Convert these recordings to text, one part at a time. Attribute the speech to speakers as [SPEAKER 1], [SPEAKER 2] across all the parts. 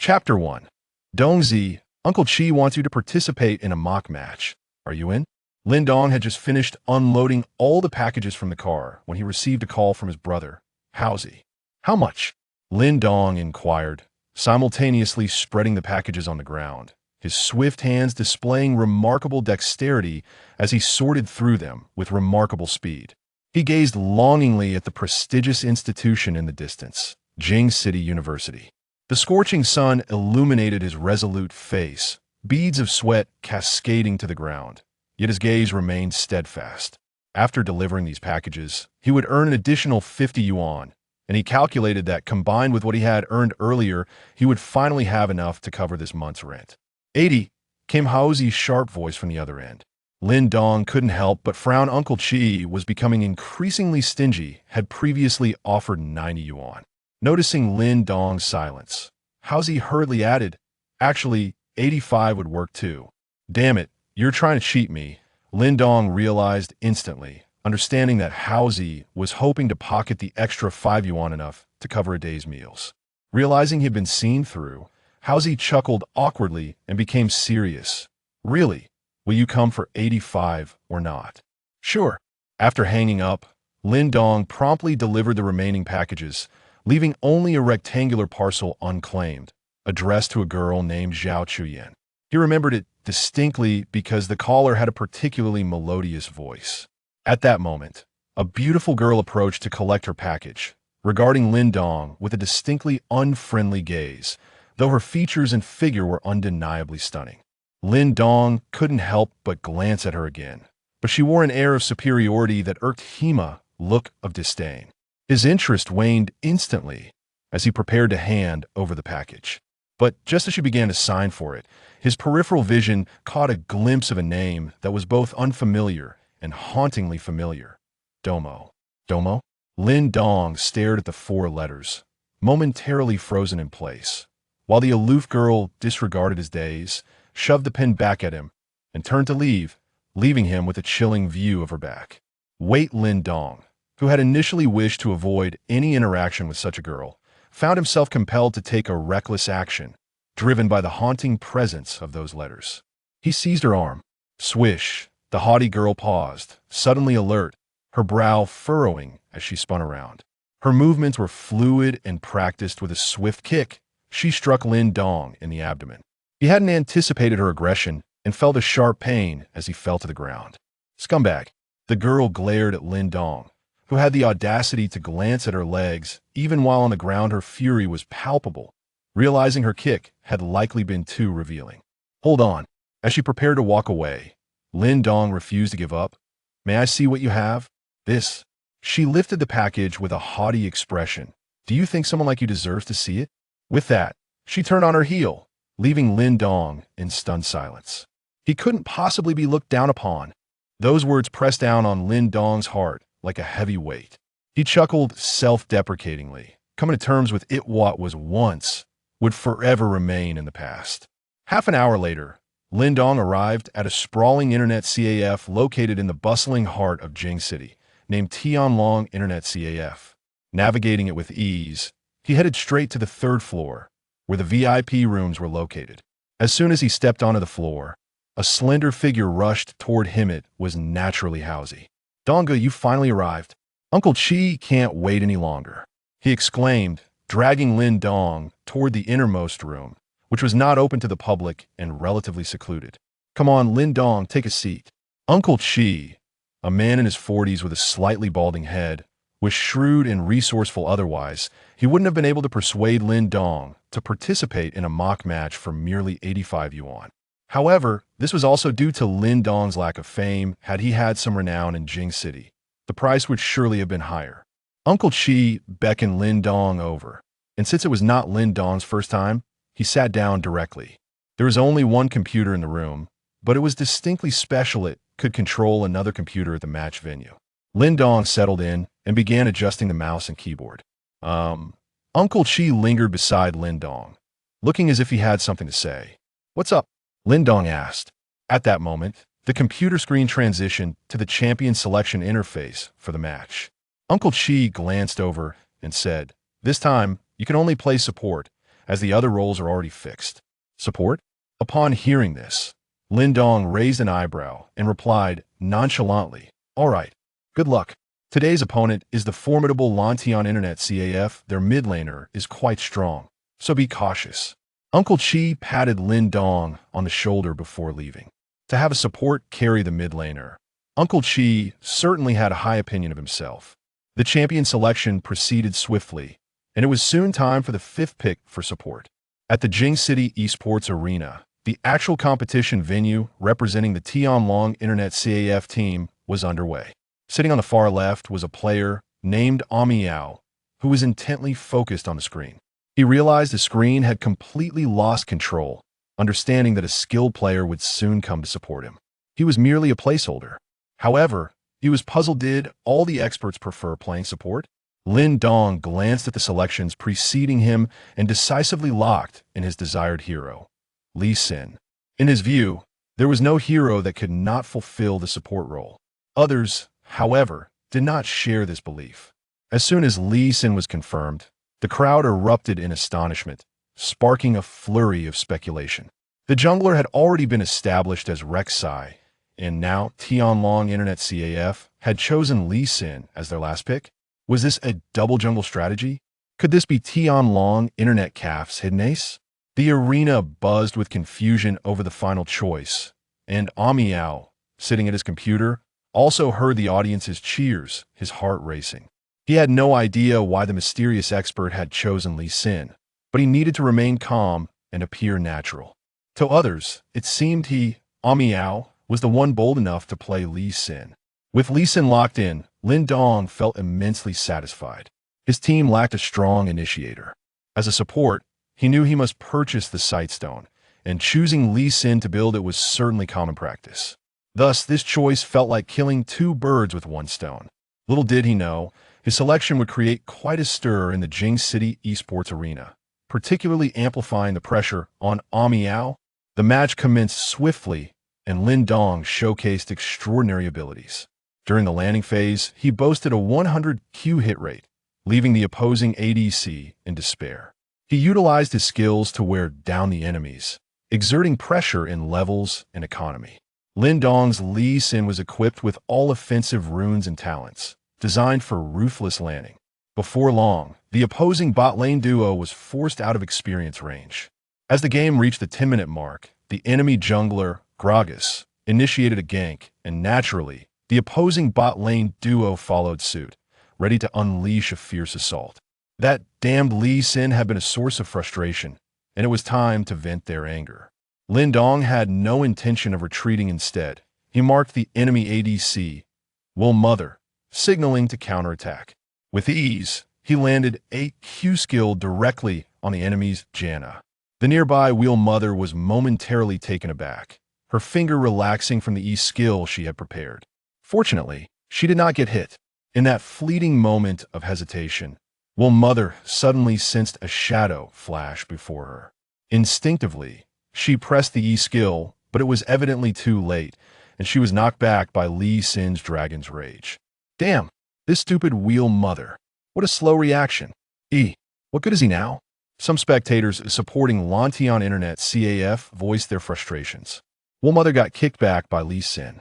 [SPEAKER 1] Chapter 1. Dongzi, Uncle Chi wants you to participate in a mock match. Are you in? Lin Dong had just finished unloading all the packages from the car when he received a call from his brother. How's he? How much? Lin Dong inquired, simultaneously spreading the packages on the ground, his swift hands displaying remarkable dexterity as he sorted through them with remarkable speed. He gazed longingly at the prestigious institution in the distance, Jing City University. The scorching sun illuminated his resolute face, beads of sweat cascading to the ground, yet his gaze remained steadfast. After delivering these packages, he would earn an additional 50 yuan, and he calculated that combined with what he had earned earlier, he would finally have enough to cover this month's rent. 80, came Haozi's sharp voice from the other end. Lin Dong couldn't help but frown. Uncle Chi was becoming increasingly stingy, had previously offered 90 yuan. Noticing Lin Dong's silence, Haozi hurriedly added, "Actually, 85 would work too." "Damn it, you're trying to cheat me," Lin Dong realized instantly, understanding that Haozi was hoping to pocket the extra 5 yuan enough to cover a day's meals. Realizing he had been seen through, Haozi chuckled awkwardly and became serious. "Really? Will you come for 85 or not?" "Sure." After hanging up, Lin Dong promptly delivered the remaining packages, leaving only a rectangular parcel unclaimed, addressed to a girl named Zhao Chuyan. He remembered it distinctly because the caller had a particularly melodious voice. At that moment, a beautiful girl approached to collect her package, regarding Lin Dong with a distinctly unfriendly gaze, though her features and figure were undeniably stunning. Lin Dong couldn't help but glance at her again, but she wore an air of superiority that irked him, a look of disdain. His interest waned instantly as he prepared to hand over the package. But just as she began to sign for it, his peripheral vision caught a glimpse of a name that was both unfamiliar and hauntingly familiar. Domo. Domo? Lin Dong stared at the 4 letters, momentarily frozen in place, while the aloof girl disregarded his daze, shoved the pen back at him, and turned to leave, leaving him with a chilling view of her back. Wait, Lin Dong, who had initially wished to avoid any interaction with such a girl, found himself compelled to take a reckless action, driven by the haunting presence of those letters. He seized her arm. Swish, the haughty girl paused, suddenly alert, her brow furrowing as she spun around. Her movements were fluid and practiced. With a swift kick, she struck Lin Dong in the abdomen. He hadn't anticipated her aggression and felt a sharp pain as he fell to the ground. "Scumbag." The girl glared at Lin Dong, who had the audacity to glance at her legs. Even while on the ground, her fury was palpable, realizing her kick had likely been too revealing. "Hold on." As she prepared to walk away, Lin Dong refused to give up. "May I see what you have?" "This." She lifted the package with a haughty expression. "Do you think someone like you deserves to see it?" With that, she turned on her heel, leaving Lin Dong in stunned silence. He couldn't possibly be looked down upon. Those words pressed down on Lin Dong's heart like a heavy weight. He chuckled self-deprecatingly, coming to terms with it. What was once would forever remain in the past. Half an hour later, Lin Dong arrived at a sprawling internet CAF located in the bustling heart of Jing City, named Tianlong Internet CAF. Navigating it with ease, he headed straight to the 3rd floor, where the VIP rooms were located. As soon as he stepped onto the floor, a slender figure rushed toward him. It was naturally Haozi. "Donga, you finally arrived. Uncle Chi can't wait any longer," he exclaimed, dragging Lin Dong toward the innermost room, which was not open to the public and relatively secluded. "Come on, Lin Dong, take a seat." Uncle Chi, a man in his 40s with a slightly balding head, was shrewd and resourceful. Otherwise, he wouldn't have been able to persuade Lin Dong to participate in a mock match for merely 85 yuan. However, this was also due to Lin Dong's lack of fame. Had he had some renown in Jing City, the price would surely have been higher. Uncle Chi beckoned Lin Dong over, and since it was not Lin Dong's first time, he sat down directly. There was only one computer in the room, but it was distinctly special. It could control another computer at the match venue. Lin Dong settled in and began adjusting the mouse and keyboard. Uncle Chi lingered beside Lin Dong, looking as if he had something to say. "What's up?" Lin Dong asked. At that moment, the computer screen transitioned to the champion selection interface for the match. Uncle Chi glanced over and said, "This time, you can only play support. as the other roles are already fixed. Support? Upon hearing this, Lin Dong raised an eyebrow and replied nonchalantly, "All right, good luck. Today's opponent is the formidable Lantian Internet CAF. Their mid laner is quite strong, so be cautious." Uncle Chi patted Lin Dong on the shoulder before leaving. To have a support carry the mid laner, Uncle Chi certainly had a high opinion of himself. The champion selection proceeded swiftly, and it was soon time for the fifth pick for support. At the Jing City Esports Arena, the actual competition venue representing the Tianlong Internet CAF team was underway. Sitting on the far left was a player named Amiao, who was intently focused on the screen. He realized the screen had completely lost control, understanding that a skilled player would soon come to support him. He was merely a placeholder. However, he was puzzled. Did all the experts prefer playing support? Lin Dong glanced at the selections preceding him and decisively locked in his desired hero, Lee Sin. In his view, there was no hero that could not fulfill the support role. Others, however, did not share this belief. As soon as Lee Sin was confirmed, the crowd erupted in astonishment, sparking a flurry of speculation. The jungler had already been established as Rek'Sai, and now Tianlong Internet CAF had chosen Lee Sin as their last pick. Was this a double jungle strategy? Could this be Tianlong Internet CAF's hidden ace? The arena buzzed with confusion over the final choice, and Amiao, sitting at his computer, also heard the audience's cheers, his heart racing. He had no idea why the mysterious expert had chosen Lee Sin, but he needed to remain calm and appear natural. To others, it seemed Amiao, was the one bold enough to play Lee Sin. With Lee Sin locked in, Lin Dong felt immensely satisfied. His team lacked a strong initiator. As a support, he knew he must purchase the Sightstone, and choosing Lee Sin to build it was certainly common practice. Thus, this choice felt like killing two birds with one stone. Little did he know, his selection would create quite a stir in the Jing City Esports Arena, particularly amplifying the pressure on Amiao. The match commenced swiftly, and Lin Dong showcased extraordinary abilities. During the landing phase, he boasted a 100 Q hit rate, leaving the opposing ADC in despair. He utilized his skills to wear down the enemies, exerting pressure in levels and economy. Lin Dong's Lee Sin was equipped with all offensive runes and talents, designed for ruthless landing. Before long, the opposing bot lane duo was forced out of experience range. As the game reached the 10-minute mark, the enemy jungler, Gragas, initiated a gank, and naturally, the opposing bot lane duo followed suit, ready to unleash a fierce assault. That damned Lee Sin had been a source of frustration, and it was time to vent their anger. Lin Dong had no intention of retreating. Instead, he marked the enemy ADC, Will Mother, signaling to counterattack. With ease, he landed a Q skill directly on the enemy's Janna. The nearby Wheel Mother was momentarily taken aback, her finger relaxing from the E skill she had prepared. Fortunately, she did not get hit. In that fleeting moment of hesitation, Will Mother suddenly sensed a shadow flash before her. Instinctively, she pressed the E skill, but it was evidently too late, and she was knocked back by Lee Sin's Dragon's Rage. Damn, this stupid Wheel Mother. What a slow reaction. What good is he now? Some spectators supporting Lantian Internet CAF voiced their frustrations. Will Mother got kicked back by Lee Sin.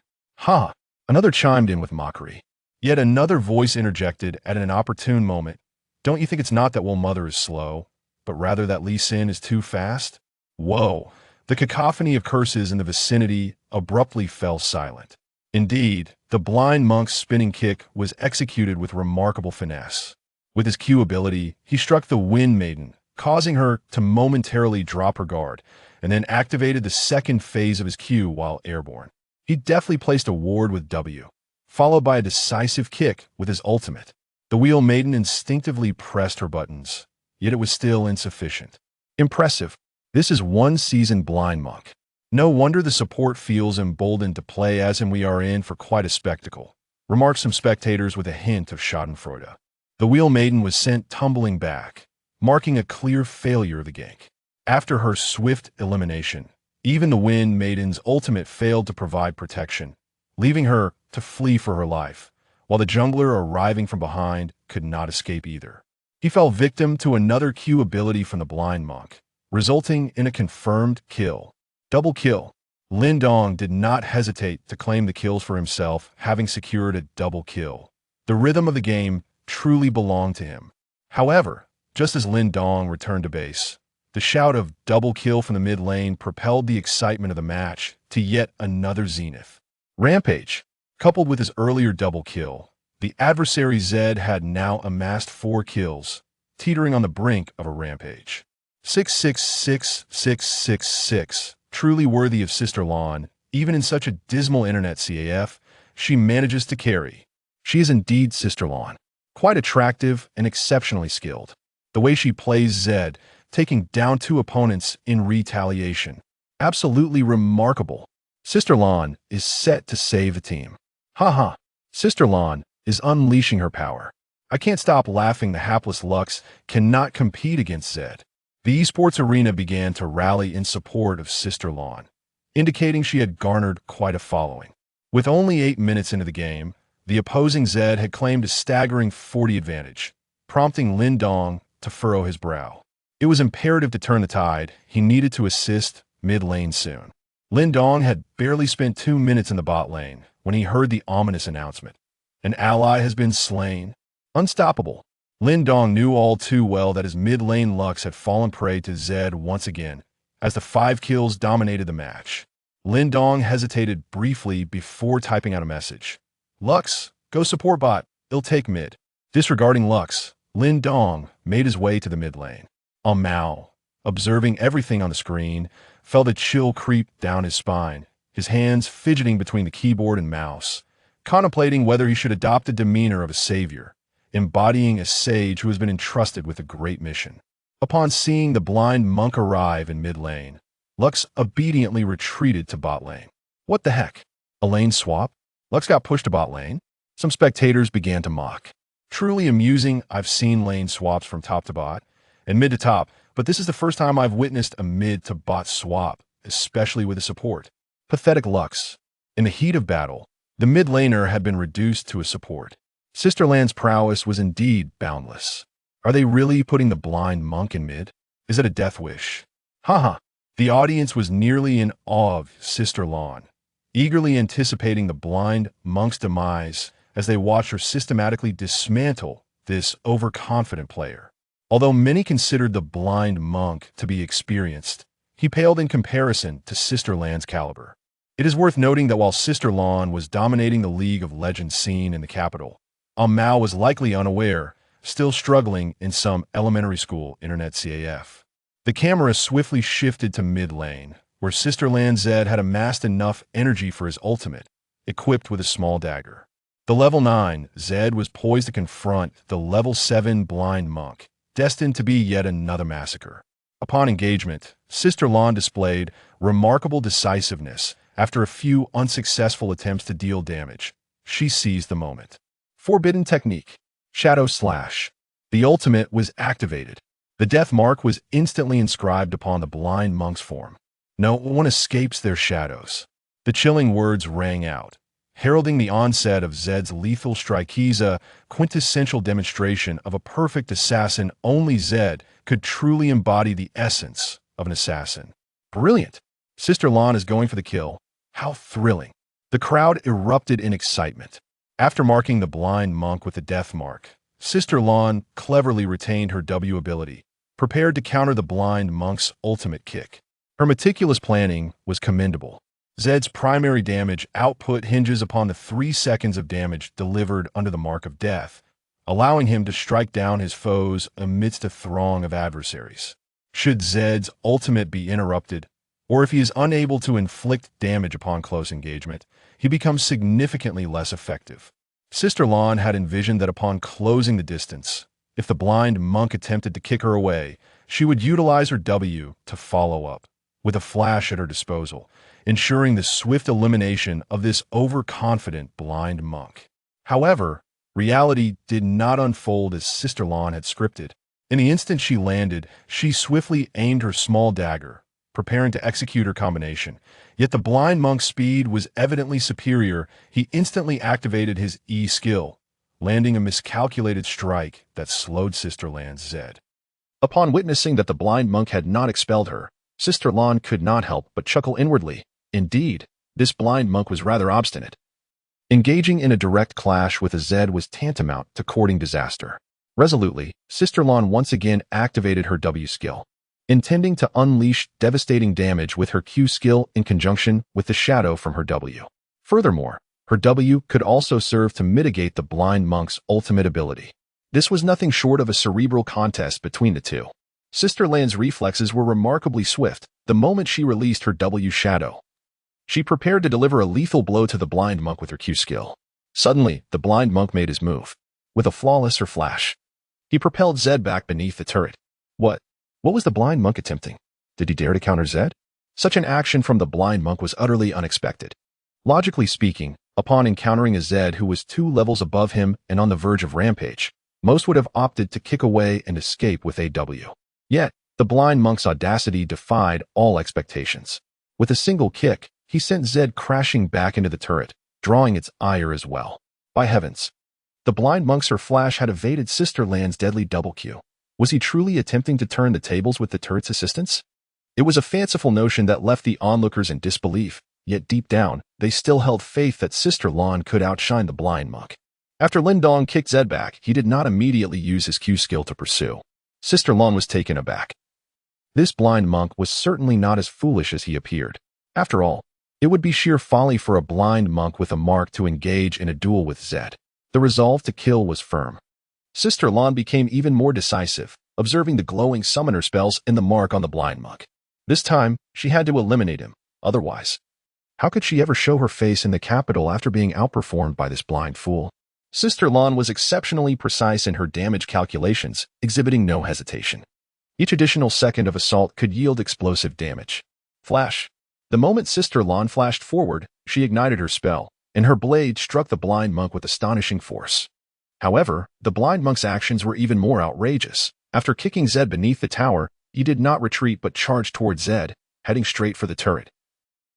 [SPEAKER 1] Another chimed in with mockery. Yet another voice interjected at an opportune moment. Don't you think it's not that Will Mother is slow, but rather that Lee Sin is too fast? Whoa! The cacophony of curses in the vicinity abruptly fell silent. Indeed, the blind monk's spinning kick was executed with remarkable finesse. With his Q ability, he struck the Wind Maiden, causing her to momentarily drop her guard, and then activated the second phase of his Q while airborne. He deftly placed a ward with W, followed by a decisive kick with his ultimate. The Wheel Maiden instinctively pressed her buttons, yet it was still insufficient. Impressive. This is one seasoned blind monk. No wonder the support feels emboldened to play as him. We are in for quite a spectacle, remarked some spectators with a hint of schadenfreude. The Wheel Maiden was sent tumbling back, marking a clear failure of the gank. After her swift elimination, even the Wind Maiden's ultimate failed to provide protection, leaving her to flee for her life, while the jungler arriving from behind could not escape either. He fell victim to another Q ability from the blind monk, resulting in a confirmed kill. Double kill. Lin Dong did not hesitate to claim the kills for himself, having secured a double kill. The rhythm of the game truly belonged to him. However, just as Lin Dong returned to base, the shout of double kill from the mid lane propelled the excitement of the match to yet another zenith. Rampage. Coupled with his earlier double kill, the adversary Zed had now amassed 4 kills, teetering on the brink of a rampage. 6666666. Truly worthy of Sister Lon, even in such a dismal internet CAF, she manages to carry. She is indeed Sister Lon. Quite attractive and exceptionally skilled. The way she plays Zed, taking down 2 opponents in retaliation. Absolutely remarkable. Sister Lon is set to save the team. Haha. Sister Lon is unleashing her power. I can't stop laughing. The hapless Lux cannot compete against Zed. The esports arena began to rally in support of Sister Lon, indicating she had garnered quite a following. With only 8 minutes into the game, the opposing Zed had claimed a staggering 40 advantage, prompting Lin Dong to furrow his brow. It was imperative to turn the tide. He needed to assist mid lane soon. Lin Dong had barely spent 2 minutes in the bot lane when he heard the ominous announcement. An ally has been slain. Unstoppable. Lin Dong knew all too well that his mid-lane Lux had fallen prey to Zed once again, as the 5 kills dominated the match. Lin Dong hesitated briefly before typing out a message. Lux, go support bot, it'll take mid. Disregarding Lux, Lin Dong made his way to the mid lane. Mao, observing everything on the screen, felt a chill creep down his spine, his hands fidgeting between the keyboard and mouse, contemplating whether he should adopt the demeanor of a savior, embodying a sage who has been entrusted with a great mission. Upon seeing the blind monk arrive in mid lane, Lux obediently retreated to bot lane. What the heck? A lane swap? Lux got pushed to bot lane? Some spectators began to mock. Truly amusing. I've seen lane swaps from top to bot and mid to top, but this is the first time I've witnessed a mid to bot swap, especially with a support. Pathetic Lux. In the heat of battle, the mid laner had been reduced to a support. Sister Lan's prowess was indeed boundless. Are they really putting the blind monk in mid? Is it a death wish? Haha. The audience was nearly in awe of Sister Lon, eagerly anticipating the blind monk's demise as they watched her systematically dismantle this overconfident player. Although many considered the blind monk to be experienced, he paled in comparison to Sister Lan's caliber. It is worth noting that while Sister Lon was dominating the League of Legends scene in the capital, Mao was likely unaware, still struggling in some elementary school internet CAF. The camera swiftly shifted to mid lane, where Sister Lan Zed had amassed enough energy for his ultimate, equipped with a small dagger. The level 9 Zed was poised to confront the level 7 blind monk, destined to be yet another massacre. Upon engagement, Sister Lan displayed remarkable decisiveness. After a few unsuccessful attempts to deal damage, she seized the moment. Forbidden technique. Shadow Slash. The ultimate was activated. The death mark was instantly inscribed upon the blind monk's form. No one escapes their shadows. The chilling words rang out, heralding the onset of Zed's lethal strike. He's a quintessential demonstration of a perfect assassin. Only Zed could truly embody the essence of an assassin. Brilliant. Sister Lon is going for the kill. How thrilling. The crowd erupted in excitement. After marking the blind monk with the death mark, Sister Lon cleverly retained her W ability, prepared to counter the blind monk's ultimate kick. Her meticulous planning was commendable. Zed's primary damage output hinges upon the 3 seconds of damage delivered under the mark of death, allowing him to strike down his foes amidst a throng of adversaries. Should Zed's ultimate be interrupted, or if he is unable to inflict damage upon close engagement, he becomes significantly less effective. Sister Lon had envisioned that upon closing the distance, if the blind monk attempted to kick her away, she would utilize her W to follow up, with a flash at her disposal, ensuring the swift elimination of this overconfident blind monk. However, reality did not unfold as Sister Lon had scripted. In the instant she landed, she swiftly aimed her small dagger, preparing to execute her combination. Yet the blind monk's speed was evidently superior. He instantly activated his E skill, landing a miscalculated strike that slowed Sister Lan's Zed. Upon witnessing that the blind monk had not expelled her, Sister Lan could not help but chuckle inwardly. Indeed, this blind monk was rather obstinate. Engaging in a direct clash with a Zed was tantamount to courting disaster. Resolutely, Sister Lan once again activated her W skill, intending to unleash devastating damage with her Q skill in conjunction with the shadow from her W. Furthermore, her W could also serve to mitigate the blind monk's ultimate ability. This was nothing short of a cerebral contest between the two. Sister Lan's reflexes were remarkably swift the moment she released her W shadow. She prepared to deliver a lethal blow to the blind monk with her Q skill. Suddenly, the blind monk made his move. With a flawless flash, he propelled Zed back beneath the turret. What was the blind monk attempting? Did he dare to counter Zed? Such an action from the blind monk was utterly unexpected. Logically speaking, upon encountering a Zed who was 2 levels above him and on the verge of rampage, most would have opted to kick away and escape with AW. Yet, the blind monk's audacity defied all expectations. With a single kick, he sent Zed crashing back into the turret, drawing its ire as well. By heavens! The blind monk's flash had evaded Sister Lan's deadly double Q. Was he truly attempting to turn the tables with the turret's assistance? It was a fanciful notion that left the onlookers in disbelief, yet deep down, they still held faith that Sister Lan could outshine the blind monk. After Lin Dong kicked Zed back, he did not immediately use his Q skill to pursue. Sister Lan was taken aback. This blind monk was certainly not as foolish as he appeared. After all, it would be sheer folly for a blind monk with a mark to engage in a duel with Zed. The resolve to kill was firm. Sister Lan became even more decisive, observing the glowing summoner spells in the mark on the blind monk. This time, she had to eliminate him. Otherwise, how could she ever show her face in the capital after being outperformed by this blind fool? Sister Lan was exceptionally precise in her damage calculations, exhibiting no hesitation. Each additional second of assault could yield explosive damage. Flash. The moment Sister Lan flashed forward, she ignited her spell, and her blade struck the blind monk with astonishing force. However, the blind monk's actions were even more outrageous. After kicking Zed beneath the tower, he did not retreat but charged toward Zed, heading straight for the turret,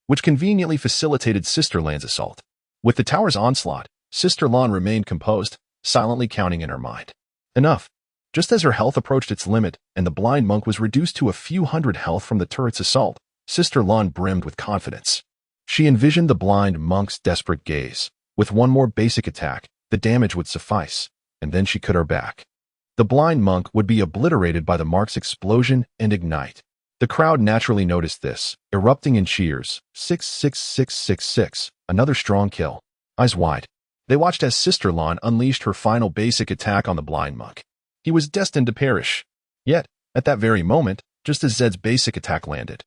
[SPEAKER 1] which conveniently facilitated Sister Lan's assault. With the tower's onslaught, Sister Lan remained composed, silently counting in her mind. Enough. Just as her health approached its limit and the blind monk was reduced to a few hundred health from the turret's assault, Sister Lan brimmed with confidence. She envisioned the blind monk's desperate gaze. With one more basic attack, the damage would suffice, and then she could her back. The blind monk would be obliterated by the mark's explosion and ignite. The crowd naturally noticed this, erupting in cheers. 66666, another strong kill. Eyes wide, they watched as Sister Lan unleashed her final basic attack on the blind monk. He was destined to perish. Yet, at that very moment, just as Zed's basic attack landed,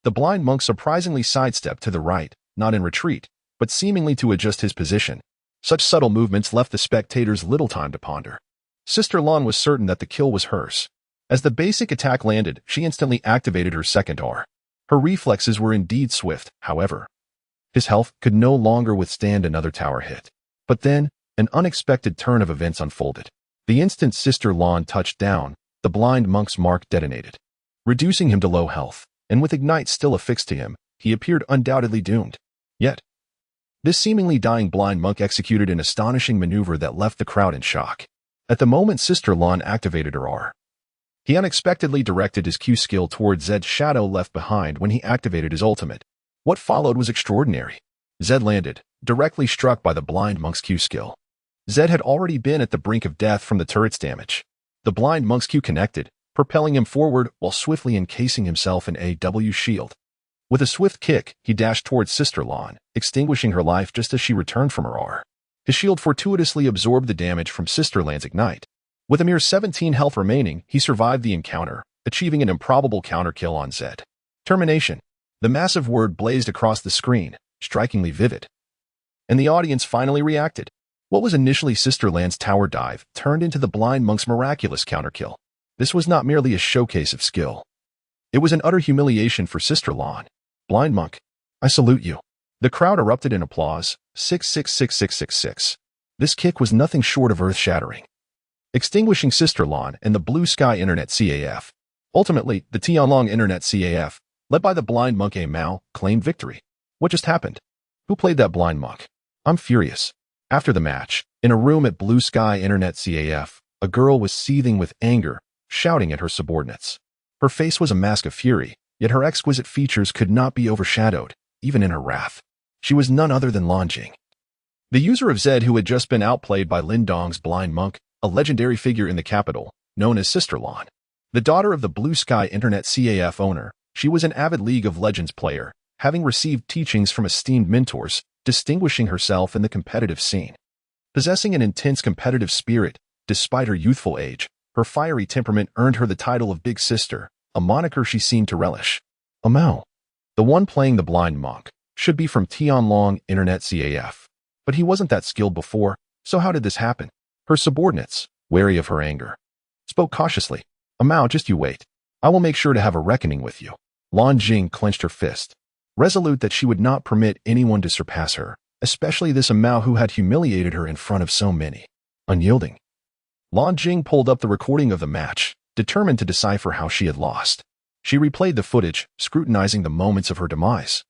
[SPEAKER 1] the blind monk surprisingly sidestepped to the right, not in retreat, but seemingly to adjust his position. Such subtle movements left the spectators little time to ponder. Sister Lan was certain that the kill was hers. As the basic attack landed, she instantly activated her second R. Her reflexes were indeed swift, however. His health could no longer withstand another tower hit. But then, an unexpected turn of events unfolded. The instant Sister Lan touched down, the blind monk's mark detonated, reducing him to low health, and with ignite still affixed to him, he appeared undoubtedly doomed. Yet, this seemingly dying blind monk executed an astonishing maneuver that left the crowd in shock. At the moment Sister Lan activated her R, he unexpectedly directed his Q skill towards Zed's shadow left behind when he activated his ultimate. What followed was extraordinary. Zed landed, directly struck by the blind monk's Q skill. Zed had already been at the brink of death from the turret's damage. The blind monk's Q connected, propelling him forward while swiftly encasing himself in a W shield. With a swift kick, he dashed towards Sister Lan, extinguishing her life just as she returned from her R. His shield fortuitously absorbed the damage from Sister Lan's ignite. With a mere 17 health remaining, he survived the encounter, achieving an improbable counterkill on Zed. Termination. The massive word blazed across the screen, strikingly vivid. And the audience finally reacted. What was initially Sister Lan's tower dive turned into the blind monk's miraculous counterkill. This was not merely a showcase of skill. It was an utter humiliation for Sister Lan. Blind monk, I salute you. The crowd erupted in applause. 66666. This kick was nothing short of earth-shattering, extinguishing Sister Lan and the Blue Sky Internet CAF. Ultimately, the Tianlong Internet CAF, led by the blind monk A Mao, claimed victory. What just happened? Who played that blind monk? I'm furious. After the match, In a room at Blue Sky Internet CAF, a girl was seething with anger, shouting at her subordinates. Her face was a mask of fury, yet her exquisite features could not be overshadowed, even in her wrath. She was none other than Lan Jing, the user of Zed who had just been outplayed by Lin Dong's blind monk, a legendary figure in the capital, known as Sister Lan. The daughter of the Blue Sky Internet CAF owner, she was an avid League of Legends player, having received teachings from esteemed mentors, distinguishing herself in the competitive scene. Possessing an intense competitive spirit, despite her youthful age, her fiery temperament earned her the title of Big Sister, a moniker she seemed to relish. Mao, the one playing the blind monk, should be from Tianlong Internet CAF. But he wasn't that skilled before, so how did this happen? Her subordinates, wary of her anger, spoke cautiously. Mao, just you wait. I will make sure to have a reckoning with you. Lan Jing clenched her fist, resolute that she would not permit anyone to surpass her, especially this Mao who had humiliated her in front of so many. Unyielding, Lan Jing pulled up the recording of the match, determined to decipher how she had lost. She replayed the footage, scrutinizing the moments of her demise.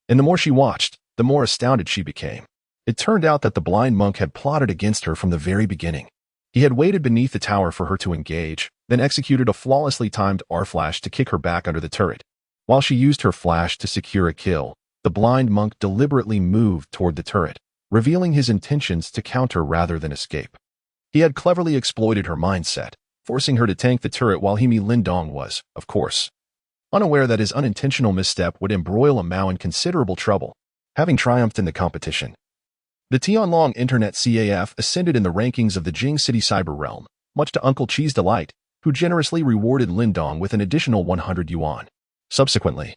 [SPEAKER 1] And the more she watched, the more astounded she became. It turned out that the blind monk had plotted against her from the very beginning. He had waited beneath the tower for her to engage, then executed a flawlessly timed R-flash to kick her back under the turret. While she used her flash to secure a kill, the blind monk deliberately moved toward the turret, revealing his intentions to counter rather than escape. He had cleverly exploited her mindset, forcing her to tank the turret while Lin Dong was, of course, unaware that his unintentional misstep would embroil Mao in considerable trouble. Having triumphed in the competition, the Tianlong Internet CAF ascended in the rankings of the Jing City cyber realm, much to Uncle Chi's delight, who generously rewarded Lin Dong with an additional 100 yuan. Subsequently,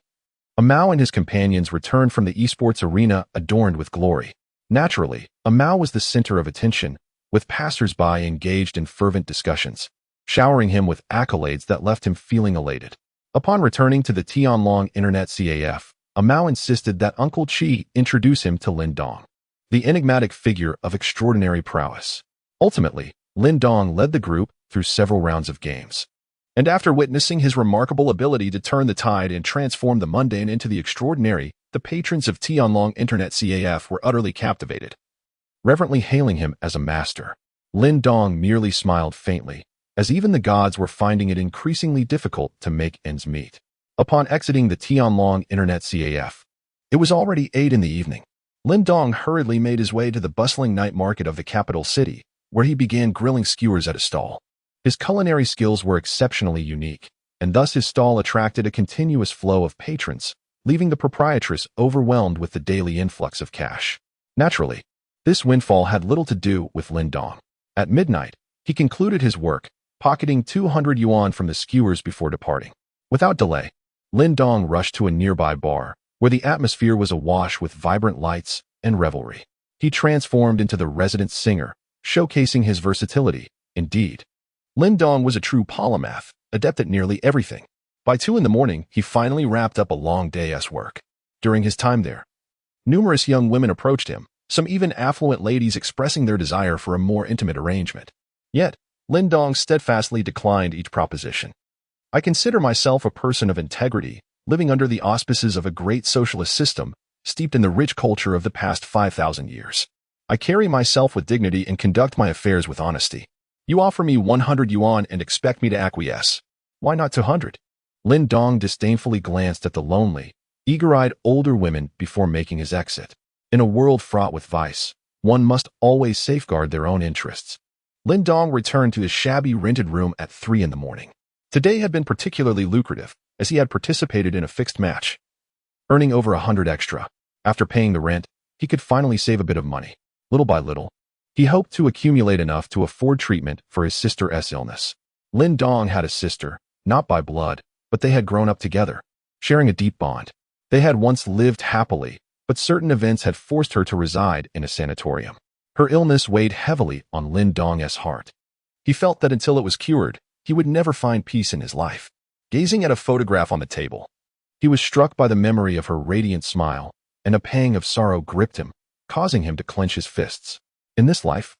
[SPEAKER 1] Mao and his companions returned from the esports arena adorned with glory. Naturally, Mao was the center of attention, with passers-by engaged in fervent discussions, showering him with accolades that left him feeling elated. Upon returning to the Tianlong Internet CAF, Mao insisted that Uncle Chi introduce him to Lin Dong, the enigmatic figure of extraordinary prowess. Ultimately, Lin Dong led the group through several rounds of games. And after witnessing his remarkable ability to turn the tide and transform the mundane into the extraordinary, the patrons of Tianlong Internet CAF were utterly captivated. Reverently hailing him as a master, Lin Dong merely smiled faintly, as even the gods were finding it increasingly difficult to make ends meet. Upon exiting the Tianlong Internet CAF, it was already 8 in the evening. Lin Dong hurriedly made his way to the bustling night market of the capital city, where he began grilling skewers at a stall. His culinary skills were exceptionally unique, and thus his stall attracted a continuous flow of patrons, leaving the proprietress overwhelmed with the daily influx of cash. Naturally, this windfall had little to do with Lin Dong. At midnight, he concluded his work, pocketing 200 yuan from the skewers before departing. Without delay, Lin Dong rushed to a nearby bar, where the atmosphere was awash with vibrant lights and revelry. He transformed into the resident singer, showcasing his versatility. Indeed, Lin Dong was a true polymath, adept at nearly everything. By 2 in the morning, he finally wrapped up a long day's work. During his time there, numerous young women approached him, some even affluent ladies expressing their desire for a more intimate arrangement. Yet, Lin Dong steadfastly declined each proposition. I consider myself a person of integrity, living under the auspices of a great socialist system, steeped in the rich culture of the past 5,000 years. I carry myself with dignity and conduct my affairs with honesty. You offer me 100 yuan and expect me to acquiesce. Why not 200? Lin Dong disdainfully glanced at the lonely, eager-eyed older women before making his exit. In a world fraught with vice, one must always safeguard their own interests. Lin Dong returned to his shabby rented room at 3 in the morning. Today had been particularly lucrative, as he had participated in a fixed match, earning over 100 extra. After paying the rent, he could finally save a bit of money. Little by little, he hoped to accumulate enough to afford treatment for his sister's illness. Lin Dong had a sister, not by blood, but they had grown up together, sharing a deep bond. They had once lived happily, but certain events had forced her to reside in a sanatorium. Her illness weighed heavily on Lin Dong's heart. He felt that until it was cured, he would never find peace in his life. Gazing at a photograph on the table, he was struck by the memory of her radiant smile, and a pang of sorrow gripped him, causing him to clench his fists. In this life,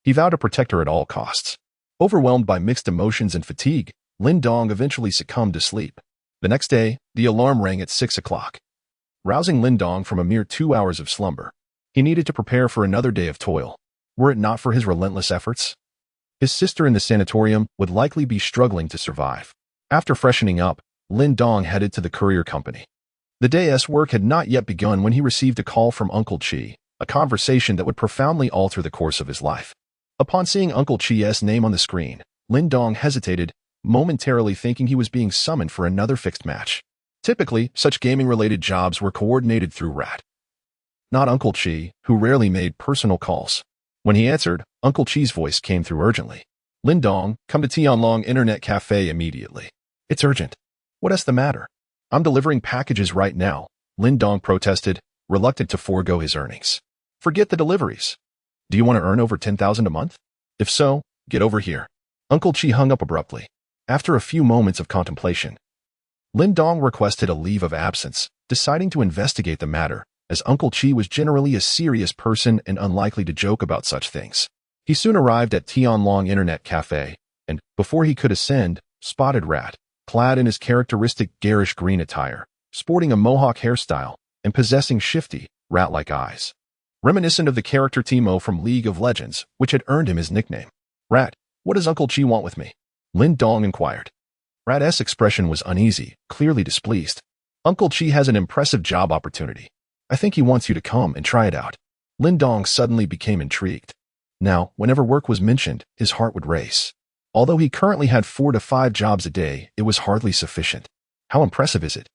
[SPEAKER 1] he vowed to protect her at all costs. Overwhelmed by mixed emotions and fatigue, Lin Dong eventually succumbed to sleep. The next day, the alarm rang at 6 o'clock, rousing Lin Dong from a mere 2 hours of slumber. He needed to prepare for another day of toil. were it not for his relentless efforts. His sister in the sanatorium would likely be struggling to survive. After freshening up, Lin Dong headed to the courier company. The day's work had not yet begun when he received a call from Uncle Chi, a conversation that would profoundly alter the course of his life. Upon seeing Uncle Chi's name on the screen, Lin Dong hesitated, momentarily thinking he was being summoned for another fixed match. Typically, such gaming-related jobs were coordinated through Rat, not Uncle Chi, who rarely made personal calls. When he answered, Uncle Chi's voice came through urgently. Lin Dong, come to Tianlong Internet Cafe immediately. It's urgent. What's the matter? I'm delivering packages right now, Lin Dong protested, reluctant to forego his earnings. Forget the deliveries. Do you want to earn over 10,000 a month? If so, get over here. Uncle Chi hung up abruptly. After a few moments of contemplation, Lin Dong requested a leave of absence, deciding to investigate the matter, as Uncle Chi was generally a serious person and unlikely to joke about such things. He soon arrived at Tianlong Internet Cafe, and, before he could ascend, spotted Rat, clad in his characteristic garish green attire, sporting a mohawk hairstyle, and possessing shifty, rat-like eyes, reminiscent of the character Domo from League of Legends, which had earned him his nickname. Rat, what does Uncle Chi want with me? Lin Dong inquired. Rat's expression was uneasy, clearly displeased. Uncle Chi has an impressive job opportunity. I think he wants you to come and try it out. Lin Dong suddenly became intrigued. Now, whenever work was mentioned, his heart would race. Although he currently had 4 to 5 jobs a day, it was hardly sufficient. How impressive is it?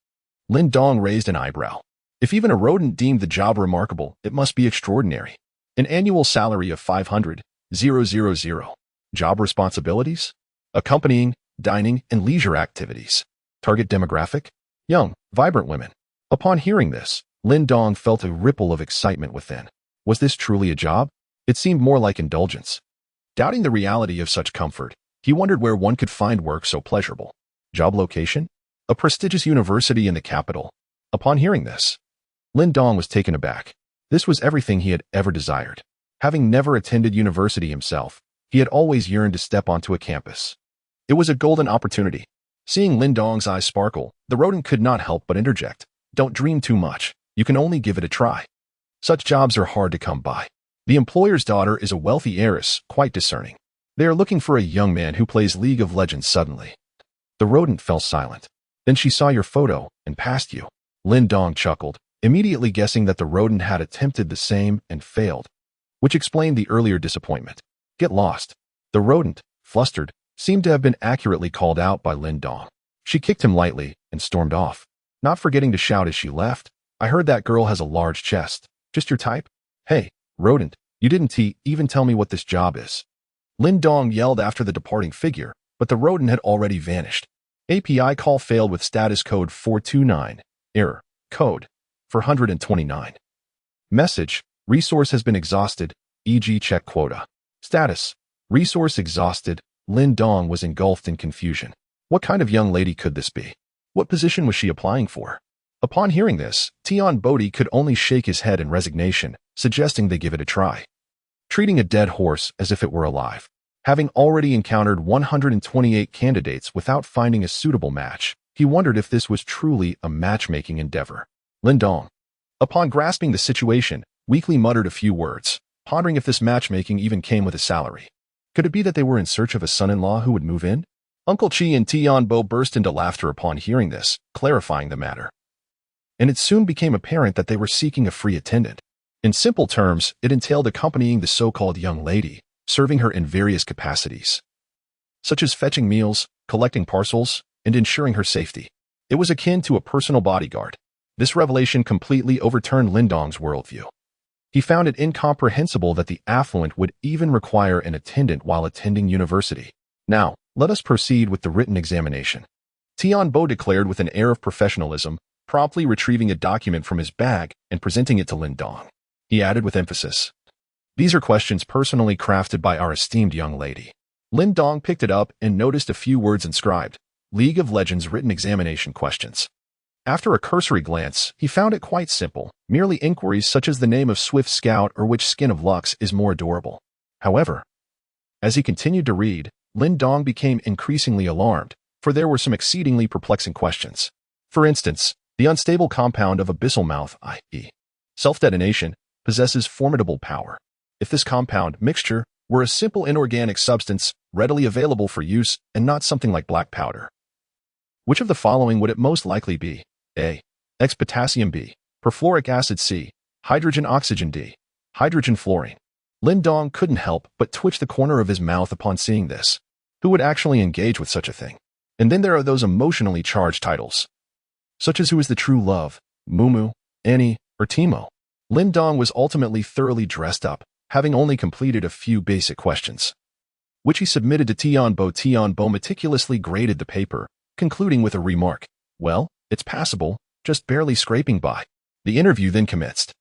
[SPEAKER 1] Lin Dong raised an eyebrow. If even a rodent deemed the job remarkable, it must be extraordinary. An annual salary of 500,000. Job responsibilities? Accompanying, dining, and leisure activities. Target demographic? Young, vibrant women. Upon hearing this, Lin Dong felt a ripple of excitement within. Was this truly a job? It seemed more like indulgence. Doubting the reality of such comfort, he wondered where one could find work so pleasurable. Job location? A prestigious university in the capital. Upon hearing this, Lin Dong was taken aback. This was everything he had ever desired. Having never attended university himself, he had always yearned to step onto a campus. It was a golden opportunity. Seeing Lin Dong's eyes sparkle, the rodent could not help but interject. Don't dream too much. You can only give it a try. Such jobs are hard to come by. The employer's daughter is a wealthy heiress, quite discerning. They are looking for a young man who plays League of Legends suddenly. The rodent fell silent. Then she saw your photo and passed you. Lin Dong chuckled, immediately guessing that the rodent had attempted the same and failed, which explained the earlier disappointment. Get lost. The rodent, flustered, seemed to have been accurately called out by Lin Dong. She kicked him lightly and stormed off, not forgetting to shout as she left. I heard that girl has a large chest. Just your type? Hey, rodent, you didn't even tell me what this job is. Lin Dong yelled after the departing figure, but the rodent had already vanished. API call failed with status code 429. Error. Code 429. Message. Resource has been exhausted, e.g. check quota. Status. Resource exhausted. Lin Dong was engulfed in confusion. What kind of young lady could this be? What position was she applying for? Upon hearing this, Tian Bodhi could only shake his head in resignation, suggesting they give it a try. Treating a dead horse as if it were alive. Having already encountered 128 candidates without finding a suitable match, he wondered if this was truly a matchmaking endeavor. Lin Dong, upon grasping the situation, weakly muttered a few words, pondering if this matchmaking even came with a salary. Could it be that they were in search of a son-in-law who would move in? Uncle Chi and Tian Bo burst into laughter upon hearing this, clarifying the matter. And it soon became apparent that they were seeking a free attendant. In simple terms, it entailed accompanying the so-called young lady, serving her in various capacities, such as fetching meals, collecting parcels, and ensuring her safety. It was akin to a personal bodyguard. This revelation completely overturned Lin Dong's worldview. He found it incomprehensible that the affluent would even require an attendant while attending university. Now, let us proceed with the written examination. Tian Bo declared with an air of professionalism, promptly retrieving a document from his bag and presenting it to Lin Dong. He added with emphasis, "These are questions personally crafted by our esteemed young lady." Lin Dong picked it up and noticed a few words inscribed, League of Legends written examination questions. After a cursory glance, he found it quite simple, merely inquiries such as the name of Swift Scout or which skin of Lux is more adorable. However, as he continued to read, Lin Dong became increasingly alarmed, for there were some exceedingly perplexing questions. For instance, the unstable compound of abyssal mouth, i.e., self-detonation, possesses formidable power. if this compound mixture were a simple inorganic substance readily available for use and not something like black powder? Which of the following would it most likely be? A. X-potassium, B. Perfluoric acid, C. Hydrogen oxygen, D. Hydrogen fluorine. Lin Dong couldn't help but twitch the corner of his mouth upon seeing this. Who would actually engage with such a thing? And then there are those emotionally charged titles, such as Who is the True Love, Mumu, Annie, or Timo. Lin Dong was ultimately thoroughly dressed up, having only completed a few basic questions, which he submitted to Tianbo. Tianbo meticulously graded the paper, concluding with a remark, "Well, it's passable, just barely scraping by." The interview then commenced.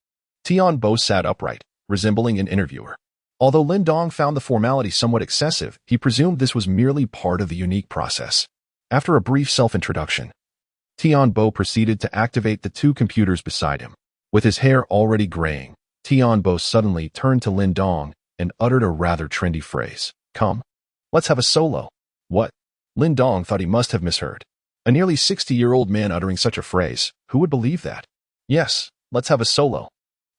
[SPEAKER 1] Tianbo sat upright, resembling an interviewer. Although Lin Dong found the formality somewhat excessive, he presumed this was merely part of the unique process. After a brief self-introduction, Tianbo proceeded to activate the two computers beside him. With his hair already graying, Tianbo suddenly turned to Lin Dong and uttered a rather trendy phrase. "Come, let's have a solo." What? Lin Dong thought he must have misheard. A nearly 60-year-old man uttering such a phrase, who would believe that? Yes, let's have a solo.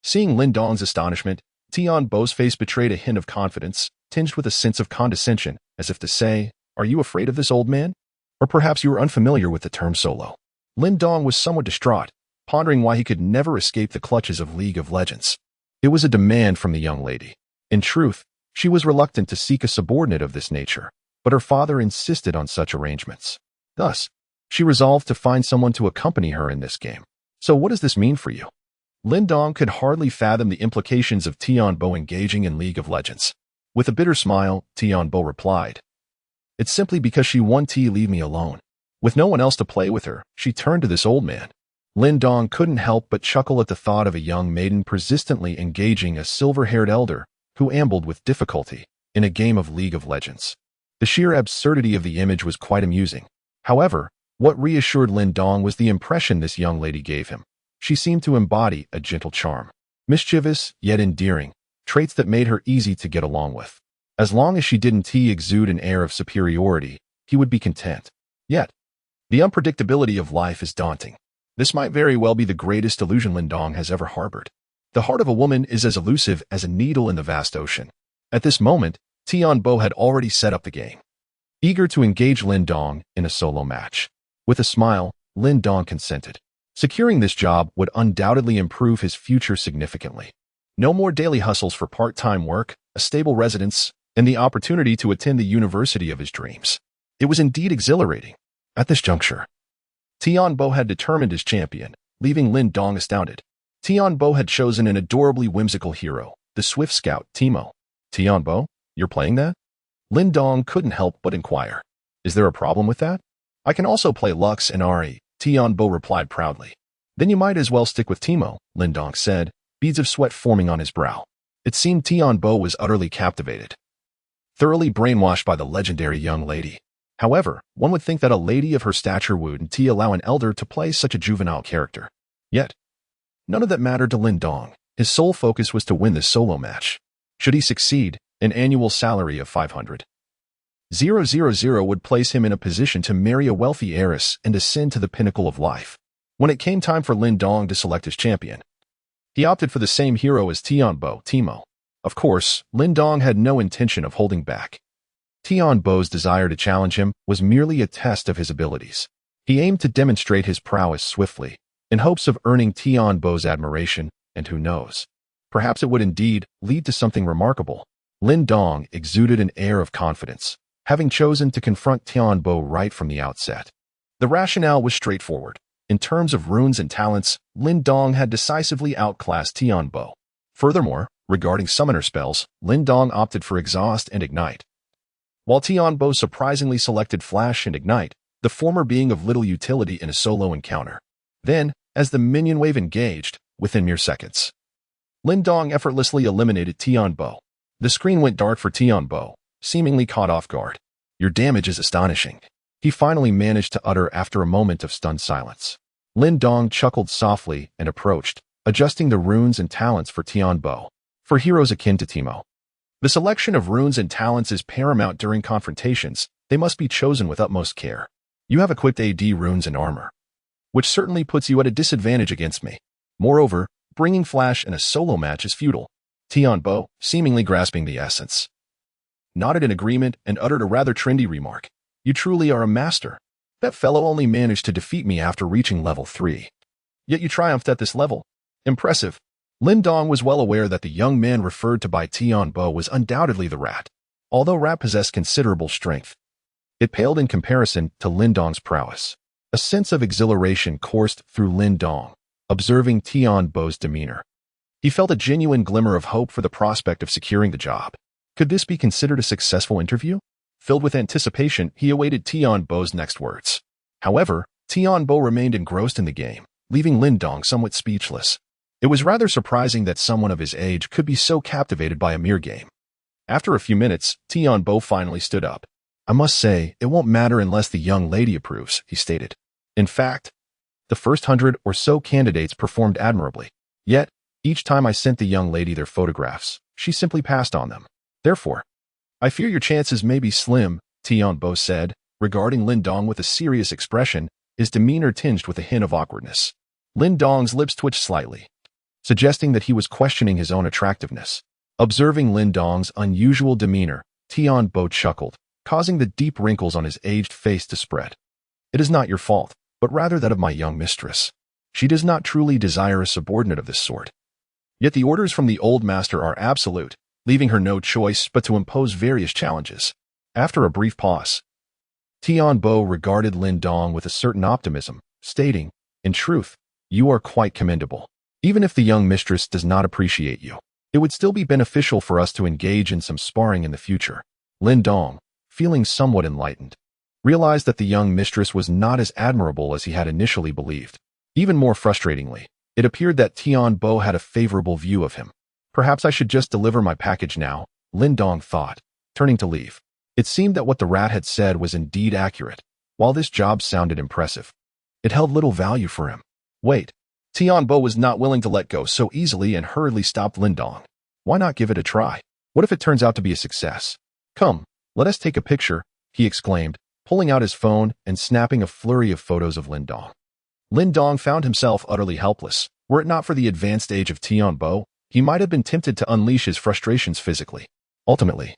[SPEAKER 1] Seeing Lin Dong's astonishment, Tianbo's face betrayed a hint of confidence, tinged with a sense of condescension, as if to say, "Are you afraid of this old man? Or perhaps you are unfamiliar with the term solo." Lin Dong was somewhat distraught, pondering why he could never escape the clutches of League of Legends. It was a demand from the young lady. In truth, she was reluctant to seek a subordinate of this nature, but her father insisted on such arrangements. Thus, she resolved to find someone to accompany her in this game. "So what does this mean for you?" Lin Dong could hardly fathom the implications of Tianbo engaging in League of Legends. With a bitter smile, Tianbo replied, "It's simply because she won T. Leave me alone." With no one else to play with her, she turned to this old man. Lin Dong couldn't help but chuckle at the thought of a young maiden persistently engaging a silver-haired elder who ambled with difficulty in a game of League of Legends. The sheer absurdity of the image was quite amusing. However, what reassured Lin Dong was the impression this young lady gave him. She seemed to embody a gentle charm, mischievous yet endearing, traits that made her easy to get along with. As long as she didn't exude an air of superiority, he would be content. Yet, the unpredictability of life is daunting. This might very well be the greatest illusion Lin Dong has ever harbored. The heart of a woman is as elusive as a needle in the vast ocean. At this moment, Tianbo had already set up the game, eager to engage Lin Dong in a solo match. With a smile, Lin Dong consented. Securing this job would undoubtedly improve his future significantly. No more daily hustles for part-time work, a stable residence, and the opportunity to attend the university of his dreams. It was indeed exhilarating. At this juncture, Tianbo had determined his champion, leaving Lin Dong astounded. Tianbo had chosen an adorably whimsical hero, the swift scout Timo. "Tianbo, you're playing that?" Lin Dong couldn't help but inquire. "Is there a problem with that?" "I can also play Lux and Ari," Tianbo replied proudly. "Then you might as well stick with Timo," Lin Dong said, beads of sweat forming on his brow. It seemed Tianbo was utterly captivated, thoroughly brainwashed by the legendary young lady. However, one would think that a lady of her stature wouldn't allow an elder to play such a juvenile character. Yet, none of that mattered to Lin Dong. His sole focus was to win this solo match. Should he succeed, an annual salary of 500,000 would place him in a position to marry a wealthy heiress and ascend to the pinnacle of life. When it came time for Lin Dong to select his champion, he opted for the same hero as Tianbo, Timo. Of course, Lin Dong had no intention of holding back. Tianbo's desire to challenge him was merely a test of his abilities. He aimed to demonstrate his prowess swiftly, in hopes of earning Tianbo's admiration, and who knows, perhaps it would indeed lead to something remarkable. Lin Dong exuded an air of confidence, having chosen to confront Tianbo right from the outset. The rationale was straightforward. In terms of runes and talents, Lin Dong had decisively outclassed Tianbo. Furthermore, regarding summoner spells, Lin Dong opted for Exhaust and Ignite, while Tianbo surprisingly selected Flash and Ignite, the former being of little utility in a solo encounter. Then, as the minion wave engaged, within mere seconds, Lin Dong effortlessly eliminated Tianbo. The screen went dark for Tianbo, seemingly caught off guard. "Your damage is astonishing," he finally managed to utter after a moment of stunned silence. Lin Dong chuckled softly and approached, adjusting the runes and talents for Tianbo. For heroes akin to Timo, the selection of runes and talents is paramount during confrontations. They must be chosen with utmost care. You have equipped AD runes and armor, which certainly puts you at a disadvantage against me. Moreover, bringing Flash in a solo match is futile. Tianbo, seemingly grasping the essence, nodded in agreement and uttered a rather trendy remark. You truly are a master. That fellow only managed to defeat me after reaching level 3. Yet you triumphed at this level. Impressive. Lin Dong was well aware that the young man referred to by Tianbo was undoubtedly the rat. Although rat possessed considerable strength, it paled in comparison to Lin Dong's prowess. A sense of exhilaration coursed through Lin Dong, observing Tianbo's demeanor. He felt a genuine glimmer of hope for the prospect of securing the job. Could this be considered a successful interview? Filled with anticipation, he awaited Tianbo's next words. However, Tianbo remained engrossed in the game, leaving Lin Dong somewhat speechless. It was rather surprising that someone of his age could be so captivated by a mere game. After a few minutes, Tianbo finally stood up. I must say, it won't matter unless the young lady approves, he stated. In fact, the first 100 or so candidates performed admirably. Yet, each time I sent the young lady their photographs, she simply passed on them. Therefore, I fear your chances may be slim, Tianbo said, regarding Lin Dong with a serious expression, his demeanor tinged with a hint of awkwardness. Lin Dong's lips twitched slightly, suggesting that he was questioning his own attractiveness. Observing Lin Dong's unusual demeanor, Tianbo chuckled, causing the deep wrinkles on his aged face to spread. It is not your fault, but rather that of my young mistress. She does not truly desire a subordinate of this sort. Yet the orders from the old master are absolute, leaving her no choice but to impose various challenges. After a brief pause, Tianbo regarded Lin Dong with a certain optimism, stating, in truth, you are quite commendable. Even if the young mistress does not appreciate you, it would still be beneficial for us to engage in some sparring in the future. Lin Dong, feeling somewhat enlightened, realized that the young mistress was not as admirable as he had initially believed. Even more frustratingly, it appeared that Tianbo had a favorable view of him. Perhaps I should just deliver my package now, Lin Dong thought, turning to leave. It seemed that what the rat had said was indeed accurate. While this job sounded impressive, it held little value for him. Wait, Tianbo was not willing to let go so easily and hurriedly stopped Lin Dong. Why not give it a try? What if it turns out to be a success? Come, let us take a picture, he exclaimed, pulling out his phone and snapping a flurry of photos of Lin Dong. Lin Dong found himself utterly helpless. Were it not for the advanced age of Tianbo, he might have been tempted to unleash his frustrations physically. Ultimately,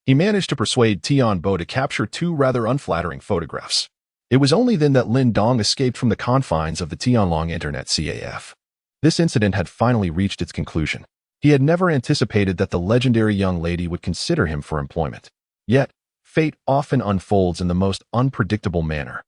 [SPEAKER 1] he managed to persuade Tianbo to capture 2 rather unflattering photographs. It was only then that Lin Dong escaped from the confines of the Tianlong Internet CAF. This incident had finally reached its conclusion. He had never anticipated that the legendary young lady would consider him for employment. Yet, fate often unfolds in the most unpredictable manner.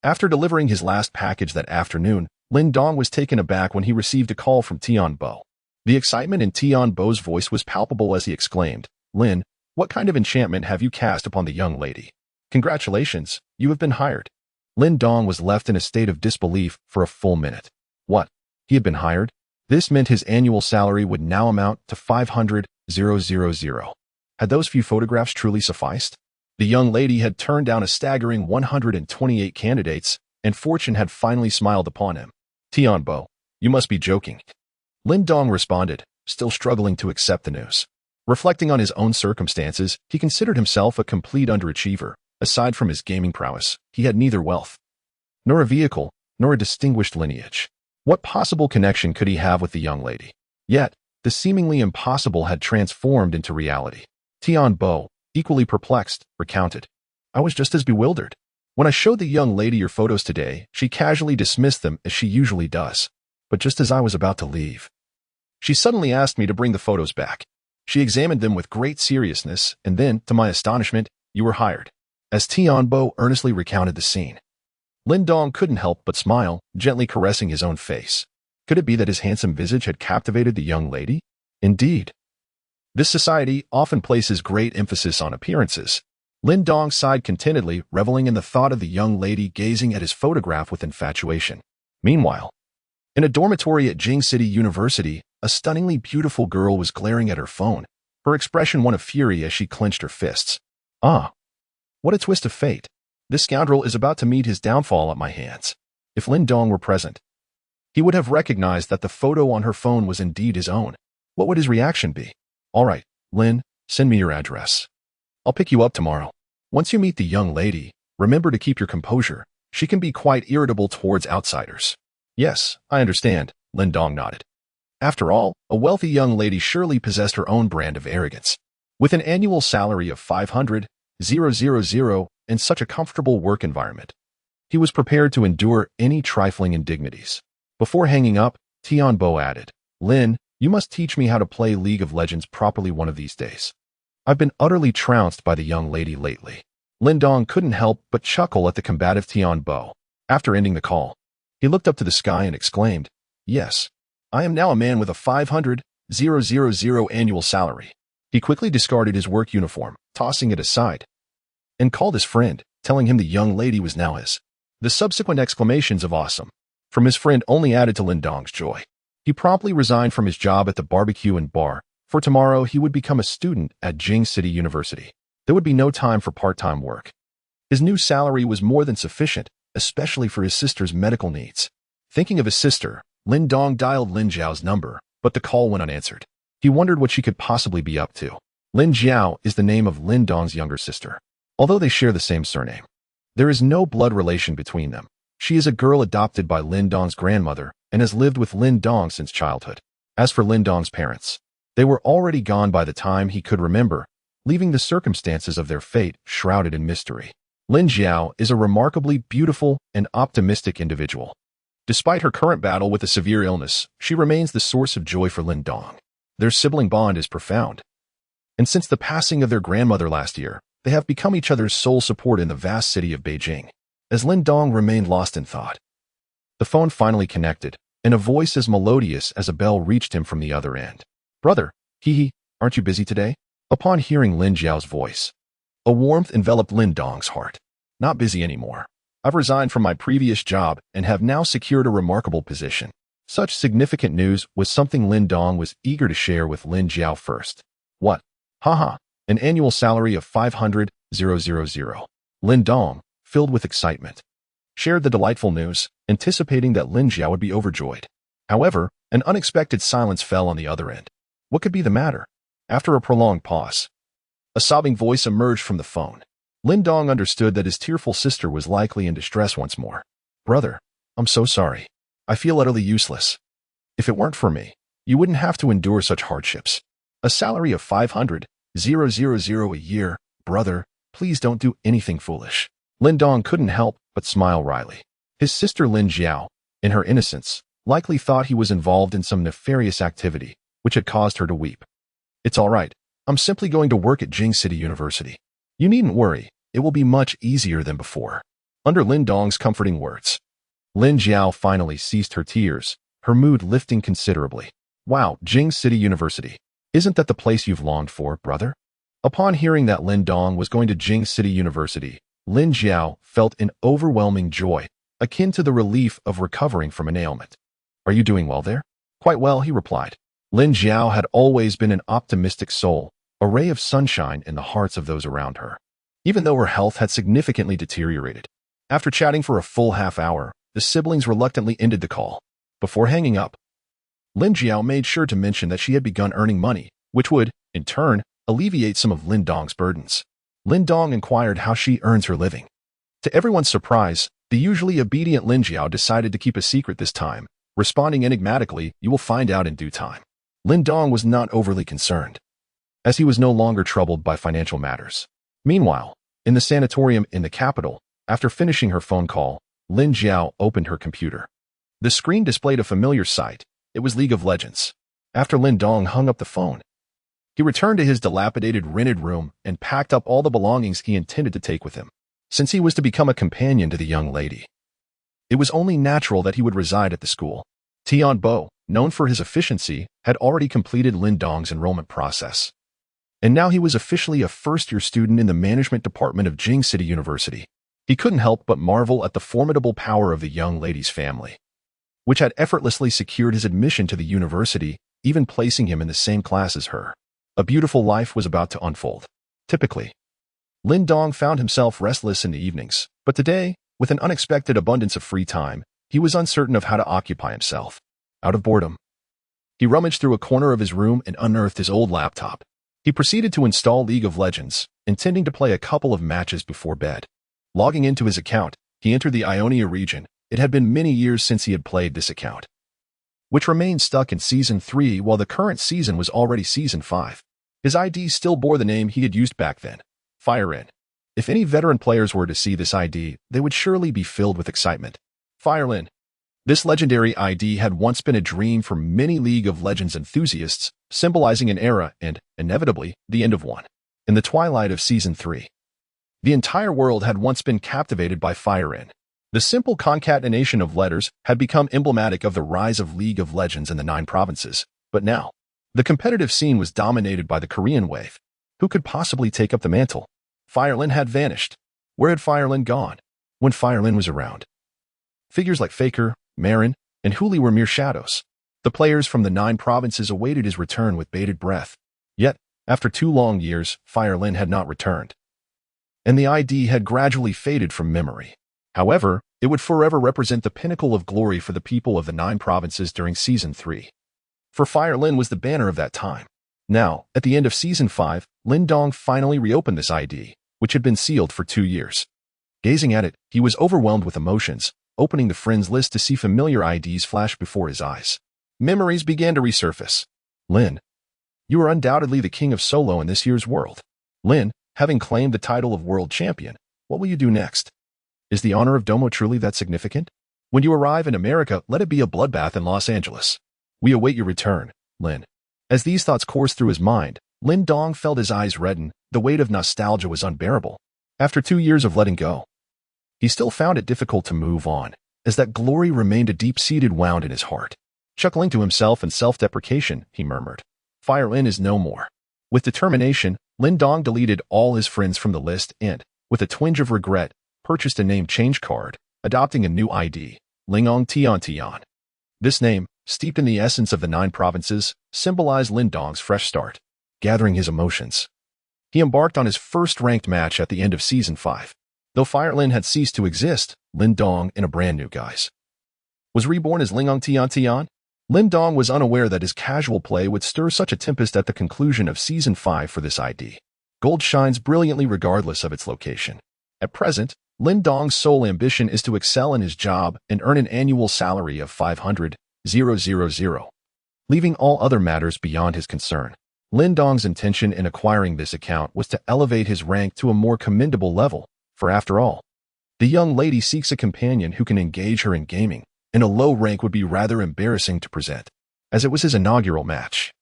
[SPEAKER 1] After delivering his last package that afternoon, Lin Dong was taken aback when he received a call from Tianbo. The excitement in Tianbo's voice was palpable as he exclaimed, Lin, what kind of enchantment have you cast upon the young lady? Congratulations, you have been hired. Lin Dong was left in a state of disbelief for a full minute. What? He had been hired? This meant his annual salary would now amount to 500,000. Had those few photographs truly sufficed? The young lady had turned down a staggering 128 candidates, and fortune had finally smiled upon him. Tianbo, you must be joking. Lin Dong responded, still struggling to accept the news. Reflecting on his own circumstances, he considered himself a complete underachiever. Aside from his gaming prowess, he had neither wealth, nor a vehicle, nor a distinguished lineage. What possible connection could he have with the young lady? Yet, the seemingly impossible had transformed into reality. Tianbo, equally perplexed, recounted, I was just as bewildered. When I showed the young lady your photos today, she casually dismissed them as she usually does. But just as I was about to leave, she suddenly asked me to bring the photos back. She examined them with great seriousness, and then, to my astonishment, you were hired. As Tianbo earnestly recounted the scene, Lin Dong couldn't help but smile, gently caressing his own face. Could it be that his handsome visage had captivated the young lady? Indeed. This society often places great emphasis on appearances. Lin Dong sighed contentedly, reveling in the thought of the young lady gazing at his photograph with infatuation. Meanwhile, in a dormitory at Jing City University, a stunningly beautiful girl was glaring at her phone, her expression one of fury as she clenched her fists. Ah, what a twist of fate. This scoundrel is about to meet his downfall at my hands. If Lin Dong were present, he would have recognized that the photo on her phone was indeed his own. What would his reaction be? All right, Lin, send me your address. I'll pick you up tomorrow. Once you meet the young lady, remember to keep your composure. She can be quite irritable towards outsiders. Yes, I understand, Lin Dong nodded. After all, a wealthy young lady surely possessed her own brand of arrogance. With an annual salary of 500,000 and such a comfortable work environment, he was prepared to endure any trifling indignities. Before hanging up, Tianbo added, "Lin, you must teach me how to play League of Legends properly one of these days. I've been utterly trounced by the young lady lately." Lin Dong couldn't help but chuckle at the combative Tianbo. After ending the call, he looked up to the sky and exclaimed, "Yes, I am now a man with a 500,000 annual salary." He quickly discarded his work uniform, tossing it aside, and called his friend, telling him the young lady was now his. The subsequent exclamations of "awesome" from his friend only added to Lin Dong's joy. He promptly resigned from his job at the barbecue and bar, for tomorrow he would become a student at Jing City University. There would be no time for part-time work. His new salary was more than sufficient, especially for his sister's medical needs. Thinking of his sister, Lin Dong dialed Lin Jiao's number, but the call went unanswered. He wondered what she could possibly be up to. Lin Jiao is the name of Lin Dong's younger sister. Although they share the same surname, there is no blood relation between them. She is a girl adopted by Lin Dong's grandmother and has lived with Lin Dong since childhood. As for Lin Dong's parents, they were already gone by the time he could remember, leaving the circumstances of their fate shrouded in mystery. Lin Jiao is a remarkably beautiful and optimistic individual. Despite her current battle with a severe illness, she remains the source of joy for Lin Dong. Their sibling bond is profound, and since the passing of their grandmother last year, they have become each other's sole support in the vast city of Beijing. As Lin Dong remained lost in thought, the phone finally connected, and a voice as melodious as a bell reached him from the other end. "Brother, aren't you busy today?" Upon hearing Lin Jiao's voice, a warmth enveloped Lin Dong's heart. "Not busy anymore. I've resigned from my previous job and have now secured a remarkable position." Such significant news was something Lin Dong was eager to share with Lin Jiao first. "What? Haha, an annual salary of 500,000. Lin Dong, filled with excitement, shared the delightful news, anticipating that Lin Jiao would be overjoyed. However, an unexpected silence fell on the other end. What could be the matter? After a prolonged pause, a sobbing voice emerged from the phone. Lin Dong understood that his tearful sister was likely in distress once more. "Brother, I'm so sorry. I feel utterly useless. If it weren't for me, you wouldn't have to endure such hardships. A salary of 500,000 a year. Brother, please don't do anything foolish." Lin Dong couldn't help but smile wryly. His sister Lin Jiao, in her innocence, likely thought he was involved in some nefarious activity, which had caused her to weep. "It's all right. I'm simply going to work at Jing City University. You needn't worry. It will be much easier than before." Under Lin Dong's comforting words, Lin Jiao finally ceased her tears, her mood lifting considerably. "Wow, Jing City University. Isn't that the place you've longed for, brother?" Upon hearing that Lin Dong was going to Jing City University, Lin Jiao felt an overwhelming joy, akin to the relief of recovering from an ailment. "Are you doing well there?" "Quite well," he replied. Lin Jiao had always been an optimistic soul, a ray of sunshine in the hearts of those around her, even though her health had significantly deteriorated. After chatting for a full half-hour, the siblings reluctantly ended the call. Before hanging up, Lin Jiao made sure to mention that she had begun earning money, which would, in turn, alleviate some of Lin Dong's burdens. Lin Dong inquired how she earns her living. To everyone's surprise, the usually obedient Lin Jiao decided to keep a secret this time, responding enigmatically, "You will find out in due time." Lin Dong was not overly concerned, as he was no longer troubled by financial matters. Meanwhile, in the sanatorium in the capital, after finishing her phone call, Lin Jiao opened her computer. The screen displayed a familiar sight. It was League of Legends. After Lin Dong hung up the phone, he returned to his dilapidated rented room and packed up all the belongings he intended to take with him. Since he was to become a companion to the young lady, it was only natural that he would reside at the school. Tianbo, known for his efficiency, had already completed Lin Dong's enrollment process, and now he was officially a first-year student in the management department of Jing City University. He couldn't help but marvel at the formidable power of the young lady's family, which had effortlessly secured his admission to the university, even placing him in the same class as her. A beautiful life was about to unfold. Typically, Lin Dong found himself restless in the evenings, but today, with an unexpected abundance of free time, he was uncertain of how to occupy himself. Out of boredom, he rummaged through a corner of his room and unearthed his old laptop. He proceeded to install League of Legends, intending to play a couple of matches before bed. Logging into his account, he entered the Ionia region. It had been many years since he had played this account. which remained stuck in Season 3 while the current season was already Season 5. His ID still bore the name he had used back then, Fire In. If any veteran players were to see this ID, they would surely be filled with excitement. Fire In. This legendary ID had once been a dream for many League of Legends enthusiasts, symbolizing an era and, inevitably, the end of one. In the twilight of Season 3, the entire world had once been captivated by Fire In. The simple concatenation of letters had become emblematic of the rise of League of Legends in the 9 provinces, but now, the competitive scene was dominated by the Korean wave. Who could possibly take up the mantle? Firelin had vanished. Where had Firelin gone? When Firelin was around, figures like Faker, Marin, and Huli were mere shadows. The players from the 9 provinces awaited his return with bated breath. Yet, after 2 long years, Firelin had not returned, and the ID had gradually faded from memory. However, it would forever represent the pinnacle of glory for the people of the 9 provinces during Season 3. For Firelin was the banner of that time. Now, at the end of Season 5, Lin Dong finally reopened this ID, which had been sealed for 2 years. Gazing at it, he was overwhelmed with emotions, opening the friends list to see familiar IDs flash before his eyes. Memories began to resurface. Lin, you are undoubtedly the king of solo in this year's world. Lin, having claimed the title of world champion, what will you do next? Is the honor of Domo truly that significant? When you arrive in America, let it be a bloodbath in Los Angeles. We await your return, Lin. As these thoughts coursed through his mind, Lin Dong felt his eyes redden. The weight of nostalgia was unbearable. After 2 years of letting go, he still found it difficult to move on, as that glory remained a deep-seated wound in his heart. Chuckling to himself in self-deprecation, he murmured, Fire Lin is no more. With determination, Lin Dong deleted all his friends from the list and, with a twinge of regret, purchased a name change card, adopting a new ID, Lingong Tian Tian. This name, steeped in the essence of the 9 provinces, symbolized Lin Dong's fresh start. Gathering his emotions, he embarked on his first ranked match at the end of Season 5. Though Fire Lin had ceased to exist, Lin Dong, in a brand new guise, was reborn as Lingong Tian Tian. Lin Dong was unaware that his casual play would stir such a tempest at the conclusion of Season 5 for this ID. Gold shines brilliantly regardless of its location. At present, Lin Dong's sole ambition is to excel in his job and earn an annual salary of 500,000, leaving all other matters beyond his concern. Lin Dong's intention in acquiring this account was to elevate his rank to a more commendable level, for after all, the young lady seeks a companion who can engage her in gaming, and a low rank would be rather embarrassing to present. As it was his inaugural match,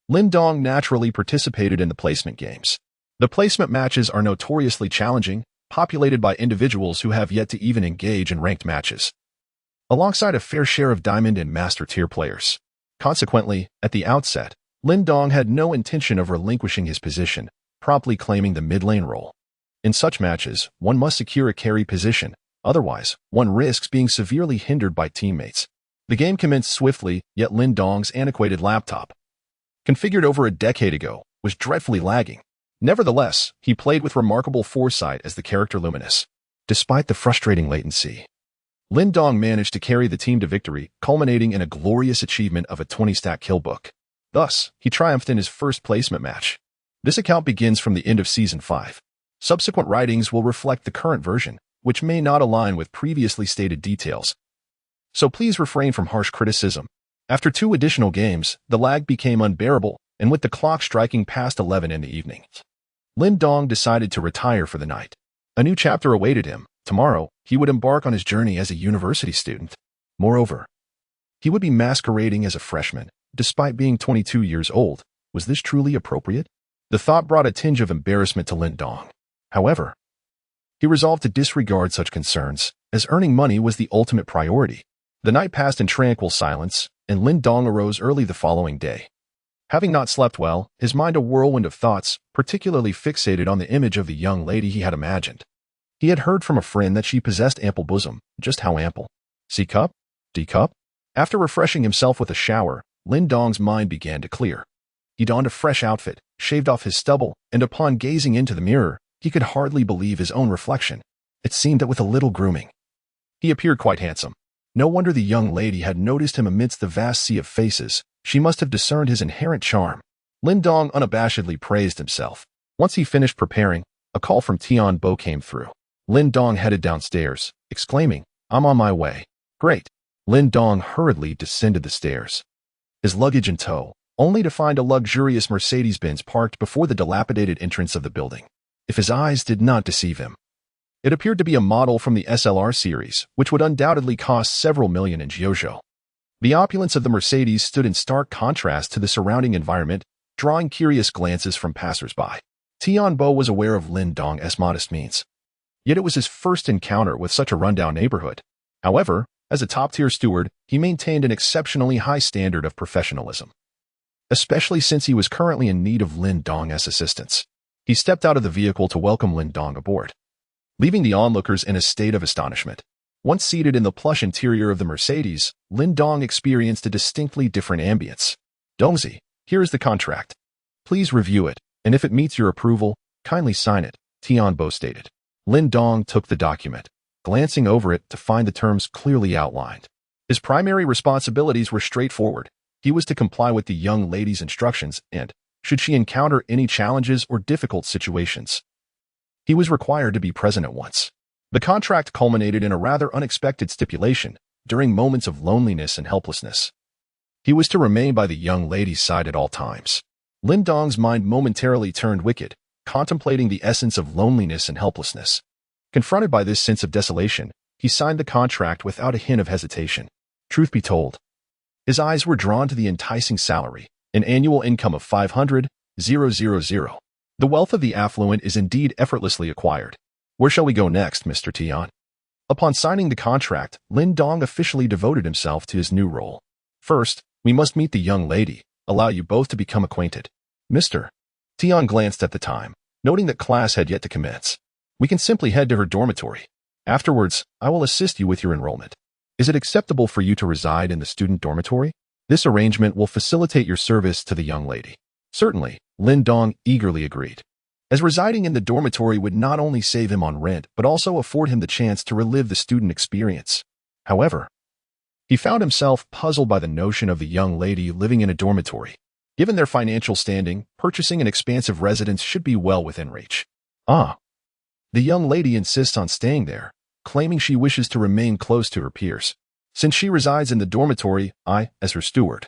[SPEAKER 1] Lin Dong naturally participated in the placement games. The placement matches are notoriously challenging, populated by individuals who have yet to even engage in ranked matches, alongside a fair share of diamond and master tier players. Consequently, at the outset, Lin Dong had no intention of relinquishing his position, promptly claiming the mid lane role. In such matches, one must secure a carry position, otherwise, one risks being severely hindered by teammates. The game commenced swiftly, yet Lin Dong's antiquated laptop, configured over a decade ago, was dreadfully lagging. Nevertheless, he played with remarkable foresight as the character Luminous. Despite the frustrating latency, Lin Dong managed to carry the team to victory, culminating in a glorious achievement of a 20-stack kill book. Thus, he triumphed in his first placement match. This account begins from the end of Season 5. Subsequent writings will reflect the current version, which may not align with previously stated details. So please refrain from harsh criticism. After 2 additional games, the lag became unbearable, and with the clock striking past 11 in the evening, Lin Dong decided to retire for the night. A new chapter awaited him. Tomorrow, he would embark on his journey as a university student. Moreover, he would be masquerading as a freshman, despite being 22 years old. Was this truly appropriate? The thought brought a tinge of embarrassment to Lin Dong. However, he resolved to disregard such concerns, as earning money was the ultimate priority. The night passed in tranquil silence, and Lin Dong arose early the following day. Having not slept well, his mind a whirlwind of thoughts, particularly fixated on the image of the young lady he had imagined. He had heard from a friend that she possessed ample bosom. Just how ample? C cup? D cup? After refreshing himself with a shower, Lin Dong's mind began to clear. He donned a fresh outfit, shaved off his stubble, and upon gazing into the mirror, he could hardly believe his own reflection. It seemed that with a little grooming, he appeared quite handsome. No wonder the young lady had noticed him amidst the vast sea of faces. She must have discerned his inherent charm. Lin Dong unabashedly praised himself. Once he finished preparing, a call from Tian Bo came through. Lin Dong headed downstairs, exclaiming, I'm on my way. Great. Lin Dong hurriedly descended the stairs, his luggage in tow, only to find a luxurious Mercedes-Benz parked before the dilapidated entrance of the building. If his eyes did not deceive him, it appeared to be a model from the SLR series, which would undoubtedly cost several million in Jiuzhou. The opulence of the Mercedes stood in stark contrast to the surrounding environment, drawing curious glances from passers-by. Tianbo was aware of Lin Dong's modest means, yet it was his first encounter with such a rundown neighborhood. However, as a top-tier steward, he maintained an exceptionally high standard of professionalism, especially since he was currently in need of Lin Dong's assistance. He stepped out of the vehicle to welcome Lin Dong aboard, leaving the onlookers in a state of astonishment. Once seated in the plush interior of the Mercedes, Lin Dong experienced a distinctly different ambience. "Dongzi, here is the contract. Please review it, and if it meets your approval, kindly sign it," Tianbo stated. Lin Dong took the document, glancing over it to find the terms clearly outlined. His primary responsibilities were straightforward. He was to comply with the young lady's instructions and, should she encounter any challenges or difficult situations, he was required to be present at once. The contract culminated in a rather unexpected stipulation. During moments of loneliness and helplessness, he was to remain by the young lady's side at all times. Lin Dong's mind momentarily turned wicked, contemplating the essence of loneliness and helplessness. Confronted by this sense of desolation, he signed the contract without a hint of hesitation. Truth be told, his eyes were drawn to the enticing salary, an annual income of 500,000. The wealth of the affluent is indeed effortlessly acquired. Where shall we go next, Mr. Tian? Upon signing the contract, Lin Dong officially devoted himself to his new role. First, we must meet the young lady, allow you both to become acquainted. Mr. Tian glanced at the time, noting that class had yet to commence. We can simply head to her dormitory. Afterwards, I will assist you with your enrollment. Is it acceptable for you to reside in the student dormitory? This arrangement will facilitate your service to the young lady. Certainly, Lin Dong eagerly agreed, as residing in the dormitory would not only save him on rent but also afford him the chance to relive the student experience. However, he found himself puzzled by the notion of the young lady living in a dormitory. Given their financial standing, purchasing an expansive residence should be well within reach. The young lady insists on staying there, claiming she wishes to remain close to her peers. Since she resides in the dormitory, I, as her steward,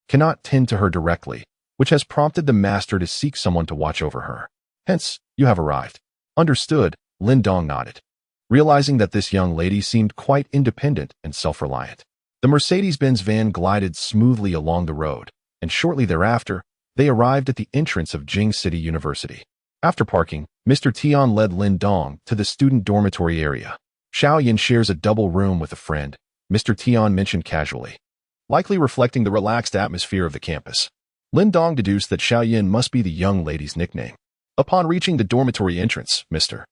[SPEAKER 1] cannot tend to her directly, which has prompted the master to seek someone to watch over her. Hence, you have arrived. Understood, Lin Dong nodded, realizing that this young lady seemed quite independent and self-reliant. The Mercedes-Benz van glided smoothly along the road, and shortly thereafter, they arrived at the entrance of Jing City University. After parking, Mr. Tian led Lin Dong to the student dormitory area. Xiaoyan shares a double room with a friend, Mr. Tian mentioned casually, likely reflecting the relaxed atmosphere of the campus. Lin Dong deduced that Xiaoyan must be the young lady's nickname. Upon reaching the dormitory entrance, Mr.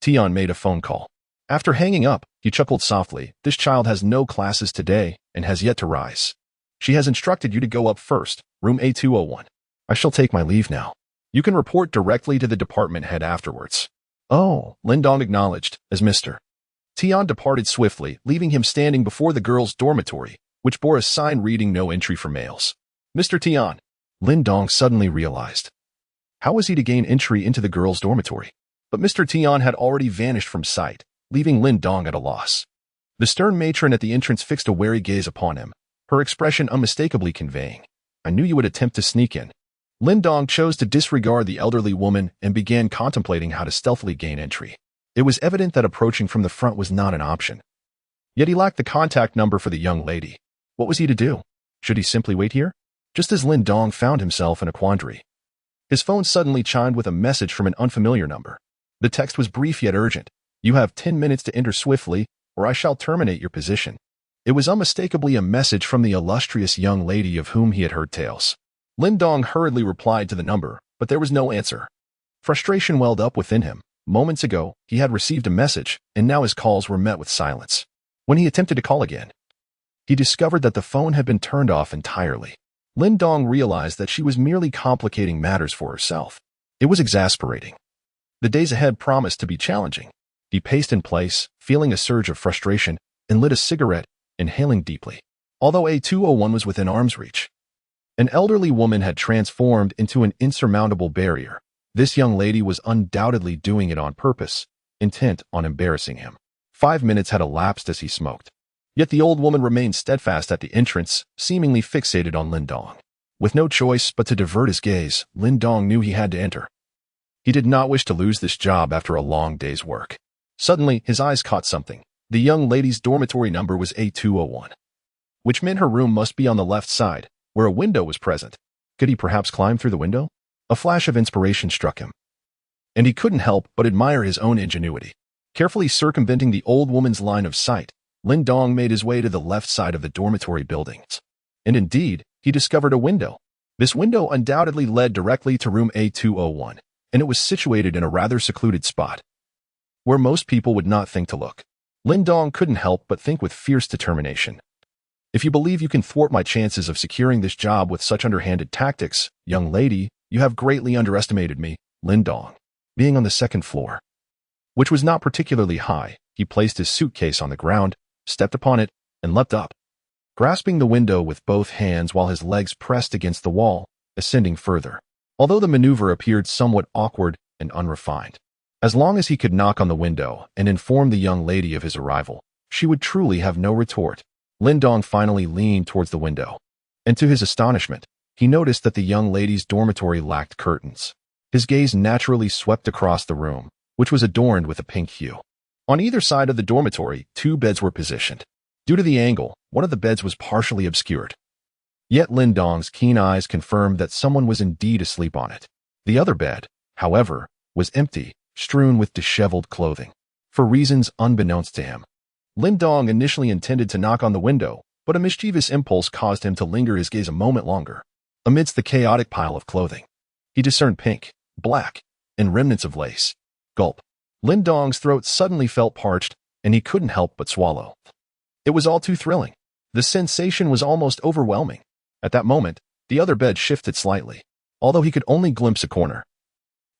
[SPEAKER 1] Tian made a phone call. After hanging up, he chuckled softly. This child has no classes today and has yet to rise. She has instructed you to go up first, room A201. I shall take my leave now. You can report directly to the department head afterwards. Oh, Lin Dong acknowledged, as Mr. Tian departed swiftly, leaving him standing before the girls' dormitory, which bore a sign reading no entry for males. Mr. Tian, Lin Dong suddenly realized. How was he to gain entry into the girls' dormitory? But Mr. Tian had already vanished from sight, leaving Lin Dong at a loss. The stern matron at the entrance fixed a wary gaze upon him, her expression unmistakably conveying, I knew you would attempt to sneak in. Lin Dong chose to disregard the elderly woman and began contemplating how to stealthily gain entry. It was evident that approaching from the front was not an option. Yet he lacked the contact number for the young lady. What was he to do? Should he simply wait here? Just as Lin Dong found himself in a quandary, his phone suddenly chimed with a message from an unfamiliar number. The text was brief yet urgent. You have 10 minutes to enter swiftly, or I shall terminate your position. It was unmistakably a message from the illustrious young lady of whom he had heard tales. Lin Dong hurriedly replied to the number, but there was no answer. Frustration welled up within him. Moments ago, he had received a message, and now his calls were met with silence. When he attempted to call again, he discovered that the phone had been turned off entirely. Lin Dong realized that she was merely complicating matters for herself. It was exasperating. The days ahead promised to be challenging. He paced in place, feeling a surge of frustration, and lit a cigarette, inhaling deeply. Although A201 was within arm's reach, an elderly woman had transformed into an insurmountable barrier. This young lady was undoubtedly doing it on purpose, intent on embarrassing him. 5 minutes had elapsed as he smoked. Yet the old woman remained steadfast at the entrance, seemingly fixated on Lin Dong. With no choice but to divert his gaze, Lin Dong knew he had to enter. He did not wish to lose this job after a long day's work. Suddenly, his eyes caught something. The young lady's dormitory number was A201, which meant her room must be on the left side, where a window was present. Could he perhaps climb through the window? A flash of inspiration struck him, and he couldn't help but admire his own ingenuity. Carefully circumventing the old woman's line of sight, Lin Dong made his way to the left side of the dormitory buildings. And indeed, he discovered a window. This window undoubtedly led directly to room A201, and it was situated in a rather secluded spot, where most people would not think to look. Lin Dong couldn't help but think with fierce determination. If you believe you can thwart my chances of securing this job with such underhanded tactics, young lady, you have greatly underestimated me. Lin Dong, being on the second floor, which was not particularly high, he placed his suitcase on the ground, stepped upon it, and leapt up, grasping the window with both hands while his legs pressed against the wall, ascending further. Although the maneuver appeared somewhat awkward and unrefined, as long as he could knock on the window and inform the young lady of his arrival, she would truly have no retort. Lin Dong finally leaned towards the window, and to his astonishment, he noticed that the young lady's dormitory lacked curtains. His gaze naturally swept across the room, which was adorned with a pink hue. On either side of the dormitory, 2 beds were positioned. Due to the angle, one of the beds was partially obscured. Yet Lin Dong's keen eyes confirmed that someone was indeed asleep on it. The other bed, however, was empty, strewn with disheveled clothing. For reasons unbeknownst to him, Lin Dong initially intended to knock on the window, but a mischievous impulse caused him to linger his gaze a moment longer. Amidst the chaotic pile of clothing, he discerned pink, black, and remnants of lace. Gulp. Lin Dong's throat suddenly felt parched, and he couldn't help but swallow. It was all too thrilling. The sensation was almost overwhelming. At that moment, the other bed shifted slightly, although he could only glimpse a corner.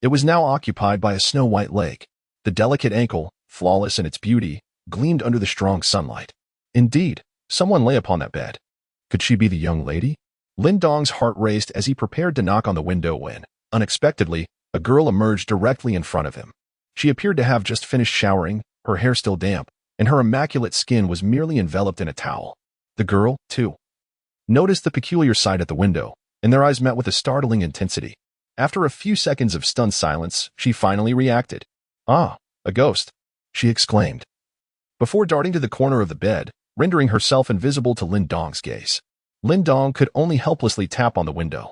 [SPEAKER 1] It was now occupied by a snow-white leg. The delicate ankle, flawless in its beauty, gleamed under the strong sunlight. Indeed, someone lay upon that bed. Could she be the young lady? Lin Dong's heart raced as he prepared to knock on the window when, unexpectedly, a girl emerged directly in front of him. She appeared to have just finished showering, her hair still damp, and her immaculate skin was merely enveloped in a towel. The girl, too, noticed the peculiar sight at the window, and their eyes met with a startling intensity. After a few seconds of stunned silence, she finally reacted. "Ah, a ghost," she exclaimed, before darting to the corner of the bed, rendering herself invisible to Lin Dong's gaze. Lin Dong could only helplessly tap on the window.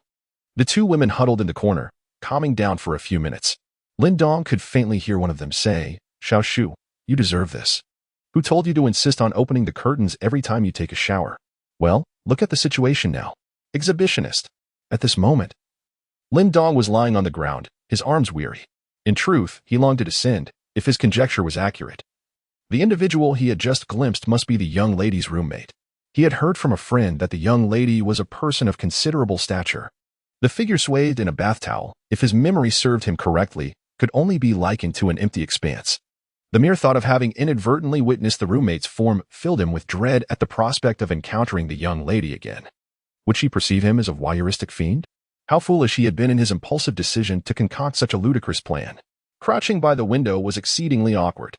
[SPEAKER 1] The 2 women huddled in the corner, calming down for a few minutes. Lin Dong could faintly hear one of them say, "Xiao Shu, you deserve this. Who told you to insist on opening the curtains every time you take a shower? Well, look at the situation now. Exhibitionist." At this moment, Lin Dong was lying on the ground, his arms weary. In truth, he longed to descend, if his conjecture was accurate. The individual he had just glimpsed must be the young lady's roommate. He had heard from a friend that the young lady was a person of considerable stature. The figure swathed in a bath towel, if his memory served him correctly, could only be likened to an empty expanse. The mere thought of having inadvertently witnessed the roommate's form filled him with dread at the prospect of encountering the young lady again. Would she perceive him as a voyeuristic fiend? How foolish he had been in his impulsive decision to concoct such a ludicrous plan. Crouching by the window was exceedingly awkward.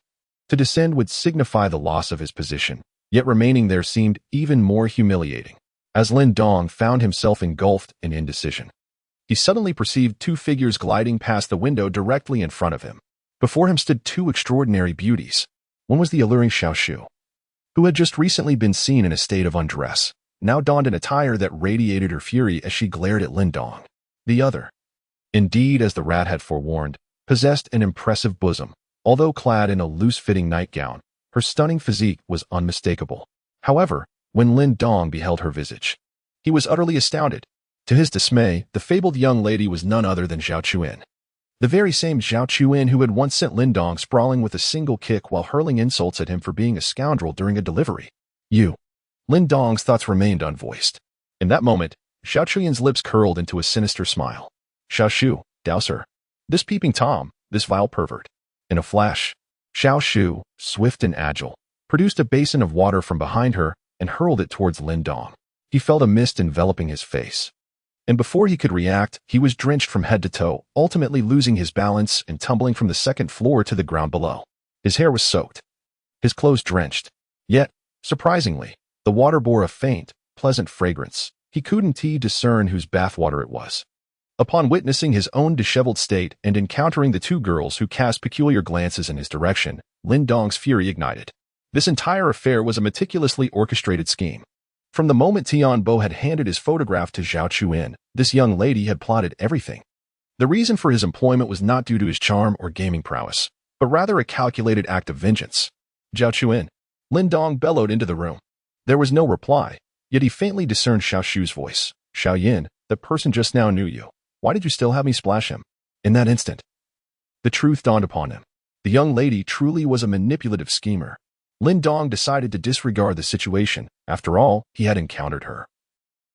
[SPEAKER 1] To descend would signify the loss of his position, yet remaining there seemed even more humiliating. As Lin Dong found himself engulfed in indecision, he suddenly perceived 2 figures gliding past the window directly in front of him. Before him stood 2 extraordinary beauties. One was the alluring Xiao Shu, who had just recently been seen in a state of undress, now donned an attire that radiated her fury as she glared at Lin Dong. The other, indeed as the rat had forewarned, possessed an impressive bosom. Although clad in a loose-fitting nightgown, her stunning physique was unmistakable. However, when Lin Dong beheld her visage, he was utterly astounded. To his dismay, the fabled young lady was none other than Zhao Chuan. The very same Zhao Chuan who had once sent Lin Dong sprawling with a single kick while hurling insults at him for being a scoundrel during a delivery. "You." Lin Dong's thoughts remained unvoiced. In that moment, Zhao Chuan's lips curled into a sinister smile. "Xiao Shu, douser. This peeping Tom, this vile pervert." In a flash, Xiao Shu, swift and agile, produced a basin of water from behind her and hurled it towards Lin Dong. He felt a mist enveloping his face, and before he could react, he was drenched from head to toe, ultimately losing his balance and tumbling from the second floor to the ground below. His hair was soaked, his clothes drenched, yet, Surprisingly, the water bore a faint, pleasant fragrance. He couldn't discern whose bathwater it was. Upon witnessing his own disheveled state and encountering the two girls who cast peculiar glances in his direction, Lin Dong's fury ignited. This entire affair was a meticulously orchestrated scheme. From the moment Tian Bo had handed his photograph to Zhao Chuyin, this young lady had plotted everything. The reason for his employment was not due to his charm or gaming prowess, but rather a calculated act of vengeance. Zhao Chuyin. Lin Dong bellowed into the room. There was no reply, yet he faintly discerned Xiao Shu's voice. Xiao Yin, that person just now knew you. Why did you still have me splash him? In that instant, the truth dawned upon him. The young lady truly was a manipulative schemer. Lin Dong decided to disregard the situation. After all, he had encountered her.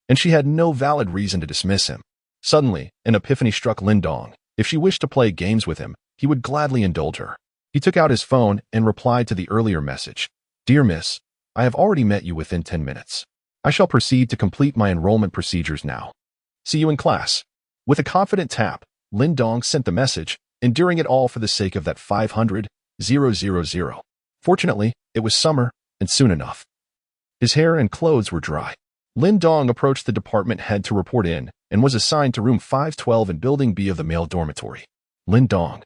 [SPEAKER 1] And she had no valid reason to dismiss him. Suddenly, an epiphany struck Lin Dong. If she wished to play games with him, he would gladly indulge her. He took out his phone and replied to the earlier message. Dear Miss, I have already met you within 10 minutes. I shall proceed to complete my enrollment procedures now. See you in class. With a confident tap, Lin Dong sent the message, enduring it all for the sake of that 500,000. Fortunately, it was summer, and soon enough, his hair and clothes were dry. Lin Dong approached the department head to report in and was assigned to room 512 in Building B of the male dormitory. Lin Dong,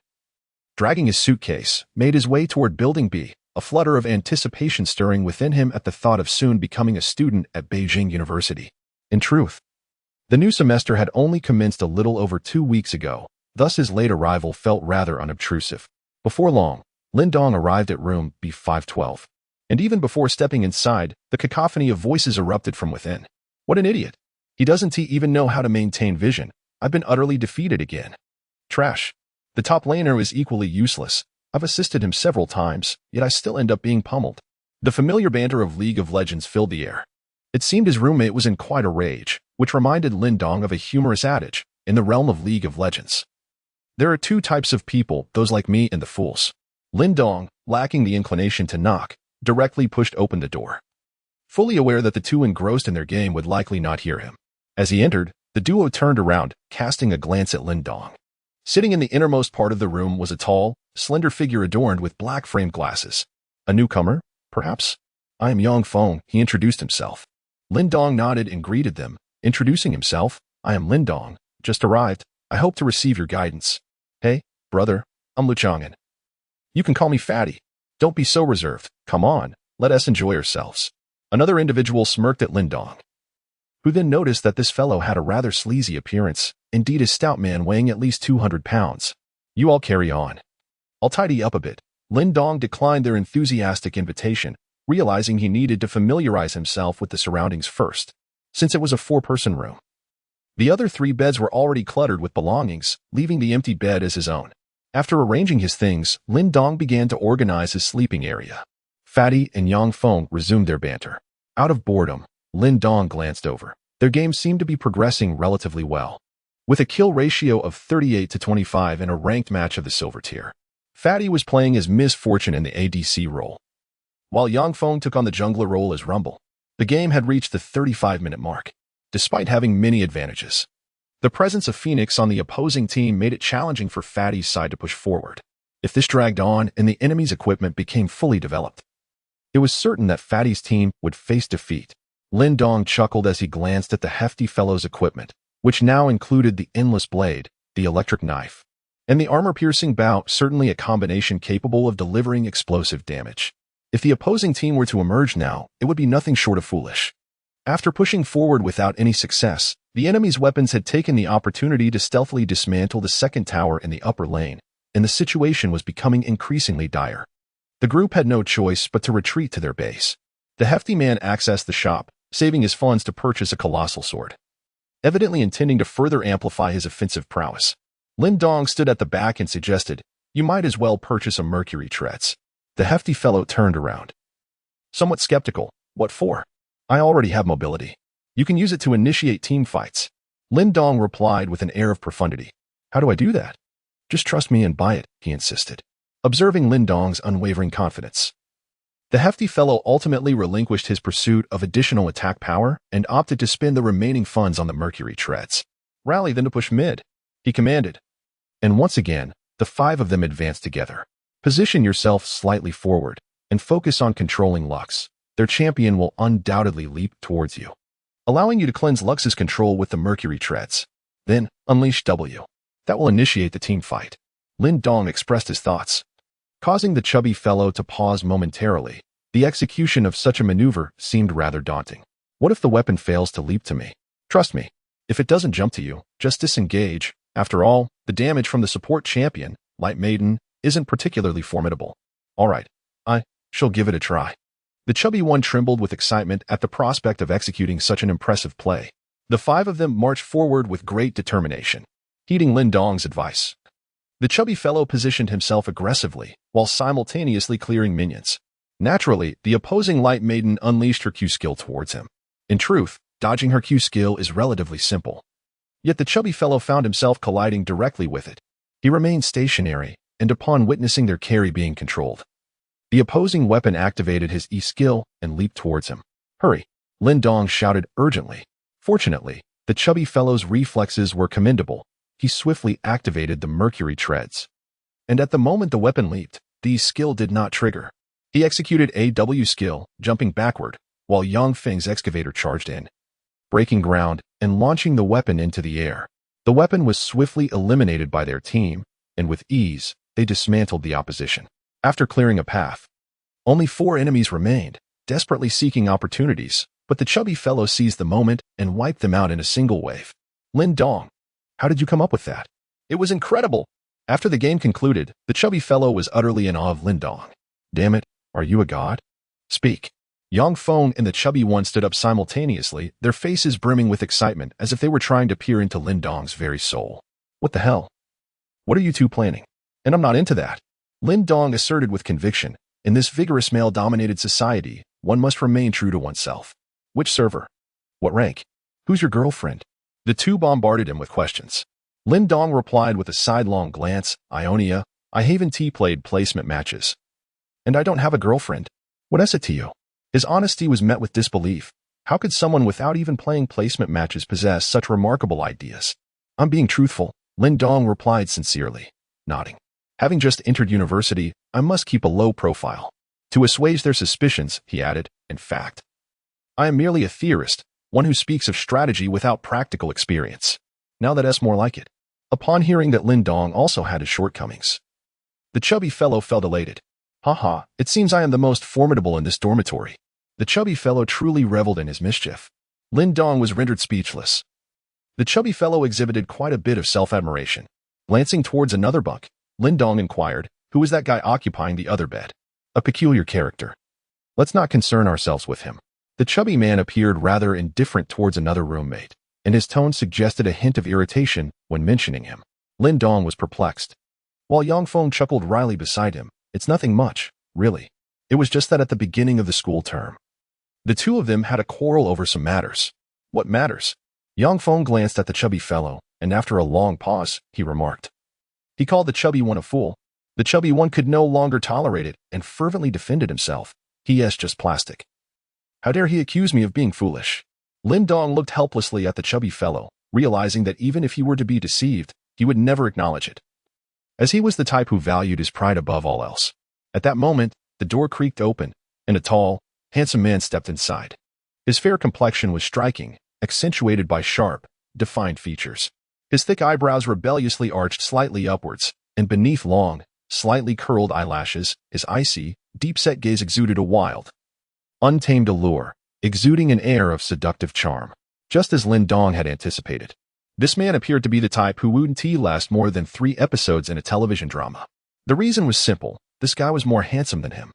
[SPEAKER 1] dragging his suitcase, made his way toward Building B, a flutter of anticipation stirring within him at the thought of soon becoming a student at Beijing University. In truth, the new semester had only commenced a little over 2 weeks ago, thus his late arrival felt rather unobtrusive. Before long, Lin Dong arrived at room B512. And even before stepping inside, the cacophony of voices erupted from within. What an idiot. He doesn't even know how to maintain vision. I've been utterly defeated again. Trash. The top laner is equally useless. I've assisted him several times, yet I still end up being pummeled. The familiar banter of League of Legends filled the air. It seemed his roommate was in quite a rage, which reminded Lin Dong of a humorous adage in the realm of League of Legends. There are two types of people, those like me and the fools. Lin Dong, lacking the inclination to knock, directly pushed open the door, fully aware that the two engrossed in their game would likely not hear him. As he entered, the duo turned around, casting a glance at Lin Dong. Sitting in the innermost part of the room was a tall, slender figure adorned with black-framed glasses. A newcomer, perhaps? I am Ruo Feng, he introduced himself. Lin Dong nodded and greeted them, introducing himself. I am Lin Dong, just arrived. I hope to receive your guidance. Hey, brother, I'm Lu Chang'an. You can call me Fatty. Don't be so reserved. Come on, let us enjoy ourselves. Another individual smirked at Lin Dong, who then noticed that this fellow had a rather sleazy appearance, indeed a stout man weighing at least 200 pounds. You all carry on. I'll tidy up a bit. Lin Dong declined their enthusiastic invitation, realizing he needed to familiarize himself with the surroundings first, since it was a 4-person room. The other 3 beds were already cluttered with belongings, leaving the empty bed as his own. After arranging his things, Lin Dong began to organize his sleeping area. Fatty and Ruo Feng resumed their banter. Out of boredom, Lin Dong glanced over. Their game seemed to be progressing relatively well, with a kill ratio of 38-25 in a ranked match of the silver tier. Fatty was playing as Miss Fortune in the ADC role, while Ruo Feng took on the jungler role as Rumble. The game had reached the 35-minute mark, despite having many advantages. The presence of Phoenix on the opposing team made it challenging for Fatty's side to push forward. If this dragged on and the enemy's equipment became fully developed, it was certain that Fatty's team would face defeat. Lin Dong chuckled as he glanced at the hefty fellow's equipment, which now included the endless blade, the electric knife, and the armor-piercing bow, certainly a combination capable of delivering explosive damage. If the opposing team were to emerge now, it would be nothing short of foolish. After pushing forward without any success, the enemy's weapons had taken the opportunity to stealthily dismantle the second tower in the upper lane, and the situation was becoming increasingly dire. The group had no choice but to retreat to their base. The hefty man accessed the shop, saving his funds to purchase a colossal sword, evidently intending to further amplify his offensive prowess. Lin Dong stood at the back and suggested, you might as well purchase a mercury treads. The hefty fellow turned around, somewhat skeptical. What for? I already have mobility. You can use it to initiate team fights. Lin Dong replied with an air of profundity. How do I do that? Just trust me and buy it, he insisted, observing Lin Dong's unwavering confidence. The hefty fellow ultimately relinquished his pursuit of additional attack power and opted to spend the remaining funds on the mercury treads. Rally then to push mid, he commanded. And once again, the 5 of them advanced together. Position yourself slightly forward and focus on controlling Lux. their champion will undoubtedly leap towards you, allowing you to cleanse Lux's control with the Mercury Treads. Then, unleash W. That will initiate the team fight. Lin Dong expressed his thoughts, causing the chubby fellow to pause momentarily. The execution of such a maneuver seemed rather daunting. What if the weapon fails to leap to me? Trust me, if it doesn't jump to you, just disengage. After all, the damage from the support champion, Light Maiden, isn't particularly formidable. All right, I shall give it a try. The chubby one trembled with excitement at the prospect of executing such an impressive play. The five of them marched forward with great determination, heeding Lin Dong's advice. The chubby fellow positioned himself aggressively, while simultaneously clearing minions. Naturally, the opposing Light Maiden unleashed her Q skill towards him. In truth, dodging her Q skill is relatively simple. Yet the chubby fellow found himself colliding directly with it. He remained stationary, and upon witnessing their carry being controlled, the opposing weapon activated his E skill and leaped towards him. Hurry! Lin Dong shouted urgently. Fortunately, the chubby fellow's reflexes were commendable. He swiftly activated the Mercury Treads. And at the moment the weapon leaped, the skill did not trigger. He executed a W skill, jumping backward, while Yang Feng's excavator charged in, breaking ground and launching the weapon into the air. The weapon was swiftly eliminated by their team, and with ease, they dismantled the opposition. After clearing a path, only 4 enemies remained, desperately seeking opportunities, but the chubby fellow seized the moment and wiped them out in a single wave. Lin Dong, how did you come up with that? It was incredible. After the game concluded, the chubby fellow was utterly in awe of Lin Dong. Damn it, are you a god? Speak. Yang Feng and the chubby one stood up simultaneously, their faces brimming with excitement as if they were trying to peer into Lin Dong's very soul. What the hell? What are you two planning? And I'm not into that. Lin Dong asserted with conviction. In this vigorous male-dominated society, one must remain true to oneself. Which server? What rank? Who's your girlfriend? The two bombarded him with questions. Lin Dong replied with a sidelong glance. Ionia, I haven't played placement matches. And I don't have a girlfriend. What is it to you? His honesty was met with disbelief. How could someone without even playing placement matches possess such remarkable ideas? I'm being truthful, Lin Dong replied sincerely, nodding. Having just entered university, I must keep a low profile. To assuage their suspicions, he added, in fact, I am merely a theorist, one who speaks of strategy without practical experience. Now that's more like it. Upon hearing that Lin Dong also had his shortcomings, the chubby fellow felt elated. Haha, it seems I am the most formidable in this dormitory. The chubby fellow truly reveled in his mischief. Lin Dong was rendered speechless. The chubby fellow exhibited quite a bit of self-admiration. Glancing towards another bunk, Lin Dong inquired, who was that guy occupying the other bed? A peculiar character. Let's not concern ourselves with him. The chubby man appeared rather indifferent towards another roommate, and his tone suggested a hint of irritation when mentioning him. Lin Dong was perplexed. While Yang Feng chuckled wryly beside him, it's nothing much, really. It was just that at the beginning of the school term, the two of them had a quarrel over some matters. What matters? Yang Feng glanced at the chubby fellow, and after a long pause, he remarked. He called the chubby one a fool. The chubby one could no longer tolerate it and fervently defended himself. He is just plastic. How dare he accuse me of being foolish? Lin Dong looked helplessly at the chubby fellow, realizing that even if he were to be deceived, he would never acknowledge it, as he was the type who valued his pride above all else. At that moment, the door creaked open, and a tall, handsome man stepped inside. His fair complexion was striking, accentuated by sharp, defined features. His thick eyebrows rebelliously arched slightly upwards, and beneath long, slightly curled eyelashes, his icy, deep-set gaze exuded a wild, untamed allure, exuding an air of seductive charm, just as Lin Dong had anticipated. This man appeared to be the type who wouldn't last more than 3 episodes in a television drama. The reason was simple. This guy was more handsome than him.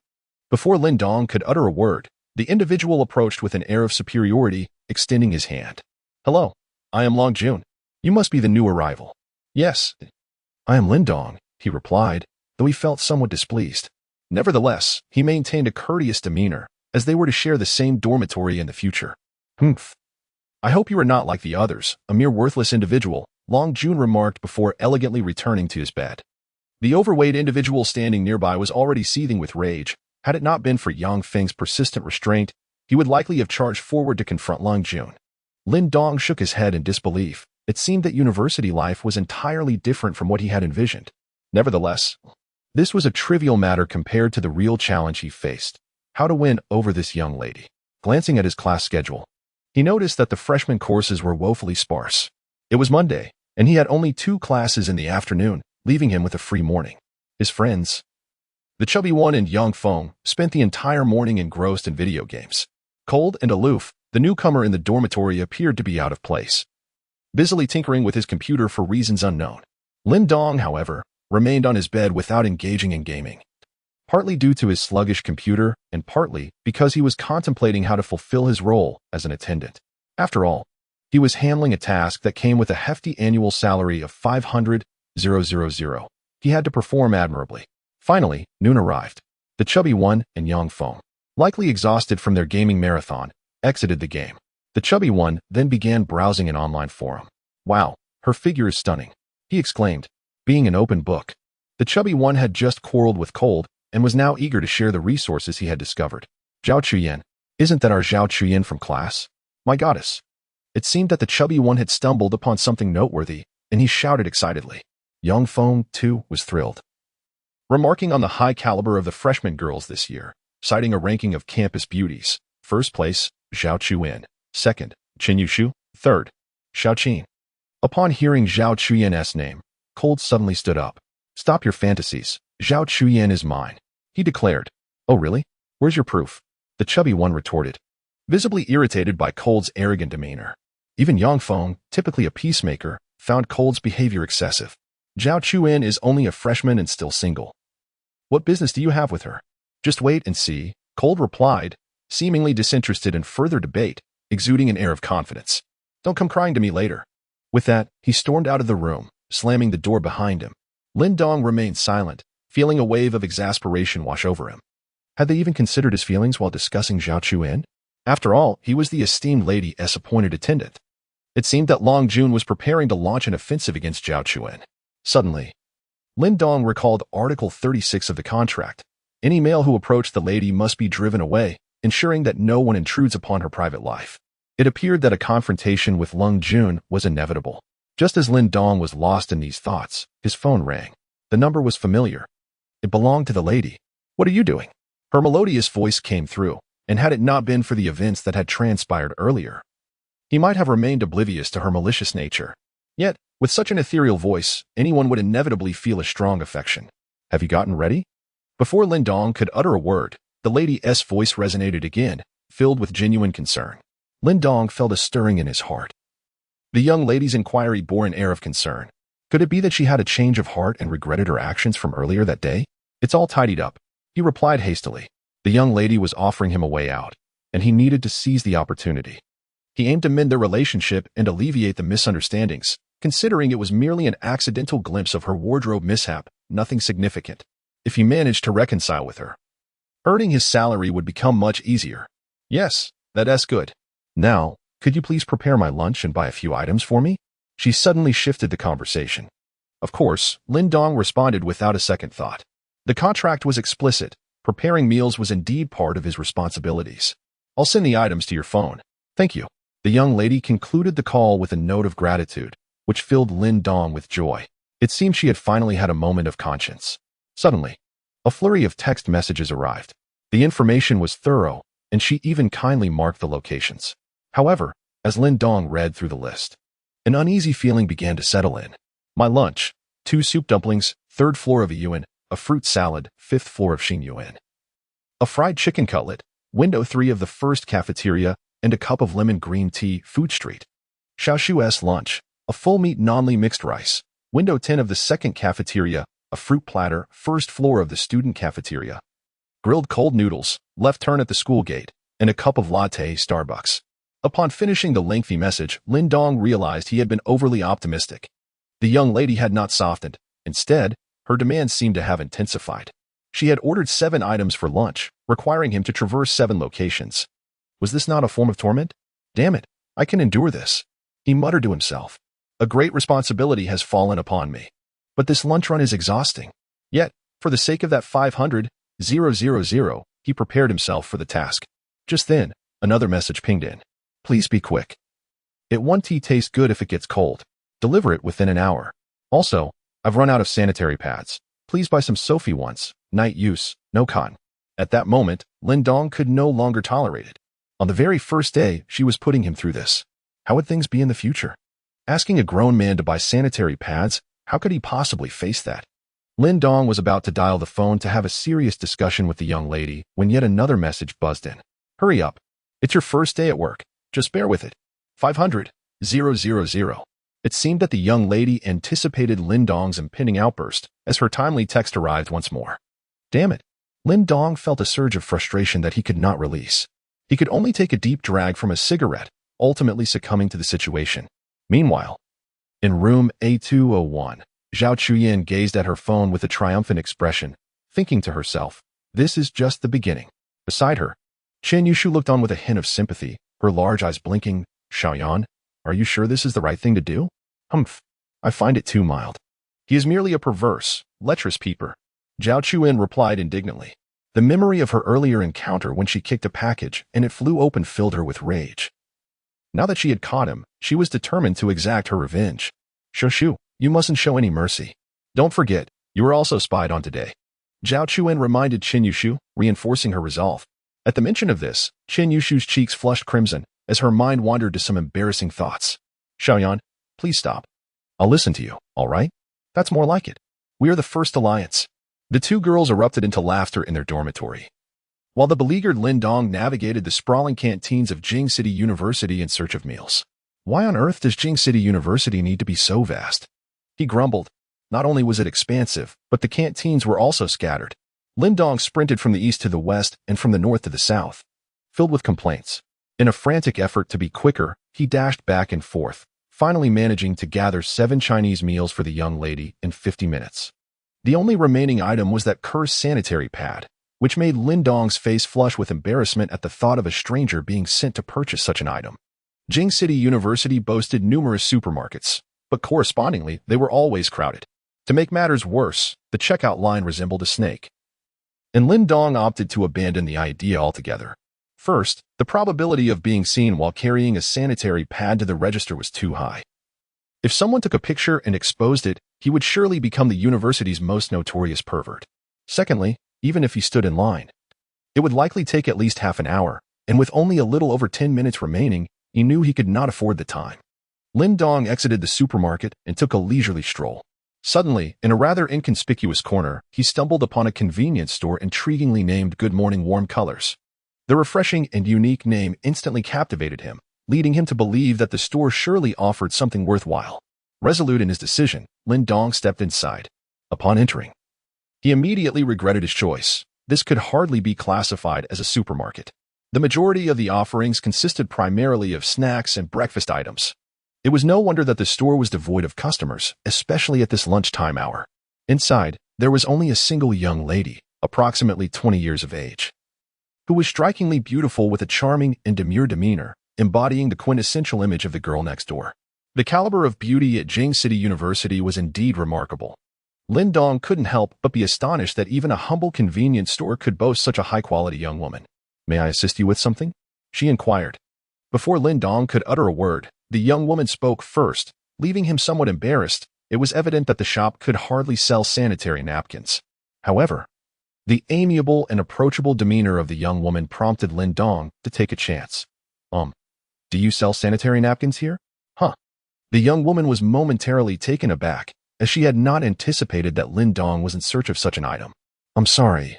[SPEAKER 1] Before Lin Dong could utter a word, the individual approached with an air of superiority, extending his hand. Hello, I am Long Jun. You must be the new arrival. Yes, I am Lin Dong, he replied, though he felt somewhat displeased. Nevertheless, he maintained a courteous demeanor, as they were to share the same dormitory in the future. Humph. I hope you are not like the others, a mere worthless individual, Long Jun remarked before elegantly returning to his bed. The overweight individual standing nearby was already seething with rage. Had it not been for Yang Feng's persistent restraint, he would likely have charged forward to confront Long Jun. Lin Dong shook his head in disbelief. It seemed that university life was entirely different from what he had envisioned. Nevertheless, this was a trivial matter compared to the real challenge he faced. how to win over this young lady. Glancing at his class schedule, he noticed that the freshman courses were woefully sparse. It was Monday, and he had only 2 classes in the afternoon, leaving him with a free morning. His friends, the chubby one and Ruo Feng, spent the entire morning engrossed in video games. Cold and aloof, the newcomer in the dormitory appeared to be out of place, busily tinkering with his computer for reasons unknown. Lin Dong, however, remained on his bed without engaging in gaming, partly due to his sluggish computer and partly because he was contemplating how to fulfill his role as an attendant. After all, he was handling a task that came with a hefty annual salary of 500,000. He had to perform admirably. Finally, noon arrived. The chubby one and Ruo Feng, likely exhausted from their gaming marathon, exited the game. The chubby one then began browsing an online forum. "Wow, her figure is stunning," he exclaimed, being an open book. The chubby one had just quarreled with Cold and was now eager to share the resources he had discovered. "Zhao Chuyan, isn't that our Zhao Chuyan from class? My goddess." It seemed that the chubby one had stumbled upon something noteworthy, and he shouted excitedly. Ruo Feng, too, was thrilled, remarking on the high caliber of the freshman girls this year, citing a ranking of campus beauties. First place, Zhao Chuyan. Second, Chen Yushu. Third, Xiaoqin. Upon hearing Zhao Chuyan's name, Cold suddenly stood up. "Stop your fantasies. Zhao Chuyan is mine," he declared. "Oh really? Where's your proof?" the chubby one retorted, visibly irritated by Cold's arrogant demeanor. Even Ruo Feng, typically a peacemaker, found Cold's behavior excessive. "Zhao Chuyan is only a freshman and still single. What business do you have with her?" "Just wait and see," Cold replied, seemingly disinterested in further debate, exuding an air of confidence. "Don't come crying to me later." With that, he stormed out of the room, slamming the door behind him. Lin Dong remained silent, feeling a wave of exasperation wash over him. Had they even considered his feelings while discussing Zhao Chuyan? After all, he was the esteemed lady's appointed attendant. It seemed that Long Jun was preparing to launch an offensive against Zhao Chuyan. Suddenly, Lin Dong recalled Article 36 of the contract. Any male who approached the lady must be driven away, ensuring that no one intrudes upon her private life. It appeared that a confrontation with Long Jun was inevitable. Just as Lin Dong was lost in these thoughts, his phone rang. The number was familiar. It belonged to the lady. "What are you doing?" Her melodious voice came through, and had it not been for the events that had transpired earlier, he might have remained oblivious to her malicious nature. Yet, with such an ethereal voice, anyone would inevitably feel a strong affection. "Have you gotten ready?" Before Lin Dong could utter a word, the lady's voice resonated again, filled with genuine concern. Lin Dong felt a stirring in his heart. The young lady's inquiry bore an air of concern. Could it be that she had a change of heart and regretted her actions from earlier that day? "It's all tidied up," he replied hastily. The young lady was offering him a way out, and he needed to seize the opportunity. He aimed to mend their relationship and alleviate the misunderstandings, considering it was merely an accidental glimpse of her wardrobe mishap, nothing significant. If he managed to reconcile with her, earning his salary would become much easier. "Yes, that's good. Now, could you please prepare my lunch and buy a few items for me?" She suddenly shifted the conversation. Of course, Lin Dong responded without a second thought. The contract was explicit. Preparing meals was indeed part of his responsibilities. "I'll send the items to your phone. Thank you." The young lady concluded the call with a note of gratitude, which filled Lin Dong with joy. It seemed she had finally had a moment of conscience. Suddenly, a flurry of text messages arrived. The information was thorough, and she even kindly marked the locations. However, as Lin Dong read through the list, an uneasy feeling began to settle in. "My lunch, 2 soup dumplings, 3rd floor of a yuan, a fruit salad, 5th floor of Xin Yuan, a fried chicken cutlet, window 3 of the 1st cafeteria, and a cup of lemon green tea, Food Street. Xiaoshu's lunch, a full meat non-li mixed rice, window 10 of the 2nd cafeteria, a fruit platter, 1st floor of the student cafeteria, grilled cold noodles, left turn at the school gate, and a cup of latte, Starbucks." Upon finishing the lengthy message, Lin Dong realized he had been overly optimistic. The young lady had not softened. Instead, her demands seemed to have intensified. She had ordered 7 items for lunch, requiring him to traverse 7 locations. Was this not a form of torment? "Damn it, I can endure this," he muttered to himself. "A great responsibility has fallen upon me. But this lunch run is exhausting." Yet, for the sake of that 500,000, he prepared himself for the task. Just then, another message pinged in. "Please be quick. It won't taste good if it gets cold. Deliver it within an hour. Also, I've run out of sanitary pads. Please buy some Sophie ones, night use, no cotton." At that moment, Lin Dong could no longer tolerate it. On the very first day, she was putting him through this. How would things be in the future? Asking a grown man to buy sanitary pads, how could he possibly face that? Lin Dong was about to dial the phone to have a serious discussion with the young lady when yet another message buzzed in. Hurry up. It's your first day at work. Just bear with it. 500, 000. It seemed that the young lady anticipated Lin Dong's impending outburst as her timely text arrived once more. Damn it. Lin Dong felt a surge of frustration that he could not release. He could only take a deep drag from a cigarette, ultimately succumbing to the situation. Meanwhile, in room A201, Zhao Chuyin gazed at her phone with a triumphant expression, thinking to herself, this is just the beginning. Beside her, Chen Yushu looked on with a hint of sympathy, her large eyes blinking. Xiaoyan, are you sure this is the right thing to do? Humph, I find it too mild. He is merely a perverse, lecherous peeper. Zhao Chuyin replied indignantly. The memory of her earlier encounter when she kicked a package and it flew open filled her with rage. Now that she had caught him, she was determined to exact her revenge. Shoshu, you mustn't show any mercy. Don't forget, you were also spied on today. Zhao Chuyin reminded Chen Yushu, reinforcing her resolve. At the mention of this, Chen Yushu's cheeks flushed crimson as her mind wandered to some embarrassing thoughts. Xiaoyan, please stop. I'll listen to you, all right? That's more like it. We are the first alliance. The two girls erupted into laughter in their dormitory. While the beleaguered Lin Dong navigated the sprawling canteens of Jing City University in search of meals. Why on earth does Jing City University need to be so vast? He grumbled. Not only was it expansive, but the canteens were also scattered. Lin Dong sprinted from the east to the west and from the north to the south, filled with complaints. In a frantic effort to be quicker, he dashed back and forth, finally managing to gather 7 Chinese meals for the young lady in 50 minutes. The only remaining item was that cursed sanitary pad, which made Lin Dong's face flush with embarrassment at the thought of a stranger being sent to purchase such an item. Jing City University boasted numerous supermarkets, but correspondingly, they were always crowded. To make matters worse, the checkout line resembled a snake. And Lin Dong opted to abandon the idea altogether. First, the probability of being seen while carrying a sanitary pad to the register was too high. If someone took a picture and exposed it, he would surely become the university's most notorious pervert. Secondly, even if he stood in line, it would likely take at least half an hour, and with only a little over 10 minutes remaining, he knew he could not afford the time. Lin Dong exited the supermarket and took a leisurely stroll. Suddenly, in a rather inconspicuous corner, he stumbled upon a convenience store intriguingly named Good Morning Warm Colors. The refreshing and unique name instantly captivated him, leading him to believe that the store surely offered something worthwhile. Resolute in his decision, Lin Dong stepped inside. Upon entering, he immediately regretted his choice. This could hardly be classified as a supermarket. The majority of the offerings consisted primarily of snacks and breakfast items. It was no wonder that the store was devoid of customers, especially at this lunchtime hour. Inside, there was only a single young lady, approximately 20 years of age, who was strikingly beautiful with a charming and demure demeanor, embodying the quintessential image of the girl next door. The caliber of beauty at Jing City University was indeed remarkable. Lin Dong couldn't help but be astonished that even a humble convenience store could boast such a high-quality young woman. May I assist you with something? She inquired. Before Lin Dong could utter a word, the young woman spoke first, leaving him somewhat embarrassed. It was evident that the shop could hardly sell sanitary napkins. However, the amiable and approachable demeanor of the young woman prompted Lin Dong to take a chance. Do you sell sanitary napkins here? Huh. The young woman was momentarily taken aback, as she had not anticipated that Lin Dong was in search of such an item. I'm sorry,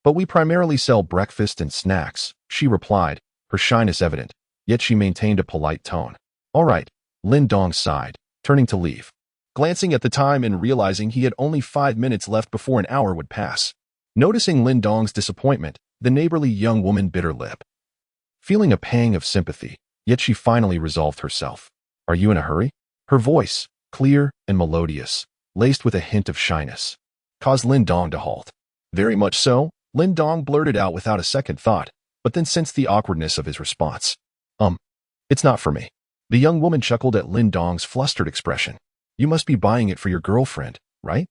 [SPEAKER 1] but we primarily sell breakfast and snacks, she replied, her shyness evident, yet she maintained a polite tone. All right, Lin Dong sighed, turning to leave. Glancing at the time and realizing he had only 5 minutes left before an hour would pass. Noticing Lin Dong's disappointment, the neighborly young woman bit her lip. Feeling a pang of sympathy, yet she finally resolved herself. Are you in a hurry? Her voice, clear and melodious, laced with a hint of shyness, caused Lin Dong to halt. Very much so, Lin Dong blurted out without a second thought, but then sensed the awkwardness of his response. It's not for me. The young woman chuckled at Lin Dong's flustered expression. You must be buying it for your girlfriend, right?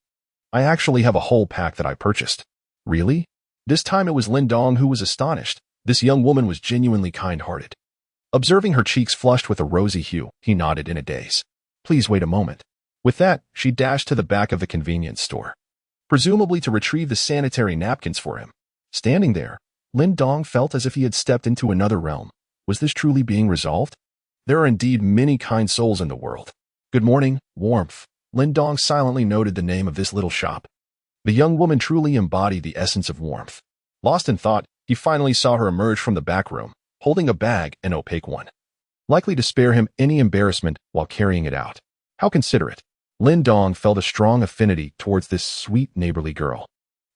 [SPEAKER 1] I actually have a whole pack that I purchased. Really? This time it was Lin Dong who was astonished. This young woman was genuinely kind-hearted. Observing her cheeks flushed with a rosy hue, he nodded in a daze. Please wait a moment. With that, she dashed to the back of the convenience store, presumably to retrieve the sanitary napkins for him. Standing there, Lin Dong felt as if he had stepped into another realm. Was this truly being resolved? There are indeed many kind souls in the world. Good morning, warmth. Lin Dong silently noted the name of this little shop. The young woman truly embodied the essence of warmth. Lost in thought, he finally saw her emerge from the back room, holding a bag, an opaque one. Likely to spare him any embarrassment while carrying it out. How considerate. Lin Dong felt a strong affinity towards this sweet neighborly girl,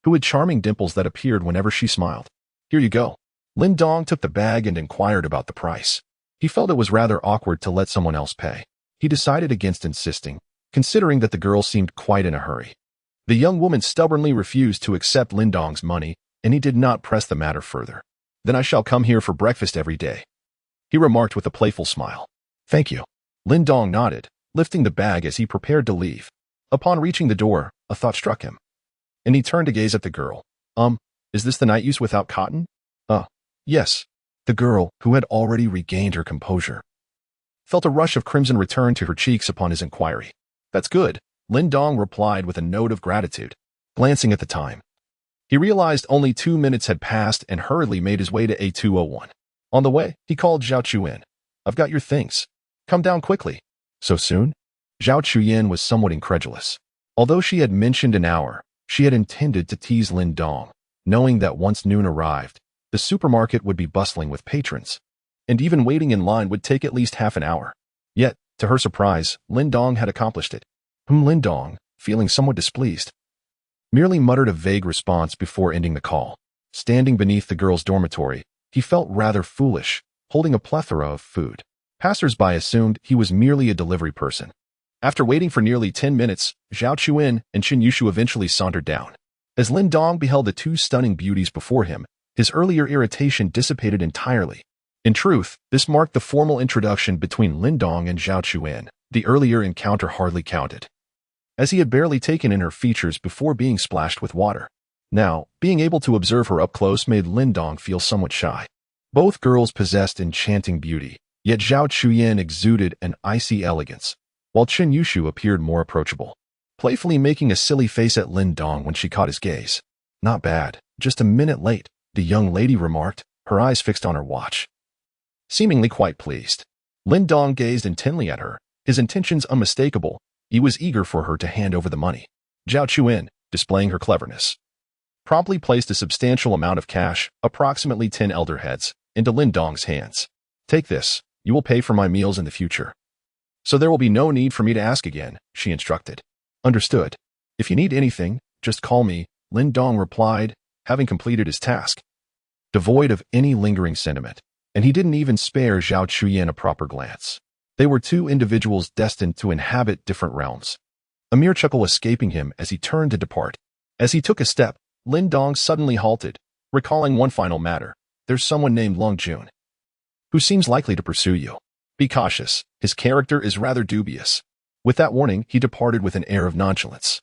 [SPEAKER 1] who had charming dimples that appeared whenever she smiled. Here you go. Lin Dong took the bag and inquired about the price. He felt it was rather awkward to let someone else pay. He decided against insisting, considering that the girl seemed quite in a hurry. The young woman stubbornly refused to accept Lin Dong's money, and he did not press the matter further. Then I shall come here for breakfast every day, he remarked with a playful smile. Thank you. Lin Dong nodded, lifting the bag as he prepared to leave. Upon reaching the door, a thought struck him, and he turned to gaze at the girl. Is this the night use without cotton? Yes. The girl, who had already regained her composure, felt a rush of crimson return to her cheeks upon his inquiry. That's good, Lin Dong replied with a note of gratitude. Glancing at the time, he realized only 2 minutes had passed and hurriedly made his way to A201. On the way, he called Zhao Chuyin. I've got your things. Come down quickly. So soon? Zhao Chuyin was somewhat incredulous. Although she had mentioned an hour, she had intended to tease Lin Dong, knowing that once noon arrived, the supermarket would be bustling with patrons, and even waiting in line would take at least half an hour. Yet, to her surprise, Lin Dong had accomplished it. Lin Dong, feeling somewhat displeased, merely muttered a vague response before ending the call. Standing beneath the girl's dormitory, he felt rather foolish, holding a plethora of food. Passers-by assumed he was merely a delivery person. After waiting for nearly 10 minutes, Zhao Chuyin and Chen Yushu eventually sauntered down. As Lin Dong beheld the two stunning beauties before him, his earlier irritation dissipated entirely. In truth, this marked the formal introduction between Lin Dong and Zhao Chuyin. The earlier encounter hardly counted, as he had barely taken in her features before being splashed with water. Now, being able to observe her up close made Lin Dong feel somewhat shy. Both girls possessed enchanting beauty, yet Zhao Chuyin exuded an icy elegance, while Chen Yushu appeared more approachable, playfully making a silly face at Lin Dong when she caught his gaze. Not bad, just a minute late, the young lady remarked, her eyes fixed on her watch. Seemingly quite pleased, Lin Dong gazed intently at her, his intentions unmistakable. He was eager for her to hand over the money. Zhao Chuyin, displaying her cleverness, promptly placed a substantial amount of cash, approximately 10 elder heads, into Lin Dong's hands. Take this, you will pay for my meals in the future, so there will be no need for me to ask again, she instructed. Understood. If you need anything, just call me, Lin Dong replied, having completed his task, devoid of any lingering sentiment, and he didn't even spare Zhao Chuyin a proper glance. They were two individuals destined to inhabit different realms. A mere chuckle escaping him as he turned to depart. As he took a step, Lin Dong suddenly halted, recalling one final matter. There's someone named Long Jun, who seems likely to pursue you. Be cautious, his character is rather dubious. With that warning, he departed with an air of nonchalance,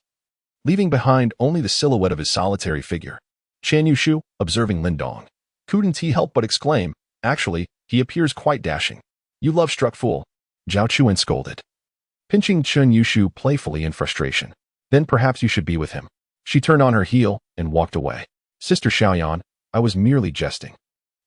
[SPEAKER 1] leaving behind only the silhouette of his solitary figure. Chen Yushu, observing Lin Dong, couldn't he help but exclaim, actually, he appears quite dashing. You love-struck fool, Zhao Chuyin scolded, pinching Chen Yushu playfully in frustration. Then perhaps you should be with him. She turned on her heel and walked away. Sister Xiaoyan, I was merely jesting.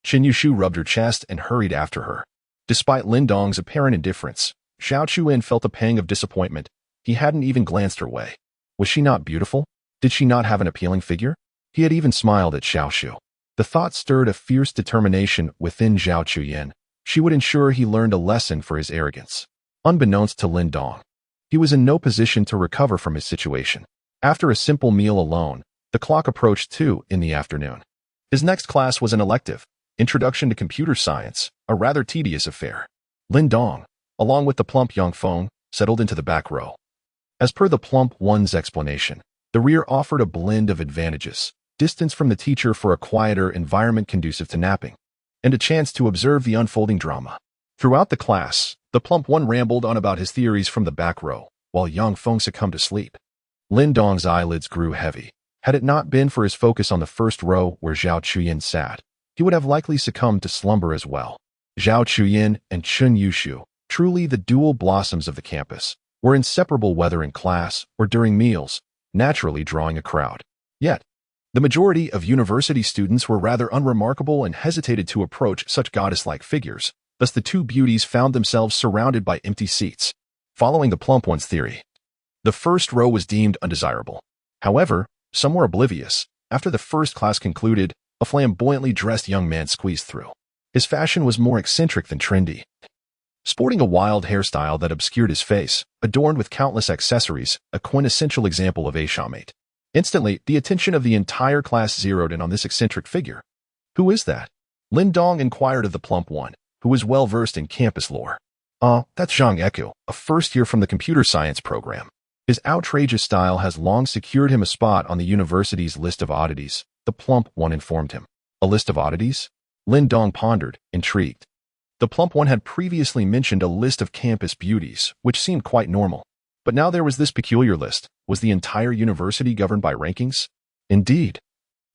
[SPEAKER 1] Chen Yushu rubbed her chest and hurried after her. Despite Lin Dong's apparent indifference, Zhao Chuyin felt a pang of disappointment. He hadn't even glanced her way. Was she not beautiful? Did she not have an appealing figure? He had even smiled at Xiao Shu. The thought stirred a fierce determination within Zhao Chuyin. She would ensure he learned a lesson for his arrogance. Unbeknownst to Lin Dong, he was in no position to recover from his situation. After a simple meal alone, the clock approached 2 in the afternoon. His next class was an elective, Introduction to Computer Science, a rather tedious affair. Lin Dong, along with the plump young Feng, settled into the back row. As per the plump one's explanation, the rear offered a blend of advantages: distance from the teacher for a quieter environment conducive to napping, and a chance to observe the unfolding drama. Throughout the class, the plump one rambled on about his theories from the back row, while young Feng succumbed to sleep. Lin Dong's eyelids grew heavy. Had it not been for his focus on the first row where Zhao Chuyin sat, he would have likely succumbed to slumber as well. Zhao Chuyin and Chen Yushu, truly the dual blossoms of the campus, were inseparable whether in class or during meals, naturally drawing a crowd. Yet, The majority of university students were rather unremarkable and hesitated to approach such goddess-like figures, thus the two beauties found themselves surrounded by empty seats. Following the plump one's theory, the first row was deemed undesirable. However, some were oblivious. After the first class concluded, a flamboyantly dressed young man squeezed through. His fashion was more eccentric than trendy. Sporting a wild hairstyle that obscured his face, adorned with countless accessories, a quintessential example of a shawmate. Instantly, the attention of the entire class zeroed in on this eccentric figure. "Who is that?" Lin Dong inquired of the plump one, who was well-versed in campus lore. That's Zhang Eku, a first year from the computer science program. His outrageous style has long secured him a spot on the university's list of oddities, the plump one informed him. A list of oddities? Lin Dong pondered, intrigued. The plump one had previously mentioned a list of campus beauties, which seemed quite normal. But now there was this peculiar list. Was the entire university governed by rankings? Indeed.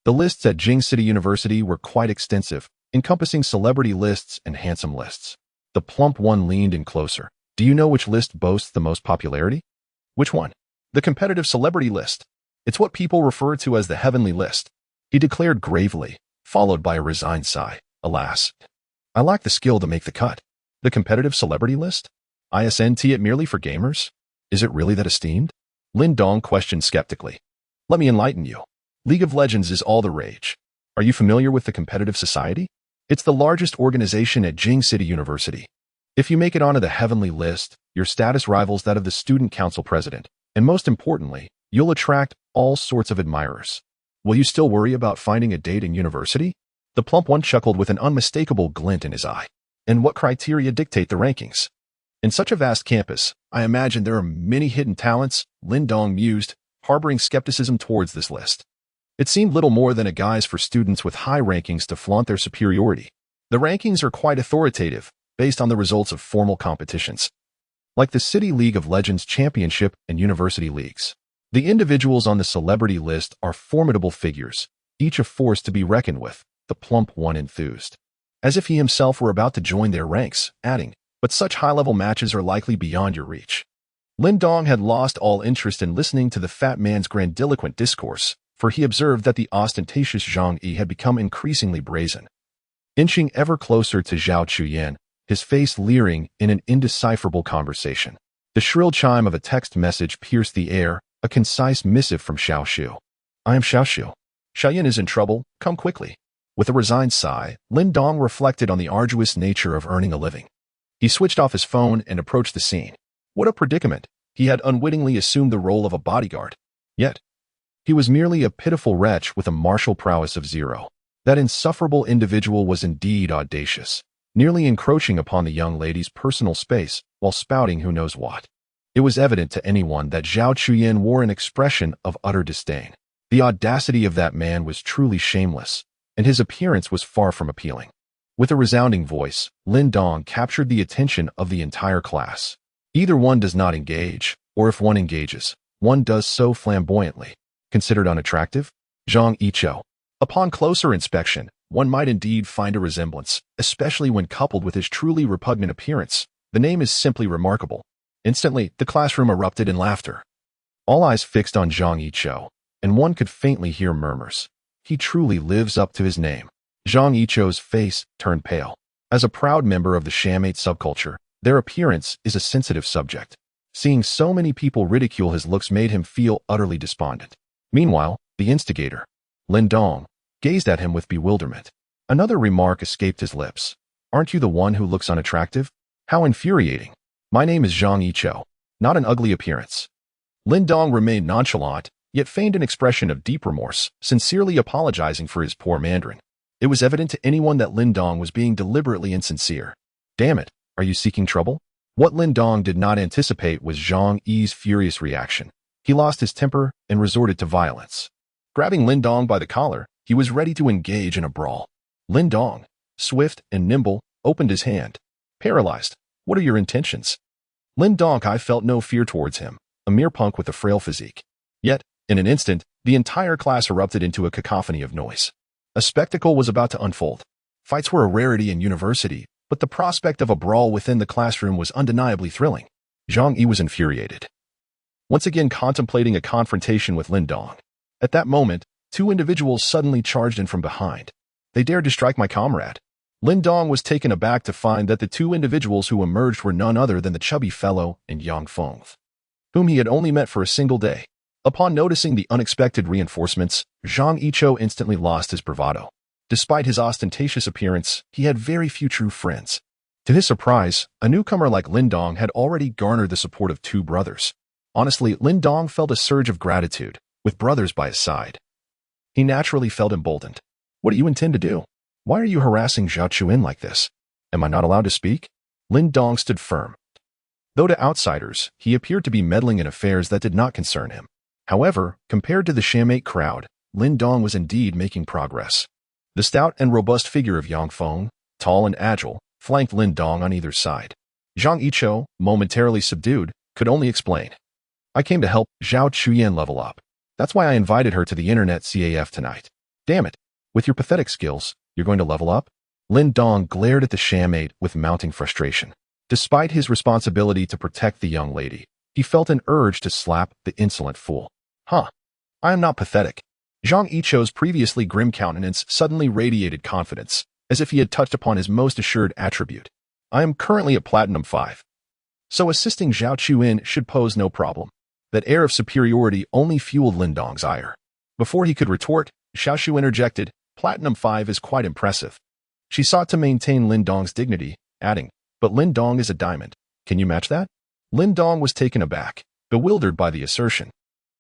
[SPEAKER 1] The lists at Jing City University were quite extensive, encompassing celebrity lists and handsome lists. The plump one leaned in closer. "Do you know which list boasts the most popularity?" "Which one?" "The competitive celebrity list. It's what people refer to as the heavenly list," he declared gravely, followed by a resigned sigh. "Alas, I lack the skill to make the cut." "The competitive celebrity list? Isn't it merely for gamers? Is it really that esteemed?" Lin Dong questioned skeptically. "Let me enlighten you. League of Legends is all the rage. Are you familiar with the competitive society? It's the largest organization at Jing City University. If you make it onto the heavenly list, your status rivals that of the student council president, and most importantly, you'll attract all sorts of admirers. Will you still worry about finding a date in university?" The plump one chuckled with an unmistakable glint in his eye. "And what criteria dictate the rankings?" "In such a vast campus, I imagine there are many hidden talents," Lin Dong mused, harboring skepticism towards this list. It seemed little more than a guise for students with high rankings to flaunt their superiority. The rankings are quite authoritative, based on the results of formal competitions, like the City League of Legends Championship and University Leagues. The individuals on the celebrity list are formidable figures, each a force to be reckoned with, the plump one enthused. As if he himself were about to join their ranks, adding, "But such high-level matches are likely beyond your reach." Lin Dong had lost all interest in listening to the fat man's grandiloquent discourse, for he observed that the ostentatious Zhang Yi had become increasingly brazen. Inching ever closer to Zhao Chuyan, his face leering in an indecipherable conversation. The shrill chime of a text message pierced the air, a concise missive from Xiao Shu. "I am Xiao Shu. Xiaoyan is in trouble, come quickly." With a resigned sigh, Lin Dong reflected on the arduous nature of earning a living. He switched off his phone and approached the scene. What a predicament! He had unwittingly assumed the role of a bodyguard. Yet, he was merely a pitiful wretch with a martial prowess of zero. That insufferable individual was indeed audacious, nearly encroaching upon the young lady's personal space while spouting who knows what. It was evident to anyone that Zhao Chuyan wore an expression of utter disdain. The audacity of that man was truly shameless, and his appearance was far from appealing. With a resounding voice, Lin Dong captured the attention of the entire class. Either one does not engage, or if one engages, one does so flamboyantly. Considered unattractive? Zhang Yichou. Upon closer inspection, one might indeed find a resemblance, especially when coupled with his truly repugnant appearance. The name is simply remarkable. Instantly, the classroom erupted in laughter. All eyes fixed on Zhang Yichou, and one could faintly hear murmurs. He truly lives up to his name. Zhang Yichou's face turned pale. As a proud member of the shamate subculture, their appearance is a sensitive subject. Seeing so many people ridicule his looks made him feel utterly despondent. Meanwhile, the instigator, Lin Dong, gazed at him with bewilderment. Another remark escaped his lips. "Aren't you the one who looks unattractive? How infuriating. My name is Zhang Yichou, not an ugly appearance." Lin Dong remained nonchalant, yet feigned an expression of deep remorse, sincerely apologizing for his poor Mandarin. It was evident to anyone that Lin Dong was being deliberately insincere. "Damn it, are you seeking trouble?" What Lin Dong did not anticipate was Zhang Yi's furious reaction. He lost his temper and resorted to violence. Grabbing Lin Dong by the collar, he was ready to engage in a brawl. Lin Dong, swift and nimble, opened his hand. Paralyzed. "What are your intentions?" Lin Dong felt no fear towards him, a mere punk with a frail physique. Yet, in an instant, the entire class erupted into a cacophony of noise. A spectacle was about to unfold. Fights were a rarity in university, but the prospect of a brawl within the classroom was undeniably thrilling. Zhang Yi was infuriated, once again contemplating a confrontation with Lin Dong. At that moment, two individuals suddenly charged in from behind. They dared to strike my comrade. Lin Dong was taken aback to find that the two individuals who emerged were none other than the chubby fellow and Yang Feng, whom he had only met for a single day. Upon noticing the unexpected reinforcements, Zhang Yiqiu instantly lost his bravado. Despite his ostentatious appearance, he had very few true friends. To his surprise, a newcomer like Lin Dong had already garnered the support of two brothers. Honestly, Lin Dong felt a surge of gratitude, with brothers by his side. He naturally felt emboldened. What do you intend to do? Why are you harassing Zhao Chuyin like this? Am I not allowed to speak? Lin Dong stood firm. Though to outsiders, he appeared to be meddling in affairs that did not concern him. However, compared to the Shamate crowd, Lin Dong was indeed making progress. The stout and robust figure of Yang Feng, tall and agile, flanked Lin Dong on either side. Zhang Yiqiu, momentarily subdued, could only explain. I came to help Zhao Chuyin level up. That's why I invited her to the internet CAF tonight. Damn it. With your pathetic skills, you're going to level up? Lin Dong glared at the Shamate with mounting frustration. Despite his responsibility to protect the young lady, he felt an urge to slap the insolent fool. Huh. I am not pathetic. Zhang Yiqiu's previously grim countenance suddenly radiated confidence, as if he had touched upon his most assured attribute. I am currently at Platinum 5. So assisting Zhao Chuyin should pose no problem. That air of superiority only fueled Lin Dong's ire. Before he could retort, Xiao Shu interjected, Platinum 5 is quite impressive. She sought to maintain Lin Dong's dignity, adding, but Lin Dong is a diamond. Can you match that? Lin Dong was taken aback, bewildered by the assertion.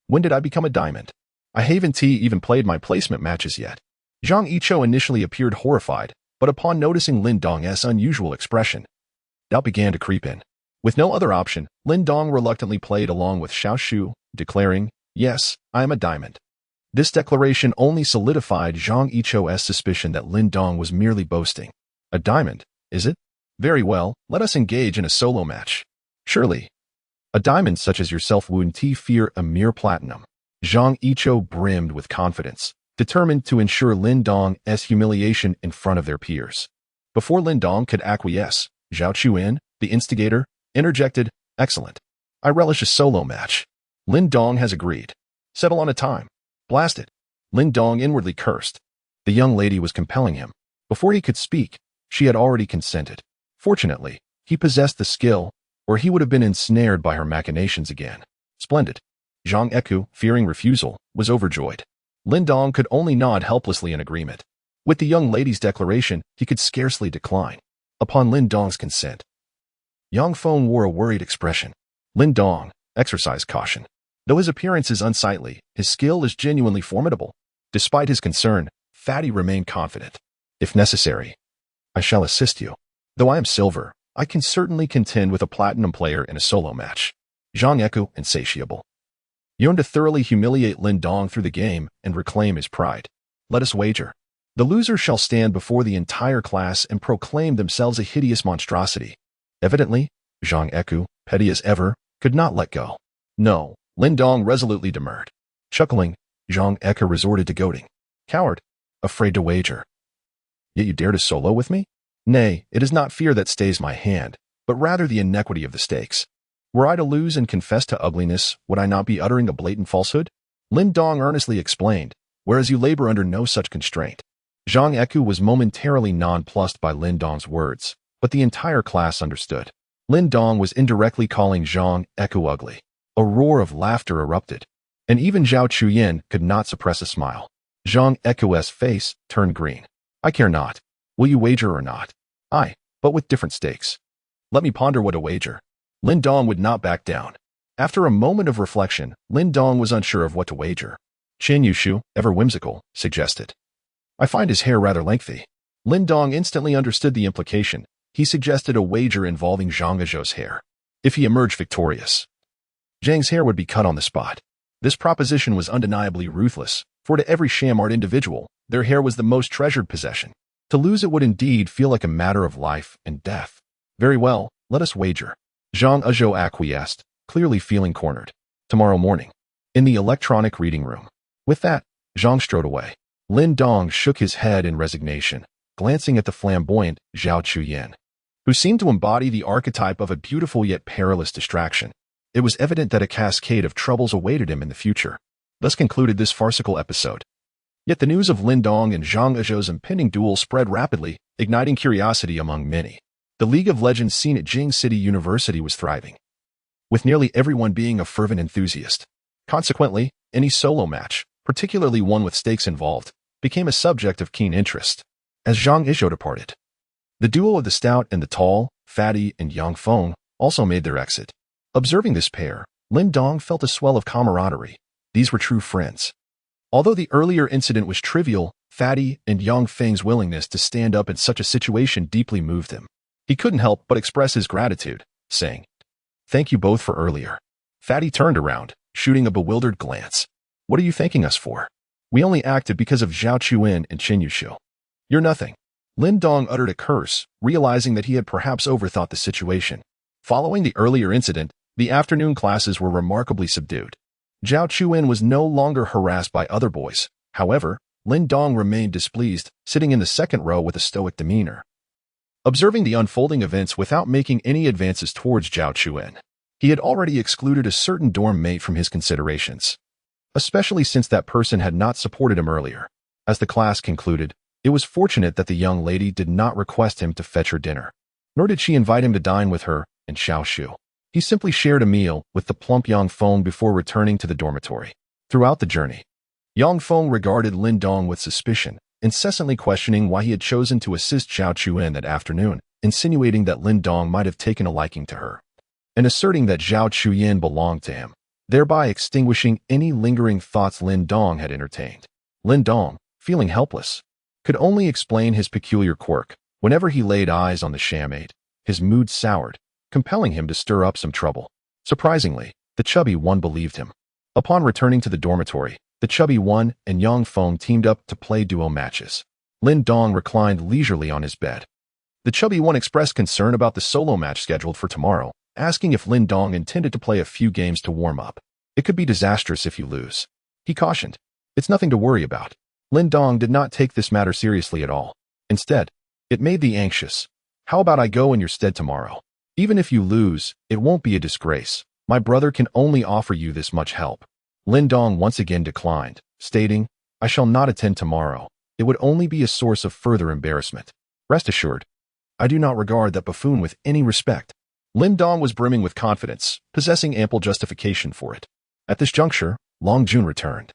[SPEAKER 1] When did I become a diamond? I haven't even played my placement matches yet. Zhang Yiqiu initially appeared horrified, but upon noticing Lin Dong's unusual expression, doubt began to creep in. With no other option, Lin Dong reluctantly played along with Xiao Shu, declaring, yes, I am a diamond. This declaration only solidified Zhang Yiqiu's suspicion that Lin Dong was merely boasting. A diamond, is it? Very well, let us engage in a solo match. Surely. A diamond such as yourself wouldn't fear a mere platinum. Zhang Yiqiu brimmed with confidence, determined to ensure Lin Dong's humiliation in front of their peers. Before Lin Dong could acquiesce, Zhao Chuyin, the instigator, interjected, excellent. I relish a solo match. Lin Dong has agreed. Settle on a time. Blast it. Lin Dong inwardly cursed. The young lady was compelling him. Before he could speak, she had already consented. Fortunately, he possessed the skill, or he would have been ensnared by her machinations again. Splendid. Zhang Yiqiu, fearing refusal, was overjoyed. Lin Dong could only nod helplessly in agreement. With the young lady's declaration, he could scarcely decline. Upon Lin Dong's consent, Yang Feng wore a worried expression. Lin Dong, exercise caution. Though his appearance is unsightly, his skill is genuinely formidable. Despite his concern, Fatty remained confident. If necessary, I shall assist you. Though I am silver, I can certainly contend with a platinum player in a solo match. Zhang Yiqiu, insatiable, yearned to thoroughly humiliate Lin Dong through the game and reclaim his pride. Let us wager. The loser shall stand before the entire class and proclaim themselves a hideous monstrosity. Evidently, Zhang Yiqiu, petty as ever, could not let go. No, Lin Dong resolutely demurred. Chuckling, Zhang Yiqiu resorted to goading. Coward, afraid to wager. Yet you dare to solo with me? Nay, it is not fear that stays my hand, but rather the inequity of the stakes. Were I to lose and confess to ugliness, would I not be uttering a blatant falsehood? Lin Dong earnestly explained, whereas you labor under no such constraint. Zhang Yiqiu was momentarily nonplussed by Lin Dong's words, but the entire class understood. Lin Dong was indirectly calling Zhang Yiqiu ugly. A roar of laughter erupted, and even Zhao Chuyin could not suppress a smile. Zhang Yiqiu's face turned green. I care not. Will you wager or not? Aye, but with different stakes. Let me ponder what a wager. Lin Dong would not back down. After a moment of reflection, Lin Dong was unsure of what to wager. Chen Yushu, ever whimsical, suggested. I find his hair rather lengthy. Lin Dong instantly understood the implication. He suggested a wager involving Zhang Yiqiu's hair. If he emerged victorious, Zhang's hair would be cut on the spot. This proposition was undeniably ruthless, for to every sham-art individual, their hair was the most treasured possession. To lose it would indeed feel like a matter of life and death. Very well, let us wager. Zhang Yiqiu acquiesced, clearly feeling cornered. Tomorrow morning, in the electronic reading room. With that, Zhang strode away. Lin Dong shook his head in resignation, glancing at the flamboyant Zhao Chuyin, who seemed to embody the archetype of a beautiful yet perilous distraction. It was evident that a cascade of troubles awaited him in the future. Thus concluded this farcical episode. Yet the news of Lin Dong and Zhang Ezhou's impending duel spread rapidly, igniting curiosity among many. The League of Legends scene at Jing City University was thriving, with nearly everyone being a fervent enthusiast. Consequently, any solo match, particularly one with stakes involved, became a subject of keen interest. As Zhang Ezhou departed, the duo of the stout and the tall, fatty and Yang Feng also made their exit. Observing this pair, Lin Dong felt a swell of camaraderie. These were true friends. Although the earlier incident was trivial, Fatty and Yang Feng's willingness to stand up in such a situation deeply moved him. He couldn't help but express his gratitude, saying, "Thank you both for earlier." Fatty turned around, shooting a bewildered glance. "What are you thanking us for? We only acted because of Zhao Chuan and Chen Yushu." "You're nothing." Lin Dong uttered a curse, realizing that he had perhaps overthought the situation. Following the earlier incident, the afternoon classes were remarkably subdued. Zhao Chuan was no longer harassed by other boys. However, Lin Dong remained displeased, sitting in the second row with a stoic demeanor, observing the unfolding events without making any advances towards Zhao Chuan. He had already excluded a certain dorm mate from his considerations, especially since that person had not supported him earlier. As the class concluded, it was fortunate that the young lady did not request him to fetch her dinner, nor did she invite him to dine with her and Xiaoshu. He simply shared a meal with the plump Yang Feng before returning to the dormitory. Throughout the journey, Yang Feng regarded Lin Dong with suspicion, incessantly questioning why he had chosen to assist Zhao Chuan that afternoon, insinuating that Lin Dong might have taken a liking to her, and asserting that Zhao Chuan belonged to him, thereby extinguishing any lingering thoughts Lin Dong had entertained. Lin Dong, feeling helpless, could only explain his peculiar quirk. Whenever he laid eyes on the sham-aide, his mood soured, compelling him to stir up some trouble. Surprisingly, the chubby one believed him. Upon returning to the dormitory, the chubby one and Yang Feng teamed up to play duo matches. Lin Dong reclined leisurely on his bed. The chubby one expressed concern about the solo match scheduled for tomorrow, asking if Lin Dong intended to play a few games to warm up. "It could be disastrous if you lose," he cautioned. "It's nothing to worry about." Lin Dong did not take this matter seriously at all. Instead, it made me anxious. "How about I go in your stead tomorrow? Even if you lose, it won't be a disgrace. My brother can only offer you this much help." Lin Dong once again declined, stating, "I shall not attend tomorrow. It would only be a source of further embarrassment. Rest assured, I do not regard that buffoon with any respect." Lin Dong was brimming with confidence, possessing ample justification for it. At this juncture, Long Jun returned,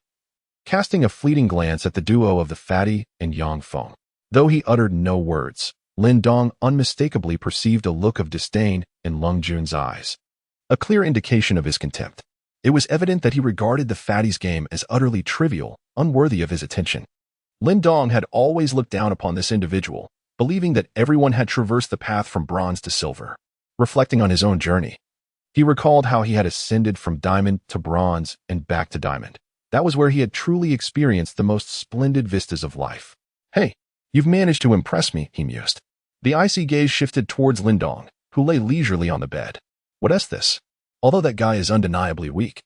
[SPEAKER 1] casting a fleeting glance at the duo of the fatty and Yang Feng. Though he uttered no words, Lin Dong unmistakably perceived a look of disdain in Long Jun's eyes, a clear indication of his contempt. It was evident that he regarded the fatty's game as utterly trivial, unworthy of his attention. Lin Dong had always looked down upon this individual, believing that everyone had traversed the path from bronze to silver. Reflecting on his own journey, he recalled how he had ascended from diamond to bronze and back to diamond. That was where he had truly experienced the most splendid vistas of life. "Hey, you've managed to impress me," he mused. The icy gaze shifted towards Lin Dong, who lay leisurely on the bed. "What is this? Although that guy is undeniably weak,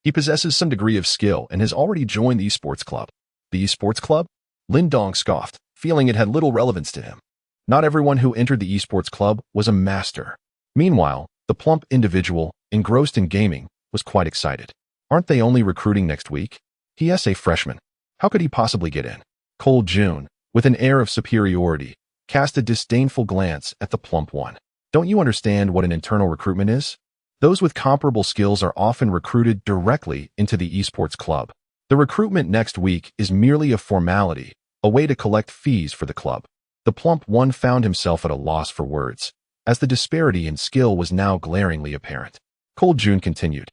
[SPEAKER 1] he possesses some degree of skill and has already joined the esports club." "The esports club?" Lin Dong scoffed, feeling it had little relevance to him. Not everyone who entered the esports club was a master. Meanwhile, the plump individual, engrossed in gaming, was quite excited. "Aren't they only recruiting next week? He is a freshman. How could he possibly get in?" Cold June, with an air of superiority, cast a disdainful glance at the plump one. "Don't you understand what an internal recruitment is? Those with comparable skills are often recruited directly into the esports club. The recruitment next week is merely a formality, a way to collect fees for the club." The plump one found himself at a loss for words, as the disparity in skill was now glaringly apparent. Cold June continued,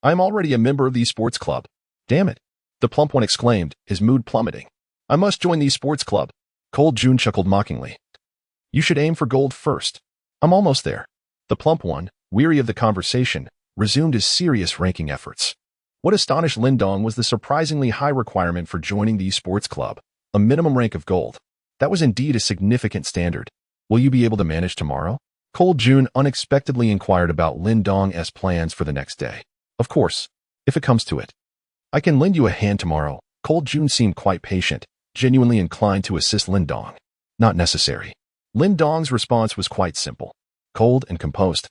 [SPEAKER 1] "I am already a member of the esports club." "Damn it," the plump one exclaimed, his mood plummeting. "I must join the esports club." Cold June chuckled mockingly. "You should aim for gold first." "I'm almost there." The plump one, weary of the conversation, resumed his serious ranking efforts. What astonished Lin Dong was the surprisingly high requirement for joining the esports club, a minimum rank of gold. That was indeed a significant standard. "Will you be able to manage tomorrow?" Cold June unexpectedly inquired about Lin Dong's plans for the next day. "Of course, if it comes to it. I can lend you a hand tomorrow." Cold June seemed quite patient, genuinely inclined to assist Lin Dong. "Not necessary." Lin Dong's response was quite simple, cold and composed.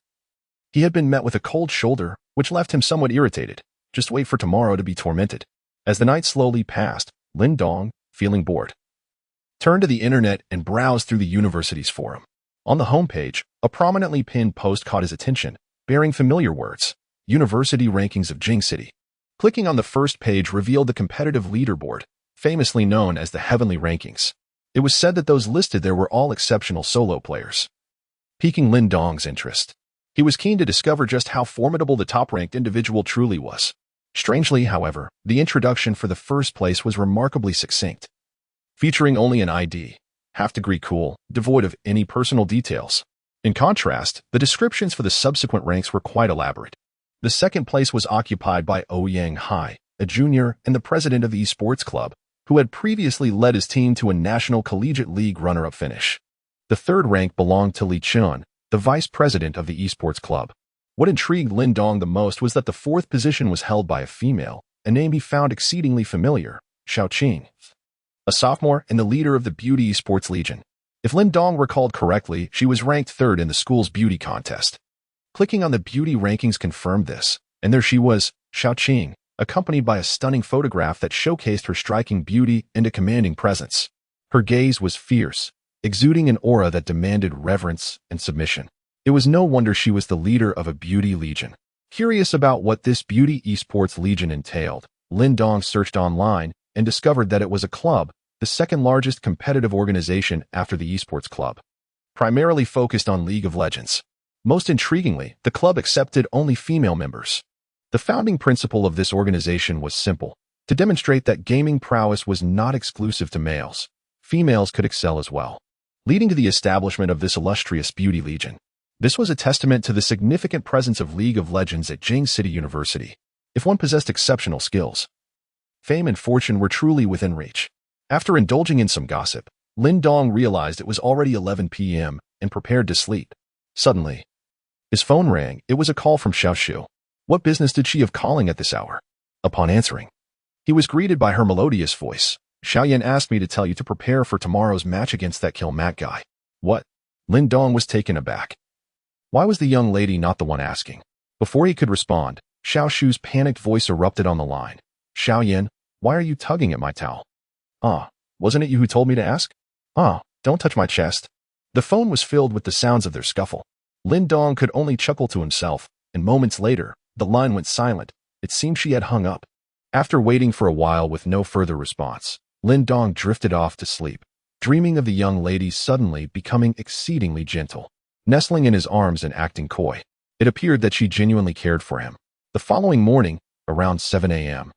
[SPEAKER 1] He had been met with a cold shoulder, which left him somewhat irritated. Just wait for tomorrow to be tormented. As the night slowly passed, Lin Dong, feeling bored, turned to the internet and browsed through the university's forum. On the homepage, a prominently pinned post caught his attention, bearing familiar words, University Rankings of Jing City. Clicking on the first page revealed the competitive leaderboard, famously known as the Heavenly Rankings. It was said that those listed there were all exceptional solo players, piquing Lin Dong's interest. He was keen to discover just how formidable the top-ranked individual truly was. Strangely, however, the introduction for the first place was remarkably succinct, featuring only an ID, half-degree cool, devoid of any personal details. In contrast, the descriptions for the subsequent ranks were quite elaborate. The second place was occupied by Ouyang Hai, a junior and the president of the esports club, who had previously led his team to a National Collegiate League runner-up finish. The third rank belonged to Li Chun, the vice president of the esports club. What intrigued Lin Dong the most was that the fourth position was held by a female, a name he found exceedingly familiar, Xiaoqing, a sophomore and the leader of the Beauty Esports Legion. If Lin Dong recalled correctly, she was ranked third in the school's beauty contest. Clicking on the beauty rankings confirmed this, and there she was, Xiaoqing, accompanied by a stunning photograph that showcased her striking beauty and a commanding presence. Her gaze was fierce, exuding an aura that demanded reverence and submission. It was no wonder she was the leader of a beauty legion. Curious about what this beauty esports legion entailed, Lin Dong searched online and discovered that it was a club, the second largest competitive organization after the esports club, primarily focused on League of Legends. Most intriguingly, the club accepted only female members. The founding principle of this organization was simple: to demonstrate that gaming prowess was not exclusive to males. Females could excel as well, leading to the establishment of this illustrious beauty legion. This was a testament to the significant presence of League of Legends at Jing City University. If one possessed exceptional skills, fame and fortune were truly within reach. After indulging in some gossip, Lin Dong realized it was already 11 p.m. and prepared to sleep. Suddenly, his phone rang. It was a call from Xiaoshu. What business did she have calling at this hour? Upon answering, he was greeted by her melodious voice. Xiaoyan asked me to tell you to prepare for tomorrow's match against that kill Matt guy. What? Lin Dong was taken aback. Why was the young lady not the one asking? Before he could respond, Xiaoshu's panicked voice erupted on the line. Xiaoyan, why are you tugging at my towel? Wasn't it you who told me to ask? Don't touch my chest. The phone was filled with the sounds of their scuffle. Lin Dong could only chuckle to himself, and moments later, the line went silent. It seemed she had hung up. After waiting for a while with no further response, Lin Dong drifted off to sleep, dreaming of the young lady suddenly becoming exceedingly gentle, nestling in his arms and acting coy. It appeared that she genuinely cared for him. The following morning, around 7 a.m.,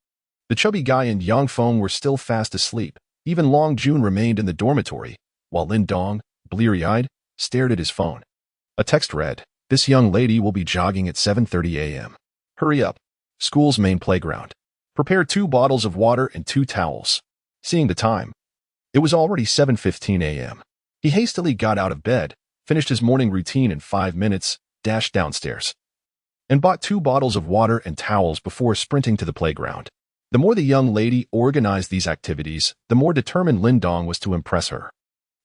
[SPEAKER 1] the chubby guy and Yang Feng were still fast asleep. Even Long Jun remained in the dormitory, while Lin Dong, bleary-eyed, stared at his phone. A text read, "This young lady will be jogging at 7:30 a.m. Hurry up. School's main playground. Prepare 2 bottles of water and 2 towels." Seeing the time, it was already 7:15 a.m. He hastily got out of bed, finished his morning routine in 5 minutes, dashed downstairs, and bought 2 bottles of water and towels before sprinting to the playground. The more the young lady organized these activities, the more determined Lin Dong was to impress her.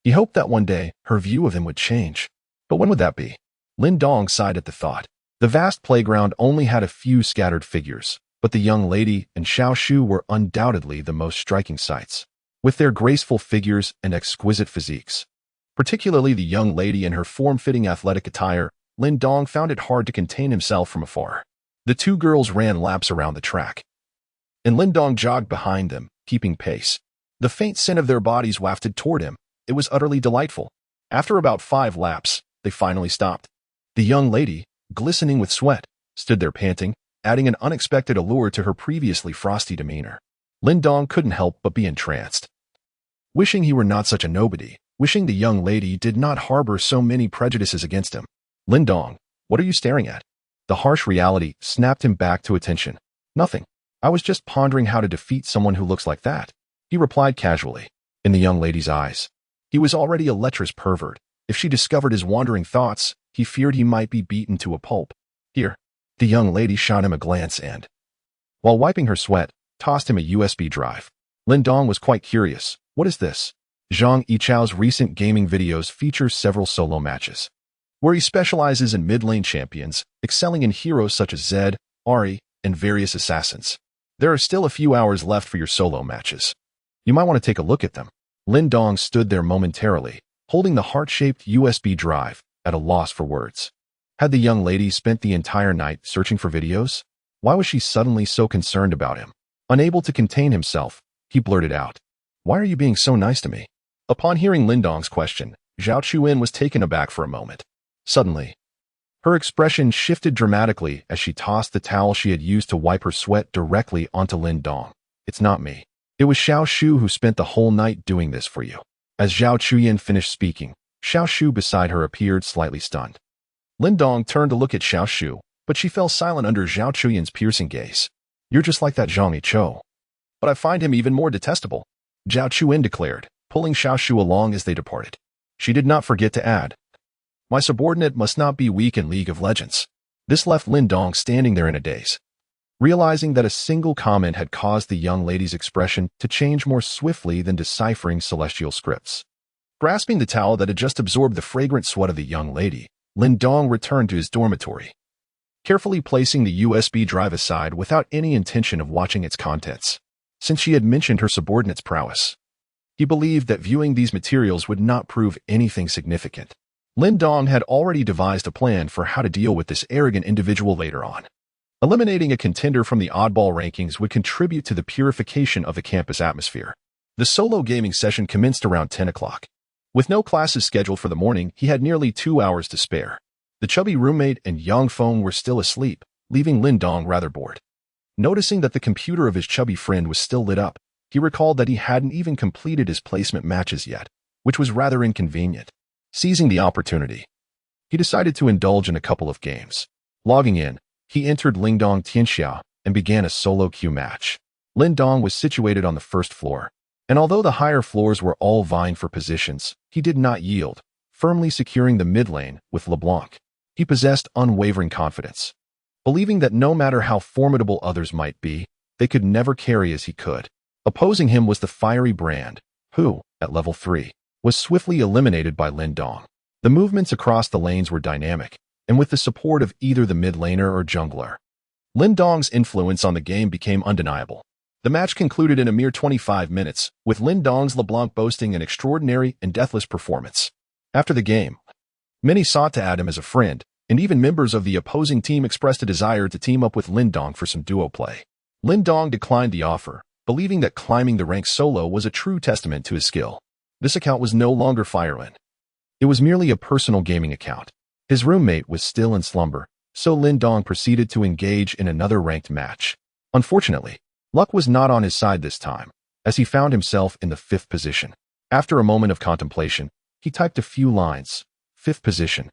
[SPEAKER 1] He hoped that one day her view of him would change. But when would that be? Lin Dong sighed at the thought. The vast playground only had a few scattered figures, but the young lady and Xiaoshu were undoubtedly the most striking sights, with their graceful figures and exquisite physiques. Particularly the young lady in her form-fitting athletic attire, Lin Dong found it hard to contain himself from afar. The 2 girls ran laps around the track, and Lin Dong jogged behind them, keeping pace. The faint scent of their bodies wafted toward him. It was utterly delightful. After about 5 laps, they finally stopped. The young lady, glistening with sweat, stood there panting, adding an unexpected allure to her previously frosty demeanor. Lin Dong couldn't help but be entranced. Wishing he were not such a nobody, wishing the young lady did not harbor so many prejudices against him. Lin Dong, what are you staring at? The harsh reality snapped him back to attention. Nothing. I was just pondering how to defeat someone who looks like that, he replied casually. In the young lady's eyes, he was already a lecherous pervert. If she discovered his wandering thoughts, he feared he might be beaten to a pulp. Here, the young lady shot him a glance and, while wiping her sweat, tossed him a USB drive. Lin Dong was quite curious. What is this? Zhang Yichao's recent gaming videos feature several solo matches, where he specializes in mid-lane champions, excelling in heroes such as Zed, Ahri, and various assassins. There are still a few hours left for your solo matches. You might want to take a look at them. Lin Dong stood there momentarily, holding the heart-shaped USB drive, at a loss for words. Had the young lady spent the entire night searching for videos? Why was she suddenly so concerned about him? Unable to contain himself, he blurted out, "Why are you being so nice to me?" Upon hearing Lin Dong's question, Zhao Chuyin was taken aback for a moment. Suddenly, her expression shifted dramatically as she tossed the towel she had used to wipe her sweat directly onto Lin Dong. "It's not me. It was Xiao Shu who spent the whole night doing this for you." As Zhao Chuyin finished speaking, Xiao Shu beside her appeared slightly stunned. Lin Dong turned to look at Xiao Shu, but she fell silent under Zhao Chuyin's piercing gaze. "You're just like that Zhang Yichou. But I find him even more detestable," Zhao Chuyin declared, pulling Xiao Shu along as they departed. She did not forget to add, "My subordinate must not be weak in League of Legends." This left Lin Dong standing there in a daze. Realizing that a single comment had caused the young lady's expression to change more swiftly than deciphering celestial scripts. Grasping the towel that had just absorbed the fragrant sweat of the young lady, Lin Dong returned to his dormitory, carefully placing the USB drive aside without any intention of watching its contents. Since she had mentioned her subordinate's prowess, he believed that viewing these materials would not prove anything significant. Lin Dong had already devised a plan for how to deal with this arrogant individual later on. Eliminating a contender from the oddball rankings would contribute to the purification of the campus atmosphere. The solo gaming session commenced around 10 o'clock. With no classes scheduled for the morning, he had nearly 2 hours to spare. The chubby roommate and Yang Feng were still asleep, leaving Lin Dong rather bored. Noticing that the computer of his chubby friend was still lit up, he recalled that he hadn't even completed his placement matches yet, which was rather inconvenient. Seizing the opportunity, he decided to indulge in a couple of games. Logging in, he entered Lingdong Tianxia and began a solo queue match. Lin Dong was situated on the first floor, and although the higher floors were all vying for positions, he did not yield, firmly securing the mid lane with LeBlanc. He possessed unwavering confidence, believing that no matter how formidable others might be, they could never carry as he could. Opposing him was the fiery Brand, who, at level 3, was swiftly eliminated by Lin Dong. The movements across the lanes were dynamic, and with the support of either the mid laner or jungler, Lin Dong's influence on the game became undeniable. The match concluded in a mere 25 minutes, with Lin Dong's LeBlanc boasting an extraordinary and deathless performance. After the game, many sought to add him as a friend, and even members of the opposing team expressed a desire to team up with Lin Dong for some duo play. Lin Dong declined the offer, believing that climbing the ranks solo was a true testament to his skill. This account was no longer Firelin. It was merely a personal gaming account. His roommate was still in slumber, so Lin Dong proceeded to engage in another ranked match. Unfortunately, luck was not on his side this time, as he found himself in the 5th position. After a moment of contemplation, he typed a few lines. 5th position.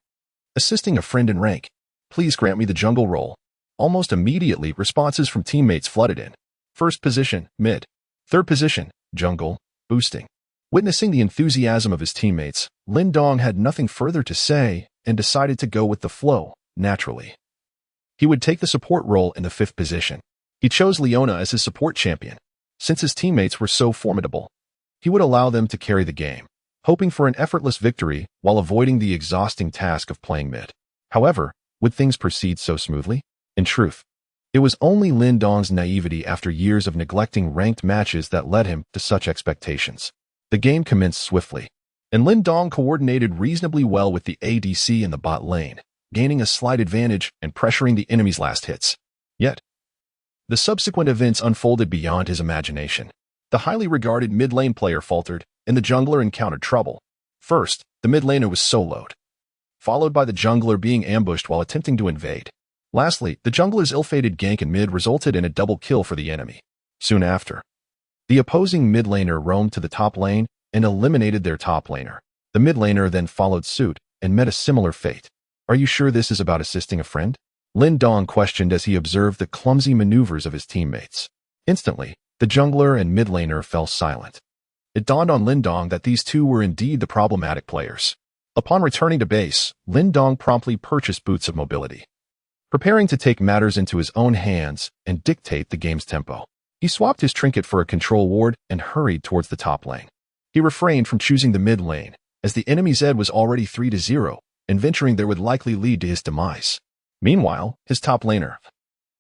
[SPEAKER 1] Assisting a friend in rank. Please grant me the jungle role. Almost immediately, responses from teammates flooded in. 1st position, mid. 3rd position, jungle, boosting. Witnessing the enthusiasm of his teammates, Lin Dong had nothing further to say and decided to go with the flow, naturally. He would take the support role in the 5th position. He chose Leona as his support champion. Since his teammates were so formidable, he would allow them to carry the game, hoping for an effortless victory while avoiding the exhausting task of playing mid. However, would things proceed so smoothly? In truth, it was only Lin Dong's naivety after years of neglecting ranked matches that led him to such expectations. The game commenced swiftly, and Lin Dong coordinated reasonably well with the ADC in the bot lane, gaining a slight advantage and pressuring the enemy's last hits. Yet, the subsequent events unfolded beyond his imagination. The highly regarded mid lane player faltered, and the jungler encountered trouble. First, the mid laner was soloed, followed by the jungler being ambushed while attempting to invade. Lastly, the jungler's ill-fated gank in mid resulted in a double kill for the enemy. Soon after, the opposing mid laner roamed to the top lane and eliminated their top laner. The mid laner then followed suit and met a similar fate. Are you sure this is about assisting a friend? Lin Dong questioned as he observed the clumsy maneuvers of his teammates. Instantly, the jungler and mid laner fell silent. It dawned on Lin Dong that these two were indeed the problematic players. Upon returning to base, Lin Dong promptly purchased boots of mobility, preparing to take matters into his own hands and dictate the game's tempo. He swapped his trinket for a control ward and hurried towards the top lane. He refrained from choosing the mid lane, as the enemy Zed was already 3-0, and venturing there would likely lead to his demise. Meanwhile, his top laner,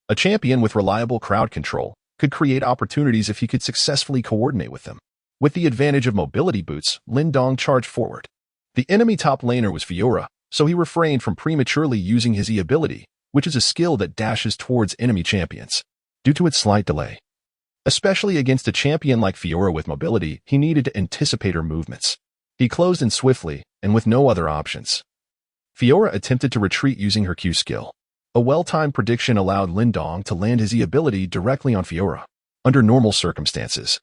[SPEAKER 1] a champion with reliable crowd control, could create opportunities if he could successfully coordinate with them. With the advantage of mobility boots, Lin Dong charged forward. The enemy top laner was Fiora, so he refrained from prematurely using his E ability, which is a skill that dashes towards enemy champions. Due to its slight delay, especially against a champion like Fiora with mobility, he needed to anticipate her movements. He closed in swiftly, and with no other options. Fiora attempted to retreat using her Q skill. A well-timed prediction allowed Lin Dong to land his E ability directly on Fiora. Under normal circumstances,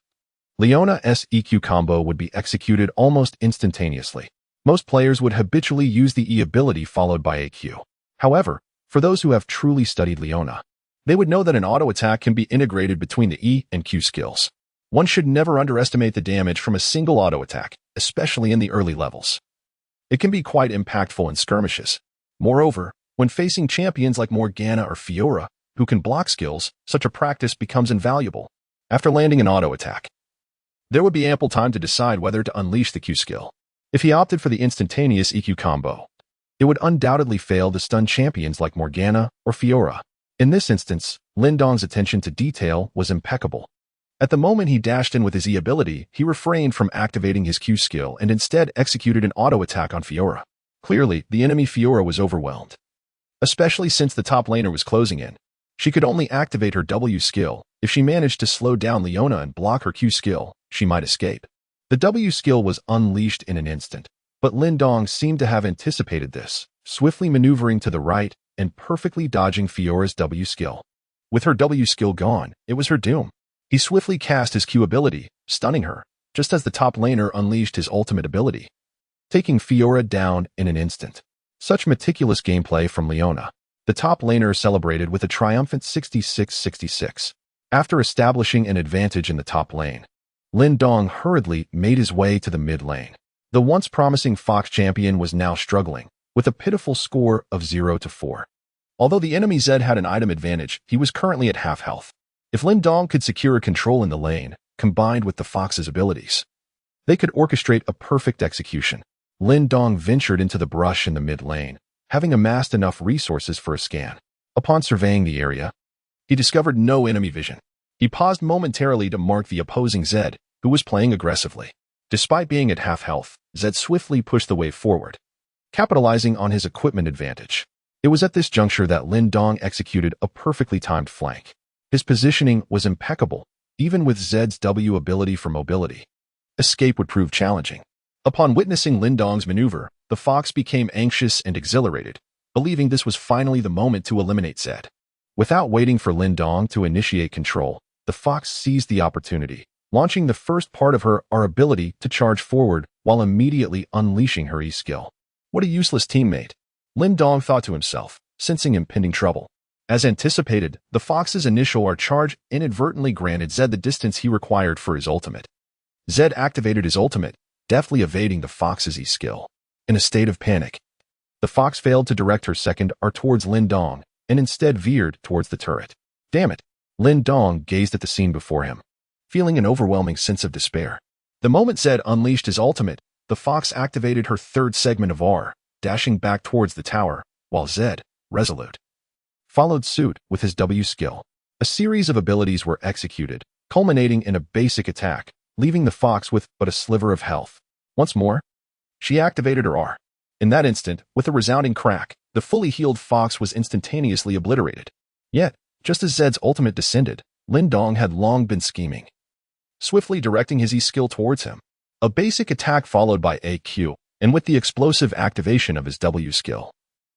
[SPEAKER 1] Leona's EQ combo would be executed almost instantaneously. Most players would habitually use the E ability followed by a Q. However, for those who have truly studied Leona, they would know that an auto attack can be integrated between the E and Q skills. One should never underestimate the damage from a single auto attack, especially in the early levels. It can be quite impactful in skirmishes. Moreover, when facing champions like Morgana or Fiora, who can block skills, such a practice becomes invaluable. After landing an auto attack, there would be ample time to decide whether to unleash the Q skill. If he opted for the instantaneous EQ combo, it would undoubtedly fail to stun champions like Morgana or Fiora. In this instance, Lin Dong's attention to detail was impeccable. At the moment he dashed in with his E ability, he refrained from activating his Q skill and instead executed an auto attack on Fiora. Clearly, the enemy Fiora was overwhelmed, especially since the top laner was closing in. She could only activate her W skill. If she managed to slow down Leona and block her Q skill, she might escape. The W skill was unleashed in an instant, but Lin Dong seemed to have anticipated this, swiftly maneuvering to the right and perfectly dodging Fiora's W skill. With her W skill gone, it was her doom. He swiftly cast his Q ability, stunning her, just as the top laner unleashed his ultimate ability, taking Fiora down in an instant. Such meticulous gameplay from Leona. The top laner celebrated with a triumphant 66-66. After establishing an advantage in the top lane, Lin Dong hurriedly made his way to the mid lane. The once promising Fox champion was now struggling, with a pitiful score of 0-4. Although the enemy Zed had an item advantage, he was currently at half health. If Lin Dong could secure control in the lane, combined with the Fox's abilities, they could orchestrate a perfect execution. Lin Dong ventured into the brush in the mid lane, having amassed enough resources for a scan. Upon surveying the area, he discovered no enemy vision. He paused momentarily to mark the opposing Zed, who was playing aggressively. Despite being at half health, Zed swiftly pushed the wave forward, capitalizing on his equipment advantage. It was at this juncture that Lin Dong executed a perfectly timed flank. His positioning was impeccable, even with Zed's W ability for mobility. Escape would prove challenging. Upon witnessing Lin Dong's maneuver, the Fox became anxious and exhilarated, believing this was finally the moment to eliminate Zed. Without waiting for Lin Dong to initiate control, the Fox seized the opportunity, launching the first part of her R ability to charge forward while immediately unleashing her E skill. What a useless teammate, Lin Dong thought to himself, sensing impending trouble. As anticipated, the Fox's initial R charge inadvertently granted Zed the distance he required for his ultimate. Zed activated his ultimate, deftly evading the Fox's E skill. In a state of panic, the Fox failed to direct her second R towards Lin Dong and instead veered towards the turret. Damn it! Lin Dong gazed at the scene before him, feeling an overwhelming sense of despair. The moment Zed unleashed his ultimate, the Fox activated her third segment of R, dashing back towards the tower, while Zed, resolute, followed suit with his W skill. A series of abilities were executed, culminating in a basic attack, leaving the Fox with but a sliver of health. Once more, she activated her R. In that instant, with a resounding crack, the fully healed Fox was instantaneously obliterated. Yet, just as Zed's ultimate descended, Lin Dong had long been scheming, swiftly directing his E skill towards him. A basic attack followed by a Q, and with the explosive activation of his W skill,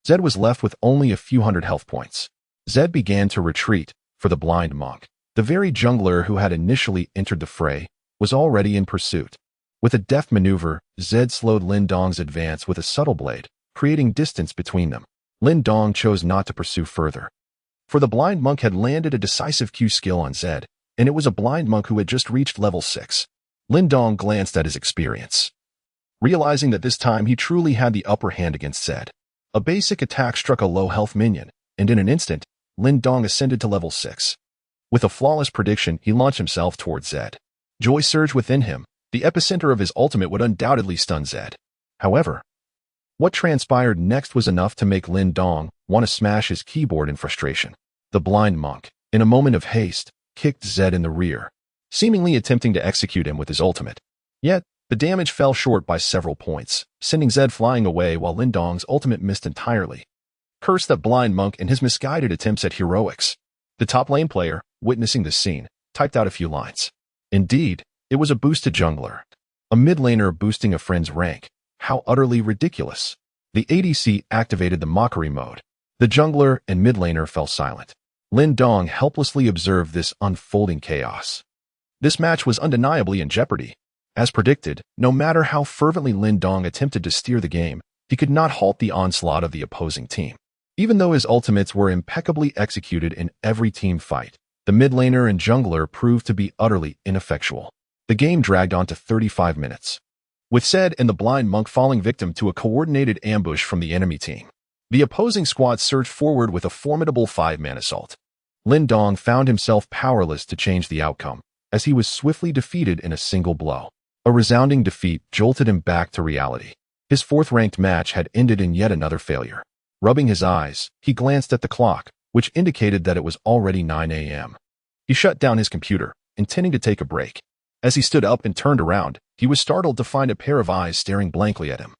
[SPEAKER 1] Zed was left with only a few hundred health points. Zed began to retreat, for the blind monk, the very jungler who had initially entered the fray, was already in pursuit. With a deft maneuver, Zed slowed Lin Dong's advance with a subtle blade, creating distance between them. Lin Dong chose not to pursue further, for the blind monk had landed a decisive Q skill on Zed, and it was a blind monk who had just reached level 6. Lin Dong glanced at his experience, realizing that this time he truly had the upper hand against Zed. A basic attack struck a low-health minion, and in an instant, Lin Dong ascended to level 6. With a flawless prediction, he launched himself towards Zed. Joy surged within him. The epicenter of his ultimate would undoubtedly stun Zed. However, what transpired next was enough to make Lin Dong want to smash his keyboard in frustration. The blind monk, in a moment of haste, kicked Zed in the rear, seemingly attempting to execute him with his ultimate. Yet, the damage fell short by several points, sending Zed flying away while Lin Dong's ultimate missed entirely. Curse that blind monk and his misguided attempts at heroics. The top lane player, witnessing this scene, typed out a few lines. Indeed, it was a boosted jungler. A mid laner boosting a friend's rank. How utterly ridiculous. The ADC activated the mockery mode. The jungler and mid laner fell silent. Lin Dong helplessly observed this unfolding chaos. This match was undeniably in jeopardy. As predicted, no matter how fervently Lin Dong attempted to steer the game, he could not halt the onslaught of the opposing team. Even though his ultimates were impeccably executed in every team fight, the mid laner and jungler proved to be utterly ineffectual. The game dragged on to 35 minutes, with Zed and the blind monk falling victim to a coordinated ambush from the enemy team. The opposing squad surged forward with a formidable 5-man assault. Lin Dong found himself powerless to change the outcome, as he was swiftly defeated in a single blow. A resounding defeat jolted him back to reality. His fourth-ranked match had ended in yet another failure. Rubbing his eyes, he glanced at the clock, which indicated that it was already 9 a.m. He shut down his computer, intending to take a break. As he stood up and turned around, he was startled to find a pair of eyes staring blankly at him.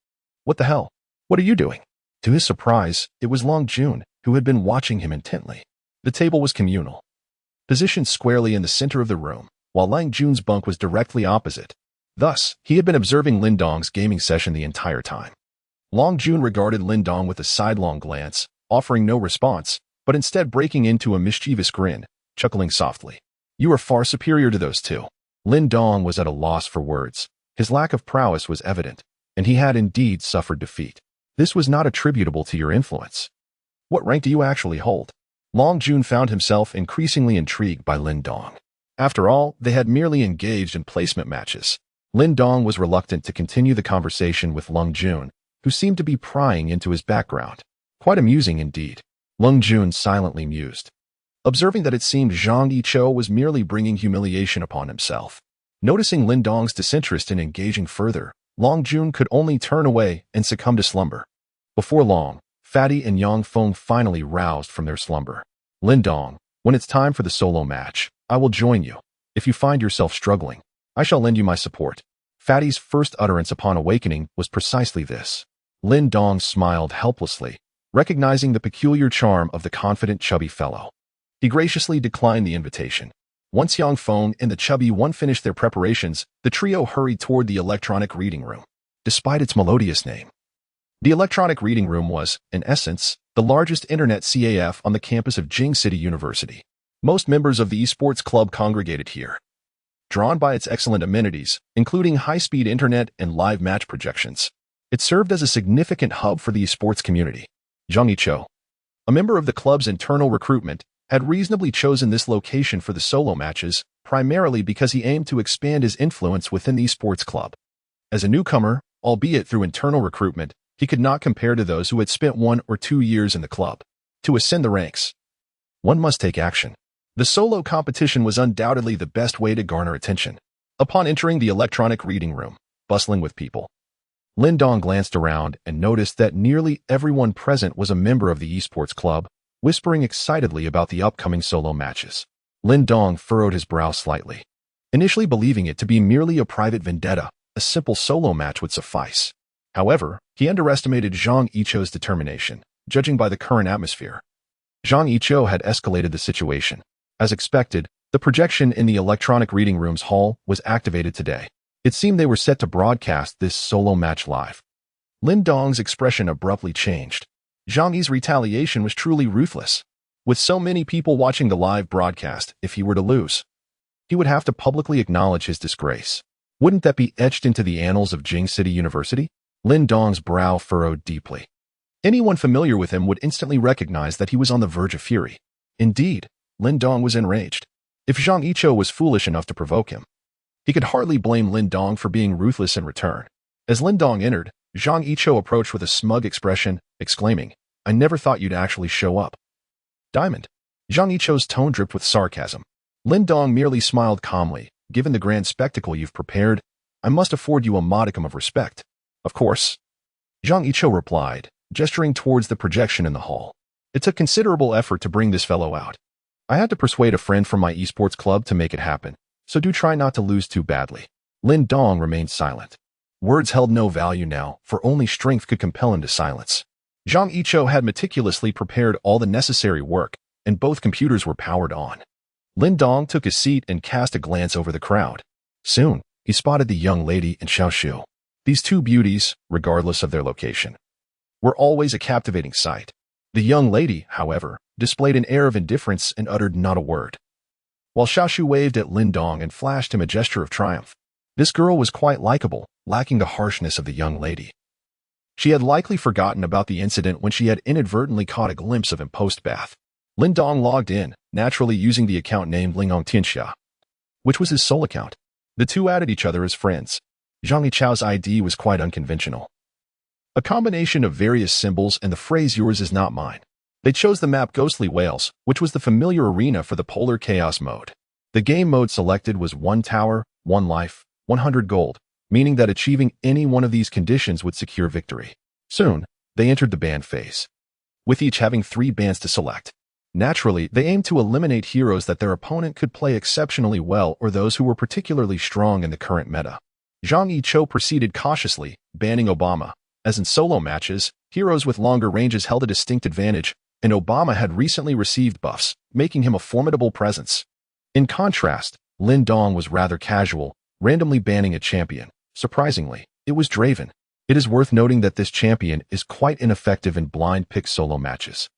[SPEAKER 1] What the hell? What are you doing? To his surprise, it was Long Jun, who had been watching him intently. The table was communal, positioned squarely in the center of the room, while Lang Jun's bunk was directly opposite. Thus, he had been observing Lin Dong's gaming session the entire time. Long Jun regarded Lin Dong with a sidelong glance, offering no response, but instead breaking into a mischievous grin, chuckling softly. You are far superior to those two. Lin Dong was at a loss for words. His lack of prowess was evident, and he had indeed suffered defeat. This was not attributable to your influence. What rank do you actually hold? Long Jun found himself increasingly intrigued by Lin Dong. After all, they had merely engaged in placement matches. Lin Dong was reluctant to continue the conversation with Long Jun, who seemed to be prying into his background. Quite amusing indeed. Long Jun silently mused, observing that it seemed Zhang Yiqiu was merely bringing humiliation upon himself. Noticing Lin Dong's disinterest in engaging further, Long Jun could only turn away and succumb to slumber. Before long, Fatty and Yang Feng finally roused from their slumber. Lin Dong, when it's time for the solo match, I will join you. If you find yourself struggling, I shall lend you my support. Fatty's first utterance upon awakening was precisely this. Lin Dong smiled helplessly, recognizing the peculiar charm of the confident chubby fellow. He graciously declined the invitation. Once Yang Feng and the chubby one finished their preparations, the trio hurried toward the electronic reading room. Despite its melodious name, the electronic reading room was, in essence, the largest internet CAF on the campus of Jing City University. Most members of the esports club congregated here. Drawn by its excellent amenities, including high-speed internet and live match projections, it served as a significant hub for the esports community. Zhang Yiqiu, a member of the club's internal recruitment, had reasonably chosen this location for the solo matches, primarily because he aimed to expand his influence within the esports club. As a newcomer, albeit through internal recruitment, he could not compare to those who had spent 1 or 2 years in the club. To ascend the ranks, one must take action. The solo competition was undoubtedly the best way to garner attention. Upon entering the electronic reading room, bustling with people, Lin Dong glanced around and noticed that nearly everyone present was a member of the esports club, whispering excitedly about the upcoming solo matches. Lin Dong furrowed his brow slightly. Initially believing it to be merely a private vendetta, a simple solo match would suffice. However, he underestimated Zhang Yiqiu's determination, judging by the current atmosphere. Zhang Yiqiu had escalated the situation. As expected, the projection in the electronic reading room's hall was activated today. It seemed they were set to broadcast this solo match live. Lin Dong's expression abruptly changed. Zhang Yi's retaliation was truly ruthless. With so many people watching the live broadcast, if he were to lose, he would have to publicly acknowledge his disgrace. Wouldn't that be etched into the annals of Jing City University? Lin Dong's brow furrowed deeply. Anyone familiar with him would instantly recognize that he was on the verge of fury. Indeed, Lin Dong was enraged. If Zhang Yiqiu was foolish enough to provoke him, he could hardly blame Lin Dong for being ruthless in return. As Lin Dong entered, Zhang Yiqiu approached with a smug expression, exclaiming, I never thought you'd actually show up. Diamond. Zhang Yiqiu's tone dripped with sarcasm. Lin Dong merely smiled calmly. Given the grand spectacle you've prepared, I must afford you a modicum of respect. Of course. Zhang Yiqiu replied, gesturing towards the projection in the hall. It took considerable effort to bring this fellow out. I had to persuade a friend from my esports club to make it happen, so do try not to lose too badly. Lin Dong remained silent. Words held no value now, for only strength could compel him to silence. Zhang Yichou had meticulously prepared all the necessary work, and both computers were powered on. Lin Dong took his seat and cast a glance over the crowd. Soon, he spotted the young lady and Xiaoshu. These two beauties, regardless of their location, were always a captivating sight. The young lady, however, displayed an air of indifference and uttered not a word, while Xiaoshu waved at Lin Dong and flashed him a gesture of triumph. This girl was quite likable, lacking the harshness of the young lady. She had likely forgotten about the incident when she had inadvertently caught a glimpse of him post-bath. Lin Dong logged in, naturally using the account named Lingang Tianxia, which was his sole account. The two added each other as friends. Zhang Yichao's ID was quite unconventional. A combination of various symbols and the phrase "yours is not mine." They chose the map Ghostly Whales, which was the familiar arena for the Polar Chaos mode. The game mode selected was 1 tower, 1 life, 100 gold, meaning that achieving any one of these conditions would secure victory. Soon, they entered the ban phase, with each having 3 bans to select. Naturally, they aimed to eliminate heroes that their opponent could play exceptionally well or those who were particularly strong in the current meta. Zhang Yichou proceeded cautiously, banning Obama. As in solo matches, heroes with longer ranges held a distinct advantage, and Obama had recently received buffs, making him a formidable presence. In contrast, Lin Dong was rather casual, randomly banning a champion. Surprisingly, it was Draven. It is worth noting that this champion is quite ineffective in blind pick solo matches,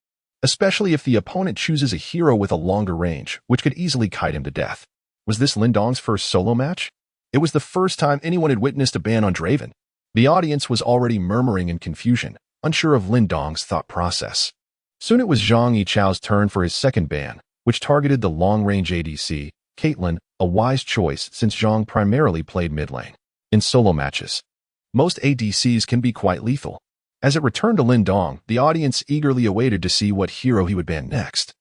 [SPEAKER 1] especially if the opponent chooses a hero with a longer range, which could easily kite him to death. Was this Lin Dong's first solo match? It was the first time anyone had witnessed a ban on Draven. The audience was already murmuring in confusion, unsure of Lin Dong's thought process. Soon it was Zhang Yichao's turn for his second ban, which targeted the long-range ADC, Caitlyn, a wise choice since Zhang primarily played mid lane. In solo matches, most ADCs can be quite lethal. As it returned to Lin Dong, the audience eagerly awaited to see what hero he would ban next,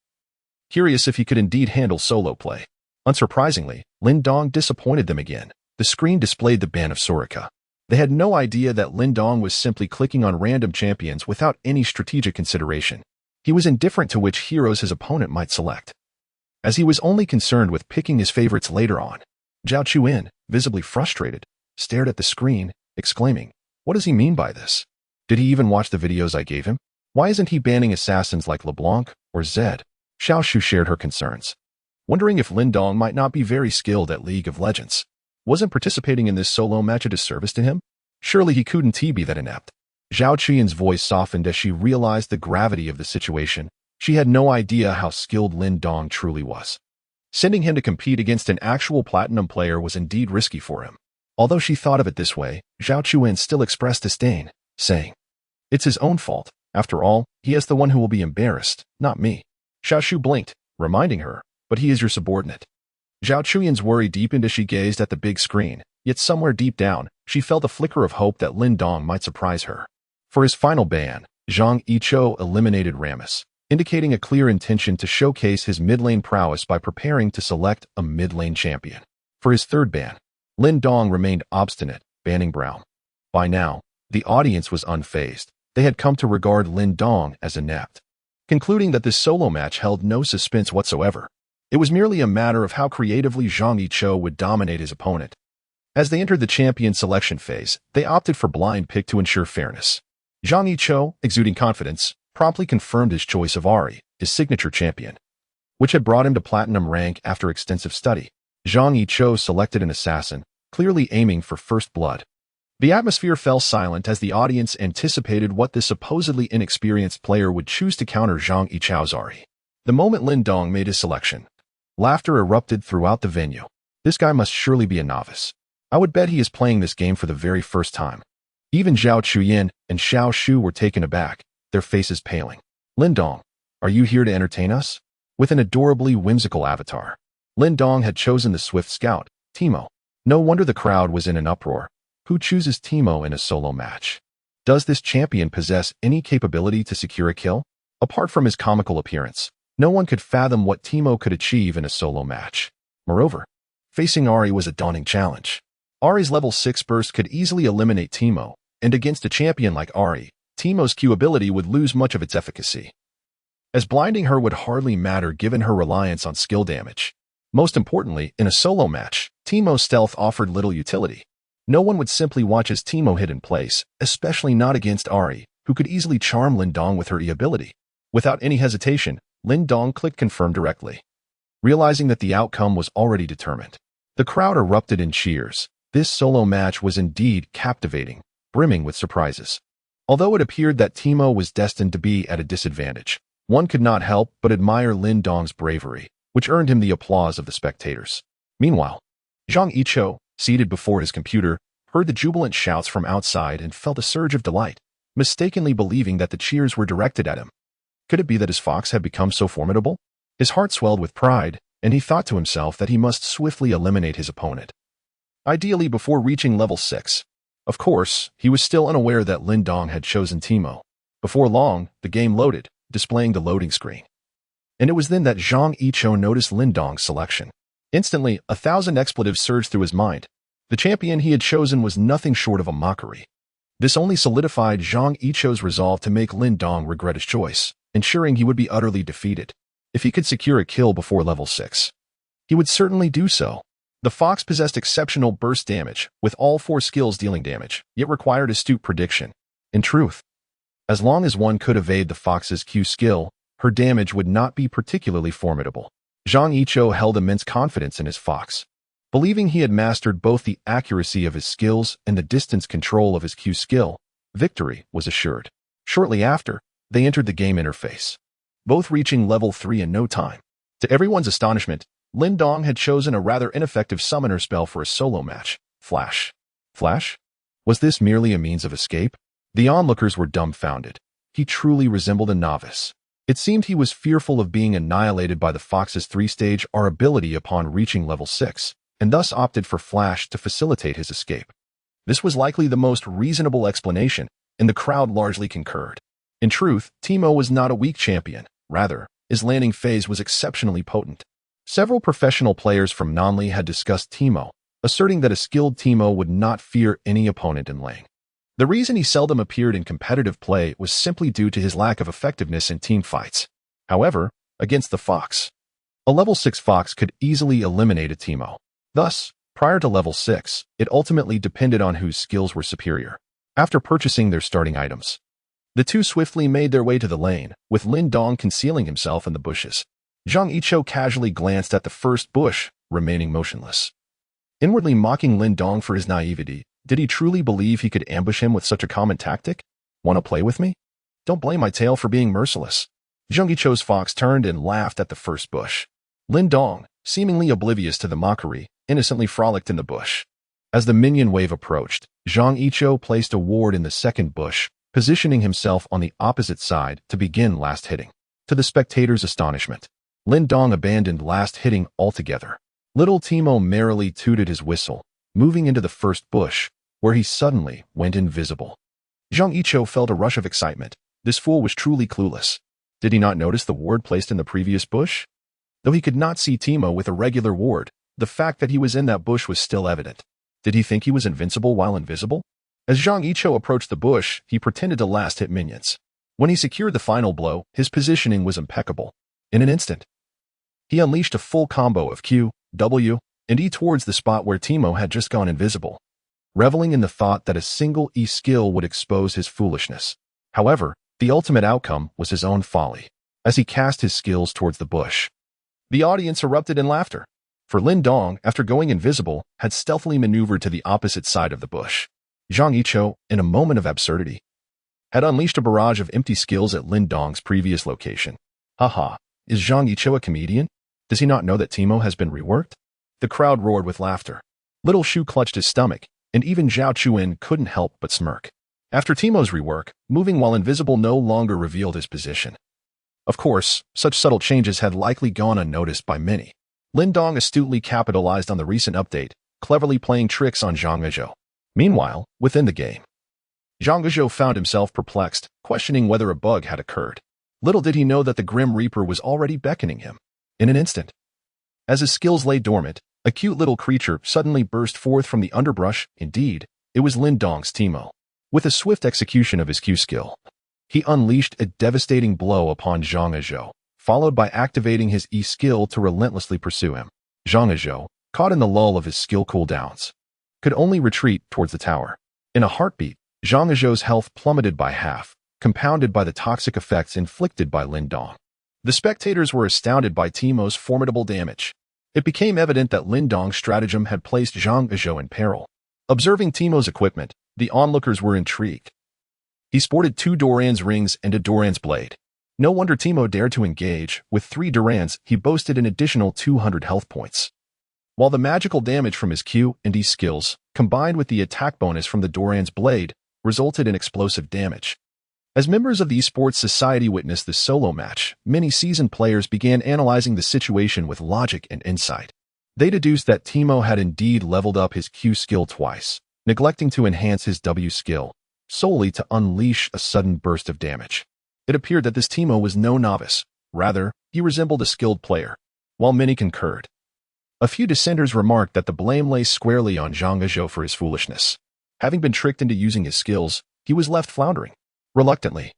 [SPEAKER 1] curious if he could indeed handle solo play. Unsurprisingly, Lin Dong disappointed them again. The screen displayed the ban of Soraka. They had no idea that Lin Dong was simply clicking on random champions without any strategic consideration. He was indifferent to which heroes his opponent might select, as he was only concerned with picking his favorites later on. Zhao Chuyin, visibly frustrated, stared at the screen, exclaiming, "What does he mean by this? Did he even watch the videos I gave him? Why isn't he banning assassins like LeBlanc or Zed?" Xiaoshu shared her concerns, wondering if Lin Dong might not be very skilled at League of Legends. Wasn't participating in this solo match a disservice to him? Surely he couldn't be that inept. Zhao Qiyin's voice softened as she realized the gravity of the situation. She had no idea how skilled Lin Dong truly was. Sending him to compete against an actual platinum player was indeed risky for him. Although she thought of it this way, Zhao Chuyin still expressed disdain, saying, "It's his own fault. After all, he is the one who will be embarrassed, not me." Xiaoshu blinked, reminding her, "But he is your subordinate." Zhao Chuyin's worry deepened as she gazed at the big screen, yet somewhere deep down, she felt a flicker of hope that Lin Dong might surprise her. For his final ban, Zhang Yichou eliminated Rammus, indicating a clear intention to showcase his mid-lane prowess by preparing to select a mid-lane champion. For his third ban, Lin Dong remained obstinate, banning Braum. By now, the audience was unfazed. They had come to regard Lin Dong as inept, concluding that this solo match held no suspense whatsoever. It was merely a matter of how creatively Zhang Yichou would dominate his opponent. As they entered the champion selection phase, they opted for blind pick to ensure fairness. Zhang Yichou, exuding confidence, promptly confirmed his choice of Ahri, his signature champion, which had brought him to platinum rank after extensive study. Zhang Yichou selected an assassin, clearly aiming for first blood. The atmosphere fell silent as the audience anticipated what this supposedly inexperienced player would choose to counter Zhang Yichou's Ahri. The moment Lin Dong made his selection, laughter erupted throughout the venue. This guy must surely be a novice. I would bet he is playing this game for the very first time. Even Zhao Chuyin and Xiaoshu were taken aback, their faces paling. Lin Dong, are you here to entertain us? With an adorably whimsical avatar, Lin Dong had chosen the swift scout, Teemo. No wonder the crowd was in an uproar. Who chooses Teemo in a solo match? Does this champion possess any capability to secure a kill? Apart from his comical appearance, no one could fathom what Teemo could achieve in a solo match. Moreover, facing Ahri was a daunting challenge. Ahri's level 6 burst could easily eliminate Teemo, and against a champion like Ahri, Teemo's Q ability would lose much of its efficacy, as blinding her would hardly matter given her reliance on skill damage. Most importantly, in a solo match, Teemo's stealth offered little utility. No one would simply watch as Teemo hid in place, especially not against Ari, who could easily charm Lin Dong with her E-ability. Without any hesitation, Lin Dong clicked confirm directly. Realizing that the outcome was already determined, the crowd erupted in cheers. This solo match was indeed captivating, brimming with surprises. Although it appeared that Teemo was destined to be at a disadvantage, one could not help but admire Lin Dong's bravery, which earned him the applause of the spectators. Meanwhile, Zhang Yiqiu, seated before his computer, heard the jubilant shouts from outside and felt a surge of delight, mistakenly believing that the cheers were directed at him. Could it be that his fox had become so formidable? His heart swelled with pride, and he thought to himself that he must swiftly eliminate his opponent, ideally before reaching level 6. Of course, he was still unaware that Lin Dong had chosen Teemo. Before long, the game loaded, displaying the loading screen. And it was then that Zhang Yiqiu noticed Lin Dong's selection. Instantly, 1,000 expletives surged through his mind. The champion he had chosen was nothing short of a mockery. This only solidified Zhang Yiqiu's resolve to make Lin Dong regret his choice, ensuring he would be utterly defeated. If he could secure a kill before level 6, he would certainly do so. The fox possessed exceptional burst damage, with all 4 skills dealing damage, yet required astute prediction. In truth, as long as one could evade the fox's Q skill, her damage would not be particularly formidable. Zhang Yiqiu held immense confidence in his fox. Believing he had mastered both the accuracy of his skills and the distance control of his Q skill, victory was assured. Shortly after, they entered the game interface, both reaching level 3 in no time. To everyone's astonishment, Lin Dong had chosen a rather ineffective summoner spell for a solo match, Flash. Flash? Was this merely a means of escape? The onlookers were dumbfounded. He truly resembled a novice. It seemed he was fearful of being annihilated by the fox's 3-stage R ability upon reaching level 6, and thus opted for Flash to facilitate his escape. This was likely the most reasonable explanation, and the crowd largely concurred. In truth, Teemo was not a weak champion. Rather, his landing phase was exceptionally potent. Several professional players from Nanli had discussed Teemo, asserting that a skilled Teemo would not fear any opponent in lane. The reason he seldom appeared in competitive play was simply due to his lack of effectiveness in team fights. However, against the fox, a level 6 fox could easily eliminate a Teemo. Thus, prior to level 6, it ultimately depended on whose skills were superior. After purchasing their starting items, the two swiftly made their way to the lane, with Lin Dong concealing himself in the bushes. Zhang Yiqiu casually glanced at the first bush, remaining motionless. Inwardly mocking Lin Dong for his naivety, did he truly believe he could ambush him with such a common tactic? Want to play with me? Don't blame my tail for being merciless. Zhang Yiqiu's fox turned and laughed at the first bush. Lin Dong, seemingly oblivious to the mockery, innocently frolicked in the bush. As the minion wave approached, Zhang Yiqiu placed a ward in the second bush, positioning himself on the opposite side to begin last hitting. To the spectators' astonishment, Lin Dong abandoned last hitting altogether. Little Teemo merrily tooted his whistle, moving into the first bush, where he suddenly went invisible. Zhang Yiqiu felt a rush of excitement. This fool was truly clueless. Did he not notice the ward placed in the previous bush? Though he could not see Teemo with a regular ward, the fact that he was in that bush was still evident. Did he think he was invincible while invisible? As Zhang Yiqiu approached the bush, he pretended to last hit minions. When he secured the final blow, his positioning was impeccable. In an instant, he unleashed a full combo of Q, W, and E towards the spot where Teemo had just gone invisible, reveling in the thought that a single E skill would expose his foolishness. However, the ultimate outcome was his own folly. As he cast his skills towards the bush, the audience erupted in laughter. For Lin Dong, after going invisible, had stealthily maneuvered to the opposite side of the bush. Zhang Yiqiu, in a moment of absurdity, had unleashed a barrage of empty skills at Lin Dong's previous location. Haha, is Zhang Yiqiu a comedian? Does he not know that Teemo has been reworked? The crowd roared with laughter. Little Shu clutched his stomach, and even Zhao Chuan couldn't help but smirk. After Teemo's rework, moving while invisible no longer revealed his position. Of course, such subtle changes had likely gone unnoticed by many. Lin Dong astutely capitalized on the recent update, cleverly playing tricks on Zhang Yiqiu. Meanwhile, within the game, Zhang Yiqiu found himself perplexed, questioning whether a bug had occurred. Little did he know that the Grim Reaper was already beckoning him. In an instant, as his skills lay dormant, a cute little creature suddenly burst forth from the underbrush. Indeed, it was Lin Dong's Teemo. With a swift execution of his Q skill, he unleashed a devastating blow upon Zhang Yiqiu, followed by activating his E skill to relentlessly pursue him. Zhang Yiqiu, caught in the lull of his skill cooldowns, could only retreat towards the tower. In a heartbeat, Zhang Yizhou's health plummeted by half, compounded by the toxic effects inflicted by Lin Dong. The spectators were astounded by Teimo's formidable damage. It became evident that Lin Dong's stratagem had placed Zhang Yizhou in peril. Observing Teimo's equipment, the onlookers were intrigued. He sported 2 Doran's rings and a Doran's blade. No wonder Teimo dared to engage. With 3 Dorans, he boasted an additional 200 health points. While the magical damage from his Q and D skills, combined with the attack bonus from the Doran's blade, resulted in explosive damage. As members of the esports society witnessed this solo match, many seasoned players began analyzing the situation with logic and insight. They deduced that Teimo had indeed leveled up his Q skill twice, neglecting to enhance his W skill, solely to unleash a sudden burst of damage. It appeared that this Teimo was no novice. Rather, he resembled a skilled player. While many concurred, a few dissenters remarked that the blame lay squarely on Zhang Yizhou for his foolishness. Having been tricked into using his skills, he was left floundering. Reluctantly,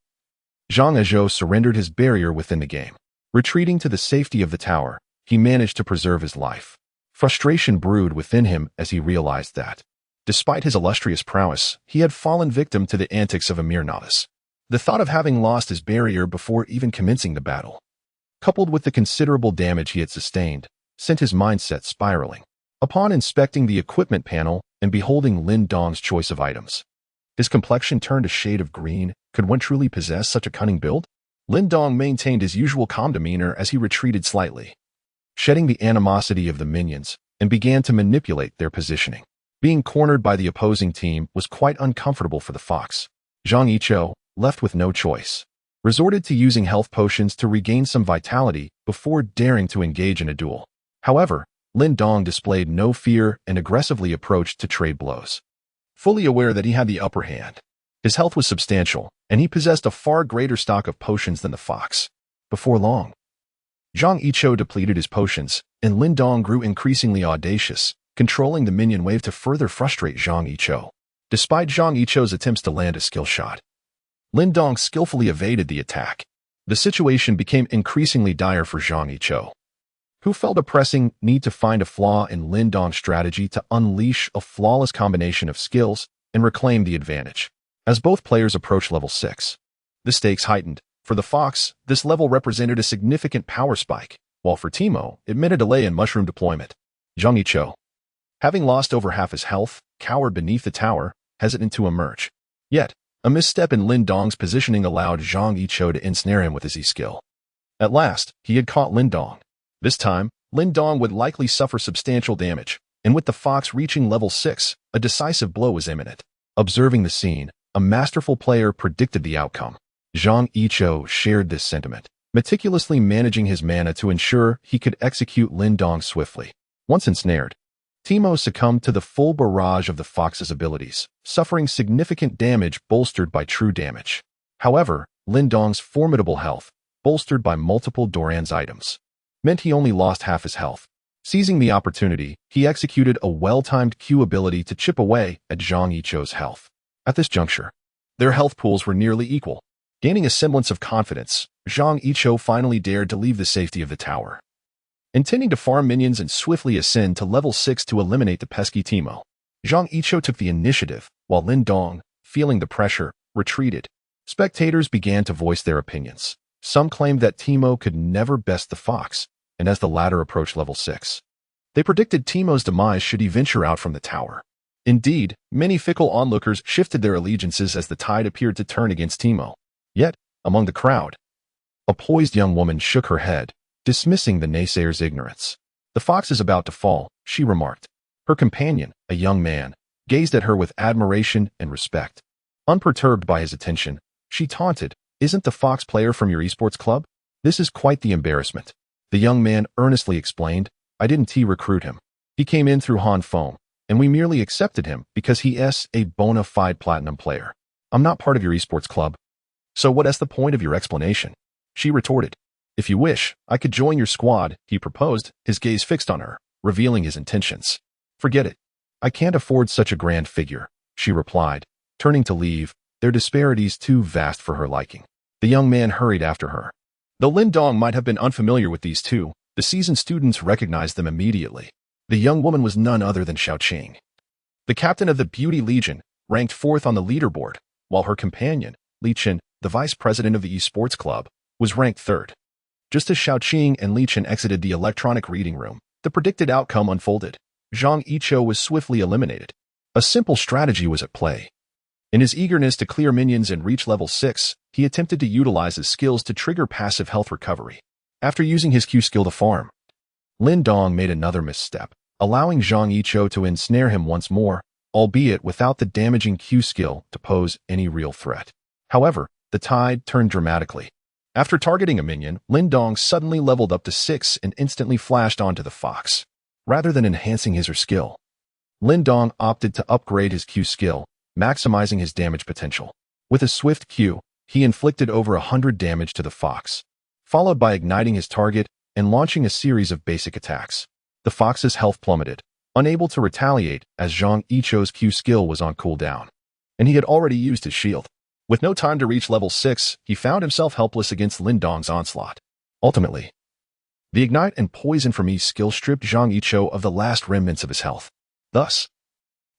[SPEAKER 1] Zhang Yizhou surrendered his barrier within the game. Retreating to the safety of the tower, he managed to preserve his life. Frustration brewed within him as he realized that, despite his illustrious prowess, he had fallen victim to the antics of a mere novice. The thought of having lost his barrier before even commencing the battle, coupled with the considerable damage he had sustained, sent his mindset spiraling. Upon inspecting the equipment panel and beholding Lin Dong's choice of items, his complexion turned a shade of green. Could one truly possess such a cunning build? Lin Dong maintained his usual calm demeanor as he retreated slightly, shedding the animosity of the minions, and began to manipulate their positioning. Being cornered by the opposing team was quite uncomfortable for the fox. Zhang Yizhou, left with no choice, resorted to using health potions to regain some vitality before daring to engage in a duel. However, Lin Dong displayed no fear and aggressively approached to trade blows. Fully aware that he had the upper hand, his health was substantial, and he possessed a far greater stock of potions than the fox. Before long, Zhang Yizhou depleted his potions, and Lin Dong grew increasingly audacious, controlling the minion wave to further frustrate Zhang Yizhou. Despite Zhang Yizhou's attempts to land a skill shot, Lin Dong skillfully evaded the attack. The situation became increasingly dire for Zhang Yizhou, who felt a pressing need to find a flaw in Lin Dong's strategy to unleash a flawless combination of skills and reclaim the advantage. As both players approached level 6, the stakes heightened. For the fox, this level represented a significant power spike, while for Teimo, it meant a delay in mushroom deployment. Zhang Yizhou, having lost over half his health, cowered beneath the tower, hesitant to emerge. Yet, a misstep in Lin Dong's positioning allowed Zhang Yizhou to ensnare him with his E-skill. At last, he had caught Lin Dong. This time, Lin Dong would likely suffer substantial damage, and with the fox reaching level 6, a decisive blow was imminent. Observing the scene, a masterful player predicted the outcome. Zhang Yizhou shared this sentiment, meticulously managing his mana to ensure he could execute Lin Dong swiftly. Once ensnared, Teimo succumbed to the full barrage of the fox's abilities, suffering significant damage bolstered by true damage. However, Lin Dong's formidable health, bolstered by multiple Doran's items, meant he only lost half his health. Seizing the opportunity, he executed a well-timed Q ability to chip away at Zhang Yizhou's health. At this juncture, their health pools were nearly equal. Gaining a semblance of confidence, Zhang Yizhou finally dared to leave the safety of the tower, intending to farm minions and swiftly ascend to level 6 to eliminate the pesky Teimo. Zhang Yizhou took the initiative, while Lin Dong, feeling the pressure, retreated. Spectators began to voice their opinions. Some claimed that Teimo could never best the fox, and as the latter approached level 6, they predicted Teimo's demise should he venture out from the tower. Indeed, many fickle onlookers shifted their allegiances as the tide appeared to turn against Teimo. Yet, among the crowd, a poised young woman shook her head, dismissing the naysayers' ignorance. "The fox is about to fall," she remarked. Her companion, a young man, gazed at her with admiration and respect. Unperturbed by his attention, she taunted, "Isn't the fox player from your esports club? This is quite the embarrassment." The young man earnestly explained, "I didn't recruit him. He came in through Han Feng, and we merely accepted him because he is a bona fide platinum player. I'm not part of your esports club. So what is the point of your explanation?" She retorted. "If you wish, I could join your squad," he proposed, his gaze fixed on her, revealing his intentions. "Forget it. I can't afford such a grand figure," she replied, turning to leave, their disparities too vast for her liking. The young man hurried after her. Though Lin Dong might have been unfamiliar with these two, the seasoned students recognized them immediately. The young woman was none other than Xiaoqing, the captain of the Beauty Legion, ranked 4th on the leaderboard, while her companion, Li Chen, the vice president of the esports club, was ranked 3rd. Just as Xiaoqing and Li Chen exited the electronic reading room, the predicted outcome unfolded. Zhang Yiqiu was swiftly eliminated. A simple strategy was at play. In his eagerness to clear minions and reach level 6, he attempted to utilize his skills to trigger passive health recovery. After using his Q skill to farm, Lin Dong made another misstep, allowing Zhang Yiqiu to ensnare him once more, albeit without the damaging Q skill to pose any real threat. However, the tide turned dramatically. After targeting a minion, Lin Dong suddenly leveled up to 6 and instantly flashed onto the fox. Rather than enhancing his or skill, Lin Dong opted to upgrade his Q skill, maximizing his damage potential. With a swift Q, he inflicted over 100 damage to the fox, followed by igniting his target and launching a series of basic attacks. The fox's health plummeted, unable to retaliate as Zhang Yiqiu's Q skill was on cooldown, and he had already used his shield. With no time to reach level 6, he found himself helpless against Lin Dong's onslaught. Ultimately, the Ignite and Poison for Me skill stripped Zhang Yiqiu of the last remnants of his health. Thus,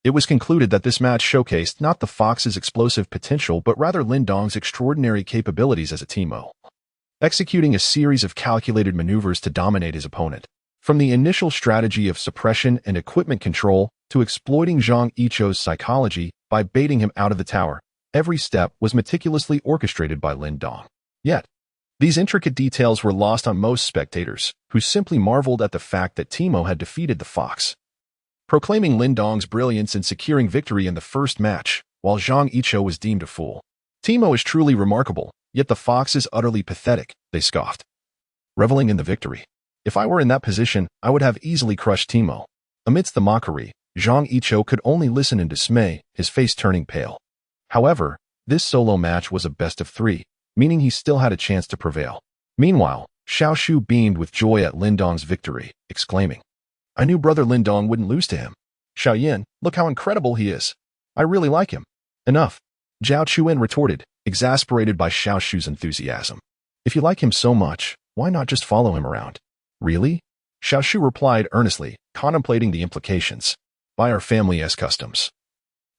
[SPEAKER 1] it was concluded that this match showcased not the fox's explosive potential but rather Lin Dong's extraordinary capabilities as a teamo, executing a series of calculated maneuvers to dominate his opponent. From the initial strategy of suppression and equipment control to exploiting Zhang Yiqiu's psychology by baiting him out of the tower, every step was meticulously orchestrated by Lin Dong. Yet, these intricate details were lost on most spectators, who simply marveled at the fact that Teemo had defeated the fox, proclaiming Lin Dong's brilliance in securing victory in the first match, while Zhang Yiqiu was deemed a fool. Teemo is truly remarkable, yet the fox is utterly pathetic, they scoffed, reveling in the victory. If I were in that position, I would have easily crushed Teemo. Amidst the mockery, Zhang Yiqiu could only listen in dismay, his face turning pale. However, this solo match was a best of 3, meaning he still had a chance to prevail. Meanwhile, Xiao Shu beamed with joy at Lin Dong's victory, exclaiming, "I knew brother Lin Dong wouldn't lose to him. Xiao Yin, look how incredible he is. I really like him." "Enough," Zhao Chuan retorted, exasperated by Xiao Shu's enthusiasm. "If you like him so much, why not just follow him around?" "Really?" Xiao Shu replied earnestly, contemplating the implications. "By our family's customs.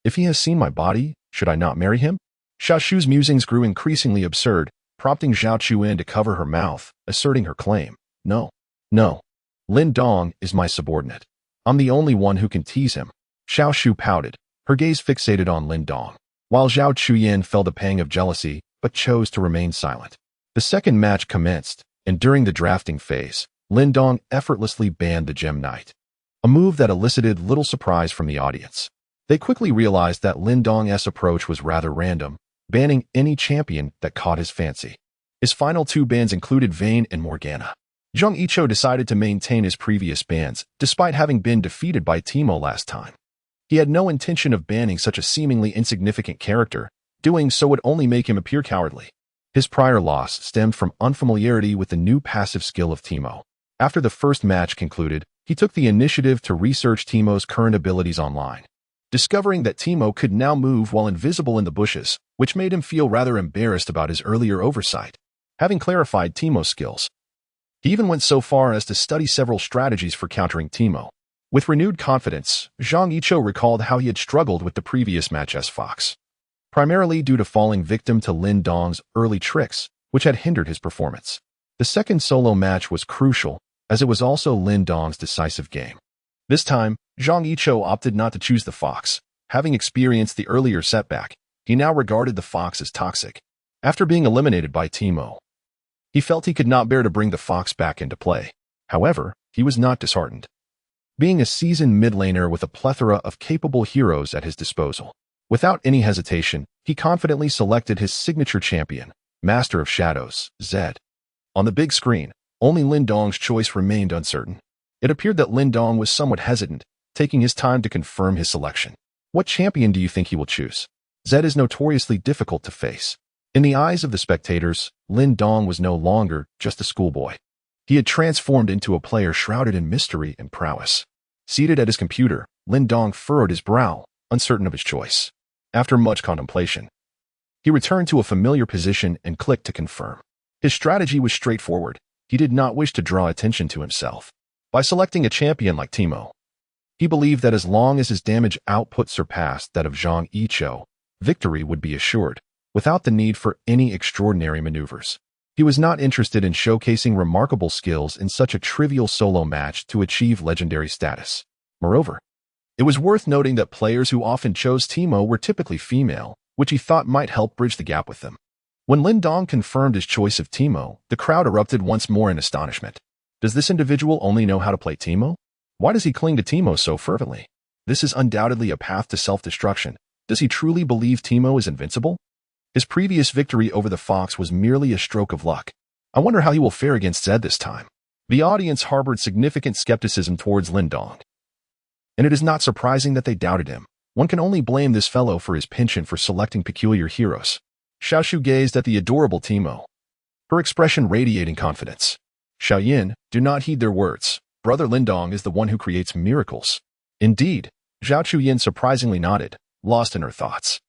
[SPEAKER 1] If he has seen my body, should I not marry him?" Xiao Shu's musings grew increasingly absurd, prompting Zhao Chuan to cover her mouth, asserting her claim. No. Lin Dong is my subordinate. I'm the only one who can tease him." Xiao Shu pouted, her gaze fixated on Lin Dong, while Zhao Chuyan felt a pang of jealousy, but chose to remain silent. The second match commenced, and during the drafting phase, Lin Dong effortlessly banned the Gem Knight, a move that elicited little surprise from the audience. They quickly realized that Lin Dong's approach was rather random, banning any champion that caught his fancy. His final 2 bans included Vayne and Morgana. Zhang Yiqiu decided to maintain his previous bans, despite having been defeated by Teemo last time. He had no intention of banning such a seemingly insignificant character. Doing so would only make him appear cowardly. His prior loss stemmed from unfamiliarity with the new passive skill of Teemo. After the first match concluded, he took the initiative to research Teemo's current abilities online, discovering that Teemo could now move while invisible in the bushes, which made him feel rather embarrassed about his earlier oversight. Having clarified Teemo's skills, he even went so far as to study several strategies for countering Teemo. With renewed confidence, Zhang Yiqiu recalled how he had struggled with the previous match as Fox, primarily due to falling victim to Lin Dong's early tricks, which had hindered his performance. The second solo match was crucial, as it was also Lin Dong's decisive game. This time, Zhang Yiqiu opted not to choose the Fox. Having experienced the earlier setback, he now regarded the Fox as toxic. After being eliminated by Teemo, he felt he could not bear to bring the Fox back into play. However, he was not disheartened, being a seasoned mid laner with a plethora of capable heroes at his disposal. Without any hesitation, he confidently selected his signature champion, Master of Shadows, Zed. On the big screen, only Lin Dong's choice remained uncertain. It appeared that Lin Dong was somewhat hesitant, taking his time to confirm his selection. "What champion do you think he will choose?" Zed is notoriously difficult to face. In the eyes of the spectators, Lin Dong was no longer just a schoolboy. He had transformed into a player shrouded in mystery and prowess. Seated at his computer, Lin Dong furrowed his brow, uncertain of his choice. After much contemplation, he returned to a familiar position and clicked to confirm. His strategy was straightforward. He did not wish to draw attention to himself. By selecting a champion like Teemo, He believed that as long as his damage output surpassed that of Zhang Yiqiu, victory would be assured, without the need for any extraordinary maneuvers. He was not interested in showcasing remarkable skills in such a trivial solo match to achieve legendary status. Moreover, it was worth noting that players who often chose Teemo were typically female, which he thought might help bridge the gap with them. When Lin Dong confirmed his choice of Teemo, the crowd erupted once more in astonishment. Does this individual only know how to play Teemo? Why does he cling to Teemo so fervently? This is undoubtedly a path to self-destruction. Does he truly believe Teemo is invincible? His previous victory over the Fox was merely a stroke of luck. I wonder how he will fare against Zed this time. The audience harbored significant skepticism towards Lin Dong, and it is not surprising that they doubted him. One can only blame this fellow for his penchant for selecting peculiar heroes. Xiaoshu gazed at the adorable Teemo, her expression radiating confidence. Xiaoyin, do not heed their words. Brother Lin Dong is the one who creates miracles. Indeed, Zhao Chuyin surprisingly nodded, lost in her thoughts.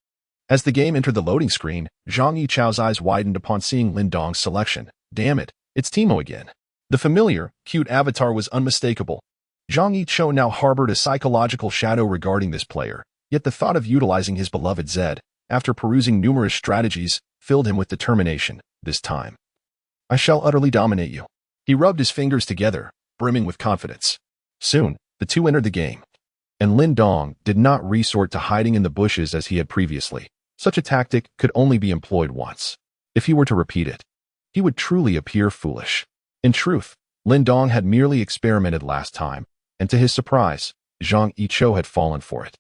[SPEAKER 1] As the game entered the loading screen, Zhang Yiqiu's eyes widened upon seeing Lin Dong's selection. Damn it, it's Teemo again. The familiar, cute avatar was unmistakable. Zhang Yiqiu now harbored a psychological shadow regarding this player, yet the thought of utilizing his beloved Zed, after perusing numerous strategies, filled him with determination. This time, I shall utterly dominate you. He rubbed his fingers together, brimming with confidence. Soon, the two entered the game, and Lin Dong did not resort to hiding in the bushes as he had previously. Such a tactic could only be employed once. If he were to repeat it, he would truly appear foolish. In truth, Lin Dong had merely experimented last time, and to his surprise, Zhang Yiqiu had fallen for it,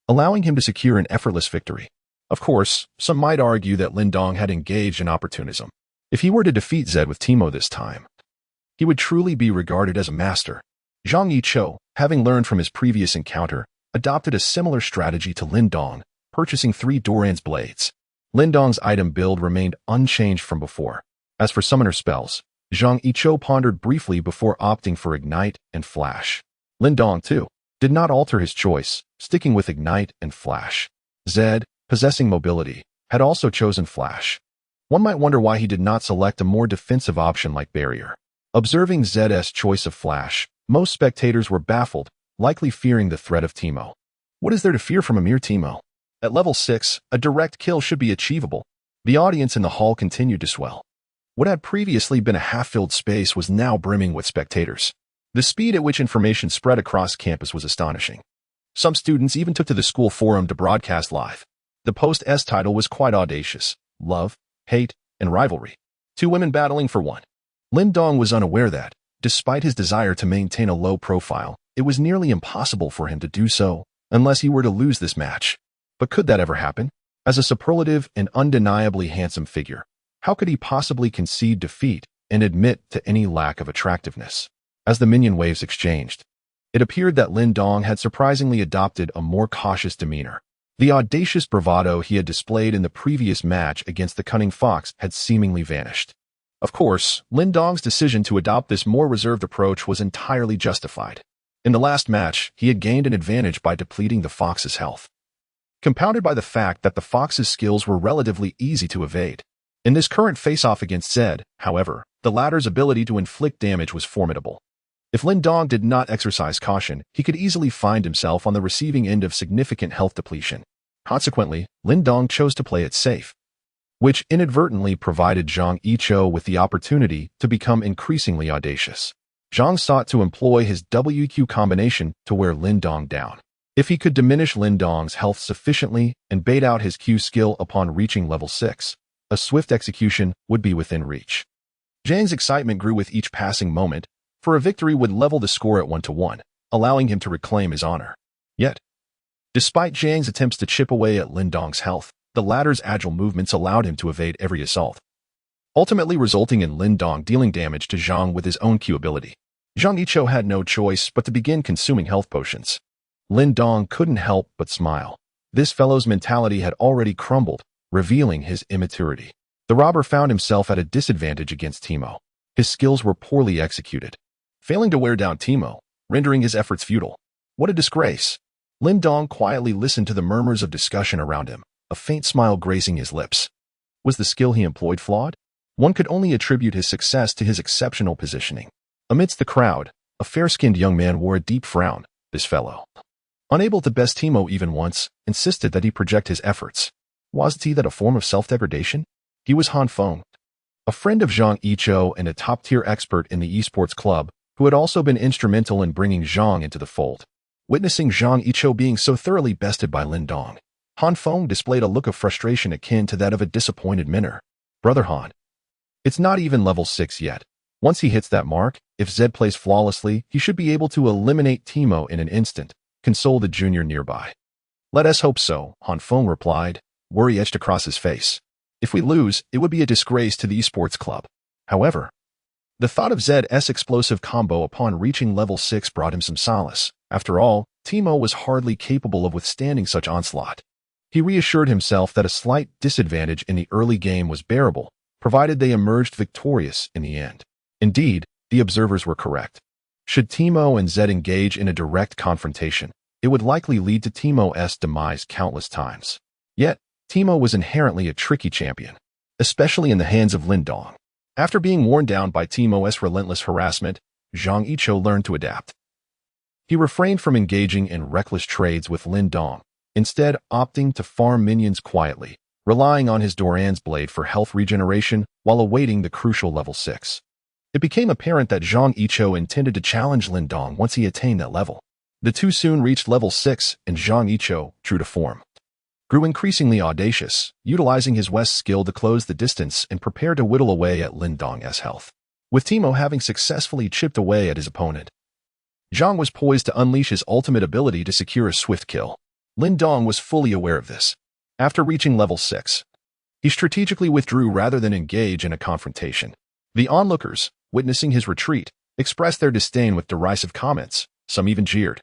[SPEAKER 1] allowing him to secure an effortless victory. Of course, some might argue that Lin Dong had engaged in opportunism. If he were to defeat Zed with Teemo this time, he would truly be regarded as a master. Zhang Yiqiu, having learned from his previous encounter, adopted a similar strategy to Lin Dong, purchasing 3 Doran's blades. Lin Dong's item build remained unchanged from before. As for summoner spells, Zhang Yiqiu pondered briefly before opting for Ignite and Flash. Lin Dong, too, did not alter his choice, sticking with Ignite and Flash. Zed, possessing mobility, had also chosen Flash. One might wonder why he did not select a more defensive option like Barrier. Observing Zed's choice of Flash, most spectators were baffled, likely fearing the threat of Teemo. What is there to fear from a mere Teemo? At level 6, a direct kill should be achievable. The audience in the hall continued to swell. What had previously been a half-filled space was now brimming with spectators. The speed at which information spread across campus was astonishing. Some students even took to the school forum to broadcast live. The post's title was quite audacious: Love, Hate, and Rivalry. 2 women battling for one. Lin Dong was unaware that, despite his desire to maintain a low profile, it was nearly impossible for him to do so unless he were to lose this match. But could that ever happen? As a superlative and undeniably handsome figure, how could he possibly concede defeat and admit to any lack of attractiveness? As the minion waves exchanged, it appeared that Lin Dong had surprisingly adopted a more cautious demeanor. The audacious bravado he had displayed in the previous match against the cunning fox had seemingly vanished. Of course, Lin Dong's decision to adopt this more reserved approach was entirely justified. In the last match, he had gained an advantage by depleting the fox's health, compounded by the fact that the fox's skills were relatively easy to evade. In this current face-off against Zed, however, the latter's ability to inflict damage was formidable. If Lin Dong did not exercise caution, he could easily find himself on the receiving end of significant health depletion. Consequently, Lin Dong chose to play it safe, which inadvertently provided Zhang Yiqiu with the opportunity to become increasingly audacious. Zhang sought to employ his WQ combination to wear Lin Dong down. If he could diminish Lin Dong's health sufficiently and bait out his Q skill upon reaching level 6, a swift execution would be within reach. Zhang's excitement grew with each passing moment, for a victory would level the score at 1-1, allowing him to reclaim his honor. Yet, despite Zhang's attempts to chip away at Lin Dong's health, the latter's agile movements allowed him to evade every assault, ultimately resulting in Lin Dong dealing damage to Zhang with his own Q ability. Zhang Yiqiu had no choice but to begin consuming health potions. Lin Dong couldn't help but smile. This fellow's mentality had already crumbled, revealing his immaturity. The robber found himself at a disadvantage against Teemo. His skills were poorly executed, failing to wear down Teemo, rendering his efforts futile. What a disgrace! Lin Dong quietly listened to the murmurs of discussion around him, a faint smile gracing his lips. Was the skill he employed flawed? One could only attribute his success to his exceptional positioning. Amidst the crowd, a fair-skinned young man wore a deep frown, this fellow, unable to best Timo even once, insisted that he project his efforts. Wasn't that a form of self-degradation? He was Han Feng, a friend of Zhang Yiqiu and a top-tier expert in the esports club, who had also been instrumental in bringing Zhang into the fold. Witnessing Zhang Yiqiu being so thoroughly bested by Lin Dong, Han Feng displayed a look of frustration akin to that of a disappointed minor. Brother Han, it's not even level 6 yet. Once he hits that mark, if Zed plays flawlessly, he should be able to eliminate Timo in an instant, consoled the junior nearby. Let us hope so, Han Feng replied, worry etched across his face. If we lose, it would be a disgrace to the esports club. However, the thought of Zed's explosive combo upon reaching level 6 brought him some solace. After all, Timo was hardly capable of withstanding such onslaught. He reassured himself that a slight disadvantage in the early game was bearable, provided they emerged victorious in the end. Indeed, the observers were correct. Should Timo and Zed engage in a direct confrontation, it would likely lead to Timo's demise countless times. Yet, Timo was inherently a tricky champion, especially in the hands of Lin Dong. After being worn down by Timo's relentless harassment, Zhang Yiqiu learned to adapt. He refrained from engaging in reckless trades with Lin Dong, instead opting to farm minions quietly, relying on his Doran's blade for health regeneration while awaiting the crucial level 6. It became apparent that Zhang Yiqiu intended to challenge Lin Dong once he attained that level. The two soon reached level 6, and Zhang Yiqiu, true to form, grew increasingly audacious, utilizing his West skill to close the distance and prepare to whittle away at Lin Dong's health. With Timo having successfully chipped away at his opponent, Zhang was poised to unleash his ultimate ability to secure a swift kill. Lin Dong was fully aware of this. After reaching level 6, he strategically withdrew rather than engage in a confrontation. The onlookers, witnessing his retreat, expressed their disdain with derisive comments. Some even jeered,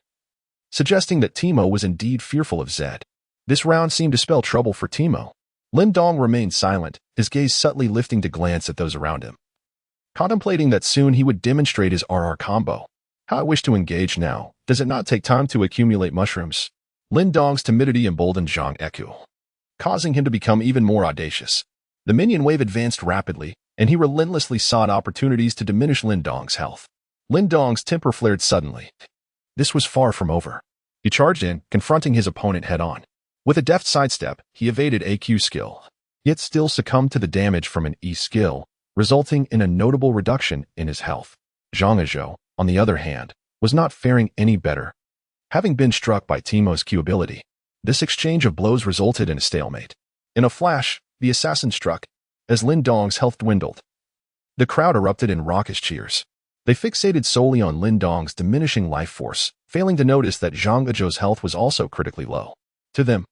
[SPEAKER 1] suggesting that Timo was indeed fearful of Zed. This round seemed to spell trouble for Timo. Lin Dong remained silent, his gaze subtly lifting to glance at those around him, contemplating that soon he would demonstrate his RR combo. How I wish to engage now. Does it not take time to accumulate mushrooms? Lin Dong's timidity emboldened Zhang Yiqiu, causing him to become even more audacious. The minion wave advanced rapidly, and he relentlessly sought opportunities to diminish Lin Dong's health. Lin Dong's temper flared suddenly. This was far from over. He charged in, confronting his opponent head-on. With a deft sidestep, he evaded a Q skill, yet still succumbed to the damage from an E skill, resulting in a notable reduction in his health. Zhang Yiqiu, on the other hand, was not faring any better. Having been struck by Timo's Q ability, this exchange of blows resulted in a stalemate. In a flash, the assassin struck, as Lin Dong's health dwindled. The crowd erupted in raucous cheers. They fixated solely on Lin Dong's diminishing life force, failing to notice that Zhang Yiqiu's health was also critically low. To them,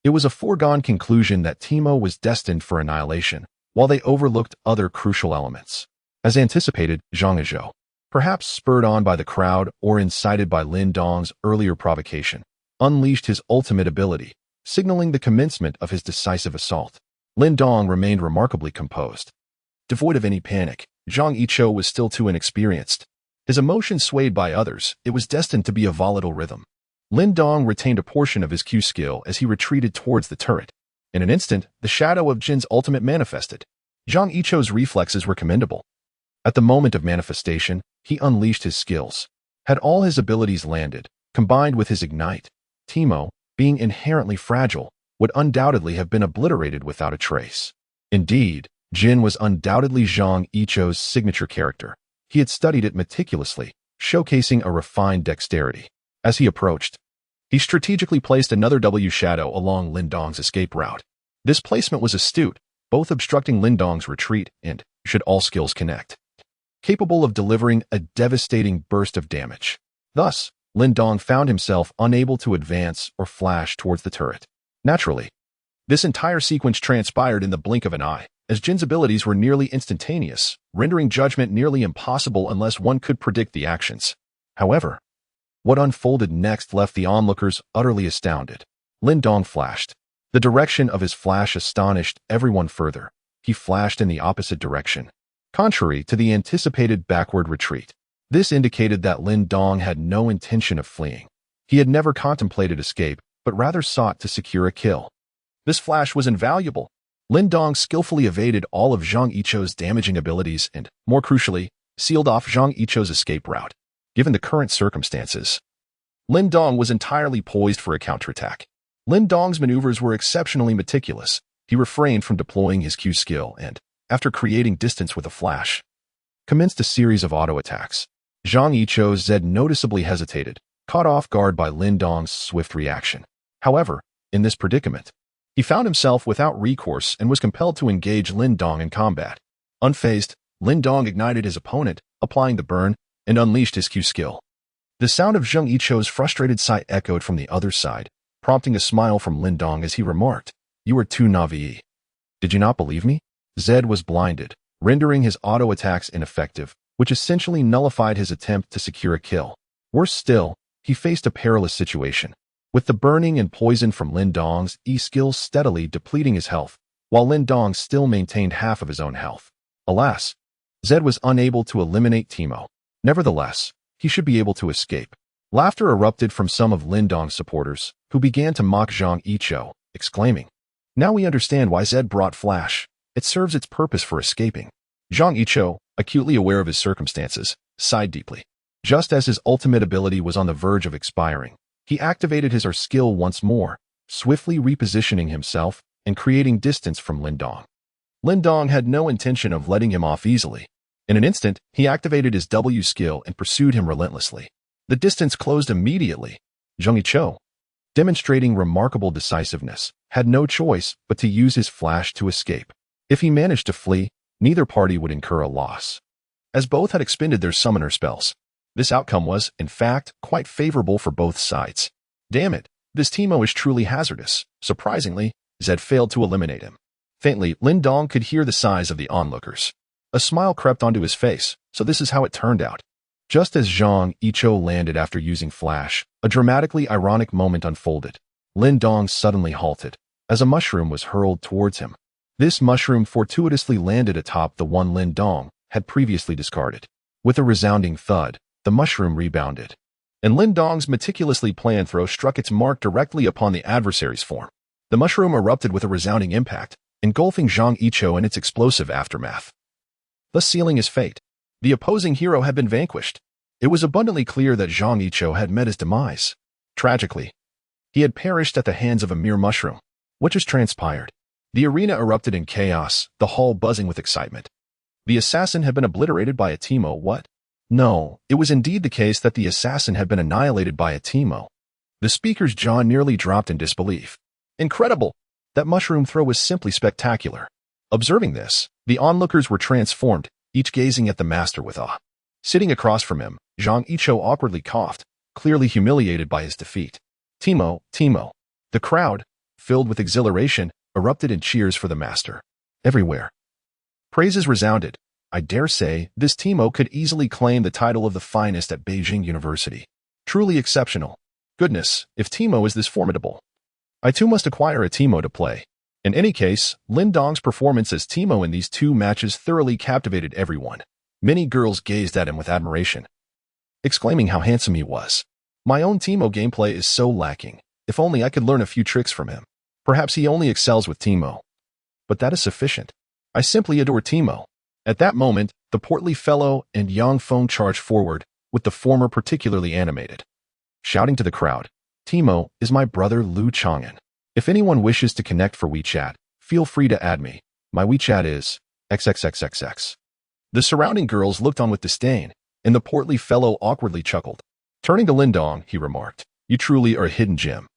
[SPEAKER 1] it was a foregone conclusion that Timo was destined for annihilation, while they overlooked other crucial elements. As anticipated, Zhang Yiqiu, perhaps spurred on by the crowd or incited by Lin Dong's earlier provocation, unleashed his ultimate ability, signaling the commencement of his decisive assault. Lin Dong remained remarkably composed. Devoid of any panic, Zhang Yiqiu was still too inexperienced. His emotions swayed by others, it was destined to be a volatile rhythm. Lin Dong retained a portion of his Q skill as he retreated towards the turret. In an instant, the shadow of Jin's ultimate manifested. Zhang Yiqiu's reflexes were commendable. At the moment of manifestation, he unleashed his skills. Had all his abilities landed, combined with his ignite, Timo, being inherently fragile, would undoubtedly have been obliterated without a trace. Indeed, Jin was undoubtedly Zhang Yiqiu's signature character. He had studied it meticulously, showcasing a refined dexterity. As he approached, he strategically placed another W shadow along Lin Dong's escape route. This placement was astute, both obstructing Lin Dong's retreat and, should all skills connect, capable of delivering a devastating burst of damage. Thus, Lin Dong found himself unable to advance or flash towards the turret. Naturally, this entire sequence transpired in the blink of an eye, as Jin's abilities were nearly instantaneous, rendering judgment nearly impossible unless one could predict the actions. However, what unfolded next left the onlookers utterly astounded. Lin Dong flashed. The direction of his flash astonished everyone further. He flashed in the opposite direction, contrary to the anticipated backward retreat. This indicated that Lin Dong had no intention of fleeing. He had never contemplated escape, but rather sought to secure a kill. This flash was invaluable. Lin Dong skillfully evaded all of Zhang Yiqiu's damaging abilities and, more crucially, sealed off Zhang Yiqiu's escape route. Given the current circumstances, Lin Dong was entirely poised for a counterattack. Lin Dong's maneuvers were exceptionally meticulous. He refrained from deploying his Q skill and, after creating distance with a flash, commenced a series of auto-attacks. Zhang Yichou's Zed noticeably hesitated, caught off guard by Lin Dong's swift reaction. However, in this predicament, he found himself without recourse and was compelled to engage Lin Dong in combat. Unfazed, Lin Dong ignited his opponent, applying the burn, and unleashed his Q skill. The sound of Zhang Yichou's frustrated sigh echoed from the other side, prompting a smile from Lin Dong as he remarked, "You are too naive. Did you not believe me?" Zed was blinded, rendering his auto-attacks ineffective, which essentially nullified his attempt to secure a kill. Worse still, he faced a perilous situation, with the burning and poison from Lin Dong's E-skills steadily depleting his health, while Lin Dong still maintained half of his own health. Alas, Zed was unable to eliminate Timo. Nevertheless, he should be able to escape. Laughter erupted from some of Lin Dong's supporters, who began to mock Zhang Yichou, exclaiming, "Now we understand why Zed brought Flash. It serves its purpose for escaping." Zhang Yichou, acutely aware of his circumstances, sighed deeply. Just as his ultimate ability was on the verge of expiring, he activated his skill once more, swiftly repositioning himself and creating distance from Lin Dong. Lin Dong had no intention of letting him off easily. In an instant, he activated his W skill and pursued him relentlessly. The distance closed immediately. Zhang Yichou, demonstrating remarkable decisiveness, had no choice but to use his flash to escape. If he managed to flee, neither party would incur a loss, as both had expended their summoner spells. This outcome was, in fact, quite favorable for both sides. Damn it, this Timo is truly hazardous. Surprisingly, Zed failed to eliminate him. Faintly, Lin Dong could hear the sighs of the onlookers. A smile crept onto his face, so this is how it turned out. Just as Zhang Yichou landed after using Flash, a dramatically ironic moment unfolded. Lin Dong suddenly halted, as a mushroom was hurled towards him. This mushroom fortuitously landed atop the one Lin Dong had previously discarded. With a resounding thud, the mushroom rebounded, and Lin Dong's meticulously planned throw struck its mark directly upon the adversary's form. The mushroom erupted with a resounding impact, engulfing Zhang Yichou in its explosive aftermath, thus sealing his fate. The opposing hero had been vanquished. It was abundantly clear that Zhang Yichou had met his demise. Tragically, he had perished at the hands of a mere mushroom. What just transpired? The arena erupted in chaos, the hall buzzing with excitement. The assassin had been obliterated by a Timo. What? No, it was indeed the case that the assassin had been annihilated by a Timo. The speaker's jaw nearly dropped in disbelief. Incredible! That mushroom throw was simply spectacular. Observing this, the onlookers were transformed, each gazing at the master with awe. Sitting across from him, Zhang Yichou awkwardly coughed, clearly humiliated by his defeat. "Timo, Timo." The crowd, filled with exhilaration, erupted in cheers for the master. Everywhere, praises resounded. I dare say, this Timo could easily claim the title of the finest at Beijing University. Truly exceptional. Goodness, if Timo is this formidable, I too must acquire a Timo to play. In any case, Lin Dong's performance as Timo in these two matches thoroughly captivated everyone. Many girls gazed at him with admiration, exclaiming how handsome he was. My own Timo gameplay is so lacking. If only I could learn a few tricks from him. Perhaps he only excels with Timo. But that is sufficient. I simply adore Timo. At that moment, the portly fellow and Yang Feng charged forward, with the former particularly animated, shouting to the crowd, "Timo is my brother Lu Chang'an. If anyone wishes to connect for WeChat, feel free to add me. My WeChat is XXXXX. The surrounding girls looked on with disdain, and the portly fellow awkwardly chuckled. Turning to Lin Dong, he remarked, "You truly are a hidden gem.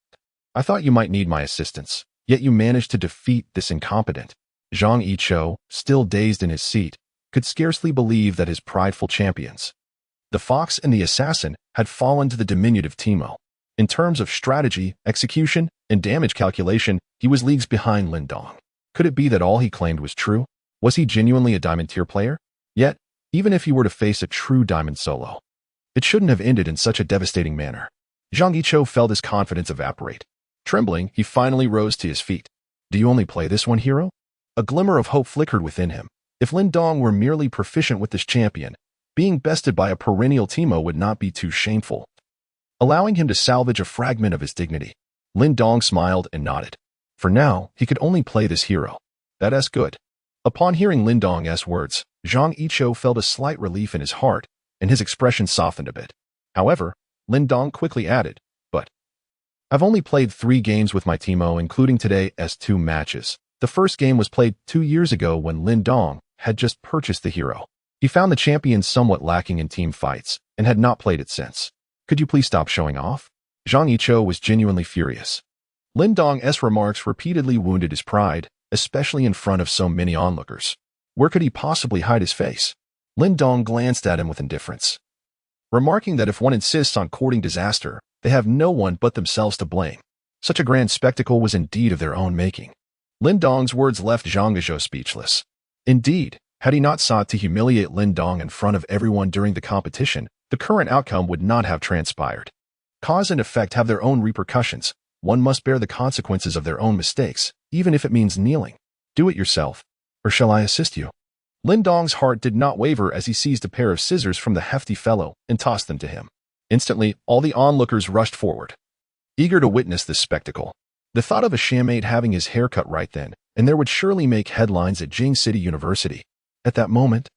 [SPEAKER 1] I thought you might need my assistance, yet you managed to defeat this incompetent." Zhang Yichou, still dazed in his seat, could scarcely believe that his prideful champions, the fox and the assassin, had fallen to the diminutive Timo. In terms of strategy, execution, and damage calculation, he was leagues behind Lin Dong. Could it be that all he claimed was true? Was he genuinely a diamond tier player? Yet, even if he were to face a true diamond solo, it shouldn't have ended in such a devastating manner. Zhang Yichou felt his confidence evaporate. Trembling, he finally rose to his feet. "Do you only play this one, hero?" A glimmer of hope flickered within him. If Lin Dong were merely proficient with this champion, being bested by a perennial Timo would not be too shameful, allowing him to salvage a fragment of his dignity. Lin Dong smiled and nodded. For now, he could only play this hero. That's good. Upon hearing Lin Dong's words, Zhang Yichou felt a slight relief in his heart, and his expression softened a bit. However, Lin Dong quickly added, but I've only played 3 games with my teamo, including today's 2 matches. The first game was played 2 years ago when Lin Dong had just purchased the hero. He found the champion somewhat lacking in team fights and had not played it since. Could you please stop showing off? Zhang Yiqiu was genuinely furious. Lin Dong's remarks repeatedly wounded his pride, especially in front of so many onlookers. Where could he possibly hide his face? Lin Dong glanced at him with indifference, remarking that if one insists on courting disaster, they have no one but themselves to blame. Such a grand spectacle was indeed of their own making. Lin Dong's words left Zhang Yiqiu speechless. Indeed, had he not sought to humiliate Lin Dong in front of everyone during the competition, the current outcome would not have transpired. Cause and effect have their own repercussions. One must bear the consequences of their own mistakes, even if it means kneeling. Do it yourself. Or shall I assist you? Lin Dong's heart did not waver as he seized a pair of scissors from the hefty fellow and tossed them to him. Instantly, all the onlookers rushed forward, eager to witness this spectacle. The thought of a shammate having his hair cut right then and there would surely make headlines at Jing City University. At that moment,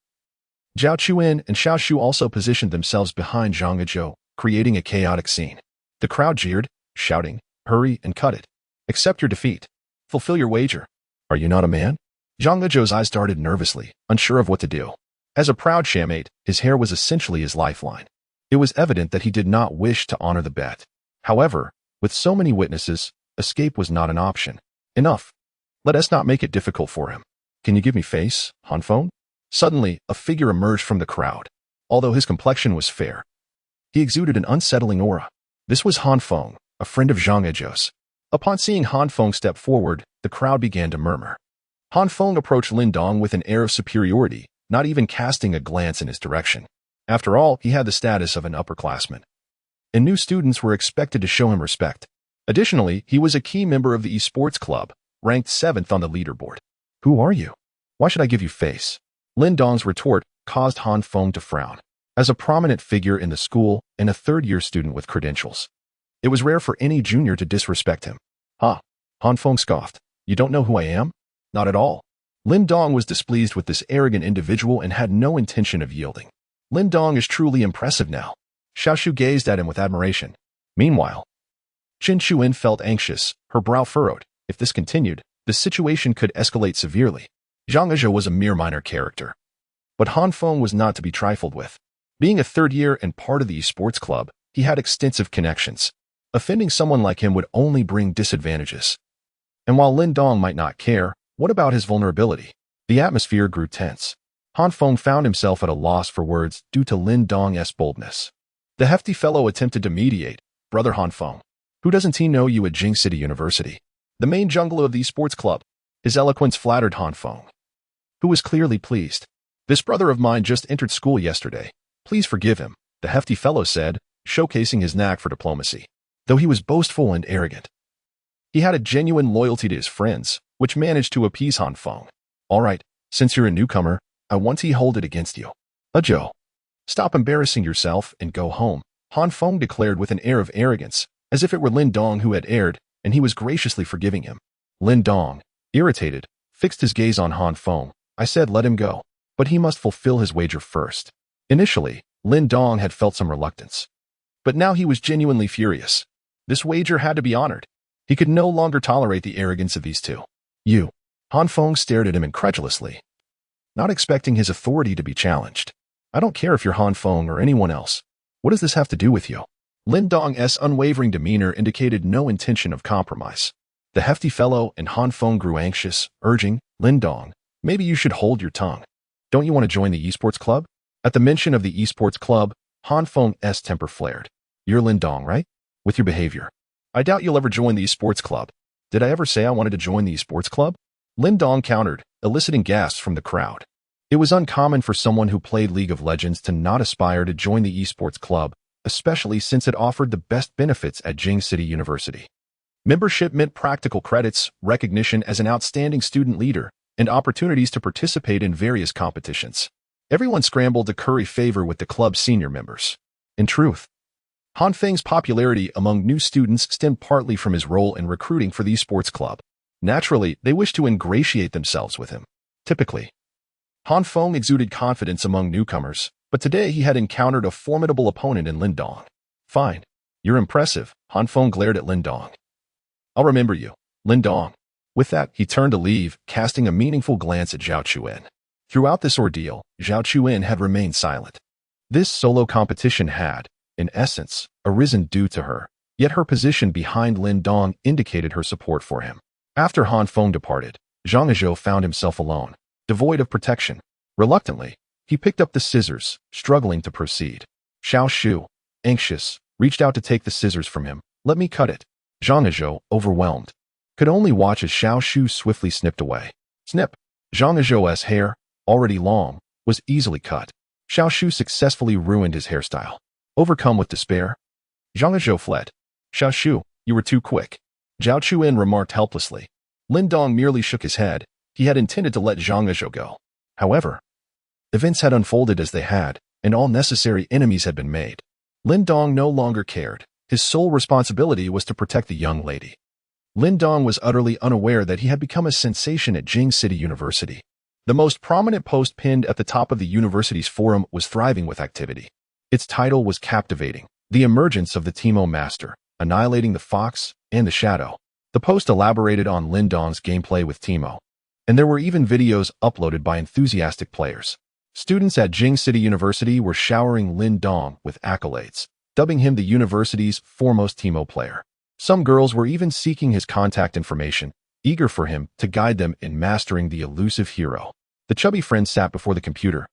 [SPEAKER 1] Zhao Chuan and Xiao Shu also positioned themselves behind Zhang Yiqiu, creating a chaotic scene. The crowd jeered, shouting, "Hurry and cut it. Accept your defeat. Fulfill your wager. Are you not a man?" Zhang Yiqiu's eyes darted nervously, unsure of what to do. As a proud shammate, his hair was essentially his lifeline. It was evident that he did not wish to honor the bet. However, with so many witnesses, escape was not an option. Enough. Let us not make it difficult for him. Can you give me face, Han Feng? Suddenly, a figure emerged from the crowd. Although his complexion was fair, he exuded an unsettling aura. This was Han Feng, a friend of Zhang Yiqiu's. Upon seeing Han Feng step forward, the crowd began to murmur. Han Feng approached Lin Dong with an air of superiority, not even casting a glance in his direction. After all, he had the status of an upperclassman, and new students were expected to show him respect. Additionally, he was a key member of the esports club, ranked 7th on the leaderboard. Who are you? Why should I give you face? Lin Dong's retort caused Han Feng to frown. As a prominent figure in the school and a third-year student with credentials, it was rare for any junior to disrespect him. Ha! Han Feng scoffed. You don't know who I am? Not at all. Lin Dong was displeased with this arrogant individual and had no intention of yielding. Lin Dong is truly impressive now. Xiao Shu gazed at him with admiration. Meanwhile, Qin Chuan felt anxious, her brow furrowed. If this continued, the situation could escalate severely. Zhang Yiqiu was a mere minor character, but Han Feng was not to be trifled with. Being a third year and part of the esports club, he had extensive connections. Offending someone like him would only bring disadvantages. And while Lin Dong might not care, what about his vulnerability? The atmosphere grew tense. Han Feng found himself at a loss for words due to Lin Dong's boldness. The hefty fellow attempted to mediate. Brother Han Feng, who doesn't he know you at Jing City University, the main jungler of the esports club? His eloquence flattered Han Feng, who was clearly pleased. This brother of mine just entered school yesterday. Please forgive him, the hefty fellow said, showcasing his knack for diplomacy. Though he was boastful and arrogant, he had a genuine loyalty to his friends, which managed to appease Han Feng. All right, since you're a newcomer, I want to hold it against you. Joe, stop embarrassing yourself and go home, Han Feng declared with an air of arrogance, as if it were Lin Dong who had erred, and he was graciously forgiving him. Lin Dong, irritated, fixed his gaze on Han Feng. I said let him go, but he must fulfill his wager first. Initially, Lin Dong had felt some reluctance, but now he was genuinely furious. This wager had to be honored. He could no longer tolerate the arrogance of these two. You. Han Feng stared at him incredulously, not expecting his authority to be challenged. I don't care if you're Han Feng or anyone else. What does this have to do with you? Lin Dong's unwavering demeanor indicated no intention of compromise. The hefty fellow and Han Feng grew anxious, urging, Lin Dong, maybe you should hold your tongue. Don't you want to join the esports club? At the mention of the esports club, Han Feng's temper flared. You're Lin Dong, right? With your behavior, I doubt you'll ever join the esports club. Did I ever say I wanted to join the esports club? Lin Dong countered, eliciting gasps from the crowd. It was uncommon for someone who played League of Legends to not aspire to join the esports club, especially since it offered the best benefits at Jing City University. Membership meant practical credits, recognition as an outstanding student leader, and opportunities to participate in various competitions. Everyone scrambled to curry favor with the club's senior members. In truth, Han Feng's popularity among new students stemmed partly from his role in recruiting for the esports club. Naturally, they wished to ingratiate themselves with him. Typically, Han Feng exuded confidence among newcomers, but today he had encountered a formidable opponent in Lin Dong. Fine. You're impressive. Han Feng glared at Lin Dong. I'll remember you, Lin Dong. With that, he turned to leave, casting a meaningful glance at Zhao Chuan. Throughout this ordeal, Zhao Chuan had remained silent. This solo competition had, in essence, arisen due to her, yet her position behind Lin Dong indicated her support for him. After Han Feng departed, Zhang Azhou found himself alone, devoid of protection. Reluctantly, he picked up the scissors, struggling to proceed. Xiao Shu, anxious, reached out to take the scissors from him. Let me cut it. Zhang Azhou, overwhelmed, could only watch as Xiao Shu swiftly snipped away. Snip! Zhang Azhou's hair, already long, was easily cut. Xiao Shu successfully ruined his hairstyle. Overcome with despair, Zhang Azhou fled. Xiao Shu, you were too quick. Zhao Chuan remarked helplessly. Lin Dong merely shook his head. He had intended to let Zhang Azhou go. However, events had unfolded as they had, and all necessary enemies had been made. Lin Dong no longer cared. His sole responsibility was to protect the young lady. Lin Dong was utterly unaware that he had become a sensation at Jing City University. The most prominent post pinned at the top of the university's forum was thriving with activity. Its title was captivating: The Emergence of the Teemo Master, Annihilating the Fox and the Shadow. The post elaborated on Lin Dong's gameplay with Teemo, and there were even videos uploaded by enthusiastic players. Students at Jing City University were showering Lin Dong with accolades, dubbing him the university's foremost Teemo player. Some girls were even seeking his contact information, eager for him to guide them in mastering the elusive hero. The chubby friend sat before the computer,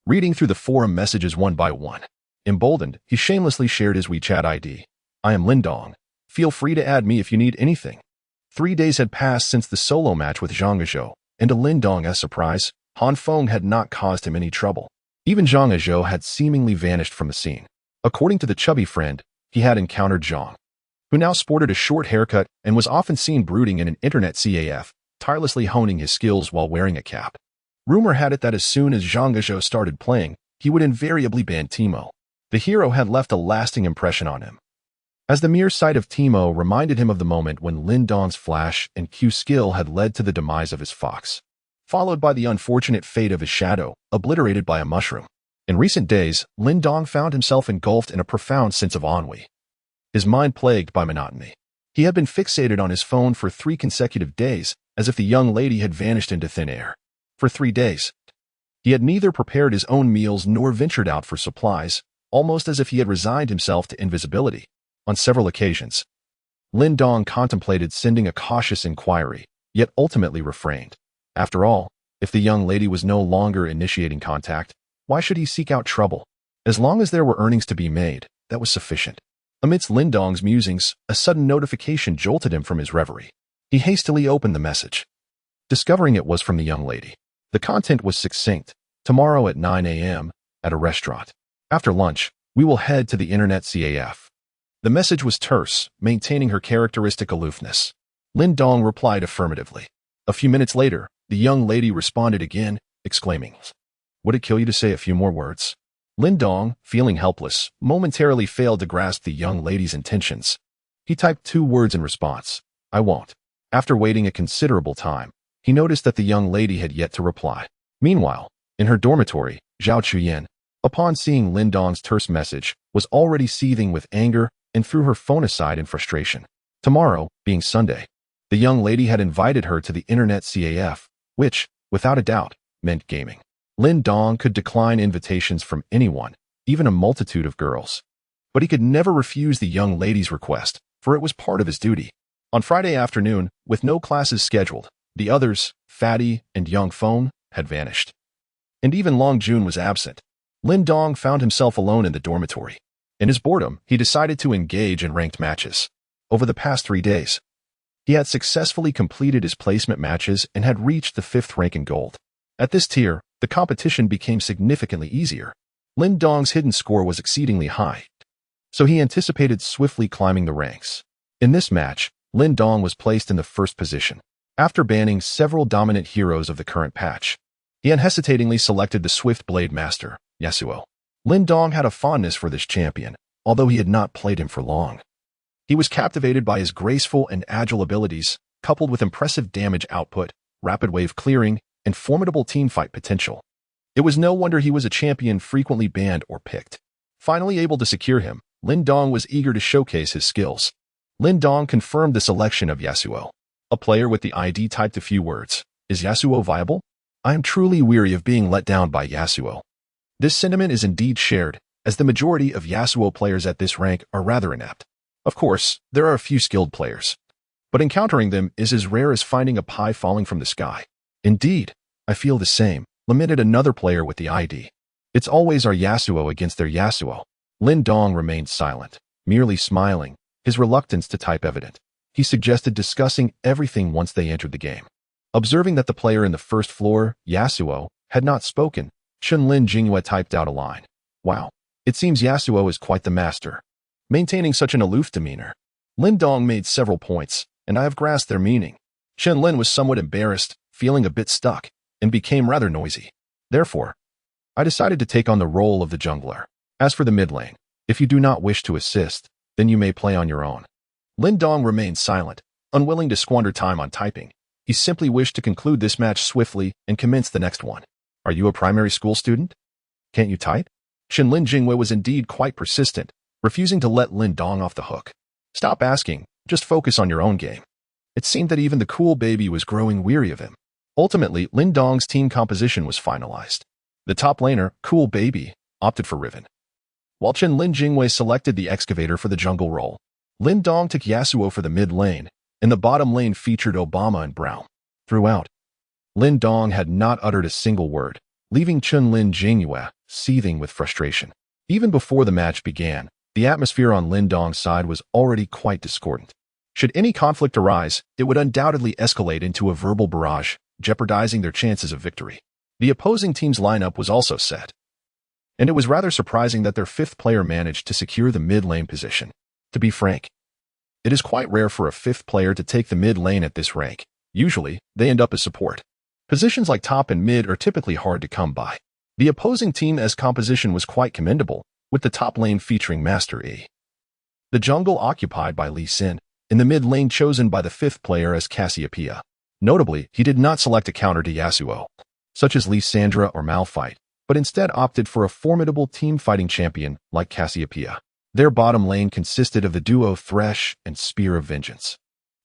[SPEAKER 1] reading through the forum messages one by one. Emboldened, he shamelessly shared his WeChat ID. I am Lin Dong. Feel free to add me if you need anything. 3 days had passed since the solo match with Zhang Azhou, and to Lin Dong's surprise, Han Feng had not caused him any trouble. Even Zhang Azhou had seemingly vanished from the scene. According to the chubby friend, he had encountered Zhang, who now sported a short haircut and was often seen brooding in an internet CAF, tirelessly honing his skills while wearing a cap. Rumor had it that as soon as Zhang Azhou started playing, he would invariably ban Teemo. The hero had left a lasting impression on him, as the mere sight of Teemo reminded him of the moment when Lin Dong's flash and Q skill had led to the demise of his fox, followed by the unfortunate fate of his shadow, obliterated by a mushroom. In recent days, Lin Dong found himself engulfed in a profound sense of ennui, his mind plagued by monotony. He had been fixated on his phone for 3 consecutive days, as if the young lady had vanished into thin air. For 3 days, he had neither prepared his own meals nor ventured out for supplies, almost as if he had resigned himself to invisibility. On several occasions, Lin Dong contemplated sending a cautious inquiry, yet ultimately refrained. After all, if the young lady was no longer initiating contact, why should he seek out trouble? As long as there were earnings to be made, that was sufficient. Amidst Lin Dong's musings, a sudden notification jolted him from his reverie. He hastily opened the message, discovering it was from the young lady. The content was succinct. Tomorrow at 9 a.m., at a restaurant. After lunch, we will head to the internet CAF. The message was terse, maintaining her characteristic aloofness. Lin Dong replied affirmatively. A few minutes later, the young lady responded again, exclaiming, "Would it kill you to say a few more words?" Lin Dong, feeling helpless, momentarily failed to grasp the young lady's intentions. He typed 2 words in response: "I won't." After waiting a considerable time, he noticed that the young lady had yet to reply. Meanwhile, in her dormitory, Zhao Chuyan, upon seeing Lin Dong's terse message, was already seething with anger and threw her phone aside in frustration. Tomorrow, being Sunday, the young lady had invited her to the internet CAF, which, without a doubt, meant gaming. Lin Dong could decline invitations from anyone, even a multitude of girls. But he could never refuse the young lady's request, for it was part of his duty. On Friday afternoon, with no classes scheduled, the others, Fatty and Young Feng, had vanished. And even Long Jun was absent. Lin Dong found himself alone in the dormitory. In his boredom, he decided to engage in ranked matches. Over the past 3 days, he had successfully completed his placement matches and had reached the 5th rank in gold. At this tier, the competition became significantly easier. Lin Dong's hidden score was exceedingly high, so he anticipated swiftly climbing the ranks. In this match, Lin Dong was placed in the 1st position. After banning several dominant heroes of the current patch, he unhesitatingly selected the Swift Blade Master, Yasuo. Lin Dong had a fondness for this champion, although he had not played him for long. He was captivated by his graceful and agile abilities, coupled with impressive damage output, rapid wave clearing, and formidable teamfight potential. It was no wonder he was a champion frequently banned or picked. Finally able to secure him, Lin Dong was eager to showcase his skills. Lin Dong confirmed the selection of Yasuo. A player with the ID typed a few words. Is Yasuo viable? I am truly weary of being let down by Yasuo. This sentiment is indeed shared, as the majority of Yasuo players at this rank are rather inept. Of course, there are a few skilled players, but encountering them is as rare as finding a pie falling from the sky. Indeed, I feel the same, lamented another player with the ID. It's always our Yasuo against their Yasuo. Lin Dong remained silent, merely smiling, his reluctance to type evident. He suggested discussing everything once they entered the game. Observing that the player in the first floor, Yasuo, had not spoken, Lin Jingyue typed out a line. Wow, it seems Yasuo is quite the master. Maintaining such an aloof demeanor. Lin Dong made several points, and I have grasped their meaning. Lin was somewhat embarrassed, feeling a bit stuck, and became rather noisy. Therefore, I decided to take on the role of the jungler. As for the mid lane, if you do not wish to assist, then you may play on your own. Lin Dong remained silent, unwilling to squander time on typing. He simply wished to conclude this match swiftly and commence the next one. Are you a primary school student? Can't you type? Lin Jingyue was indeed quite persistent, refusing to let Lin Dong off the hook. Stop asking, just focus on your own game. It seemed that even the cool baby was growing weary of him. Ultimately, Lin Dong's team composition was finalized. The top laner, Cool Baby, opted for Riven, while Lin Jingyue selected the excavator for the jungle role. Lin Dong took Yasuo for the mid lane, and the bottom lane featured Obama and Brown. Throughout, Lin Dong had not uttered a single word, leaving Lin Jingyue seething with frustration. Even before the match began, the atmosphere on Lin Dong's side was already quite discordant. Should any conflict arise, it would undoubtedly escalate into a verbal barrage, jeopardizing their chances of victory. The opposing team's lineup was also set, and it was rather surprising that their fifth player managed to secure the mid lane position. To be frank, it is quite rare for a fifth player to take the mid lane at this rank. Usually, they end up as support. Positions like top and mid are typically hard to come by. The opposing team's composition was quite commendable, with the top lane featuring Master E, the jungle occupied by Lee Sin, and the mid lane chosen by the fifth player as Cassiopeia. Notably, he did not select a counter to Yasuo, such as Lee Sandra or Malphite, but instead opted for a formidable team-fighting champion like Cassiopeia. Their bottom lane consisted of the duo Thresh and Spear of Vengeance,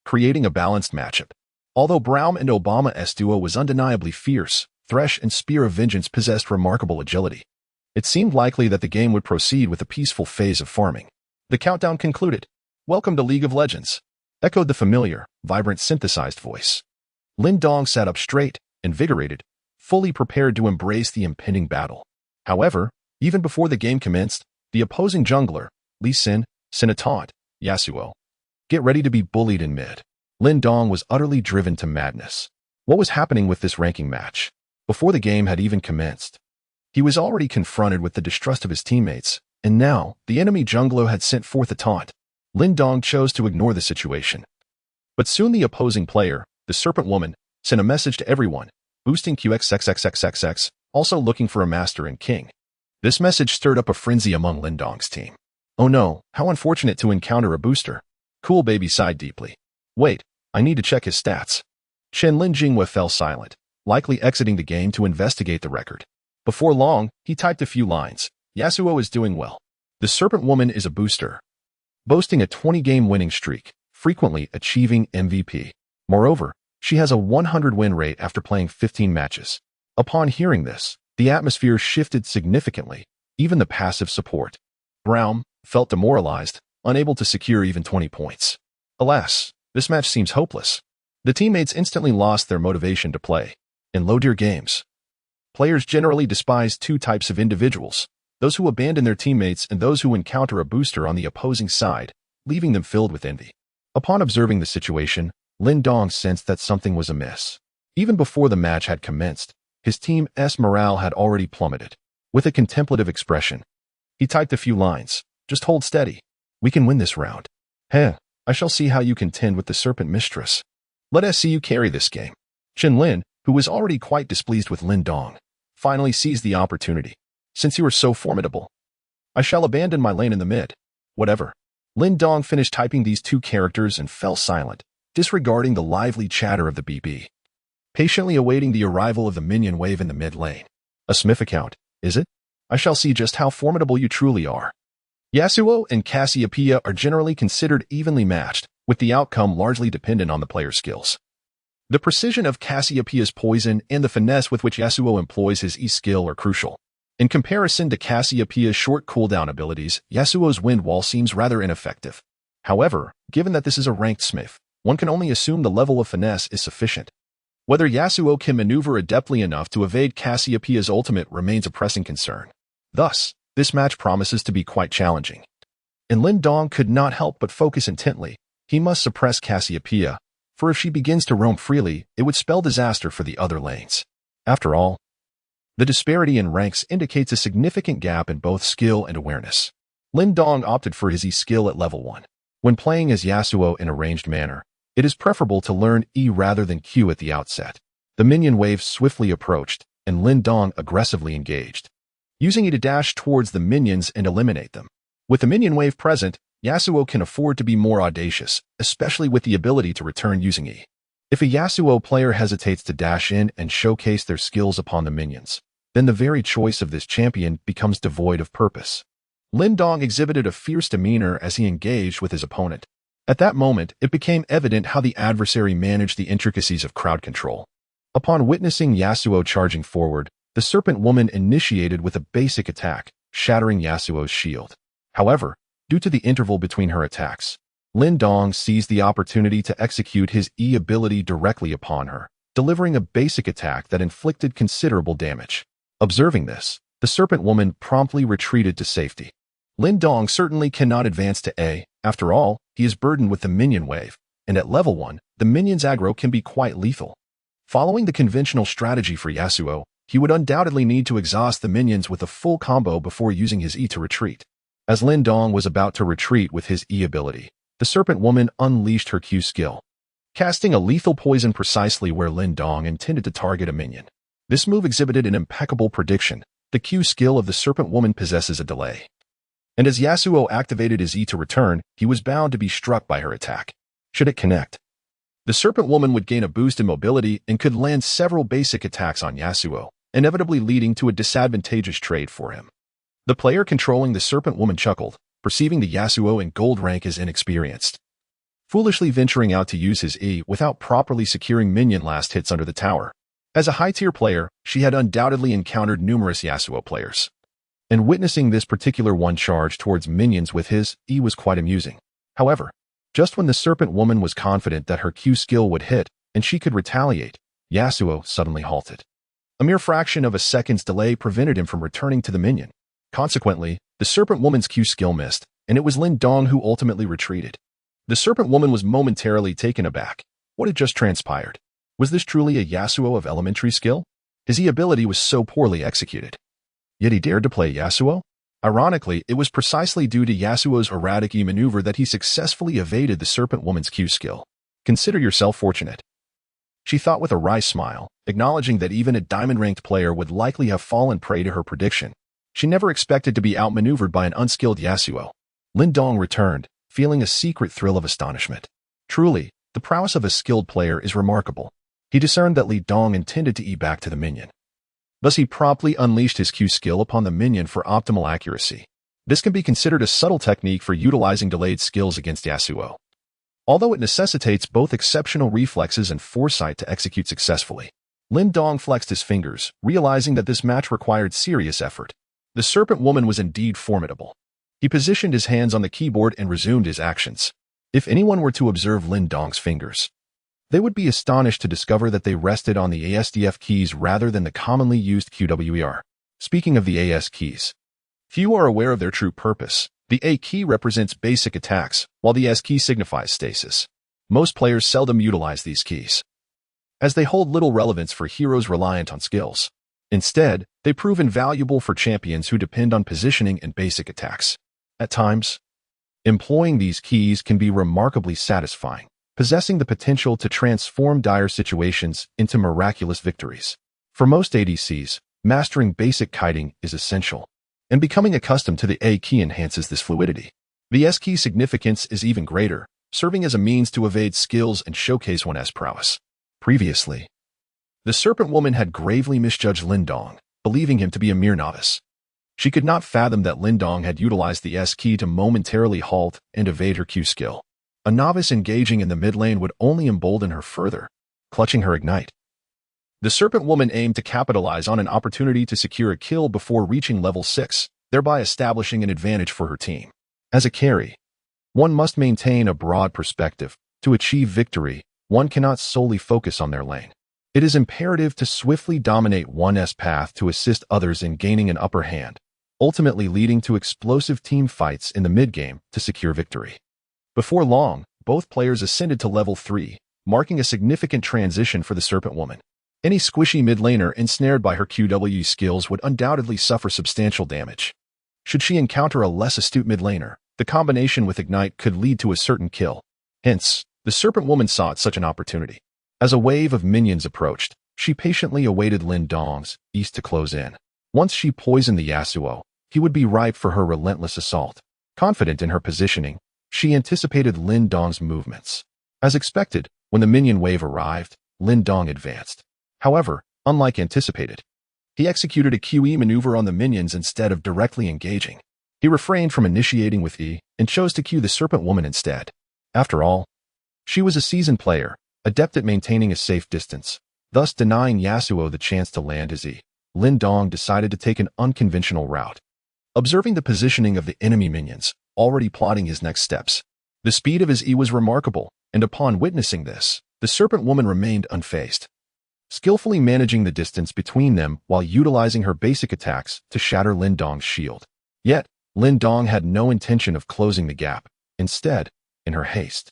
[SPEAKER 1] creating a balanced matchup. Although Braum and Obama's duo was undeniably fierce, Thresh and Spear of Vengeance possessed remarkable agility. It seemed likely that the game would proceed with a peaceful phase of farming. The countdown concluded. Welcome to League of Legends, echoed the familiar, vibrant synthesized voice. Lin Dong sat up straight, invigorated, fully prepared to embrace the impending battle. However, even before the game commenced, the opposing jungler, Lee Sin, sent a taunt. Yasuo, get ready to be bullied in mid. Lin Dong was utterly driven to madness. What was happening with this ranking match? Before the game had even commenced, he was already confronted with the distrust of his teammates, and now the enemy jungler had sent forth a taunt. Lin Dong chose to ignore the situation. But soon the opposing player, the Serpent Woman, sent a message to everyone, boosting QXXXXXX, also looking for a master and king. This message stirred up a frenzy among Lin Dong's team. Oh no, how unfortunate to encounter a booster. Cool Baby sighed deeply. Wait, I need to check his stats. Lin Jingyue fell silent, likely exiting the game to investigate the record. Before long, he typed a few lines. Yasuo is doing well. The Serpent Woman is a booster, boasting a 20-game winning streak, frequently achieving MVP. Moreover, she has a 100 win rate after playing 15 matches. Upon hearing this, the atmosphere shifted significantly. Even the passive support, Braum, felt demoralized, unable to secure even 20 points. Alas, this match seems hopeless. The teammates instantly lost their motivation to play. In low-tier games, players generally despise two types of individuals, those who abandon their teammates and those who encounter a booster on the opposing side, leaving them filled with envy. Upon observing the situation, Lin Dong sensed that something was amiss. Even before the match had commenced, his team's morale had already plummeted. With a contemplative expression, he typed a few lines. Just hold steady. We can win this round. Heh, I shall see how you contend with the Serpent Mistress. Let us see you carry this game. Lin, who was already quite displeased with Lin Dong, finally seized the opportunity. Since you are so formidable, I shall abandon my lane in the mid. Whatever. Lin Dong finished typing these two characters and fell silent, disregarding the lively chatter of the BB, patiently awaiting the arrival of the minion wave in the mid lane. A Smith account, is it? I shall see just how formidable you truly are. Yasuo and Cassiopeia are generally considered evenly matched, with the outcome largely dependent on the player's skills. The precision of Cassiopeia's poison and the finesse with which Yasuo employs his E-skill are crucial. In comparison to Cassiopeia's short cooldown abilities, Yasuo's Wind Wall seems rather ineffective. However, given that this is a ranked smith, one can only assume the level of finesse is sufficient. Whether Yasuo can maneuver adeptly enough to evade Cassiopeia's ultimate remains a pressing concern. Thus, this match promises to be quite challenging. And Lin Dong could not help but focus intently. He must suppress Cassiopeia, for if she begins to roam freely, it would spell disaster for the other lanes. After all, the disparity in ranks indicates a significant gap in both skill and awareness. Lin Dong opted for his E-skill at level 1. When playing as Yasuo in a ranged manner, it is preferable to learn E rather than Q at the outset. The minion wave swiftly approached, and Lin Dong aggressively engaged, using E to dash towards the minions and eliminate them. With the minion wave present, Yasuo can afford to be more audacious, especially with the ability to return using E. If a Yasuo player hesitates to dash in and showcase their skills upon the minions, then the very choice of this champion becomes devoid of purpose. Lin Dong exhibited a fierce demeanor as he engaged with his opponent. At that moment, it became evident how the adversary managed the intricacies of crowd control. Upon witnessing Yasuo charging forward, the Serpent Woman initiated with a basic attack, shattering Yasuo's shield. However, due to the interval between her attacks, Lin Dong seized the opportunity to execute his E ability directly upon her, delivering a basic attack that inflicted considerable damage. Observing this, the Serpent Woman promptly retreated to safety. Lin Dong certainly cannot advance to A. After all, he is burdened with the minion wave, and at level 1, the minion's aggro can be quite lethal. Following the conventional strategy for Yasuo, he would undoubtedly need to exhaust the minions with a full combo before using his E to retreat. As Lin Dong was about to retreat with his E ability, the Serpent Woman unleashed her Q skill, casting a lethal poison precisely where Lin Dong intended to target a minion. This move exhibited an impeccable prediction. The Q skill of the Serpent Woman possesses a delay, and as Yasuo activated his E to return, he was bound to be struck by her attack. Should it connect, the Serpent Woman would gain a boost in mobility and could land several basic attacks on Yasuo, inevitably leading to a disadvantageous trade for him. The player controlling the Serpent Woman chuckled, perceiving the Yasuo in gold rank as inexperienced, foolishly venturing out to use his E without properly securing minion last hits under the tower. As a high-tier player, she had undoubtedly encountered numerous Yasuo players, and witnessing this particular one charge towards minions with his E was quite amusing. However, just when the Serpent Woman was confident that her Q skill would hit and she could retaliate, Yasuo suddenly halted. A mere fraction of a second's delay prevented him from returning to the minion. Consequently, the Serpent Woman's Q skill missed, and it was Lin Dong who ultimately retreated. The Serpent Woman was momentarily taken aback. What had just transpired? Was this truly a Yasuo of elementary skill? His E ability was so poorly executed. Yet he dared to play Yasuo? Ironically, it was precisely due to Yasuo's erratic E maneuver that he successfully evaded the Serpent Woman's Q skill. Consider yourself fortunate, she thought with a wry smile, acknowledging that even a diamond-ranked player would likely have fallen prey to her prediction. She never expected to be outmaneuvered by an unskilled Yasuo. Lin Dong returned, feeling a secret thrill of astonishment. Truly, the prowess of a skilled player is remarkable. He discerned that Lin Dong intended to E back to the minion. Thus he promptly unleashed his Q skill upon the minion for optimal accuracy. This can be considered a subtle technique for utilizing delayed skills against Yasuo, although it necessitates both exceptional reflexes and foresight to execute successfully. Lin Dong flexed his fingers, realizing that this match required serious effort. The Serpent Woman was indeed formidable. He positioned his hands on the keyboard and resumed his actions. If anyone were to observe Lin Dong's fingers, they would be astonished to discover that they rested on the ASDF keys rather than the commonly used QWER. Speaking of the AS keys, few are aware of their true purpose. The A key represents basic attacks, while the S key signifies stasis. Most players seldom utilize these keys, as they hold little relevance for heroes reliant on skills. Instead, they prove invaluable for champions who depend on positioning and basic attacks. At times, employing these keys can be remarkably satisfying, possessing the potential to transform dire situations into miraculous victories. For most ADCs, mastering basic kiting is essential, and becoming accustomed to the A key enhances this fluidity. The S key significance is even greater, serving as a means to evade skills and showcase one's prowess. Previously, the Serpent Woman had gravely misjudged Lin Dong, believing him to be a mere novice. She could not fathom that Lin Dong had utilized the S key to momentarily halt and evade her Q skill. A novice engaging in the mid lane would only embolden her further, clutching her ignite. The Serpent Woman aimed to capitalize on an opportunity to secure a kill before reaching level 6, thereby establishing an advantage for her team. As a carry, one must maintain a broad perspective. To achieve victory, one cannot solely focus on their lane. It is imperative to swiftly dominate one's path to assist others in gaining an upper hand, ultimately leading to explosive team fights in the mid-game to secure victory. Before long, both players ascended to level 3, marking a significant transition for the Serpent Woman. Any squishy mid laner ensnared by her QW skills would undoubtedly suffer substantial damage. Should she encounter a less astute mid laner, the combination with Ignite could lead to a certain kill. Hence, the Serpent Woman sought such an opportunity. As a wave of minions approached, she patiently awaited Lin Dong's east to close in. Once she poisoned the Yasuo, he would be ripe for her relentless assault. Confident in her positioning, she anticipated Lin Dong's movements. As expected, when the minion wave arrived, Lin Dong advanced. However, unlike anticipated, he executed a QE maneuver on the minions instead of directly engaging. He refrained from initiating with E and chose to Q the Serpent Woman instead. After all, she was a seasoned player, adept at maintaining a safe distance, thus denying Yasuo the chance to land his E. Lin Dong decided to take an unconventional route. Observing the positioning of the enemy minions, already plotting his next steps, the speed of his E was remarkable, and upon witnessing this, the Serpent Woman remained unfazed, skillfully managing the distance between them while utilizing her basic attacks to shatter Lin Dong's shield. Yet, Lin Dong had no intention of closing the gap. Instead, in her haste,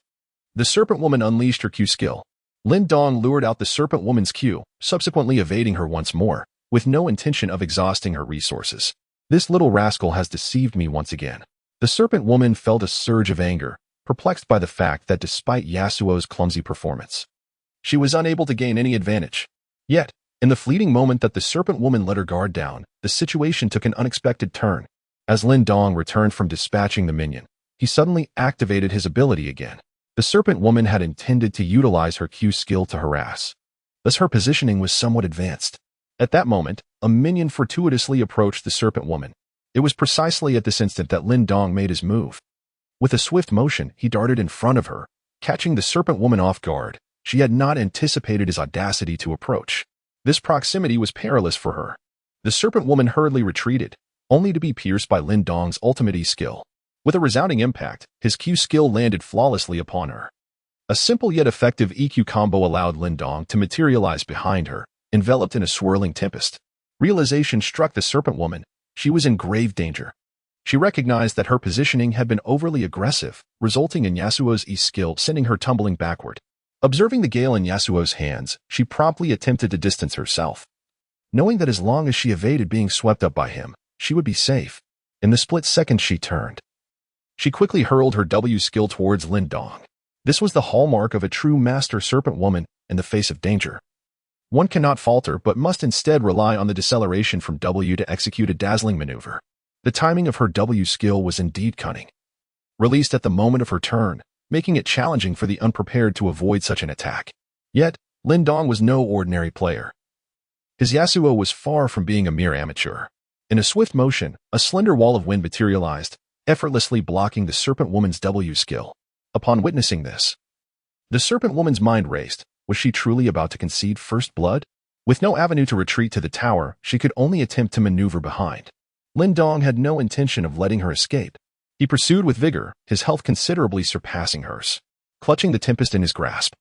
[SPEAKER 1] the Serpent Woman unleashed her Q skill. Lin Dong lured out the Serpent Woman's Q, subsequently evading her once more, with no intention of exhausting her resources. This little rascal has deceived me once again. The Serpent Woman felt a surge of anger, perplexed by the fact that despite Yasuo's clumsy performance, she was unable to gain any advantage. Yet, in the fleeting moment that the Serpent Woman let her guard down, the situation took an unexpected turn. As Lin Dong returned from dispatching the minion, he suddenly activated his ability again. The Serpent Woman had intended to utilize her Q skill to harass. Thus her positioning was somewhat advanced. At that moment, a minion fortuitously approached the Serpent Woman. It was precisely at this instant that Lin Dong made his move. With a swift motion, he darted in front of her, catching the Serpent Woman off guard. She had not anticipated his audacity to approach. This proximity was perilous for her. The Serpent Woman hurriedly retreated, only to be pierced by Lin Dong's ultimate E skill. With a resounding impact, his Q skill landed flawlessly upon her. A simple yet effective EQ combo allowed Lin Dong to materialize behind her, enveloped in a swirling tempest. Realization struck the Serpent Woman. She was in grave danger. She recognized that her positioning had been overly aggressive, resulting in Yasuo's E skill sending her tumbling backward. Observing the gale in Yasuo's hands, she promptly attempted to distance herself, knowing that as long as she evaded being swept up by him, she would be safe. In the split second she turned, she quickly hurled her W skill towards Lin Dong. This was the hallmark of a true master Serpent Woman in the face of danger. One cannot falter but must instead rely on the deceleration from W to execute a dazzling maneuver. The timing of her W skill was indeed cunning. Released at the moment of her turn, making it challenging for the unprepared to avoid such an attack. Yet, Lin Dong was no ordinary player. His Yasuo was far from being a mere amateur. In a swift motion, a slender wall of wind materialized, effortlessly blocking the Serpent Woman's W skill. Upon witnessing this, the Serpent Woman's mind raced. Was she truly about to concede first blood? With no avenue to retreat to the tower, she could only attempt to maneuver behind. Lin Dong had no intention of letting her escape. He pursued with vigor, his health considerably surpassing hers, clutching the tempest in his grasp.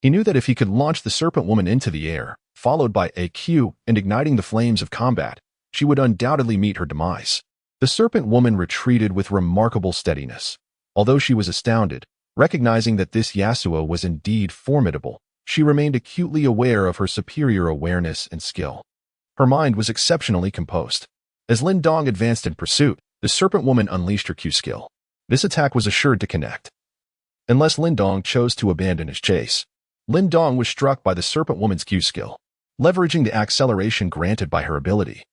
[SPEAKER 1] He knew that if he could launch the Serpent Woman into the air, followed by a Q and igniting the flames of combat, she would undoubtedly meet her demise. The Serpent Woman retreated with remarkable steadiness. Although she was astounded, recognizing that this Yasuo was indeed formidable, she remained acutely aware of her superior awareness and skill. Her mind was exceptionally composed. As Lin Dong advanced in pursuit, the Serpent Woman unleashed her Q skill. This attack was assured to connect. Unless Lin Dong chose to abandon his chase, Lin Dong was struck by the Serpent Woman's Q skill. Leveraging the acceleration granted by her ability,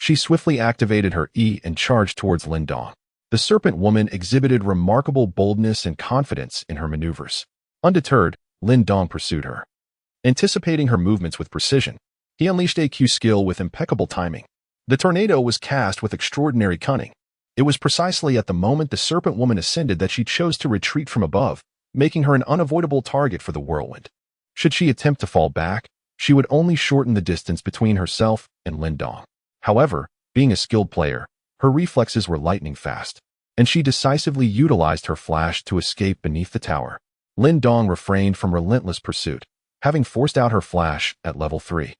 [SPEAKER 1] she swiftly activated her E and charged towards Lin Dong. The Serpent Woman exhibited remarkable boldness and confidence in her maneuvers. Undeterred, Lin Dong pursued her. Anticipating her movements with precision, he unleashed a Q skill with impeccable timing. The tornado was cast with extraordinary cunning. It was precisely at the moment the serpent woman ascended that she chose to retreat from above, making her an unavoidable target for the whirlwind. Should she attempt to fall back, she would only shorten the distance between herself and Lin Dong. However, being a skilled player, her reflexes were lightning fast, and she decisively utilized her flash to escape beneath the tower. Lin Dong refrained from relentless pursuit, having forced out her flash at level 3.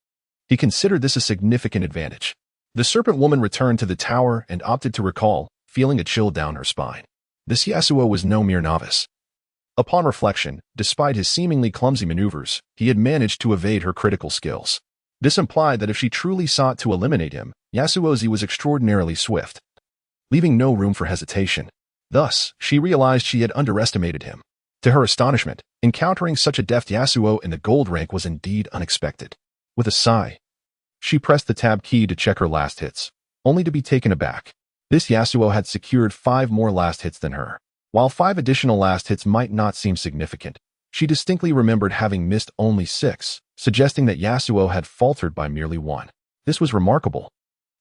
[SPEAKER 1] He considered this a significant advantage. The serpent woman returned to the tower and opted to recall, feeling a chill down her spine. This Yasuo was no mere novice. Upon reflection, despite his seemingly clumsy maneuvers, he had managed to evade her critical skills. This implied that if she truly sought to eliminate him, Yasuo's was extraordinarily swift, leaving no room for hesitation. Thus, she realized she had underestimated him. To her astonishment, encountering such a deft Yasuo in the gold rank was indeed unexpected. With a sigh, she pressed the tab key to check her last hits, only to be taken aback. This Yasuo had secured 5 more last hits than her. While 5 additional last hits might not seem significant, she distinctly remembered having missed only 6, suggesting that Yasuo had faltered by merely 1. This was remarkable,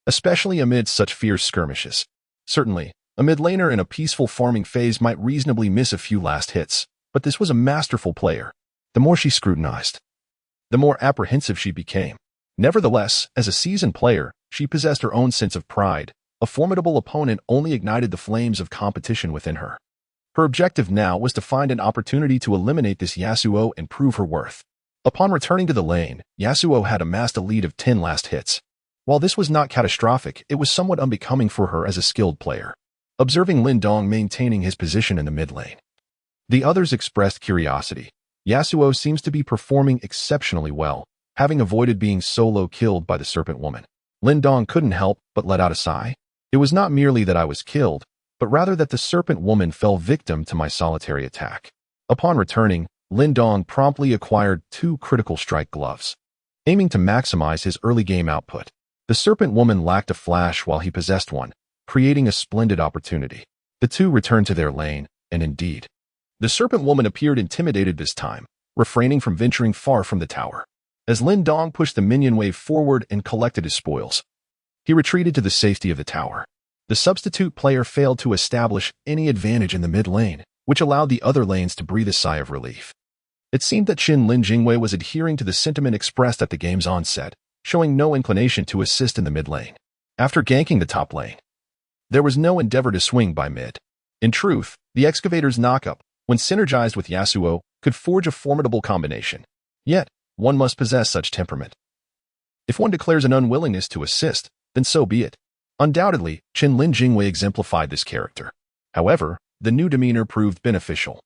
[SPEAKER 1] especially amid such fierce skirmishes. Certainly, a mid laner in a peaceful farming phase might reasonably miss a few last hits, but this was a masterful player. The more she scrutinized, the more apprehensive she became. Nevertheless, as a seasoned player, she possessed her own sense of pride. A formidable opponent only ignited the flames of competition within her. Her objective now was to find an opportunity to eliminate this Yasuo and prove her worth. Upon returning to the lane, Yasuo had amassed a lead of 10 last hits. While this was not catastrophic, it was somewhat unbecoming for her as a skilled player. Observing Lin Dong maintaining his position in the mid lane, the others expressed curiosity. Yasuo seems to be performing exceptionally well, having avoided being solo killed by the serpent woman. Lin Dong couldn't help but let out a sigh. It was not merely that I was killed, but rather that the serpent woman fell victim to my solitary attack. Upon returning, Lin Dong promptly acquired 2 critical strike gloves, aiming to maximize his early game output. The serpent woman lacked a flash while he possessed one, creating a splendid opportunity. The two returned to their lane, and indeed, the serpent woman appeared intimidated this time, refraining from venturing far from the tower. As Lin Dong pushed the minion wave forward and collected his spoils, he retreated to the safety of the tower. The substitute player failed to establish any advantage in the mid lane, which allowed the other lanes to breathe a sigh of relief. It seemed that Lin Jingwei was adhering to the sentiment expressed at the game's onset, showing no inclination to assist in the mid lane. After ganking the top lane, there was no endeavor to swing by mid. In truth, the Excavator's knockup, when synergized with Yasuo, could forge a formidable combination. Yet, one must possess such temperament. If one declares an unwillingness to assist, then so be it. Undoubtedly, Lin Jingwei exemplified this character. However, the new demeanor proved beneficial,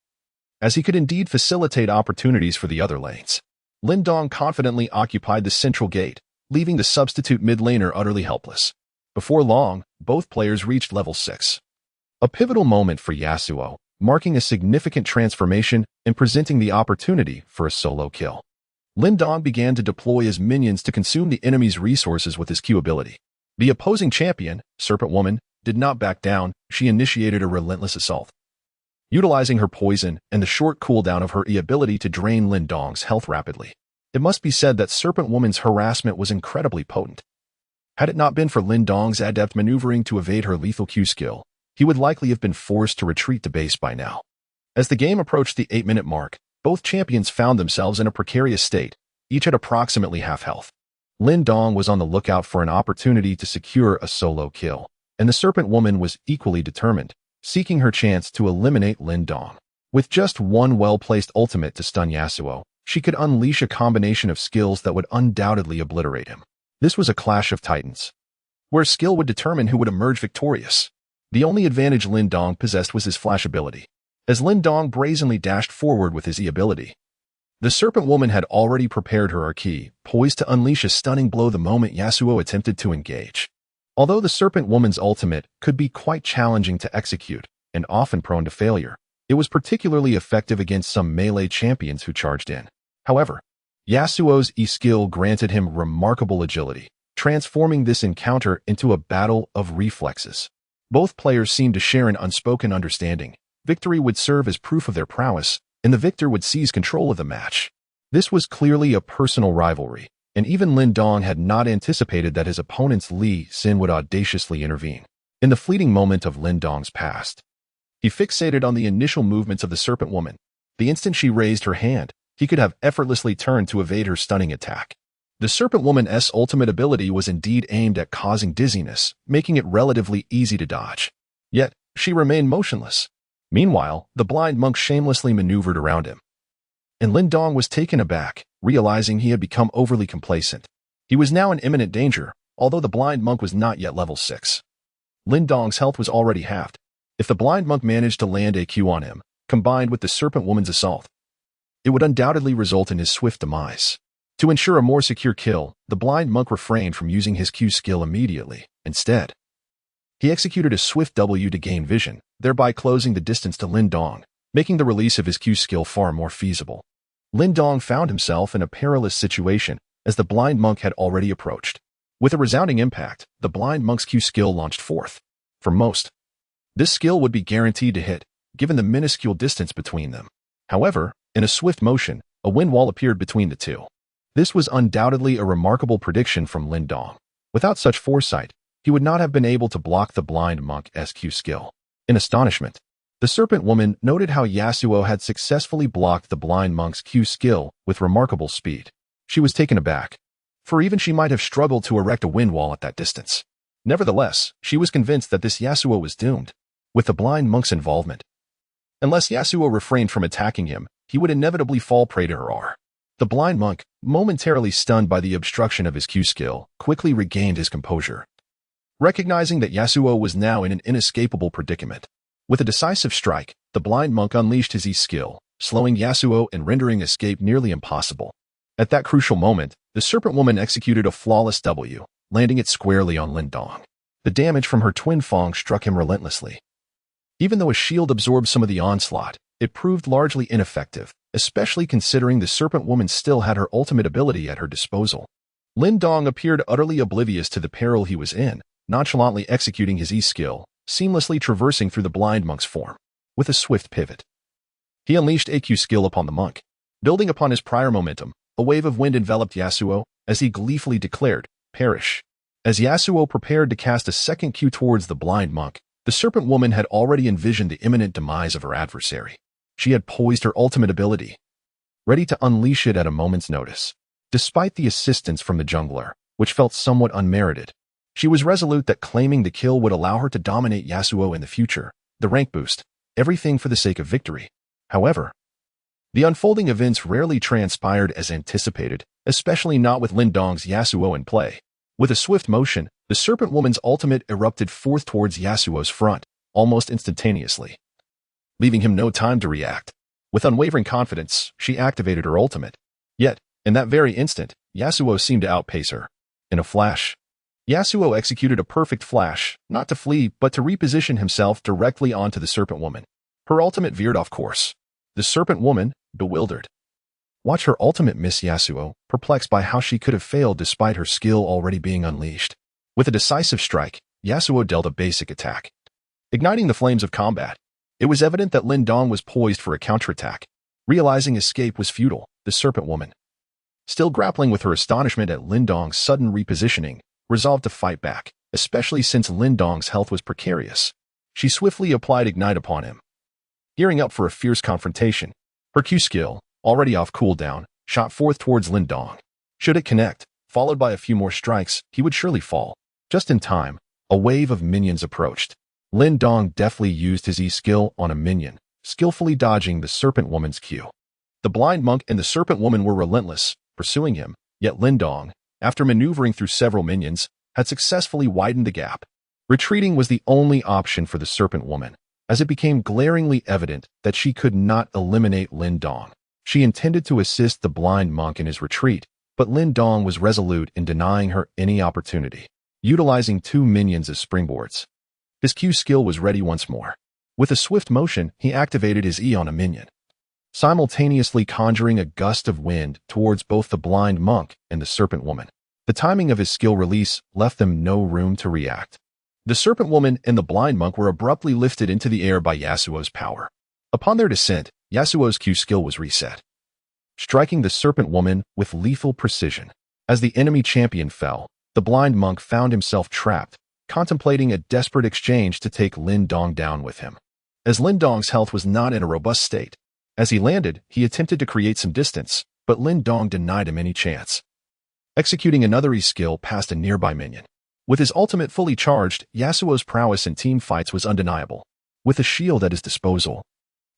[SPEAKER 1] as he could indeed facilitate opportunities for the other lanes. Lin Dong confidently occupied the central gate, leaving the substitute mid laner utterly helpless. Before long, both players reached level 6. A pivotal moment for Yasuo, marking a significant transformation and presenting the opportunity for a solo kill. Lin Dong began to deploy his minions to consume the enemy's resources with his Q ability. The opposing champion, Serpent Woman, did not back down. She initiated a relentless assault, utilizing her poison and the short cooldown of her E ability to drain Lin Dong's health rapidly. It must be said that Serpent Woman's harassment was incredibly potent. Had it not been for Lin Dong's adept maneuvering to evade her lethal Q skill, he would likely have been forced to retreat to base by now. As the game approached the 8-minute mark, both champions found themselves in a precarious state, each at approximately half health. Lin Dong was on the lookout for an opportunity to secure a solo kill, and the Serpent Woman was equally determined, seeking her chance to eliminate Lin Dong. With just one well-placed ultimate to stun Yasuo, she could unleash a combination of skills that would undoubtedly obliterate him. This was a clash of titans, where skill would determine who would emerge victorious. The only advantage Lin Dong possessed was his flash ability. As Lin Dong brazenly dashed forward with his E ability, the Serpent Woman had already prepared her Archie, poised to unleash a stunning blow the moment Yasuo attempted to engage. Although the Serpent Woman's ultimate could be quite challenging to execute and often prone to failure, it was particularly effective against some melee champions who charged in. However, Yasuo's E skill granted him remarkable agility, transforming this encounter into a battle of reflexes. Both players seemed to share an unspoken understanding. Victory would serve as proof of their prowess, and the victor would seize control of the match. This was clearly a personal rivalry, and even Lin Dong had not anticipated that his opponent's Li Xin would audaciously intervene. In the fleeting moment of Lin Dong's past, he fixated on the initial movements of the serpent woman. The instant she raised her hand, he could have effortlessly turned to evade her stunning attack. The serpent woman's ultimate ability was indeed aimed at causing dizziness, making it relatively easy to dodge. Yet, she remained motionless. Meanwhile, the blind monk shamelessly maneuvered around him. And Lin Dong was taken aback, realizing he had become overly complacent. He was now in imminent danger, although the blind monk was not yet level 6. Lin Dong's health was already halved. If the blind monk managed to land a Q on him, combined with the serpent woman's assault, it would undoubtedly result in his swift demise. To ensure a more secure kill, the blind monk refrained from using his Q skill immediately. Instead, he executed a swift W to gain vision, thereby closing the distance to Lin Dong, making the release of his Q skill far more feasible. Lin Dong found himself in a perilous situation as the blind monk had already approached. With a resounding impact, the blind monk's Q skill launched forth. For most, this skill would be guaranteed to hit, given the minuscule distance between them. However, in a swift motion, a wind wall appeared between the two. This was undoubtedly a remarkable prediction from Lin Dong. Without such foresight, he would not have been able to block the blind monk's Q skill. In astonishment, the serpent woman noted how Yasuo had successfully blocked the blind monk's Q skill with remarkable speed. She was taken aback, for even she might have struggled to erect a wind wall at that distance. Nevertheless, she was convinced that this Yasuo was doomed. With the blind monk's involvement, unless Yasuo refrained from attacking him, he would inevitably fall prey to her R. The blind monk, momentarily stunned by the obstruction of his Q skill, quickly regained his composure. Recognizing that Yasuo was now in an inescapable predicament, with a decisive strike, the blind monk unleashed his E skill, slowing Yasuo and rendering escape nearly impossible. At that crucial moment, the serpent woman executed a flawless W, landing it squarely on Lin Dong. The damage from her twin Feng struck him relentlessly. Even though a shield absorbed some of the onslaught, it proved largely ineffective, especially considering the serpent woman still had her ultimate ability at her disposal. Lin Dong appeared utterly oblivious to the peril he was in, nonchalantly executing his E skill, seamlessly traversing through the blind monk's form. With a swift pivot, he unleashed a Q skill upon the monk. Building upon his prior momentum, a wave of wind enveloped Yasuo, as he gleefully declared, "Perish." As Yasuo prepared to cast a second Q towards the blind monk, the serpent woman had already envisioned the imminent demise of her adversary. She had poised her ultimate ability, ready to unleash it at a moment's notice. Despite the assistance from the jungler, which felt somewhat unmerited, she was resolute that claiming the kill would allow her to dominate Yasuo in the future, the rank boost, everything for the sake of victory. However, the unfolding events rarely transpired as anticipated, especially not with Lin Dong's Yasuo in play. With a swift motion, the serpent woman's ultimate erupted forth towards Yasuo's front, almost instantaneously, leaving him no time to react. With unwavering confidence, she activated her ultimate. Yet, in that very instant, Yasuo seemed to outpace her. In a flash, Yasuo executed a perfect flash, not to flee, but to reposition himself directly onto the serpent woman. Her ultimate veered off course. The serpent woman, bewildered, watched her ultimate miss Yasuo, perplexed by how she could have failed despite her skill already being unleashed. With a decisive strike, Yasuo dealt a basic attack, igniting the flames of combat. It was evident that Lin Dong was poised for a counterattack. Realizing escape was futile, the serpent woman, still grappling with her astonishment at Lin Dong's sudden repositioning, resolved to fight back, especially since Lin Dong's health was precarious. She swiftly applied Ignite upon him, gearing up for a fierce confrontation. Her Q skill, already off cooldown, shot forth towards Lin Dong. Should it connect, followed by a few more strikes, he would surely fall. Just in time, a wave of minions approached. Lin Dong deftly used his E skill on a minion, skillfully dodging the serpent woman's Q. The blind monk and the serpent woman were relentless, pursuing him, yet Lin Dong, after maneuvering through several minions, had successfully widened the gap. Retreating was the only option for the serpent woman, as it became glaringly evident that she could not eliminate Lin Dong. She intended to assist the blind monk in his retreat, but Lin Dong was resolute in denying her any opportunity. Utilizing two minions as springboards, his Q skill was ready once more. With a swift motion, he activated his E on a minion, simultaneously conjuring a gust of wind towards both the blind monk and the serpent woman. The timing of his skill release left them no room to react. The serpent woman and the blind monk were abruptly lifted into the air by Yasuo's power. Upon their descent, Yasuo's Q skill was reset, striking the serpent woman with lethal precision. As the enemy champion fell, the blind monk found himself trapped, contemplating a desperate exchange to take Lin Dong down with him. As Lin Dong's health was not in a robust state, as he landed, he attempted to create some distance, but Lin Dong denied him any chance, executing another E-skill past a nearby minion. With his ultimate fully charged, Yasuo's prowess in team fights was undeniable. With a shield at his disposal,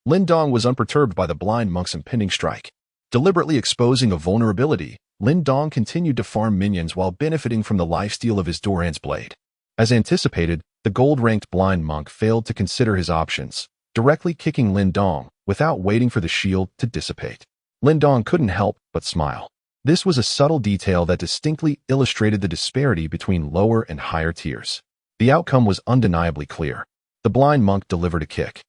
[SPEAKER 1] Lin Dong was unperturbed by the blind monk's impending strike. Deliberately exposing a vulnerability, Lin Dong continued to farm minions while benefiting from the lifesteal of his Doran's blade. As anticipated, the gold-ranked blind monk failed to consider his options, directly kicking Lin Dong without waiting for the shield to dissipate. Lin Dong couldn't help but smile. This was a subtle detail that distinctly illustrated the disparity between lower and higher tiers. The outcome was undeniably clear. The blind monk delivered a kick,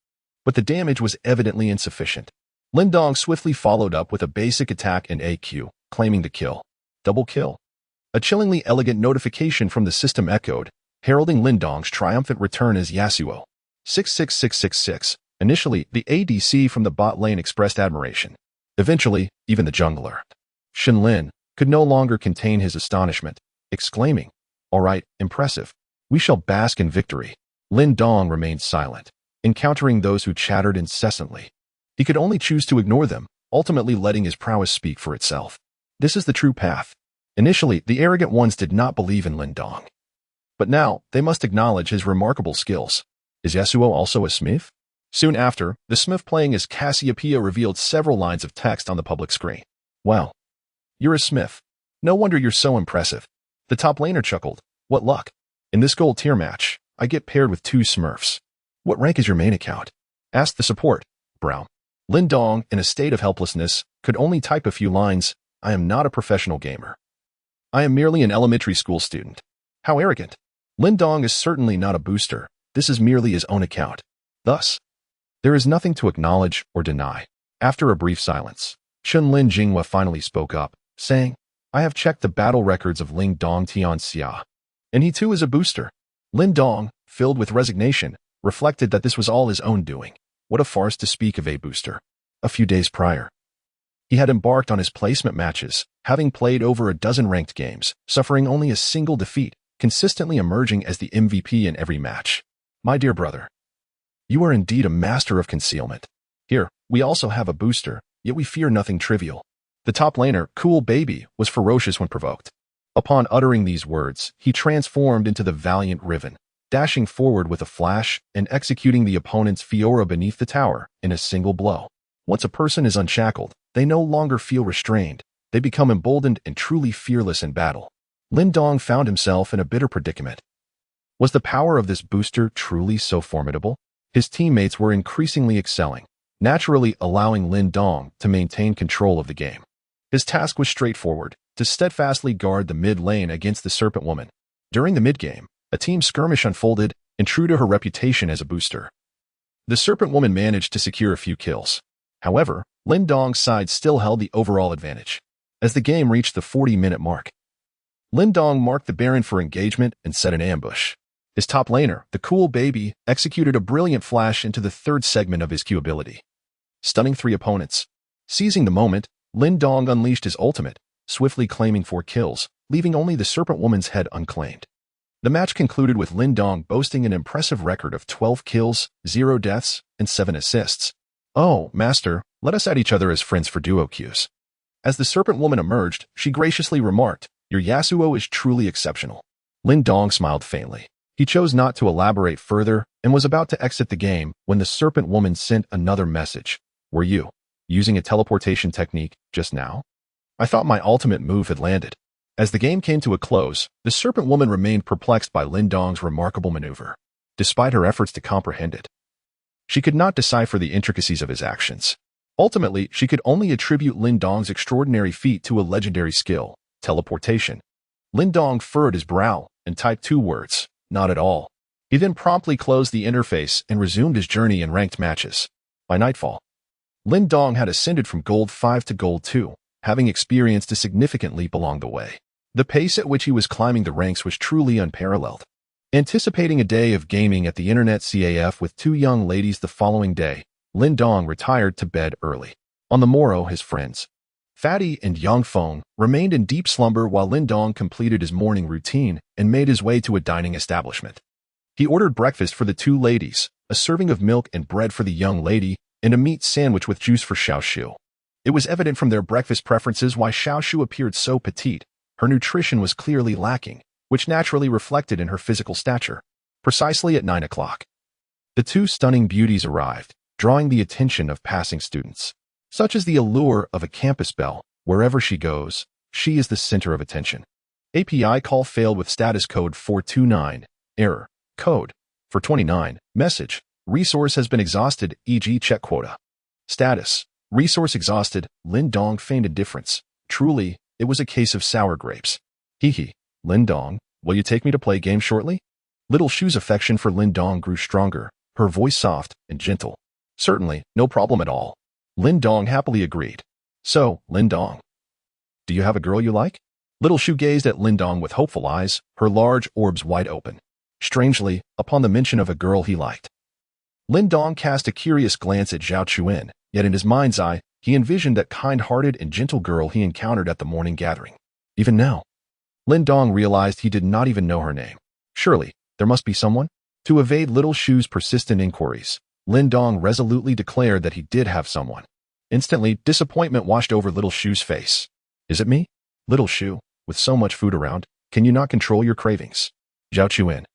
[SPEAKER 1] but the damage was evidently insufficient. Lin Dong swiftly followed up with a basic attack and AQ, claiming the kill. Double kill. A chillingly elegant notification from the system echoed, heralding Lin Dong's triumphant return as Yasuo. 66666. Initially, the ADC from the bot lane expressed admiration. Eventually, even the jungler, Shen Lin, could no longer contain his astonishment, exclaiming, "All right, impressive. We shall bask in victory." Lin Dong remained silent, encountering those who chattered incessantly. He could only choose to ignore them, ultimately letting his prowess speak for itself. This is the true path. Initially, the arrogant ones did not believe in Lin Dong, but now they must acknowledge his remarkable skills. Is Yasuo also a smith? Soon after, the smith playing as Cassiopeia revealed several lines of text on the public screen. "Wow. You're a smith. No wonder you're so impressive." The top laner chuckled. "What luck. In this gold tier match, I get paired with two smurfs." "What rank is your main account?" asked the support. Brown. Lin Dong, in a state of helplessness, could only type a few lines. "I am not a professional gamer. I am merely an elementary school student." How arrogant. Lin Dong is certainly not a booster. This is merely his own account. Thus, there is nothing to acknowledge or deny. After a brief silence, Chun-Lin Jinghua finally spoke up, saying, "I have checked the battle records of Ling Dong Tianxia, and he too is a booster." Lin Dong, filled with resignation, reflected that this was all his own doing. What a farce to speak of a booster. A few days prior, he had embarked on his placement matches, having played over a dozen ranked games, suffering only a single defeat, consistently emerging as the MVP in every match. "My dear brother, you are indeed a master of concealment. Here, we also have a booster, yet we fear nothing trivial." The top laner, Cool Baby, was ferocious when provoked. Upon uttering these words, he transformed into the valiant Riven, dashing forward with a flash and executing the opponent's Fiora beneath the tower in a single blow. Once a person is unshackled, they no longer feel restrained. They become emboldened and truly fearless in battle. Lin Dong found himself in a bitter predicament. Was the power of this booster truly so formidable? His teammates were increasingly excelling, naturally allowing Lin Dong to maintain control of the game. His task was straightforward, to steadfastly guard the mid lane against the Serpent Woman. During the mid-game, a team skirmish unfolded, and true to her reputation as a booster, the Serpent Woman managed to secure a few kills. However, Lin Dong's side still held the overall advantage. As the game reached the 40-minute mark, Lin Dong marked the Baron for engagement and set an ambush. His top laner, the Cool Baby, executed a brilliant flash into the third segment of his Q ability, stunning 3 opponents. Seizing the moment, Lin Dong unleashed his ultimate, swiftly claiming 4 kills, leaving only the Serpent Woman's head unclaimed. The match concluded with Lin Dong boasting an impressive record of 12 kills, 0 deaths, and 7 assists. "Oh, master, let us add each other as friends for duo queues." As the Serpent Woman emerged, she graciously remarked, "Your Yasuo is truly exceptional." Lin Dong smiled faintly. He chose not to elaborate further and was about to exit the game when the Serpent Woman sent another message. "Were you using a teleportation technique just now? I thought my ultimate move had landed." As the game came to a close, the Serpent Woman remained perplexed by Lin Dong's remarkable maneuver. Despite her efforts to comprehend it, she could not decipher the intricacies of his actions. Ultimately, she could only attribute Lin Dong's extraordinary feat to a legendary skill, teleportation. Lin Dong furrowed his brow and typed 2 words, "Not at all." He then promptly closed the interface and resumed his journey in ranked matches. By nightfall, Lin Dong had ascended from Gold 5 to Gold 2, having experienced a significant leap along the way. The pace at which he was climbing the ranks was truly unparalleled. Anticipating a day of gaming at the internet CAF with 2 young ladies the following day, Lin Dong retired to bed early. On the morrow, his friends, Fatty and Yang Feng remained in deep slumber while Lin Dong completed his morning routine and made his way to a dining establishment. He ordered breakfast for the two ladies, a serving of milk and bread for the young lady, and a meat sandwich with juice for Xiaoshu. It was evident from their breakfast preferences why Xiaoshu appeared so petite. Her nutrition was clearly lacking, which naturally reflected in her physical stature. Precisely at 9 o'clock, the two stunning beauties arrived, drawing the attention of passing students. Such is the allure of a campus belle. Wherever she goes, she is the center of attention. API call failed with status code 429. Error. Code 429. Message. Resource has been exhausted, e.g. check quota. Status. Resource exhausted. Lin Dong feigned indifference. Truly, it was a case of sour grapes. Hee hee. Lin Dong, will you take me to play games shortly? Little Shu's affection for Lin Dong grew stronger, her voice soft and gentle. Certainly, no problem at all. Lin Dong happily agreed. So, Lin Dong, do you have a girl you like? Little Shu gazed at Lin Dong with hopeful eyes, her large orbs wide open. Strangely, upon the mention of a girl he liked, Lin Dong cast a curious glance at Zhao Chuan, yet in his mind's eye, he envisioned that kind-hearted and gentle girl he encountered at the morning gathering. Even now, Lin Dong realized he did not even know her name. Surely, there must be someone? To evade Little Shu's persistent inquiries, Lin Dong resolutely declared that he did have someone. Instantly, disappointment washed over Little Shu's face. Is it me? Little Shu, with so much food around, can you not control your cravings? Zhao Chuan,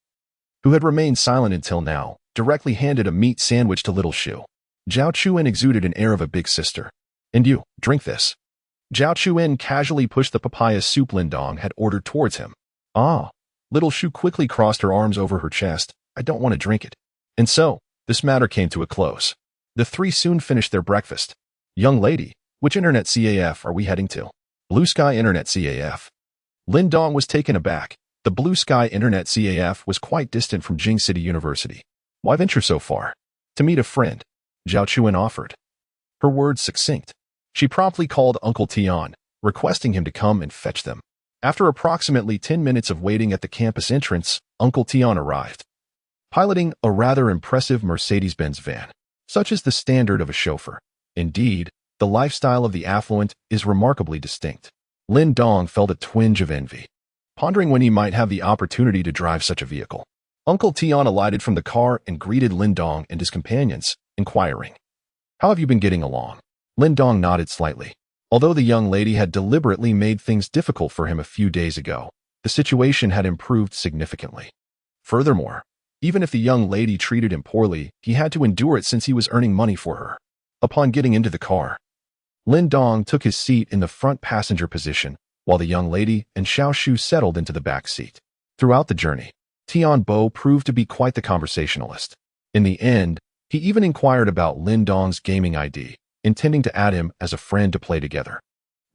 [SPEAKER 1] who had remained silent until now, directly handed a meat sandwich to Little Shu. Zhao Chuan exuded an air of a big sister. And you, drink this. Zhao Chuan casually pushed the papaya soup Lin Dong had ordered towards him. Ah. Little Shu quickly crossed her arms over her chest. I don't want to drink it. And so, this matter came to a close. The three soon finished their breakfast. Young lady, which internet CAF are we heading to? Blue Sky Internet CAF. Lin Dong was taken aback. The Blue Sky Internet CAF was quite distant from Jing City University. Why venture so far? To meet a friend, Zhao Chuan offered. Her words succinct. She promptly called Uncle Tian, requesting him to come and fetch them. After approximately 10 minutes of waiting at the campus entrance, Uncle Tian arrived, piloting a rather impressive Mercedes-Benz van. Such is the standard of a chauffeur. Indeed, the lifestyle of the affluent is remarkably distinct. Lin Dong felt a twinge of envy, pondering when he might have the opportunity to drive such a vehicle. Uncle Tian alighted from the car and greeted Lin Dong and his companions, inquiring, "How have you been getting along?" Lin Dong nodded slightly. Although the young lady had deliberately made things difficult for him a few days ago, the situation had improved significantly. Furthermore, even if the young lady treated him poorly, he had to endure it since he was earning money for her. Upon getting into the car, Lin Dong took his seat in the front passenger position, while the young lady and Xiaoshu settled into the back seat. Throughout the journey, Tian Bo proved to be quite the conversationalist. In the end, he even inquired about Lin Dong's gaming ID, intending to add him as a friend to play together.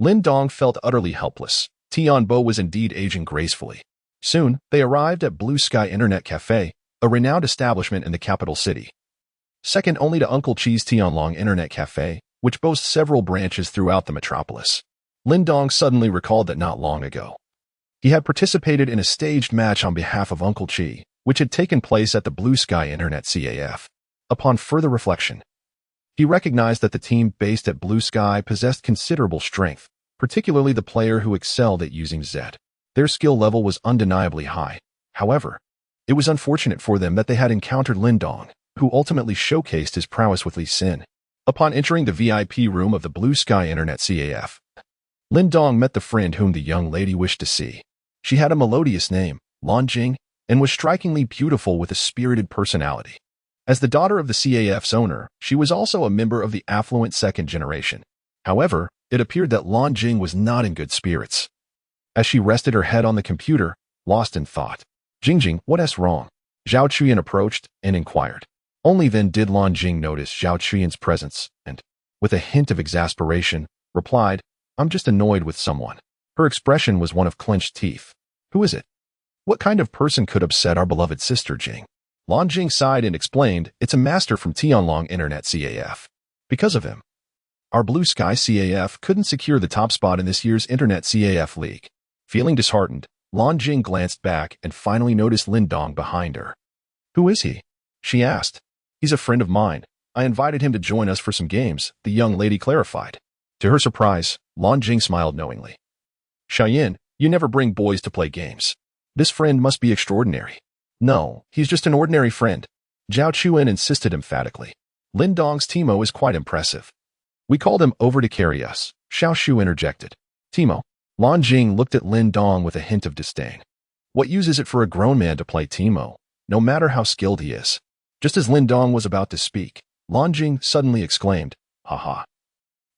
[SPEAKER 1] Lin Dong felt utterly helpless. Tian Bo was indeed aging gracefully. Soon, they arrived at Blue Sky Internet Cafe, a renowned establishment in the capital city. Second only to Uncle Chi's Tianlong Internet Cafe, which boasts several branches throughout the metropolis. Lin Dong suddenly recalled that not long ago, he had participated in a staged match on behalf of Uncle Chi, which had taken place at the Blue Sky Internet CAF. Upon further reflection, he recognized that the team based at Blue Sky possessed considerable strength, particularly the player who excelled at using Z. Their skill level was undeniably high. However, it was unfortunate for them that they had encountered Lin Dong, who ultimately showcased his prowess with Li Xin. Upon entering the VIP room of the Blue Sky Internet CAF, Lin Dong met the friend whom the young lady wished to see. She had a melodious name, Lan Jing, and was strikingly beautiful with a spirited personality. As the daughter of the CAF's owner, she was also a member of the affluent second generation. However, it appeared that Lan Jing was not in good spirits. As she rested her head on the computer, lost in thought, "Jingjing, what's wrong?" Zhao Chuyan approached and inquired. Only then did Lan Jing notice Zhao Chuyan's presence and, with a hint of exasperation, replied, "I'm just annoyed with someone." Her expression was one of clenched teeth. "Who is it? What kind of person could upset our beloved sister Jing?" Lan Jing sighed and explained, "It's a master from Tianlong Internet CAF. Because of him, our Blue Sky CAF couldn't secure the top spot in this year's Internet CAF League." Feeling disheartened, Lan Jing glanced back and finally noticed Lin Dong behind her. "Who is he?" she asked. "He's a friend of mine. I invited him to join us for some games," the young lady clarified. To her surprise, Lan Jing smiled knowingly. Xiaoyan, you never bring boys to play games. This friend must be extraordinary. No, he's just an ordinary friend. Zhao Chuan insisted emphatically. Lin Dong's Timo is quite impressive. We called him over to carry us, Xiao Shu interjected. Timo? Lan Jing looked at Lin Dong with a hint of disdain. What use is it for a grown man to play Timo, no matter how skilled he is? Just as Lin Dong was about to speak, Lan Jing suddenly exclaimed, "Haha.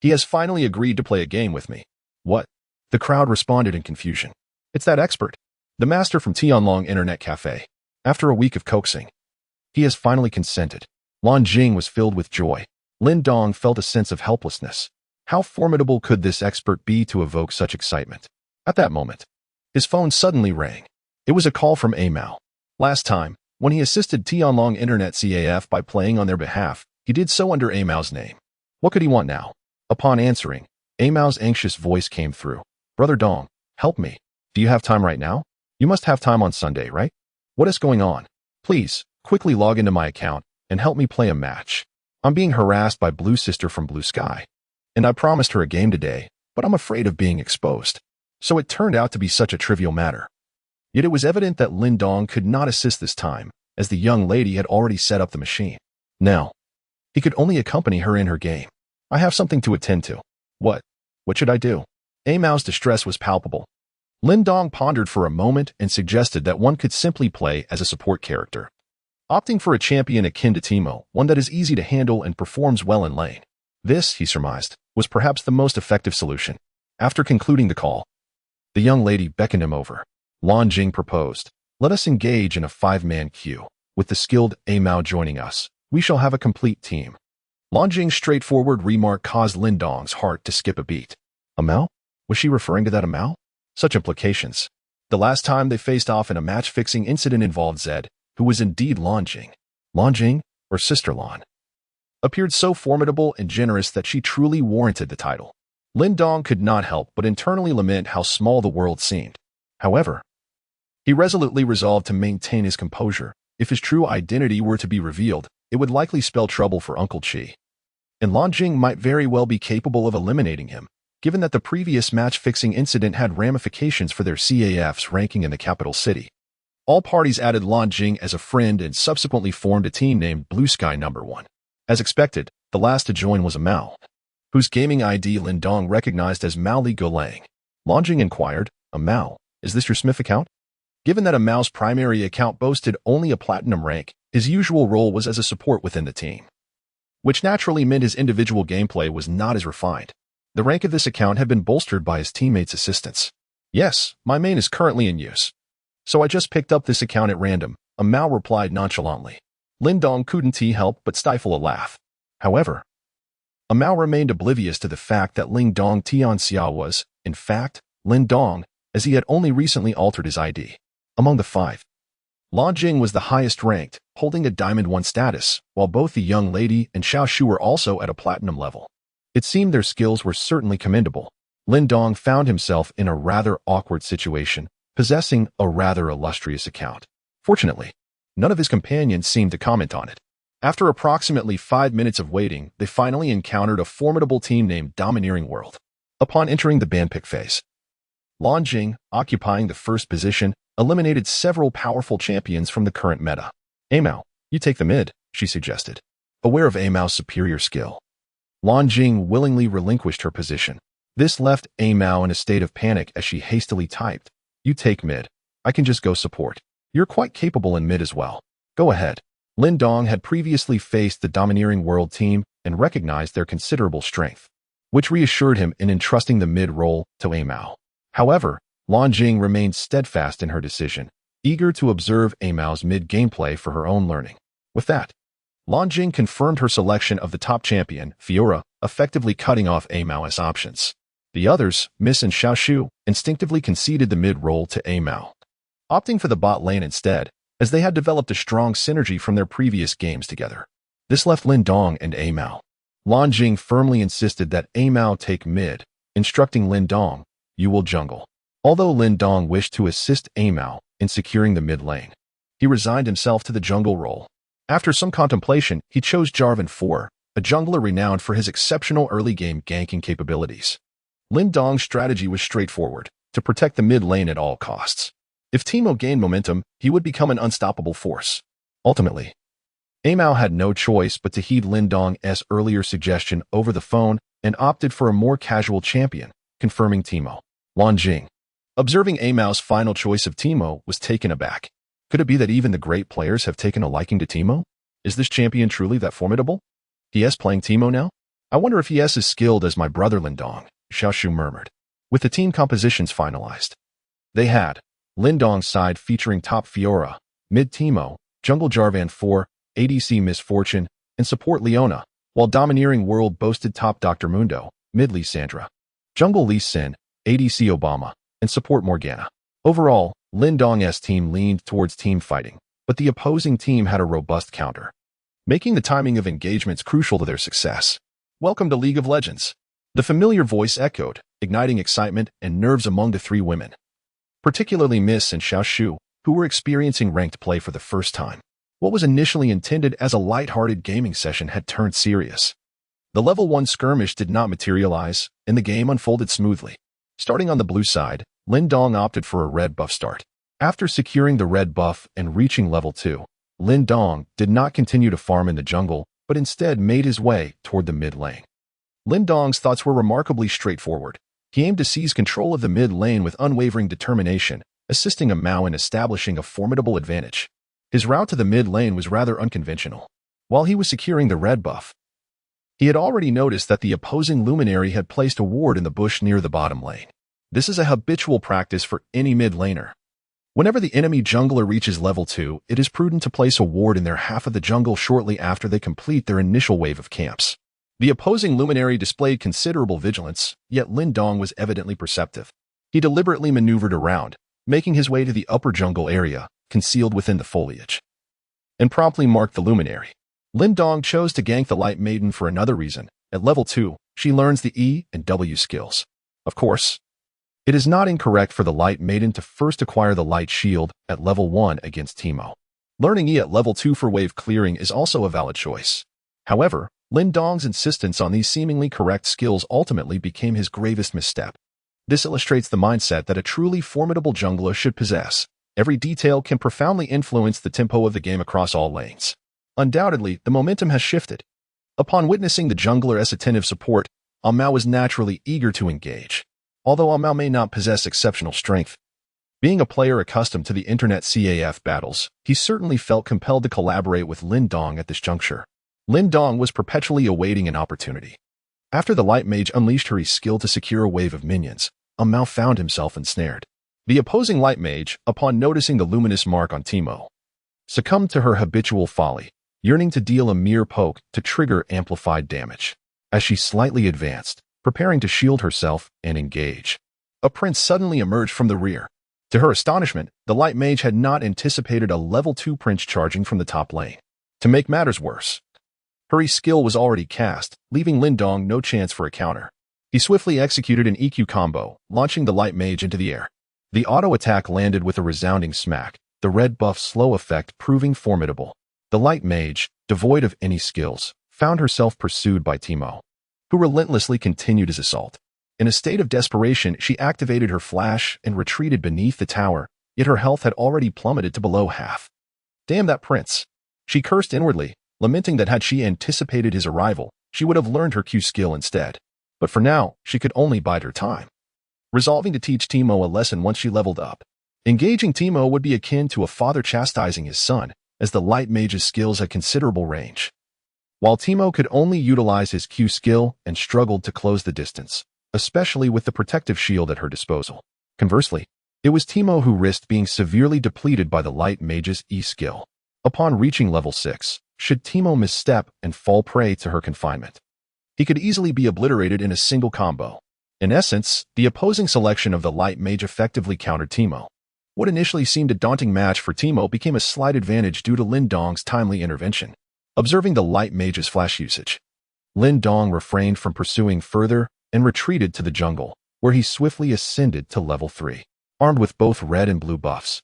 [SPEAKER 1] He has finally agreed to play a game with me." What? The crowd responded in confusion. It's that expert, the master from Tianlong Internet Cafe. After a week of coaxing, he has finally consented. Lan Jing was filled with joy. Lin Dong felt a sense of helplessness. How formidable could this expert be to evoke such excitement? At that moment, his phone suddenly rang. It was a call from Amao. Last time, when he assisted Tianlong Internet CAF by playing on their behalf, he did so under Amao's name. What could he want now? Upon answering, Amao's anxious voice came through. Brother Dong, help me. Do you have time right now? You must have time on Sunday, right? What is going on? Please, quickly log into my account and help me play a match. I'm being harassed by Blue Sister from Blue Sky. And I promised her a game today, but I'm afraid of being exposed. So it turned out to be such a trivial matter. Yet it was evident that Lin Dong could not assist this time, as the young lady had already set up the machine. Now, he could only accompany her in her game. I have something to attend to. What? What should I do? Amao's distress was palpable. Lin Dong pondered for a moment and suggested that one could simply play as a support character, opting for a champion akin to Timo, one that is easy to handle and performs well in lane. This, he surmised, was perhaps the most effective solution. After concluding the call, the young lady beckoned him over. Lan Jing proposed, "Let us engage in a 5-man queue. With the skilled Amao joining us, we shall have a complete team." Lan Jing's straightforward remark caused Lin Dong's heart to skip a beat. Amao? Was she referring to that Amao? Such implications. The last time they faced off in a match-fixing incident involved Zed, who was indeed Lan Jing. Lan Jing, or Sister Lan, appeared so formidable and generous that she truly warranted the title. Lin Dong could not help but internally lament how small the world seemed. However, he resolutely resolved to maintain his composure. If his true identity were to be revealed, it would likely spell trouble for Uncle Chi. And Lan Jing might very well be capable of eliminating him, given that the previous match-fixing incident had ramifications for their CAF's ranking in the capital city. All parties added Lan Jing as a friend and subsequently formed a team named Blue Sky No. 1. As expected, the last to join was Amao, whose gaming ID Lin Dong recognized as Mao Li Golang. Lan Jing inquired, "Amao, is this your Smith account?" Given that Amao's primary account boasted only a platinum rank, his usual role was as a support within the team, which naturally meant his individual gameplay was not as refined. The rank of this account had been bolstered by his teammates' assistance. "Yes, my main is currently in use. So I just picked up this account at random," Amao replied nonchalantly. Lin Dong couldn't help but stifle a laugh. However, Amao remained oblivious to the fact that Lin Dong Tianxia was, in fact, Lin Dong, as he had only recently altered his ID. Among the 5, Lan Jing was the highest ranked, holding a Diamond 1 status, while both the young lady and Xiao Shu were also at a platinum level. It seemed their skills were certainly commendable. Lin Dong found himself in a rather awkward situation, possessing a rather illustrious account. Fortunately, none of his companions seemed to comment on it. After approximately 5 minutes of waiting, they finally encountered a formidable team named Domineering World. Upon entering the bandpick phase, Lan Jing, occupying the first position, eliminated several powerful champions from the current meta. "Amao, you take the mid," she suggested. Aware of Amao's superior skill, Lan Jing willingly relinquished her position. This left Amao in a state of panic as she hastily typed, "You take mid. I can just go support. You're quite capable in mid as well. Go ahead." Lin Dong had previously faced the Domineering World team and recognized their considerable strength, which reassured him in entrusting the mid role to Amao. However, Lan Jing remained steadfast in her decision, eager to observe Amao's mid gameplay for her own learning. With that, Lan Jing confirmed her selection of the top champion, Fiora, effectively cutting off Amao's options. The others, Miss and Xiao Shu, instinctively conceded the mid role to Amao, opting for the bot lane instead, as they had developed a strong synergy from their previous games together. This left Lin Dong and Amao. Lan Jing firmly insisted that Amao take mid, instructing Lin Dong, "You will jungle." Although Lin Dong wished to assist Amao in securing the mid lane, he resigned himself to the jungle role. After some contemplation, he chose Jarvan 4, a jungler renowned for his exceptional early-game ganking capabilities. Lin Dong's strategy was straightforward, to protect the mid lane at all costs. If Teemo gained momentum, he would become an unstoppable force. Ultimately, Amao had no choice but to heed Lin Dong's earlier suggestion over the phone and opted for a more casual champion, confirming Teemo. Lan Jing, observing Amao's final choice of Teemo, was taken aback. Could it be that even the great players have taken a liking to Teemo? Is this champion truly that formidable? He is playing Teemo now? I wonder if he is as skilled as my brother Lin Dong, Xiaoshu murmured. With the team compositions finalized, they had Lin Dong's side featuring top Fiora, mid Teemo, jungle Jarvan 4, ADC Misfortune, and support Leona, while domineering world boasted top Dr. Mundo, mid Lissandra, jungle Lee Sin, ADC Obama, and support Morgana. Overall, Lin Dong's team leaned towards team fighting, but the opposing team had a robust counter, making the timing of engagements crucial to their success. Welcome to League of Legends. The familiar voice echoed, igniting excitement and nerves among the three women, particularly Miss and Xiaoshu, who were experiencing ranked play for the first time. What was initially intended as a light-hearted gaming session had turned serious. The level 1 skirmish did not materialize, and the game unfolded smoothly. Starting on the blue side, Lin Dong opted for a red buff start. After securing the red buff and reaching level 2, Lin Dong did not continue to farm in the jungle, but instead made his way toward the mid lane. Lin Dong's thoughts were remarkably straightforward. He aimed to seize control of the mid lane with unwavering determination, assisting Amao in establishing a formidable advantage. His route to the mid lane was rather unconventional. While he was securing the red buff, he had already noticed that the opposing luminary had placed a ward in the bush near the bottom lane. This is a habitual practice for any mid laner. Whenever the enemy jungler reaches level 2, it is prudent to place a ward in their half of the jungle shortly after they complete their initial wave of camps. The opposing luminary displayed considerable vigilance, yet Lin Dong was evidently perceptive. He deliberately maneuvered around, making his way to the upper jungle area, concealed within the foliage, and promptly marked the luminary. Lin Dong chose to gank the Light Maiden for another reason. At level 2, she learns the E and W skills. Of course, it is not incorrect for the Light Maiden to first acquire the Light Shield at level 1 against Teemo. Learning E at level 2 for wave clearing is also a valid choice. However, Lin Dong's insistence on these seemingly correct skills ultimately became his gravest misstep. This illustrates the mindset that a truly formidable jungler should possess. Every detail can profoundly influence the tempo of the game across all lanes. Undoubtedly, the momentum has shifted. Upon witnessing the jungler's attentive support, Amao was naturally eager to engage. Although Amao may not possess exceptional strength, being a player accustomed to the internet CAF battles, he certainly felt compelled to collaborate with Lin Dong at this juncture. Lin Dong was perpetually awaiting an opportunity. After the Light Mage unleashed her skill to secure a wave of minions, Amao found himself ensnared. The opposing Light Mage, upon noticing the luminous mark on Teemo, succumbed to her habitual folly, yearning to deal a mere poke to trigger amplified damage. As she slightly advanced, preparing to shield herself and engage, a prince suddenly emerged from the rear. To her astonishment, the Light Mage had not anticipated a level 2 prince charging from the top lane. To make matters worse, her skill was already cast, leaving Lin Dong no chance for a counter. He swiftly executed an EQ combo, launching the Light Mage into the air. The auto attack landed with a resounding smack, the red buff's slow effect proving formidable. The Light Mage, devoid of any skills, found herself pursued by Teemo, who relentlessly continued his assault. In a state of desperation, she activated her flash and retreated beneath the tower, yet her health had already plummeted to below half. Damn that prince! She cursed inwardly, lamenting that had she anticipated his arrival, she would have learned her Q skill instead. But for now, she could only bide her time, resolving to teach Teemo a lesson once she leveled up. Engaging Teemo would be akin to a father chastising his son, as the Light Mage's skills had considerable range, while Teemo could only utilize his Q skill and struggled to close the distance, especially with the protective shield at her disposal. Conversely, it was Teemo who risked being severely depleted by the Light Mage's E skill. Upon reaching level 6, should Teemo misstep and fall prey to her confinement, he could easily be obliterated in a single combo. In essence, the opposing selection of the Light Mage effectively countered Teemo. What initially seemed a daunting match for Teemo became a slight advantage due to Lin Dong's timely intervention. Observing the Light Mage's flash usage, Lin Dong refrained from pursuing further and retreated to the jungle, where he swiftly ascended to level 3. Armed with both red and blue buffs,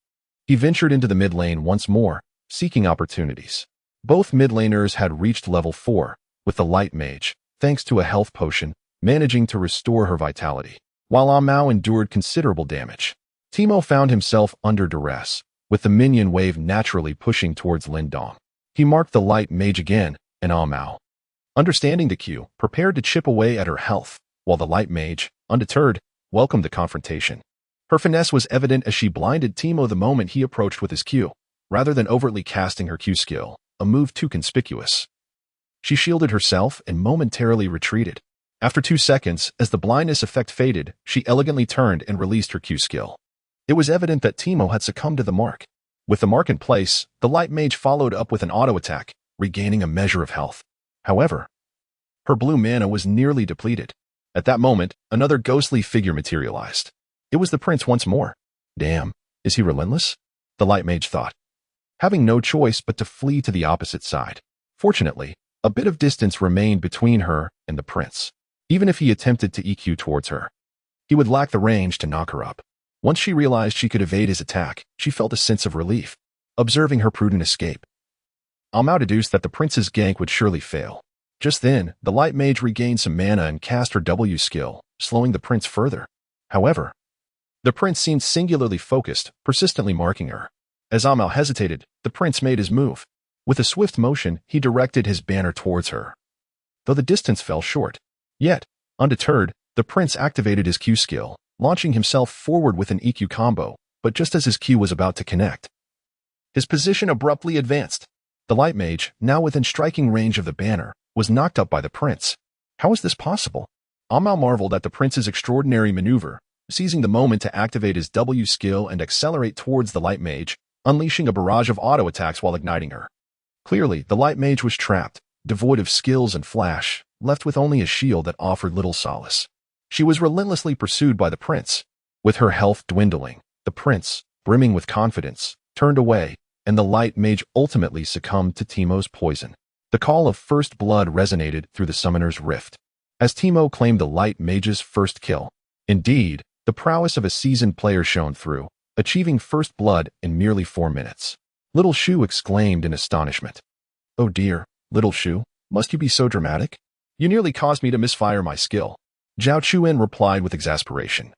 [SPEAKER 1] he ventured into the mid lane once more, seeking opportunities. Both mid laners had reached level 4, with the light mage, thanks to a health potion, managing to restore her vitality, while Amao endured considerable damage. Timo found himself under duress, with the minion wave naturally pushing towards Lin Dong. He marked the light mage again, and Amao, understanding the cue, prepared to chip away at her health, while the light mage, undeterred, welcomed the confrontation. Her finesse was evident as she blinded Timo the moment he approached with his Q, rather than overtly casting her Q skill, a move too conspicuous. She shielded herself and momentarily retreated. After 2 seconds, as the blindness effect faded, she elegantly turned and released her Q skill. It was evident that Timo had succumbed to the mark. With the mark in place, the light mage followed up with an auto attack, regaining a measure of health. However, her blue mana was nearly depleted. At that moment, another ghostly figure materialized. It was the prince once more. Damn, is he relentless? The light mage thought, having no choice but to flee to the opposite side. Fortunately, a bit of distance remained between her and the prince. Even if he attempted to EQ towards her, he would lack the range to knock her up. Once she realized she could evade his attack, she felt a sense of relief, observing her prudent escape. Amao deduced that the prince's gank would surely fail. Just then, the light mage regained some mana and cast her W skill, slowing the prince further. However, the prince seemed singularly focused, persistently marking her. As Amao hesitated, the prince made his move. With a swift motion, he directed his banner towards her. Though the distance fell short, yet, undeterred, the prince activated his Q skill, launching himself forward with an EQ combo, but just as his Q was about to connect, his position abruptly advanced. The light mage, now within striking range of the banner, was knocked up by the prince. How is this possible? Amao marveled at the prince's extraordinary maneuver, seizing the moment to activate his W skill and accelerate towards the light mage, unleashing a barrage of auto attacks while igniting her. Clearly, the light mage was trapped, devoid of skills and flash, left with only a shield that offered little solace. She was relentlessly pursued by the prince. With her health dwindling, the prince, brimming with confidence, turned away, and the light mage ultimately succumbed to Timo's poison. The call of first blood resonated through the summoner's rift, as Timo claimed the light mage's first kill. Indeed, the prowess of a seasoned player shone through, achieving first blood in merely 4 minutes. Little Shu exclaimed in astonishment. "Oh dear, Little Shu, must you be so dramatic? You nearly caused me to misfire my skill." Zhao Chuan replied with exasperation,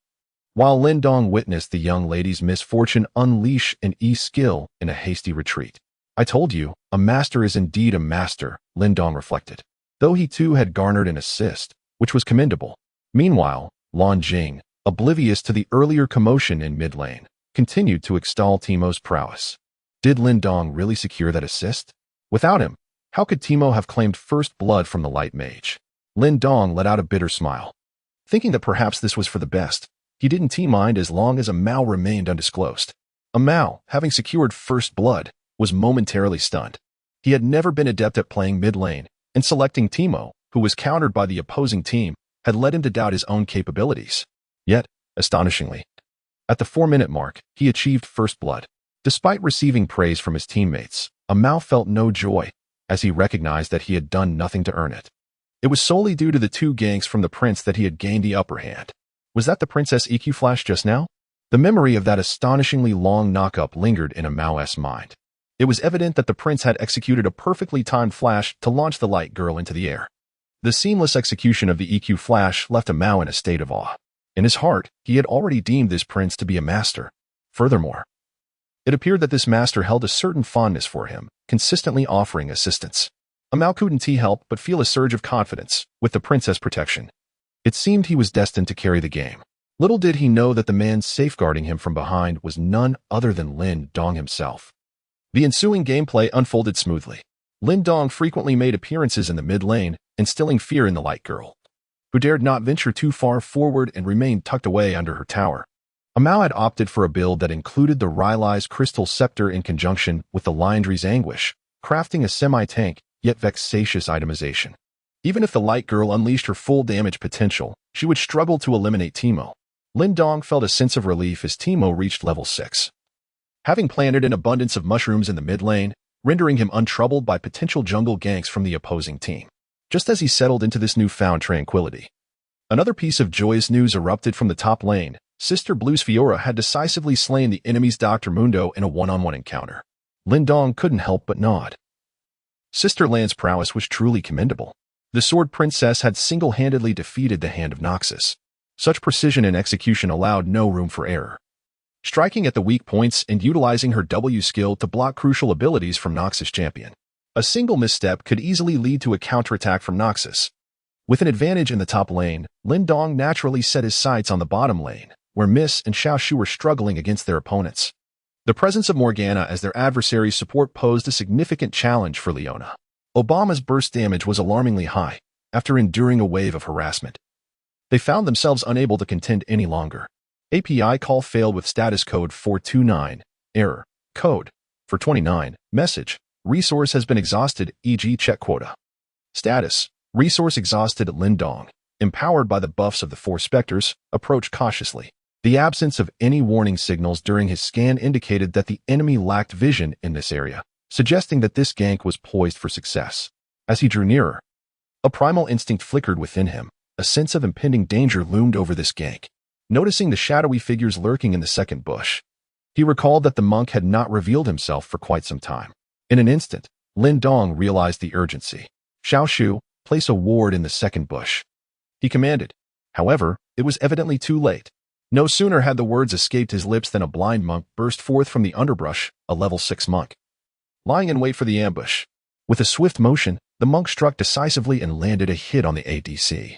[SPEAKER 1] while Lin Dong witnessed the young lady's misfortune unleash an E-skill in a hasty retreat. "I told you, a master is indeed a master," Lin Dong reflected, though he too had garnered an assist, which was commendable. Meanwhile, Lan Jing, oblivious to the earlier commotion in mid lane, continued to extol Timo's prowess. Did Lin Dong really secure that assist? Without him, how could Timo have claimed first blood from the light mage? Lin Dong let out a bitter smile, thinking that perhaps this was for the best. He didn't mind as long as Amao remained undisclosed. Amao, having secured first blood, was momentarily stunned. He had never been adept at playing mid lane, and selecting Timo, who was countered by the opposing team, had led him to doubt his own capabilities. Yet, astonishingly, at the 4-minute mark, he achieved first blood. Despite receiving praise from his teammates, Amao felt no joy, as he recognized that he had done nothing to earn it. It was solely due to the 2 ganks from the prince that he had gained the upper hand. Was that the princess EQ flash just now? The memory of that astonishingly long knockup lingered in Amao's mind. It was evident that the prince had executed a perfectly timed flash to launch the light girl into the air. The seamless execution of the EQ flash left Amao in a state of awe. In his heart, he had already deemed this prince to be a master. Furthermore, it appeared that this master held a certain fondness for him, consistently offering assistance. Amao couldn't help but feel a surge of confidence, with the prince's protection. It seemed he was destined to carry the game. Little did he know that the man safeguarding him from behind was none other than Lin Dong himself. The ensuing gameplay unfolded smoothly. Lin Dong frequently made appearances in the mid lane, instilling fear in the light girl, who dared not venture too far forward and remained tucked away under her tower. Amao had opted for a build that included the Rylai's Crystal Scepter in conjunction with the Lindry's Anguish, crafting a semi-tank, yet vexatious itemization. Even if the light girl unleashed her full damage potential, she would struggle to eliminate Timo. Lin Dong felt a sense of relief as Timo reached level 6. Having planted an abundance of mushrooms in the mid lane, rendering him untroubled by potential jungle ganks from the opposing team. Just as he settled into this newfound tranquility, another piece of joyous news erupted from the top lane. Sister Blue's Fiora had decisively slain the enemy's Dr. Mundo in a one-on-one encounter. Lin Dong couldn't help but nod. Sister Lan's prowess was truly commendable. The Sword Princess had single-handedly defeated the Hand of Noxus. Such precision and execution allowed no room for error. Striking at the weak points and utilizing her W skill to block crucial abilities from Noxus champion. A single misstep could easily lead to a counterattack from Noxus. With an advantage in the top lane, Lin Dong naturally set his sights on the bottom lane, where Miss and Xiao Shu were struggling against their opponents. The presence of Morgana as their adversary's support posed a significant challenge for Leona. Obama's burst damage was alarmingly high, after enduring a wave of harassment. They found themselves unable to contend any longer. API call failed with status code 429, error, code, 429, message, resource has been exhausted, e.g. check quota. Status, resource exhausted. Lin Dong, empowered by the buffs of the four specters, approached cautiously. The absence of any warning signals during his scan indicated that the enemy lacked vision in this area, suggesting that this gank was poised for success. As he drew nearer, a primal instinct flickered within him. A sense of impending danger loomed over this gank. Noticing the shadowy figures lurking in the second bush, he recalled that the monk had not revealed himself for quite some time. In an instant, Lin Dong realized the urgency. Xiao Shu, place a ward in the second bush, he commanded. However, it was evidently too late. No sooner had the words escaped his lips than a blind monk burst forth from the underbrush, a level 6 monk. Lying in wait for the ambush. With a swift motion, the monk struck decisively and landed a hit on the ADC,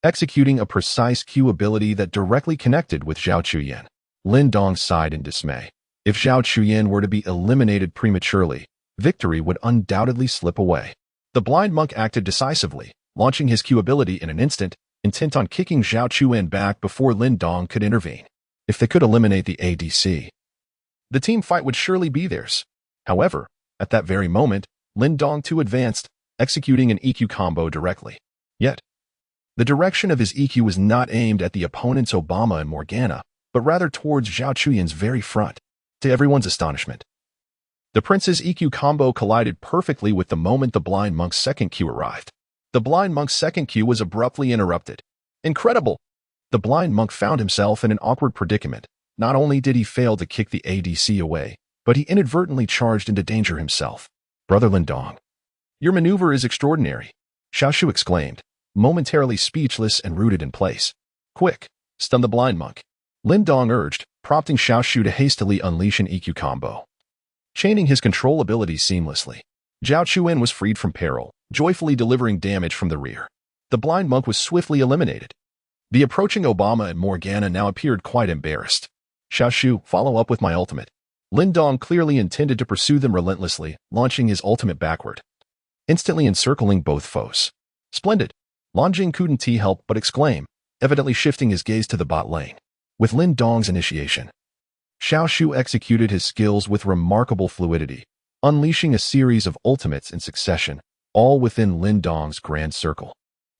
[SPEAKER 1] executing a precise Q ability that directly connected with Zhao Chuyan. Lin Dong sighed in dismay. If Zhao Chuyan were to be eliminated prematurely, victory would undoubtedly slip away. The blind monk acted decisively, launching his Q ability in an instant, intent on kicking Zhao Chuyan back before Lin Dong could intervene. If they could eliminate the ADC, the team fight would surely be theirs. However, at that very moment, Lin Dong too advanced, executing an EQ combo directly. Yet, the direction of his EQ was not aimed at the opponents Obama and Morgana, but rather towards Zhao Chuyan's very front. To everyone's astonishment, the prince's EQ combo collided perfectly with the moment the blind monk's second Q arrived. The blind monk's second Q was abruptly interrupted. Incredible! The blind monk found himself in an awkward predicament. Not only did he fail to kick the ADC away, but he inadvertently charged into danger himself. Brother Lin Dong, your maneuver is extraordinary, Xiao Shu exclaimed, momentarily speechless and rooted in place. Quick, stun the blind monk, Lin Dong urged, prompting Xiao Shu to hastily unleash an EQ combo, chaining his control abilities seamlessly. Zhao Chuyan was freed from peril, joyfully delivering damage from the rear. The blind monk was swiftly eliminated. The approaching Obama and Morgana now appeared quite embarrassed. Xiao Shu, follow up with my ultimate. Lin Dong clearly intended to pursue them relentlessly, launching his ultimate backward, instantly encircling both foes. Splendid! Lan Jing couldn't help but exclaim, evidently shifting his gaze to the bot lane. With Lin Dong's initiation, Xiao Shu executed his skills with remarkable fluidity, unleashing a series of ultimates in succession, all within Lin Dong's grand circle.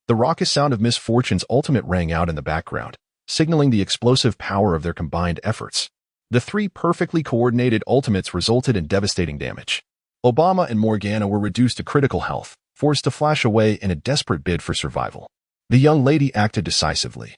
[SPEAKER 1] The raucous sound of Misfortune's ultimate rang out in the background, signaling the explosive power of their combined efforts. The three perfectly coordinated ultimates resulted in devastating damage. Obama and Morgana were reduced to critical health, forced to flash away in a desperate bid for survival. The young lady acted decisively,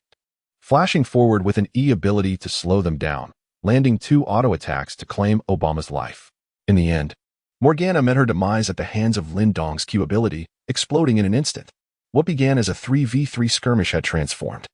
[SPEAKER 1] flashing forward with an E ability to slow them down, landing 2 auto attacks to claim Obama's life. In the end, Morgana met her demise at the hands of Lin Dong's Q ability, exploding in an instant. What began as a 3v3 skirmish had transformed,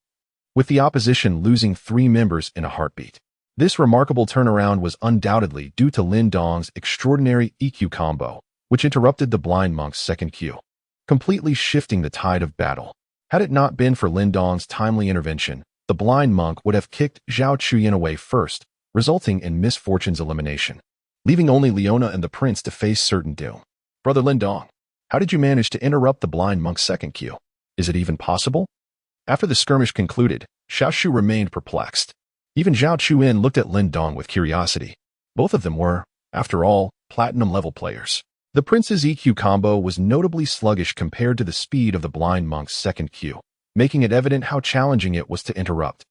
[SPEAKER 1] with the opposition losing 3 members in a heartbeat. This remarkable turnaround was undoubtedly due to Lin Dong's extraordinary EQ combo, which interrupted the blind monk's second Q, completely shifting the tide of battle. Had it not been for Lin Dong's timely intervention, the blind monk would have kicked Zhao Chuyan away first, resulting in Misfortune's elimination, leaving only Leona and the prince to face certain doom. Brother Lin Dong, how did you manage to interrupt the blind monk's second Q? Is it even possible? After the skirmish concluded, Xiao Shu remained perplexed. Even Zhao Chuyan looked at Lin Dong with curiosity. Both of them were, after all, platinum-level players. The prince's EQ combo was notably sluggish compared to the speed of the blind monk's second Q, making it evident how challenging it was to interrupt.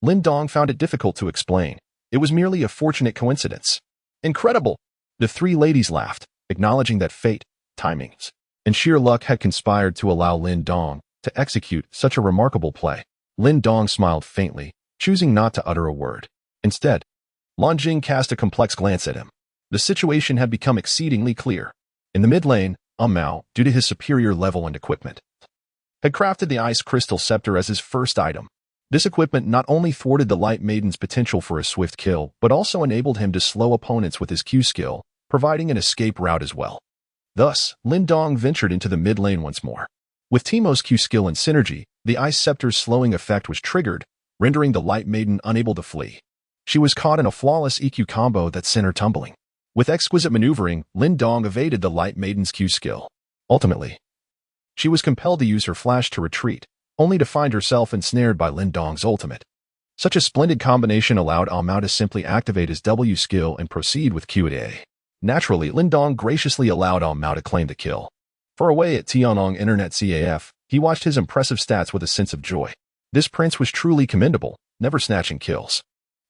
[SPEAKER 1] Lin Dong found it difficult to explain. It was merely a fortunate coincidence. Incredible! The 3 ladies laughed, acknowledging that fate, timings, and sheer luck had conspired to allow Lin Dong to execute such a remarkable play. Lin Dong smiled faintly, choosing not to utter a word. Instead, Lan Jing cast a complex glance at him. The situation had become exceedingly clear. In the mid lane, Mao, due to his superior level and equipment, had crafted the ice crystal scepter as his first item. This equipment not only thwarted the Light Maiden's potential for a swift kill, but also enabled him to slow opponents with his Q skill, providing an escape route as well. Thus, Lin Dong ventured into the mid lane once more. With Teemo's Q skill and synergy, the Ice Scepter's slowing effect was triggered, rendering the Light Maiden unable to flee. She was caught in a flawless EQ combo that sent her tumbling. With exquisite maneuvering, Lin Dong evaded the Light Maiden's Q skill. Ultimately, she was compelled to use her flash to retreat, only to find herself ensnared by Lin Dong's ultimate. Such a splendid combination allowed Mao to simply activate his W skill and proceed with Q at A. Naturally, Lin Dong graciously allowed Mao to claim the kill. Far away at Tianong Internet CAF, he watched his impressive stats with a sense of joy. This prince was truly commendable, never snatching kills.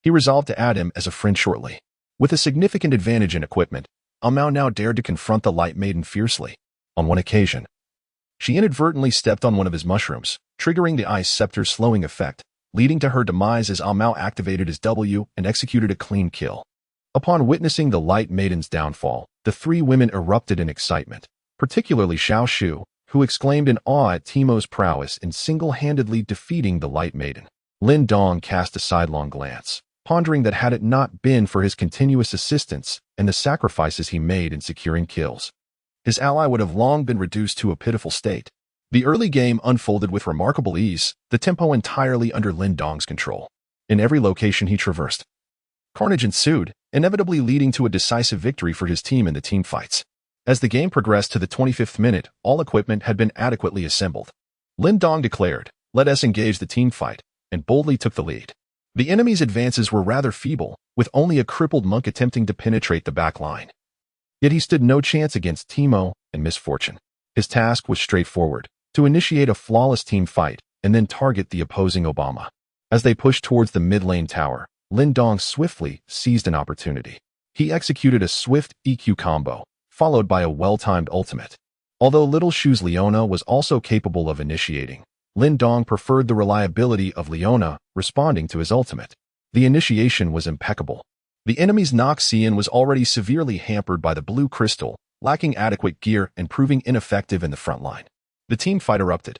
[SPEAKER 1] He resolved to add him as a friend shortly. With a significant advantage in equipment, Mao now dared to confront the Light Maiden fiercely. On one occasion, she inadvertently stepped on one of his mushrooms, triggering the Ice Scepter's slowing effect, leading to her demise as Mao activated his W and executed a clean kill. Upon witnessing the Light Maiden's downfall, the three women erupted in excitement, particularly Xiao Shu, who exclaimed in awe at Teemo's prowess in single-handedly defeating the Light Maiden. Lin Dong cast a sidelong glance, pondering that had it not been for his continuous assistance and the sacrifices he made in securing kills, his ally would have long been reduced to a pitiful state. The early game unfolded with remarkable ease, the tempo entirely under Lin Dong's control. In every location he traversed, carnage ensued, inevitably leading to a decisive victory for his team in the team fights. As the game progressed to the 25th minute, all equipment had been adequately assembled. Lin Dong declared, "Let us engage the team fight," and boldly took the lead. The enemy's advances were rather feeble, with only a crippled monk attempting to penetrate the back line. Yet he stood no chance against Teemo and Misfortune. His task was straightforward, to initiate a flawless team fight and then target the opposing Obama. As they pushed towards the mid-lane tower, Lin Dong swiftly seized an opportunity. He executed a swift EQ combo, followed by a well-timed ultimate. Although Little Shu's Leona was also capable of initiating, Lin Dong preferred the reliability of Leona responding to his ultimate. The initiation was impeccable. The enemy's Noxian was already severely hampered by the blue crystal, lacking adequate gear and proving ineffective in the front line. The team fight erupted.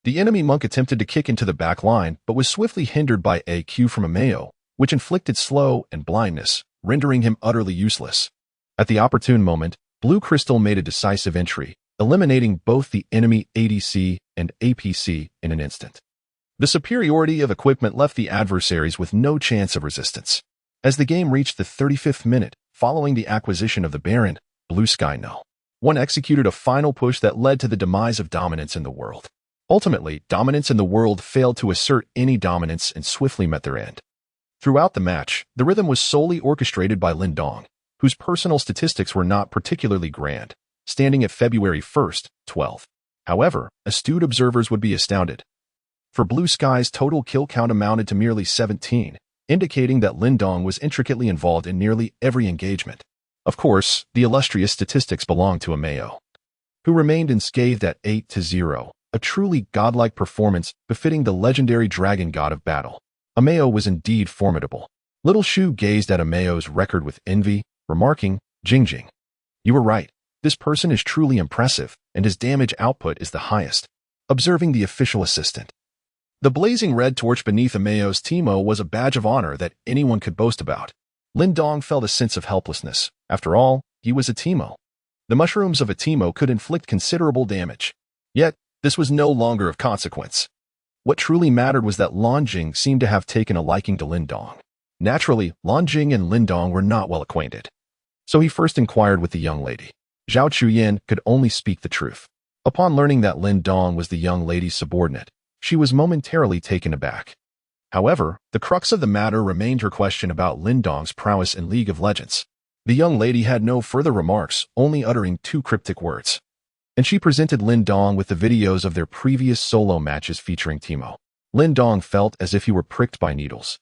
[SPEAKER 1] The enemy monk attempted to kick into the back line, but was swiftly hindered by a Q from Ameo, which inflicted slow and blindness, rendering him utterly useless. At the opportune moment, Blue Crystal made a decisive entry, eliminating both the enemy ADC and APC in an instant. The superiority of equipment left the adversaries with no chance of resistance. As the game reached the 35th minute, following the acquisition of the Baron, Blue Sky No. 1 executed a final push that led to the demise of dominance in the world. Ultimately, dominance in the world failed to assert any dominance and swiftly met their end. Throughout the match, the rhythm was solely orchestrated by Lin Dong, whose personal statistics were not particularly grand, standing at February 1st, 12th. However, astute observers would be astounded. For Blue Sky's total kill count amounted to merely 17, indicating that Lin Dong was intricately involved in nearly every engagement. Of course, the illustrious statistics belonged to Ameo, who remained unscathed at 8-0, a truly godlike performance befitting the legendary dragon god of battle. Ameo was indeed formidable. Little Shu gazed at Ameo's record with envy, remarking, "Jingjing. You were right. This person is truly impressive, and his damage output is the highest." Observing the official assistant. The blazing red torch beneath Ameo's Teemo was a badge of honor that anyone could boast about. Lin Dong felt a sense of helplessness. After all, he was a Teemo. The mushrooms of a Teemo could inflict considerable damage. Yet, this was no longer of consequence. What truly mattered was that Lan Jing seemed to have taken a liking to Lin Dong. Naturally, Lan Jing and Lin Dong were not well acquainted. So he first inquired with the young lady. Zhao Chuyan could only speak the truth. Upon learning that Lin Dong was the young lady's subordinate, she was momentarily taken aback. However, the crux of the matter remained her question about Lin Dong's prowess in League of Legends. The young lady had no further remarks, only uttering 2 cryptic words. And she presented Lin Dong with the videos of their previous solo matches featuring Teemo. Lin Dong felt as if he were pricked by needles.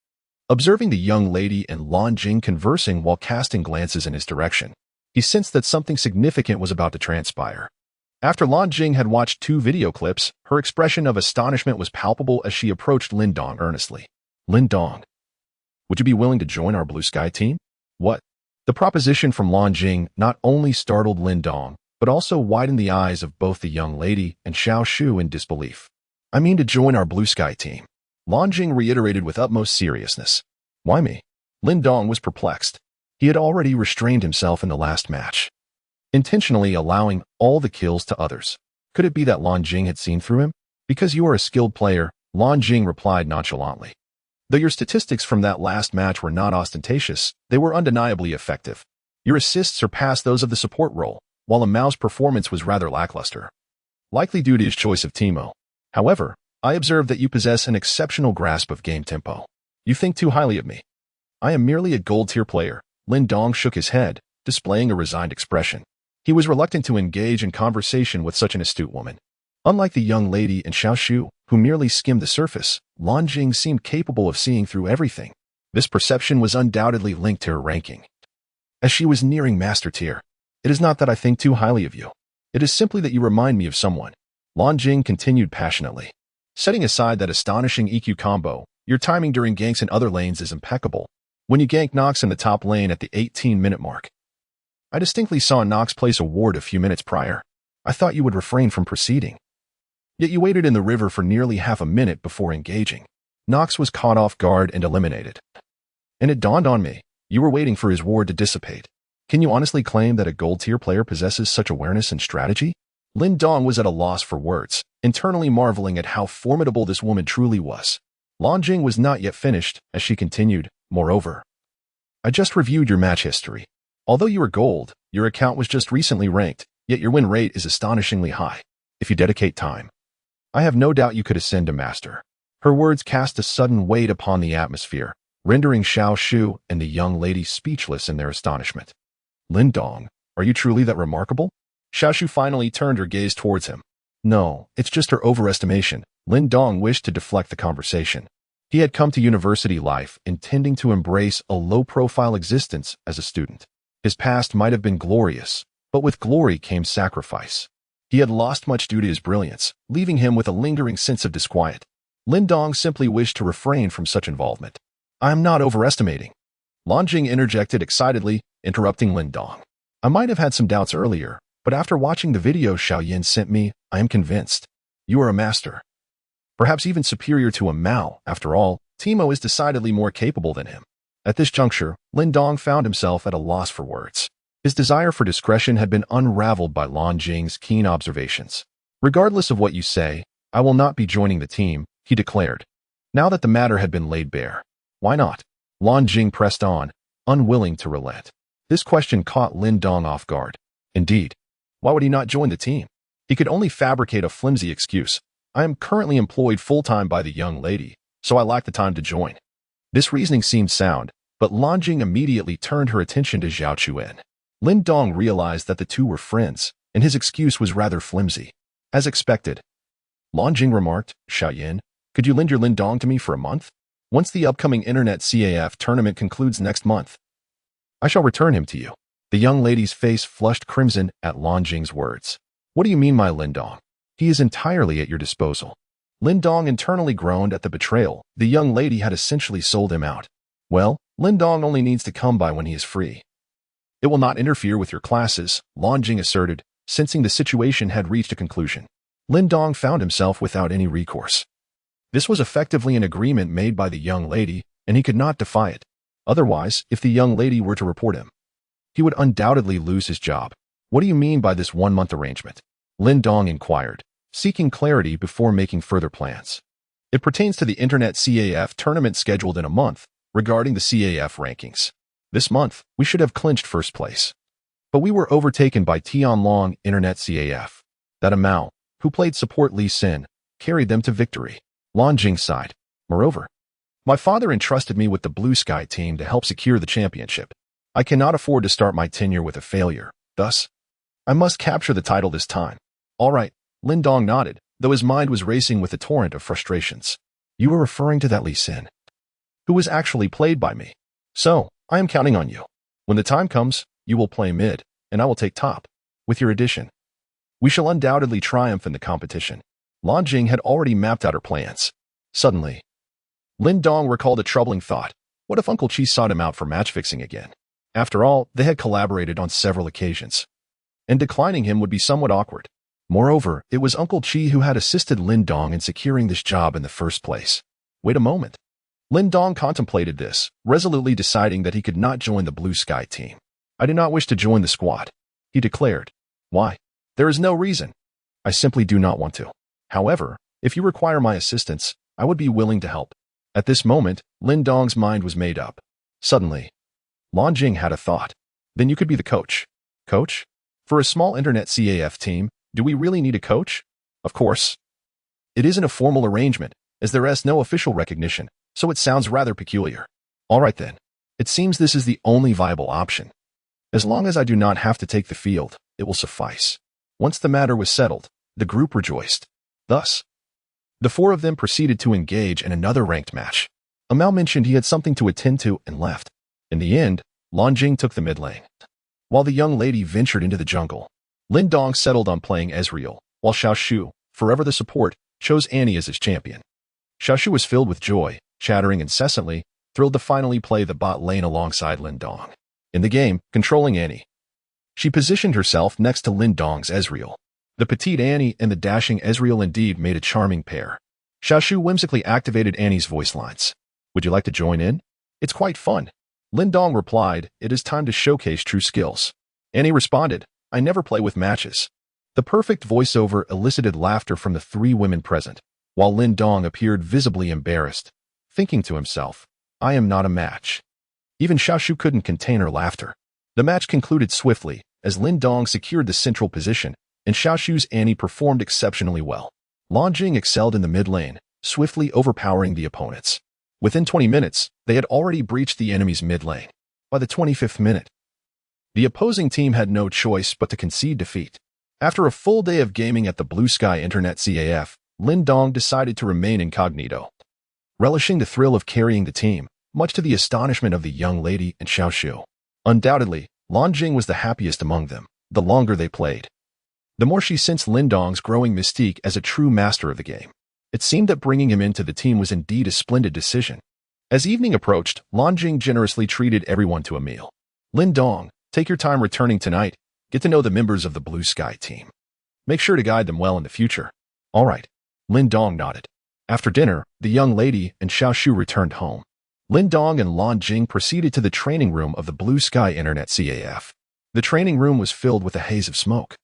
[SPEAKER 1] Observing the young lady and Lan Jing conversing while casting glances in his direction, he sensed that something significant was about to transpire. After Lan Jing had watched 2 video clips, her expression of astonishment was palpable as she approached Lin Dong earnestly. "Lin Dong, would you be willing to join our Blue Sky team?" "What?" The proposition from Lan Jing not only startled Lin Dong, but also widened the eyes of both the young lady and Xiao Shu in disbelief. I mean to join our blue sky team. Lan Jing reiterated with utmost seriousness. Why me? Lin Dong was perplexed. He had already restrained himself in the last match, intentionally allowing all the kills to others. Could it be that Lan Jing had seen through him? Because you are a skilled player, Lan Jing replied nonchalantly. Though your statistics from that last match were not ostentatious, they were undeniably effective. Your assists surpassed those of the support role, while Amao's performance was rather lackluster, likely due to his choice of Teemo. However, I observed that you possess an exceptional grasp of game tempo. You think too highly of me. I am merely a gold-tier player. Lin Dong shook his head, displaying a resigned expression. He was reluctant to engage in conversation with such an astute woman. Unlike the young lady in Xiaoshu, who merely skimmed the surface, Lan Jing seemed capable of seeing through everything. This perception was undoubtedly linked to her ranking, as she was nearing master tier. It is not that I think too highly of you. It is simply that you remind me of someone. Lan Jing continued passionately. Setting aside that astonishing EQ combo, your timing during ganks in other lanes is impeccable. When you gank Nox in the top lane at the 18-minute mark, I distinctly saw Nox place a ward a few minutes prior. I thought you would refrain from proceeding. Yet you waited in the river for nearly half a minute before engaging. Nox was caught off guard and eliminated. And it dawned on me, you were waiting for his ward to dissipate. Can you honestly claim that a gold-tier player possesses such awareness and strategy? Lin Dong was at a loss for words, internally marveling at how formidable this woman truly was. Lan Jing was not yet finished, as she continued, moreover. I just reviewed your match history. Although you are gold, your account was just recently ranked, yet your win rate is astonishingly high. If you dedicate time, I have no doubt you could ascend to master. Her words cast a sudden weight upon the atmosphere, rendering Xiaoshu and the young lady speechless in their astonishment. Lin Dong, are you truly that remarkable? Xiaoshu finally turned her gaze towards him. No, it's just her overestimation. Lin Dong wished to deflect the conversation. He had come to university life intending to embrace a low-profile existence as a student. His past might have been glorious, but with glory came sacrifice. He had lost much due to his brilliance, leaving him with a lingering sense of disquiet. Lin Dong simply wished to refrain from such involvement. I am not overestimating. Lan Jing interjected excitedly, interrupting Lin Dong. I might have had some doubts earlier, but after watching the video Xiaoyan sent me, I am convinced. You are a master. Perhaps even superior to a Mao. After all, Teemo is decidedly more capable than him. At this juncture, Lin Dong found himself at a loss for words. His desire for discretion had been unraveled by Lan Jing's keen observations. Regardless of what you say, I will not be joining the team, he declared. Now that the matter had been laid bare. Why not? Lan Jing pressed on, unwilling to relent. This question caught Lin Dong off guard. Indeed. Why would he not join the team? He could only fabricate a flimsy excuse. I am currently employed full-time by the young lady, so I lack the time to join. This reasoning seemed sound, but Lan Jing immediately turned her attention to Zhao Chuan. Lin Dong realized that the two were friends, and his excuse was rather flimsy. As expected, Lan Jing remarked, Xiaoyan, could you lend your Lin Dong to me for a month? Once the upcoming Internet CAF tournament concludes next month, I shall return him to you. The young lady's face flushed crimson at Lan Jing's words. What do you mean, my Lin Dong? He is entirely at your disposal. Lin Dong internally groaned at the betrayal. The young lady had essentially sold him out. Well, Lin Dong only needs to come by when he is free. It will not interfere with your classes, Lan Jing asserted, sensing the situation had reached a conclusion. Lin Dong found himself without any recourse. This was effectively an agreement made by the young lady, and he could not defy it. Otherwise, if the young lady were to report him, he would undoubtedly lose his job. What do you mean by this one-month arrangement? Lin Dong inquired, seeking clarity before making further plans. It pertains to the Internet CAF tournament scheduled in a month. Regarding the CAF rankings, this month, we should have clinched first place. But we were overtaken by Tianlong Internet CAF. That Amao, who played support Li Xin, carried them to victory. Lan Jing sighed. Moreover, my father entrusted me with the Blue Sky team to help secure the championship. I cannot afford to start my tenure with a failure. Thus, I must capture the title this time. All right, Lin Dong nodded, though his mind was racing with a torrent of frustrations. You were referring to that Li Xin, who was actually played by me. So, I am counting on you. When the time comes, you will play mid, and I will take top. With your addition, we shall undoubtedly triumph in the competition. Lan Jing had already mapped out her plans. Suddenly, Lin Dong recalled a troubling thought. What if Uncle Chi sought him out for match fixing again? After all, they had collaborated on several occasions, and declining him would be somewhat awkward. Moreover, it was Uncle Chi who had assisted Lin Dong in securing this job in the first place. Wait a moment. Lin Dong contemplated this, resolutely deciding that he could not join the Blue Sky team. I do not wish to join the squad, he declared. Why? There is no reason. I simply do not want to. However, if you require my assistance, I would be willing to help. At this moment, Lin Dong's mind was made up. Suddenly, Lan Jing had a thought. Then you could be the coach. Coach? For a small internet CAF team, do we really need a coach? Of course. It isn't a formal arrangement, as there is no official recognition, so it sounds rather peculiar. All right then. It seems this is the only viable option. As long as I do not have to take the field, it will suffice. Once the matter was settled, the group rejoiced. Thus, the four of them proceeded to engage in another ranked match. Amal mentioned he had something to attend to and left. In the end, Lan Jing took the mid lane. While the young lady ventured into the jungle, Lin Dong settled on playing Ezreal, while Xiao Shu, forever the support, chose Annie as his champion. Xiao Shu was filled with joy, chattering incessantly, thrilled to finally play the bot lane alongside Lin Dong. In the game, controlling Annie, she positioned herself next to Lin Dong's Ezreal. The petite Annie and the dashing Ezreal indeed made a charming pair. Xiao Shu whimsically activated Annie's voice lines. Would you like to join in? It's quite fun. Lin Dong replied, it is time to showcase true skills. Annie responded, I never play with matches. The perfect voiceover elicited laughter from the three women present, while Lin Dong appeared visibly embarrassed, thinking to himself, I am not a match. Even Xiao Shu couldn't contain her laughter. The match concluded swiftly, as Lin Dong secured the central position, and Xiao Shu's Annie performed exceptionally well. Lan Jing excelled in the mid lane, swiftly overpowering the opponents. Within 20 minutes, they had already breached the enemy's mid lane. By the 25th minute, the opposing team had no choice but to concede defeat. After a full day of gaming at the Blue Sky Internet CAF, Lin Dong decided to remain incognito, relishing the thrill of carrying the team, much to the astonishment of the young lady and Xiao Shu. Undoubtedly, Lan Jing was the happiest among them, the longer they played. The more she sensed Lin Dong's growing mystique as a true master of the game. It seemed that bringing him into the team was indeed a splendid decision. As evening approached, Lan Jing generously treated everyone to a meal. Lin Dong, take your time returning tonight. Get to know the members of the Blue Sky team. Make sure to guide them well in the future. All right. Lin Dong nodded. After dinner, the young lady and Xiao Shu returned home. Lin Dong and Lan Jing proceeded to the training room of the Blue Sky Internet CAF. The training room was filled with a haze of smoke,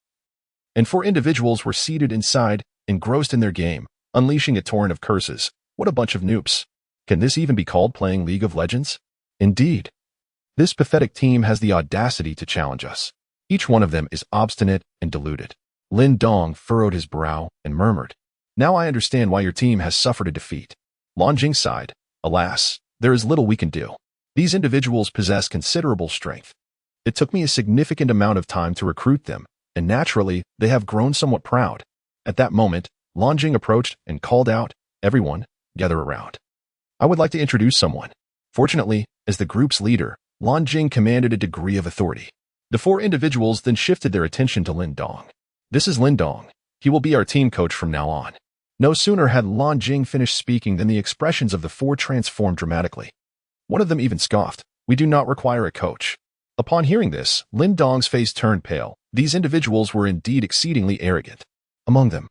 [SPEAKER 1] and four individuals were seated inside, engrossed in their game, unleashing a torrent of curses. What a bunch of noobs. Can this even be called playing League of Legends? Indeed. This pathetic team has the audacity to challenge us. Each one of them is obstinate and deluded. Lin Dong furrowed his brow and murmured, Now I understand why your team has suffered a defeat. Lan Jing sighed, Alas, there is little we can do. These individuals possess considerable strength. It took me a significant amount of time to recruit them, and naturally, they have grown somewhat proud. At that moment, Lan Jing approached and called out, Everyone, gather around. I would like to introduce someone. Fortunately, as the group's leader, Lan Jing commanded a degree of authority. The four individuals then shifted their attention to Lin Dong. This is Lin Dong. He will be our team coach from now on. No sooner had Lan Jing finished speaking than the expressions of the four transformed dramatically. One of them even scoffed, We do not require a coach. Upon hearing this, Lin Dong's face turned pale. These individuals were indeed exceedingly arrogant. Among them,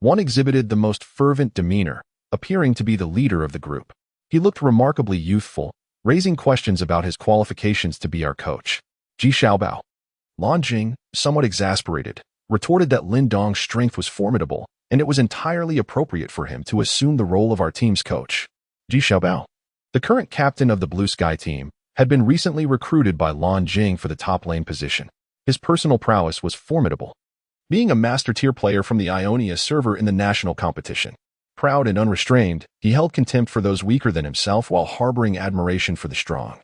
[SPEAKER 1] one exhibited the most fervent demeanor, appearing to be the leader of the group. He looked remarkably youthful, raising questions about his qualifications to be our coach. Ji Xiaobao. Lan Jing, somewhat exasperated, retorted that Lin Dong's strength was formidable, and it was entirely appropriate for him to assume the role of our team's coach. Ji Xiaobao, the current captain of the Blue Sky team, had been recently recruited by Lan Jing for the top lane position. His personal prowess was formidable, being a master-tier player from the Ionia server in the national competition. Proud and unrestrained, he held contempt for those weaker than himself while harboring admiration for the strong,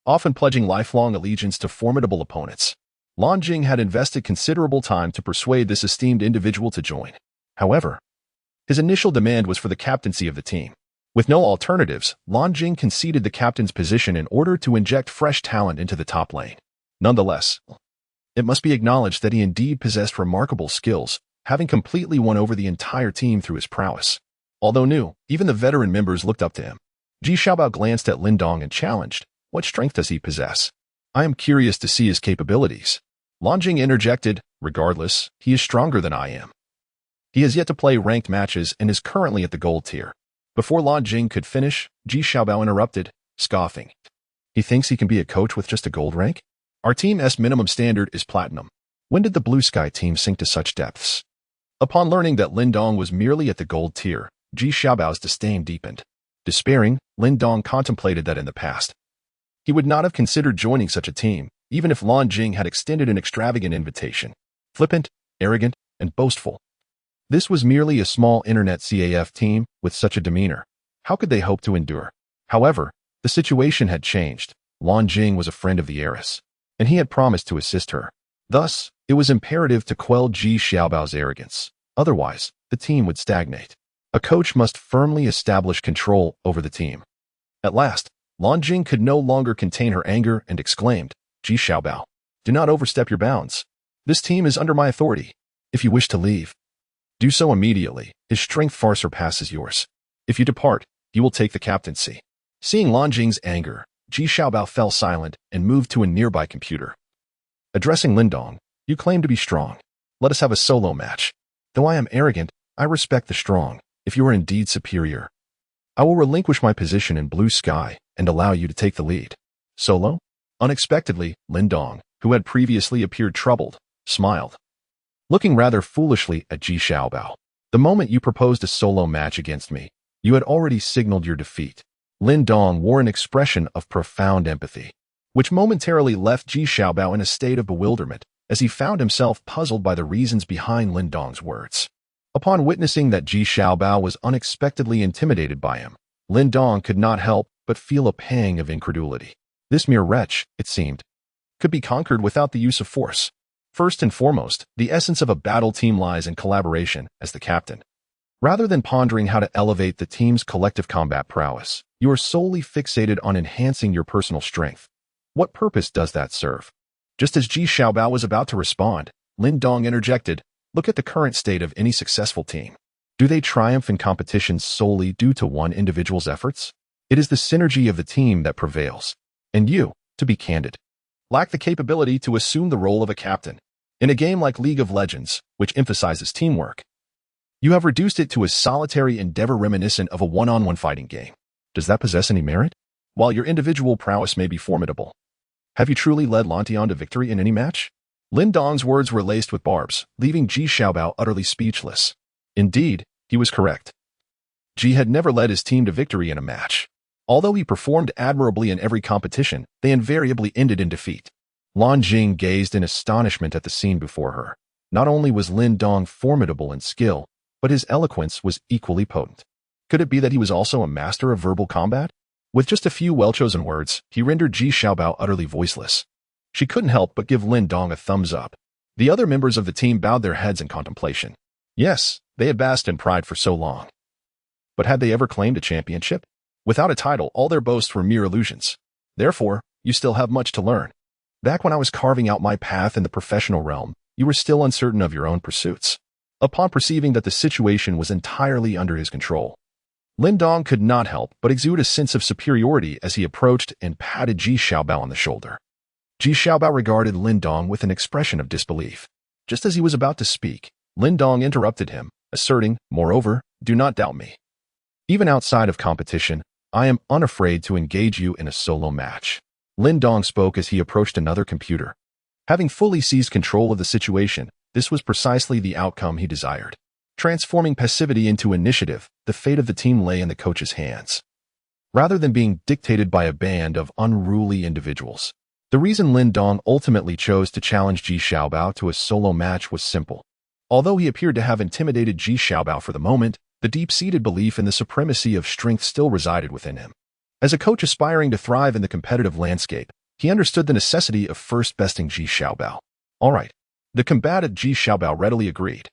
[SPEAKER 1] often pledging lifelong allegiance to formidable opponents. Lan Jing had invested considerable time to persuade this esteemed individual to join. However, his initial demand was for the captaincy of the team. With no alternatives, Lan Jing conceded the captain's position in order to inject fresh talent into the top lane. Nonetheless, it must be acknowledged that he indeed possessed remarkable skills, having completely won over the entire team through his prowess. Although new, even the veteran members looked up to him. Ji Xiaobao glanced at Lin Dong and challenged, What strength does he possess? I am curious to see his capabilities. Lin Dong interjected, regardless, he is stronger than I am. He has yet to play ranked matches and is currently at the gold tier. Before Lin Dong could finish, Ji Xiaobao interrupted, scoffing. He thinks he can be a coach with just a gold rank? Our team's minimum standard is platinum. When did the Blue Sky team sink to such depths? Upon learning that Lin Dong was merely at the gold tier, Ji Xiaobao's disdain deepened. Despairing, Lin Dong contemplated that in the past, he would not have considered joining such a team, even if Lin Dong had extended an extravagant invitation. Flippant, arrogant, and boastful. This was merely a small internet CAF team with such a demeanor. How could they hope to endure? However, the situation had changed. Lin Dong was a friend of the heiress, and he had promised to assist her. Thus, it was imperative to quell Ji Xiaobao's arrogance. Otherwise, the team would stagnate. A coach must firmly establish control over the team. At last, Lin Dong could no longer contain her anger and exclaimed, Ji Xiaobao, do not overstep your bounds. This team is under my authority. If you wish to leave, do so immediately. His strength far surpasses yours. If you depart, he will take the captaincy. Seeing Lin Dong's anger, Ji Xiaobao fell silent and moved to a nearby computer. Addressing Lin Dong, you claim to be strong. Let us have a solo match. Though I am arrogant, I respect the strong. If you are indeed superior, I will relinquish my position in Blue Sky and allow you to take the lead. Solo? Unexpectedly, Lin Dong, who had previously appeared troubled, smiled, looking rather foolishly at Ji Xiaobao. The moment you proposed a solo match against me, you had already signaled your defeat. Lin Dong wore an expression of profound empathy, which momentarily left Ji Xiaobao in a state of bewilderment as he found himself puzzled by the reasons behind Lin Dong's words. Upon witnessing that Ji Xiaobao was unexpectedly intimidated by him, Lin Dong could not help but feel a pang of incredulity. This mere wretch, it seemed, could be conquered without the use of force. First and foremost, the essence of a battle team lies in collaboration as the captain. Rather than pondering how to elevate the team's collective combat prowess, you are solely fixated on enhancing your personal strength. What purpose does that serve? Just as Ji Xiaobao was about to respond, Lin Dong interjected, look at the current state of any successful team. Do they triumph in competitions solely due to one individual's efforts? It is the synergy of the team that prevails. And you, to be candid, lack the capability to assume the role of a captain. In a game like League of Legends, which emphasizes teamwork, you have reduced it to a solitary endeavor reminiscent of a one-on-one fighting game. Does that possess any merit? While your individual prowess may be formidable, have you truly led Lin Dong to victory in any match? Lin Dong's words were laced with barbs, leaving Ji Xiaobao utterly speechless. Indeed, he was correct. Ji had never led his team to victory in a match. Although he performed admirably in every competition, they invariably ended in defeat. Lin Dong gazed in astonishment at the scene before her. Not only was Lin Dong formidable in skill, but his eloquence was equally potent. Could it be that he was also a master of verbal combat? With just a few well-chosen words, he rendered Ji Xiaobao utterly voiceless. She couldn't help but give Lin Dong a thumbs up. The other members of the team bowed their heads in contemplation. Yes, they had basked in pride for so long. But had they ever claimed a championship? Without a title, all their boasts were mere illusions. Therefore, you still have much to learn. Back when I was carving out my path in the professional realm, you were still uncertain of your own pursuits. Upon perceiving that the situation was entirely under his control, Lin Dong could not help but exude a sense of superiority as he approached and patted Ji Xiaobao on the shoulder. Ji Xiaobao regarded Lin Dong with an expression of disbelief. Just as he was about to speak, Lin Dong interrupted him, asserting, moreover, do not doubt me. Even outside of competition, I am unafraid to engage you in a solo match. Lin Dong spoke as he approached another computer. Having fully seized control of the situation, this was precisely the outcome he desired. Transforming passivity into initiative, the fate of the team lay in the coach's hands, rather than being dictated by a band of unruly individuals. The reason Lin Dong ultimately chose to challenge Ji Xiaobao to a solo match was simple. Although he appeared to have intimidated Ji Xiaobao for the moment, the deep-seated belief in the supremacy of strength still resided within him. As a coach aspiring to thrive in the competitive landscape, he understood the necessity of first besting Ji Xiaobao. All right. The combative Ji Xiaobao readily agreed.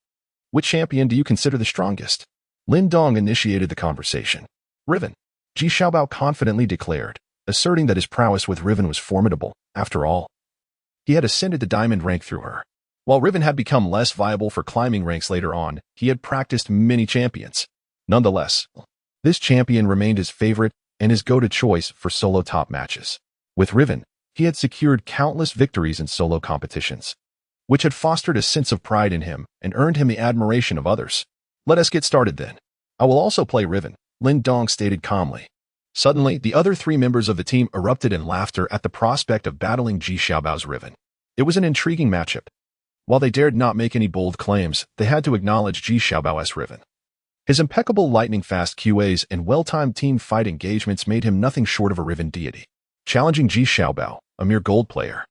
[SPEAKER 1] Which champion do you consider the strongest? Lin Dong initiated the conversation. Riven. Ji Xiaobao confidently declared, asserting that his prowess with Riven was formidable. After all, he had ascended to diamond rank through her. While Riven had become less viable for climbing ranks later on, he had practiced many champions. Nonetheless, this champion remained his favorite and his go-to choice for solo top matches. With Riven, he had secured countless victories in solo competitions. which had fostered a sense of pride in him and earned him the admiration of others. Let us get started then. I will also play Riven, Lin Dong stated calmly. Suddenly, the other three members of the team erupted in laughter at the prospect of battling Ji Xiaobao's Riven. It was an intriguing matchup. While they dared not make any bold claims, they had to acknowledge Ji Xiaobao's Riven. His impeccable lightning-fast QAs and well-timed team fight engagements made him nothing short of a Riven deity. Challenging Ji Xiaobao, a mere gold player,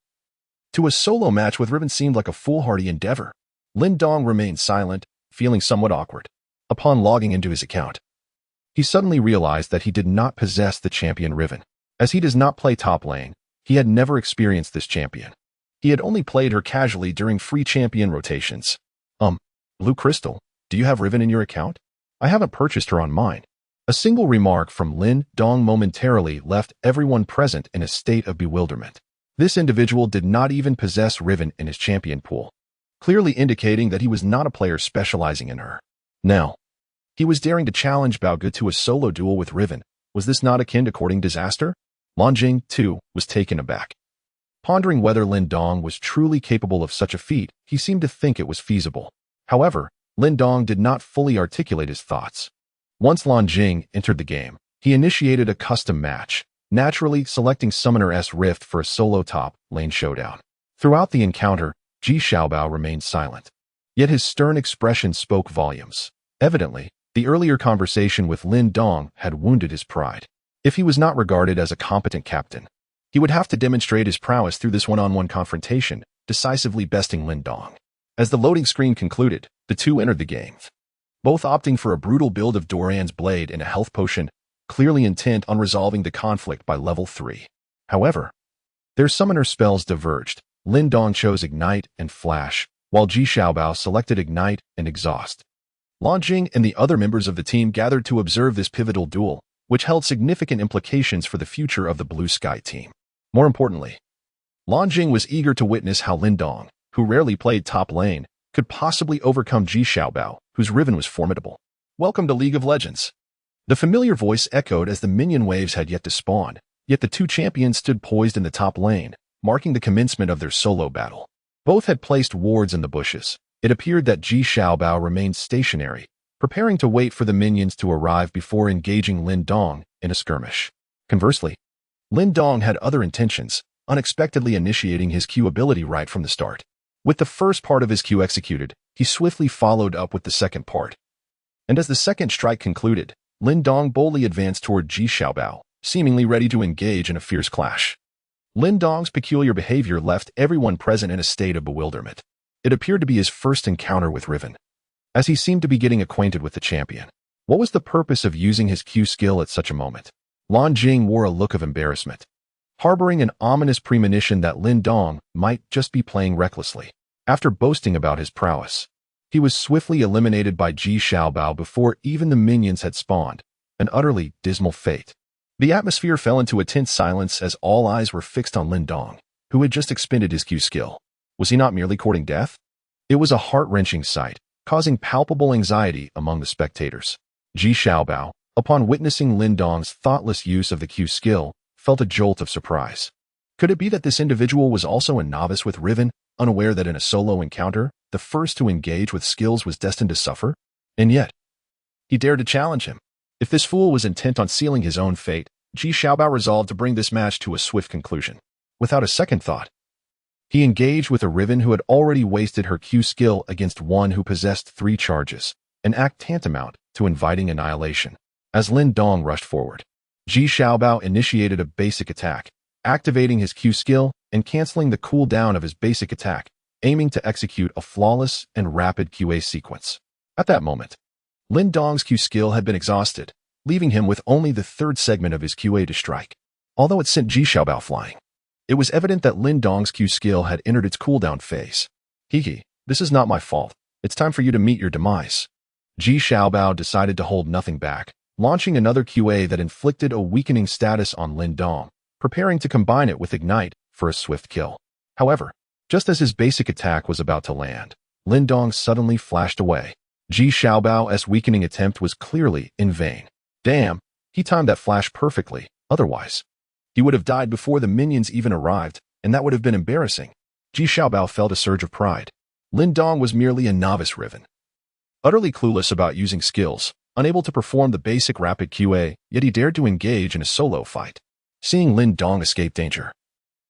[SPEAKER 1] to a solo match with Riven seemed like a foolhardy endeavor. Lin Dong remained silent, feeling somewhat awkward. Upon logging into his account, he suddenly realized that he did not possess the champion Riven. As he does not play top lane, he had never experienced this champion. He had only played her casually during free champion rotations. Blue Crystal, do you have Riven in your account? I haven't purchased her on mine. A single remark from Lin Dong momentarily left everyone present in a state of bewilderment. This individual did not even possess Riven in his champion pool, clearly indicating that he was not a player specializing in her. Now, he was daring to challenge Bao Ge to a solo duel with Riven. Was this not akin to courting disaster? Lan Jing, too, was taken aback. Pondering whether Lin Dong was truly capable of such a feat, he seemed to think it was feasible. However, Lin Dong did not fully articulate his thoughts. Once Lan Jing entered the game, he initiated a custom match, naturally selecting Summoner S Rift for a solo top lane showdown. Throughout the encounter, Ji Xiaobao remained silent. Yet his stern expression spoke volumes. Evidently, the earlier conversation with Lin Dong had wounded his pride. If he was not regarded as a competent captain, he would have to demonstrate his prowess through this one-on-one confrontation, decisively besting Lin Dong. As the loading screen concluded, the two entered the game, both opting for a brutal build of Doran's blade and a health potion, clearly intent on resolving the conflict by level 3. However, their summoner spells diverged. Lin Dong chose Ignite and Flash, while Ji Xiaobao selected Ignite and Exhaust. Lan Jing and the other members of the team gathered to observe this pivotal duel, which held significant implications for the future of the Blue Sky team. More importantly, Lan Jing was eager to witness how Lin Dong, who rarely played top lane, could possibly overcome Ji Xiaobao, whose Riven was formidable. Welcome to League of Legends. The familiar voice echoed as the minion waves had yet to spawn, yet the two champions stood poised in the top lane, marking the commencement of their solo battle. Both had placed wards in the bushes. It appeared that Ji Xiaobao remained stationary, preparing to wait for the minions to arrive before engaging Lin Dong in a skirmish. Conversely, Lin Dong had other intentions, unexpectedly initiating his Q ability right from the start. With the first part of his Q executed, he swiftly followed up with the second part. And as the second strike concluded, Lin Dong boldly advanced toward Ji Xiaobao, seemingly ready to engage in a fierce clash. Lin Dong's peculiar behavior left everyone present in a state of bewilderment. It appeared to be his first encounter with Riven, as he seemed to be getting acquainted with the champion. What was the purpose of using his Q skill at such a moment? Lan Jing wore a look of embarrassment, harboring an ominous premonition that Lin Dong might just be playing recklessly. After boasting about his prowess, he was swiftly eliminated by Ji Xiaobao before even the minions had spawned, an utterly dismal fate. The atmosphere fell into a tense silence as all eyes were fixed on Lin Dong, who had just expended his Q skill. Was he not merely courting death? It was a heart-wrenching sight, causing palpable anxiety among the spectators. Ji Xiaobao, upon witnessing Lin Dong's thoughtless use of the Q skill, felt a jolt of surprise. Could it be that this individual was also a novice with Riven, unaware that in a solo encounter, the first to engage with skills was destined to suffer? And yet, he dared to challenge him. If this fool was intent on sealing his own fate, Ji Xiaobao resolved to bring this match to a swift conclusion. Without a second thought, he engaged with a Riven who had already wasted her Q skill against one who possessed 3 charges, an act tantamount to inviting annihilation. As Lin Dong rushed forward, Ji Xiaobao initiated a basic attack, activating his Q skill and canceling the cooldown of his basic attack, aiming to execute a flawless and rapid QA sequence. At that moment, Lin Dong's Q skill had been exhausted, leaving him with only the third segment of his QA to strike. Although it sent Ji Xiaobao flying, it was evident that Lin Dong's Q skill had entered its cooldown phase. This is not my fault. It's time for you to meet your demise. Ji Xiaobao decided to hold nothing back, launching another QA that inflicted a weakening status on Lin Dong, preparing to combine it with Ignite for a swift kill. However, just as his basic attack was about to land, Lin Dong suddenly flashed away. Ji Xiaobao's weakening attempt was clearly in vain. Damn, he timed that flash perfectly, otherwise he would have died before the minions even arrived, and that would have been embarrassing. Ji Xiaobao felt a surge of pride. Lin Dong was merely a novice Riven, utterly clueless about using skills, unable to perform the basic rapid QA, yet he dared to engage in a solo fight. Seeing Lin Dong escape danger,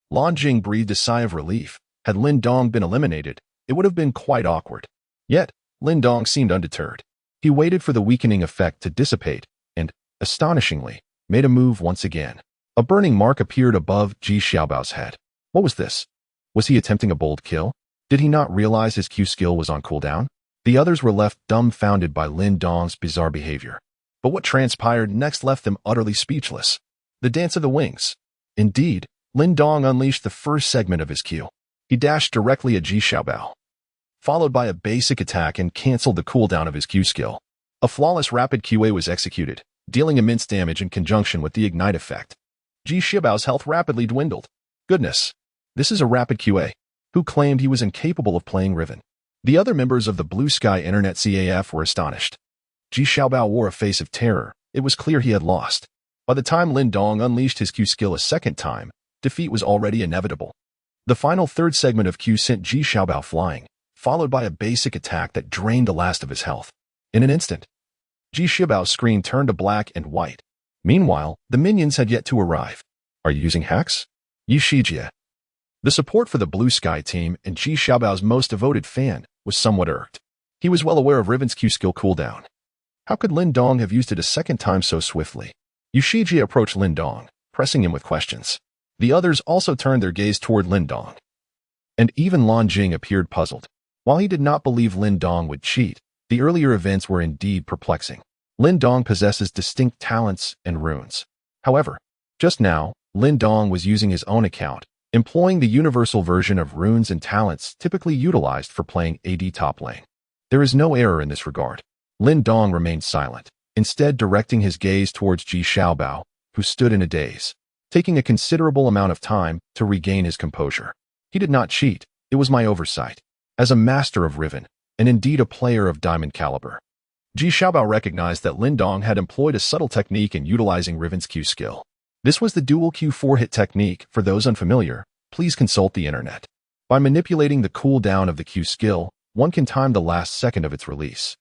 [SPEAKER 1] Lan Jing breathed a sigh of relief. Had Lin Dong been eliminated, it would have been quite awkward. Yet, Lin Dong seemed undeterred. He waited for the weakening effect to dissipate and, astonishingly, made a move once again. A burning mark appeared above Ji Xiaobao's head. What was this? Was he attempting a bold kill? Did he not realize his Q skill was on cooldown? The others were left dumbfounded by Lin Dong's bizarre behavior. But what transpired next left them utterly speechless. The dance of the wings. Indeed, Lin Dong unleashed the first segment of his Q. He dashed directly at Ji Xiaobao, followed by a basic attack and canceled the cooldown of his Q skill. A flawless rapid QA was executed, dealing immense damage in conjunction with the ignite effect. Ji Xiaobao's health rapidly dwindled. Goodness, this is a rapid QA. Who claimed he was incapable of playing Riven? The other members of the Blue Sky Internet CAF were astonished. Ji Xiaobao wore a face of terror. It was clear he had lost. By the time Lin Dong unleashed his Q skill a second time, defeat was already inevitable. The final third segment of Q sent Ji Xiaobao flying, followed by a basic attack that drained the last of his health. In an instant, Ji Xiaobao's screen turned to black and white. Meanwhile, the minions had yet to arrive. Are you using hacks? Yi Shijie, the support for the Blue Sky team and Ji Xiaobao's most devoted fan, was somewhat irked. He was well aware of Riven's Q skill cooldown. How could Lin Dong have used it a second time so swiftly? Yu Shijie approached Lin Dong, pressing him with questions. The others also turned their gaze toward Lin Dong. And even Lan Jing appeared puzzled. While he did not believe Lin Dong would cheat, the earlier events were indeed perplexing. Lin Dong possesses distinct talents and runes. However, just now, Lin Dong was using his own account, employing the universal version of runes and talents typically utilized for playing AD top lane. There is no error in this regard. Lin Dong remained silent, instead directing his gaze towards Ji Xiaobao, who stood in a daze, taking a considerable amount of time to regain his composure. He did not cheat, it was my oversight. As a master of Riven, and indeed a player of diamond caliber, Ji Xiaobao recognized that Lin Dong had employed a subtle technique in utilizing Riven's Q skill. This was the dual Q4 hit technique. For those unfamiliar, please consult the internet. By manipulating the cooldown of the Q skill, one can time the last second of its release,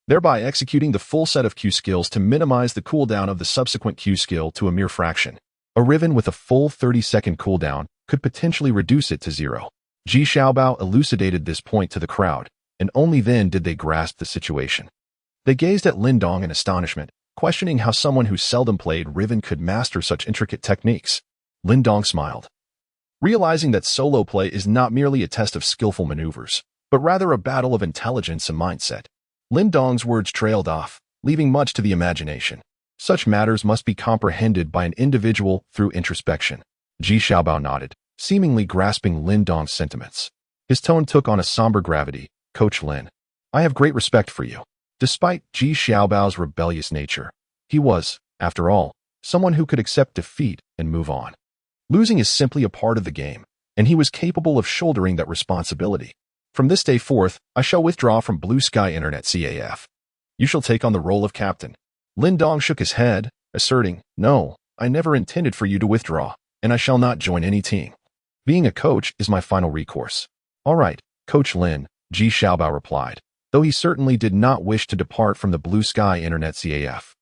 [SPEAKER 1] thereby executing the full set of Q skills to minimize the cooldown of the subsequent Q skill to a mere fraction. A Riven with a full 30-second cooldown could potentially reduce it to 0. Ji Xiaobao elucidated this point to the crowd, and only then did they grasp the situation. They gazed at Lin Dong in astonishment, questioning how someone who seldom played Riven could master such intricate techniques. Lin Dong smiled, realizing that solo play is not merely a test of skillful maneuvers, but rather a battle of intelligence and mindset. Lin Dong's words trailed off, leaving much to the imagination. Such matters must be comprehended by an individual through introspection. Ji Xiaobao nodded, seemingly grasping Lin Dong's sentiments. His tone took on a somber gravity. Coach Lin, I have great respect for you. Despite Ji Xiaobao's rebellious nature, he was, after all, someone who could accept defeat and move on. Losing is simply a part of the game, and he was capable of shouldering that responsibility. From this day forth, I shall withdraw from Blue Sky Internet CAF. You shall take on the role of captain. Lin Dong shook his head, asserting, No, I never intended for you to withdraw, and I shall not join any team. Being a coach is my final recourse. All right, Coach Lin, Ji Xiaobao replied, though he certainly did not wish to depart from the Blue Sky Internet CAF.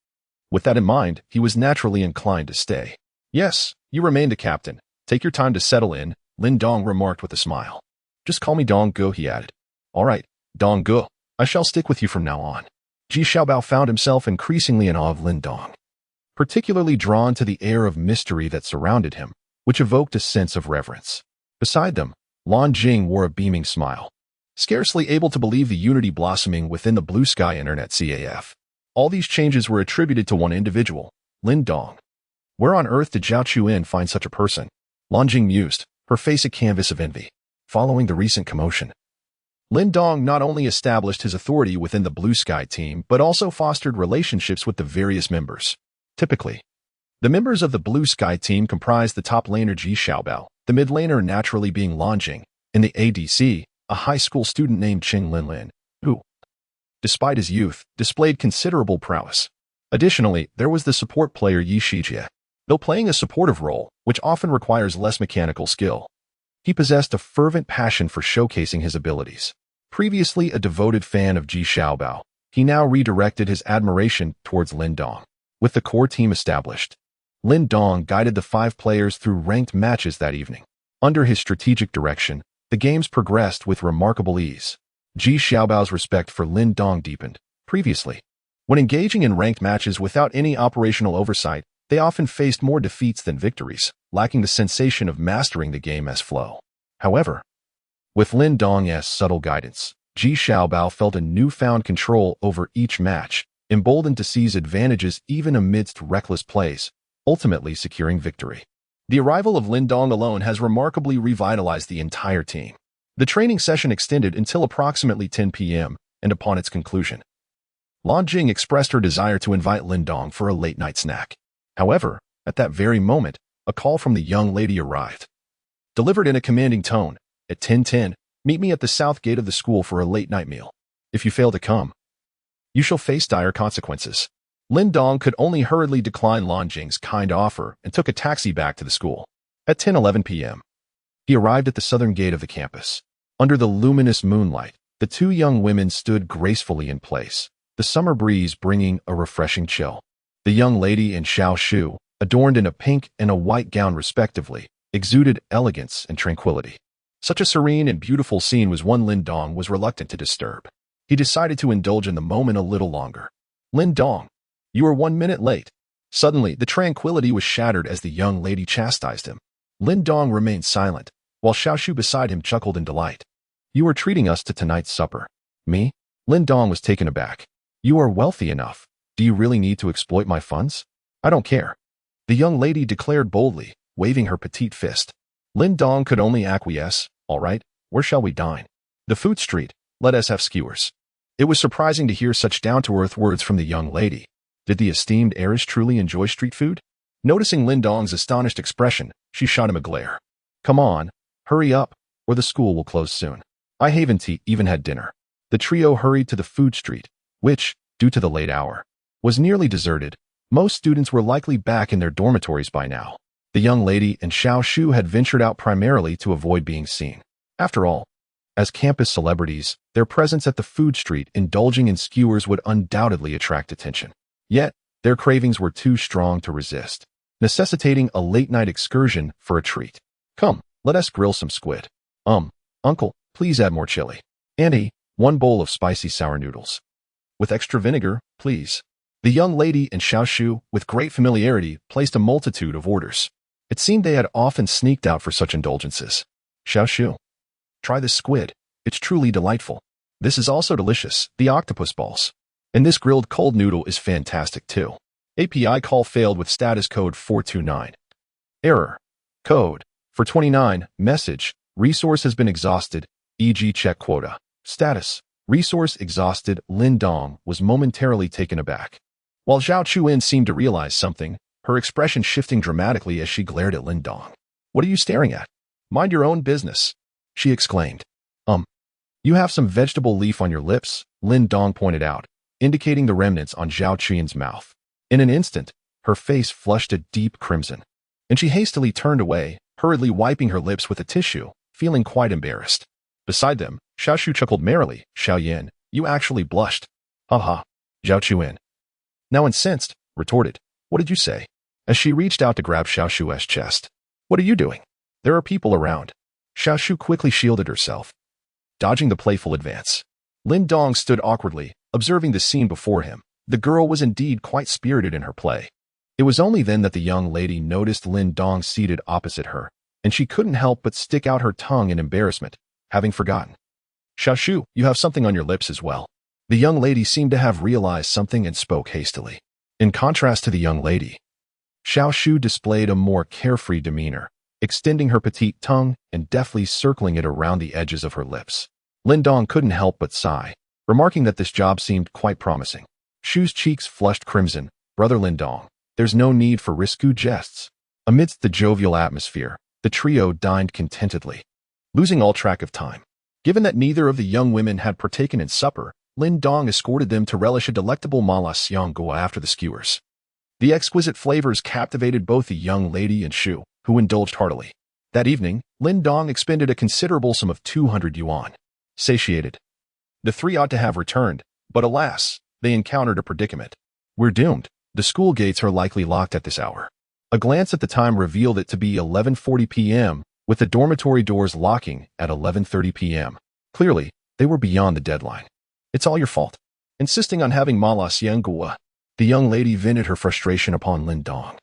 [SPEAKER 1] With that in mind, he was naturally inclined to stay. Yes, you remained a captain. Take your time to settle in, Lin Dong remarked with a smile. Just call me Dong Ge, he added. All right, Dong Ge, I shall stick with you from now on. Ji Xiaobao found himself increasingly in awe of Lin Dong, particularly drawn to the air of mystery that surrounded him, which evoked a sense of reverence. Beside them, Lan Jing wore a beaming smile, scarcely able to believe the unity blossoming within the Blue Sky Internet CAF. All these changes were attributed to one individual, Lin Dong. Where on earth did Zhao Chuan find such a person? Lan Jing mused, her face a canvas of envy. Following the recent commotion, Lin Dong not only established his authority within the Blue Sky team, but also fostered relationships with the various members. Typically, the members of the Blue Sky team comprised the top laner Ji Xiaobao, the mid laner naturally being Lan Jing, and the ADC, a high school student named Qing Linlin, who, despite his youth, displayed considerable prowess. Additionally, there was the support player Yi Shijie. Though playing a supportive role, which often requires less mechanical skill, He possessed a fervent passion for showcasing his abilities. Previously a devoted fan of Ji Xiaobao, he now redirected his admiration towards Lin Dong. With the core team established, Lin Dong guided the 5 players through ranked matches that evening. Under his strategic direction, the games progressed with remarkable ease. Ji Xiaobao's respect for Lin Dong deepened. Previously, when engaging in ranked matches without any operational oversight, they often faced more defeats than victories, lacking the sensation of mastering the game as flow. However, with Lin Dong's subtle guidance, Ji Xiaobao felt a newfound control over each match, emboldened to seize advantages even amidst reckless plays, ultimately securing victory. The arrival of Lin Dong alone has remarkably revitalized the entire team. The training session extended until approximately 10 p.m., and upon its conclusion, Lan Jing expressed her desire to invite Lin Dong for a late-night snack. However, at that very moment, a call from the young lady arrived. Delivered in a commanding tone, at 10:10, meet me at the south gate of the school for a late-night meal. If you fail to come, you shall face dire consequences. Lin Dong could only hurriedly decline Lan Jing's kind offer and took a taxi back to the school. At 10:11 p.m., he arrived at the southern gate of the campus. Under the luminous moonlight, the 2 young women stood gracefully in place, the summer breeze bringing a refreshing chill. The young lady and Xiao Shu, adorned in a pink and a white gown respectively, exuded elegance and tranquility. Such a serene and beautiful scene was one Lin Dong was reluctant to disturb. He decided to indulge in the moment a little longer. Lin Dong, you are 1 minute late. Suddenly, the tranquility was shattered as the young lady chastised him. Lin Dong remained silent, while Xiao Shu beside him chuckled in delight. You are treating us to tonight's supper. Me? Lin Dong was taken aback. You are wealthy enough. Do you really need to exploit my funds? I don't care. The young lady declared boldly, waving her petite fist. Lin Dong could only acquiesce. All right, where shall we dine? The food street. Let us have skewers. It was surprising to hear such down-to-earth words from the young lady. Did the esteemed heiress truly enjoy street food? Noticing Lin Dong's astonished expression, she shot him a glare. Come on, hurry up, or the school will close soon. I haven't even had dinner. The trio hurried to the food street, which, due to the late hour, was nearly deserted. Most students were likely back in their dormitories by now. The young lady and Xiao Shu had ventured out primarily to avoid being seen. After all, as campus celebrities, their presence at the food street indulging in skewers would undoubtedly attract attention. Yet, their cravings were too strong to resist, necessitating a late-night excursion for a treat. Come, let us grill some squid. Uncle, please add more chili. Auntie, 1 bowl of spicy sour noodles. With extra vinegar, please. The young lady and Xiao Shu, with great familiarity, placed a multitude of orders. It seemed they had often sneaked out for such indulgences. Xiao Shu, try this squid. It's truly delightful. This is also delicious, the octopus balls. And this grilled cold noodle is fantastic too. API call failed with status code 429. Error. Code. For 29, message. Resource has been exhausted, e.g. check quota. Status. Resource exhausted. Lin Dong was momentarily taken aback. While Zhao Chuan seemed to realize something, her expression shifting dramatically as she glared at Lin Dong. What are you staring at? Mind your own business, she exclaimed. You have some vegetable leaf on your lips, Lin Dong pointed out, indicating the remnants on Zhao Chuan's mouth. In an instant, her face flushed a deep crimson, and she hastily turned away, hurriedly wiping her lips with a tissue, feeling quite embarrassed. Beside them, Xiao Shu chuckled merrily. Xiao Yin, you actually blushed. Ha. Zhao Chuan, now incensed, retorted. What did you say? As she reached out to grab Xiao Shu's chest. What are you doing? There are people around. Xiao Shu quickly shielded herself, dodging the playful advance. Lin Dong stood awkwardly, observing the scene before him. The girl was indeed quite spirited in her play. It was only then that the young lady noticed Lin Dong seated opposite her, and she couldn't help but stick out her tongue in embarrassment, having forgotten. Xiao Shu, you have something on your lips as well. The young lady seemed to have realized something and spoke hastily. In contrast to the young lady, Xiao Shu displayed a more carefree demeanor, extending her petite tongue and deftly circling it around the edges of her lips. Lin Dong couldn't help but sigh, remarking that this job seemed quite promising. Shu's cheeks flushed crimson. Brother Lin Dong, there's no need for risque jests. Amidst the jovial atmosphere, the trio dined contentedly, losing all track of time. Given that neither of the young women had partaken in supper, Lin Dong escorted them to relish a delectable mala xianggua after the skewers. The exquisite flavors captivated both the young lady and Shu, who indulged heartily. That evening, Lin Dong expended a considerable sum of 200 yuan. Satiated, the three ought to have returned, but alas, they encountered a predicament. We're doomed. The school gates are likely locked at this hour. A glance at the time revealed it to be 11:40 p.m., with the dormitory doors locking at 11:30 p.m. Clearly, they were beyond the deadline. It's all your fault. Insisting on having malas yanggua, the young lady vented her frustration upon Lin Dong,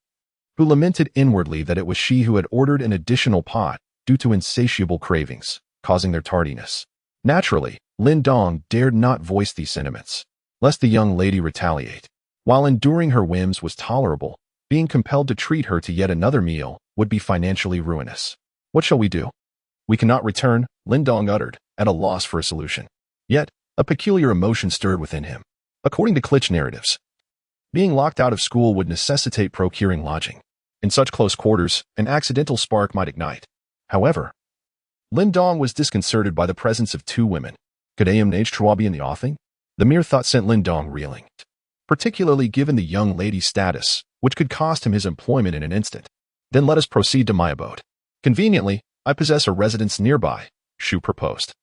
[SPEAKER 1] who lamented inwardly that it was she who had ordered an additional pot due to insatiable cravings, causing their tardiness. Naturally, Lin Dong dared not voice these sentiments, lest the young lady retaliate. While enduring her whims was tolerable, being compelled to treat her to yet another meal would be financially ruinous. What shall we do? We cannot return, Lin Dong uttered, at a loss for a solution. Yet, a peculiar emotion stirred within him. According to Klitsch narratives, being locked out of school would necessitate procuring lodging. In such close quarters, an accidental spark might ignite. However, Lin Dong was disconcerted by the presence of two women. Could AMH Chua be in the offing? The mere thought sent Lin Dong reeling, particularly given the young lady's status, which could cost him his employment in an instant. Then let us proceed to my abode. Conveniently, I possess a residence nearby, Shu proposed.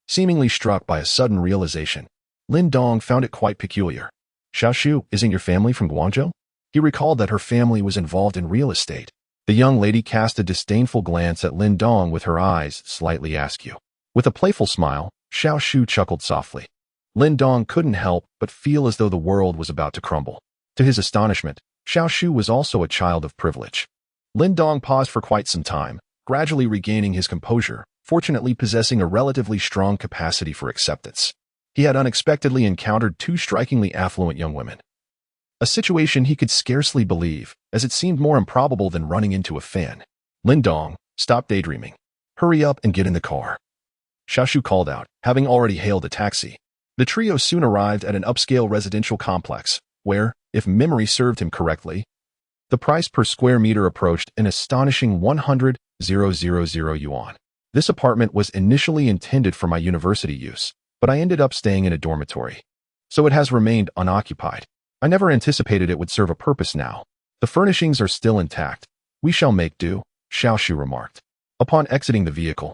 [SPEAKER 1] Seemingly struck by a sudden realization, Lin Dong found it quite peculiar. Xiao Shu, isn't your family from Guangzhou? He recalled that her family was involved in real estate. The young lady cast a disdainful glance at Lin Dong with her eyes slightly askew. With a playful smile, Xiao Shu chuckled softly. Lin Dong couldn't help but feel as though the world was about to crumble. To his astonishment, Xiao Shu was also a child of privilege. Lin Dong paused for quite some time, gradually regaining his composure, fortunately possessing a relatively strong capacity for acceptance. He had unexpectedly encountered two strikingly affluent young women. A situation he could scarcely believe, as it seemed more improbable than running into a fan. Lin Dong, stop daydreaming. Hurry up and get in the car. Xiao Shu called out, having already hailed a taxi. The trio soon arrived at an upscale residential complex, where, if memory served him correctly, the price per square meter approached an astonishing 100,000 yuan. This apartment was initially intended for my university use, but I ended up staying in a dormitory. So it has remained unoccupied. I never anticipated it would serve a purpose now. The furnishings are still intact. We shall make do, Xiao Shu remarked. Upon exiting the vehicle,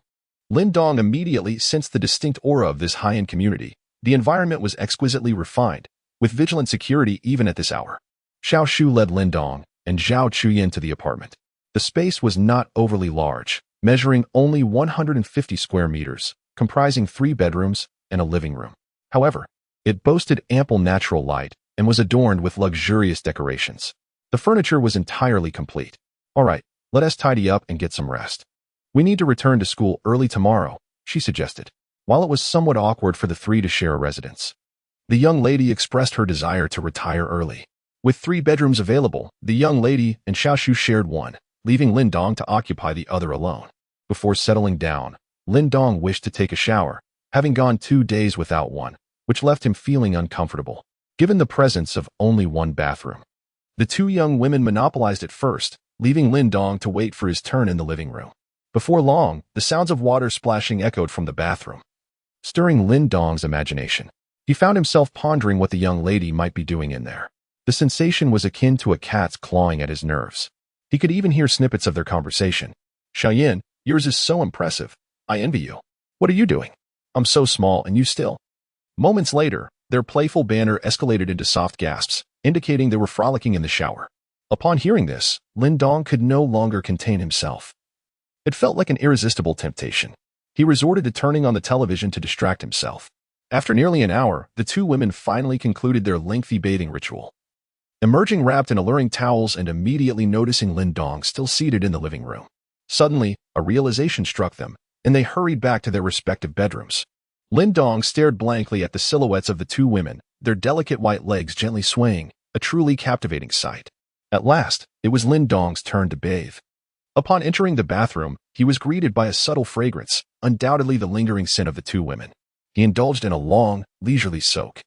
[SPEAKER 1] Lin Dong immediately sensed the distinct aura of this high-end community. The environment was exquisitely refined, with vigilant security even at this hour. Xiao Shu led Lin Dong and Zhao Chuyan to the apartment. The space was not overly large, measuring only 150 square meters, comprising 3 bedrooms and a living room. However, it boasted ample natural light and was adorned with luxurious decorations. The furniture was entirely complete. All right, let us tidy up and get some rest. We need to return to school early tomorrow, she suggested. While it was somewhat awkward for the three to share a residence, the young lady expressed her desire to retire early. With 3 bedrooms available, the young lady and Xiao Shu shared one, leaving Lin Dong to occupy the other alone. Before settling down, Lin Dong wished to take a shower, having gone 2 days without one, which left him feeling uncomfortable, given the presence of only one bathroom. The 2 young women monopolized it first, leaving Lin Dong to wait for his turn in the living room. Before long, the sounds of water splashing echoed from the bathroom, stirring Lin Dong's imagination. He found himself pondering what the young lady might be doing in there. The sensation was akin to a cat's clawing at his nerves. He could even hear snippets of their conversation. Xiaoyan, yours is so impressive. I envy you. What are you doing? I'm so small and you still. Moments later, their playful banter escalated into soft gasps, indicating they were frolicking in the shower. Upon hearing this, Lin Dong could no longer contain himself. It felt like an irresistible temptation. He resorted to turning on the television to distract himself. After nearly an hour, the 2 women finally concluded their lengthy bathing ritual. Emerging wrapped in alluring towels and immediately noticing Lin Dong still seated in the living room. Suddenly, a realization struck them, and they hurried back to their respective bedrooms. Lin Dong stared blankly at the silhouettes of the 2 women, their delicate white legs gently swaying, a truly captivating sight. At last, it was Lin Dong's turn to bathe. Upon entering the bathroom, he was greeted by a subtle fragrance, undoubtedly the lingering scent of the 2 women. He indulged in a long, leisurely soak.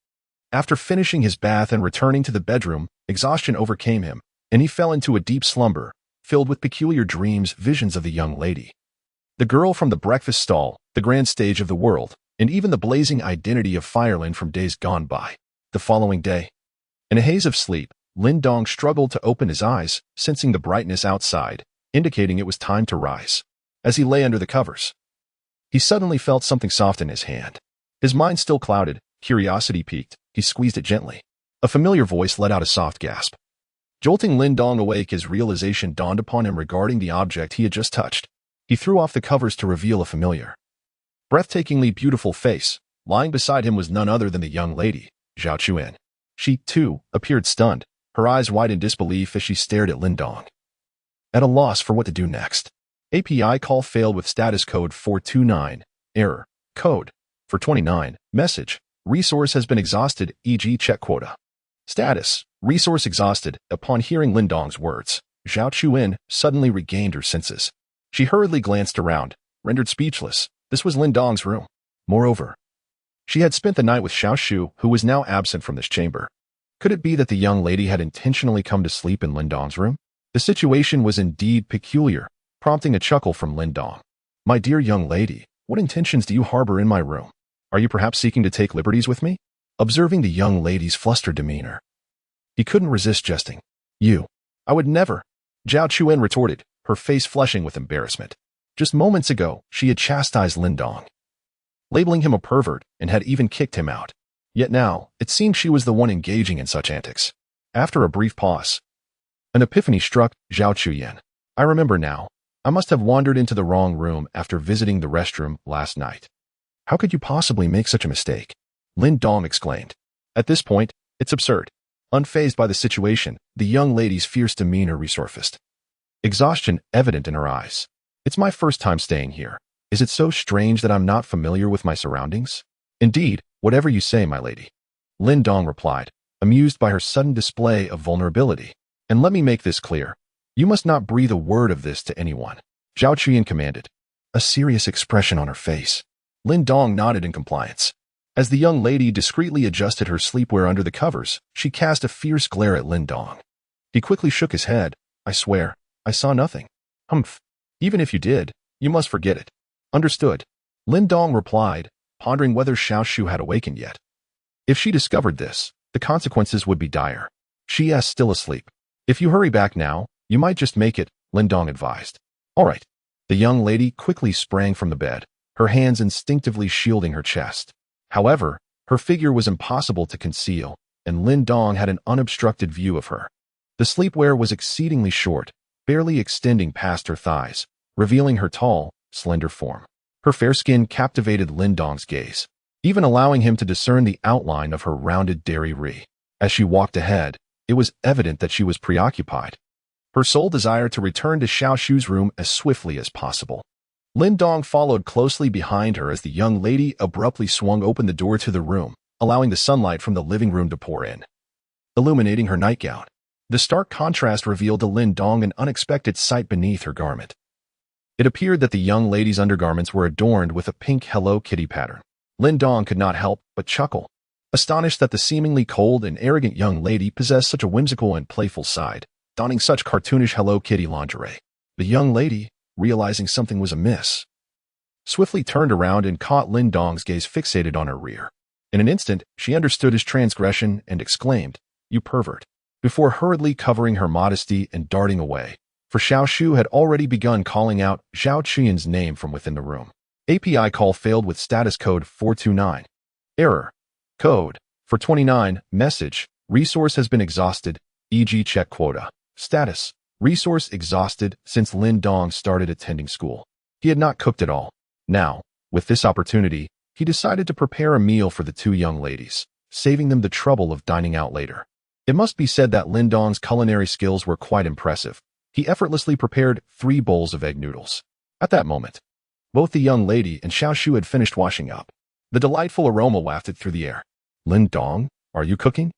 [SPEAKER 1] After finishing his bath and returning to the bedroom, exhaustion overcame him, and he fell into a deep slumber, filled with peculiar dreams, visions of the young lady. The girl from the breakfast stall, the grand stage of the world, and even the blazing identity of Firelin from days gone by. The following day, in a haze of sleep, Lin Dong struggled to open his eyes, sensing the brightness outside, indicating it was time to rise. As he lay under the covers, he suddenly felt something soft in his hand. His mind still clouded, curiosity piqued. He squeezed it gently. A familiar voice let out a soft gasp. Jolting Lin Dong awake as realization dawned upon him regarding the object he had just touched. He threw off the covers to reveal a familiar, breathtakingly beautiful face. Lying beside him was none other than the young lady, Zhao Chuan. She, too, appeared stunned, her eyes wide in disbelief as she stared at Lin Dong. At a loss for what to do next. API call failed with status code 429. Error. Code. For 29. Message. Resource has been exhausted, e.g. check quota. Status. Resource exhausted. Upon hearing Lin Dong's words, Zhao Chuan suddenly regained her senses. She hurriedly glanced around, rendered speechless. This was Lin Dong's room. Moreover, she had spent the night with Xiao Shu, who was now absent from this chamber. Could it be that the young lady had intentionally come to sleep in Lin Dong's room? The situation was indeed peculiar, prompting a chuckle from Lin Dong. My dear young lady, what intentions do you harbor in my room? Are you perhaps seeking to take liberties with me? Observing the young lady's flustered demeanor, he couldn't resist jesting. I would never, Zhao Chuan retorted, her face flushing with embarrassment. Just moments ago, she had chastised Lin Dong, labeling him a pervert, and had even kicked him out. Yet now, it seemed she was the one engaging in such antics. After a brief pause, an epiphany struck Zhao Chuan. I remember now. I must have wandered into the wrong room after visiting the restroom last night. How could you possibly make such a mistake? Lin Dong exclaimed. At this point, it's absurd. Unfazed by the situation, the young lady's fierce demeanor resurfaced, exhaustion evident in her eyes. It's my first time staying here. Is it so strange that I'm not familiar with my surroundings? Indeed, whatever you say, my lady. Lin Dong replied, amused by her sudden display of vulnerability. And let me make this clear. You must not breathe a word of this to anyone. Zhao Chuan commanded, a serious expression on her face. Lin Dong nodded in compliance. As the young lady discreetly adjusted her sleepwear under the covers, she cast a fierce glare at Lin Dong. He quickly shook his head. I swear, I saw nothing. Humph. Even if you did, you must forget it. Understood. Lin Dong replied, pondering whether Xiao Shu had awakened yet. If she discovered this, the consequences would be dire. She is still asleep. If you hurry back now, you might just make it, Lin Dong advised. All right. The young lady quickly sprang from the bed, her hands instinctively shielding her chest. However, her figure was impossible to conceal, and Lin Dong had an unobstructed view of her. The sleepwear was exceedingly short, barely extending past her thighs, revealing her tall, slender form. Her fair skin captivated Lin Dong's gaze, even allowing him to discern the outline of her rounded dairy. As she walked ahead, it was evident that she was preoccupied, her sole desire to return to Xiao Shu's room as swiftly as possible. Lin Dong followed closely behind her as the young lady abruptly swung open the door to the room, allowing the sunlight from the living room to pour in, illuminating her nightgown. The stark contrast revealed to Lin Dong an unexpected sight beneath her garment. It appeared that the young lady's undergarments were adorned with a pink Hello Kitty pattern. Lin Dong could not help but chuckle, astonished that the seemingly cold and arrogant young lady possessed such a whimsical and playful side, donning such cartoonish Hello Kitty lingerie. The young lady, realizing something was amiss, swiftly turned around and caught Lin Dong's gaze fixated on her rear. In an instant, she understood his transgression and exclaimed, "You pervert," before hurriedly covering her modesty and darting away, for Xiao Shu had already begun calling out Zhao Chuan's name from within the room. API call failed with status code 429. Error. Code. For 29. Message. Resource has been exhausted, e.g. check quota. Status. Resource exhausted since Lin Dong started attending school. He had not cooked at all. Now, with this opportunity, he decided to prepare a meal for the two young ladies, saving them the trouble of dining out later. It must be said that Lin Dong's culinary skills were quite impressive. He effortlessly prepared 3 bowls of egg noodles. At that moment, both the young lady and Xiao Shu had finished washing up. The delightful aroma wafted through the air. Lin Dong, are you cooking?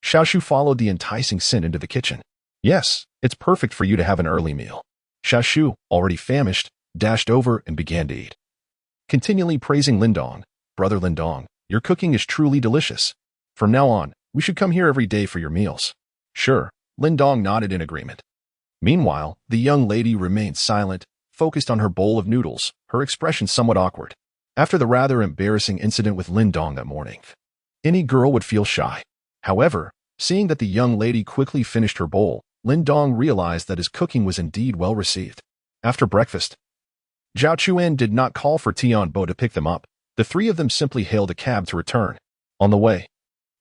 [SPEAKER 1] Xiao Shu followed the enticing scent into the kitchen. Yes, it's perfect for you to have an early meal. Xiao Shu, already famished, dashed over and began to eat, continually praising Lin Dong. Brother Lin Dong, your cooking is truly delicious. From now on, we should come here every day for your meals. Sure, Lin Dong nodded in agreement. Meanwhile, the young lady remained silent, focused on her bowl of noodles, her expression somewhat awkward. After the rather embarrassing incident with Lin Dong that morning, any girl would feel shy. However, seeing that the young lady quickly finished her bowl, Lin Dong realized that his cooking was indeed well received. After breakfast, Zhao Chuan did not call for Tian Bo to pick them up. The three of them simply hailed a cab to return. On the way,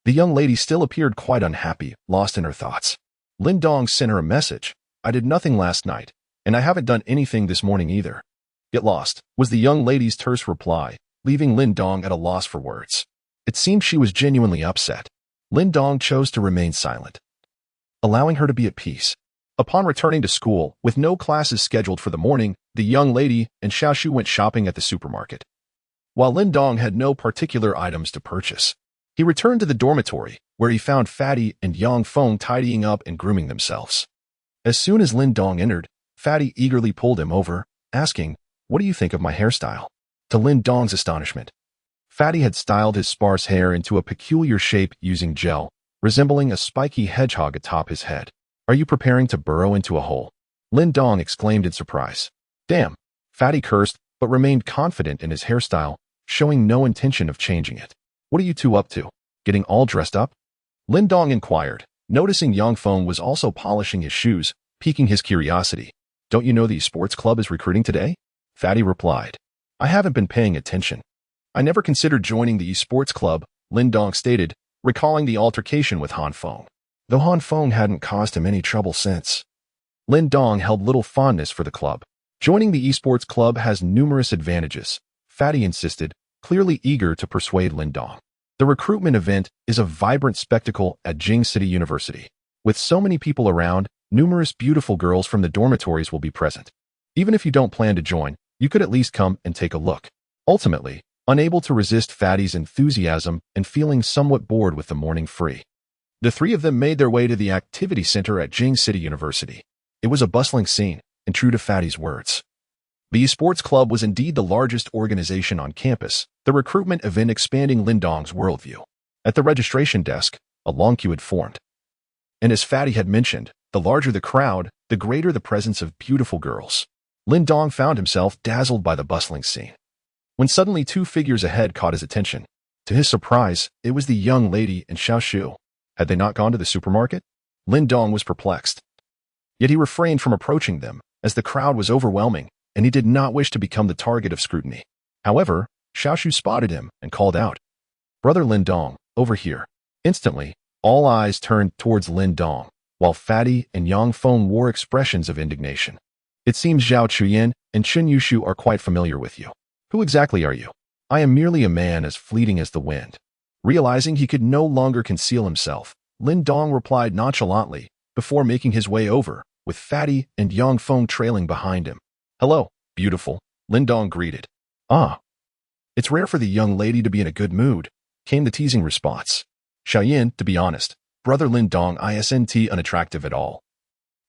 [SPEAKER 1] the young lady still appeared quite unhappy, lost in her thoughts. Lin Dong sent her a message. I did nothing last night, and I haven't done anything this morning either. Get lost, was the young lady's terse reply, leaving Lin Dong at a loss for words. It seemed she was genuinely upset. Lin Dong chose to remain silent, allowing her to be at peace. Upon returning to school, with no classes scheduled for the morning, the young lady and Xiaoshu went shopping at the supermarket. While Lin Dong had no particular items to purchase, he returned to the dormitory, where he found Fatty and Yang Feng tidying up and grooming themselves. As soon as Lin Dong entered, Fatty eagerly pulled him over, asking, "What do you think of my hairstyle?" To Lin Dong's astonishment, Fatty had styled his sparse hair into a peculiar shape using gel, resembling a spiky hedgehog atop his head. Are you preparing to burrow into a hole? Lin Dong exclaimed in surprise. Damn! Fatty cursed, but remained confident in his hairstyle, showing no intention of changing it. What are you two up to? Getting all dressed up? Lin Dong inquired, noticing Yang Feng was also polishing his shoes, piquing his curiosity. Don't you know the esports club is recruiting today? Fatty replied. I haven't been paying attention. I never considered joining the esports club, Lin Dong stated, recalling the altercation with Han Feng. Though Han Feng hadn't caused him any trouble since. Lin Dong held little fondness for the club. Joining the esports club has numerous advantages, Fatty insisted, clearly eager to persuade Lin Dong. The recruitment event is a vibrant spectacle at Jing City University. With so many people around, numerous beautiful girls from the dormitories will be present. Even if you don't plan to join, you could at least come and take a look. Ultimately, unable to resist Fatty's enthusiasm and feeling somewhat bored with the morning free, the three of them made their way to the activity center at Jing City University. It was a bustling scene, and true to Fatty's words, the esports club was indeed the largest organization on campus, the recruitment event expanding Lin Dong's worldview. At the registration desk, a long queue had formed. And as Fatty had mentioned, the larger the crowd, the greater the presence of beautiful girls. Lin Dong found himself dazzled by the bustling scene, when suddenly two figures ahead caught his attention. To his surprise, it was the young lady and Xiaoshu. Had they not gone to the supermarket? Lin Dong was perplexed. Yet he refrained from approaching them, as the crowd was overwhelming, and he did not wish to become the target of scrutiny. However, Xiaoshu spotted him and called out, Brother Lin Dong, over here. Instantly, all eyes turned towards Lin Dong, while Fatty and Yang Feng wore expressions of indignation. It seems Zhao Chuyan and Chen Yushu are quite familiar with you. Who exactly are you? I am merely a man as fleeting as the wind. Realizing he could no longer conceal himself, Lin Dong replied nonchalantly, before making his way over, with Fatty and Yang Feng trailing behind him. Hello, beautiful, Lin Dong greeted. Ah. It's rare for the young lady to be in a good mood, came the teasing response. Xiaoyan, to be honest, brother Lin Dong isn't unattractive at all.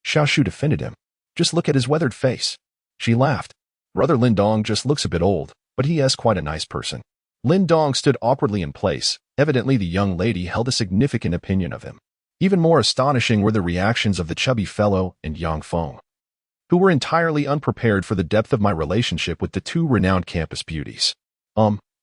[SPEAKER 1] Xiaoshu defended him. Just look at his weathered face. She laughed. Brother Lin Dong just looks a bit old, but he is quite a nice person. Lin Dong stood awkwardly in place. Evidently the young lady held a significant opinion of him. Even more astonishing were the reactions of the chubby fellow and Yang Feng, who were entirely unprepared for the depth of my relationship with the two renowned campus beauties.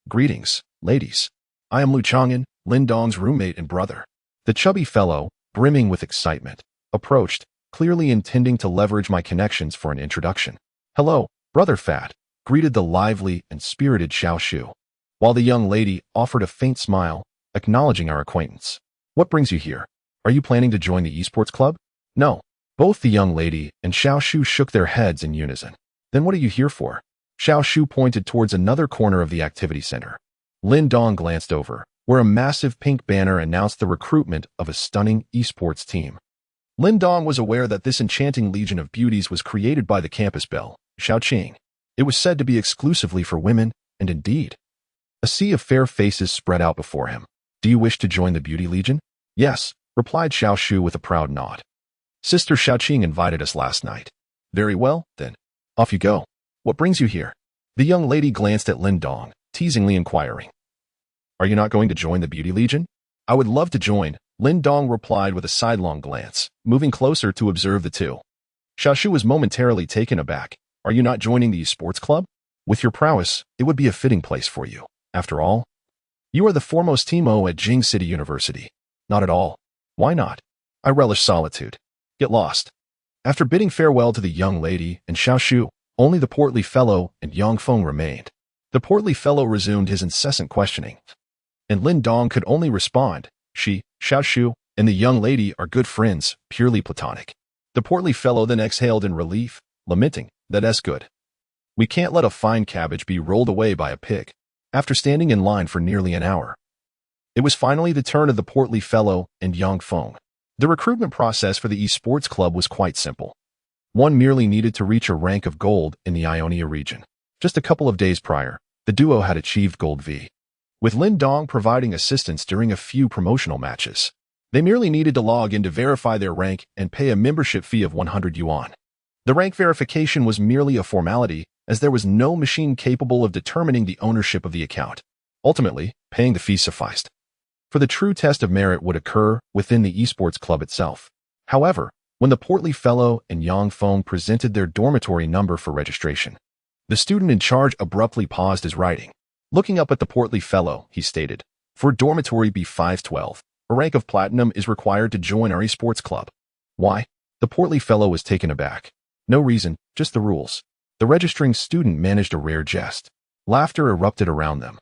[SPEAKER 1] Greetings, ladies. I am Lu Chang'an, Lin Dong's roommate and brother. The chubby fellow, brimming with excitement, approached, clearly intending to leverage my connections for an introduction. Hello, Brother Fat, greeted the lively and spirited Xiaoshu, while the young lady offered a faint smile, acknowledging our acquaintance. What brings you here? Are you planning to join the esports club? No. Both the young lady and Xiaoshu shook their heads in unison. Then what are you here for? Xiaoshu pointed towards another corner of the activity center. Lin Dong glanced over, where a massive pink banner announced the recruitment of a stunning esports team. Lin Dong was aware that this enchanting legion of beauties was created by the campus belle, Xiaoqing. It was said to be exclusively for women, and indeed, a sea of fair faces spread out before him. Do you wish to join the beauty legion? Yes, replied Xiaoshu with a proud nod. Sister Xiaoqing invited us last night. Very well, then. Off you go. What brings you here? The young lady glanced at Lin Dong, teasingly inquiring. Are you not going to join the beauty legion? I would love to join, Lin Dong replied with a sidelong glance, moving closer to observe the two. Xiaoshu was momentarily taken aback. Are you not joining the esports club? With your prowess, it would be a fitting place for you. After all, you are the foremost teamo at Jing City University. Not at all. Why not? I relish solitude. Get lost. After bidding farewell to the young lady and Xiaoshu, Only the portly fellow and Yang Feng remained. The portly fellow resumed his incessant questioning, and Lin Dong could only respond, "She, Xiao Shu, and the young lady are good friends, purely platonic." The portly fellow then exhaled in relief, lamenting, "That's good. We can't let a fine cabbage be rolled away by a pig." After standing in line for nearly an hour, it was finally the turn of the portly fellow and Yang Feng. The recruitment process for the esports club was quite simple. One merely needed to reach a rank of gold in the Ionia region. Just a couple of days prior, the duo had achieved gold V, with Lin Dong providing assistance during a few promotional matches. They merely needed to log in to verify their rank and pay a membership fee of 100 yuan. The rank verification was merely a formality, as there was no machine capable of determining the ownership of the account. Ultimately, paying the fee sufficed, for the true test of merit would occur within the esports club itself. However, when the portly fellow and Yang Feng presented their dormitory number for registration, the student in charge abruptly paused his writing. Looking up at the portly fellow, he stated, "For dormitory B512, a rank of platinum is required to join our esports club." "Why?" The portly fellow was taken aback. "No reason, just the rules." The registering student managed a rare jest. Laughter erupted around them.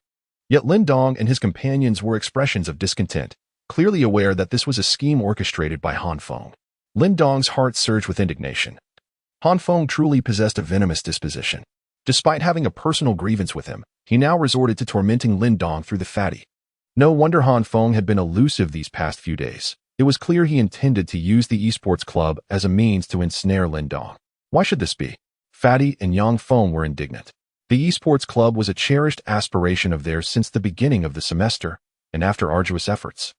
[SPEAKER 1] Yet Lin Dong and his companions were expressions of discontent, clearly aware that this was a scheme orchestrated by Han Feng. Lin Dong's heart surged with indignation. Han Feng truly possessed a venomous disposition. Despite having a personal grievance with him, he now resorted to tormenting Lin Dong through the fatty. No wonder Han Feng had been elusive these past few days. It was clear he intended to use the esports club as a means to ensnare Lin Dong. Why should this be? Fatty and Yang Feng were indignant. The esports club was a cherished aspiration of theirs since the beginning of the semester, and after arduous efforts,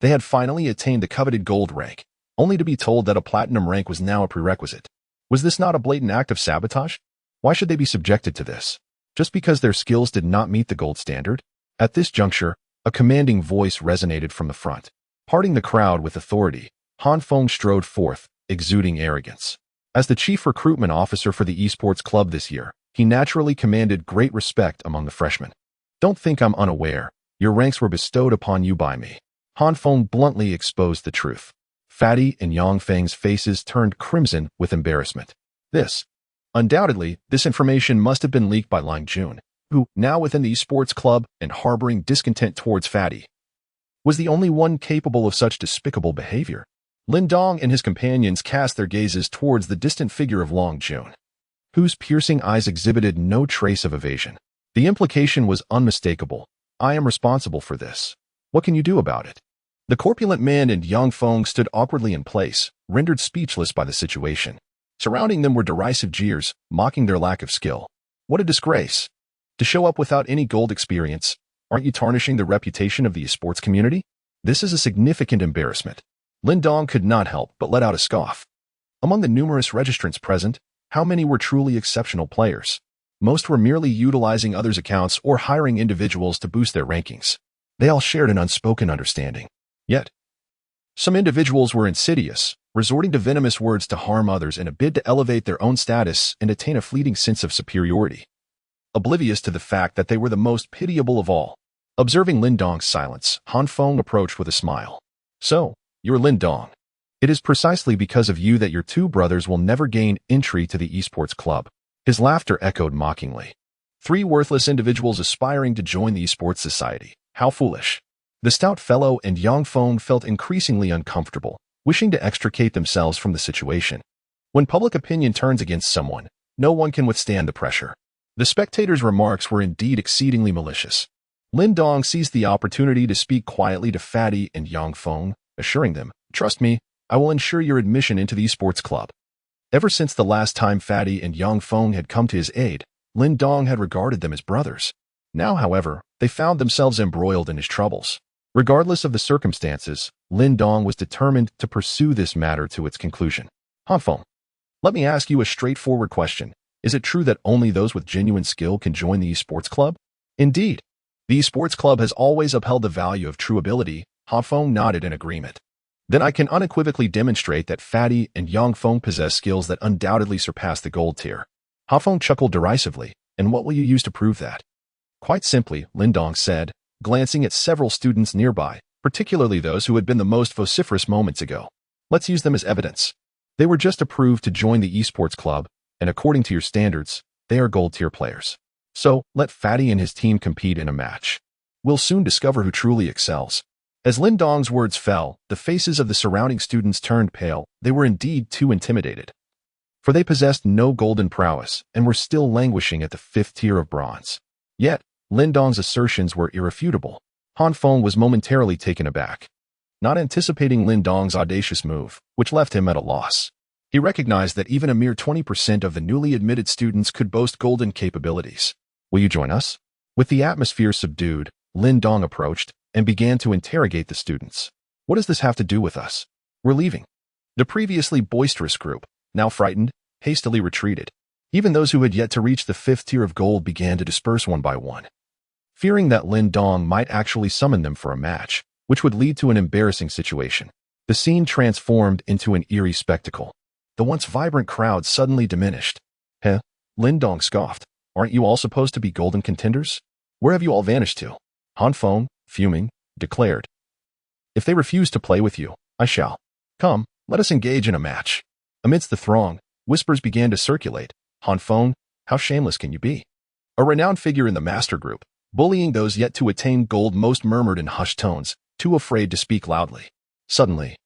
[SPEAKER 1] they had finally attained the coveted gold rank, only to be told that a platinum rank was now a prerequisite. Was this not a blatant act of sabotage? Why should they be subjected to this? Just because their skills did not meet the gold standard? At this juncture, a commanding voice resonated from the front. Parting the crowd with authority, Han Feng strode forth, exuding arrogance. As the chief recruitment officer for the esports club this year, he naturally commanded great respect among the freshmen. "Don't think I'm unaware. Your ranks were bestowed upon you by me." Han Feng bluntly exposed the truth. Fatty and Yang Feng's faces turned crimson with embarrassment. Undoubtedly, this information must have been leaked by Lang Jun, who, now within the esports club and harboring discontent towards Fatty, was the only one capable of such despicable behavior. Lin Dong and his companions cast their gazes towards the distant figure of Lang Jun, whose piercing eyes exhibited no trace of evasion. The implication was unmistakable. "I am responsible for this. What can you do about it?" The corpulent man and Yang Feng stood awkwardly in place, rendered speechless by the situation. Surrounding them were derisive jeers, mocking their lack of skill. What a disgrace! To show up without any gold experience, aren't you tarnishing the reputation of the esports community? This is a significant embarrassment. Lin Dong could not help but let out a scoff. Among the numerous registrants present, how many were truly exceptional players? Most were merely utilizing others' accounts or hiring individuals to boost their rankings. They all shared an unspoken understanding. Yet, some individuals were insidious, resorting to venomous words to harm others in a bid to elevate their own status and attain a fleeting sense of superiority, oblivious to the fact that they were the most pitiable of all. Observing Lin Dong's silence, Han Feng approached with a smile. "So, you're Lin Dong. It is precisely because of you that your two brothers will never gain entry to the esports club." His laughter echoed mockingly. "Three worthless individuals aspiring to join the esports society. How foolish." The stout fellow and Yang Feng felt increasingly uncomfortable, wishing to extricate themselves from the situation. When public opinion turns against someone, no one can withstand the pressure. The spectators' remarks were indeed exceedingly malicious. Lin Dong seized the opportunity to speak quietly to Fatty and Yang Feng, assuring them, "Trust me, I will ensure your admission into the esports club." Ever since the last time Fatty and Yang Feng had come to his aid, Lin Dong had regarded them as brothers. Now, however, they found themselves embroiled in his troubles. Regardless of the circumstances, Lin Dong was determined to pursue this matter to its conclusion. "Han Feng, let me ask you a straightforward question. Is it true that only those with genuine skill can join the esports club?" "Indeed. The esports club has always upheld the value of true ability." Han Feng nodded in agreement. "Then I can unequivocally demonstrate that Fatty and Yang Feng possess skills that undoubtedly surpass the gold tier." Han Feng chuckled derisively. "And what will you use to prove that?" "Quite simply," Lin Dong said, glancing at several students nearby, particularly those who had been the most vociferous moments ago. "Let's use them as evidence. They were just approved to join the esports club, and according to your standards, they are gold-tier players. So, let Fatty and his team compete in a match. We'll soon discover who truly excels. As Lin Dong's words fell, the faces of the surrounding students turned pale. They were indeed too intimidated. For they possessed no golden prowess and were still languishing at the 5th tier of bronze. Yet, Lin Dong's assertions were irrefutable. Han Feng was momentarily taken aback, not anticipating Lin Dong's audacious move, which left him at a loss. He recognized that even a mere 20% of the newly admitted students could boast golden capabilities. Will you join us? With the atmosphere subdued, Lin Dong approached and began to interrogate the students. What does this have to do with us? We're leaving. The previously boisterous group, now frightened, hastily retreated. Even those who had yet to reach the 5th tier of gold began to disperse one by one, fearing that Lin Dong might actually summon them for a match, which would lead to an embarrassing situation. The scene transformed into an eerie spectacle. The once vibrant crowd suddenly diminished. Heh? Lin Dong scoffed. Aren't you all supposed to be golden contenders? Where have you all vanished to? Han Feng, fuming, declared. If they refuse to play with you, I shall. Come, let us engage in a match. Amidst the throng, whispers began to circulate. Han Feng, how shameless can you be? A renowned figure in the master group, bullying those yet to attain gold, most murmured in hushed tones, too afraid to speak loudly. Suddenly,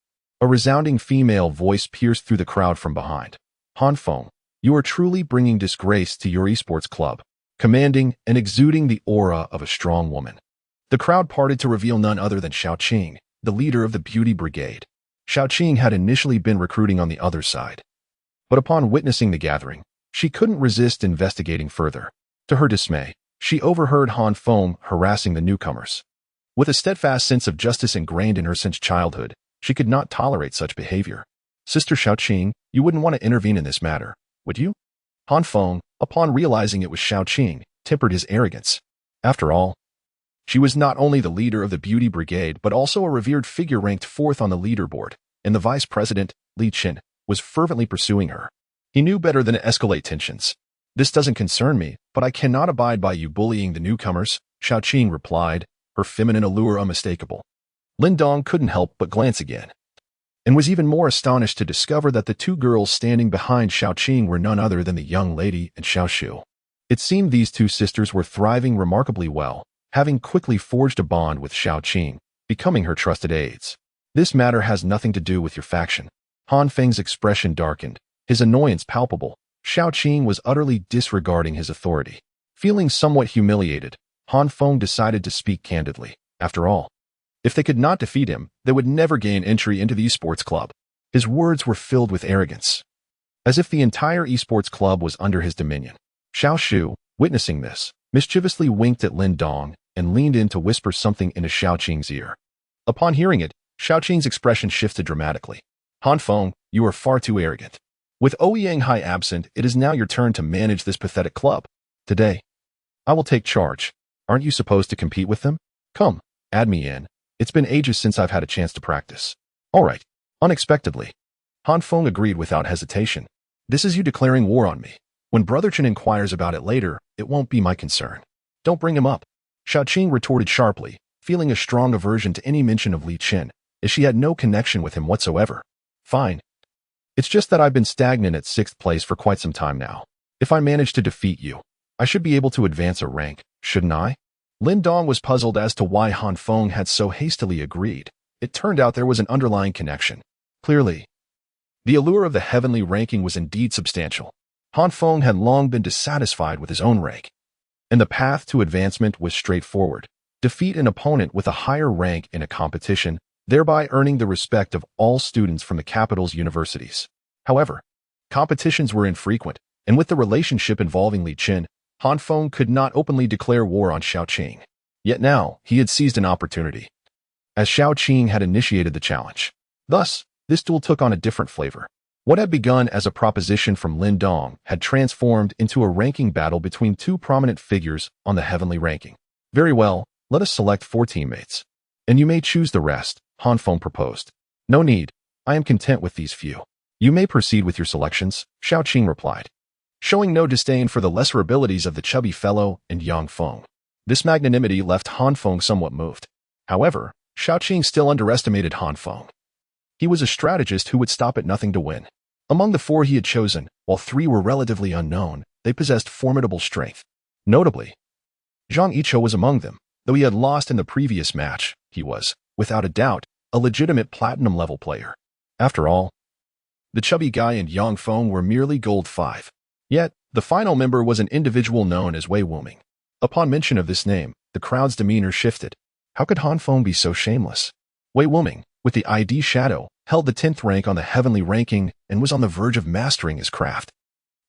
[SPEAKER 1] a resounding female voice pierced through the crowd from behind. Han Feng, you are truly bringing disgrace to your esports club, commanding and exuding the aura of a strong woman. The crowd parted to reveal none other than Xiaoqing, the leader of the beauty brigade. Xiaoqing had initially been recruiting on the other side, but upon witnessing the gathering, she couldn't resist investigating further. To her dismay, she overheard Han Feng harassing the newcomers. With a steadfast sense of justice ingrained in her since childhood, she could not tolerate such behavior. Sister Xiaoqing, you wouldn't want to intervene in this matter, would you? Han Feng, upon realizing it was Xiaoqing, tempered his arrogance. After all, she was not only the leader of the beauty brigade but also a revered figure ranked 4th on the leaderboard, and the vice president, Li Qin, was fervently pursuing her. He knew better than to escalate tensions. This doesn't concern me, but I cannot abide by you bullying the newcomers, Xiaoqing replied, her feminine allure unmistakable. Lin Dong couldn't help but glance again, and was even more astonished to discover that the two girls standing behind Xiaoqing were none other than the young lady and Xiaoshu. It seemed these two sisters were thriving remarkably well, having quickly forged a bond with Xiaoqing, becoming her trusted aides. This matter has nothing to do with your faction. Han Feng's expression darkened, his annoyance palpable. Xiaoqing was utterly disregarding his authority. Feeling somewhat humiliated, Han Feng decided to speak candidly. After all, if they could not defeat him, they would never gain entry into the esports club. His words were filled with arrogance, as if the entire esports club was under his dominion. Xiaoshu, witnessing this, mischievously winked at Lin Dong and leaned in to whisper something into Xiaoqing's ear. Upon hearing it, Xiaoqing's expression shifted dramatically. Han Feng, you are far too arrogant. With Ouyang Hai absent, it is now your turn to manage this pathetic club. Today, I will take charge. Aren't you supposed to compete with them? Come, add me in. It's been ages since I've had a chance to practice. All right. Unexpectedly, Han Feng agreed without hesitation. This is you declaring war on me. When Brother Chen inquires about it later, it won't be my concern. Don't bring him up. Xiaoqing retorted sharply, feeling a strong aversion to any mention of Li Chen, as she had no connection with him whatsoever. Fine. It's just that I've been stagnant at 6th place for quite some time now. If I manage to defeat you, I should be able to advance a rank, shouldn't I? Lin Dong was puzzled as to why Han Feng had so hastily agreed. It turned out there was an underlying connection. Clearly, the allure of the heavenly ranking was indeed substantial. Han Feng had long been dissatisfied with his own rank, and the path to advancement was straightforward. Defeat an opponent with a higher rank in a competition, thereby earning the respect of all students from the capital's universities. However, competitions were infrequent, and with the relationship involving Li Chen, Han Feng could not openly declare war on Xiaoqing. Yet now, he had seized an opportunity, as Xiaoqing had initiated the challenge. Thus, this duel took on a different flavor. What had begun as a proposition from Lin Dong had transformed into a ranking battle between two prominent figures on the heavenly ranking. Very well, let us select 4 teammates, and you may choose the rest, Han Feng proposed. No need, I am content with these few. You may proceed with your selections, Xiaoqing replied, showing no disdain for the lesser abilities of the chubby fellow and Yang Feng. This magnanimity left Han Feng somewhat moved. However, Xiaoqing still underestimated Han Feng. He was a strategist who would stop at nothing to win. Among the four he had chosen, while three were relatively unknown, they possessed formidable strength. Notably, Zhang Yiqiu was among them. Though he had lost in the previous match, he was, without a doubt, a legitimate platinum-level player. After all, the chubby guy and Yang Feng were merely gold 5. Yet, the final member was an individual known as Wei Wuming. Upon mention of this name, the crowd's demeanor shifted. How could Han Feng be so shameless? Wei Wuming, with the ID shadow, held the 10th rank on the heavenly ranking and was on the verge of mastering his craft.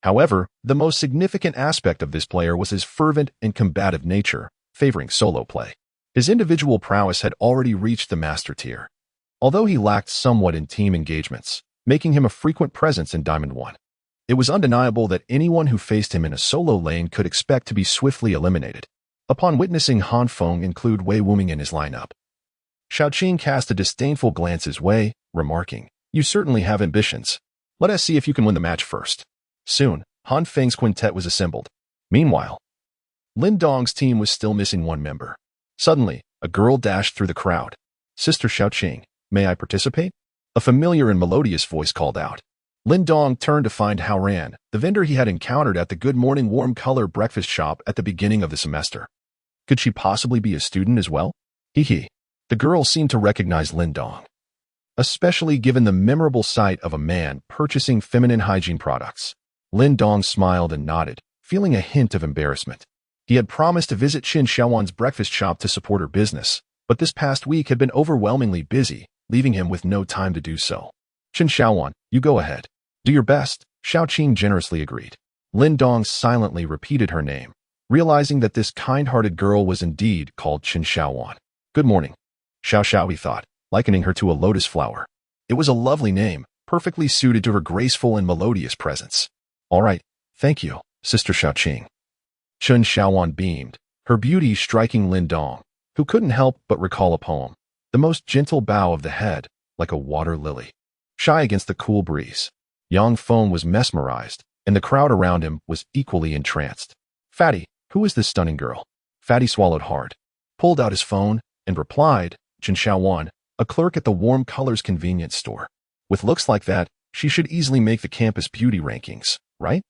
[SPEAKER 1] However, the most significant aspect of this player was his fervent and combative nature, favoring solo play. His individual prowess had already reached the master tier, although he lacked somewhat in team engagements, making him a frequent presence in Diamond 1. It was undeniable that anyone who faced him in a solo lane could expect to be swiftly eliminated. Upon witnessing Han Feng include Wei Wuming in his lineup, Xiaoqing cast a disdainful glance his way, remarking, "You certainly have ambitions. Let us see if you can win the match first." Soon, Han Feng's quintet was assembled. Meanwhile, Lin Dong's team was still missing one member. Suddenly, a girl dashed through the crowd. "Sister Xiaoqing, may I participate?" A familiar and melodious voice called out. Lin Dong turned to find Hao Ran, the vendor he had encountered at the Good Morning Warm Color breakfast shop at the beginning of the semester. Could she possibly be a student as well? Hee. The girl seemed to recognize Lin Dong, especially given the memorable sight of a man purchasing feminine hygiene products. Lin Dong smiled and nodded, feeling a hint of embarrassment. He had promised to visit Qin Xiaowan's breakfast shop to support her business, but this past week had been overwhelmingly busy, leaving him with no time to do so. "Qin Xiaowan, you go ahead. Do your best," Xiaoqing generously agreed. Lin Dong silently repeated her name, realizing that this kind-hearted girl was indeed called Qin Xiaowan. "Good morning, Xiao," he thought, likening her to a lotus flower. It was a lovely name, perfectly suited to her graceful and melodious presence. "All right, thank you, Sister Xiaoqing." Qin Xiaowan beamed, her beauty striking Lin Dong, who couldn't help but recall a poem. The most gentle bow of the head, like a water lily, shy against the cool breeze. Yang Feng was mesmerized, and the crowd around him was equally entranced. "Fatty, who is this stunning girl?" Fatty swallowed hard, pulled out his phone, and replied, "Qin Xiaowan, a clerk at the Warm Colors convenience store. With looks like that, she should easily make the campus beauty rankings, right?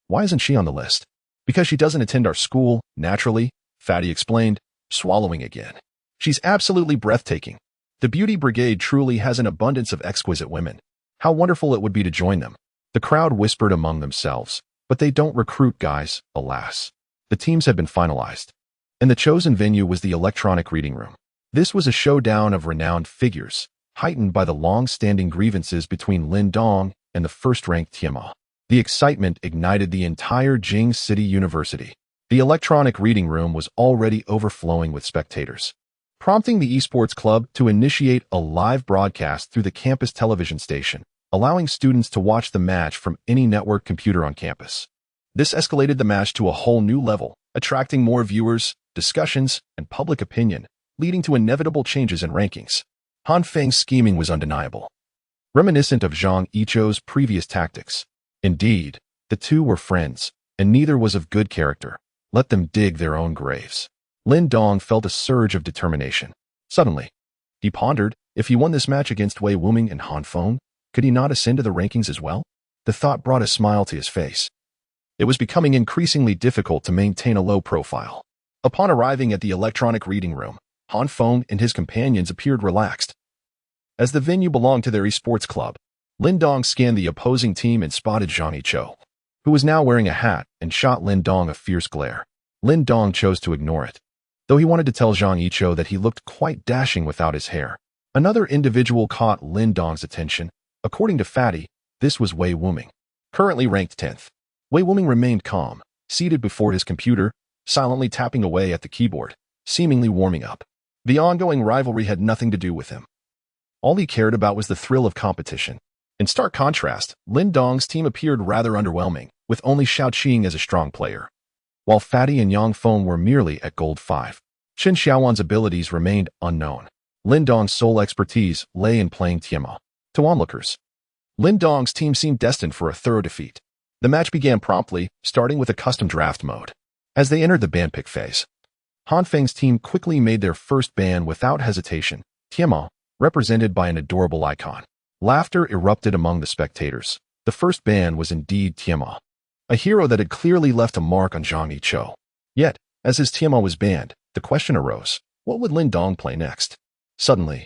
[SPEAKER 1] Why isn't she on the list?" "Because she doesn't attend our school, naturally," Fatty explained, swallowing again. "She's absolutely breathtaking. The beauty brigade truly has an abundance of exquisite women. How wonderful it would be to join them." The crowd whispered among themselves, "But they don't recruit guys, alas." The teams had been finalized, and the chosen venue was the electronic reading room. This was a showdown of renowned figures, heightened by the long-standing grievances between Lin Dong and the first-ranked Tianma. The excitement ignited the entire Jing City University. The electronic reading room was already overflowing with spectators, prompting the esports club to initiate a live broadcast through the campus television station, allowing students to watch the match from any network computer on campus. This escalated the match to a whole new level, attracting more viewers, discussions, and public opinion, leading to inevitable changes in rankings. Han Feng's scheming was undeniable, reminiscent of Zhang Yiqiu's previous tactics. Indeed, the two were friends, and neither was of good character. Let them dig their own graves. Lin Dong felt a surge of determination. Suddenly, he pondered, if he won this match against Wei Wuming and Han Feng, could he not ascend to the rankings as well? The thought brought a smile to his face. It was becoming increasingly difficult to maintain a low profile. Upon arriving at the electronic reading room, Han Feng and his companions appeared relaxed. As the venue belonged to their esports club, Lin Dong scanned the opposing team and spotted Zhang Yiqiu, who was now wearing a hat, and shot Lin Dong a fierce glare. Lin Dong chose to ignore it, though he wanted to tell Zhang Yiqiu that he looked quite dashing without his hair. Another individual caught Lin Dong's attention. According to Fatty, this was Wei Wuming, currently ranked 10th. Wei Wuming remained calm, seated before his computer, silently tapping away at the keyboard, seemingly warming up. The ongoing rivalry had nothing to do with him. All he cared about was the thrill of competition. In stark contrast, Lin Dong's team appeared rather underwhelming, with only Xiaoqing as a strong player, while Fatty and Yang Feng were merely at gold 5. Qin Xiaowan's abilities remained unknown. Lin Dong's sole expertise lay in playing Tianma. To onlookers, Lin Dong's team seemed destined for a thorough defeat. The match began promptly, starting with a custom draft mode. As they entered the ban pick phase, Han Feng's team quickly made their first ban without hesitation, Tianma, represented by an adorable icon. Laughter erupted among the spectators, The first ban was indeed Tiamat, a hero that had clearly left a mark on Zhang Yiqiu. Yet, as his Tiamat was banned, the question arose, what would Lin Dong play next? Suddenly,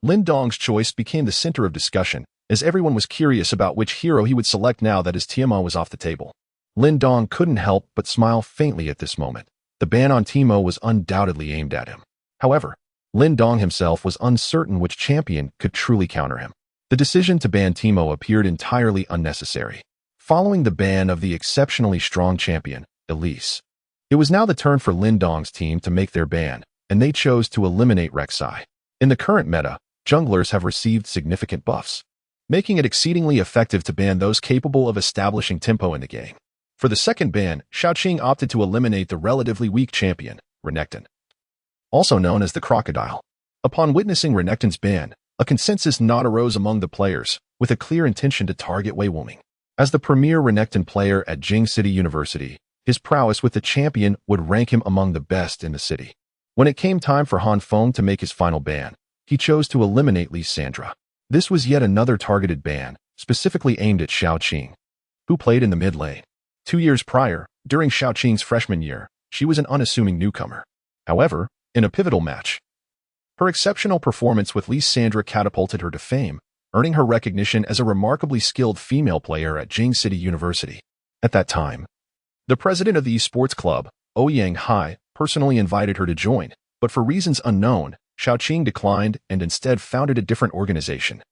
[SPEAKER 1] Lin Dong's choice became the center of discussion, as everyone was curious about which hero he would select now that his Tiamat was off the table. Lin Dong couldn't help but smile faintly at this moment. The ban on Tiamat was undoubtedly aimed at him. However, Lin Dong himself was uncertain which champion could truly counter him. The decision to ban Tiamat appeared entirely unnecessary. Following the ban of the exceptionally strong champion, Elise, it was now the turn for Lin Dong's team to make their ban, and they chose to eliminate Rek'Sai. In the current meta, junglers have received significant buffs, making it exceedingly effective to ban those capable of establishing tempo in the game. For the second ban, Xiaoqing opted to eliminate the relatively weak champion, Renekton, also known as the Crocodile. Upon witnessing Renekton's ban, a consensus nod arose among the players, with a clear intention to target Wei Wuming. As the premier Renekton player at Jing City University, his prowess with the champion would rank him among the best in the city. When it came time for Han Feng to make his final ban, he chose to eliminate Lissandra. This was yet another targeted ban, specifically aimed at Xiaoqing, who played in the mid lane. 2 years prior, during Xiaoqing's freshman year, she was an unassuming newcomer. However, in a pivotal match, her exceptional performance with Lissandra catapulted her to fame, earning her recognition as a remarkably skilled female player at Jing City University. At that time, the president of the esports club, Ouyang Hai, personally invited her to join, but for reasons unknown, Xiaoqing declined and instead founded a different organization,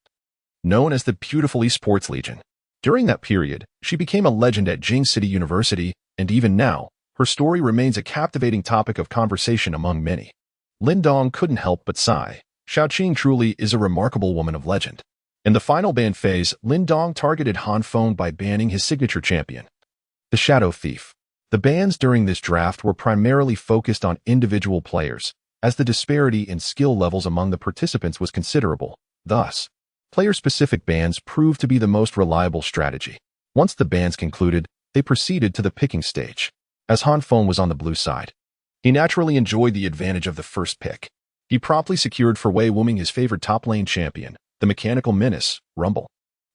[SPEAKER 1] known as the Beautiful Esports Legion. During that period, she became a legend at Jing City University, and even now, her story remains a captivating topic of conversation among many. Lin Dong couldn't help but sigh. Xiaoqing truly is a remarkable woman of legend. In the final ban phase, Lin Dong targeted Han Feng by banning his signature champion, the Shadow Thief. The bans during this draft were primarily focused on individual players, as the disparity in skill levels among the participants was considerable. Thus, player-specific bans proved to be the most reliable strategy. Once the bans concluded, they proceeded to the picking stage. As Han Feng was on the blue side, he naturally enjoyed the advantage of the first pick. He promptly secured for Wei Wuming his favorite top-lane champion, the mechanical menace, Rumble.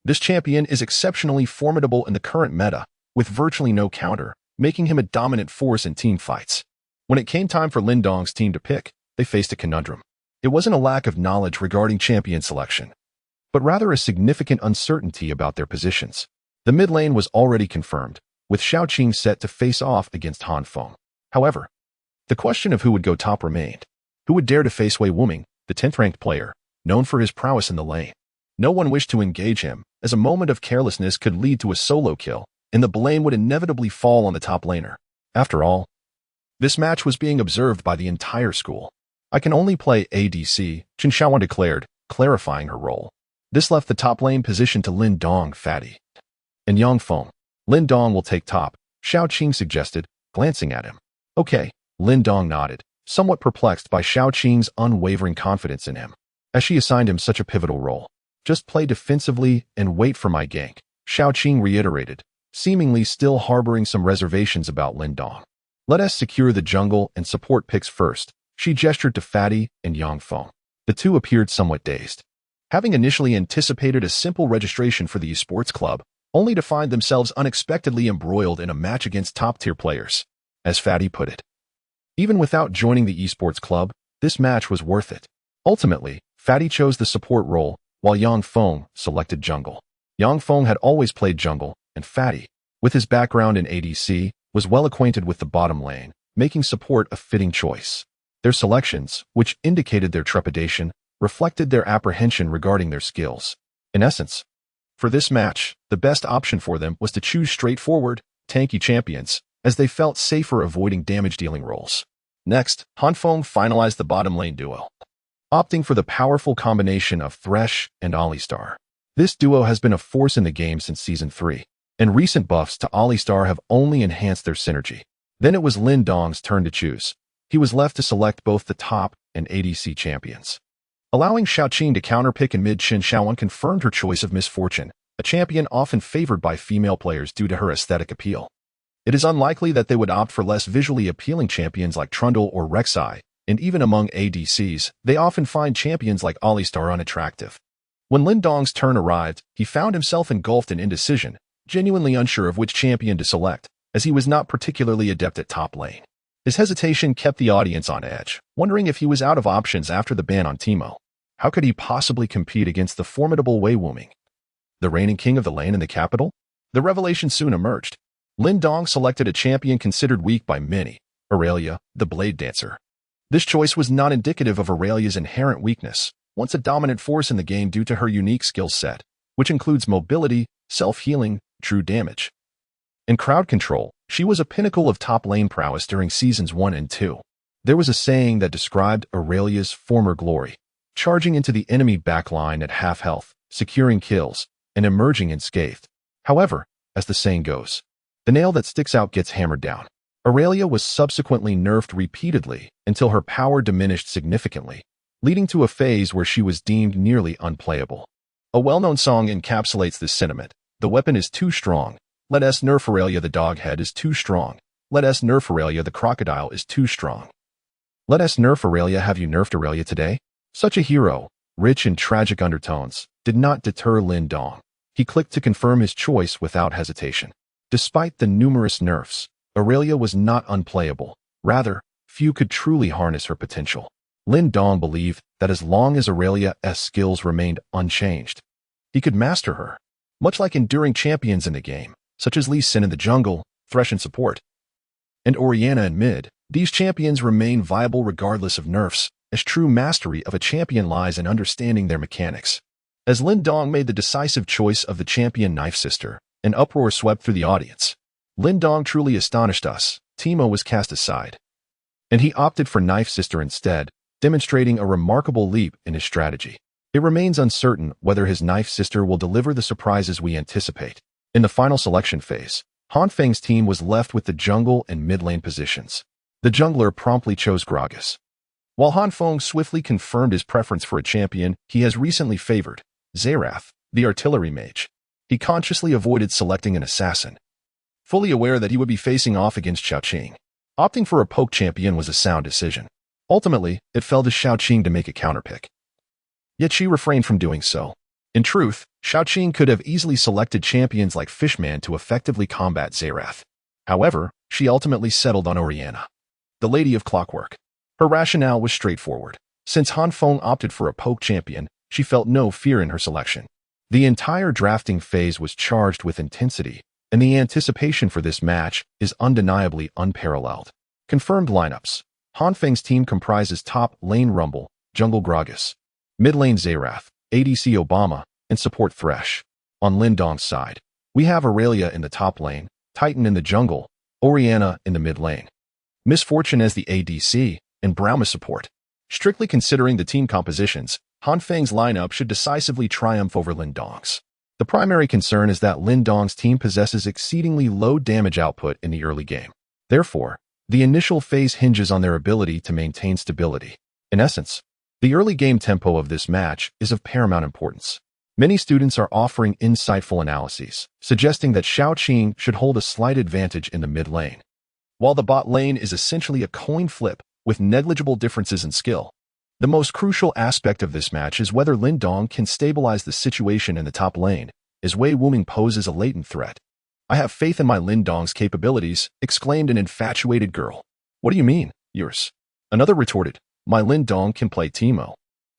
[SPEAKER 1] This champion is exceptionally formidable in the current meta, with virtually no counter, making him a dominant force in team fights. When it came time for Lin Dong's team to pick, they faced a conundrum. It wasn't a lack of knowledge regarding champion selection, but rather a significant uncertainty about their positions. The mid lane was already confirmed, with Xiaoqing set to face off against Han Feng. However, the question of who would go top remained. Who would dare to face Wei Wuming, the 10th-ranked player, known for his prowess in the lane? No one wished to engage him, as a moment of carelessness could lead to a solo kill, and the blame would inevitably fall on the top laner. After all, this match was being observed by the entire school. I can only play ADC, Chen Xiaowan declared, clarifying her role. This left the top lane position to Lin Dong, Fatty, and Yang Feng. Lin Dong will take top, Xiaoqing suggested, glancing at him. Okay, Lin Dong nodded, somewhat perplexed by Xiaoqing's unwavering confidence in him, as she assigned him such a pivotal role. Just play defensively and wait for my gank, Xiaoqing reiterated, seemingly still harboring some reservations about Lin Dong. Let us secure the jungle and support picks first, she gestured to Fatty and Yang Feng. The two appeared somewhat dazed, having initially anticipated a simple registration for the esports club, only to find themselves unexpectedly embroiled in a match against top-tier players. As Fatty put it, even without joining the esports club, this match was worth it. Ultimately, Fatty chose the support role, while Yang Feng selected jungle. Yang Feng had always played jungle, and Fatty, with his background in ADC, was well acquainted with the bottom lane, making support a fitting choice. Their selections, which indicated their trepidation, reflected their apprehension regarding their skills. In essence, for this match, the best option for them was to choose straightforward, tanky champions, as they felt safer avoiding damage-dealing roles. Next, Han Feng finalized the bottom lane duo, opting for the powerful combination of Thresh and Alistar. This duo has been a force in the game since Season 3, and recent buffs to Alistar have only enhanced their synergy. Then it was Lin Dong's turn to choose. He was left to select both the top and ADC champions. Allowing Xiaoqing to counterpick in mid, Chen Xiaowan confirmed her choice of Misfortune, a champion often favored by female players due to her aesthetic appeal. It is unlikely that they would opt for less visually appealing champions like Trundle or Rek'Sai, and even among ADCs, they often find champions like Alistar unattractive. When Lin Dong's turn arrived, he found himself engulfed in indecision, genuinely unsure of which champion to select, as he was not particularly adept at top lane. His hesitation kept the audience on edge, wondering if he was out of options after the ban on Teemo. How could he possibly compete against the formidable Wei Wuming, the reigning king of the lane in the capital? The revelation soon emerged. Lin Dong selected a champion considered weak by many, Aurelia, the Blade Dancer. This choice was not indicative of Aurelia's inherent weakness, once a dominant force in the game due to her unique skill set, which includes mobility, self-healing, true damage. In crowd control, she was a pinnacle of top lane prowess during Seasons 1 and 2. There was a saying that described Aurelia's former glory: charging into the enemy backline at half health, securing kills, and emerging unscathed. However, as the saying goes, the nail that sticks out gets hammered down. Aurelia was subsequently nerfed repeatedly until her power diminished significantly, leading to a phase where she was deemed nearly unplayable. A well-known song encapsulates this sentiment: "The weapon is too strong. Let us nerf Aurelia. The doghead is too strong. Let us nerf Aurelia. The crocodile is too strong. Let us nerf Aurelia. Have you nerfed Aurelia today?" Such a hero, rich in tragic undertones, did not deter Lin Dong. He clicked to confirm his choice without hesitation. Despite the numerous nerfs, Aurelia was not unplayable. Rather, few could truly harness her potential. Lin Dong believed that as long as Aurelia's skills remained unchanged, he could master her. Much like enduring champions in the game, such as Lee Sin in the jungle, Thresh in support, and Orianna in mid, these champions remain viable regardless of nerfs, as true mastery of a champion lies in understanding their mechanics. As Lin Dong made the decisive choice of the champion Knife Sister, an uproar swept through the audience. Lin Dong truly astonished us. Teemo was cast aside, and he opted for Knife Sister instead, demonstrating a remarkable leap in his strategy. It remains uncertain whether his Knife Sister will deliver the surprises we anticipate. In the final selection phase, Han Feng's team was left with the jungle and mid lane positions. The jungler promptly chose Gragas. While Han Feng swiftly confirmed his preference for a champion he has recently favored, Xerath, the artillery mage, he consciously avoided selecting an assassin, fully aware that he would be facing off against Xiaoqing. Opting for a poke champion was a sound decision. Ultimately, it fell to Xiaoqing to make a counterpick. Yet she refrained from doing so. In truth, Xiaoqing could have easily selected champions like Fishman to effectively combat Xerath. However, she ultimately settled on Orianna, the Lady of Clockwork. Her rationale was straightforward. Since Han Feng opted for a poke champion, she felt no fear in her selection. The entire drafting phase was charged with intensity, and the anticipation for this match is undeniably unparalleled. Confirmed lineups. Han Feng's team comprises top lane Rumble, jungle Gragas, mid lane Xerath, ADC Obama, and support Thresh. On Lin Dong's side, we have Aurelia in the top lane, Titan in the jungle, Orianna in the mid lane, Misfortune as the ADC, and Braum as support. Strictly considering the team compositions, Han Feng's lineup should decisively triumph over Lin Dong's. The primary concern is that Lin Dong's team possesses exceedingly low damage output in the early game. Therefore, the initial phase hinges on their ability to maintain stability. In essence, the early game tempo of this match is of paramount importance. Many students are offering insightful analyses, suggesting that Xiaoqing should hold a slight advantage in the mid lane, while the bot lane is essentially a coin flip with negligible differences in skill. The most crucial aspect of this match is whether Lin Dong can stabilize the situation in the top lane, as Wei Wuming poses a latent threat. "I have faith in my Lin Dong's capabilities," exclaimed an infatuated girl. "What do you mean, yours?" Another retorted, "My Lin Dong can play Teemo."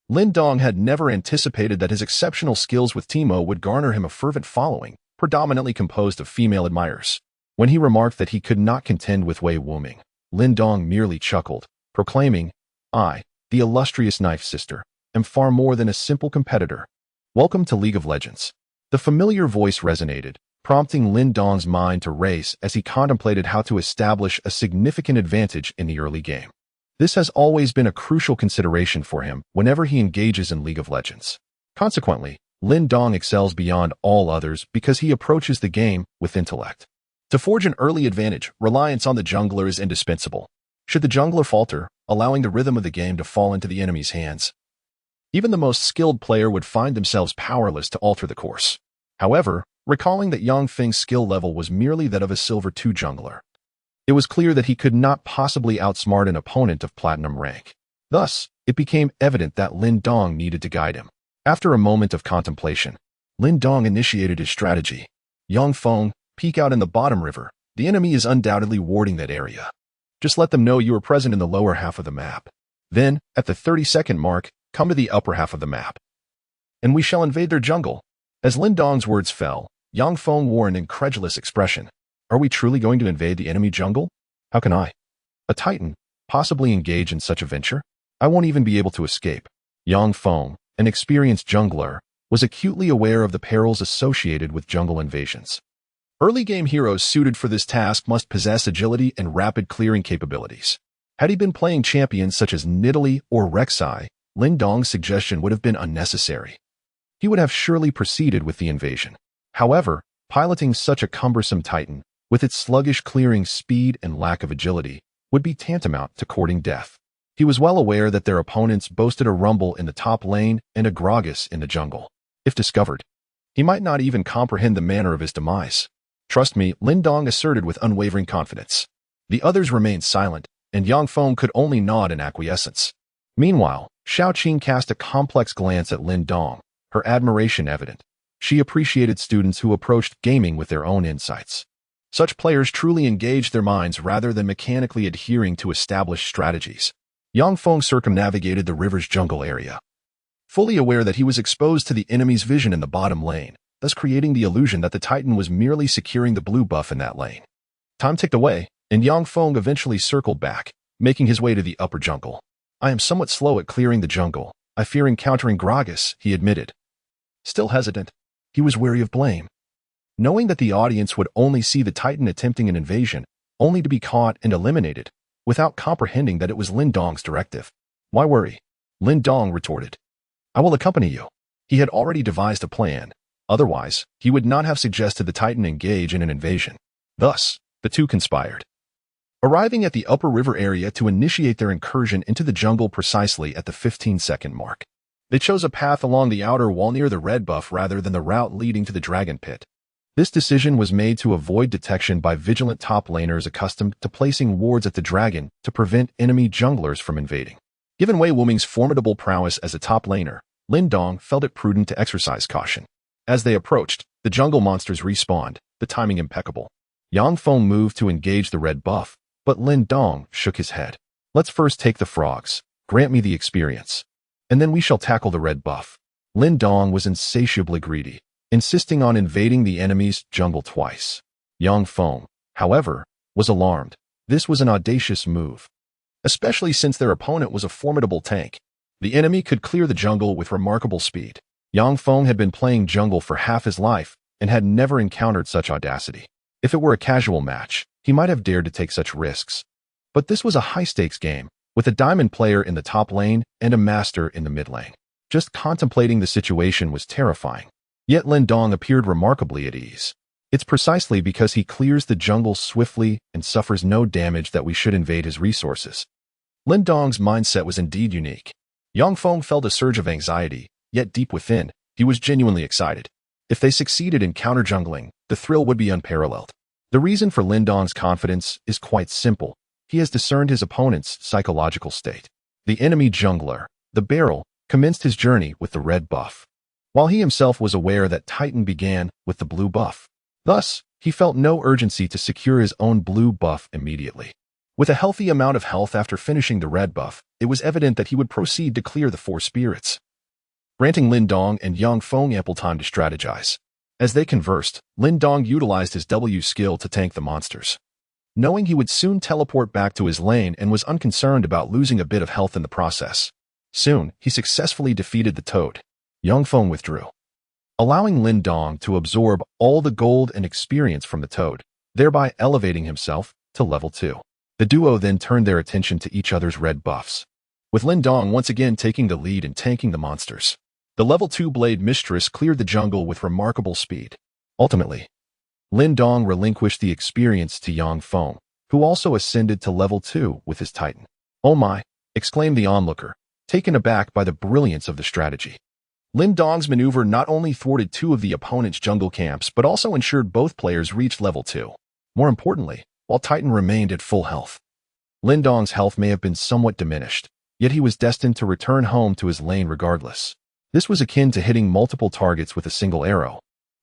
[SPEAKER 1] Lin Dong had never anticipated that his exceptional skills with Teemo would garner him a fervent following, predominantly composed of female admirers. When he remarked that he could not contend with Wei Wuming, Lin Dong merely chuckled, proclaiming, "I, the illustrious Knife Sister, am far more than a simple competitor. Welcome to League of Legends." The familiar voice resonated, prompting Lin Dong's mind to race as he contemplated how to establish a significant advantage in the early game. This has always been a crucial consideration for him whenever he engages in League of Legends. Consequently, Lin Dong excels beyond all others because he approaches the game with intellect. To forge an early advantage, reliance on the jungler is indispensable. Should the jungler falter, allowing the rhythm of the game to fall into the enemy's hands, even the most skilled player would find themselves powerless to alter the course. However, recalling that Yang Feng's skill level was merely that of a Silver 2 jungler, it was clear that he could not possibly outsmart an opponent of Platinum rank. Thus, it became evident that Lin Dong needed to guide him. After a moment of contemplation, Lin Dong initiated his strategy. Yang Feng, peek out in the bottom river. The enemy is undoubtedly warding that area. Just let them know you are present in the lower half of the map. Then, at the 30-second mark, come to the upper half of the map. And we shall invade their jungle. As Lin Dong's words fell, Yang Feng wore an incredulous expression. Are we truly going to invade the enemy jungle? How can I, a Titan, possibly engage in such a venture? I won't even be able to escape. Yang Feng, an experienced jungler, was acutely aware of the perils associated with jungle invasions. Early-game heroes suited for this task must possess agility and rapid clearing capabilities. Had he been playing champions such as Nidalee or Rek'Sai, Lin Dong's suggestion would have been unnecessary. He would have surely proceeded with the invasion. However, piloting such a cumbersome Titan, with its sluggish clearing speed and lack of agility, would be tantamount to courting death. He was well aware that their opponents boasted a Rumble in the top lane and a Gragas in the jungle. If discovered, he might not even comprehend the manner of his demise. Trust me, Lin Dong asserted with unwavering confidence. The others remained silent, and Yang Feng could only nod in acquiescence. Meanwhile, Xiaoqing cast a complex glance at Lin Dong, her admiration evident. She appreciated students who approached gaming with their own insights. Such players truly engaged their minds rather than mechanically adhering to established strategies. Yang Feng circumnavigated the river's jungle area, fully aware that he was exposed to the enemy's vision in the bottom lane, thus creating the illusion that the Titan was merely securing the blue buff in that lane. Time ticked away, and Yang Feng eventually circled back, making his way to the upper jungle. I am somewhat slow at clearing the jungle. I fear encountering Gragas, he admitted. Still hesitant, he was wary of blame. Knowing that the audience would only see the Titan attempting an invasion, only to be caught and eliminated, without comprehending that it was Lin Dong's directive. Why worry? Lin Dong retorted. I will accompany you. He had already devised a plan. Otherwise, he would not have suggested the Titan engage in an invasion. Thus, the two conspired. Arriving at the upper river area to initiate their incursion into the jungle precisely at the 15-second mark. They chose a path along the outer wall near the red buff rather than the route leading to the dragon pit. This decision was made to avoid detection by vigilant top laners accustomed to placing wards at the dragon to prevent enemy junglers from invading. Given Wei Wumming's formidable prowess as a top laner, Lin Dong felt it prudent to exercise caution. As they approached, the jungle monsters respawned, the timing impeccable. Yang Feng moved to engage the red buff, but Lin Dong shook his head. Let's first take the frogs. Grant me the experience. And then we shall tackle the red buff. Lin Dong was insatiably greedy, insisting on invading the enemy's jungle twice. Yang Feng, however, was alarmed. This was an audacious move, especially since their opponent was a formidable tank. The enemy could clear the jungle with remarkable speed. Yang Feng had been playing jungle for half his life and had never encountered such audacity. If it were a casual match, he might have dared to take such risks. But this was a high-stakes game, with a diamond player in the top lane and a master in the mid lane. Just contemplating the situation was terrifying. Yet Lin Dong appeared remarkably at ease. It's precisely because he clears the jungle swiftly and suffers no damage that we should invade his resources. Lin Dong's mindset was indeed unique. Yang Feng felt a surge of anxiety, yet deep within, he was genuinely excited. If they succeeded in counter-jungling, the thrill would be unparalleled. The reason for Lin Dong's confidence is quite simple. He has discerned his opponent's psychological state. The enemy jungler, the Beryl, commenced his journey with the red buff, while he himself was aware that Titan began with the blue buff. Thus, he felt no urgency to secure his own blue buff immediately. With a healthy amount of health after finishing the red buff, it was evident that he would proceed to clear the four spirits, granting Lin Dong and Yang Feng ample time to strategize. As they conversed, Lin Dong utilized his W skill to tank the monsters, knowing he would soon teleport back to his lane and was unconcerned about losing a bit of health in the process. Soon, he successfully defeated the Toad. Yang Feng withdrew, allowing Lin Dong to absorb all the gold and experience from the Toad, thereby elevating himself to level 2. The duo then turned their attention to each other's red buffs, with Lin Dong once again taking the lead in tanking the monsters. The level 2 Blade Mistress cleared the jungle with remarkable speed. Ultimately, Lin Dong relinquished the experience to Yang Feng, who also ascended to level 2 with his Titan. Oh my, exclaimed the onlooker, taken aback by the brilliance of the strategy. Lin Dong's maneuver not only thwarted two of the opponent's jungle camps but also ensured both players reached level 2. More importantly, while Titan remained at full health. Lin Dong's health may have been somewhat diminished, yet he was destined to return home to his lane regardless. This was akin to hitting multiple targets with a single arrow.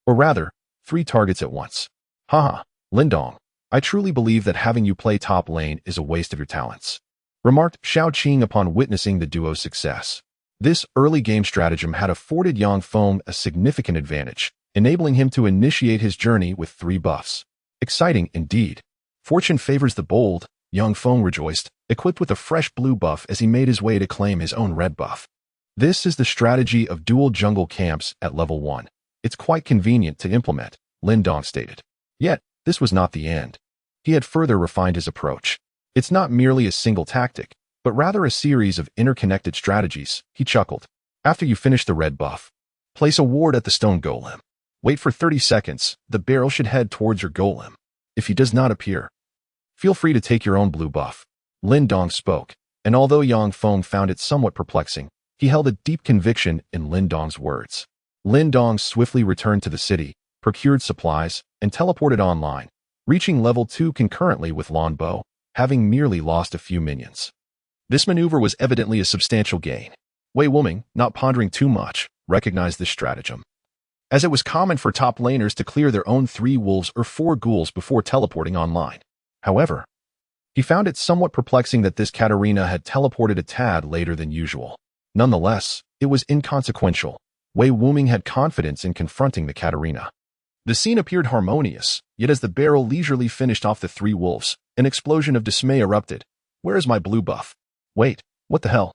[SPEAKER 1] Or rather, 3 targets at once. Haha, Lin Dong, I truly believe that having you play top lane is a waste of your talents, remarked Xiao Qing upon witnessing the duo's success. This early game stratagem had afforded Ruo Feng a significant advantage, enabling him to initiate his journey with 3 buffs. Exciting indeed. Fortune favors the bold, Ruo Feng rejoiced, equipped with a fresh blue buff as he made his way to claim his own red buff. This is the strategy of dual jungle camps at level 1. It's quite convenient to implement, Lin Dong stated. Yet, this was not the end. He had further refined his approach. It's not merely a single tactic, but rather a series of interconnected strategies, he chuckled. After you finish the red buff, place a ward at the stone golem. Wait for 30 seconds, the barrel should head towards your golem. If he does not appear, feel free to take your own blue buff. Lin Dong spoke, and although Ruo Feng found it somewhat perplexing, he held a deep conviction in Lin Dong's words. Lin Dong swiftly returned to the city, procured supplies, and teleported online, reaching level 2 concurrently with Lin Bo, having merely lost a few minions. This maneuver was evidently a substantial gain. Wei Wuming, not pondering too much, recognized this stratagem, as it was common for top laners to clear their own 3 wolves or 4 ghouls before teleporting online. However, he found it somewhat perplexing that this Katarina had teleported a tad later than usual. Nonetheless, it was inconsequential. Wei Wuming had confidence in confronting the Katarina. The scene appeared harmonious, yet as the barrel leisurely finished off the 3 wolves, an explosion of dismay erupted. Where is my blue buff? Wait, what the hell?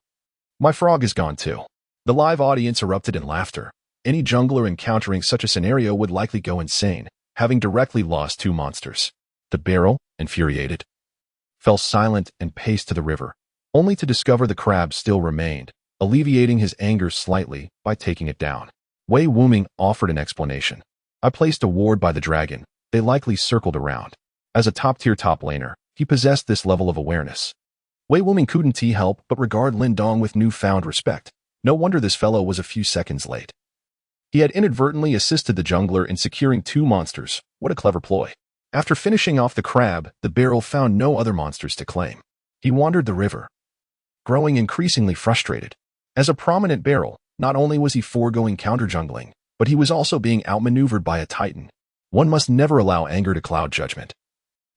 [SPEAKER 1] My frog is gone too. The live audience erupted in laughter. Any jungler encountering such a scenario would likely go insane, having directly lost 2 monsters. The barrel, infuriated, fell silent and paced to the river, only to discover the crab still remained, alleviating his anger slightly by taking it down. Wei Wuming offered an explanation. I placed a ward by the dragon. They likely circled around. As a top-tier top laner, he possessed this level of awareness. Wei Wuming couldn't help but regard Lin Dong with newfound respect. No wonder this fellow was a few seconds late. He had inadvertently assisted the jungler in securing 2 monsters. What a clever ploy. After finishing off the crab, the barrel found no other monsters to claim. He wandered the river, growing increasingly frustrated. As a prominent barrel, not only was he foregoing counter-jungling, but he was also being outmaneuvered by a titan. One must never allow anger to cloud judgment,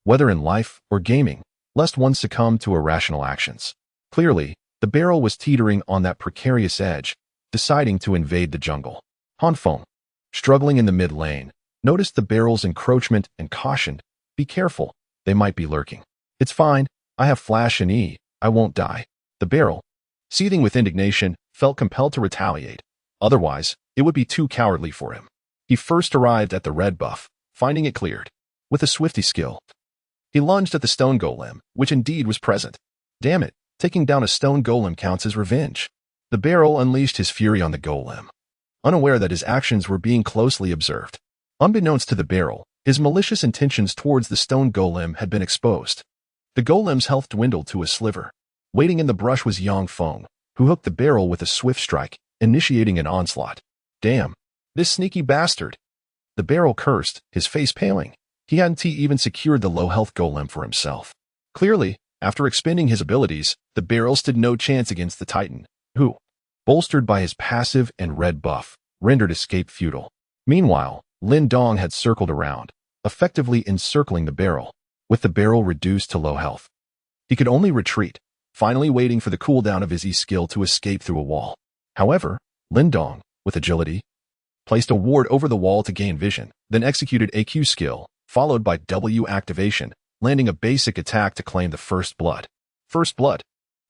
[SPEAKER 1] whether in life or gaming, lest one succumb to irrational actions. Clearly, the barrel was teetering on that precarious edge, deciding to invade the jungle. Han Feng, struggling in the mid lane, noticed the barrel's encroachment and cautioned, "Be careful, they might be lurking." "It's fine, I have flash and E, I won't die." The barrel, seething with indignation, felt compelled to retaliate. Otherwise, it would be too cowardly for him. He first arrived at the red buff, finding it cleared. With a swifty skill, he lunged at the stone golem, which indeed was present. Damn it, taking down a stone golem counts as revenge. The barrel unleashed his fury on the golem, unaware that his actions were being closely observed. Unbeknownst to the barrel, his malicious intentions towards the stone golem had been exposed. The golem's health dwindled to a sliver. Waiting in the brush was Ruo Feng, who hooked the barrel with a swift strike, initiating an onslaught. Damn, this sneaky bastard. The barrel cursed, his face paling. He hadn't even secured the low-health golem for himself. Clearly, after expending his abilities, the barrel stood no chance against the titan, who, bolstered by his passive and red buff, rendered escape futile. Meanwhile, Lin Dong had circled around, effectively encircling the barrel. With the barrel reduced to low health, he could only retreat, finally waiting for the cooldown of his E skill to escape through a wall. However, Lin Dong, with agility, placed a ward over the wall to gain vision, then executed a Q skill, followed by W activation, landing a basic attack to claim the first blood. First blood.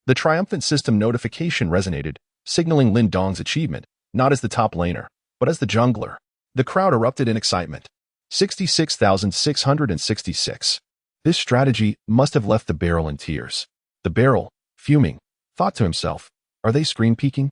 [SPEAKER 1] The triumphant system notification resonated, signaling Lin Dong's achievement, not as the top laner, but as the jungler. The crowd erupted in excitement. 66,666. This strategy must have left the barrel in tears. The barrel, fuming, thought to himself, "Are they screen peeking?"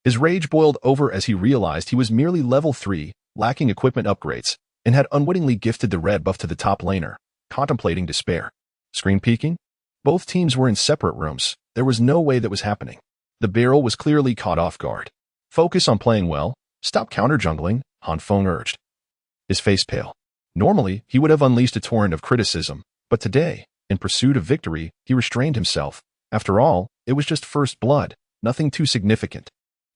[SPEAKER 1] His rage boiled over as he realized he was merely level 3, lacking equipment upgrades, and had unwittingly gifted the red buff to the top laner, contemplating despair. Screen peeking? Both teams were in separate rooms. There was no way that was happening. The barrel was clearly caught off guard. "Focus on playing well. Stop counter-jungling," Han Feng urged, his face pale. Normally, he would have unleashed a torrent of criticism, but today, in pursuit of victory, he restrained himself. After all, it was just first blood, nothing too significant.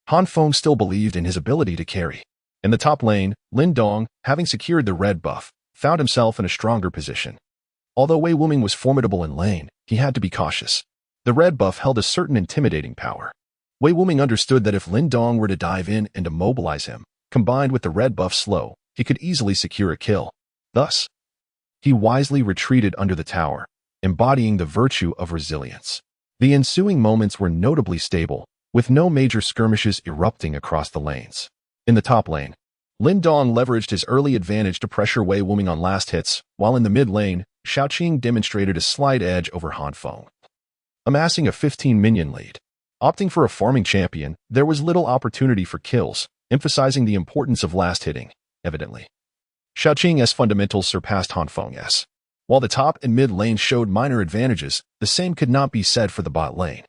[SPEAKER 1] Han Feng still believed in his ability to carry. In the top lane, Lin Dong, having secured the red buff, found himself in a stronger position. Although Wei Wuming was formidable in lane, he had to be cautious. The red buff held a certain intimidating power. Wei Wuming understood that if Lin Dong were to dive in and immobilize him, combined with the red buff slow, he could easily secure a kill. Thus, he wisely retreated under the tower, embodying the virtue of resilience. The ensuing moments were notably stable, with no major skirmishes erupting across the lanes. In the top lane, Lin Dong leveraged his early advantage to pressure Wei Wuming on last hits, while in the mid lane, Xiaoqing demonstrated a slight edge over Han Feng, amassing a 15-minion lead. Opting for a farming champion, there was little opportunity for kills, emphasizing the importance of last hitting, evidently. Xiaoqing's fundamentals surpassed Han Feng's. While the top and mid lane showed minor advantages, the same could not be said for the bot lane.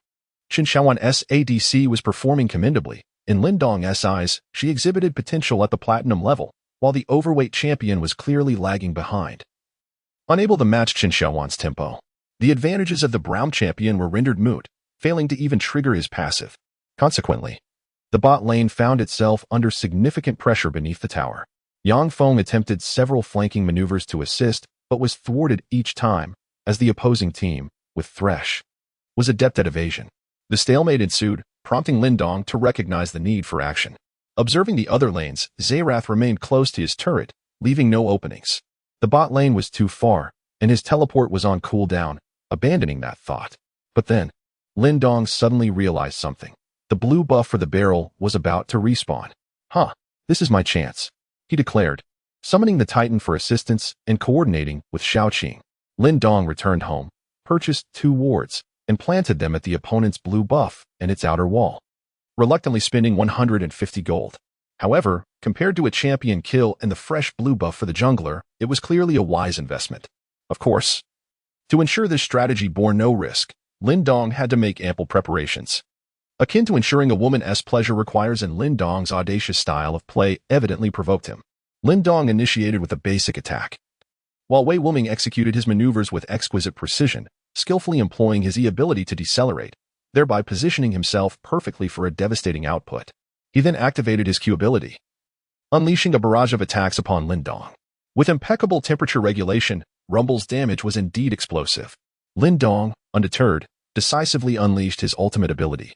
[SPEAKER 1] Qin Xiaowan's ADC was performing commendably. In Lin Dong's eyes, she exhibited potential at the platinum level, while the overweight champion was clearly lagging behind. Unable to match Qin Xiaowan's tempo, the advantages of the brown champion were rendered moot, failing to even trigger his passive. Consequently, the bot lane found itself under significant pressure beneath the tower. Yang Feng attempted several flanking maneuvers to assist, but was thwarted each time, as the opposing team, with Thresh, was adept at evasion. The stalemate ensued, prompting Lin Dong to recognize the need for action. Observing the other lanes, Xayrath remained close to his turret, leaving no openings. The bot lane was too far, and his teleport was on cooldown, abandoning that thought. But then, Lin Dong suddenly realized something. The blue buff for the barrel was about to respawn. This is my chance, he declared, summoning the Titan for assistance and coordinating with Xiaoqing. Lin Dong returned home, purchased 2 wards, and planted them at the opponent's blue buff and its outer wall, reluctantly spending 150 gold. However, compared to a champion kill and the fresh blue buff for the jungler, it was clearly a wise investment. Of course, to ensure this strategy bore no risk, Lin Dong had to make ample preparations. Akin to ensuring a woman's pleasure requires, and Lin Dong's audacious style of play evidently provoked him. Lin Dong initiated with a basic attack, while Wei Wuming executed his maneuvers with exquisite precision, skillfully employing his ability to decelerate, thereby positioning himself perfectly for a devastating output. He then activated his Q ability, unleashing a barrage of attacks upon Lin Dong. With impeccable temperature regulation, Rumble's damage was indeed explosive. Lin Dong, undeterred, decisively unleashed his ultimate ability,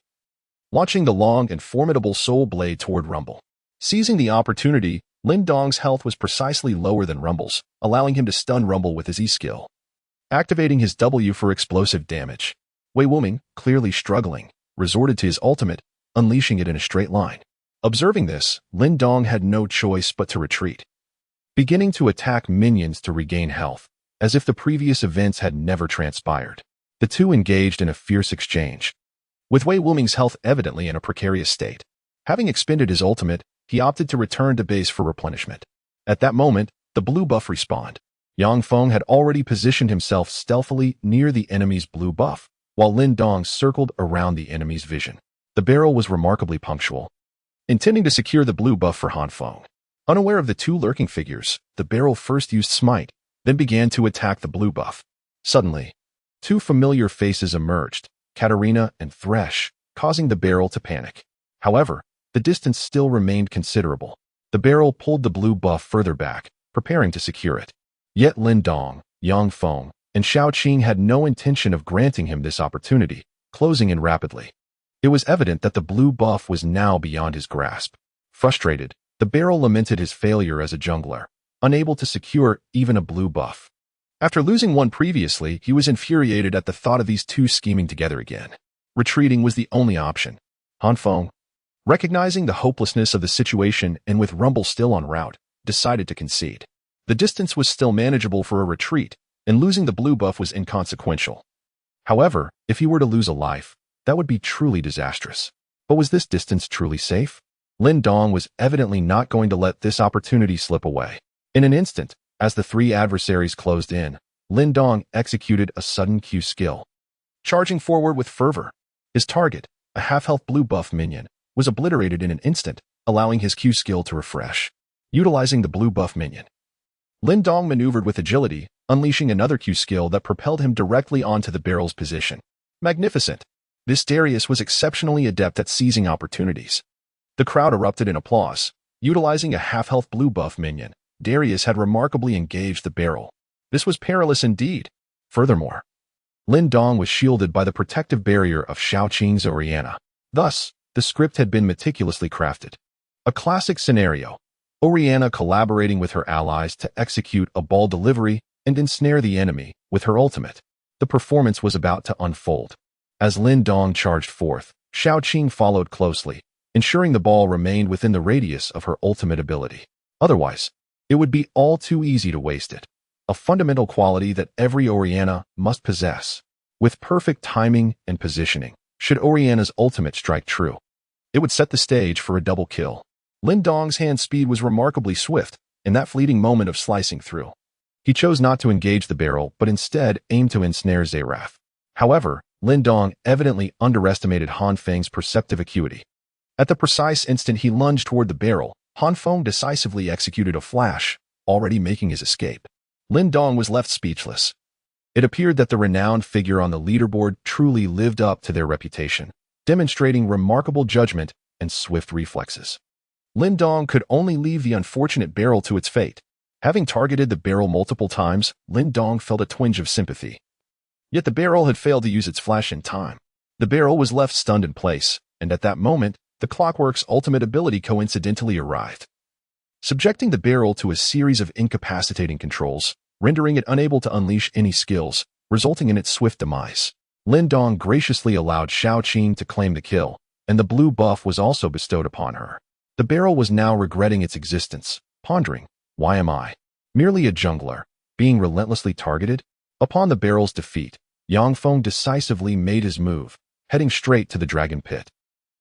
[SPEAKER 1] launching the long and formidable Soul Blade toward Rumble. Seizing the opportunity, Lin Dong's health was precisely lower than Rumble's, allowing him to stun Rumble with his E-skill, activating his W for explosive damage. Wei Wuming, clearly struggling, resorted to his ultimate, unleashing it in a straight line. Observing this, Lin Dong had no choice but to retreat, beginning to attack minions to regain health, as if the previous events had never transpired. The two engaged in a fierce exchange, with Wei Wuming's health evidently in a precarious state. Having expended his ultimate, he opted to return to base for replenishment. At that moment, the blue buff respawned. Yang Feng had already positioned himself stealthily near the enemy's blue buff, while Lin Dong circled around the enemy's vision. The barrel was remarkably punctual, intending to secure the blue buff for Han Feng. Unaware of the two lurking figures, the barrel first used Smite, then began to attack the blue buff. Suddenly, 2 familiar faces emerged, Katarina and Thresh, causing the barrel to panic. However, the distance still remained considerable. The barrel pulled the blue buff further back, preparing to secure it. Yet Lin Dong, Yang Feng, and Xiaoqing had no intention of granting him this opportunity, closing in rapidly. It was evident that the blue buff was now beyond his grasp. Frustrated, the barrel lamented his failure as a jungler, unable to secure even a blue buff. After losing one previously, he was infuriated at the thought of these two scheming together again. Retreating was the only option. Han Feng, recognizing the hopelessness of the situation and with Rumble still en route, decided to concede. The distance was still manageable for a retreat, and losing the blue buff was inconsequential. However, if he were to lose a life, that would be truly disastrous. But was this distance truly safe? Lin Dong was evidently not going to let this opportunity slip away. In an instant, as the 3 adversaries closed in, Lin Dong executed a sudden Q skill, charging forward with fervor. His target, a half-health blue buff minion, was obliterated in an instant, allowing his Q skill to refresh. Utilizing the blue buff minion, Lin Dong maneuvered with agility, unleashing another Q skill that propelled him directly onto the barrel's position. Magnificent! This Darius was exceptionally adept at seizing opportunities. The crowd erupted in applause. Utilizing a half-health blue buff minion, Darius had remarkably engaged the barrel. This was perilous indeed. Furthermore, Lin Dong was shielded by the protective barrier of Xiaoqing's Oriana. Thus, the script had been meticulously crafted. A classic scenario. Oriana collaborating with her allies to execute a ball delivery and ensnare the enemy with her ultimate. The performance was about to unfold. As Lin Dong charged forth, Xiaoqing followed closely, ensuring the ball remained within the radius of her ultimate ability. Otherwise, it would be all too easy to waste it. A fundamental quality that every Oriana must possess. With perfect timing and positioning, should Oriana's ultimate strike true, it would set the stage for a double kill. Lin Dong's hand speed was remarkably swift in that fleeting moment of slicing through. He chose not to engage the barrel, but instead aimed to ensnare Xerath. However, Lin Dong evidently underestimated Han Feng's perceptive acuity. At the precise instant he lunged toward the barrel, Han Feng decisively executed a flash, already making his escape. Lin Dong was left speechless. It appeared that the renowned figure on the leaderboard truly lived up to their reputation, demonstrating remarkable judgment and swift reflexes. Lin Dong could only leave the unfortunate barrel to its fate. Having targeted the barrel multiple times, Lin Dong felt a twinge of sympathy. Yet the barrel had failed to use its flash in time. The barrel was left stunned in place, and at that moment, the Clockwork's ultimate ability coincidentally arrived, subjecting the barrel to a series of incapacitating controls, rendering it unable to unleash any skills, resulting in its swift demise. Lin Dong graciously allowed Xiaoqing to claim the kill, and the blue buff was also bestowed upon her. The barrel was now regretting its existence, pondering, why am I, merely a jungler, being relentlessly targeted? Upon the barrel's defeat, Yang Feng decisively made his move, heading straight to the dragon pit,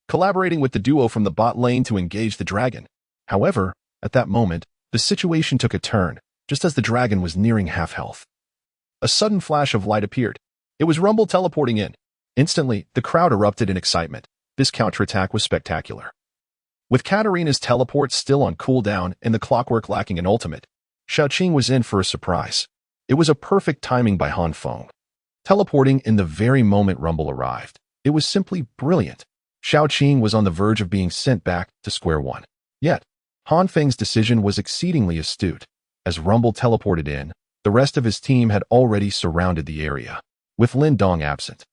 [SPEAKER 1] collaborating with the duo from the bot lane to engage the dragon. However, at that moment, the situation took a turn, just as the dragon was nearing half health. A sudden flash of light appeared. It was Rumble teleporting in. Instantly, the crowd erupted in excitement. This counterattack was spectacular. With Katarina's teleport still on cooldown and the Clockwork lacking an ultimate, Xiaoqing was in for a surprise. It was a perfect timing by Han Feng, teleporting in the very moment Rumble arrived. It was simply brilliant. Xiaoqing was on the verge of being sent back to square one. Yet, Han Feng's decision was exceedingly astute. As Rumble teleported in, the rest of his team had already surrounded the area, with Lin Dong absent.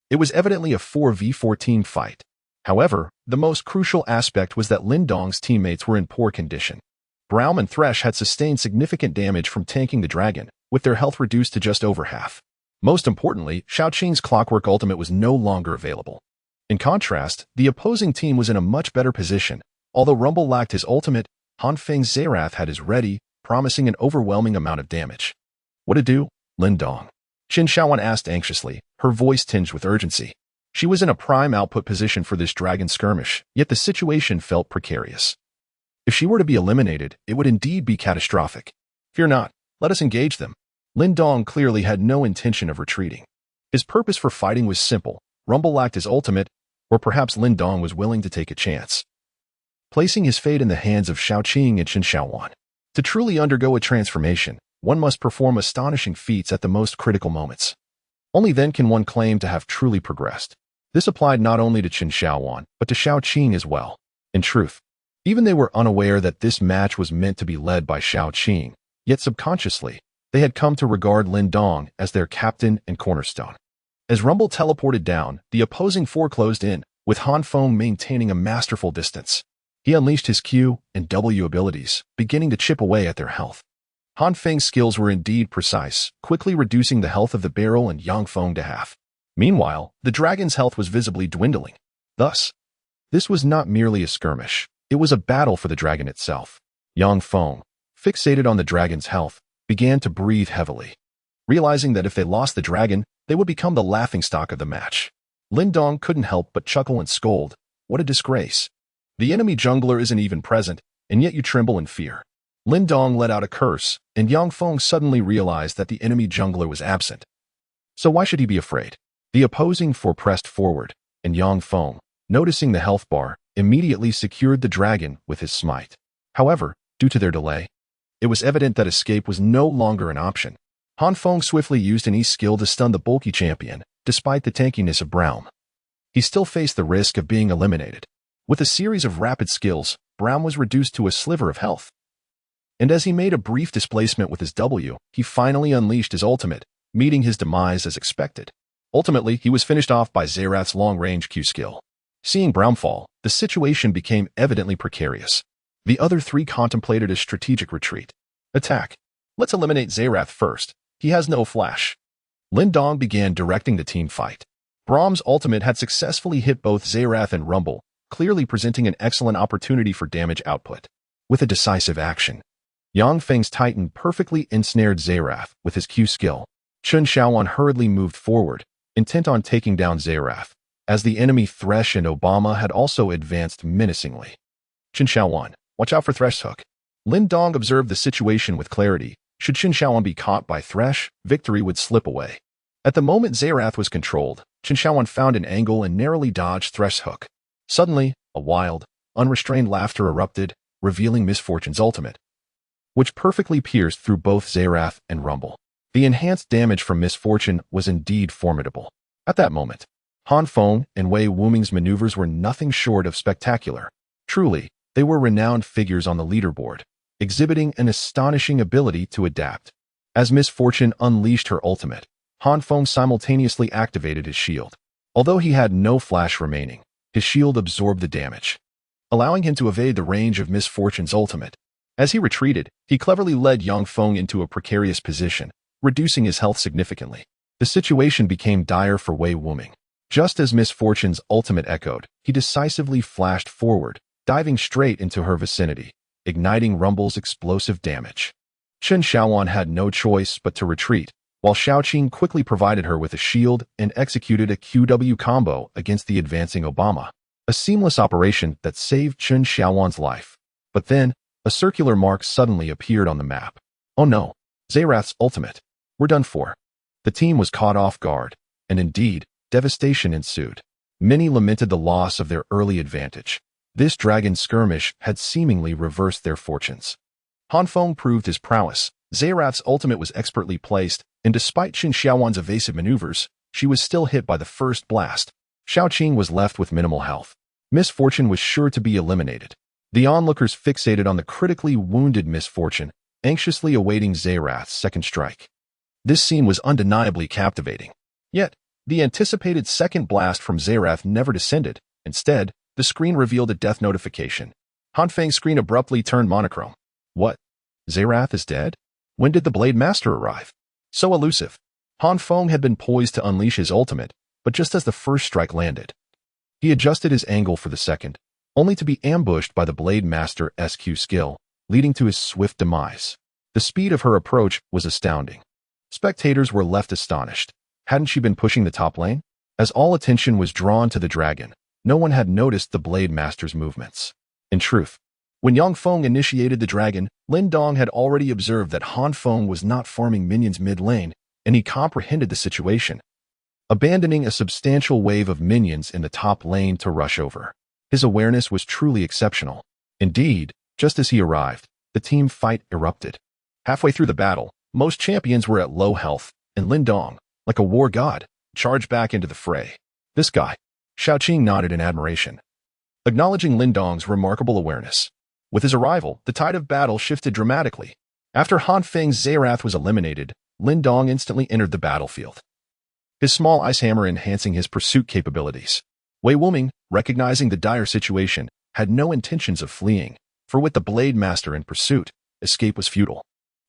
[SPEAKER 1] It was evidently a 4v4 team fight. However, the most crucial aspect was that Lin Dong's teammates were in poor condition. Braum and Thresh had sustained significant damage from tanking the dragon, with their health reduced to just over half. Most importantly, Xiaoqing's Clockwork ultimate was no longer available. In contrast, the opposing team was in a much better position. Although Rumble lacked his ultimate, Han Feng's Xerath had his ready, promising an overwhelming amount of damage. What to do, Lin Dong? Qin Shaowan asked anxiously, her voice tinged with urgency. She was in a prime output position for this dragon skirmish, yet the situation felt precarious. If she were to be eliminated, it would indeed be catastrophic. Fear not, let us engage them. Lin Dong clearly had no intention of retreating. His purpose for fighting was simple. Rumble lacked his ultimate, or perhaps Lin Dong was willing to take a chance, placing his fate in the hands of Xiaoqing and Qin Shaowan. To truly undergo a transformation, one must perform astonishing feats at the most critical moments. Only then can one claim to have truly progressed. This applied not only to Qin Shaowan, but to Xiaoqing as well. In truth, even they were unaware that this match was meant to be led by Xiaoqing, yet subconsciously, they had come to regard Lin Dong as their captain and cornerstone. As Rumble teleported down, the opposing four closed in, with Han Feng maintaining a masterful distance. He unleashed his Q and W abilities, beginning to chip away at their health. Han Feng's skills were indeed precise, quickly reducing the health of the barrel and Yang Feng to half. Meanwhile, the dragon's health was visibly dwindling. Thus, this was not merely a skirmish. It was a battle for the dragon itself. Yang Feng, fixated on the dragon's health, began to breathe heavily, realizing that if they lost the dragon, they would become the laughingstock of the match. Lin Dong couldn't help but chuckle and scold. What a disgrace. The enemy jungler isn't even present, and yet you tremble in fear. Lin Dong let out a curse, and Yang Feng suddenly realized that the enemy jungler was absent. So why should he be afraid? The opposing four pressed forward, and Yang Feng, noticing the health bar, immediately secured the dragon with his smite. However, due to their delay, it was evident that escape was no longer an option. Han Feng swiftly used an E-skill to stun the bulky champion, despite the tankiness of Braum. He still faced the risk of being eliminated. With a series of rapid skills, Braum was reduced to a sliver of health. And as he made a brief displacement with his W, he finally unleashed his ultimate, meeting his demise as expected. Ultimately, he was finished off by Xerath's long-range Q skill. Seeing Braum fall, the situation became evidently precarious. The other three contemplated a strategic retreat. Attack. Let's eliminate Xerath first. He has no flash. Lin Dong began directing the team fight. Braum's ultimate had successfully hit both Xerath and Rumble, clearly presenting an excellent opportunity for damage output. With a decisive action, Yang Feng's Titan perfectly ensnared Xerath with his Q skill. Chen Xiaowan hurriedly moved forward, intent on taking down Xerath, as the enemy Thresh and Obama had also advanced menacingly. Chen Xiaowan, watch out for Thresh's hook. Lin Dong observed the situation with clarity. Should Chen Xiaowan be caught by Thresh, victory would slip away. At the moment Xerath was controlled, Chen Xiaowan found an angle and narrowly dodged Thresh's hook. Suddenly, a wild, unrestrained laughter erupted, revealing Misfortune's ultimate, which perfectly pierced through both Xerath and Rumble. The enhanced damage from Misfortune was indeed formidable. At that moment, Han Feng and Wei Wuming's maneuvers were nothing short of spectacular. Truly, they were renowned figures on the leaderboard, exhibiting an astonishing ability to adapt. As Misfortune unleashed her ultimate, Han Feng simultaneously activated his shield. Although he had no flash remaining, his shield absorbed the damage, allowing him to evade the range of Misfortune's ultimate. As he retreated, he cleverly led Yang Feng into a precarious position, reducing his health significantly. The situation became dire for Wei Wuming. Just as Misfortune's ultimate echoed, he decisively flashed forward, diving straight into her vicinity, igniting Rumble's explosive damage. Chen Xiaowan had no choice but to retreat, while Xiaoqing quickly provided her with a shield and executed a QW combo against the advancing Obama. A seamless operation that saved Chen Xiaowan's life. But then, a circular mark suddenly appeared on the map. Oh no, Xerath's ultimate. We're done for. The team was caught off guard, and indeed, devastation ensued. Many lamented the loss of their early advantage. This dragon skirmish had seemingly reversed their fortunes. Han Feng proved his prowess. Xerath's ultimate was expertly placed, and despite Chen Xiaowan's evasive maneuvers, she was still hit by the first blast. Xiaoqing was left with minimal health. Misfortune was sure to be eliminated. The onlookers fixated on the critically wounded Misfortune, anxiously awaiting Xerath's second strike. This scene was undeniably captivating. Yet, the anticipated second blast from Xerath never descended. Instead, the screen revealed a death notification. Han Feng's screen abruptly turned monochrome. What? Xerath is dead? When did the Blade Master arrive? So elusive. Han Feng had been poised to unleash his ultimate, but just as the first strike landed, he adjusted his angle for the second, only to be ambushed by the Blade Master's SQ skill, leading to his swift demise. The speed of her approach was astounding. Spectators were left astonished. Hadn't she been pushing the top lane? As all attention was drawn to the dragon, no one had noticed the Blade Master's movements. In truth, when Yang Feng initiated the dragon, Lin Dong had already observed that Han Feng was not farming minions mid-lane, and he comprehended the situation, abandoning a substantial wave of minions in the top lane to rush over. His awareness was truly exceptional. Indeed, just as he arrived, the team fight erupted. Halfway through the battle, most champions were at low health, and Lin Dong, like a war god, charged back into the fray. This guy. Xiaoqing nodded in admiration, acknowledging Lin Dong's remarkable awareness. With his arrival, the tide of battle shifted dramatically. After Han Feng's Xerath was eliminated, Lin Dong instantly entered the battlefield, his small ice hammer enhancing his pursuit capabilities. Wei Wuming, recognizing the dire situation, had no intentions of fleeing, for with the Blade Master in pursuit, escape was futile.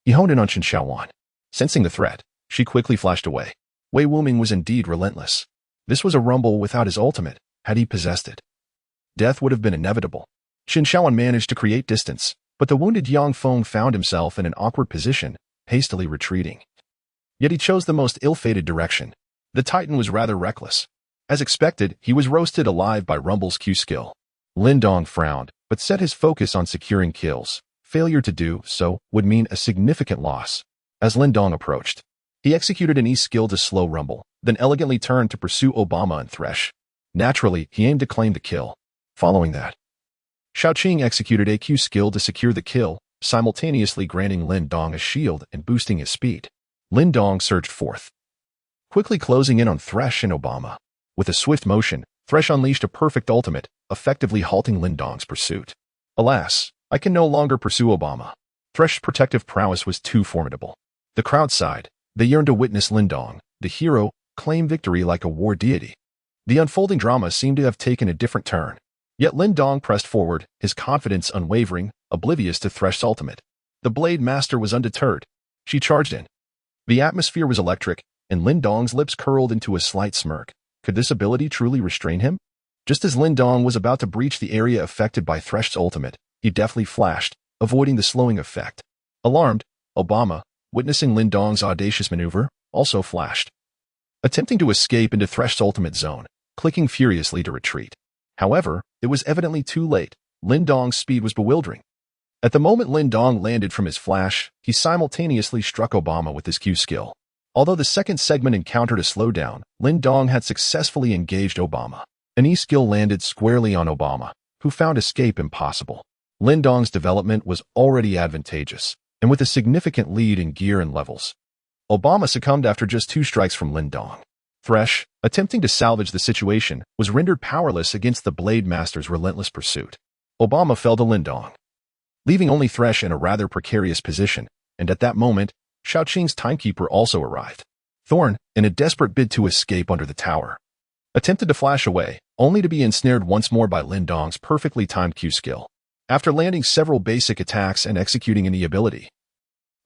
[SPEAKER 1] He honed in on Chen Xiaowan. Sensing the threat, she quickly flashed away. Wei Wuming was indeed relentless. This was a Rumble without his ultimate, had he possessed it. Death would have been inevitable. Chen Xiaowan managed to create distance, but the wounded Yang Feng found himself in an awkward position, hastily retreating. Yet he chose the most ill-fated direction. The Titan was rather reckless. As expected, he was roasted alive by Rumble's Q skill. Lin Dong frowned, but set his focus on securing kills. Failure to do so would mean a significant loss. As Lin Dong approached, he executed an E skill to slow Rumble, then elegantly turned to pursue Obama and Thresh. Naturally, he aimed to claim the kill. Following that, Xiaoqing executed a Q skill to secure the kill, simultaneously granting Lin Dong a shield and boosting his speed. Lin Dong surged forth, quickly closing in on Thresh and Obama. With a swift motion, Thresh unleashed a perfect ultimate, effectively halting Lin Dong's pursuit. Alas, I can no longer pursue Obama. Thresh's protective prowess was too formidable. The crowd sighed. They yearned to witness Lin Dong, the hero, claim victory like a war deity. The unfolding drama seemed to have taken a different turn. Yet Lin Dong pressed forward, his confidence unwavering, oblivious to Thresh's ultimate. The Blade Master was undeterred. She charged in. The atmosphere was electric, and Lin Dong's lips curled into a slight smirk. Could this ability truly restrain him? Just as Lin Dong was about to breach the area affected by Thresh's ultimate, he deftly flashed, avoiding the slowing effect. Alarmed, Obama, witnessing Lin Dong's audacious maneuver, also flashed, attempting to escape into Thresh's ultimate zone, clicking furiously to retreat. However, it was evidently too late. Lin Dong's speed was bewildering. At the moment Lin Dong landed from his flash, he simultaneously struck Obama with his Q skill. Although the second segment encountered a slowdown, Lin Dong had successfully engaged Obama. An E skill landed squarely on Obama, who found escape impossible. Lin Dong's development was already advantageous, and with a significant lead in gear and levels. Obama succumbed after just 2 strikes from Lin Dong. Thresh, attempting to salvage the situation, was rendered powerless against the Blade Master's relentless pursuit. Obama fell to Lin Dong, leaving only Thresh in a rather precarious position, and at that moment, Xiaoqing's timekeeper also arrived. Thorn, in a desperate bid to escape under the tower, attempted to flash away, only to be ensnared once more by Lin Dong's perfectly timed Q skill. After landing several basic attacks and executing an E ability,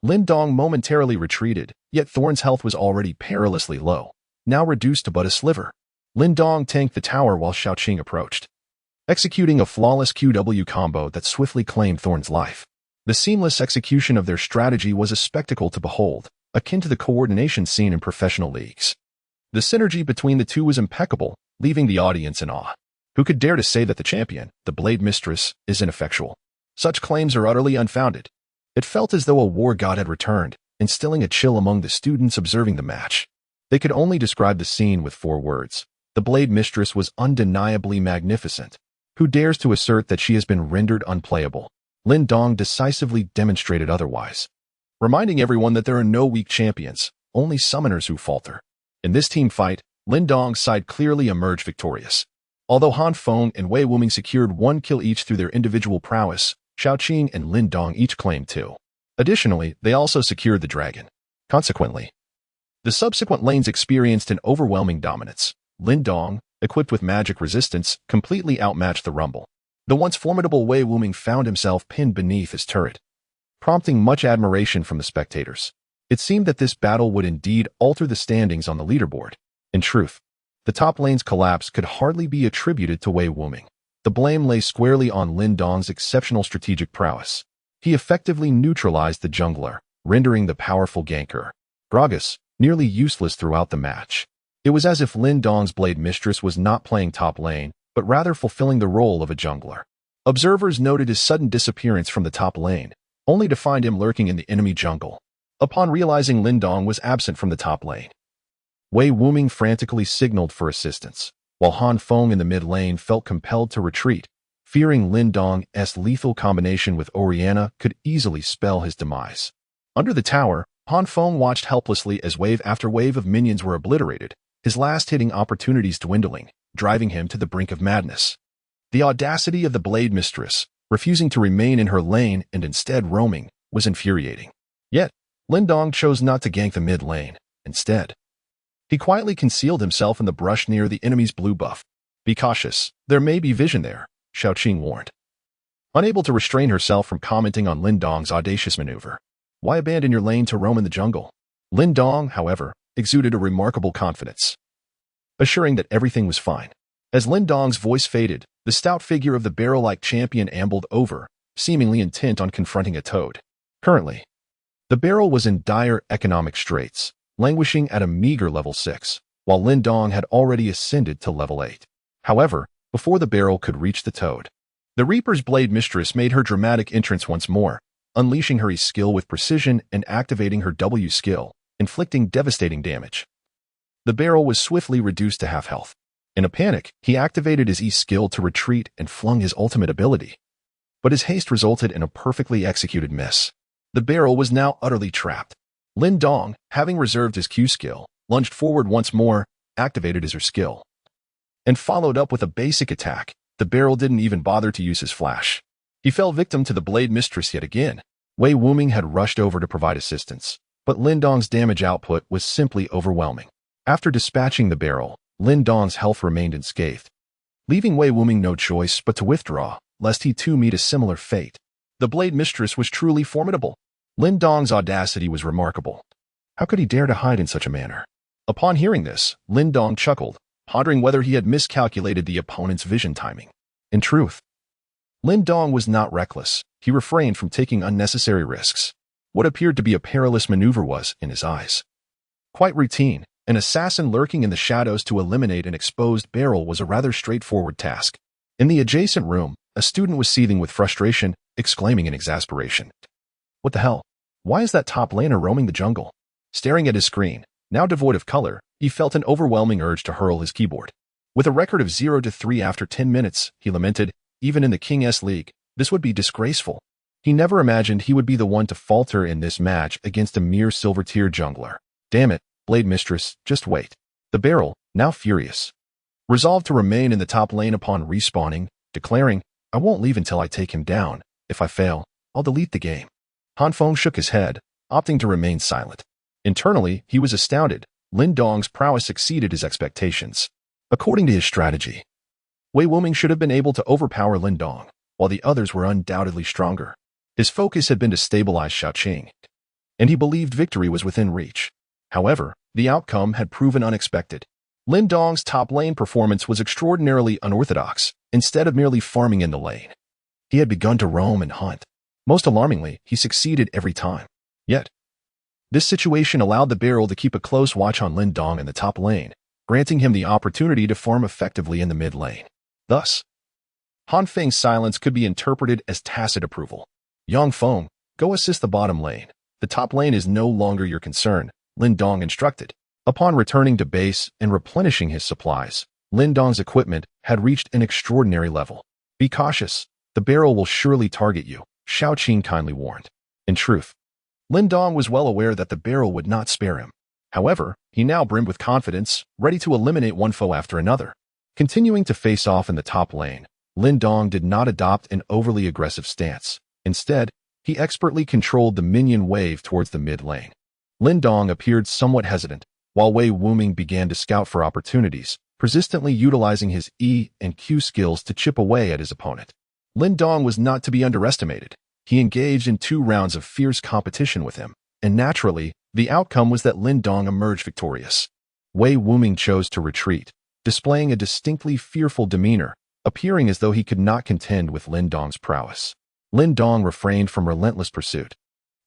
[SPEAKER 1] Lin Dong momentarily retreated, yet Thorn's health was already perilously low, now reduced to but a sliver. Lin Dong tanked the tower while Xiaoqing approached, executing a flawless QW combo that swiftly claimed Thorn's life. The seamless execution of their strategy was a spectacle to behold, akin to the coordination seen in professional leagues. The synergy between the two was impeccable, leaving the audience in awe. Who could dare to say that the champion, the Blade Mistress, is ineffectual? Such claims are utterly unfounded. It felt as though a war god had returned, instilling a chill among the students observing the match. They could only describe the scene with 4 words. The Blade Mistress was undeniably magnificent. Who dares to assert that she has been rendered unplayable? Lin Dong decisively demonstrated otherwise, reminding everyone that there are no weak champions, only summoners who falter. In this team fight, Lin Dong's side clearly emerged victorious. Although Han Feng and Wei Wuming secured 1 kill each through their individual prowess, Xiaoqing and Lin Dong each claimed 2. Additionally, they also secured the dragon. Consequently, the subsequent lanes experienced an overwhelming dominance. Lin Dong, equipped with magic resistance, completely outmatched the Rumble. The once formidable Wei Wuming found himself pinned beneath his turret, prompting much admiration from the spectators. It seemed that this battle would indeed alter the standings on the leaderboard. In truth, the top lane's collapse could hardly be attributed to Wei Wuming. The blame lay squarely on Lin Dong's exceptional strategic prowess. He effectively neutralized the jungler, rendering the powerful ganker, Gragas, nearly useless throughout the match. It was as if Lin Dong's Blade Mistress was not playing top lane, but rather fulfilling the role of a jungler. Observers noted his sudden disappearance from the top lane, only to find him lurking in the enemy jungle. Upon realizing Lin Dong was absent from the top lane, Wei Wuming frantically signaled for assistance, while Han Feng in the mid lane felt compelled to retreat, fearing Lin Dong's lethal combination with Orianna could easily spell his demise. Under the tower, Han Feng watched helplessly as wave after wave of minions were obliterated, his last hitting opportunities dwindling, driving him to the brink of madness. The audacity of the Blade Mistress, refusing to remain in her lane and instead roaming, was infuriating. Yet, Lin Dong chose not to gank the mid lane. Instead, he quietly concealed himself in the brush near the enemy's blue buff. Be cautious, there may be vision there, Xiaoqing warned. Unable to restrain herself from commenting on Lin Dong's audacious maneuver. Why abandon your lane to roam in the jungle? Lin Dong, however, exuded a remarkable confidence, assuring that everything was fine. As Lin Dong's voice faded, the stout figure of the barrel-like champion ambled over, seemingly intent on confronting a toad. Currently, the barrel was in dire economic straits, languishing at a meager level 6, while Lin Dong had already ascended to level 8. However, before the barrel could reach the toad, the Reaper's Blade Mistress made her dramatic entrance once more, unleashing her E skill with precision and activating her W skill, inflicting devastating damage. The barrel was swiftly reduced to half health. In a panic, he activated his E skill to retreat and flung his ultimate ability. But his haste resulted in a perfectly executed miss. The barrel was now utterly trapped. Lin Dong, having reserved his Q skill, lunged forward once more, activated his R skill, and followed up with a basic attack. The barrel didn't even bother to use his flash. He fell victim to the blade mistress yet again. Wei Wuming had rushed over to provide assistance, but Lin Dong's damage output was simply overwhelming. After dispatching the barrel, Lin Dong's health remained unscathed, leaving Wei Wuming no choice but to withdraw, lest he too meet a similar fate. The blade mistress was truly formidable. Lin Dong's audacity was remarkable. How could he dare to hide in such a manner? Upon hearing this, Lin Dong chuckled, pondering whether he had miscalculated the opponent's vision timing. In truth, Lin Dong was not reckless. He refrained from taking unnecessary risks. What appeared to be a perilous maneuver was, in his eyes, quite routine. An assassin lurking in the shadows to eliminate an exposed barrel was a rather straightforward task. In the adjacent room, a student was seething with frustration, exclaiming in exasperation. What the hell? Why is that top laner roaming the jungle? Staring at his screen, now devoid of color, he felt an overwhelming urge to hurl his keyboard. With a record of 0-3 after 10 minutes, he lamented, even in the King S League, this would be disgraceful. He never imagined he would be the one to falter in this match against a mere silver-tier jungler. Damn it, Blade Mistress, just wait. The barrel, now furious, resolved to remain in the top lane upon respawning, declaring, I won't leave until I take him down. If I fail, I'll delete the game. Han Feng shook his head, opting to remain silent. Internally, he was astounded. Lin Dong's prowess exceeded his expectations. According to his strategy, Wei Wuming should have been able to overpower Lin Dong, while the others were undoubtedly stronger. His focus had been to stabilize Xiaoqing, and he believed victory was within reach. However, the outcome had proven unexpected. Lin Dong's top lane performance was extraordinarily unorthodox. Instead of merely farming in the lane, he had begun to roam and hunt. Most alarmingly, he succeeded every time. Yet, this situation allowed the barrel to keep a close watch on Lin Dong in the top lane, granting him the opportunity to farm effectively in the mid lane. Thus, Han Feng's silence could be interpreted as tacit approval. Yang Feng, go assist the bottom lane. The top lane is no longer your concern, Lin Dong instructed. Upon returning to base and replenishing his supplies, Lin Dong's equipment had reached an extraordinary level. Be cautious, the barrel will surely target you, Xiaoqing kindly warned. In truth, Lin Dong was well aware that the barrel would not spare him. However, he now brimmed with confidence, ready to eliminate one foe after another. Continuing to face off in the top lane, Lin Dong did not adopt an overly aggressive stance. Instead, he expertly controlled the minion wave towards the mid lane. Lin Dong appeared somewhat hesitant, while Wei Wuming began to scout for opportunities, persistently utilizing his E and Q skills to chip away at his opponent. Lin Dong was not to be underestimated. He engaged in 2 rounds of fierce competition with him, and naturally, the outcome was that Lin Dong emerged victorious. Wei Wuming chose to retreat, displaying a distinctly fearful demeanor, appearing as though he could not contend with Lin Dong's prowess. Lin Dong refrained from relentless pursuit,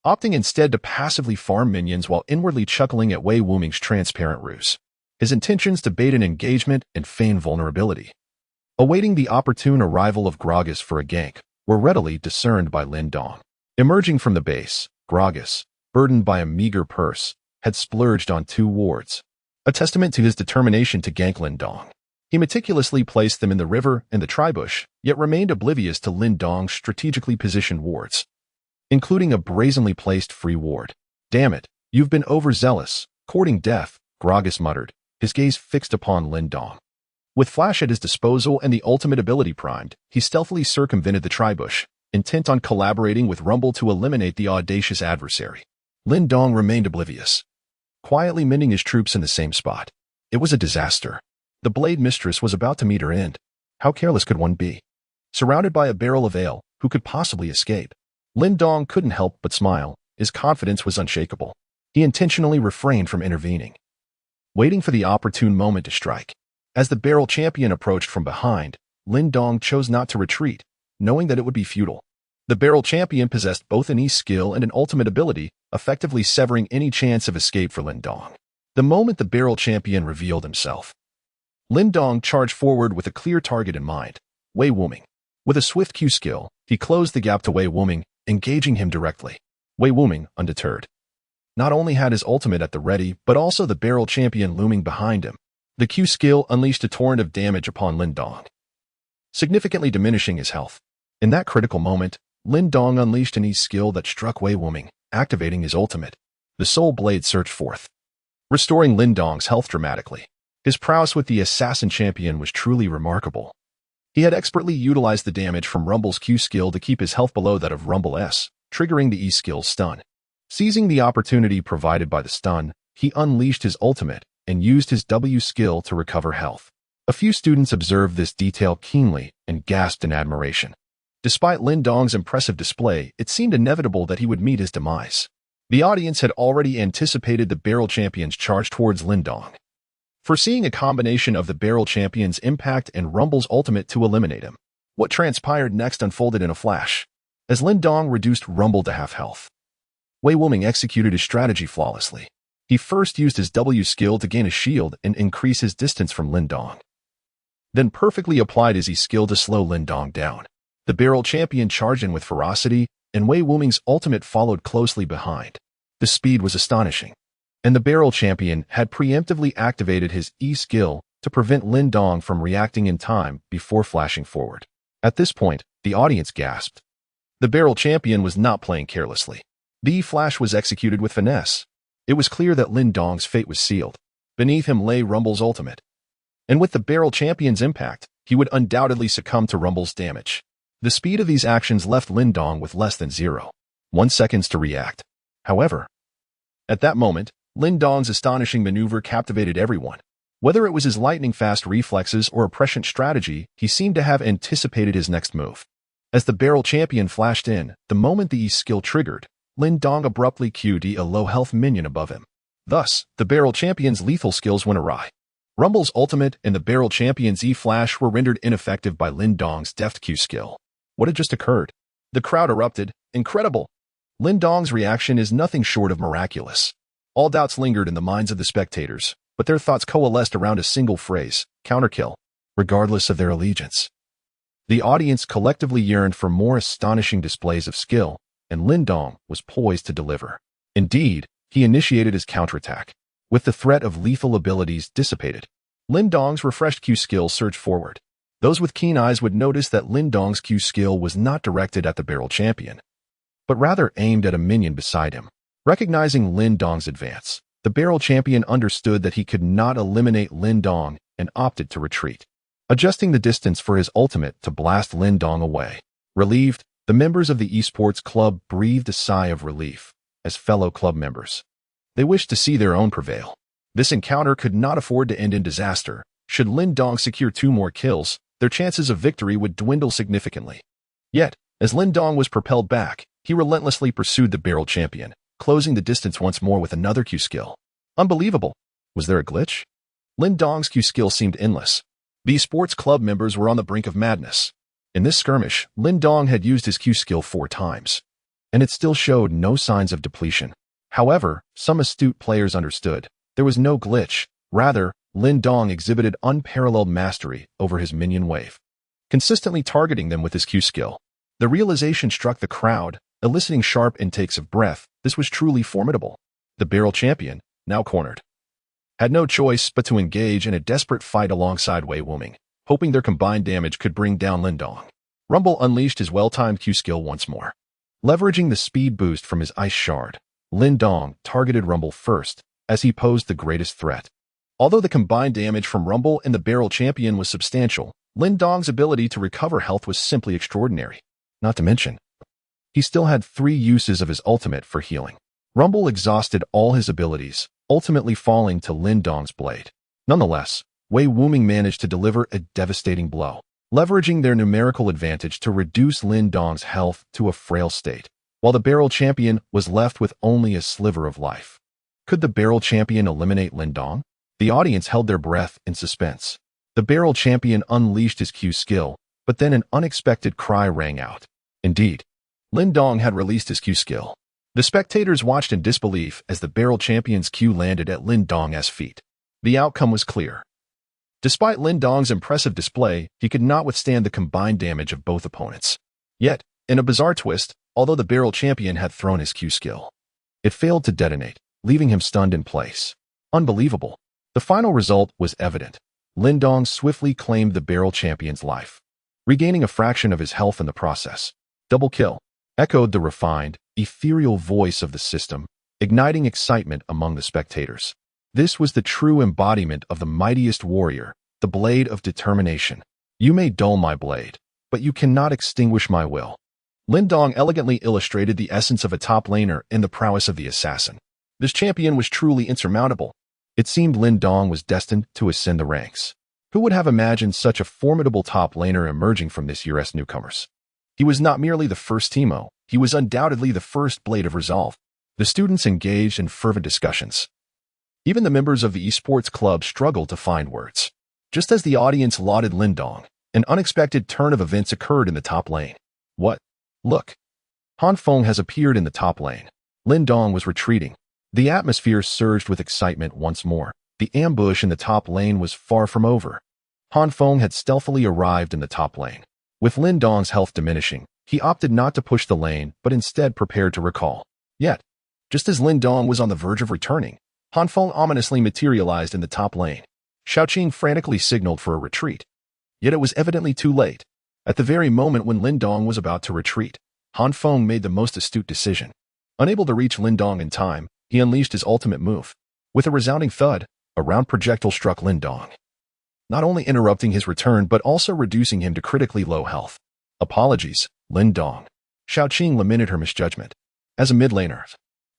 [SPEAKER 1] opting instead to passively farm minions while inwardly chuckling at Wei Wuming's transparent ruse. His intentions to bait an engagement and feign vulnerability, awaiting the opportune arrival of Gragas for a gank, were readily discerned by Lin Dong. Emerging from the base, Gragas, burdened by a meager purse, had splurged on 2 wards, a testament to his determination to gank Lin Dong. He meticulously placed them in the river and the tribush, yet remained oblivious to Lin Dong's strategically positioned wards, including a brazenly placed free ward. Damn it, you've been overzealous, courting death, Gragas muttered, his gaze fixed upon Lin Dong. With Flash at his disposal and the ultimate ability primed, he stealthily circumvented the tribush, intent on collaborating with Rumble to eliminate the audacious adversary. Lin Dong remained oblivious, quietly mending his troops in the same spot. It was a disaster. The Blade Mistress was about to meet her end. How careless could one be? Surrounded by a barrel of ale, who could possibly escape? Lin Dong couldn't help but smile. His confidence was unshakable. He intentionally refrained from intervening, waiting for the opportune moment to strike. As the barrel champion approached from behind, Lin Dong chose not to retreat, knowing that it would be futile. The barrel champion possessed both an E-skill and an ultimate ability, effectively severing any chance of escape for Lin Dong. The moment the barrel champion revealed himself, Lin Dong charged forward with a clear target in mind, Wei Wuming. With a swift Q-skill, he closed the gap to Wei Wuming, engaging him directly. Wei Wuming, undeterred, not only had his ultimate at the ready, but also the barrel champion looming behind him. The Q skill unleashed a torrent of damage upon Lin Dong, significantly diminishing his health. In that critical moment, Lin Dong unleashed an E skill that struck Wei Wuming, activating his ultimate. The Soul Blade surged forth, restoring Lin Dong's health dramatically. His prowess with the assassin champion was truly remarkable. He had expertly utilized the damage from Rumble's Q skill to keep his health below that of Rumble S, triggering the E skill's stun. Seizing the opportunity provided by the stun, he unleashed his ultimate and used his W skill to recover health. A few students observed this detail keenly and gasped in admiration. Despite Lin Dong's impressive display, it seemed inevitable that he would meet his demise. The audience had already anticipated the Barrel Champion's charge towards Lin Dong, foreseeing a combination of the Barrel Champion's impact and Rumble's ultimate to eliminate him. What transpired next unfolded in a flash. As Lin Dong reduced Rumble to half health, Wei Wuming executed his strategy flawlessly. He first used his W skill to gain a shield and increase his distance from Lin Dong, then perfectly applied his E skill to slow Lin Dong down. The Barrel Champion charged in with ferocity, and Wei Wuming's ultimate followed closely behind. The speed was astonishing, and the Barrel Champion had preemptively activated his E skill to prevent Lin Dong from reacting in time before flashing forward. At this point, the audience gasped. The Barrel Champion was not playing carelessly. The E flash was executed with finesse. It was clear that Lin Dong's fate was sealed. Beneath him lay Rumble's ultimate, and with the Barrel Champion's impact, he would undoubtedly succumb to Rumble's damage. The speed of these actions left Lin Dong with less than 0.1 seconds to react. However, at that moment, Lin Dong's astonishing maneuver captivated everyone. Whether it was his lightning-fast reflexes or a prescient strategy, he seemed to have anticipated his next move. As the Barrel Champion flashed in, the moment the E skill triggered, Lin Dong abruptly Q'd a low-health minion above him. Thus, the Barrel Champion's lethal skills went awry. Rumble's ultimate and the Barrel Champion's E-flash were rendered ineffective by Lin Dong's deft Q skill. What had just occurred? The crowd erupted. Incredible! Lin Dong's reaction is nothing short of miraculous. All doubts lingered in the minds of the spectators, but their thoughts coalesced around a single phrase: counterkill, regardless of their allegiance. The audience collectively yearned for more astonishing displays of skill, and Lin Dong was poised to deliver. Indeed, he initiated his counterattack. With the threat of lethal abilities dissipated, Lin Dong's refreshed Q skill surged forward. Those with keen eyes would notice that Lin Dong's Q skill was not directed at the Barrel Champion, but rather aimed at a minion beside him. Recognizing Lin Dong's advance, the Barrel Champion understood that he could not eliminate Lin Dong and opted to retreat, adjusting the distance for his ultimate to blast Lin Dong away. Relieved, the members of the esports club breathed a sigh of relief as fellow club members. They wished to see their own prevail. This encounter could not afford to end in disaster. Should Lin Dong secure 2 more kills, their chances of victory would dwindle significantly. Yet, as Lin Dong was propelled back, he relentlessly pursued the Barrel Champion, closing the distance once more with another Q skill. Unbelievable! Was there a glitch? Lin Dong's Q skill seemed endless. The sports club members were on the brink of madness. In this skirmish, Lin Dong had used his Q skill 4 times, and it still showed no signs of depletion. However, some astute players understood. There was no glitch. Rather, Lin Dong exhibited unparalleled mastery over his minion wave, consistently targeting them with his Q skill. The realization struck the crowd, eliciting sharp intakes of breath. This was truly formidable. The Barrel Champion, now cornered, had no choice but to engage in a desperate fight alongside Wei Wuming, hoping their combined damage could bring down Lin Dong. Rumble unleashed his well-timed Q skill once more. Leveraging the speed boost from his Ice Shard, Lin Dong targeted Rumble first, as he posed the greatest threat. Although the combined damage from Rumble and the Barrel Champion was substantial, Lin Dong's ability to recover health was simply extraordinary. Not to mention, he still had 3 uses of his ultimate for healing. Rumble exhausted all his abilities, ultimately falling to Lin Dong's blade. Nonetheless, Wei Wuming managed to deliver a devastating blow, leveraging their numerical advantage to reduce Lin Dong's health to a frail state, while the Barrel Champion was left with only a sliver of life. Could the Barrel Champion eliminate Lin Dong? The audience held their breath in suspense. The Barrel Champion unleashed his Q skill, but then an unexpected cry rang out. Indeed, Lin Dong had released his Q skill. The spectators watched in disbelief as the Barrel Champion's Q landed at Lin Dong's feet. The outcome was clear. Despite Lin Dong's impressive display, he could not withstand the combined damage of both opponents. Yet, in a bizarre twist, although the Barrel Champion had thrown his Q skill, it failed to detonate, leaving him stunned in place. Unbelievable. The final result was evident. Lin Dong swiftly claimed the Barrel Champion's life, regaining a fraction of his health in the process. Double kill, echoed the refined, ethereal voice of the system, igniting excitement among the spectators. This was the true embodiment of the mightiest warrior, the blade of determination. You may dull my blade, but you cannot extinguish my will. Lin Dong elegantly illustrated the essence of a top laner and the prowess of the assassin. This champion was truly insurmountable. It seemed Lin Dong was destined to ascend the ranks. Who would have imagined such a formidable top laner emerging from this year's newcomers? He was not merely the first Teemo, he was undoubtedly the first blade of resolve. The students engaged in fervent discussions. Even the members of the esports club struggled to find words. Just as the audience lauded Lin Dong, an unexpected turn of events occurred in the top lane. What? Look. Han Feng has appeared in the top lane. Lin Dong was retreating. The atmosphere surged with excitement once more. The ambush in the top lane was far from over. Han Feng had stealthily arrived in the top lane. With Lin Dong's health diminishing, he opted not to push the lane but instead prepared to recall. Yet, just as Lin Dong was on the verge of returning, Han Feng ominously materialized in the top lane. Xiaoqing frantically signaled for a retreat. Yet it was evidently too late. At the very moment when Lin Dong was about to retreat, Han Feng made the most astute decision. Unable to reach Lin Dong in time, he unleashed his ultimate move. With a resounding thud, a round projectile struck Lin Dong, not only interrupting his return but also reducing him to critically low health. Apologies, Lin Dong. Xiaoqing lamented her misjudgment. As a mid laner,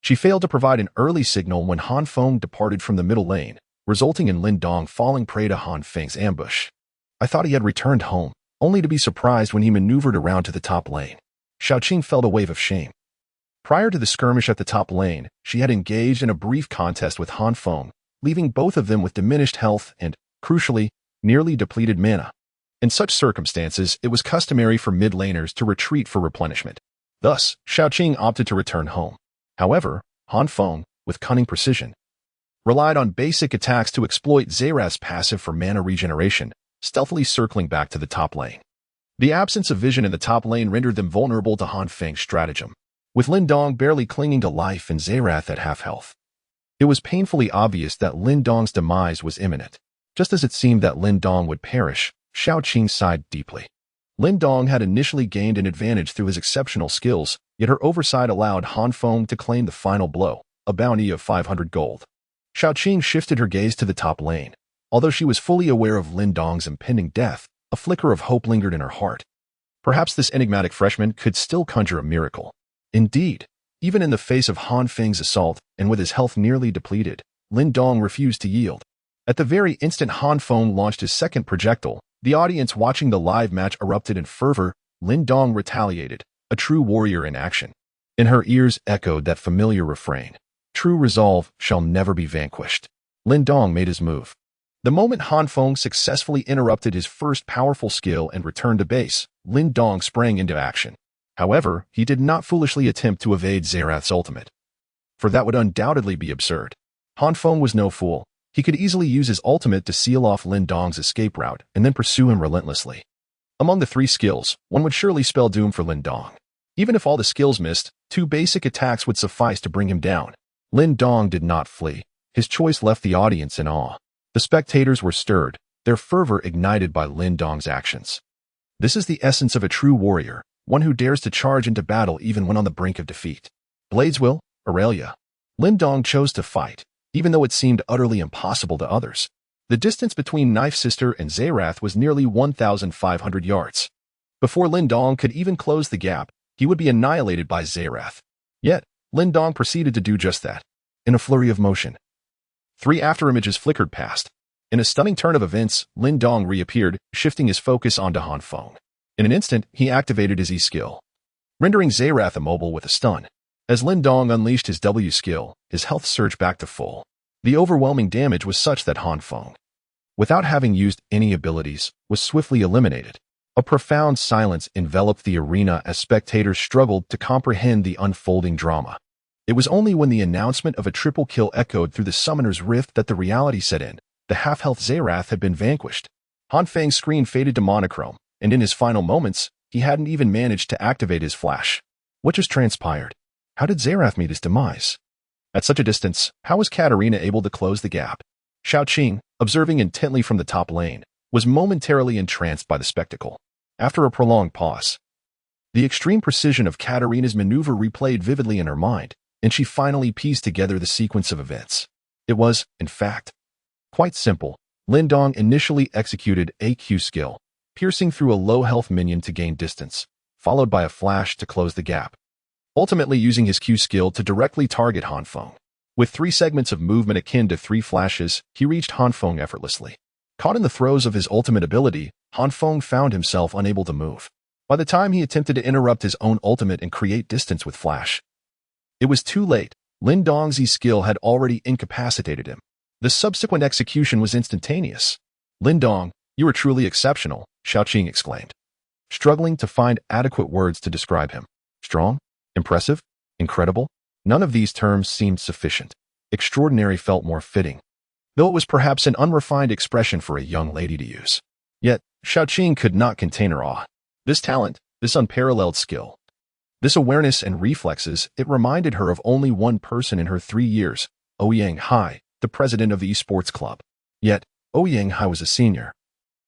[SPEAKER 1] she failed to provide an early signal when Han Feng departed from the middle lane, resulting in Lin Dong falling prey to Han Feng's ambush. I thought he had returned home, only to be surprised when he maneuvered around to the top lane. Xiaoqing felt a wave of shame. Prior to the skirmish at the top lane, she had engaged in a brief contest with Han Feng, leaving both of them with diminished health and, crucially, nearly depleted mana. In such circumstances, it was customary for mid laners to retreat for replenishment. Thus, Xiaoqing opted to return home. However, Han Feng, with cunning precision, relied on basic attacks to exploit Xerath's passive for mana regeneration, stealthily circling back to the top lane. The absence of vision in the top lane rendered them vulnerable to Han Feng's stratagem. With Lin Dong barely clinging to life and Xerath at half health, it was painfully obvious that Lin Dong's demise was imminent. Just as it seemed that Lin Dong would perish, Xiaoqing sighed deeply. Lin Dong had initially gained an advantage through his exceptional skills, yet her oversight allowed Han Feng to claim the final blow, a bounty of 500 gold. Xiaoqing shifted her gaze to the top lane. Although she was fully aware of Lin Dong's impending death, a flicker of hope lingered in her heart. Perhaps this enigmatic freshman could still conjure a miracle. Indeed, even in the face of Han Feng's assault and with his health nearly depleted, Lin Dong refused to yield. At the very instant Han Feng launched his second projectile, the audience watching the live match erupted in fervor. Lin Dong retaliated, a true warrior in action. In her ears echoed that familiar refrain, "True resolve shall never be vanquished." Lin Dong made his move. The moment Han Feng successfully interrupted his first powerful skill and returned to base, Lin Dong sprang into action. However, he did not foolishly attempt to evade Xerath's ultimate, for that would undoubtedly be absurd. Han Feng was no fool. He could easily use his ultimate to seal off Lin Dong's escape route and then pursue him relentlessly. Among the three skills, one would surely spell doom for Lin Dong. Even if all the skills missed, 2 basic attacks would suffice to bring him down. Lin Dong did not flee. His choice left the audience in awe. The spectators were stirred, their fervor ignited by Lin Dong's actions. This is the essence of a true warrior, one who dares to charge into battle even when on the brink of defeat. Bladeswill, Aurelia. Lin Dong chose to fight, even though it seemed utterly impossible to others. The distance between Knife Sister and Xerath was nearly 1,500 yards. Before Lin Dong could even close the gap, he would be annihilated by Xerath. Yet, Lin Dong proceeded to do just that. In a flurry of motion, 3 afterimages flickered past. In a stunning turn of events, Lin Dong reappeared, shifting his focus onto Han Feng. In an instant, he activated his E-skill, rendering Xerath immobile with a stun. As Lin Dong unleashed his W skill, his health surged back to full. The overwhelming damage was such that Han Feng, without having used any abilities, was swiftly eliminated. A profound silence enveloped the arena as spectators struggled to comprehend the unfolding drama. It was only when the announcement of a triple kill echoed through the Summoner's Rift that the reality set in. The half-health Xerath had been vanquished. Han Feng's screen faded to monochrome, and in his final moments, he hadn't even managed to activate his flash. What just transpired? How did Xerath meet his demise? At such a distance, how was Katarina able to close the gap? Xiaoqing, observing intently from the top lane, was momentarily entranced by the spectacle. After a prolonged pause, the extreme precision of Katarina's maneuver replayed vividly in her mind, and she finally pieced together the sequence of events. It was, in fact, quite simple. Lin Dong initially executed a Q skill, piercing through a low-health minion to gain distance, followed by a flash to close the gap, ultimately using his Q skill to directly target Han Feng. With 3 segments of movement akin to 3 flashes, he reached Han Feng effortlessly. Caught in the throes of his ultimate ability, Han Feng found himself unable to move. By the time he attempted to interrupt his own ultimate and create distance with flash, it was too late. Lin Dong's skill had already incapacitated him. The subsequent execution was instantaneous. "Lin Dong, you are truly exceptional," Xiaoqing exclaimed, struggling to find adequate words to describe him. Strong? Impressive? Incredible? None of these terms seemed sufficient. Extraordinary felt more fitting, though it was perhaps an unrefined expression for a young lady to use. Yet, Xiaoqing could not contain her awe. This talent, this unparalleled skill, this awareness and reflexes, it reminded her of only one person in her 3 years, Ouyang Hai, the president of the esports club. Yet, Ouyang Hai was a senior,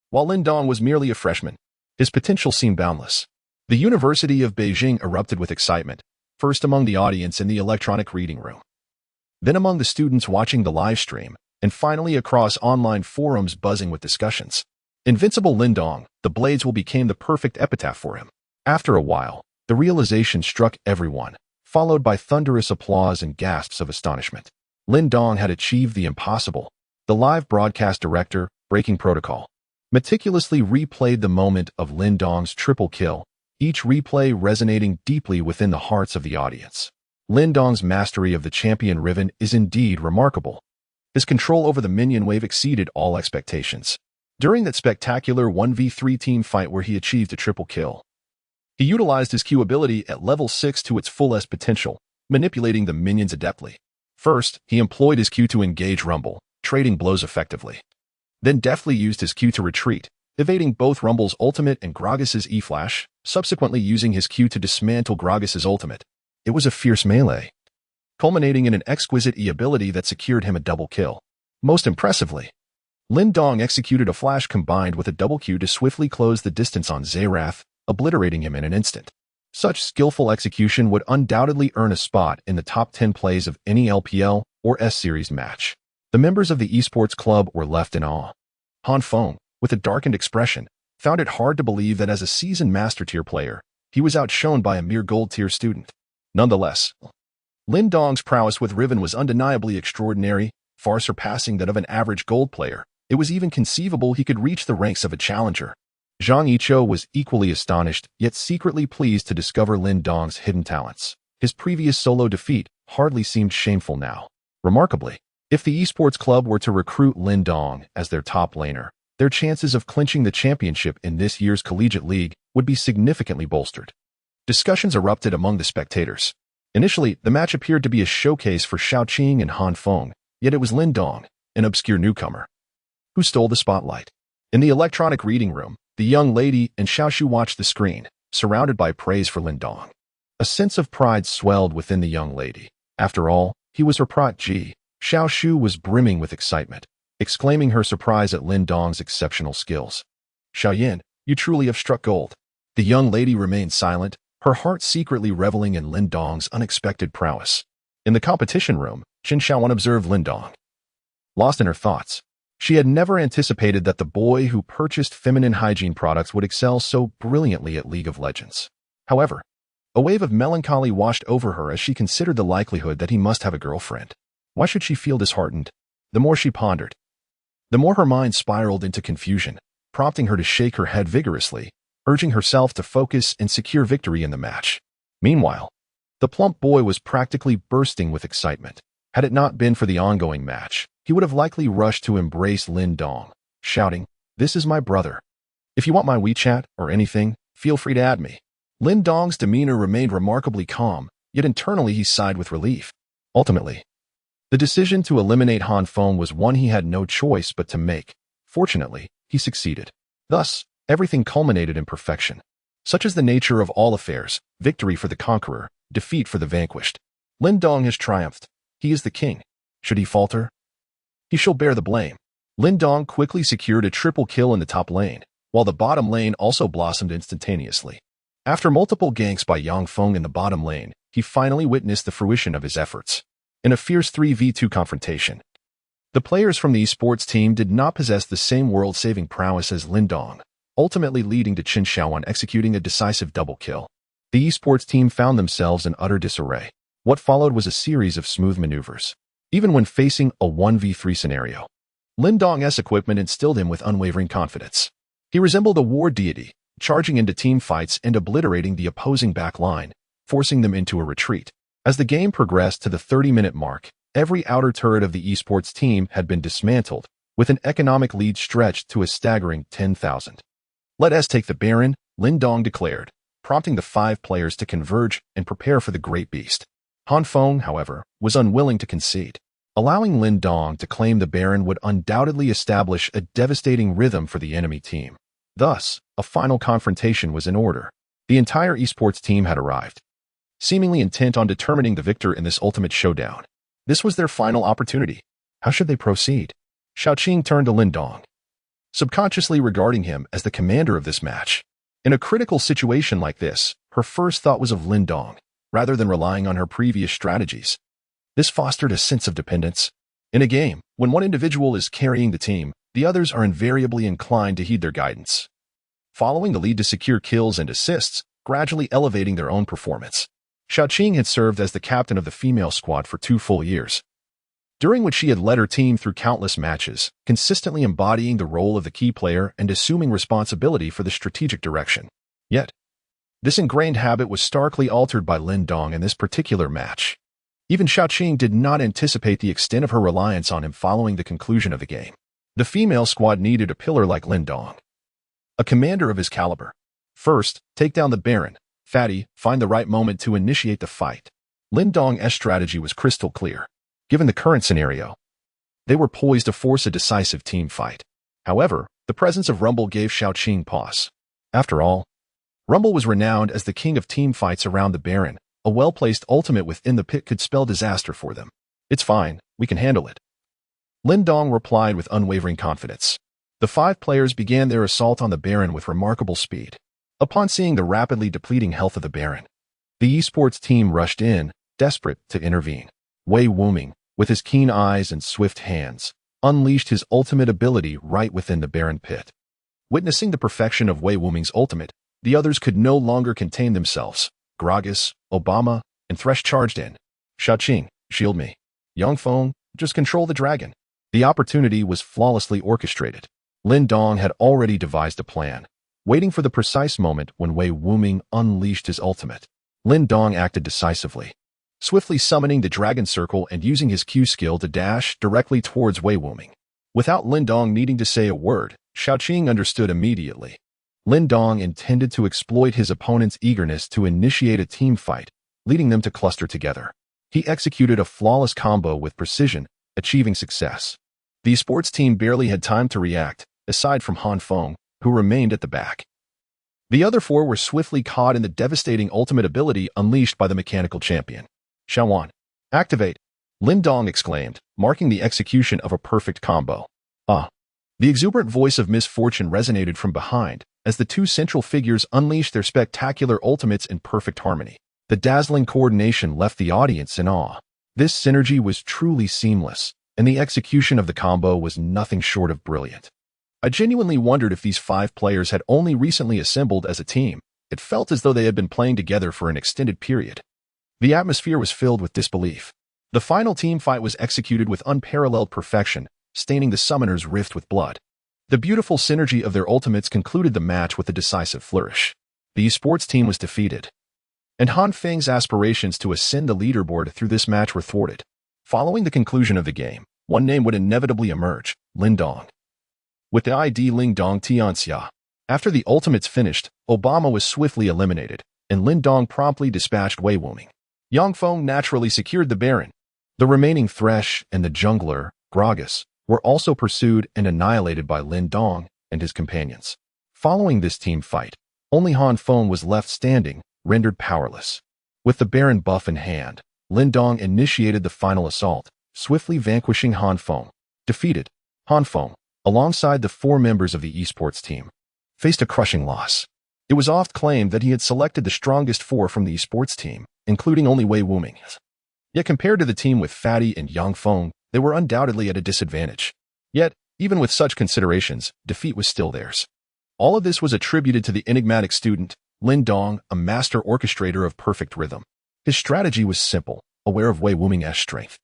[SPEAKER 1] while Lin Dong was merely a freshman. His potential seemed boundless. The University of Beijing erupted with excitement, first among the audience in the electronic reading room, then among the students watching the live stream, and finally across online forums buzzing with discussions. Invincible Lin Dong, the blades will become the perfect epitaph for him. After a while, the realization struck everyone, followed by thunderous applause and gasps of astonishment. Lin Dong had achieved the impossible. The live broadcast director, breaking protocol, meticulously replayed the moment of Lin Dong's triple kill, each replay resonating deeply within the hearts of the audience. Lin Dong's mastery of the champion Riven is indeed remarkable. His control over the minion wave exceeded all expectations. During that spectacular 1v3 team fight where he achieved a triple kill, he utilized his Q ability at level 6 to its fullest potential, manipulating the minions adeptly. First, he employed his Q to engage Rumble, trading blows effectively. Then deftly used his Q to retreat, evading both Rumble's ultimate and Gragas's E-Flash, subsequently using his Q to dismantle Gragas's ultimate. It was a fierce melee, culminating in an exquisite E-ability that secured him a double kill. Most impressively, Lin Dong executed a flash combined with a double Q to swiftly close the distance on Zayrath, obliterating him in an instant. Such skillful execution would undoubtedly earn a spot in the top 10 plays of any LPL or S-Series match. The members of the esports club were left in awe. Han Feng, with a darkened expression, found it hard to believe that as a seasoned master-tier player, he was outshone by a mere gold-tier student. Nonetheless, Lin Dong's prowess with Riven was undeniably extraordinary, far surpassing that of an average gold player. It was even conceivable he could reach the ranks of a challenger. Zhang Yiqiu was equally astonished, yet secretly pleased to discover Lin Dong's hidden talents. His previous solo defeat hardly seemed shameful now. Remarkably, if the esports club were to recruit Lin Dong as their top laner, their chances of clinching the championship in this year's collegiate league would be significantly bolstered. Discussions erupted among the spectators. Initially, the match appeared to be a showcase for Xiaoqing and Han Feng, yet it was Lin Dong, an obscure newcomer, who stole the spotlight. In the electronic reading room, the young lady and Xiaoshu watched the screen, surrounded by praise for Lin Dong. A sense of pride swelled within the young lady. After all, he was her protege. Xiaoshu was brimming with excitement, exclaiming her surprise at Lin Dong's exceptional skills. "Xiaoyan, you truly have struck gold." The young lady remained silent, her heart secretly reveling in Lin Dong's unexpected prowess. In the competition room, Qin Xiaowan observed Lin Dong, lost in her thoughts. She had never anticipated that the boy who purchased feminine hygiene products would excel so brilliantly at League of Legends. However, a wave of melancholy washed over her as she considered the likelihood that he must have a girlfriend. Why should she feel disheartened? The more she pondered, the more her mind spiraled into confusion, prompting her to shake her head vigorously, urging herself to focus and secure victory in the match. Meanwhile, the plump boy was practically bursting with excitement. Had it not been for the ongoing match, he would have likely rushed to embrace Lin Dong, shouting, "This is my brother. If you want my WeChat or anything, feel free to add me." Lin Dong's demeanor remained remarkably calm, yet internally he sighed with relief. Ultimately, the decision to eliminate Han Feng was one he had no choice but to make. Fortunately, he succeeded. Thus, everything culminated in perfection. Such is the nature of all affairs: victory for the conqueror, defeat for the vanquished. Lin Dong has triumphed. He is the king. Should he falter, he shall bear the blame. Lin Dong quickly secured a triple kill in the top lane, while the bottom lane also blossomed instantaneously. After multiple ganks by Yang Feng in the bottom lane, he finally witnessed the fruition of his efforts. In a fierce 3v2 confrontation, The players from the esports team did not possess the same world-saving prowess as Lin Dong, ultimately leading to Qin Xiaowan executing a decisive double kill. The esports team found themselves in utter disarray. What followed was a series of smooth maneuvers. Even when facing a 1v3 scenario, Lin Dong's equipment instilled him with unwavering confidence. He resembled a war deity, charging into team fights and obliterating the opposing back line, forcing them into a retreat. As the game progressed to the 30-minute mark, every outer turret of the esports team had been dismantled, with an economic lead stretched to a staggering 10,000. "Let us take the Baron," Lin Dong declared, prompting the 5 players to converge and prepare for the great beast. Han Feng, however, was unwilling to concede. Allowing Lin Dong to claim the Baron would undoubtedly establish a devastating rhythm for the enemy team. Thus, a final confrontation was in order. The entire esports team had arrived, seemingly intent on determining the victor in this ultimate showdown. This was their final opportunity. How should they proceed? Xiaoqing turned to Lin Dong, subconsciously regarding him as the commander of this match. In a critical situation like this, her first thought was of Lin Dong, rather than relying on her previous strategies. This fostered a sense of dependence. In a game, when one individual is carrying the team, the others are invariably inclined to heed their guidance, following the lead to secure kills and assists, gradually elevating their own performance. Xiaoqing had served as the captain of the female squad for 2 full years, during which she had led her team through countless matches, consistently embodying the role of the key player and assuming responsibility for the strategic direction. Yet, this ingrained habit was starkly altered by Lin Dong in this particular match. Even Xiaoqing did not anticipate the extent of her reliance on him following the conclusion of the game. The female squad needed a pillar like Lin Dong, a commander of his caliber. First, take down the Baron. Fatty, find the right moment to initiate the fight. Lin Dong's strategy was crystal clear. Given the current scenario, they were poised to force a decisive team fight. However, the presence of Rumble gave Xiaoqing pause. After all, Rumble was renowned as the king of team fights around the Baron. A well-placed ultimate within the pit could spell disaster for them. "It's fine, we can handle it," Lin Dong replied with unwavering confidence. The 5 players began their assault on the Baron with remarkable speed. Upon seeing the rapidly depleting health of the Baron, the esports team rushed in, desperate to intervene. Wei Wuming, with his keen eyes and swift hands, unleashed his ultimate ability right within the Baron pit. Witnessing the perfection of Wei Wuming's ultimate, the others could no longer contain themselves. Gragas, Obama, and Thresh charged in. "Xiaoqing, shield me. Yang Feng, just control the dragon." The opportunity was flawlessly orchestrated. Lin Dong had already devised a plan, waiting for the precise moment when Wei Wuming unleashed his ultimate. Lin Dong acted decisively, swiftly summoning the Dragon Circle and using his Q skill to dash directly towards Wei Wuming. Without Lin Dong needing to say a word, Xiaoqing understood immediately. Lin Dong intended to exploit his opponent's eagerness to initiate a team fight, leading them to cluster together. He executed a flawless combo with precision, achieving success. The sports team barely had time to react, aside from Han Feng, who remained at the back. The other 4 were swiftly caught in the devastating ultimate ability unleashed by the mechanical champion. "Xiaowan, activate!" Lin Dong exclaimed, marking the execution of a perfect combo. "Ah!" The exuberant voice of misfortune resonated from behind, as the 2 central figures unleashed their spectacular ultimates in perfect harmony. The dazzling coordination left the audience in awe. This synergy was truly seamless, and the execution of the combo was nothing short of brilliant. I genuinely wondered if these 5 players had only recently assembled as a team. It felt as though they had been playing together for an extended period. The atmosphere was filled with disbelief. The final team fight was executed with unparalleled perfection, staining the summoner's rift with blood. The beautiful synergy of their ultimates concluded the match with a decisive flourish. The esports team was defeated, and Han Feng's aspirations to ascend the leaderboard through this match were thwarted. Following the conclusion of the game, one name would inevitably emerge: Lin Dong. With the ID Lin Dong Tianxia. After the ultimates finished, Obama was swiftly eliminated, and Lin Dong promptly dispatched Wei Wuming. Yang Feng naturally secured the Baron. The remaining Thresh and the jungler, Gragas, were also pursued and annihilated by Lin Dong and his companions. Following this team fight, only Han Feng was left standing, rendered powerless. With the Baron buff in hand, Lin Dong initiated the final assault, swiftly vanquishing Han Feng. Defeated, Han Feng, alongside the 4 members of the esports team, faced a crushing loss. It was oft claimed that he had selected the strongest 4 from the esports team, including only Wei Wuming. Yet compared to the team with Fatty and Yang Feng, They were undoubtedly at a disadvantage. Yet, even with such considerations, defeat was still theirs. All of this was attributed to the enigmatic student, Lin Dong, a master orchestrator of perfect rhythm. His strategy was simple, aware of Wei Wuming's strength.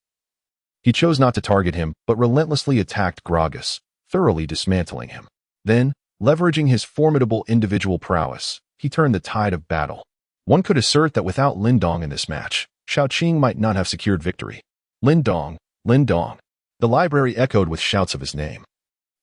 [SPEAKER 1] He chose not to target him, but relentlessly attacked Gragas, thoroughly dismantling him. Then, leveraging his formidable individual prowess, he turned the tide of battle. One could assert that without Lin Dong in this match, Xiaoqing might not have secured victory. Lin Dong, Lin Dong. The library echoed with shouts of his name,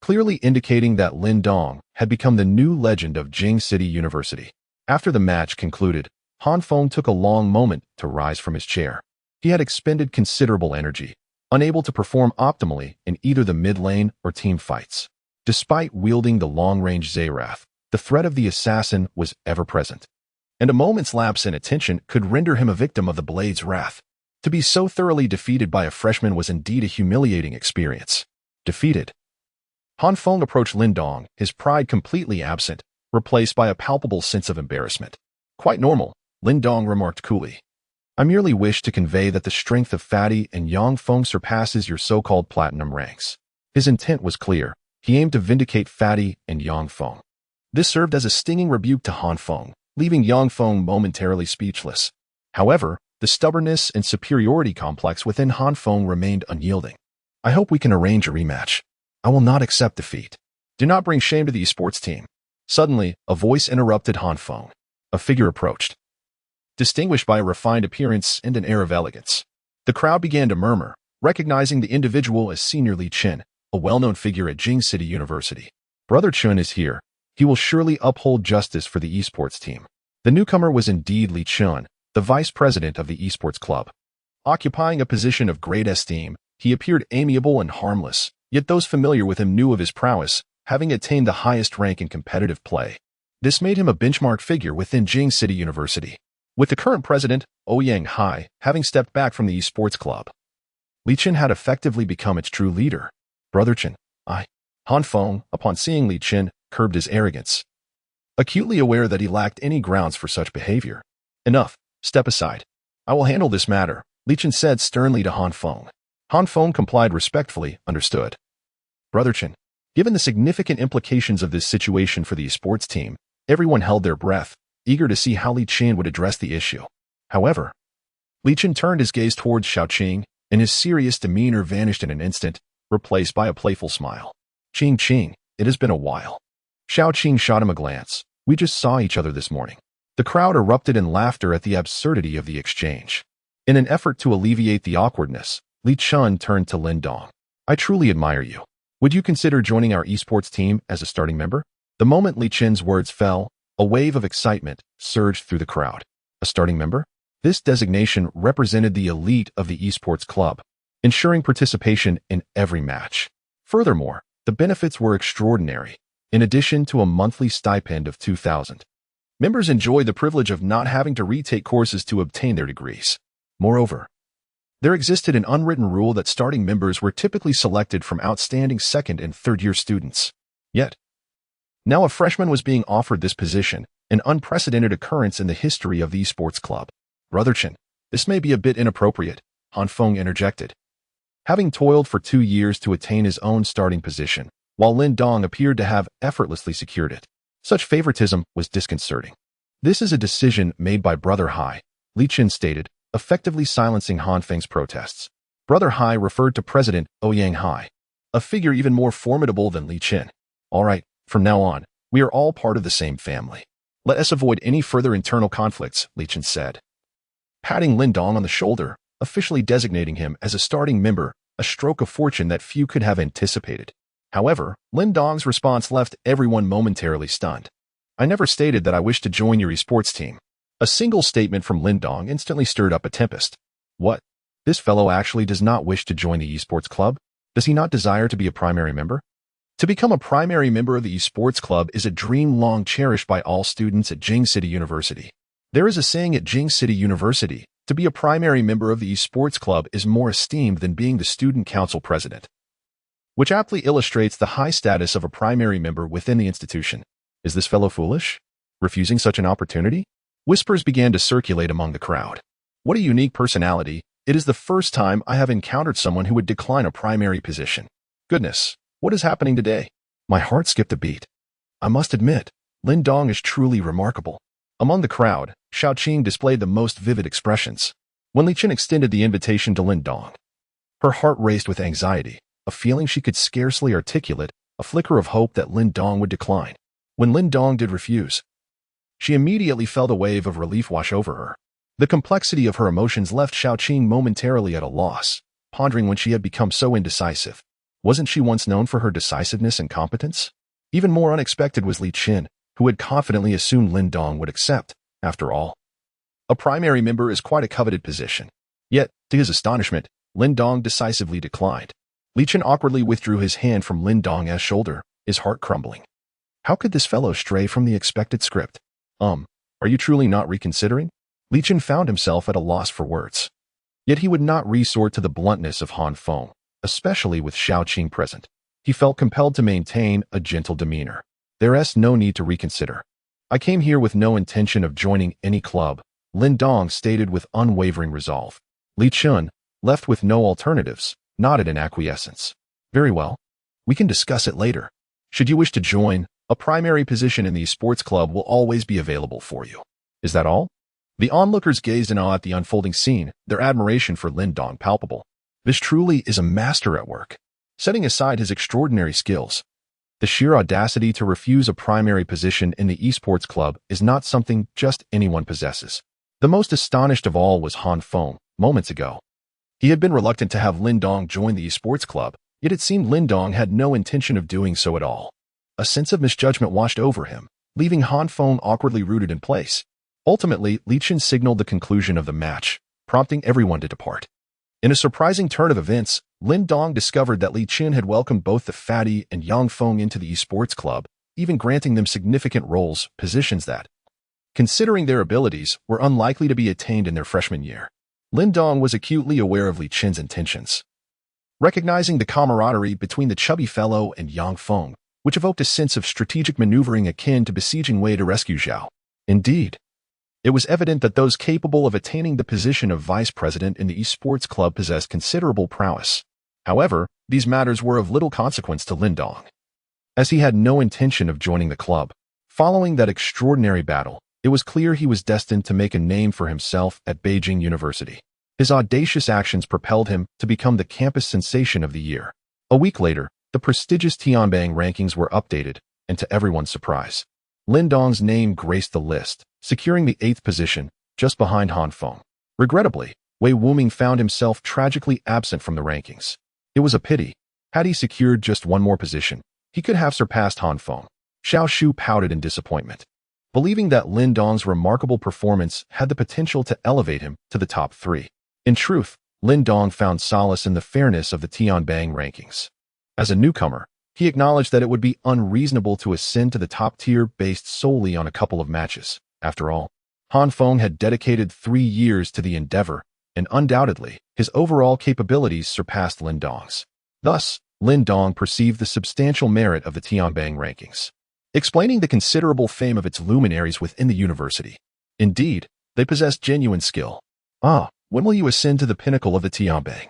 [SPEAKER 1] clearly indicating that Lin Dong had become the new legend of Jing City University. After the match concluded, Han Feng took a long moment to rise from his chair. He had expended considerable energy, unable to perform optimally in either the mid lane or team fights. Despite wielding the long-range Zerath, the threat of the assassin was ever present, and a moment's lapse in attention could render him a victim of the blade's wrath. To be so thoroughly defeated by a freshman was indeed a humiliating experience. Defeated. Han Feng approached Lin Dong, his pride completely absent, replaced by a palpable sense of embarrassment. Quite normal, Lin Dong remarked coolly. I merely wish to convey that the strength of Fatty and Yang Feng surpasses your so-called platinum ranks. His intent was clear. He aimed to vindicate Fatty and Yang Feng. This served as a stinging rebuke to Han Feng, leaving Yang Feng momentarily speechless. However, the stubbornness and superiority complex within Han Feng remained unyielding. I hope we can arrange a rematch. I will not accept defeat. Do not bring shame to the esports team. Suddenly, a voice interrupted Han Feng. A figure approached, distinguished by a refined appearance and an air of elegance. The crowd began to murmur, recognizing the individual as Senior Li Chen, a well-known figure at Jing City University. Brother Chen is here. He will surely uphold justice for the esports team. The newcomer was indeed Li Chen, the vice president of the esports club. Occupying a position of great esteem, he appeared amiable and harmless, yet those familiar with him knew of his prowess, having attained the highest rank in competitive play. This made him a benchmark figure within Jing City University. With the current president, Ouyang Hai, having stepped back from the esports club, Li Chen had effectively become its true leader. Brother Chen, Han Feng, upon seeing Li Chen, curbed his arrogance, acutely aware that he lacked any grounds for such behavior. Enough, step aside. I will handle this matter, Li Chen said sternly to Han Feng. Han Feng complied respectfully, understood. Brother Chen, given the significant implications of this situation for the esports team, everyone held their breath, eager to see how Li Chen would address the issue. However, Li Chen turned his gaze towards Xiaoqing, and his serious demeanor vanished in an instant, replaced by a playful smile. Qing, it has been a while. Xiaoqing shot him a glance. We just saw each other this morning. The crowd erupted in laughter at the absurdity of the exchange. In an effort to alleviate the awkwardness, Li Chen turned to Lin Dong. I truly admire you. Would you consider joining our esports team as a starting member? The moment Li Chen's words fell, a wave of excitement surged through the crowd. A starting member? This designation represented the elite of the esports club, ensuring participation in every match. Furthermore, the benefits were extraordinary. In addition to a monthly stipend of 2,000, members enjoyed the privilege of not having to retake courses to obtain their degrees. Moreover, there existed an unwritten rule that starting members were typically selected from outstanding second and third-year students. Yet, now a freshman was being offered this position, an unprecedented occurrence in the history of the esports club. Brother Chen, this may be a bit inappropriate, Han Feng interjected. Having toiled for 2 years to attain his own starting position, while Lin Dong appeared to have effortlessly secured it, such favoritism was disconcerting. This is a decision made by Brother Hai, Li Chen stated, effectively silencing Han Feng's protests. Brother Hai referred to President Ouyang Hai, a figure even more formidable than Li Chen. All right, from now on, we are all part of the same family. Let us avoid any further internal conflicts, Li Chen said, patting Lin Dong on the shoulder, officially designating him as a starting member, a stroke of fortune that few could have anticipated. However, Lin Dong's response left everyone momentarily stunned. I never stated that I wished to join your esports team. A single statement from Lin Dong instantly stirred up a tempest. What? This fellow actually does not wish to join the esports club? Does he not desire to be a primary member? To become a primary member of the esports club is a dream long cherished by all students at Jing City University. There is a saying at Jing City University, to be a primary member of the esports club is more esteemed than being the student council president, which aptly illustrates the high status of a primary member within the institution. Is this fellow foolish? Refusing such an opportunity? Whispers began to circulate among the crowd. What a unique personality, It is the first time I have encountered someone who would decline a primary position. Goodness, what is happening today? My heart skipped a beat. I must admit, Lin Dong is truly remarkable. Among the crowd, Xiaoqing displayed the most vivid expressions. When Li Chen extended the invitation to Lin Dong, her heart raced with anxiety, a feeling she could scarcely articulate, a flicker of hope that Lin Dong would decline. When Lin Dong did refuse, she immediately felt a wave of relief wash over her. The complexity of her emotions left Xiaoqing momentarily at a loss, pondering when she had become so indecisive. Wasn't she once known for her decisiveness and competence? Even more unexpected was Li Chen, who had confidently assumed Lin Dong would accept. After all, a primary member is quite a coveted position. Yet, to his astonishment, Lin Dong decisively declined. Li Chen awkwardly withdrew his hand from Lin Dong's shoulder, his heart crumbling. How could this fellow stray from the expected script? Are you truly not reconsidering? Li Chen found himself at a loss for words. Yet he would not resort to the bluntness of Han Feng, especially with Xiaoqing present. He felt compelled to maintain a gentle demeanor. There is no need to reconsider. I came here with no intention of joining any club, Lin Dong stated with unwavering resolve. Li Chen, left with no alternatives, nodded in acquiescence. Very well. We can discuss it later. Should you wish to join, a primary position in the esports club will always be available for you. Is that all? The onlookers gazed in awe at the unfolding scene, their admiration for Lin Dong palpable. This truly is a master at work. Setting aside his extraordinary skills, the sheer audacity to refuse a primary position in the esports club is not something just anyone possesses. The most astonished of all was Han Feng, moments ago. He had been reluctant to have Lin Dong join the esports club, yet it seemed Lin Dong had no intention of doing so at all. A sense of misjudgment washed over him, leaving Han Feng awkwardly rooted in place. Ultimately, Li Chen signaled the conclusion of the match, prompting everyone to depart. In a surprising turn of events, Lin Dong discovered that Li Chen had welcomed both the fatty and Yang Feng into the esports club, even granting them significant roles, positions that, considering their abilities, were unlikely to be attained in their freshman year. Lin Dong was acutely aware of Li Chen's intentions. Recognizing the camaraderie between the chubby fellow and Yang Feng, which evoked a sense of strategic maneuvering akin to besieging Wei to rescue Zhao. Indeed, it was evident that those capable of attaining the position of vice president in the esports club possessed considerable prowess. However, these matters were of little consequence to Lin Dong, as he had no intention of joining the club. Following that extraordinary battle, it was clear he was destined to make a name for himself at Beijing University. His audacious actions propelled him to become the campus sensation of the year. A week later, the prestigious Tianbang rankings were updated, and to everyone's surprise, Lin Dong's name graced the list, securing the 8th position, just behind Han Feng. Regrettably, Wei Wuming found himself tragically absent from the rankings. It was a pity. Had he secured just one more position, he could have surpassed Han Feng. Xiao Shu pouted in disappointment, believing that Lin Dong's remarkable performance had the potential to elevate him to the top 3. In truth, Lin Dong found solace in the fairness of the Tianbang rankings. As a newcomer, he acknowledged that it would be unreasonable to ascend to the top tier based solely on a couple of matches. After all, Han Feng had dedicated 3 years to the endeavor, and undoubtedly, his overall capabilities surpassed Lin Dong's. Thus, Lin Dong perceived the substantial merit of the Tianbang rankings, explaining the considerable fame of its luminaries within the university. Indeed, they possessed genuine skill. When will you ascend to the pinnacle of the Tianbang?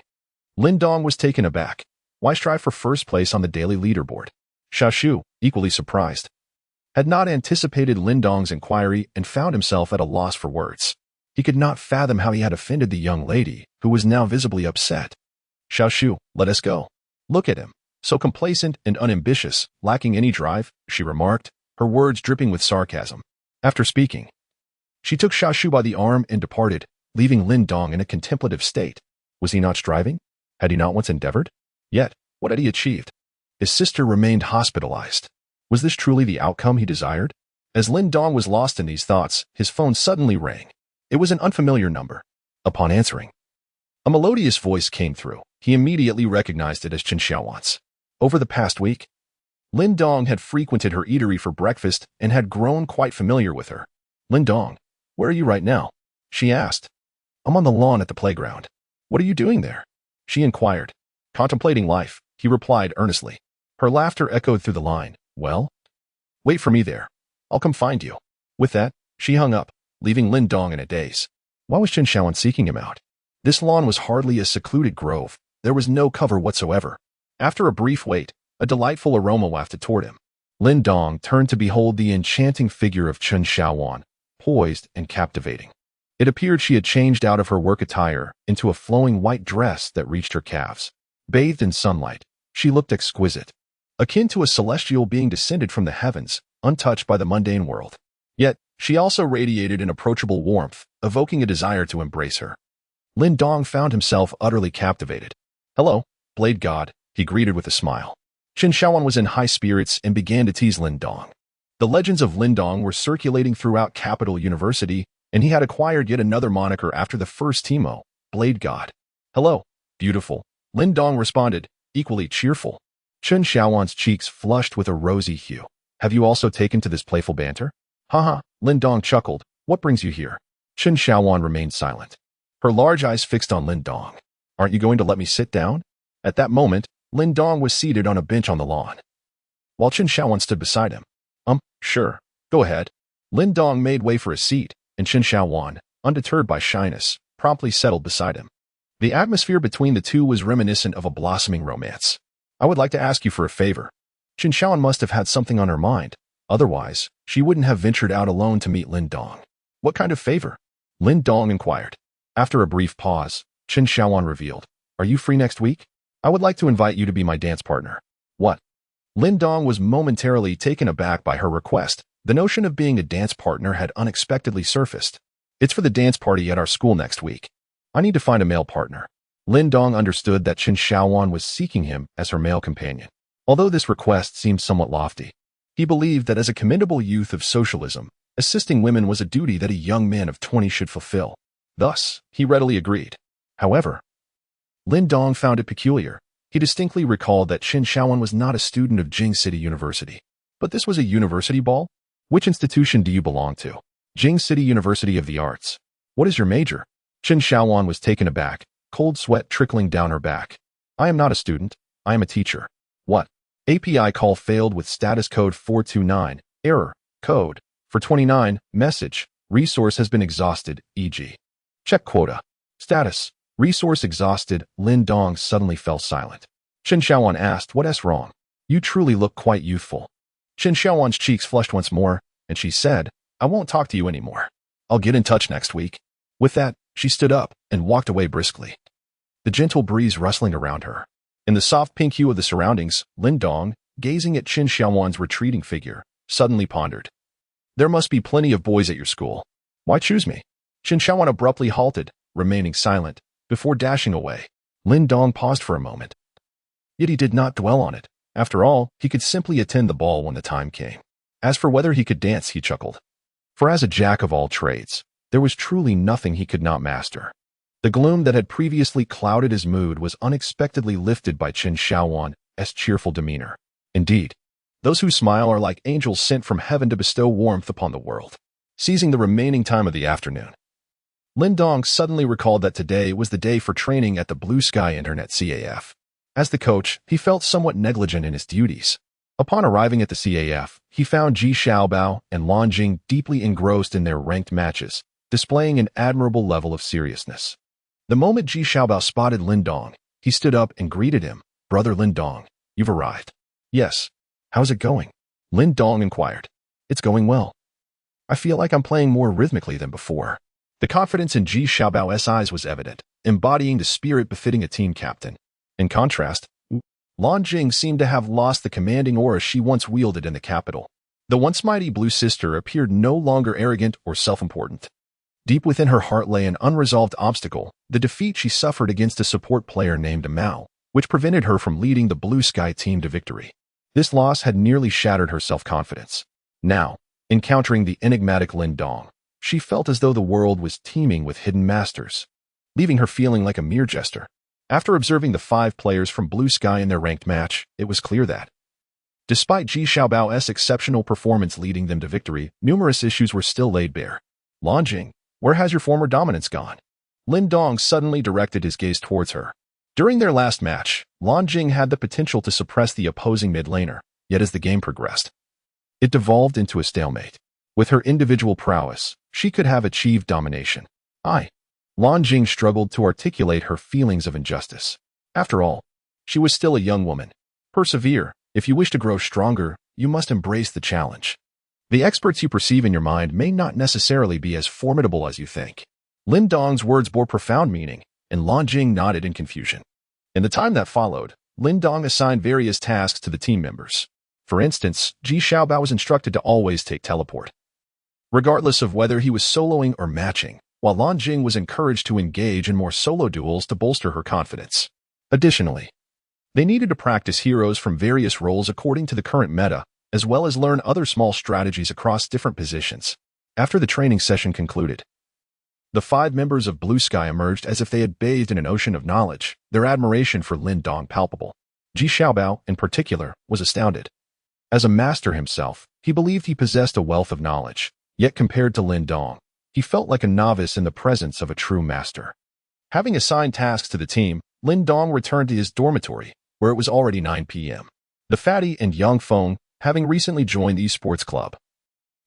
[SPEAKER 1] Lin Dong was taken aback. Why strive for first place on the daily leaderboard? Xiao Shu, equally surprised, had not anticipated Lin Dong's inquiry and found himself at a loss for words. He could not fathom how he had offended the young lady, who was now visibly upset. Xiao Shu, let us go. Look at him, so complacent and unambitious, lacking any drive, she remarked, her words dripping with sarcasm. After speaking, she took Xiao Shu by the arm and departed, leaving Lin Dong in a contemplative state. Was he not striving? Had he not once endeavored? Yet, what had he achieved? His sister remained hospitalized. Was this truly the outcome he desired? As Lin Dong was lost in these thoughts, his phone suddenly rang. It was an unfamiliar number. Upon answering, a melodious voice came through. He immediately recognized it as Chen Xiaowan's. Over the past week, Lin Dong had frequented her eatery for breakfast and had grown quite familiar with her. Lin Dong, where are you right now? She asked. I'm on the lawn at the playground. What are you doing there? She inquired. Contemplating life, he replied earnestly. Her laughter echoed through the line. Well? Wait for me there. I'll come find you. With that, she hung up, leaving Lin Dong in a daze. Why was Chen Xiaowan seeking him out? This lawn was hardly a secluded grove. There was no cover whatsoever. After a brief wait, a delightful aroma wafted toward him. Lin Dong turned to behold the enchanting figure of Chen Xiaowan, poised and captivating. It appeared she had changed out of her work attire into a flowing white dress that reached her calves. Bathed in sunlight, she looked exquisite, akin to a celestial being descended from the heavens, untouched by the mundane world. Yet, she also radiated an approachable warmth, evoking a desire to embrace her. Lin Dong found himself utterly captivated. "Hello, Blade God," he greeted with a smile. Chen Xiaowan was in high spirits and began to tease Lin Dong. The legends of Lin Dong were circulating throughout Capital University, and he had acquired yet another moniker after the first Timo, Blade God. "Hello, beautiful," Lin Dong responded, equally cheerful. Chen Xiaowan's cheeks flushed with a rosy hue. "Have you also taken to this playful banter?" "Haha," Lin Dong chuckled. "What brings you here?" Chen Xiaowan remained silent, her large eyes fixed on Lin Dong. "Aren't you going to let me sit down?" At that moment, Lin Dong was seated on a bench on the lawn, while Chen Xiaowan stood beside him. Sure, go ahead." Lin Dong made way for a seat, and Chen Xiaowan, undeterred by shyness, promptly settled beside him. The atmosphere between the two was reminiscent of a blossoming romance. "I would like to ask you for a favor." Chen Xiaowan must have had something on her mind. Otherwise, she wouldn't have ventured out alone to meet Lin Dong. "What kind of favor?" Lin Dong inquired. After a brief pause, Chen Xiaowan revealed, "Are you free next week? I would like to invite you to be my dance partner." "What?" Lin Dong was momentarily taken aback by her request. The notion of being a dance partner had unexpectedly surfaced. "It's for the dance party at our school next week. I need to find a male partner." Lin Dong understood that Chen Xiaowan was seeking him as her male companion. Although this request seemed somewhat lofty, he believed that as a commendable youth of socialism, assisting women was a duty that a young man of 20 should fulfill. Thus, he readily agreed. However, Lin Dong found it peculiar. He distinctly recalled that Chen Xiaowan was not a student of Jing City University. But this was a university ball? "Which institution do you belong to?" "Jing City University of the Arts." "What is your major?" Chen Xiaowan was taken aback, cold sweat trickling down her back. "I am not a student. I am a teacher." "What?" "API call failed with status code 429. Error. Code. For 29. Message. Resource has been exhausted, e.g. Check quota. Status. Resource exhausted." Lin Dong suddenly fell silent. Chen Xiaowan asked, "What's wrong? You truly look quite youthful." Chen Xiaowan's cheeks flushed once more, and she said, "I won't talk to you anymore. I'll get in touch next week." With that, she stood up and walked away briskly, the gentle breeze rustling around her. In the soft pink hue of the surroundings, Lin Dong, gazing at Chen Xiaowan's retreating figure, suddenly pondered. "There must be plenty of boys at your school. Why choose me?" Chen Xiaowan abruptly halted, remaining silent, before dashing away. Lin Dong paused for a moment. Yet he did not dwell on it. After all, he could simply attend the ball when the time came. As for whether he could dance, he chuckled. For as a jack of all trades, there was truly nothing he could not master. The gloom that had previously clouded his mood was unexpectedly lifted by Chen Xiaowan's cheerful demeanor. Indeed, those who smile are like angels sent from heaven to bestow warmth upon the world. Seizing the remaining time of the afternoon, Lin Dong suddenly recalled that today was the day for training at the Blue Sky Internet CAF. As the coach, he felt somewhat negligent in his duties. Upon arriving at the CAF, he found Ji Xiaobao and Lan Jing deeply engrossed in their ranked matches, displaying an admirable level of seriousness. The moment Ji Xiaobao spotted Lin Dong, he stood up and greeted him. "Brother Lin Dong, you've arrived." "Yes. How's it going?" Lin Dong inquired. "It's going well. I feel like I'm playing more rhythmically than before." The confidence in Ji Xiaobao's eyes was evident, embodying the spirit befitting a team captain. In contrast, Lan Jing seemed to have lost the commanding aura she once wielded in the capital. The once mighty Blue Sister appeared no longer arrogant or self-important. Deep within her heart lay an unresolved obstacle, the defeat she suffered against a support player named Mao, which prevented her from leading the Blue Sky team to victory. This loss had nearly shattered her self-confidence. Now, encountering the enigmatic Lin Dong, she felt as though the world was teeming with hidden masters, leaving her feeling like a mere jester. After observing the 5 players from Blue Sky in their ranked match, it was clear that, despite Ji Xiaobao's exceptional performance leading them to victory, numerous issues were still laid bare. "Lan Jing, where has your former dominance gone?" Lin Dong suddenly directed his gaze towards her. During their last match, Lan Jing had the potential to suppress the opposing mid-laner, yet as the game progressed, it devolved into a stalemate. With her individual prowess, she could have achieved domination. Lan Jing struggled to articulate her feelings of injustice. After all, she was still a young woman. Persevere. If you wish to grow stronger, you must embrace the challenge. The experts you perceive in your mind may not necessarily be as formidable as you think. Lin Dong's words bore profound meaning, and Lan Jing nodded in confusion. In the time that followed, Lin Dong assigned various tasks to the team members. For instance, Ji Xiaobao was instructed to always take teleport, regardless of whether he was soloing or matching, while Lan Jing was encouraged to engage in more solo duels to bolster her confidence. Additionally, they needed to practice heroes from various roles according to the current meta, as well as learn other small strategies across different positions. After the training session concluded, the 5 members of Blue Sky emerged as if they had bathed in an ocean of knowledge, their admiration for Lin Dong palpable. Ji Xiaobao, in particular, was astounded. As a master himself, he believed he possessed a wealth of knowledge, yet compared to Lin Dong, he felt like a novice in the presence of a true master. Having assigned tasks to the team, Lin Dong returned to his dormitory, where it was already 9 p.m. The fatty and young Feng, having recently joined the esports club,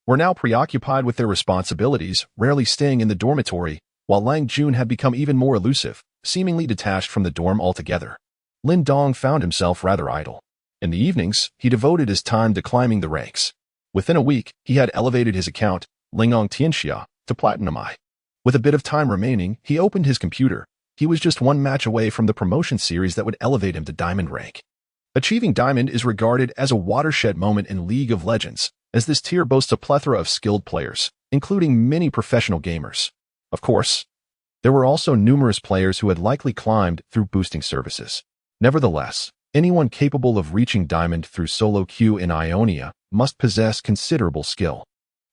[SPEAKER 1] were now preoccupied with their responsibilities, rarely staying in the dormitory, while Lang Jun had become even more elusive, seemingly detached from the dorm altogether. Lin Dong found himself rather idle. In the evenings, he devoted his time to climbing the ranks. Within a week, he had elevated his account, Lingong Tianxia, to Platinum I. With a bit of time remaining, he opened his computer. He was just one match away from the promotion series that would elevate him to Diamond rank. Achieving Diamond is regarded as a watershed moment in League of Legends, as this tier boasts a plethora of skilled players, including many professional gamers. Of course, there were also numerous players who had likely climbed through boosting services. Nevertheless, anyone capable of reaching Diamond through solo queue in Ionia must possess considerable skill.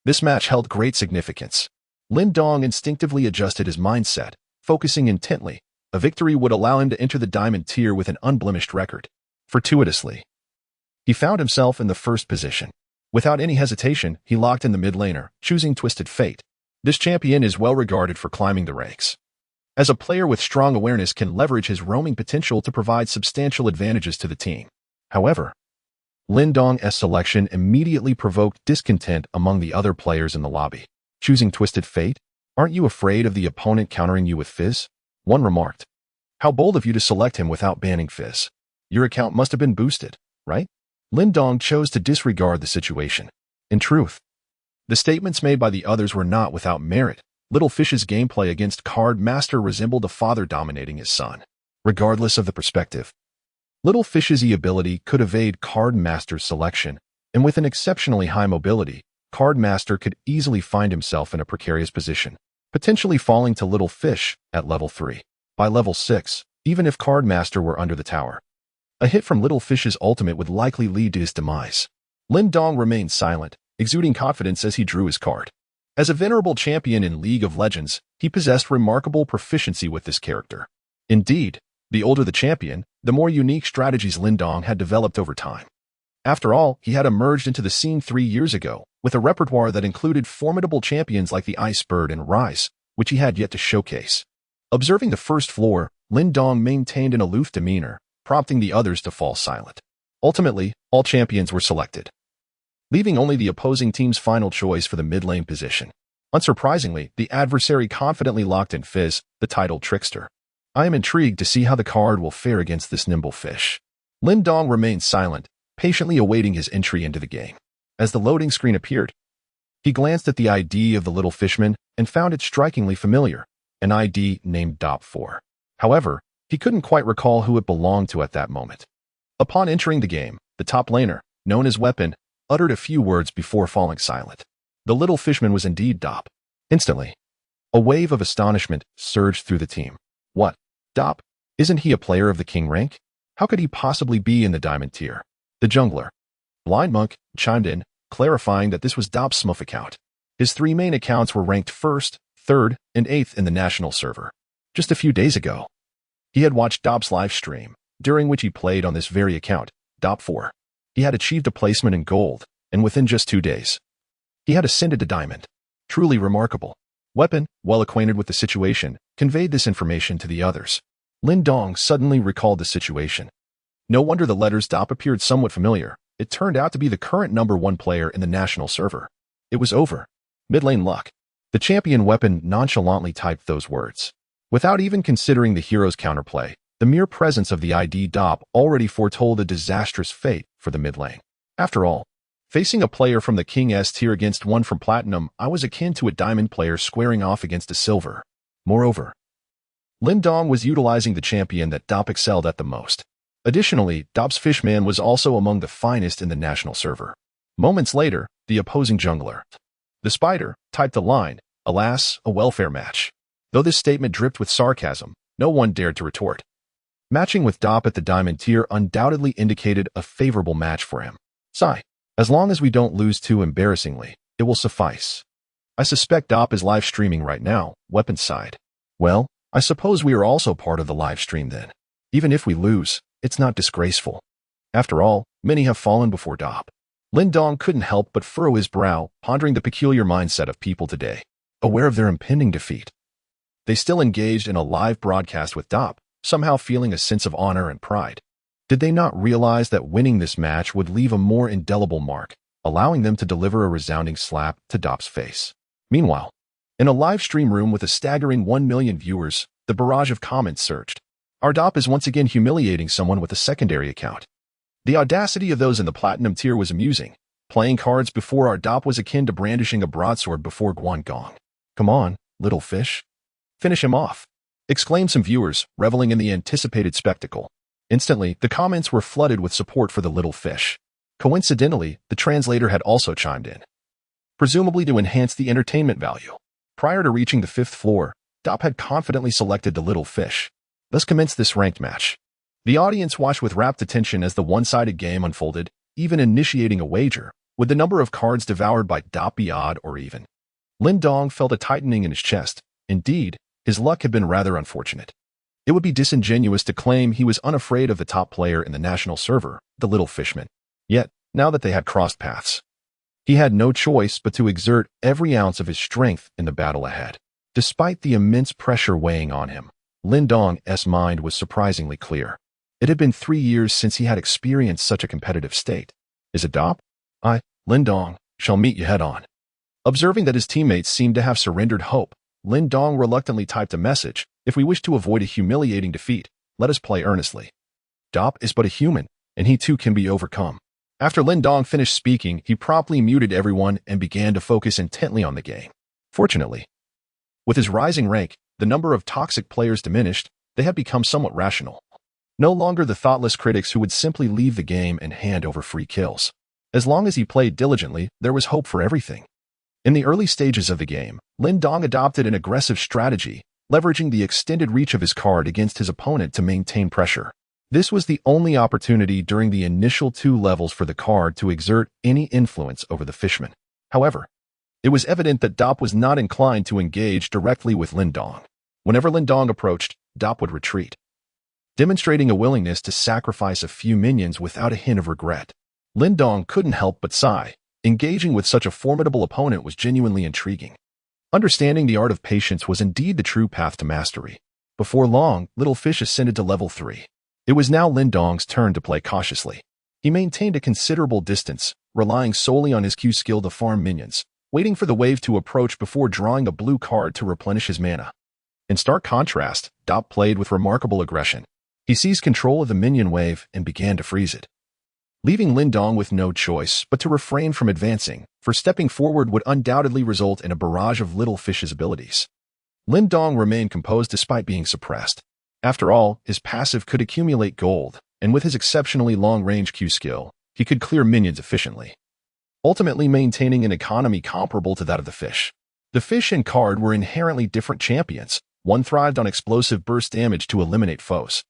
[SPEAKER 1] This match held great significance. Lin Dong instinctively adjusted his mindset, focusing intently. A victory would allow him to enter the Diamond tier with an unblemished record. Fortuitously, he found himself in the first position. Without any hesitation, he locked in the mid laner, choosing Twisted Fate. This champion is well regarded for climbing the ranks, as a player with strong awareness can leverage his roaming potential to provide substantial advantages to the team. However, Lin Dong's selection immediately provoked discontent among the other players in the lobby. Choosing Twisted Fate? Aren't you afraid of the opponent countering you with Fizz? One remarked. How bold of you to select him without banning Fizz. Your account must have been boosted, right? Lin Dong chose to disregard the situation. In truth, the statements made by the others were not without merit. Little Fish's gameplay against Card Master resembled a father dominating his son. Regardless of the perspective, Little Fish's ability could evade Card Master's selection, and with an exceptionally high mobility, Card Master could easily find himself in a precarious position, potentially falling to Little Fish at level 3. By level 6, even if Card Master were under the tower, a hit from Little Fish's ultimate would likely lead to his demise. Lin Dong remained silent, exuding confidence as he drew his card. As a venerable champion in League of Legends, he possessed remarkable proficiency with this character. Indeed, the older the champion, the more unique strategies Lin Dong had developed over time. After all, he had emerged into the scene 3 years ago, with a repertoire that included formidable champions like the Ice Bird and Rise, which he had yet to showcase. Observing the first floor, Lin Dong maintained an aloof demeanor, prompting the others to fall silent. Ultimately, all champions were selected, leaving only the opposing team's final choice for the mid-lane position. Unsurprisingly, the adversary confidently locked in Fizz, the titled trickster. I am intrigued to see how the card will fare against this nimble fish. Lin Dong remained silent, patiently awaiting his entry into the game. As the loading screen appeared, he glanced at the ID of the little fishman and found it strikingly familiar, an ID named Dop4. However, he couldn't quite recall who it belonged to at that moment. Upon entering the game, the top laner, known as Weapon, uttered a few words before falling silent. The little fishman was indeed Dop. Instantly, a wave of astonishment surged through the team. What? Dop? Isn't he a player of the king rank? How could he possibly be in the diamond tier? The jungler, Blind Monk, chimed in, clarifying that this was Dop's Smurf account. His 3 main accounts were ranked 1st, 3rd, and 8th in the national server. Just a few days ago, he had watched Dop's live stream, during which he played on this very account, Dop4. He had achieved a placement in gold, and within just 2 days, he had ascended to diamond. Truly remarkable. Weapon, well acquainted with the situation, conveyed this information to the others. Lin Dong suddenly recalled the situation. No wonder the letters Dop appeared somewhat familiar. It turned out to be the current #1 player in the national server. It was over. Mid lane luck. The champion Weapon nonchalantly typed those words. Without even considering the hero's counterplay, the mere presence of the ID Dop already foretold a disastrous fate for the mid lane. After all, facing a player from the King S tier against one from Platinum, I was akin to a Diamond player squaring off against a Silver. Moreover, Lin Dong was utilizing the champion that Dop excelled at the most. Additionally, Dop's Fishman was also among the finest in the national server. Moments later, the opposing jungler, the Spider, typed a line, "Alas, a welfare match." Though this statement dripped with sarcasm, no one dared to retort. Matching with Dop at the Diamond tier undoubtedly indicated a favorable match for him. Sigh. As long as we don't lose too embarrassingly, it will suffice. I suspect Dop is live streaming right now, weapons side. Well, I suppose we are also part of the live stream then. Even if we lose, it's not disgraceful. After all, many have fallen before Dop. Lin Dong couldn't help but furrow his brow, pondering the peculiar mindset of people today. Aware of their impending defeat, they still engaged in a live broadcast with Dop, somehow feeling a sense of honor and pride. Did they not realize that winning this match would leave a more indelible mark, allowing them to deliver a resounding slap to Dop's face? Meanwhile, in a live stream room with a staggering 1 million viewers, the barrage of comments surged. Our Dop is once again humiliating someone with a secondary account. The audacity of those in the Platinum tier was amusing. Playing cards before our Dop was akin to brandishing a broadsword before Guangdong. Come on, little fish. Finish him off, exclaimed some viewers, reveling in the anticipated spectacle. Instantly, the comments were flooded with support for the little fish. Coincidentally, the translator had also chimed in, presumably to enhance the entertainment value. Prior to reaching the 5th floor, Dop had confidently selected the little fish. Thus commenced this ranked match. The audience watched with rapt attention as the one-sided game unfolded, even initiating a wager. Would the number of cards devoured by Dop be odd or even? Lin Dong felt a tightening in his chest. Indeed, his luck had been rather unfortunate. It would be disingenuous to claim he was unafraid of the top player in the national server, the little fishman. Yet, now that they had crossed paths, he had no choice but to exert every ounce of his strength in the battle ahead. Despite the immense pressure weighing on him, Lin Dong's mind was surprisingly clear. It had been 3 years since he had experienced such a competitive state. Is it Dop? I, Lin Dong, shall meet you head-on. Observing that his teammates seemed to have surrendered hope, Lin Dong reluctantly typed a message, "If we wish to avoid a humiliating defeat, let us play earnestly. Dop is but a human, and he too can be overcome." After Lin Dong finished speaking, he promptly muted everyone and began to focus intently on the game. Fortunately, with his rising rank, the number of toxic players diminished. They had become somewhat rational. No longer the thoughtless critics who would simply leave the game and hand over free kills. As long as he played diligently, there was hope for everything. In the early stages of the game, Lin Dong adopted an aggressive strategy, leveraging the extended reach of his card against his opponent to maintain pressure. This was the only opportunity during the initial 2 levels for the card to exert any influence over the fishman. However, it was evident that Dop was not inclined to engage directly with Lin Dong. Whenever Lin Dong approached, Dop would retreat, demonstrating a willingness to sacrifice a few minions without a hint of regret. Lin Dong couldn't help but sigh. Engaging with such a formidable opponent was genuinely intriguing. Understanding the art of patience was indeed the true path to mastery. Before long, Little Fish ascended to level 3. It was now Lin Dong's turn to play cautiously. He maintained a considerable distance, relying solely on his Q skill to farm minions, waiting for the wave to approach before drawing a blue card to replenish his mana. In stark contrast, Dop played with remarkable aggression. He seized control of the minion wave and began to freeze it, leaving Lin Dong with no choice but to refrain from advancing, for stepping forward would undoubtedly result in a barrage of Little Fish's abilities. Lin Dong remained composed despite being suppressed. After all, his passive could accumulate gold, and with his exceptionally long-range Q skill, he could clear minions efficiently, ultimately maintaining an economy comparable to that of the fish. The fish and card were inherently different champions. One thrived on explosive burst damage to eliminate foes,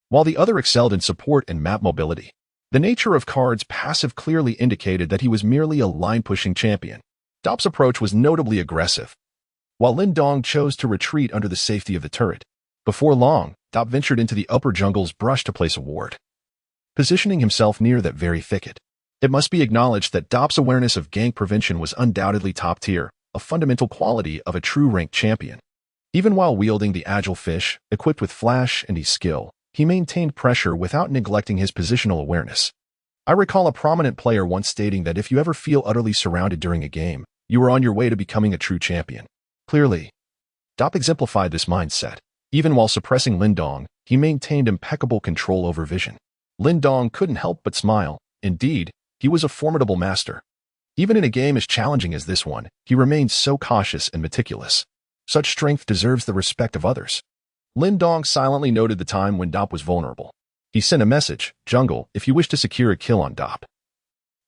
[SPEAKER 1] while the other excelled in support and map mobility. The nature of Card's passive clearly indicated that he was merely a line-pushing champion. Dop's approach was notably aggressive, while Lin Dong chose to retreat under the safety of the turret. Before long, Dop ventured into the upper jungle's brush to place a ward, positioning himself near that very thicket. It must be acknowledged that Dop's awareness of gank prevention was undoubtedly top tier, a fundamental quality of a true ranked champion. Even while wielding the agile fish, equipped with flash and skill, he maintained pressure without neglecting his positional awareness. I recall a prominent player once stating that if you ever feel utterly surrounded during a game, you are on your way to becoming a true champion. Clearly, Dop exemplified this mindset. Even while suppressing Lin Dong, he maintained impeccable control over vision. Lin Dong couldn't help but smile. Indeed, he was a formidable master. Even in a game as challenging as this one, he remained so cautious and meticulous. Such strength deserves the respect of others. Lin Dong silently noted the time when Dop was vulnerable. He sent a message, "Jungle, if you wish to secure a kill on Dop,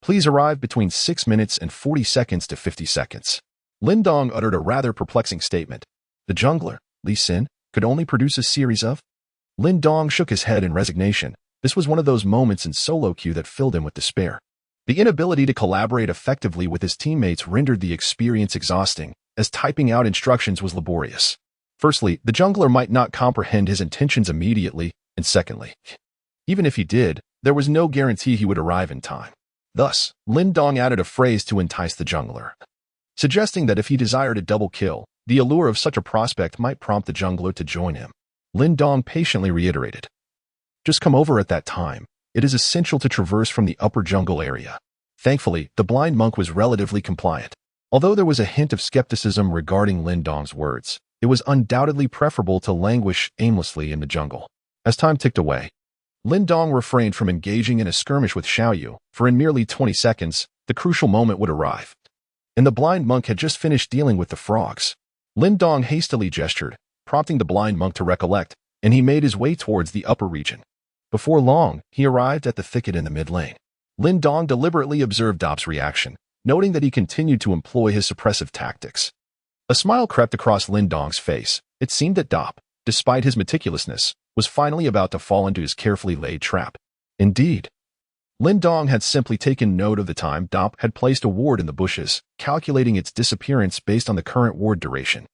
[SPEAKER 1] please arrive between 6 minutes and 40 seconds to 50 seconds. Lin Dong uttered a rather perplexing statement. The jungler, Lee Sin, could only produce a series of? Lin Dong shook his head in resignation. This was one of those moments in solo queue that filled him with despair. The inability to collaborate effectively with his teammates rendered the experience exhausting, as typing out instructions was laborious. Firstly, the jungler might not comprehend his intentions immediately, and secondly, even if he did, there was no guarantee he would arrive in time. Thus, Lin Dong added a phrase to entice the jungler, suggesting that if he desired a double kill, the allure of such a prospect might prompt the jungler to join him. Lin Dong patiently reiterated, "Just come over at that time. It is essential to traverse from the upper jungle area." Thankfully, the blind monk was relatively compliant. Although there was a hint of skepticism regarding Lin Dong's words, it was undoubtedly preferable to languish aimlessly in the jungle. As time ticked away, Lin Dong refrained from engaging in a skirmish with Xiaoyu, for in merely 20 seconds, the crucial moment would arrive. And the blind monk had just finished dealing with the frogs. Lin Dong hastily gestured, prompting the blind monk to recollect, and he made his way towards the upper region. Before long, he arrived at the thicket in the mid-lane. Lin Dong deliberately observed Dop's reaction, noting that he continued to employ his suppressive tactics. A smile crept across Lin Dong's face. It seemed that Dop, despite his meticulousness, was finally about to fall into his carefully laid trap. Indeed, Lin Dong had simply taken note of the time Dop had placed a ward in the bushes, calculating its disappearance based on the current ward duration.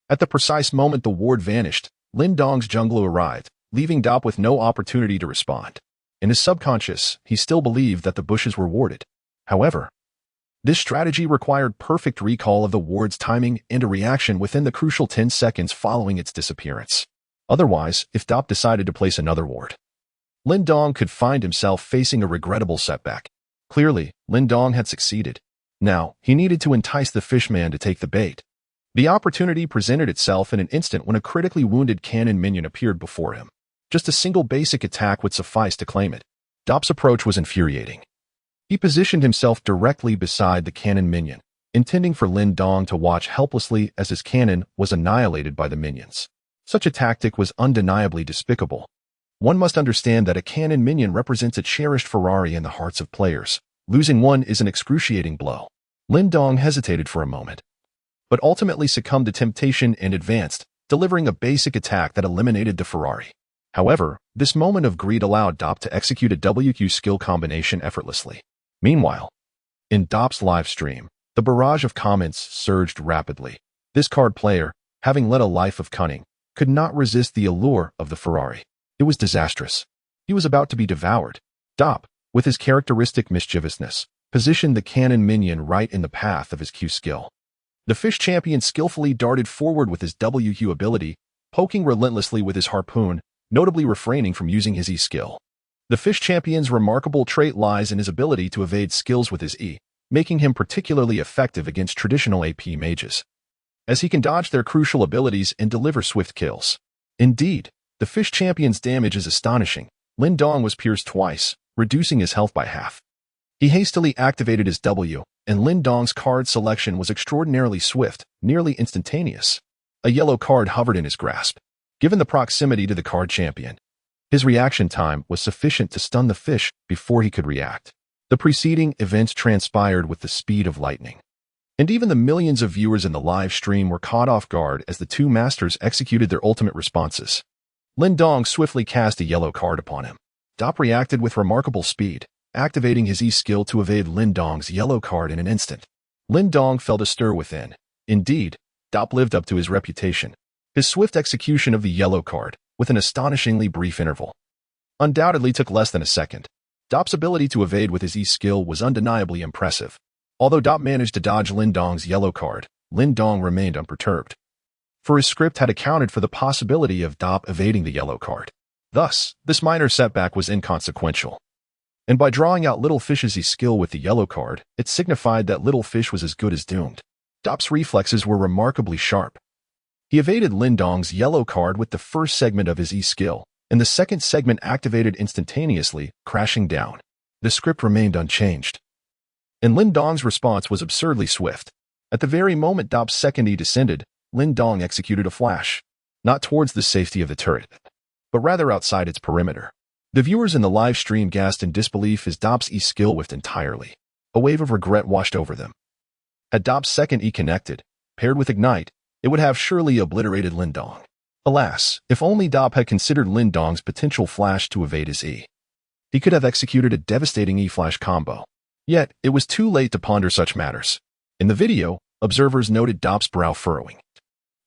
[SPEAKER 1] At the precise moment the ward vanished, Lin Dong's jungler arrived, leaving Dop with no opportunity to respond. In his subconscious, he still believed that the bushes were warded. However, this strategy required perfect recall of the ward's timing and a reaction within the crucial 10 seconds following its disappearance. Otherwise, if Dop decided to place another ward, Lin Dong could find himself facing a regrettable setback. Clearly, Lin Dong had succeeded. Now, he needed to entice the fishman to take the bait. The opportunity presented itself in an instant when a critically wounded cannon minion appeared before him. Just a single basic attack would suffice to claim it. Dop's approach was infuriating. He positioned himself directly beside the cannon minion, intending for Lin Dong to watch helplessly as his cannon was annihilated by the minions. Such a tactic was undeniably despicable. One must understand that a cannon minion represents a cherished Ferrari in the hearts of players. Losing one is an excruciating blow. Lin Dong hesitated for a moment, but ultimately succumbed to temptation and advanced, delivering a basic attack that eliminated the Ferrari. However, this moment of greed allowed Dop to execute a WQ skill combination effortlessly. Meanwhile, in Dop's live stream, the barrage of comments surged rapidly. This card player, having led a life of cunning, could not resist the allure of the Ferrari. It was disastrous. He was about to be devoured. Dop, with his characteristic mischievousness, positioned the cannon minion right in the path of his Q skill. The fish champion skillfully darted forward with his WQ ability, poking relentlessly with his harpoon, notably refraining from using his E skill. The fish champion's remarkable trait lies in his ability to evade skills with his E, making him particularly effective against traditional AP mages, as he can dodge their crucial abilities and deliver swift kills. Indeed, the fish champion's damage is astonishing. Lin Dong was pierced twice, reducing his health by half. He hastily activated his W, and Lin Dong's card selection was extraordinarily swift, nearly instantaneous. A yellow card hovered in his grasp. Given the proximity to the card champion, his reaction time was sufficient to stun the fish before he could react. The preceding events transpired with the speed of lightning, and even the millions of viewers in the live stream were caught off guard as the two masters executed their ultimate responses. Lin Dong swiftly cast a yellow card upon him. Dop reacted with remarkable speed, activating his E skill to evade Lin Dong's yellow card in an instant. Lin Dong felt a stir within. Indeed, Dop lived up to his reputation. His swift execution of the yellow card, with an astonishingly brief interval, undoubtedly took less than a second. Dop's ability to evade with his E skill was undeniably impressive. Although Dop managed to dodge Lin Dong's yellow card, Lin Dong remained unperturbed, for his script had accounted for the possibility of Dop evading the yellow card. Thus, this minor setback was inconsequential. And by drawing out Little Fish's E skill with the yellow card, it signified that Little Fish was as good as doomed. Dop's reflexes were remarkably sharp. He evaded Lin Dong's yellow card with the first segment of his E-skill, and the second segment activated instantaneously, crashing down. The script remained unchanged. And Lin Dong's response was absurdly swift. At the very moment Dop's second E descended, Lin Dong executed a flash, not towards the safety of the turret, but rather outside its perimeter. The viewers in the live stream gasped in disbelief as Dop's E-skill whiffed entirely. A wave of regret washed over them. Had Dop's second E connected, paired with Ignite, it would have surely obliterated Lin Dong. Alas, if only Dop had considered Lin Dong's potential flash to evade his E. He could have executed a devastating E-flash combo. Yet, it was too late to ponder such matters. In the video, observers noted Dop's brow furrowing,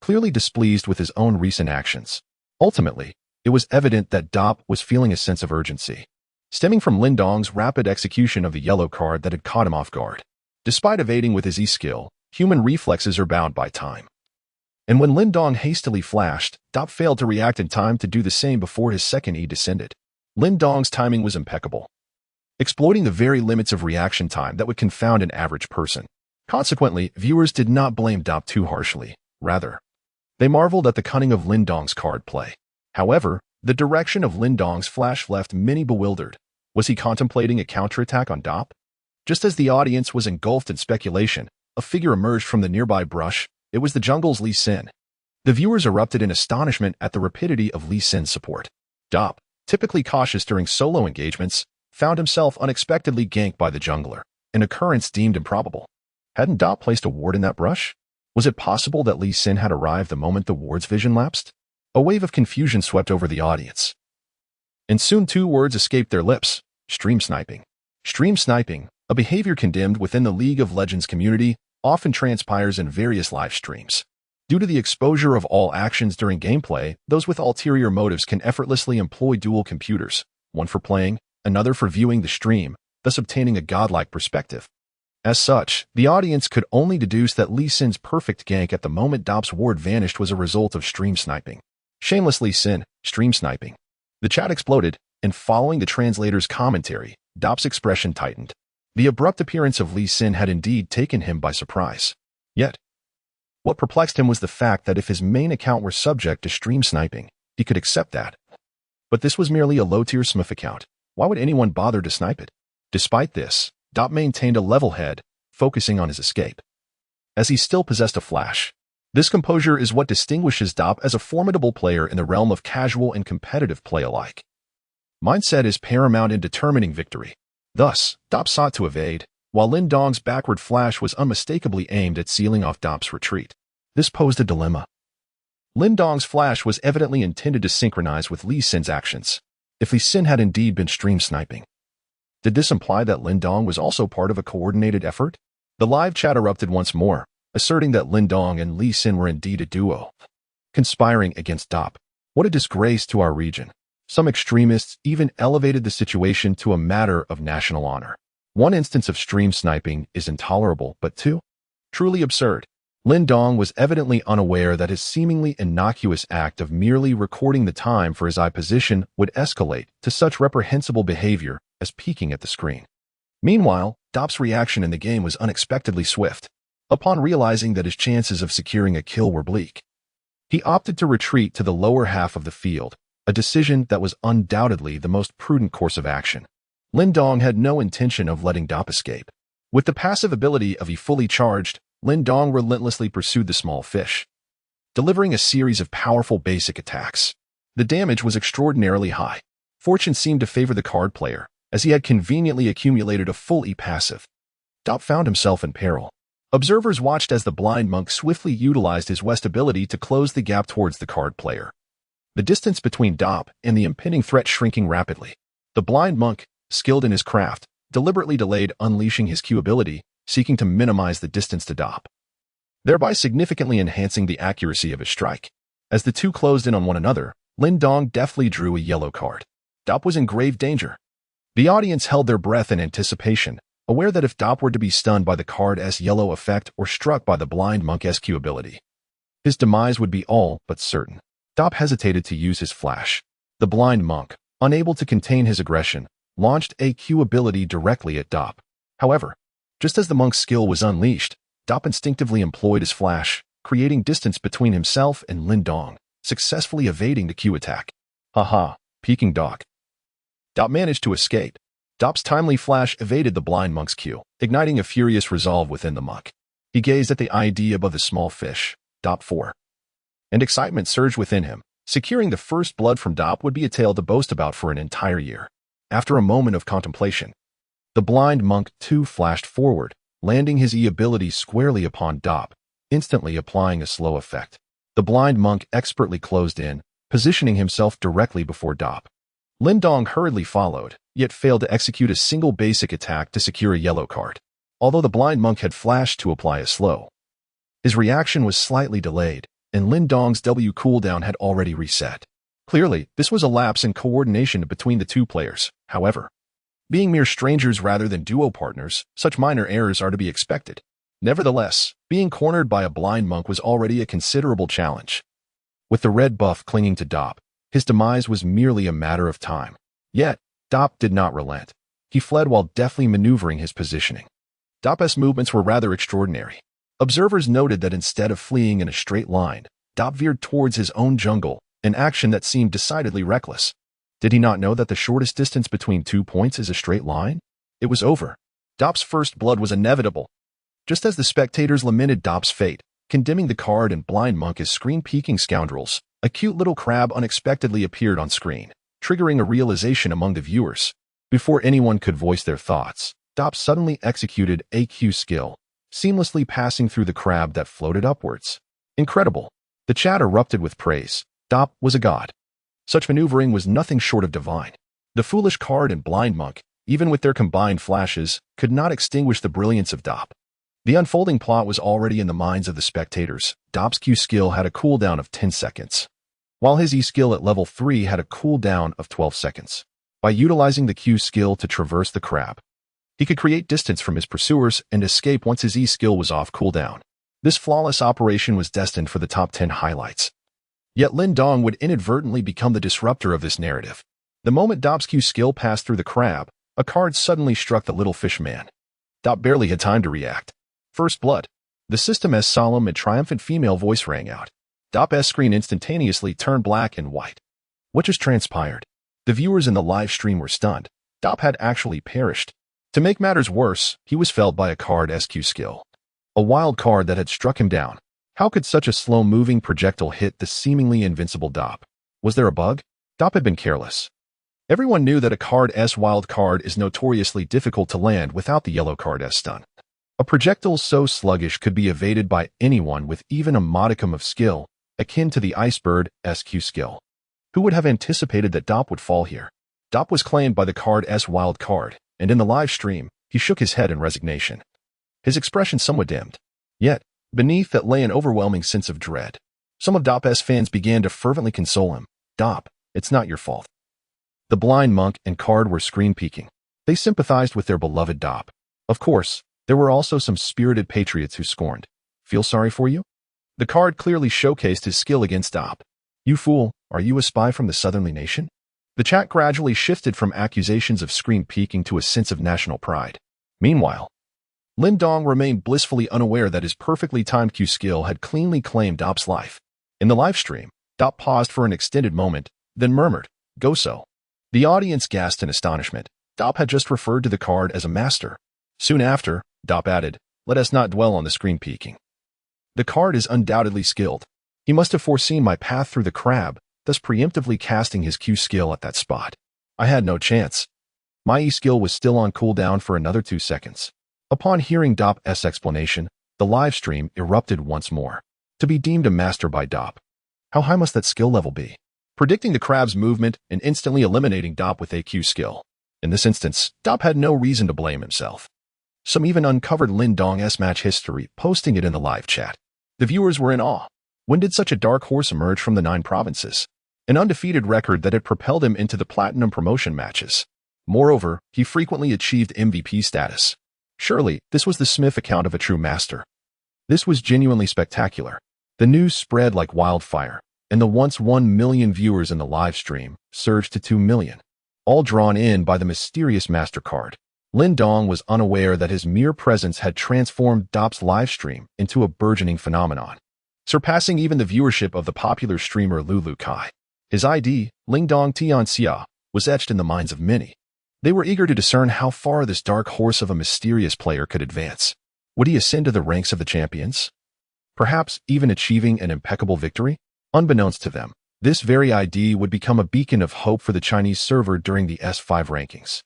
[SPEAKER 1] clearly displeased with his own recent actions. Ultimately, it was evident that Dop was feeling a sense of urgency, stemming from Lin Dong's rapid execution of the yellow card that had caught him off guard. Despite evading with his E-skill, human reflexes are bound by time. And when Lin Dong hastily flashed, Dop failed to react in time to do the same before his second E descended. Lin Dong's timing was impeccable, exploiting the very limits of reaction time that would confound an average person. Consequently, viewers did not blame Dop too harshly. Rather, they marveled at the cunning of Lin Dong's card play. However, the direction of Lin Dong's flash left many bewildered. Was he contemplating a counterattack on Dop? Just as the audience was engulfed in speculation, a figure emerged from the nearby brush. It was the jungle's Lee Sin. The viewers erupted in astonishment at the rapidity of Lee Sin's support. Dop, typically cautious during solo engagements, found himself unexpectedly ganked by the jungler, an occurrence deemed improbable. Hadn't Dop placed a ward in that brush? Was it possible that Lee Sin had arrived the moment the ward's vision lapsed? A wave of confusion swept over the audience. And soon two words escaped their lips: stream sniping. Stream sniping, a behavior condemned within the League of Legends community, often transpires in various live streams. Due to the exposure of all actions during gameplay, those with ulterior motives can effortlessly employ dual computers, one for playing, another for viewing the stream, thus obtaining a godlike perspective. As such, the audience could only deduce that Lee Sin's perfect gank at the moment Dop's ward vanished was a result of stream sniping. Shameless Lee Sin, stream sniping. The chat exploded, and following the translator's commentary, Dop's expression tightened. The abrupt appearance of Lee Sin had indeed taken him by surprise. Yet, what perplexed him was the fact that if his main account were subject to stream sniping, he could accept that. But this was merely a low-tier Smith account. Why would anyone bother to snipe it? Despite this, Dop maintained a level head, focusing on his escape, as he still possessed a flash. This composure is what distinguishes Dop as a formidable player in the realm of casual and competitive play alike. Mindset is paramount in determining victory. Thus, Dop sought to evade, while Lin Dong's backward flash was unmistakably aimed at sealing off Dop's retreat. This posed a dilemma. Lin Dong's flash was evidently intended to synchronize with Lee Sin's actions. If Lee Sin had indeed been stream sniping, did this imply that Lin Dong was also part of a coordinated effort? The live chat erupted once more, asserting that Lin Dong and Lee Sin were indeed a duo, conspiring against Dop. What a disgrace to our region. Some extremists even elevated the situation to a matter of national honor. One instance of stream sniping is intolerable, but two? Truly absurd. Lin Dong was evidently unaware that his seemingly innocuous act of merely recording the time for his eye position would escalate to such reprehensible behavior as peeking at the screen. Meanwhile, Dop's reaction in the game was unexpectedly swift. Upon realizing that his chances of securing a kill were bleak, he opted to retreat to the lower half of the field, a decision that was undoubtedly the most prudent course of action. Lin Dong had no intention of letting Dop escape. With the passive ability of he fully charged, Lin Dong relentlessly pursued the small fish, delivering a series of powerful basic attacks. The damage was extraordinarily high. Fortune seemed to favor the card player, as he had conveniently accumulated a full E-passive. Dop found himself in peril. Observers watched as the blind monk swiftly utilized his West ability to close the gap towards the card player. The distance between Dop and the impending threat shrinking rapidly. The blind monk, skilled in his craft, deliberately delayed unleashing his Q ability, seeking to minimize the distance to Dop, thereby significantly enhancing the accuracy of his strike. As the two closed in on one another, Lin Dong deftly drew a yellow card. Dop was in grave danger. The audience held their breath in anticipation, aware that if Dop were to be stunned by the card's yellow effect or struck by the blind monk's Q ability, his demise would be all but certain. Dop hesitated to use his flash. The blind monk, unable to contain his aggression, launched a Q ability directly at Dop. However, just as the monk's skill was unleashed, Dop instinctively employed his flash, creating distance between himself and Lin Dong, successfully evading the Q attack. Haha, peeking dog. Dop managed to escape. Dop's timely flash evaded the blind monk's Q, igniting a furious resolve within the monk. He gazed at the ID above the small fish, Dop 4. And excitement surged within him. Securing the first blood from Dop would be a tale to boast about for an entire year. After a moment of contemplation, the blind monk too flashed forward, landing his E ability squarely upon Dop, instantly applying a slow effect. The blind monk expertly closed in, positioning himself directly before Dop. Lin Dong hurriedly followed, yet failed to execute a single basic attack to secure a yellow card. Although the blind monk had flashed to apply a slow, his reaction was slightly delayed, and Lin Dong's W cooldown had already reset. Clearly, this was a lapse in coordination between the two players. However, being mere strangers rather than duo partners, such minor errors are to be expected. Nevertheless, being cornered by a blind monk was already a considerable challenge. With the red buff clinging to Dop, his demise was merely a matter of time. Yet, Dop did not relent. He fled while deftly maneuvering his positioning. Dop's movements were rather extraordinary. Observers noted that instead of fleeing in a straight line, Dop veered towards his own jungle, an action that seemed decidedly reckless. Did he not know that the shortest distance between 2 points is a straight line? It was over. Dop's first blood was inevitable. Just as the spectators lamented Dop's fate, condemning the card and blind monk as screen-peeking scoundrels, a cute little crab unexpectedly appeared on screen, triggering a realization among the viewers. Before anyone could voice their thoughts, Dop suddenly executed a Q skill, seamlessly passing through the crab that floated upwards. Incredible. The chat erupted with praise. Dop was a god. Such maneuvering was nothing short of divine. The foolish card and blind monk, even with their combined flashes, could not extinguish the brilliance of Dop. The unfolding plot was already in the minds of the spectators. Dop's Q skill had a cooldown of 10 seconds, while his E skill at level 3 had a cooldown of 12 seconds. By utilizing the Q skill to traverse the crab, he could create distance from his pursuers and escape once his E skill was off cooldown. This flawless operation was destined for the top 10 highlights. Yet Lin Dong would inadvertently become the disruptor of this narrative. The moment Dop's Q skill passed through the crab, a card suddenly struck the little fish man. Dop barely had time to react. First blood. The system's solemn and triumphant female voice rang out. Dop's screen instantaneously turned black and white. What just transpired? The viewers in the live stream were stunned. Dop had actually perished. To make matters worse, he was felled by a card's Q skill. A wild card that had struck him down. How could such a slow-moving projectile hit the seemingly invincible Dop? Was there a bug? Dop had been careless. Everyone knew that a card's wild card is notoriously difficult to land without the yellow card's stun. A projectile so sluggish could be evaded by anyone with even a modicum of skill, akin to the icebird's Q skill. Who would have anticipated that Dop would fall here? Dop was claimed by the card's wild card, and in the live stream, he shook his head in resignation. His expression somewhat dimmed. Yet, beneath that lay an overwhelming sense of dread. Some of Dop's fans began to fervently console him. Dop, it's not your fault. The blind monk and card were screen-peeking. They sympathized with their beloved Dop. Of course, there were also some spirited patriots who scorned. Feel sorry for you? The card clearly showcased his skill against Dop. You fool, are you a spy from the Southernly nation? The chat gradually shifted from accusations of screen-peeking to a sense of national pride. Meanwhile, Lin Dong remained blissfully unaware that his perfectly timed Q skill had cleanly claimed Dop's life. In the live stream, Dop paused for an extended moment, then murmured, "Go so." The audience gasped in astonishment. Dop had just referred to the card as a master. Soon after, Dop added, "Let us not dwell on the screen peeking. The card is undoubtedly skilled. He must have foreseen my path through the crab, thus preemptively casting his Q skill at that spot. I had no chance. My E skill was still on cooldown for another 2 seconds. Upon hearing Dop's explanation, the live stream erupted once more. To be deemed a master by Dop. How high must that skill level be? Predicting the crab's movement and instantly eliminating Dop with a Q skill. In this instance, Dop had no reason to blame himself. Some even uncovered Lin Dong's match history, posting it in the live chat. The viewers were in awe. When did such a dark horse emerge from the 9 provinces? An undefeated record that had propelled him into the platinum promotion matches. Moreover, he frequently achieved MVP status. Surely, this was the Smith account of a true master. This was genuinely spectacular. The news spread like wildfire, and the once 1 million viewers in the live stream surged to 2 million, all drawn in by the mysterious MasterCard. Lin Dong was unaware that his mere presence had transformed Dop's live stream into a burgeoning phenomenon. surpassing even the viewership of the popular streamer Lulu Kai. His ID, Ling Dong Tianxia, was etched in the minds of many. They were eager to discern how far this dark horse of a mysterious player could advance. Would he ascend to the ranks of the champions? Perhaps even achieving an impeccable victory? Unbeknownst to them, this very ID would become a beacon of hope for the Chinese server during the S5 rankings.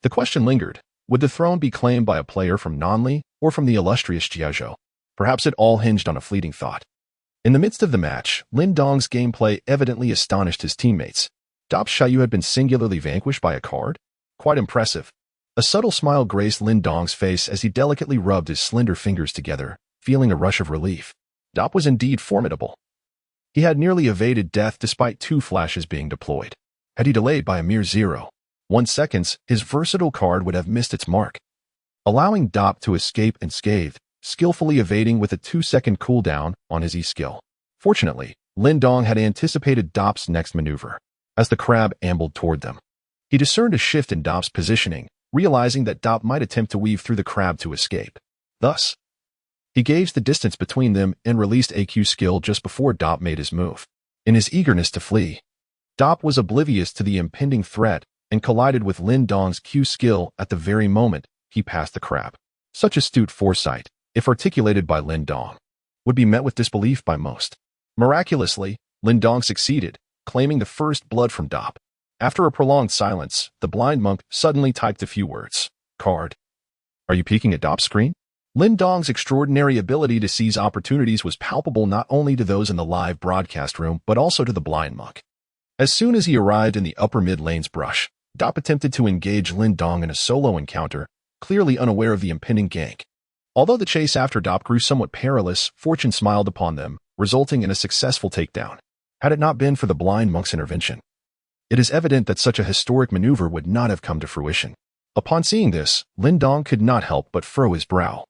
[SPEAKER 1] The question lingered, would the throne be claimed by a player from Nanli or from the illustrious Jiazhou? Perhaps it all hinged on a fleeting thought. In the midst of the match, Lin Dong's gameplay evidently astonished his teammates. Dop Xiaoyu had been singularly vanquished by a card? Quite impressive. A subtle smile graced Lin Dong's face as he delicately rubbed his slender fingers together, feeling a rush of relief. Dop was indeed formidable. He had nearly evaded death despite 2 flashes being deployed. Had he delayed by a mere 0.1 seconds, his versatile card would have missed its mark, allowing Dop to escape unscathed, skillfully evading with a 2-second cooldown on his E-skill. Fortunately, Lin Dong had anticipated Dop's next maneuver. As the crab ambled toward them, he discerned a shift in Dop's positioning, realizing that Dop might attempt to weave through the crab to escape. Thus, he gauged the distance between them and released a Q skill just before Dop made his move. In his eagerness to flee, Dop was oblivious to the impending threat and collided with Lin Dong's Q skill at the very moment he passed the crab. Such astute foresight, if articulated by Lin Dong, would be met with disbelief by most. Miraculously, Lin Dong succeeded, claiming the first blood from Dop. After a prolonged silence, the blind monk suddenly typed a few words. Card. Are you peeking at Dop's screen? Lin Dong's extraordinary ability to seize opportunities was palpable not only to those in the live broadcast room, but also to the blind monk. As soon as he arrived in the upper mid lane's brush, Dop attempted to engage Lin Dong in a solo encounter, clearly unaware of the impending gank. Although the chase after Dop grew somewhat perilous, fortune smiled upon them, resulting in a successful takedown. Had it not been for the blind monk's intervention, it is evident that such a historic maneuver would not have come to fruition. Upon seeing this, Lin Dong could not help but furrow his brow.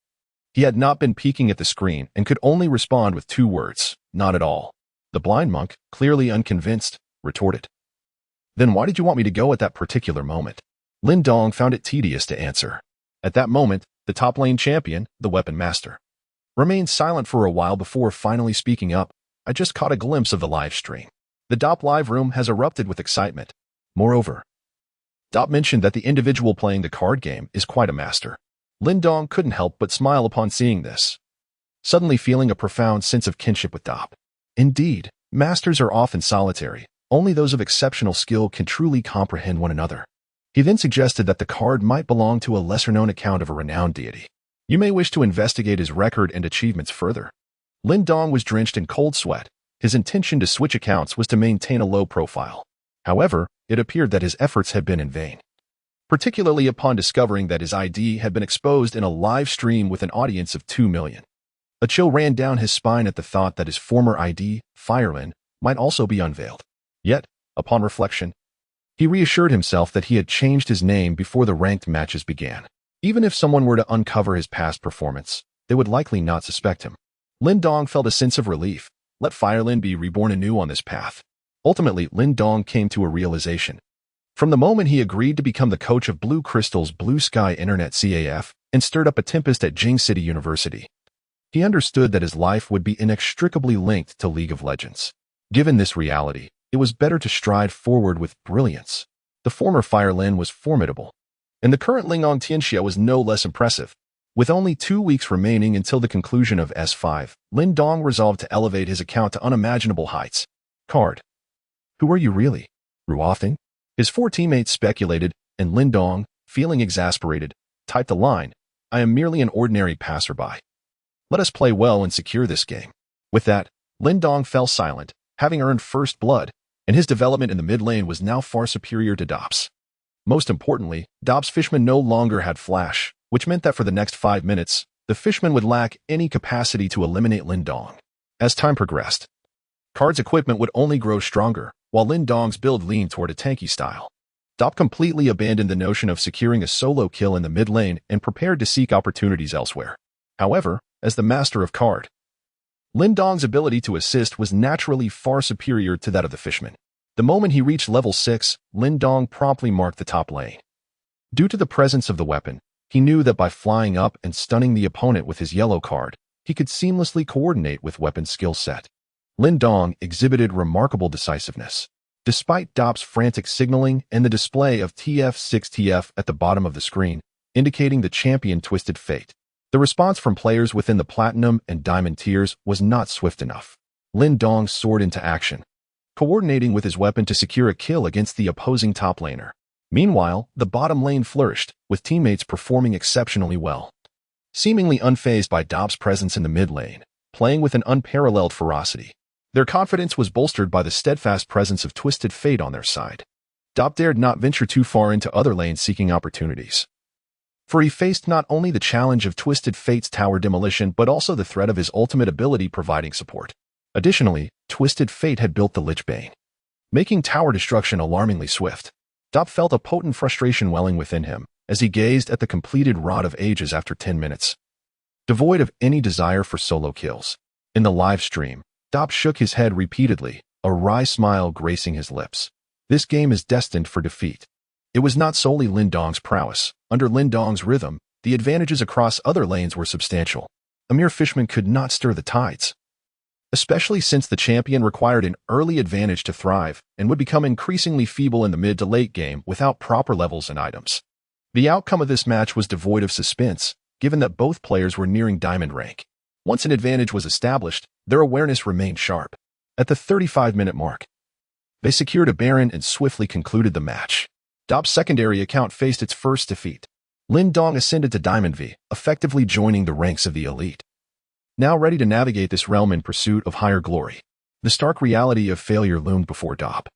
[SPEAKER 1] He had not been peeking at the screen and could only respond with 2 words, not at all. The blind monk, clearly unconvinced, retorted. Then why did you want me to go at that particular moment? Lin Dong found it tedious to answer. At that moment, the top lane champion, the weapon master, remained silent for a while before finally speaking up. I just caught a glimpse of the live stream. The Dop live room has erupted with excitement. Moreover, Dop mentioned that the individual playing the card game is quite a master. Lin Dong couldn't help but smile upon seeing this, suddenly feeling a profound sense of kinship with Dop. Indeed, masters are often solitary. Only those of exceptional skill can truly comprehend one another. He then suggested that the card might belong to a lesser-known account of a renowned deity. You may wish to investigate his record and achievements further. Lin Dong was drenched in cold sweat. His intention to switch accounts was to maintain a low profile. However, it appeared that his efforts had been in vain, particularly upon discovering that his ID had been exposed in a live stream with an audience of 2 million. A chill ran down his spine at the thought that his former ID, Firelin, might also be unveiled. Yet, upon reflection, he reassured himself that he had changed his name before the ranked matches began. Even if someone were to uncover his past performance, they would likely not suspect him. Lin Dong felt a sense of relief. Let Firelin be reborn anew on this path. Ultimately, Lin Dong came to a realization. From the moment he agreed to become the coach of Blue Crystal's Blue Sky Internet CAF and stirred up a tempest at Jing City University, he understood that his life would be inextricably linked to League of Legends. Given this reality, it was better to stride forward with brilliance. The former Firelin was formidable, and the current Lingong Tianxia was no less impressive. With only 2 weeks remaining until the conclusion of S5, Lin Dong resolved to elevate his account to unimaginable heights. Card. Who are you really? Ruo Feng? His 4 teammates speculated, and Lin Dong, feeling exasperated, typed a line, I am merely an ordinary passerby. Let us play well and secure this game. With that, Lin Dong fell silent, having earned first blood, and his development in the mid lane was now far superior to Dop's. Most importantly, Dop's fishman no longer had flash, which meant that for the next 5 minutes, the fishman would lack any capacity to eliminate Lin Dong. As time progressed, Card's equipment would only grow stronger, while Lin Dong's build leaned toward a tanky style. Dop completely abandoned the notion of securing a solo kill in the mid lane and prepared to seek opportunities elsewhere. However, as the master of Card, Lin Dong's ability to assist was naturally far superior to that of the fishman. The moment he reached level 6, Lin Dong promptly marked the top lane. Due to the presence of the weapon, he knew that by flying up and stunning the opponent with his yellow card, he could seamlessly coordinate with weapon skill set. Lin Dong exhibited remarkable decisiveness. Despite Dop's frantic signaling and the display of TF6TF at the bottom of the screen, indicating the champion twisted fate, the response from players within the Platinum and Diamond tiers was not swift enough. Lin Dong soared into action, coordinating with his weapon to secure a kill against the opposing top laner. Meanwhile, the bottom lane flourished, with teammates performing exceptionally well. Seemingly unfazed by Dop's presence in the mid lane, playing with an unparalleled ferocity, their confidence was bolstered by the steadfast presence of Twisted Fate on their side. Dop dared not venture too far into other lanes seeking opportunities, for he faced not only the challenge of Twisted Fate's tower demolition but also the threat of his ultimate ability providing support. Additionally, Twisted Fate had built the Lich Bane, making tower destruction alarmingly swift. Dop felt a potent frustration welling within him as he gazed at the completed Rod of Ages after 10 minutes, devoid of any desire for solo kills. In the live stream, Dop shook his head repeatedly, a wry smile gracing his lips. This game is destined for defeat. It was not solely Lin Dong's prowess. Under Lin Dong's rhythm, the advantages across other lanes were substantial. A mere fishman could not stir the tides, especially since the champion required an early advantage to thrive and would become increasingly feeble in the mid to late game without proper levels and items. The outcome of this match was devoid of suspense, given that both players were nearing diamond rank. Once an advantage was established, their awareness remained sharp. At the 35-minute mark, they secured a Baron and swiftly concluded the match. Dop's secondary account faced its first defeat. Lin Dong ascended to Diamond V, effectively joining the ranks of the elite. Now ready to navigate this realm in pursuit of higher glory, the stark reality of failure loomed before Dop,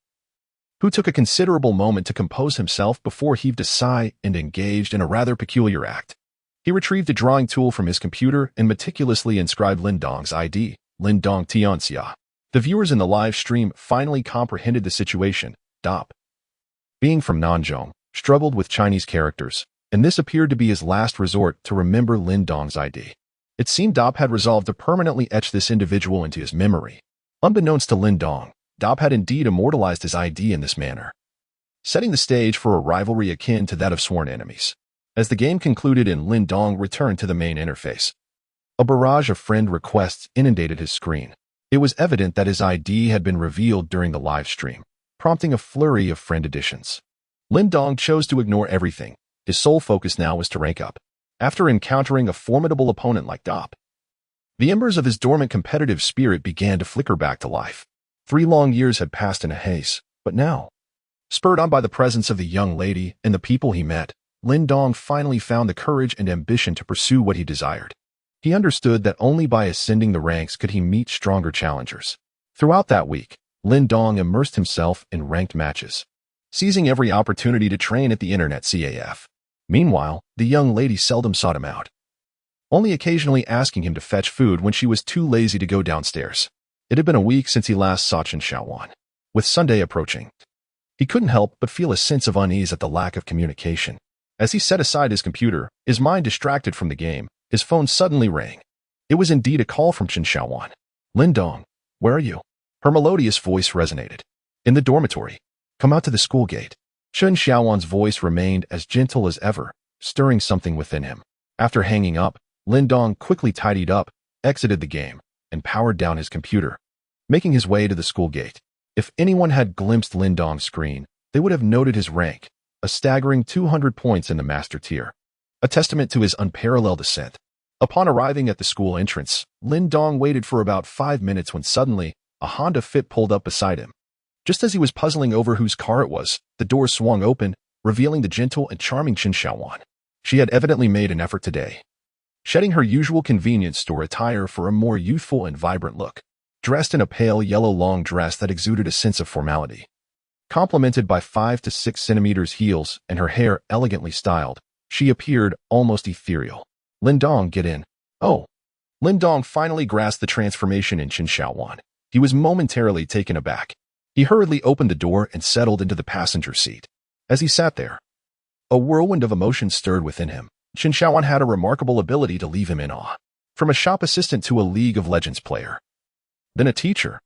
[SPEAKER 1] who took a considerable moment to compose himself before heaved a sigh and engaged in a rather peculiar act. He retrieved a drawing tool from his computer and meticulously inscribed Lin Dong's ID, Lin Dong Tianxia. The viewers in the live stream finally comprehended the situation. Dop, being from Nanjing, struggled with Chinese characters, and this appeared to be his last resort to remember Lin Dong's ID. It seemed Dop had resolved to permanently etch this individual into his memory. Unbeknownst to Lin Dong, Dop had indeed immortalized his ID in this manner, setting the stage for a rivalry akin to that of sworn enemies. As the game concluded and Lin Dong returned to the main interface, a barrage of friend requests inundated his screen. It was evident that his ID had been revealed during the live stream, prompting a flurry of friend additions. Lin Dong chose to ignore everything. His sole focus now was to rank up. After encountering a formidable opponent like Dop, the embers of his dormant competitive spirit began to flicker back to life. 3 long years had passed in a haze, but now, spurred on by the presence of the young lady and the people he met, Lin Dong finally found the courage and ambition to pursue what he desired. He understood that only by ascending the ranks could he meet stronger challengers. Throughout that week, Lin Dong immersed himself in ranked matches, seizing every opportunity to train at the internet CAF. Meanwhile, the young lady seldom sought him out, only occasionally asking him to fetch food when she was too lazy to go downstairs. It had been a week since he last saw Chen Xiaowan. With Sunday approaching, he couldn't help but feel a sense of unease at the lack of communication. As he set aside his computer, his mind distracted from the game, his phone suddenly rang. It was indeed a call from Chen Xiaowan. Lin Dong, where are you? Her melodious voice resonated. In the dormitory. Come out to the school gate. Chen Xiaowan's voice remained as gentle as ever, stirring something within him. After hanging up, Lin Dong quickly tidied up, exited the game, and powered down his computer, making his way to the school gate. If anyone had glimpsed Lin Dong's screen, they would have noted his rank, a staggering 200 points in the master tier, a testament to his unparalleled ascent. Upon arriving at the school entrance, Lin Dong waited for about 5 minutes when suddenly, a Honda Fit pulled up beside him. Just as he was puzzling over whose car it was, the door swung open, revealing the gentle and charming Chen Xiaowan. She had evidently made an effort today, shedding her usual convenience store attire for a more youthful and vibrant look. Dressed in a pale yellow long dress that exuded a sense of formality, complemented by 5 to 6 centimeters heels and her hair elegantly styled, she appeared almost ethereal. Lin Dong, get in. Oh. Lin Dong finally grasped the transformation in Chen Xiaowan. He was momentarily taken aback. He hurriedly opened the door and settled into the passenger seat. As he sat there, a whirlwind of emotion stirred within him. Chen Xiaowan had a remarkable ability to leave him in awe. From a shop assistant to a League of Legends player, then a teacher,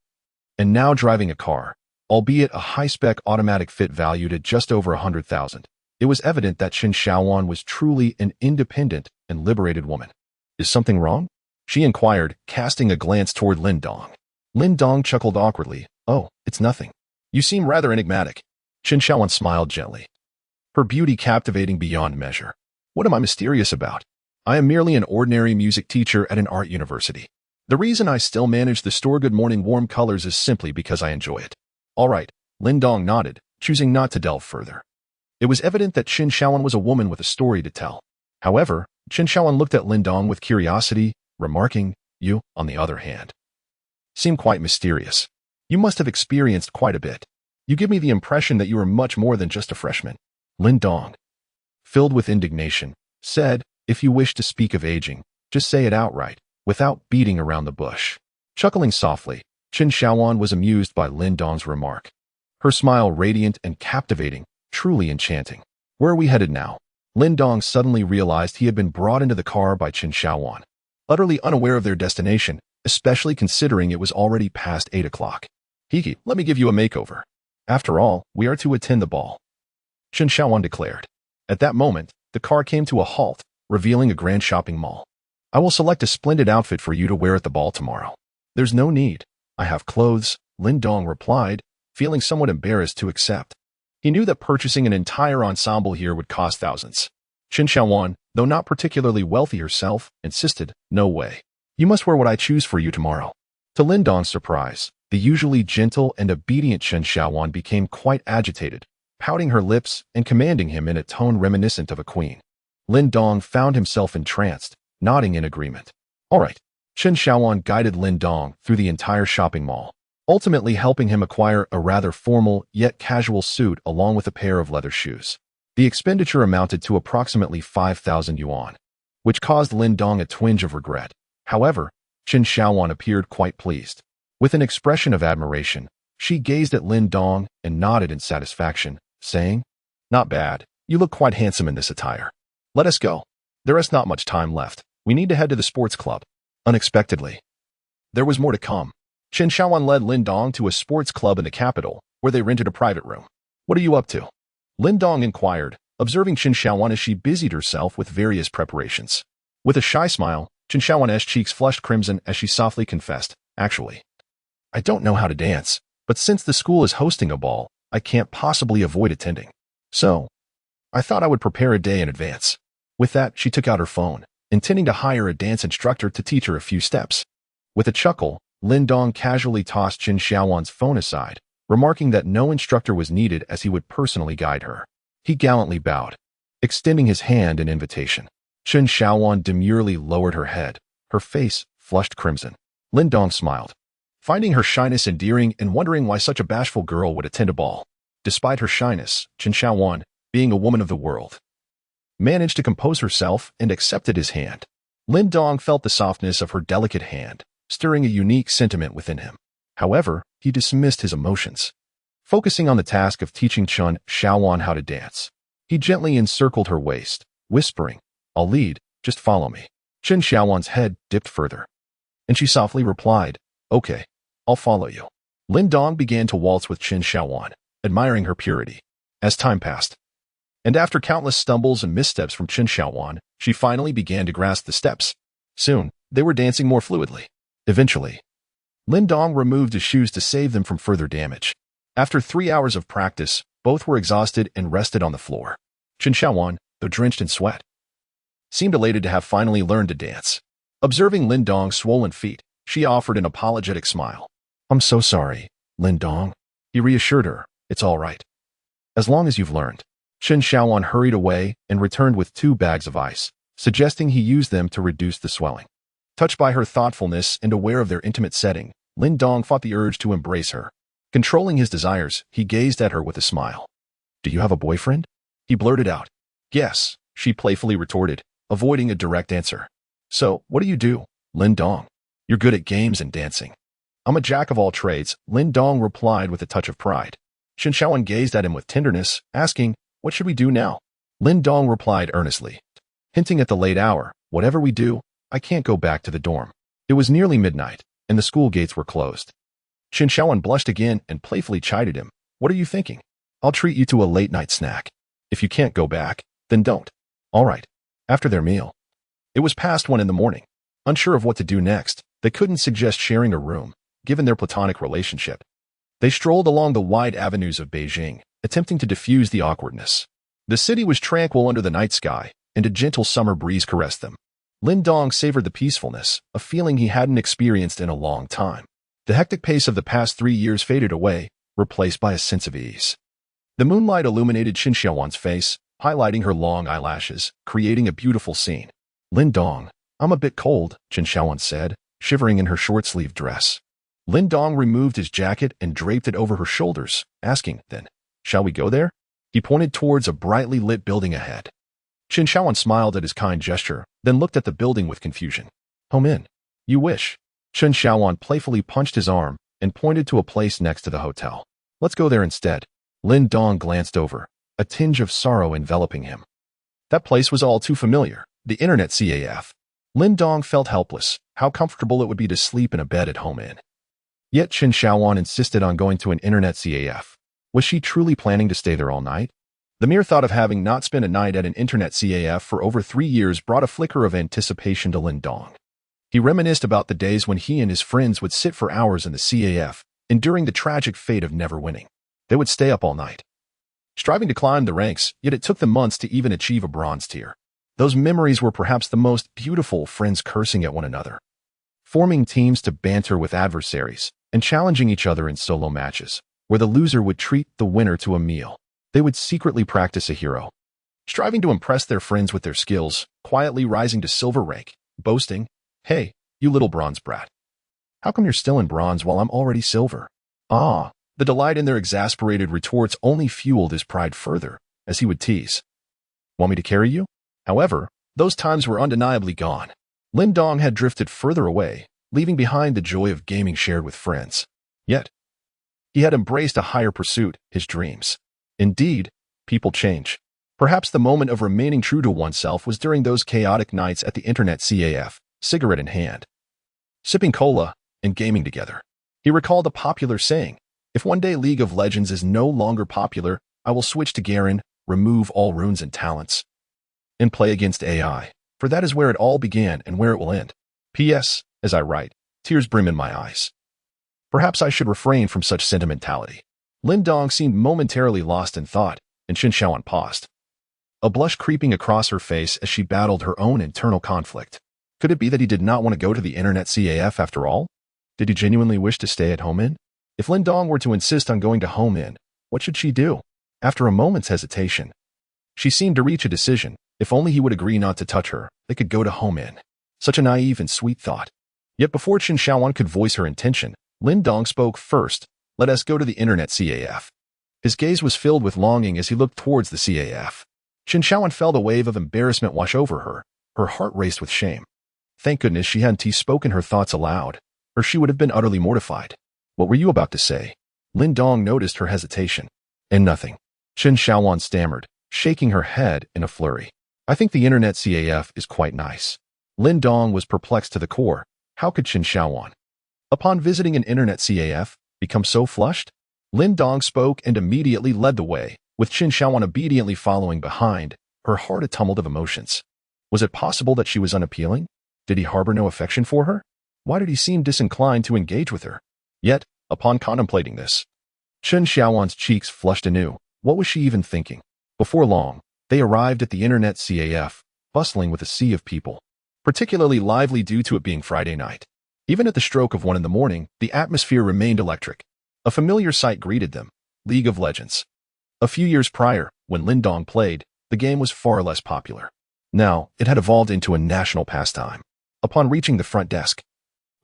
[SPEAKER 1] and now driving a car, albeit a high-spec automatic Fit valued at just over 100,000. It was evident that Chen Xiaowan was truly an independent and liberated woman. Is something wrong? She inquired, casting a glance toward Lin Dong. Lin Dong chuckled awkwardly. Oh, it's nothing. You seem rather enigmatic. Chen Xiaowan smiled gently, her beauty captivating beyond measure. What am I mysterious about? I am merely an ordinary music teacher at an art university. The reason I still manage the store Good Morning warm colors is simply because I enjoy it. All right, Lin Dong nodded, choosing not to delve further. It was evident that Chen Xiaowan was a woman with a story to tell. However, Chen Xiaowan looked at Lin Dong with curiosity, remarking, you, on the other hand, seem quite mysterious. You must have experienced quite a bit. You give me the impression that you are much more than just a freshman. Lin Dong, filled with indignation, said, if you wish to speak of aging, just say it outright, without beating around the bush. Chuckling softly, Chen Xiaowan was amused by Lin Dong's remark. Her smile radiant and captivating, truly enchanting. Where are we headed now? Lin Dong suddenly realized he had been brought into the car by Chen Xiaowan, utterly unaware of their destination, especially considering it was already past 8 o'clock. Hiki, let me give you a makeover. After all, we are to attend the ball, Chen Xiaowan declared. At that moment, the car came to a halt, revealing a grand shopping mall. I will select a splendid outfit for you to wear at the ball tomorrow. There's no need. I have clothes, Lin Dong replied, feeling somewhat embarrassed to accept. He knew that purchasing an entire ensemble here would cost thousands. Chen Xiaowan, though not particularly wealthy herself, insisted, no way. You must wear what I choose for you tomorrow. To Lin Dong's surprise, the usually gentle and obedient Chen Xiaowan became quite agitated, pouting her lips and commanding him in a tone reminiscent of a queen. Lin Dong found himself entranced, nodding in agreement. All right. Chen Xiaowan guided Lin Dong through the entire shopping mall, ultimately helping him acquire a rather formal yet casual suit along with a pair of leather shoes. The expenditure amounted to approximately 5,000 yuan, which caused Lin Dong a twinge of regret. However, Chen Xiaowan appeared quite pleased. With an expression of admiration, she gazed at Lin Dong and nodded in satisfaction, saying, not bad. You look quite handsome in this attire. Let us go. There is not much time left. We need to head to the sports club. Unexpectedly, there was more to come. Chen Xiaowan led Lin Dong to a sports club in the capital, where they rented a private room. What are you up to? Lin Dong inquired, observing Chen Xiaowan as she busied herself with various preparations. With a shy smile, Chen Xiaowan's cheeks flushed crimson as she softly confessed, actually, I don't know how to dance, but since the school is hosting a ball, I can't possibly avoid attending. So, I thought I would prepare a day in advance. With that, she took out her phone, intending to hire a dance instructor to teach her a few steps. With a chuckle, Lin Dong casually tossed Chen Xiaowan's phone aside, remarking that no instructor was needed as he would personally guide her. He gallantly bowed, extending his hand in invitation. Chen Xiaowan demurely lowered her head, her face flushed crimson. Lin Dong smiled, finding her shyness endearing and wondering why such a bashful girl would attend a ball. Despite her shyness, Chen Xiaowan, being a woman of the world, managed to compose herself and accepted his hand. Lin Dong felt the softness of her delicate hand, stirring a unique sentiment within him. However, he dismissed his emotions. Focusing on the task of teaching Chen Xiaowan how to dance, he gently encircled her waist, whispering, I'll lead, just follow me. Chen Xiaowan's head dipped further, and she softly replied, okay, I'll follow you. Lin Dong began to waltz with Chen Xiaowan, admiring her purity. As time passed, and after countless stumbles and missteps from Chen Xiaowan, she finally began to grasp the steps. Soon, they were dancing more fluidly. Eventually, Lin Dong removed his shoes to save them from further damage. After 3 hours of practice, both were exhausted and rested on the floor. Chen Xiaowan, though drenched in sweat, seemed elated to have finally learned to dance. Observing Lin Dong's swollen feet, she offered an apologetic smile. I'm so sorry, Lin Dong. He reassured her, it's all right. As long as you've learned. Chen Xiaowan hurried away and returned with 2 bags of ice, suggesting he use them to reduce the swelling. Touched by her thoughtfulness and aware of their intimate setting, Lin Dong fought the urge to embrace her. Controlling his desires, he gazed at her with a smile. Do you have a boyfriend? He blurted out. Yes, she playfully retorted, avoiding a direct answer. So, what do you do, Lin Dong? You're good at games and dancing. I'm a jack of all trades, Lin Dong replied with a touch of pride. Chen Xiaowan gazed at him with tenderness, asking, what should we do now? Lin Dong replied earnestly, hinting at the late hour, whatever we do, I can't go back to the dorm. It was nearly midnight, and the school gates were closed. Chen Xiaowan blushed again and playfully chided him. What are you thinking? I'll treat you to a late-night snack. If you can't go back, then don't. All right. After their meal. It was past 1 in the morning. Unsure of what to do next, they couldn't suggest sharing a room, given their platonic relationship. They strolled along the wide avenues of Beijing, attempting to diffuse the awkwardness. The city was tranquil under the night sky, and a gentle summer breeze caressed them. Lin Dong savored the peacefulness, a feeling he hadn't experienced in a long time. The hectic pace of the past 3 years faded away, replaced by a sense of ease. The moonlight illuminated Qin Xiaowan's face, highlighting her long eyelashes, creating a beautiful scene. Lin Dong, I'm a bit cold, Qin Xiaowan said, shivering in her short-sleeved dress. Lin Dong removed his jacket and draped it over her shoulders, asking, then, shall we go there? He pointed towards a brightly lit building ahead. Qin Xiaowan smiled at his kind gesture, then looked at the building with confusion. Home in. You wish. Qin Xiaowan playfully punched his arm and pointed to a place next to the hotel. Let's go there instead. Lin Dong glanced over, a tinge of sorrow enveloping him. That place was all too familiar, the internet CAF. Lin Dong felt helpless, how comfortable it would be to sleep in a bed at home in. Yet Qin Xiaowan insisted on going to an internet CAF. Was she truly planning to stay there all night? The mere thought of having not spent a night at an internet CAF for over 3 years brought a flicker of anticipation to Lin Dong. He reminisced about the days when he and his friends would sit for hours in the CAF, enduring the tragic fate of never winning. They would stay up all night, striving to climb the ranks, yet it took them months to even achieve a bronze tier. Those memories were perhaps the most beautiful, friends cursing at one another, forming teams to banter with adversaries, and challenging each other in solo matches, where the loser would treat the winner to a meal. They would secretly practice a hero, striving to impress their friends with their skills, quietly rising to silver rank, boasting, hey, you little bronze brat. How come you're still in bronze while I'm already silver? Ah, the delight in their exasperated retorts only fueled his pride further, as he would tease. Want me to carry you? However, those times were undeniably gone. Lin Dong had drifted further away, leaving behind the joy of gaming shared with friends. Yet, he had embraced a higher pursuit, his dreams. Indeed, people change. Perhaps the moment of remaining true to oneself was during those chaotic nights at the internet CAF, cigarette in hand, sipping cola and gaming together. He recalled a popular saying, if one day League of Legends is no longer popular, I will switch to Garen, remove all runes and talents, and play against AI, for that is where it all began and where it will end. P.S. As I write, tears brim in my eyes. Perhaps I should refrain from such sentimentality. Lin Dong seemed momentarily lost in thought, and Qin Xiaowan paused, a blush creeping across her face as she battled her own internal conflict. Could it be that he did not want to go to the internet CAF after all? Did he genuinely wish to stay at home in? If Lin Dong were to insist on going to home in, what should she do? After a moment's hesitation, she seemed to reach a decision. If only he would agree not to touch her, they could go to home in. Such a naive and sweet thought. Yet before Qin Xiaowan could voice her intention, Lin Dong spoke first. Let us go to the internet CAF. His gaze was filled with longing as he looked towards the CAF. Qin Xiaowan felt a wave of embarrassment wash over her. Her heart raced with shame. Thank goodness she hadn't spoken her thoughts aloud, or she would have been utterly mortified. What were you about to say? Lin Dong noticed her hesitation. And nothing. Qin Xiaowan stammered, shaking her head in a flurry. I think the internet CAF is quite nice. Lin Dong was perplexed to the core. How could Qin Xiaowan, upon visiting an internet CAF, become so flushed? Lin Dong spoke and immediately led the way, with Qin Xiaowan obediently following behind, her heart a tumult of emotions. Was it possible that she was unappealing? Did he harbor no affection for her? Why did he seem disinclined to engage with her? Yet, upon contemplating this, Qin Xiaowan's cheeks flushed anew. What was she even thinking? Before long, they arrived at the internet CAF, bustling with a sea of people, particularly lively due to it being Friday night. Even at the stroke of 1 in the morning, the atmosphere remained electric. A familiar sight greeted them, League of Legends. A few years prior, when Lin Dong played, the game was far less popular. Now, it had evolved into a national pastime. Upon reaching the front desk,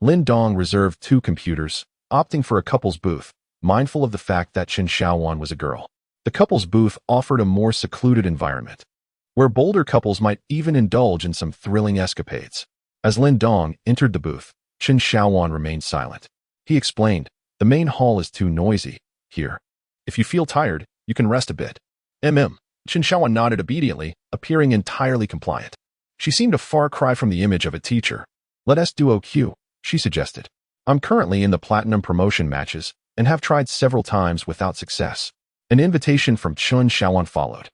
[SPEAKER 1] Lin Dong reserved 2 computers, opting for a couple's booth, mindful of the fact that Qin Xiaowan was a girl. The couple's booth offered a more secluded environment, where bolder couples might even indulge in some thrilling escapades. As Lin Dong entered the booth, Qin Xiaowan remained silent. He explained, the main hall is too noisy here. If you feel tired, you can rest a bit. Qin Xiaowan nodded obediently, appearing entirely compliant. She seemed a far cry from the image of a teacher. Let us duo Q, she suggested. I'm currently in the platinum promotion matches and have tried several times without success. An invitation from Qin Xiaowan followed.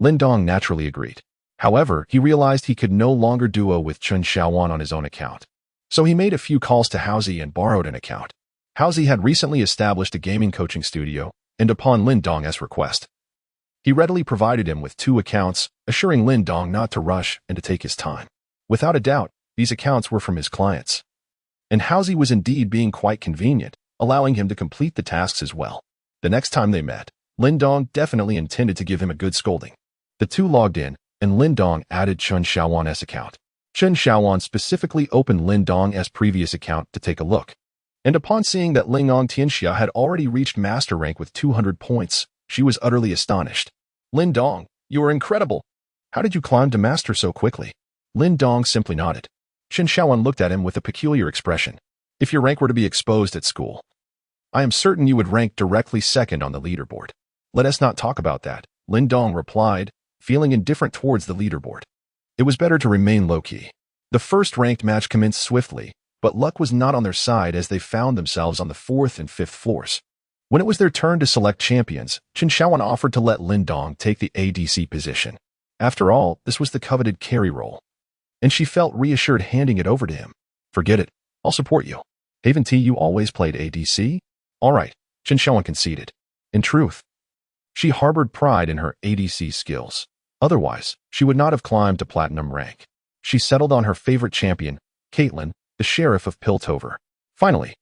[SPEAKER 1] Lin Dong naturally agreed. However, he realized he could no longer duo with Chen Xiaowan on his own account. So he made a few calls to Haozi and borrowed an account. Haozi had recently established a gaming coaching studio, and upon Lin Dong's request, he readily provided him with 2 accounts, assuring Lin Dong not to rush and to take his time. Without a doubt, these accounts were from his clients. And Haozi was indeed being quite convenient, allowing him to complete the tasks as well. The next time they met, Lin Dong definitely intended to give him a good scolding. The two logged in, and Lin Dong added Chen Xiaowan's account. Chen Xiaowan specifically opened Lin Dong's previous account to take a look. And upon seeing that Ling Ong Tianxia had already reached master rank with 200 points, she was utterly astonished. Lin Dong, you are incredible. How did you climb to master so quickly? Lin Dong simply nodded. Chen Xiaowan looked at him with a peculiar expression. If your rank were to be exposed at school, I am certain you would rank directly second on the leaderboard. Let us not talk about that, Lin Dong replied, feeling indifferent towards the leaderboard. It was better to remain low-key. The first ranked match commenced swiftly, but luck was not on their side as they found themselves on the 4th and 5th floors. When it was their turn to select champions, Chen Xiaowan offered to let Lin Dong take the ADC position. After all, this was the coveted carry role. And she felt reassured handing it over to him. Forget it. I'll support you. Haven't you always played ADC? All right, Chen Xiaowan conceded. In truth, she harbored pride in her ADC skills. Otherwise, she would not have climbed to platinum rank. She settled on her favorite champion, Caitlyn, the sheriff of Piltover. Finally,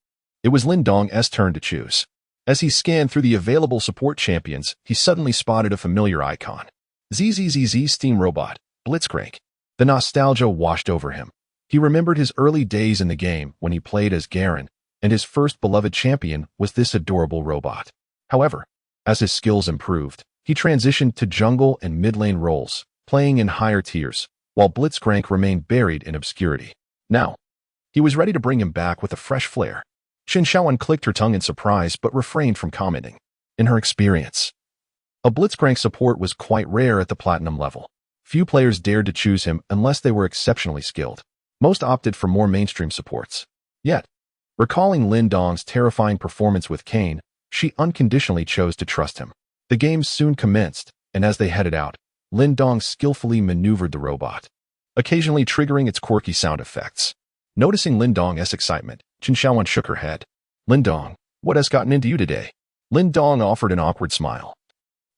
[SPEAKER 1] it was Lin Dong's turn to choose. As he scanned through the available support champions, he suddenly spotted a familiar icon. ZZZZ Steam Robot, Blitzcrank. The nostalgia washed over him. He remembered his early days in the game when he played as Garen, and his first beloved champion was this adorable robot. However, as his skills improved, he transitioned to jungle and mid-lane roles, playing in higher tiers, while Blitzcrank remained buried in obscurity. Now, he was ready to bring him back with a fresh flair. Chen Xiaowan clicked her tongue in surprise but refrained from commenting. In her experience, a Blitzcrank support was quite rare at the platinum level. Few players dared to choose him unless they were exceptionally skilled. Most opted for more mainstream supports. Yet, recalling Lin Dong's terrifying performance with Kayn, she unconditionally chose to trust him. The game soon commenced, and as they headed out, Lin Dong skillfully maneuvered the robot, occasionally triggering its quirky sound effects. Noticing Lin Dong's excitement, Chen Xiaowan shook her head. Lin Dong, what has gotten into you today? Lin Dong offered an awkward smile.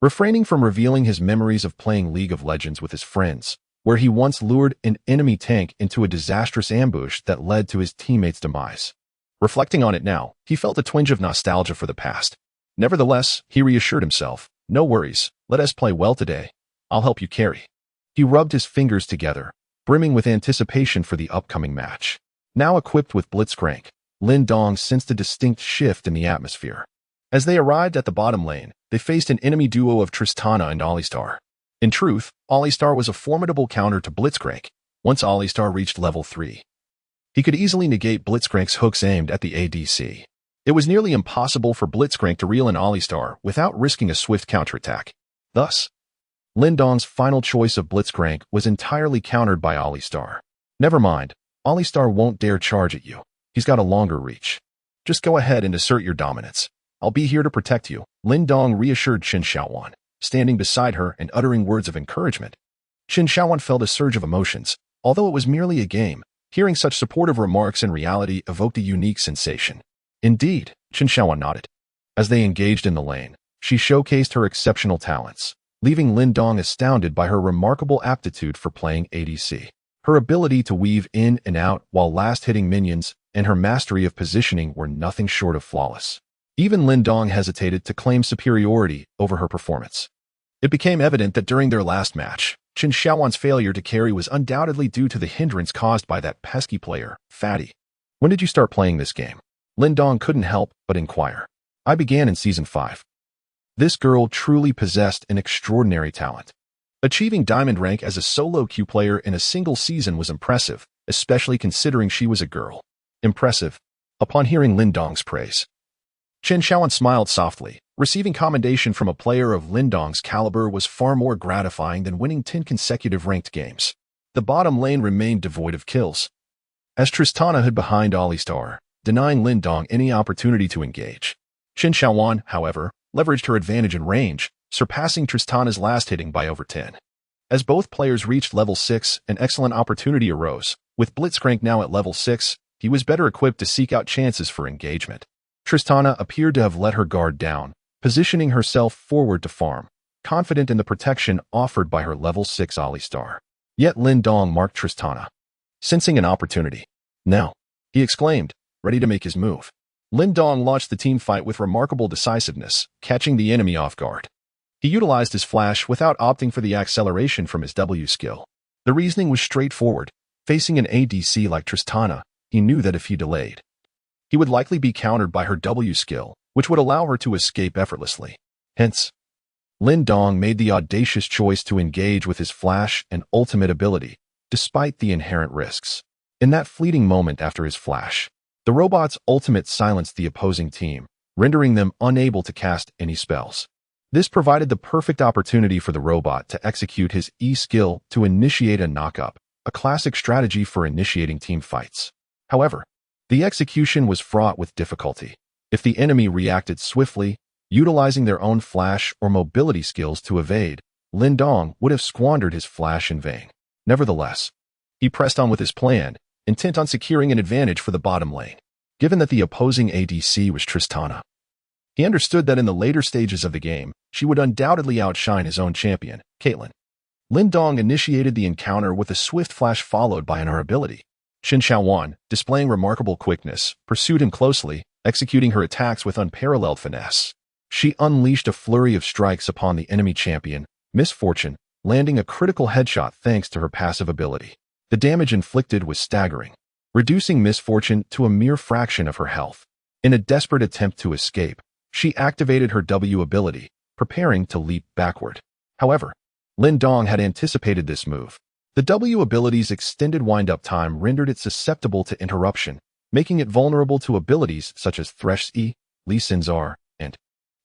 [SPEAKER 1] Refraining from revealing his memories of playing League of Legends with his friends, where he once lured an enemy tank into a disastrous ambush that led to his teammates' demise. Reflecting on it now, he felt a twinge of nostalgia for the past. Nevertheless, he reassured himself, no worries, let us play well today. I'll help you carry. He rubbed his fingers together, brimming with anticipation for the upcoming match. Now equipped with Blitzcrank, Lin Dong sensed a distinct shift in the atmosphere. As they arrived at the bottom lane, they faced an enemy duo of Tristana and Alistar. In truth, Alistar was a formidable counter to Blitzcrank. Once Alistar reached level 3, he could easily negate Blitzcrank's hooks aimed at the ADC. It was nearly impossible for Blitzcrank to reel in Alistar without risking a swift counterattack. Thus, Lin Dong's final choice of Blitzcrank was entirely countered by Alistar. Never mind, Alistar won't dare charge at you. He's got a longer reach. Just go ahead and assert your dominance. I'll be here to protect you, Lin Dong reassured Chen Xiaowan, standing beside her and uttering words of encouragement. Chen Xiaowan felt a surge of emotions. Although it was merely a game, hearing such supportive remarks in reality evoked a unique sensation. Indeed, Chen Xiaowan nodded. As they engaged in the lane, she showcased her exceptional talents, leaving Lin Dong astounded by her remarkable aptitude for playing ADC. Her ability to weave in and out while last-hitting minions and her mastery of positioning were nothing short of flawless. Even Lin Dong hesitated to claim superiority over her performance. It became evident that during their last match, Chen Xiaowan's failure to carry was undoubtedly due to the hindrance caused by that pesky player, Fatty. When did you start playing this game? Lin Dong couldn't help but inquire. I began in Season 5. This girl truly possessed an extraordinary talent. Achieving diamond rank as a solo queue player in a single season was impressive, especially considering she was a girl. Impressive. Upon hearing Lin Dong's praise, Chen Xiaowan smiled softly. Receiving commendation from a player of Lin Dong's caliber was far more gratifying than winning 10 consecutive ranked games. The bottom lane remained devoid of kills, as Tristana hid behind Alistar, denying Lin Dong any opportunity to engage. Chen Xiaowan, however, leveraged her advantage in range, surpassing Tristana's last hitting by over 10. As both players reached level 6, an excellent opportunity arose. With Blitzcrank now at level 6, he was better equipped to seek out chances for engagement. Tristana appeared to have let her guard down, positioning herself forward to farm, confident in the protection offered by her level 6 Alistar. Yet Lin Dong marked Tristana, sensing an opportunity. "Now," he exclaimed, ready to make his move. Lin Dong launched the team fight with remarkable decisiveness, catching the enemy off guard. He utilized his flash without opting for the acceleration from his W skill. The reasoning was straightforward. Facing an ADC like Tristana, he knew that if he delayed, he would likely be countered by her W skill, which would allow her to escape effortlessly. Hence, Lin Dong made the audacious choice to engage with his flash and ultimate ability, despite the inherent risks. In that fleeting moment after his flash, the robot's ultimate silenced the opposing team, rendering them unable to cast any spells. This provided the perfect opportunity for the robot to execute his E skill to initiate a knockup, a classic strategy for initiating team fights. However, the execution was fraught with difficulty. If the enemy reacted swiftly, utilizing their own flash or mobility skills to evade, Lin Dong would have squandered his flash in vain. Nevertheless, he pressed on with his plan, intent on securing an advantage for the bottom lane. Given that the opposing ADC was Tristana, he understood that in the later stages of the game, she would undoubtedly outshine his own champion, Caitlyn. Lin Dong initiated the encounter with a swift flash followed by an R ability. Xin Xiaowan, displaying remarkable quickness, pursued him closely, executing her attacks with unparalleled finesse. She unleashed a flurry of strikes upon the enemy champion, Misfortune, landing a critical headshot thanks to her passive ability. The damage inflicted was staggering, reducing Misfortune to a mere fraction of her health. In a desperate attempt to escape, she activated her W ability, preparing to leap backward. However, Lin Dong had anticipated this move. The W ability's extended wind-up time rendered it susceptible to interruption, making it vulnerable to abilities such as Thresh's E, Lee Sin's R, and,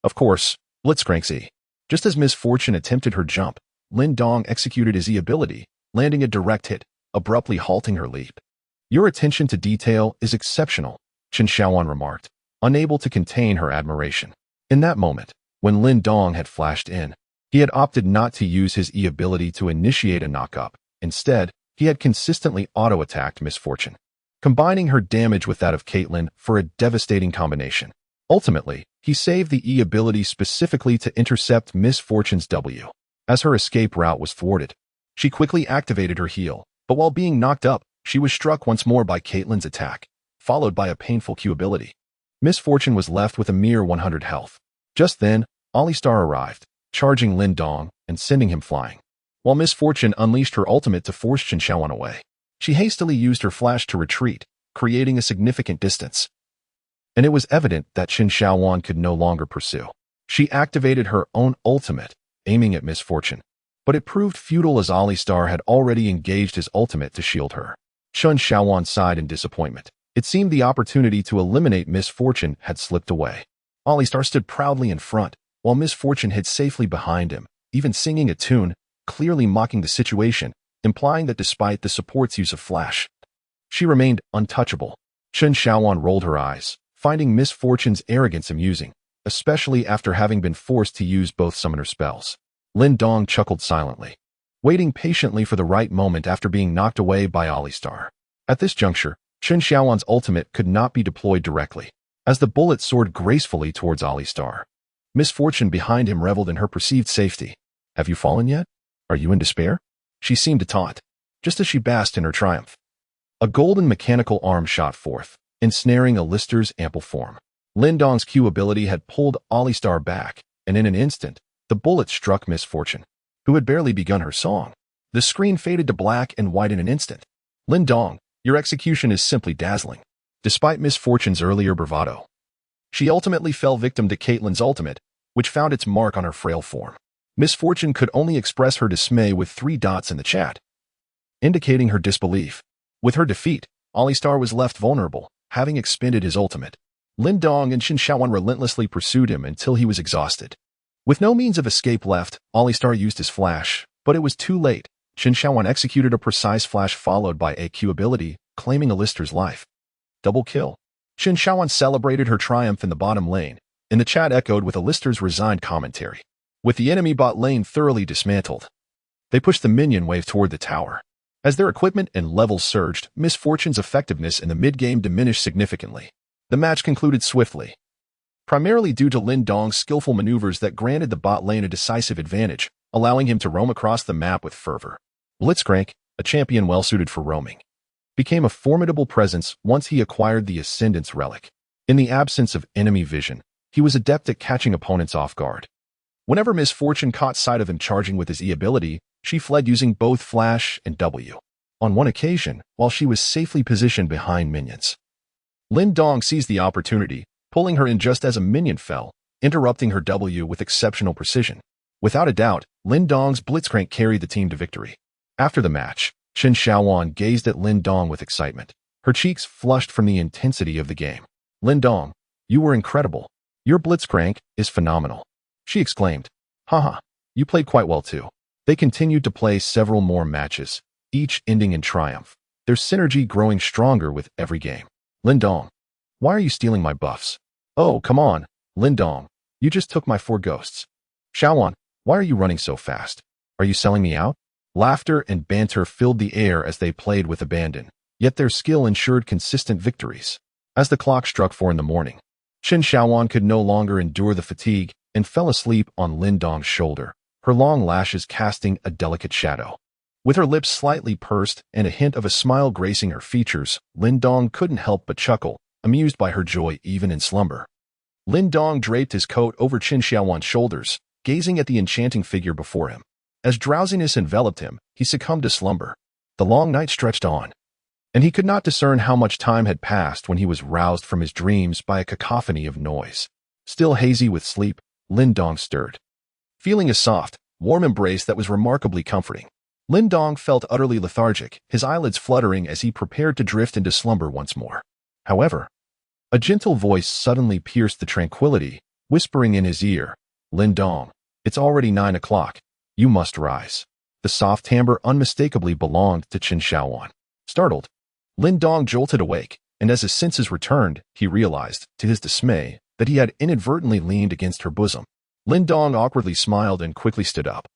[SPEAKER 1] of course, Blitzcrank's E. Just as Misfortune attempted her jump, Lin Dong executed his E ability, landing a direct hit, abruptly halting her leap. "Your attention to detail is exceptional," Chen Xiaowan remarked, unable to contain her admiration. In that moment, when Lin Dong had flashed in, he had opted not to use his E ability to initiate a knockup. Instead, he had consistently auto-attacked Misfortune, combining her damage with that of Caitlyn for a devastating combination. Ultimately, he saved the E ability specifically to intercept Misfortune's W. As her escape route was thwarted, she quickly activated her heal, but while being knocked up, she was struck once more by Caitlyn's attack, followed by a painful Q ability. Misfortune was left with a mere 100 health. Just then, Alistar arrived, charging Lin Dong and sending him flying. While Misfortune unleashed her ultimate to force Chen Xiaowan away, she hastily used her flash to retreat, creating a significant distance. And it was evident that Chen Xiaowan could no longer pursue. She activated her own ultimate, aiming at Misfortune, but it proved futile as Alistar had already engaged his ultimate to shield her. Chen Xiaowan sighed in disappointment. It seemed the opportunity to eliminate Misfortune had slipped away. Alistar stood proudly in front, while Misfortune hid safely behind him, even singing a tune, clearly mocking the situation, implying that despite the support's use of flash, she remained untouchable. Chen Xiaowan rolled her eyes, finding Misfortune's arrogance amusing, especially after having been forced to use both summoner spells. Lin Dong chuckled silently, waiting patiently for the right moment after being knocked away by Alistar. At this juncture, Chen Xiaowan's ultimate could not be deployed directly, as the bullet soared gracefully towards Alistar. Misfortune behind him reveled in her perceived safety. "Have you fallen yet? Are you in despair?" She seemed to taunt, just as she basked in her triumph. A golden mechanical arm shot forth, ensnaring Alistar's ample form. Lin Dong's Q ability had pulled Alistar back, and in an instant, the bullet struck Misfortune, who had barely begun her song. The screen faded to black and white in an instant. "Lin Dong, your execution is simply dazzling." Despite Misfortune's earlier bravado, she ultimately fell victim to Caitlyn's ultimate, which found its mark on her frail form. Misfortune could only express her dismay with 3 dots in the chat, indicating her disbelief. With her defeat, Alistar was left vulnerable, having expended his ultimate. Lin Dong and Chen Xiaowan relentlessly pursued him until he was exhausted. With no means of escape left, Alistar used his flash, but it was too late. Chen Xiaowan executed a precise flash followed by a Q ability, claiming Alistar's life. Double kill. Chen Xiaowan celebrated her triumph in the bottom lane, and the chat echoed with Alistar's resigned commentary. With the enemy bot lane thoroughly dismantled, They pushed the minion wave toward the tower. As their equipment and levels surged, Miss Fortune's effectiveness in the mid-game diminished significantly. The match concluded swiftly, primarily due to Lin Dong's skillful maneuvers that granted the bot lane a decisive advantage, allowing him to roam across the map with fervor. Blitzcrank, a champion well-suited for roaming, became a formidable presence once he acquired the Ascendance Relic. In the absence of enemy vision, he was adept at catching opponents off guard. Whenever Miss Fortune caught sight of him charging with his E ability, she fled using both Flash and W. On one occasion, while she was safely positioned behind minions, Lin Dong seized the opportunity, pulling her in just as a minion fell, interrupting her W with exceptional precision. Without a doubt, Lin Dong's Blitzcrank carried the team to victory. After the match, Chen Xiaowan gazed at Lin Dong with excitement. Her cheeks flushed from the intensity of the game. "Lin Dong, you were incredible. Your Blitzcrank is phenomenal," she exclaimed. "Haha, you played quite well too." They continued to play several more matches, each ending in triumph, their synergy growing stronger with every game. "Lin Dong, why are you stealing my buffs?" "Oh, come on, Lin Dong, you just took my 4 ghosts." "Xiaowan, why are you running so fast? Are you selling me out?" Laughter and banter filled the air as they played with abandon, yet their skill ensured consistent victories. As the clock struck 4 in the morning, Chen Xiaowan could no longer endure the fatigue and fell asleep on Lin Dong's shoulder, her long lashes casting a delicate shadow. With her lips slightly pursed and a hint of a smile gracing her features, Lin Dong couldn't help but chuckle, amused by her joy even in slumber. Lin Dong draped his coat over Chen Xiaowan's shoulders, gazing at the enchanting figure before him. As drowsiness enveloped him, he succumbed to slumber. The long night stretched on, and he could not discern how much time had passed when he was roused from his dreams by a cacophony of noise. Still hazy with sleep, Lin Dong stirred, feeling a soft, warm embrace that was remarkably comforting. Lin Dong felt utterly lethargic, his eyelids fluttering as he prepared to drift into slumber once more. However, a gentle voice suddenly pierced the tranquility, whispering in his ear, "Lin Dong, it's already 9 o'clock. You must rise." The soft timbre unmistakably belonged to Chen Xiaowan. Startled, Lin Dong jolted awake, and as his senses returned, he realized, to his dismay, that he had inadvertently leaned against her bosom. Lin Dong awkwardly smiled and quickly stood up,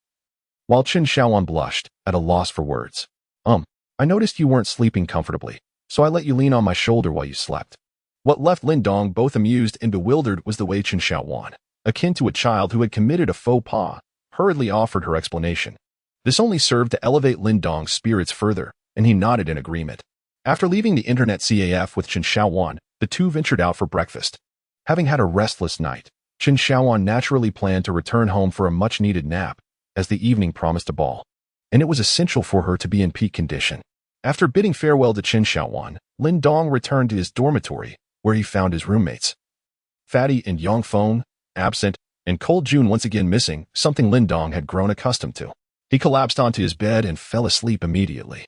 [SPEAKER 1] while Chen Xiaowan blushed, at a loss for words. I noticed you weren't sleeping comfortably, so I let you lean on my shoulder while you slept." What left Lin Dong both amused and bewildered was the way Chen Xiaowan, akin to a child who had committed a faux pas, hurriedly offered her explanation. This only served to elevate Lin Dong's spirits further, and he nodded in agreement. After leaving the internet CAF with Chen Xiaowan, the two ventured out for breakfast. Having had a restless night, Chen Xiaowan naturally planned to return home for a much-needed nap, as the evening promised a ball, and it was essential for her to be in peak condition. After bidding farewell to Chen Xiaowan, Lin Dong returned to his dormitory, where he found his roommates, Fatty and Yang Feng, absent, and Cold June once again missing, something Lin Dong had grown accustomed to. He collapsed onto his bed and fell asleep immediately.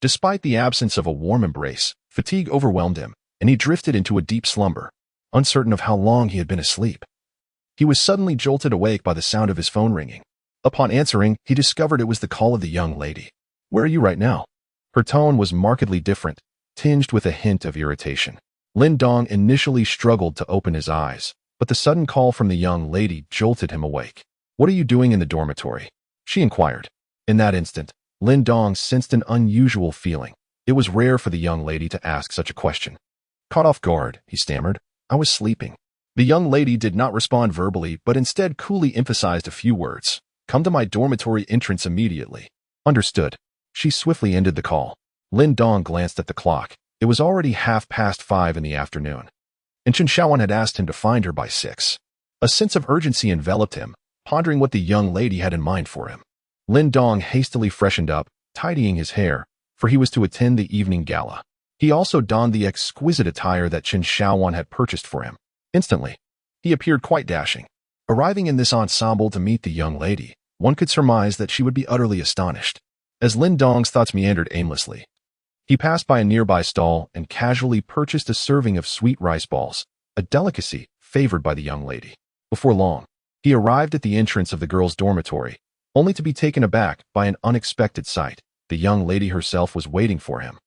[SPEAKER 1] Despite the absence of a warm embrace, fatigue overwhelmed him, and he drifted into a deep slumber, uncertain of how long he had been asleep. He was suddenly jolted awake by the sound of his phone ringing. Upon answering, he discovered it was the call of the young lady. "Where are you right now?" Her tone was markedly different, tinged with a hint of irritation. Lin Dong initially struggled to open his eyes, but the sudden call from the young lady jolted him awake. "What are you doing in the dormitory?" she inquired. In that instant, Lin Dong sensed an unusual feeling. It was rare for the young lady to ask such a question. Caught off guard, he stammered. "I was sleeping." The young lady did not respond verbally, but instead coolly emphasized a few words. "Come to my dormitory entrance immediately." "Understood." She swiftly ended the call. Lin Dong glanced at the clock. It was already 5:30 in the afternoon, and Chen Xiaowan had asked him to find her by 6. A sense of urgency enveloped him, pondering what the young lady had in mind for him. Lin Dong hastily freshened up, tidying his hair, for he was to attend the evening gala. He also donned the exquisite attire that Chen Xiaowan had purchased for him. Instantly, he appeared quite dashing. Arriving in this ensemble to meet the young lady, one could surmise that she would be utterly astonished. As Lin Dong's thoughts meandered aimlessly, he passed by a nearby stall and casually purchased a serving of sweet rice balls, a delicacy favored by the young lady. Before long, he arrived at the entrance of the girls' dormitory, only to be taken aback by an unexpected sight. The young lady herself was waiting for him,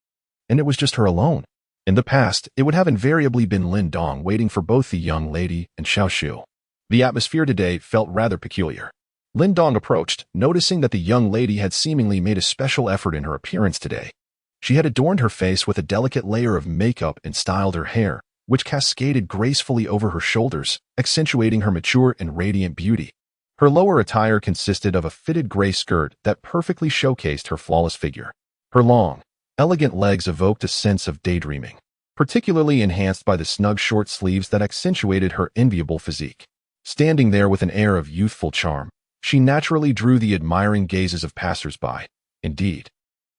[SPEAKER 1] and it was just her alone. In the past, it would have invariably been Lin Dong waiting for both the young lady and Xiao Shu. The atmosphere today felt rather peculiar. Lin Dong approached, noticing that the young lady had seemingly made a special effort in her appearance today. She had adorned her face with a delicate layer of makeup and styled her hair, which cascaded gracefully over her shoulders, accentuating her mature and radiant beauty. Her lower attire consisted of a fitted gray skirt that perfectly showcased her flawless figure. Her long, elegant legs evoked a sense of daydreaming, particularly enhanced by the snug short sleeves that accentuated her enviable physique. Standing there with an air of youthful charm, she naturally drew the admiring gazes of passers-by. Indeed,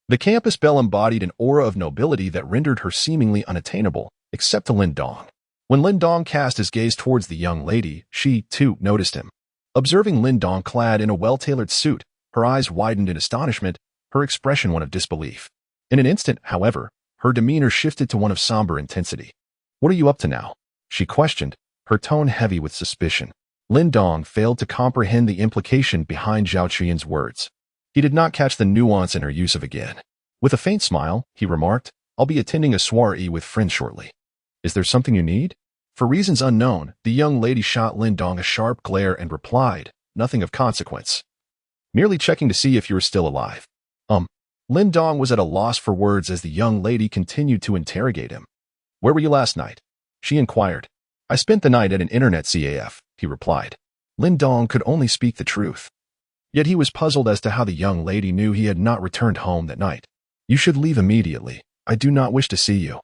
[SPEAKER 1] the campus belle embodied an aura of nobility that rendered her seemingly unattainable, except to Lin Dong. When Lin Dong cast his gaze towards the young lady, she, too, noticed him. Observing Lin Dong clad in a well-tailored suit, her eyes widened in astonishment, her expression one of disbelief. In an instant, however, her demeanor shifted to one of somber intensity. "What are you up to now?" she questioned, her tone heavy with suspicion. Lin Dong failed to comprehend the implication behind Zhao Qian's words. He did not catch the nuance in her use of again. With a faint smile, he remarked, "I'll be attending a soiree with friends shortly. Is there something you need?" For reasons unknown, the young lady shot Lin Dong a sharp glare and replied, "Nothing of consequence. Merely checking to see if you were still alive." Lin Dong was at a loss for words as the young lady continued to interrogate him. "Where were you last night?" she inquired. "I spent the night at an internet CAF, he replied. Lin Dong could only speak the truth. Yet he was puzzled as to how the young lady knew he had not returned home that night. "You should leave immediately. I do not wish to see you."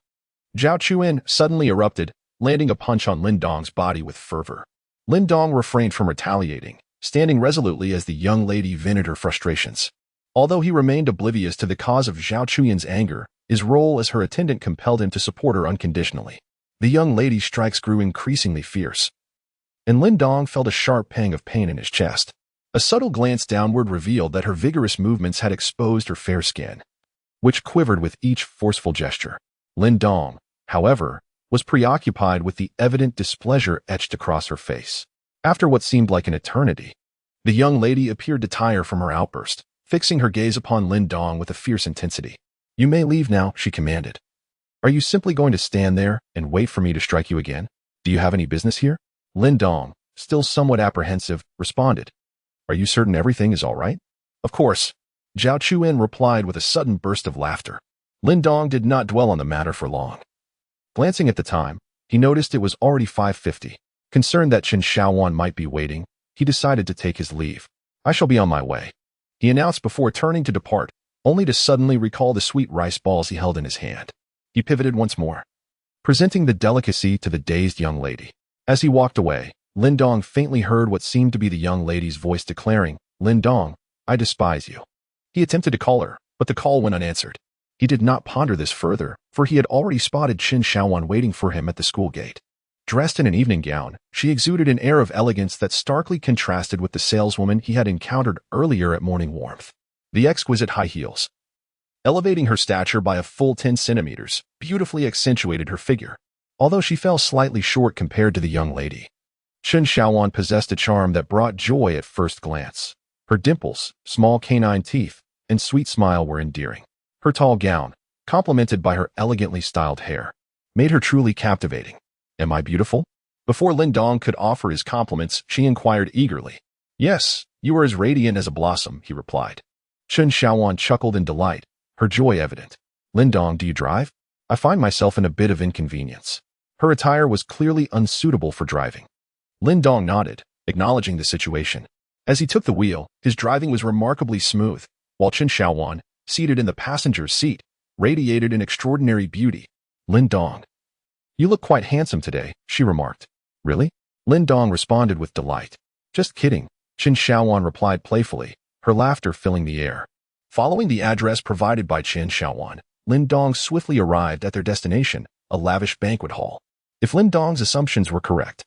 [SPEAKER 1] Zhao Chuan suddenly erupted, landing a punch on Lin Dong's body with fervor. Lin Dong refrained from retaliating, standing resolutely as the young lady vented her frustrations. Although he remained oblivious to the cause of Zhao Chuan's anger, his role as her attendant compelled him to support her unconditionally. The young lady's strikes grew increasingly fierce, and Lin Dong felt a sharp pang of pain in his chest. A subtle glance downward revealed that her vigorous movements had exposed her fair skin, which quivered with each forceful gesture. Lin Dong, however, was preoccupied with the evident displeasure etched across her face. After what seemed like an eternity, the young lady appeared to tire from her outburst, fixing her gaze upon Lin Dong with a fierce intensity. "You may leave now," she commanded. "Are you simply going to stand there and wait for me to strike you again? Do you have any business here?" Lin Dong, still somewhat apprehensive, responded. "Are you certain everything is all right?" "Of course," Zhao Chuan replied with a sudden burst of laughter. Lin Dong did not dwell on the matter for long. Glancing at the time, he noticed it was already 5:50. Concerned that Chen Xiaowan might be waiting, he decided to take his leave. "I shall be on my way," he announced before turning to depart, only to suddenly recall the sweet rice balls he held in his hand. He pivoted once more, presenting the delicacy to the dazed young lady. As he walked away, Lin Dong faintly heard what seemed to be the young lady's voice declaring, "Lin Dong, I despise you." He attempted to call her, but the call went unanswered. He did not ponder this further, for he had already spotted Chen Xiaowan waiting for him at the school gate. Dressed in an evening gown, she exuded an air of elegance that starkly contrasted with the saleswoman he had encountered earlier at Morning Warmth. The exquisite high heels, elevating her stature by a full 10 centimeters, beautifully accentuated her figure, although she fell slightly short compared to the young lady. Chen Xiaowan possessed a charm that brought joy at first glance. Her dimples, small canine teeth, and sweet smile were endearing. Her tall gown, complemented by her elegantly styled hair, made her truly captivating. "Am I beautiful?" Before Lin Dong could offer his compliments, she inquired eagerly. "Yes, you are as radiant as a blossom," he replied. Chen Xiaowan chuckled in delight, her joy evident. "Lin Dong, do you drive? I find myself in a bit of inconvenience." Her attire was clearly unsuitable for driving. Lin Dong nodded, acknowledging the situation. As he took the wheel, his driving was remarkably smooth, while Chen Xiaowan, seated in the passenger's seat, radiated an extraordinary beauty. "Lin Dong, you look quite handsome today," she remarked. "Really?" Lin Dong responded with delight. "Just kidding," Chen Xiaowan replied playfully, her laughter filling the air. Following the address provided by Chen Xiaowan, Lin Dong swiftly arrived at their destination, a lavish banquet hall. If Lin Dong's assumptions were correct,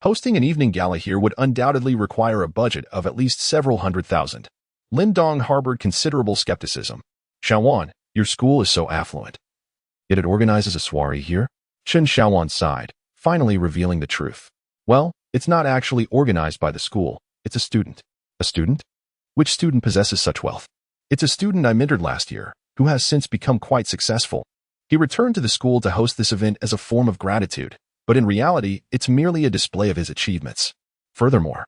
[SPEAKER 1] hosting an evening gala here would undoubtedly require a budget of at least several $100,000. Lin Dong harbored considerable skepticism. "Xiaowan, your school is so affluent, yet it organizes a soiree here?" Chen Xiaowan sighed, finally revealing the truth. "Well, it's not actually organized by the school. It's a student." "A student? Which student possesses such wealth?" "It's a student I mentored last year, who has since become quite successful. He returned to the school to host this event as a form of gratitude, but in reality, it's merely a display of his achievements. Furthermore,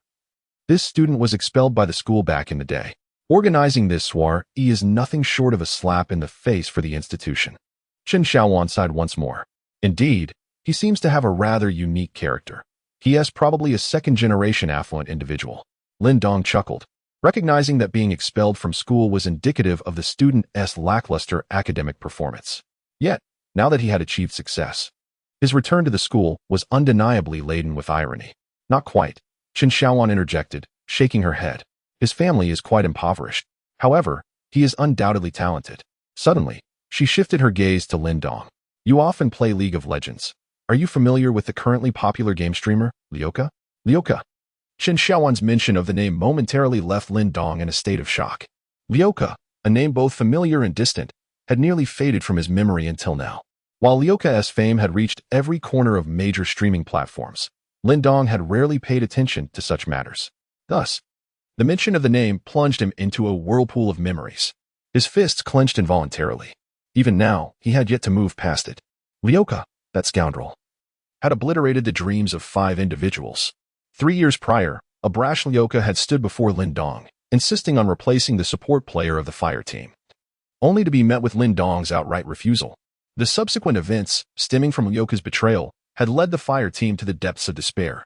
[SPEAKER 1] This student was expelled by the school back in the day. Organizing this soiree is nothing short of a slap in the face for the institution. Chen Xiaowan sighed once more. Indeed, he seems to have a rather unique character. He is probably a second-generation affluent individual. Lin Dong chuckled, recognizing that being expelled from school was indicative of the student's lackluster academic performance. Yet, now that he had achieved success, his return to the school was undeniably laden with irony. Not quite, Chen Xiaowan interjected, shaking her head. His family is quite impoverished. However, he is undoubtedly talented. Suddenly, she shifted her gaze to Lin Dong. You often play League of Legends. Are you familiar with the currently popular game streamer, Lioka? Lioka. Chen Xiaowan's mention of the name momentarily left Lin Dong in a state of shock. Lioka, a name both familiar and distant, had nearly faded from his memory until now. While Lioka's fame had reached every corner of major streaming platforms, Lin Dong had rarely paid attention to such matters. Thus, the mention of the name plunged him into a whirlpool of memories. His fists clenched involuntarily. Even now, he had yet to move past it. Lioka, that scoundrel, had obliterated the dreams of 5 individuals. 3 years prior, a brash Lioka had stood before Lin Dong, insisting on replacing the support player of the fire team, only to be met with Lin Dong's outright refusal. The subsequent events, stemming from Lioka's betrayal, had led the fire team to the depths of despair,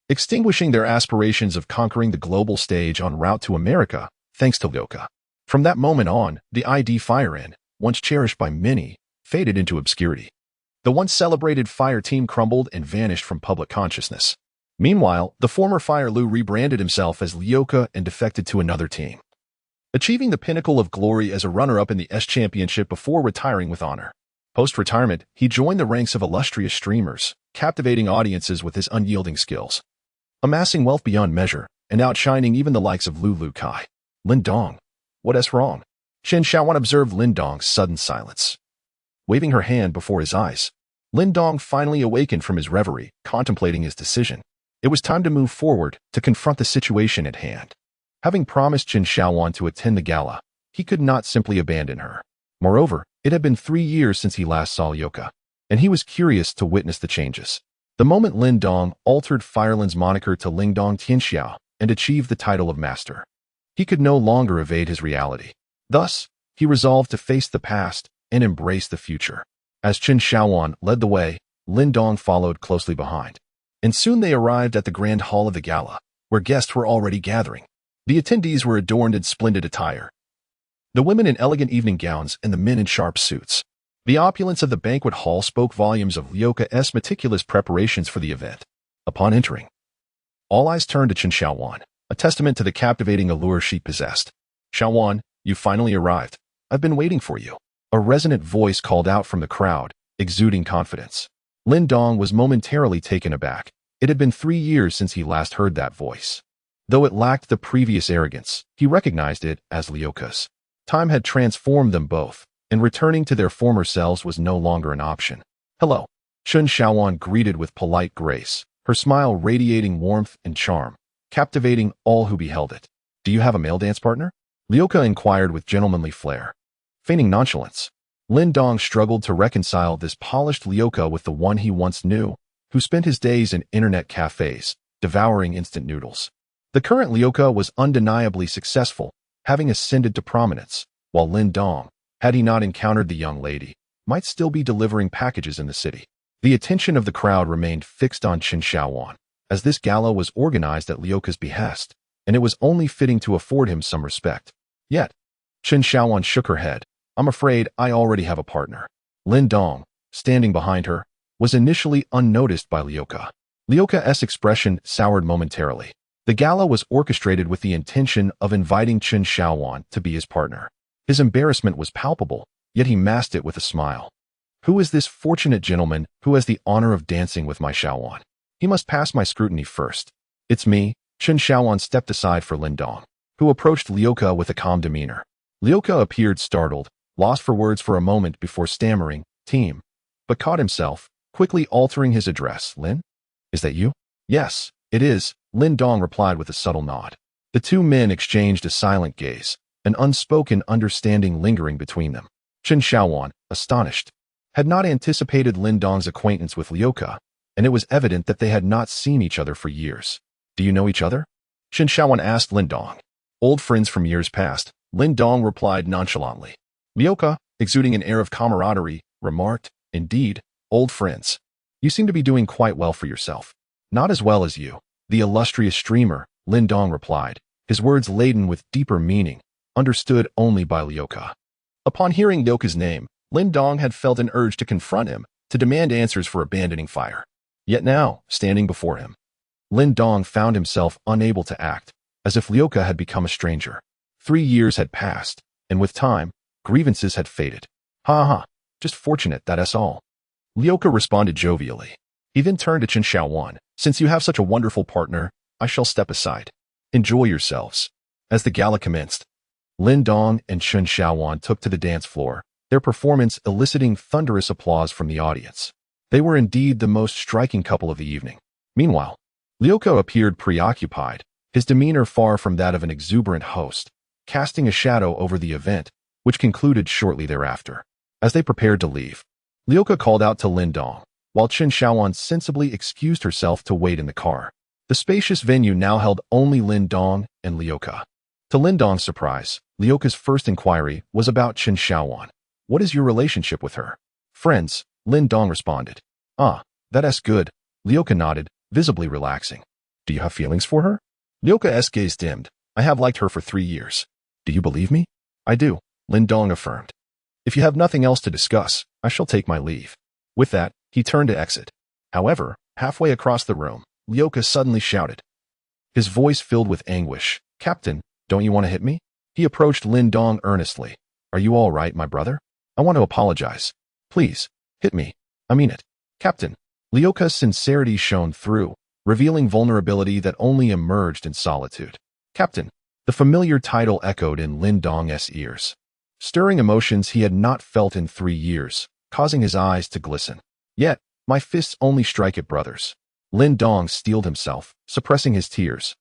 [SPEAKER 1] extinguishing their aspirations of conquering the global stage en route to America, thanks to Lioka. From that moment on, the ID Fire Inn, once cherished by many, faded into obscurity. The once celebrated fire team crumbled and vanished from public consciousness. Meanwhile, the former Fire Lu rebranded himself as Lioka and defected to another team, achieving the pinnacle of glory as a runner-up in the S Championship before retiring with honor. Post-retirement, he joined the ranks of illustrious streamers, captivating audiences with his unyielding skills, amassing wealth beyond measure, and outshining even the likes of Lu Kai. Lin Dong, what's wrong? Chen Xiaowan observed Lin Dong's sudden silence. Waving her hand before his eyes, Lin Dong finally awakened from his reverie, contemplating his decision. It was time to move forward, to confront the situation at hand. Having promised Chen Xiaowan to attend the gala, he could not simply abandon her. Moreover, it had been 3 years since he last saw Lioka, and he was curious to witness the changes. The moment Lin Dong altered Fireland's moniker to Ling Dong Tianxiao and achieved the title of master, he could no longer evade his reality. Thus, he resolved to face the past and embrace the future. As Chen Xiaowan led the way, Lin Dong followed closely behind. And soon they arrived at the grand hall of the gala, where guests were already gathering. The attendees were adorned in splendid attire, the women in elegant evening gowns and the men in sharp suits. The opulence of the banquet hall spoke volumes of Lioka's meticulous preparations for the event. Upon entering, all eyes turned to Chen Xiaowan, a testament to the captivating allure she possessed. Xiaowan, you finally arrived. I've been waiting for you. A resonant voice called out from the crowd, exuding confidence. Lin Dong was momentarily taken aback. It had been 3 years since he last heard that voice. Though it lacked the previous arrogance, he recognized it as Lioka's. Time had transformed them both, and returning to their former selves was no longer an option. Hello. Chen Xiaowan greeted with polite grace, her smile radiating warmth and charm, captivating all who beheld it. Do you have a male dance partner? Lioka inquired with gentlemanly flair. Feigning nonchalance, Lin Dong struggled to reconcile this polished Lioka with the one he once knew, who spent his days in internet cafes, devouring instant noodles. The current Lioka was undeniably successful, having ascended to prominence, while Lin Dong, had he not encountered the young lady, might still be delivering packages in the city. The attention of the crowd remained fixed on Chen Xiaowan, as this gala was organized at Lioka's behest, and it was only fitting to afford him some respect. Yet, Chen Xiaowan shook her head. I'm afraid I already have a partner. Lin Dong, standing behind her, was initially unnoticed by Lioka. Lioka's expression soured momentarily. The gala was orchestrated with the intention of inviting Chen Xiaowan to be his partner. His embarrassment was palpable, yet he masked it with a smile. Who is this fortunate gentleman who has the honor of dancing with my Xiaowan? He must pass my scrutiny first. It's me. Chen Xiaowan stepped aside for Lin Dong, who approached Lioka with a calm demeanor. Lioka appeared startled, lost for words for a moment before stammering, team, but caught himself, quickly altering his address. Lin? Is that you? Yes, it is, Lin Dong replied with a subtle nod. The two men exchanged a silent gaze, an unspoken understanding lingering between them. Chen Xiaowan, astonished, had not anticipated Lin Dong's acquaintance with Lioka, and it was evident that they had not seen each other for years. Do you know each other? Chen Shaowan asked Lin Dong. Old friends from years past, Lin Dong replied nonchalantly. Liuka, exuding an air of camaraderie, remarked, indeed, old friends. You seem to be doing quite well for yourself. Not as well as you, the illustrious streamer, Lin Dong replied, his words laden with deeper meaning, understood only by Liuka. Upon hearing Liuka's name, Lin Dong had felt an urge to confront him, to demand answers for abandoning fire. Yet now, standing before him, Lin Dong found himself unable to act, as if Liuka had become a stranger. 3 years had passed, and with time, grievances had faded. Ha ha, just fortunate that's all. Liuka responded jovially. He then turned to Chen Shaowan. Since you have such a wonderful partner, I shall step aside. Enjoy yourselves. As the gala commenced, Lin Dong and Chen Shaowan took to the dance floor, their performance eliciting thunderous applause from the audience. They were indeed the most striking couple of the evening. Meanwhile, Liuka appeared preoccupied, his demeanor far from that of an exuberant host, casting a shadow over the event, which concluded shortly thereafter. As they prepared to leave, Liuka called out to Lin Dong, while Chen Shaowan sensibly excused herself to wait in the car. The spacious venue now held only Lin Dong and Liuka. To Lin Dong's surprise, Liuka's first inquiry was about Chen Shaowan. What is your relationship with her? Friends, Lin Dong responded. Ah, that's good. Liuka nodded, visibly relaxing. Do you have feelings for her? Liuka's gaze dimmed. I have liked her for 3 years. Do you believe me? I do, Lin Dong affirmed. If you have nothing else to discuss, I shall take my leave. With that, he turned to exit. However, halfway across the room, Liuka suddenly shouted. His voice filled with anguish. Captain, don't you want to hit me? He approached Lin Dong earnestly. Are you all right, my brother? I want to apologize. Please, hit me. I mean it. Captain. Liuka's sincerity shone through, revealing vulnerability that only emerged in solitude. Captain. The familiar title echoed in Lin Dong's ears, stirring emotions he had not felt in 3 years, causing his eyes to glisten. Yet, my fists only strike at brothers. Lin Dong steeled himself, suppressing his tears,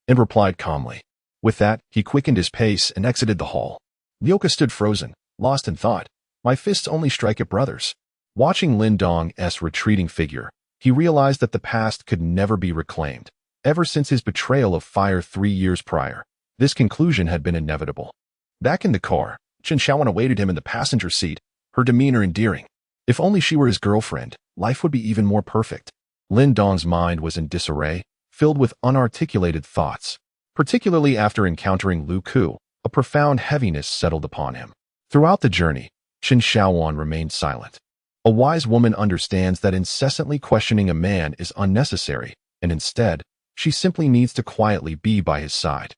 [SPEAKER 1] and replied calmly. With that, he quickened his pace and exited the hall. Liuka stood frozen, lost in thought. My fists only strike at brothers. Watching Lin Dong's retreating figure, he realized that the past could never be reclaimed. Ever since his betrayal of fire 3 years prior, this conclusion had been inevitable. Back in the car, Chen Shaowan awaited him in the passenger seat, her demeanor endearing. If only she were his girlfriend, life would be even more perfect. Lin Dong's mind was in disarray, filled with unarticulated thoughts. Particularly after encountering Lu Ku, a profound heaviness settled upon him. Throughout the journey, Chen Shaowan remained silent. A wise woman understands that incessantly questioning a man is unnecessary, and instead, she simply needs to quietly be by his side.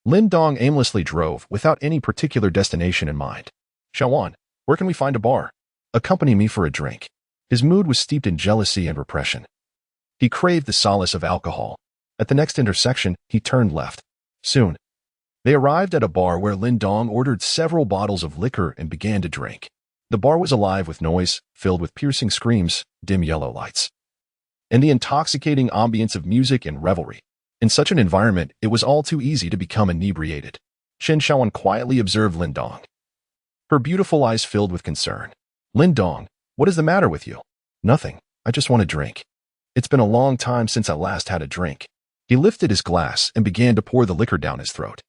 [SPEAKER 1] Lin Dong aimlessly drove without any particular destination in mind. Shaowan, where can we find a bar? Accompany me for a drink. His mood was steeped in jealousy and repression. He craved the solace of alcohol. At the next intersection, he turned left. Soon, they arrived at a bar where Lin Dong ordered several bottles of liquor and began to drink. The bar was alive with noise, filled with piercing screams, dim yellow lights, and the intoxicating ambience of music and revelry. In such an environment, it was all too easy to become inebriated. Chen Shaowan quietly observed Lin Dong, her beautiful eyes filled with concern. Lin Dong, what is the matter with you? Nothing. I just want a drink. It's been a long time since I last had a drink. He lifted his glass and began to pour the liquor down his throat.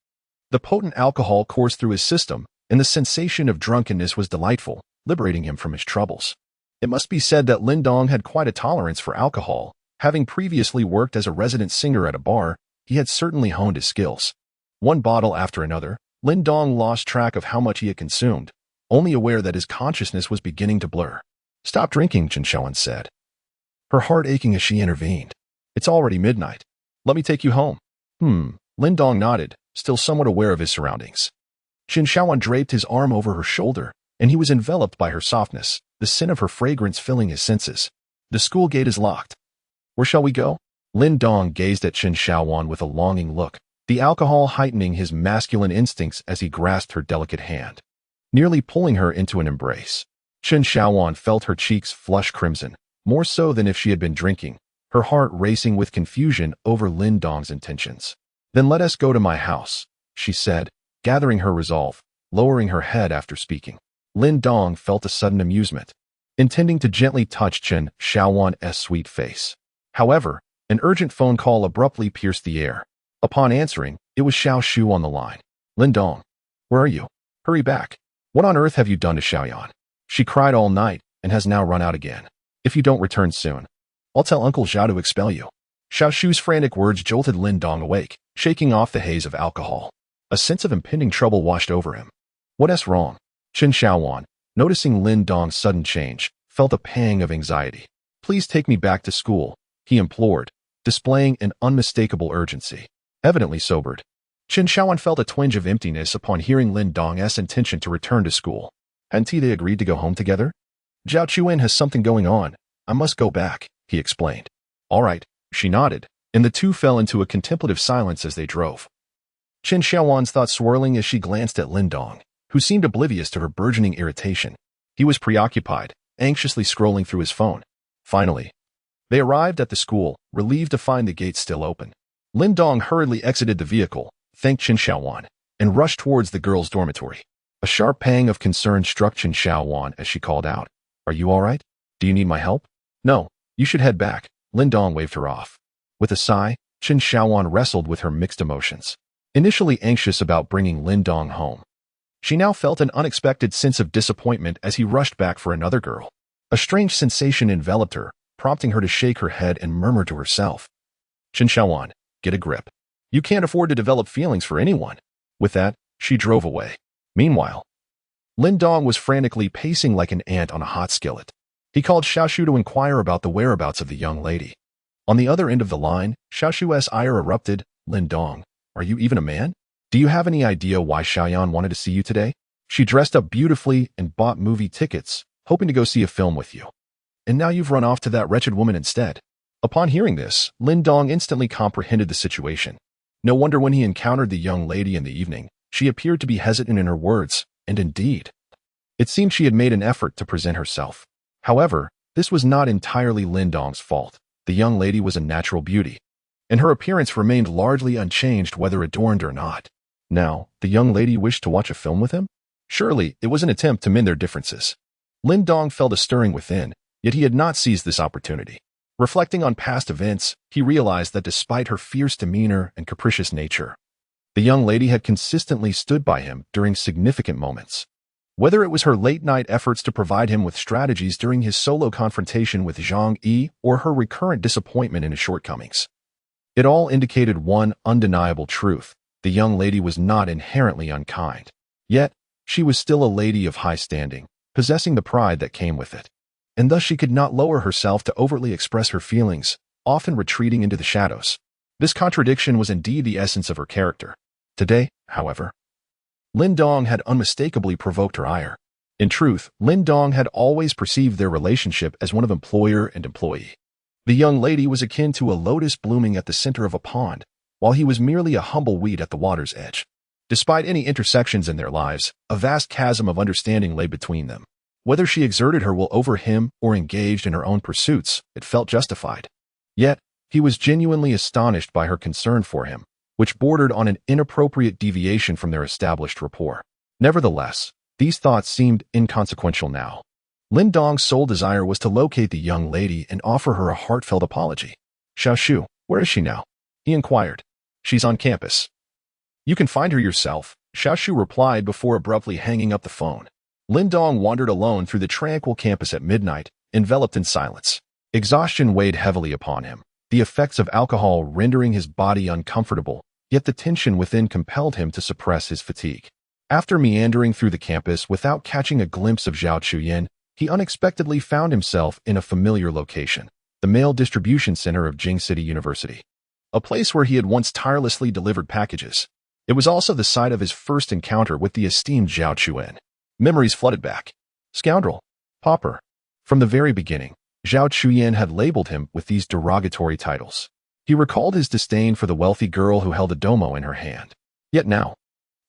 [SPEAKER 1] The potent alcohol coursed through his system, and the sensation of drunkenness was delightful, liberating him from his troubles. It must be said that Lin Dong had quite a tolerance for alcohol. Having previously worked as a resident singer at a bar, he had certainly honed his skills. One bottle after another, Lin Dong lost track of how much he had consumed, only aware that his consciousness was beginning to blur. Stop drinking, Chen Shaowan said, her heart aching as she intervened. It's already midnight. Let me take you home. Lin Dong nodded, still somewhat aware of his surroundings. Chen Shaowan draped his arm over her shoulder, and he was enveloped by her softness, the scent of her fragrance filling his senses. The school gate is locked. Where shall we go? Lin Dong gazed at Chen Shaowan with a longing look, the alcohol heightening his masculine instincts as he grasped her delicate hand, nearly pulling her into an embrace. Chen Shaowan felt her cheeks flush crimson, more so than if she had been drinking, her heart racing with confusion over Lin Dong's intentions. Then let us go to my house, she said, gathering her resolve, lowering her head after speaking. Lin Dong felt a sudden amusement, intending to gently touch Chen Shaowan's sweet face. However, an urgent phone call abruptly pierced the air. Upon answering, it was Xiao Shu on the line. Lin Dong, where are you? Hurry back. What on earth have you done to Xiaoyan? She cried all night and has now run out again. If you don't return soon, I'll tell Uncle Zhao to expel you. Xiao Shu's frantic words jolted Lin Dong awake, shaking off the haze of alcohol. A sense of impending trouble washed over him. What's wrong? Qin Xiaowan, noticing Lin Dong's sudden change, felt a pang of anxiety. Please take me back to school, he implored, displaying an unmistakable urgency. Evidently sobered, Qin Xiaowan felt a twinge of emptiness upon hearing Lin Dong's intention to return to school. Hadn't they agreed to go home together? Zhao Chuan has something going on. I must go back, he explained. All right, she nodded, and the two fell into a contemplative silence as they drove. Qin Xiaowan's thoughts swirling as she glanced at Lin Dong, who seemed oblivious to her burgeoning irritation. He was preoccupied, anxiously scrolling through his phone. Finally, they arrived at the school, relieved to find the gates still open. Lin Dong hurriedly exited the vehicle, thanked Qin Xiaowan, and rushed towards the girls' dormitory. A sharp pang of concern struck Qin Xiaowan as she called out, Are you all right? Do you need my help? No, you should head back. Lin Dong waved her off. With a sigh, Qin Xiaowan wrestled with her mixed emotions. Initially anxious about bringing Lin Dong home, she now felt an unexpected sense of disappointment as he rushed back for another girl. A strange sensation enveloped her, prompting her to shake her head and murmur to herself, Qin Xiaowan, get a grip. You can't afford to develop feelings for anyone. With that, she drove away. Meanwhile, Lin Dong was frantically pacing like an ant on a hot skillet. He called Xiao Shu to inquire about the whereabouts of the young lady. On the other end of the line, Xiao Shu's ire erupted. Lin Dong, are you even a man? Do you have any idea why Xiaoyan wanted to see you today? She dressed up beautifully and bought movie tickets, hoping to go see a film with you. And now you've run off to that wretched woman instead. Upon hearing this, Lin Dong instantly comprehended the situation. No wonder when he encountered the young lady in the evening, she appeared to be hesitant in her words, and indeed, it seemed she had made an effort to present herself. However, this was not entirely Lin Dong's fault. The young lady was a natural beauty, and her appearance remained largely unchanged whether adorned or not. Now, the young lady wished to watch a film with him? Surely, it was an attempt to mend their differences. Lin Dong felt a stirring within, yet he had not seized this opportunity. Reflecting on past events, he realized that despite her fierce demeanor and capricious nature, the young lady had consistently stood by him during significant moments. Whether it was her late-night efforts to provide him with strategies during his solo confrontation with Zhang Yi or her recurrent disappointment in his shortcomings, it all indicated one undeniable truth. The young lady was not inherently unkind. Yet, she was still a lady of high standing, possessing the pride that came with it. And thus she could not lower herself to overtly express her feelings, often retreating into the shadows. This contradiction was indeed the essence of her character. Today, however, Lin Dong had unmistakably provoked her ire. In truth, Lin Dong had always perceived their relationship as one of employer and employee. The young lady was akin to a lotus blooming at the center of a pond, while he was merely a humble weed at the water's edge. Despite any intersections in their lives, a vast chasm of understanding lay between them. Whether she exerted her will over him or engaged in her own pursuits, it felt justified. Yet, he was genuinely astonished by her concern for him, which bordered on an inappropriate deviation from their established rapport. Nevertheless, these thoughts seemed inconsequential now. Lin Dong's sole desire was to locate the young lady and offer her a heartfelt apology. Xiao Shu, where is she now? He inquired. She's on campus. You can find her yourself, Xiao Shu replied before abruptly hanging up the phone. Lin Dong wandered alone through the tranquil campus at midnight, enveloped in silence. Exhaustion weighed heavily upon him, the effects of alcohol rendering his body uncomfortable, yet the tension within compelled him to suppress his fatigue. After meandering through the campus without catching a glimpse of Zhao Chuyan, he unexpectedly found himself in a familiar location, the mail distribution center of Jing City University, a place where he had once tirelessly delivered packages. It was also the site of his first encounter with the esteemed Zhao Chuan. Memories flooded back. Scoundrel. Pauper. From the very beginning, Zhao Chuyan had labeled him with these derogatory titles. He recalled his disdain for the wealthy girl who held a Domo in her hand. Yet now,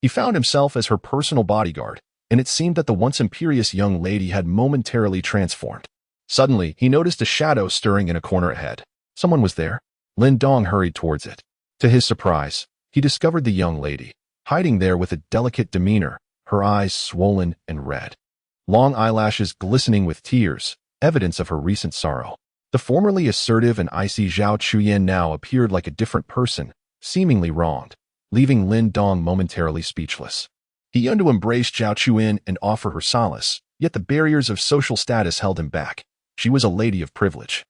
[SPEAKER 1] he found himself as her personal bodyguard, and it seemed that the once imperious young lady had momentarily transformed. Suddenly, he noticed a shadow stirring in a corner ahead. Someone was there. Lin Dong hurried towards it. To his surprise, he discovered the young lady, hiding there with a delicate demeanor, her eyes swollen and red, long eyelashes glistening with tears, evidence of her recent sorrow. The formerly assertive and icy Zhao Chuyan now appeared like a different person, seemingly wronged, leaving Lin Dong momentarily speechless. He yearned to embrace Zhao Chuyin and offer her solace, yet the barriers of social status held him back. She was a lady of privilege,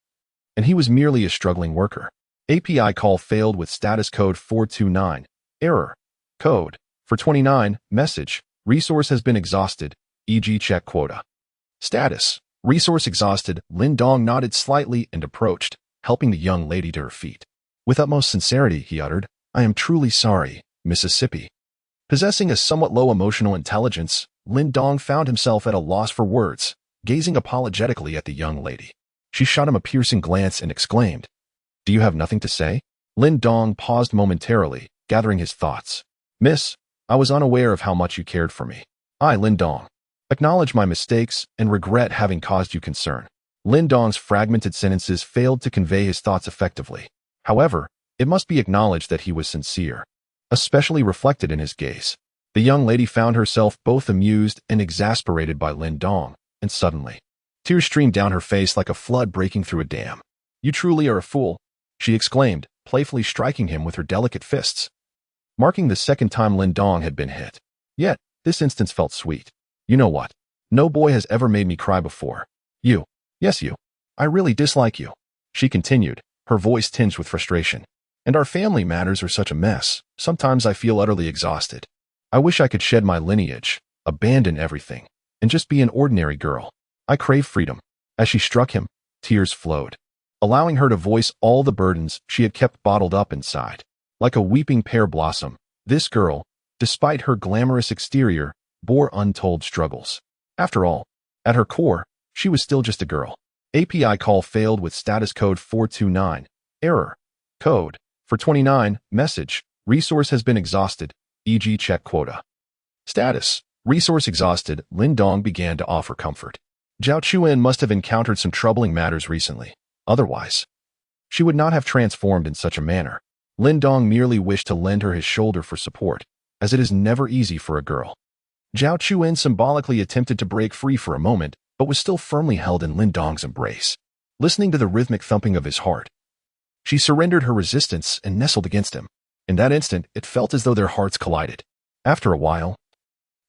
[SPEAKER 1] and he was merely a struggling worker. API call failed with status code 429. Error. Code. For 29. Message. Resource has been exhausted, e.g. check quota. Status. Resource exhausted. Lin Dong nodded slightly and approached, helping the young lady to her feet. With utmost sincerity, he uttered, "I am truly sorry, Mississippi." Possessing a somewhat low emotional intelligence, Lin Dong found himself at a loss for words, gazing apologetically at the young lady. She shot him a piercing glance and exclaimed, "Do you have nothing to say?" Lin Dong paused momentarily, gathering his thoughts. "Miss, I was unaware of how much you cared for me. I, Lin Dong, acknowledge my mistakes and regret having caused you concern." Lin Dong's fragmented sentences failed to convey his thoughts effectively. However, it must be acknowledged that he was sincere, especially reflected in his gaze. The young lady found herself both amused and exasperated by Lin Dong, and suddenly, tears streamed down her face like a flood breaking through a dam. "You truly are a fool," she exclaimed, playfully striking him with her delicate fists, marking the second time Lin Dong had been hit. Yet, this instance felt sweet. "You know what? No boy has ever made me cry before. You. Yes, you. I really dislike you," she continued, her voice tinged with frustration. "And our family matters are such a mess. Sometimes I feel utterly exhausted. I wish I could shed my lineage, abandon everything, and just be an ordinary girl. I crave freedom." As she struck him, tears flowed, allowing her to voice all the burdens she had kept bottled up inside. Like a weeping pear blossom, this girl, despite her glamorous exterior, bore untold struggles. After all, at her core, she was still just a girl. API call failed with status code 429. Error. Code. For 29. Message. Resource has been exhausted, e.g. check quota. Status. Resource exhausted. Lin Dong began to offer comfort. Zhao Chuyin must have encountered some troubling matters recently. Otherwise, she would not have transformed in such a manner. Lin Dong merely wished to lend her his shoulder for support, as it is never easy for a girl. Zhao Chuyin symbolically attempted to break free for a moment, but was still firmly held in Lin Dong's embrace. Listening to the rhythmic thumping of his heart, she surrendered her resistance and nestled against him. In that instant, it felt as though their hearts collided. After a while,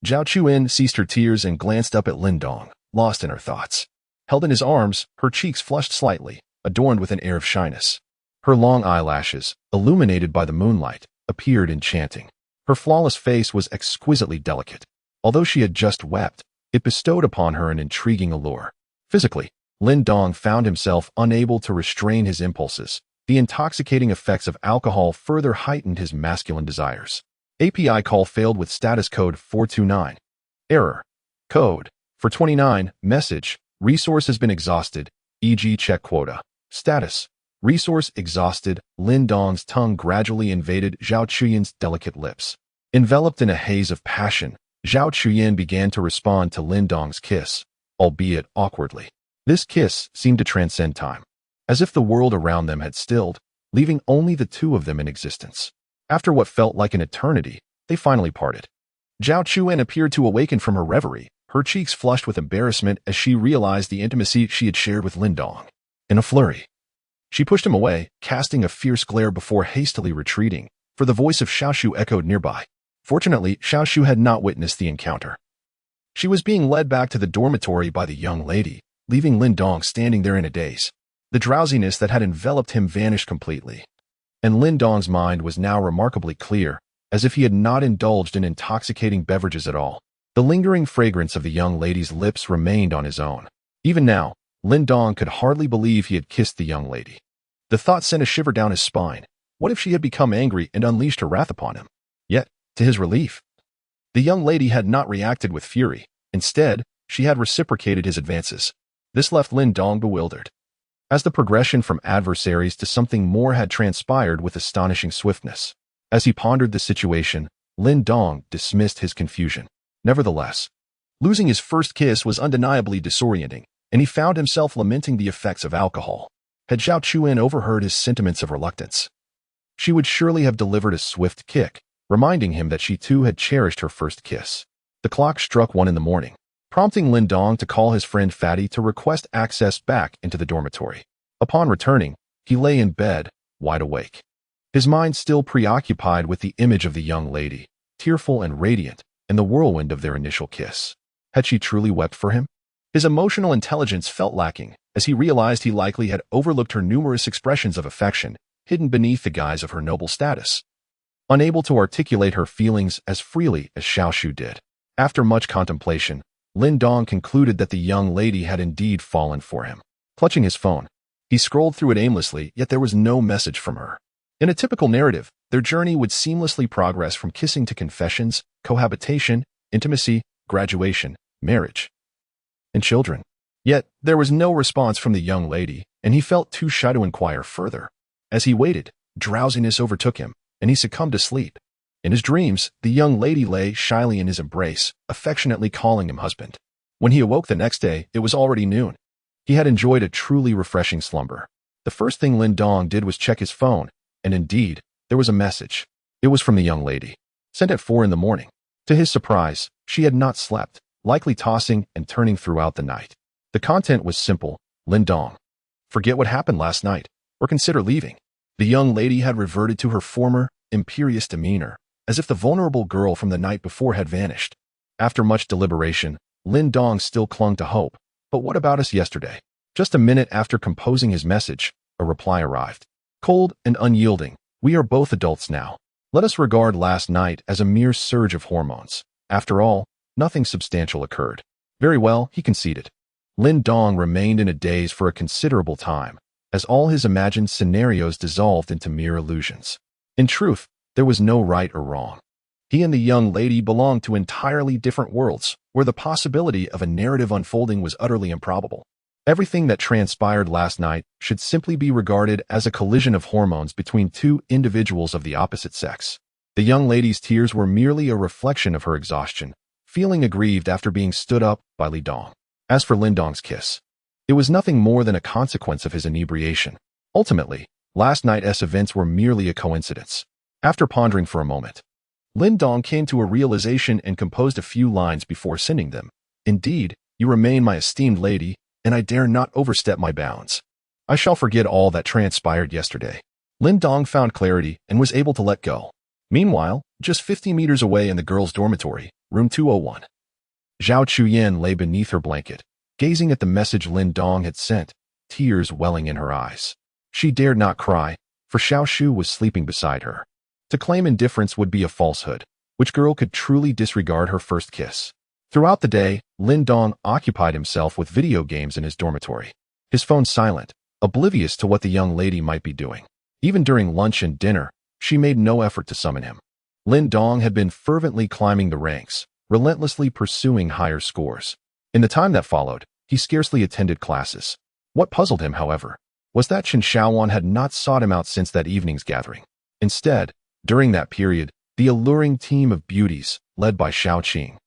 [SPEAKER 1] Zhao Chuyin ceased her tears and glanced up at Lin Dong, lost in her thoughts. Held in his arms, her cheeks flushed slightly, adorned with an air of shyness. Her long eyelashes, illuminated by the moonlight, appeared enchanting. Her flawless face was exquisitely delicate. Although she had just wept, it bestowed upon her an intriguing allure. Physically, Lin Dong found himself unable to restrain his impulses. The intoxicating effects of alcohol further heightened his masculine desires. API call failed with status code 429. Error. Code. For 29. Message. Resource has been exhausted, e.g. check quota. Status. Resource exhausted. Lin Dong's tongue gradually invaded Zhao Chuyin's delicate lips. Enveloped in a haze of passion, Zhao Chuyin began to respond to Lin Dong's kiss, albeit awkwardly. This kiss seemed to transcend time, as if the world around them had stilled, leaving only the two of them in existence. After what felt like an eternity, they finally parted. Zhao Chuyin appeared to awaken from her reverie, her cheeks flushed with embarrassment as she realized the intimacy she had shared with Lin Dong. In a flurry, she pushed him away, casting a fierce glare before hastily retreating, for the voice of Xiaoshu echoed nearby. Fortunately, Xiaoshu had not witnessed the encounter. She was being led back to the dormitory by the young lady, leaving Lin Dong standing there in a daze. The drowsiness that had enveloped him vanished completely, and Lin Dong's mind was now remarkably clear, as if he had not indulged in intoxicating beverages at all. The lingering fragrance of the young lady's lips remained on his own. Even now, Lin Dong could hardly believe he had kissed the young lady. The thought sent a shiver down his spine. What if she had become angry and unleashed her wrath upon him? Yet, to his relief, the young lady had not reacted with fury. Instead, she had reciprocated his advances. This left Lin Dong bewildered, as the progression from adversaries to something more had transpired with astonishing swiftness. As he pondered the situation, Lin Dong dismissed his confusion. Nevertheless, losing his first kiss was undeniably disorienting, and he found himself lamenting the effects of alcohol. Had Zhao Chuyin overheard his sentiments of reluctance, she would surely have delivered a swift kick, reminding him that she too had cherished her first kiss. The clock struck 1 in the morning, prompting Lin Dong to call his friend Fatty to request access back into the dormitory. Upon returning, he lay in bed, wide awake. his mind still preoccupied with the image of the young lady, tearful and radiant, in the whirlwind of their initial kiss. Had she truly wept for him? His emotional intelligence felt lacking, as he realized he likely had overlooked her numerous expressions of affection, hidden beneath the guise of her noble status. Unable to articulate her feelings as freely as Xiaoshu did. After much contemplation, Lin Dong concluded that the young lady had indeed fallen for him. Clutching his phone, he scrolled through it aimlessly, yet there was no message from her. In a typical narrative, their journey would seamlessly progress from kissing to confessions, cohabitation, intimacy, graduation, marriage, and children. Yet, there was no response from the young lady, and he felt too shy to inquire further. As he waited, drowsiness overtook him, and he succumbed to sleep. In his dreams, the young lady lay shyly in his embrace, affectionately calling him husband. When he awoke the next day, it was already noon. He had enjoyed a truly refreshing slumber. The first thing Lin Dong did was check his phone, and indeed, there was a message. It was from the young lady, sent at 4 in the morning. To his surprise, she had not slept, likely tossing and turning throughout the night. The content was simple: Lin Dong, forget what happened last night, or consider leaving. The young lady had reverted to her former, imperious demeanor, as if the vulnerable girl from the night before had vanished. After much deliberation, Lin Dong still clung to hope. But what about us yesterday? Just a minute after composing his message, a reply arrived. Cold and unyielding, we are both adults now. Let us regard last night as a mere surge of hormones. After all, nothing substantial occurred. Very well, he conceded. Lin Dong remained in a daze for a considerable time, as all his imagined scenarios dissolved into mere illusions. In truth, there was no right or wrong. He and the young lady belonged to entirely different worlds, where the possibility of a narrative unfolding was utterly improbable. Everything that transpired last night should simply be regarded as a collision of hormones between two individuals of the opposite sex. The young lady's tears were merely a reflection of her exhaustion, feeling aggrieved after being stood up by Lin Dong. As for Lin Dong's kiss, it was nothing more than a consequence of his inebriation. Ultimately, last night's events were merely a coincidence. After pondering for a moment, Lin Dong came to a realization and composed a few lines before sending them. Indeed, you remain my esteemed lady, and I dare not overstep my bounds. I shall forget all that transpired yesterday. Lin Dong found clarity and was able to let go. Meanwhile, just 50 meters away in the girls' dormitory, room 201, Zhao Chuyan lay beneath her blanket, gazing at the message Lin Dong had sent, tears welling in her eyes. She dared not cry, for Xiaoshu was sleeping beside her. To claim indifference would be a falsehood. Which girl could truly disregard her first kiss? Throughout the day, Lin Dong occupied himself with video games in his dormitory. His phone silent, oblivious to what the young lady might be doing. Even during lunch and dinner, she made no effort to summon him. Lin Dong had been fervently climbing the ranks, relentlessly pursuing higher scores. In the time that followed, he scarcely attended classes. What puzzled him, however, was that Chen Xiaowan had not sought him out since that evening's gathering. Instead, during that period, the alluring team of beauties, led by Xiao Qing,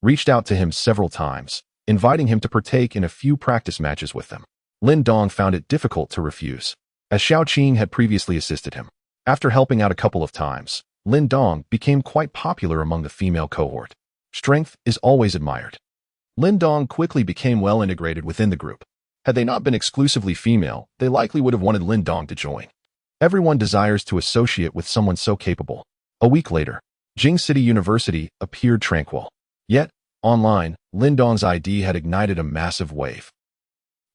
[SPEAKER 1] reached out to him several times, inviting him to partake in a few practice matches with them. Lin Dong found it difficult to refuse, as Xiao Qing had previously assisted him. After helping out a couple of times, Lin Dong became quite popular among the female cohort. Strength is always admired. Lin Dong quickly became well integrated within the group. Had they not been exclusively female, they likely would have wanted Lin Dong to join. Everyone desires to associate with someone so capable. A week later, Jing City University appeared tranquil. Yet, online, Lin Dong's ID had ignited a massive wave.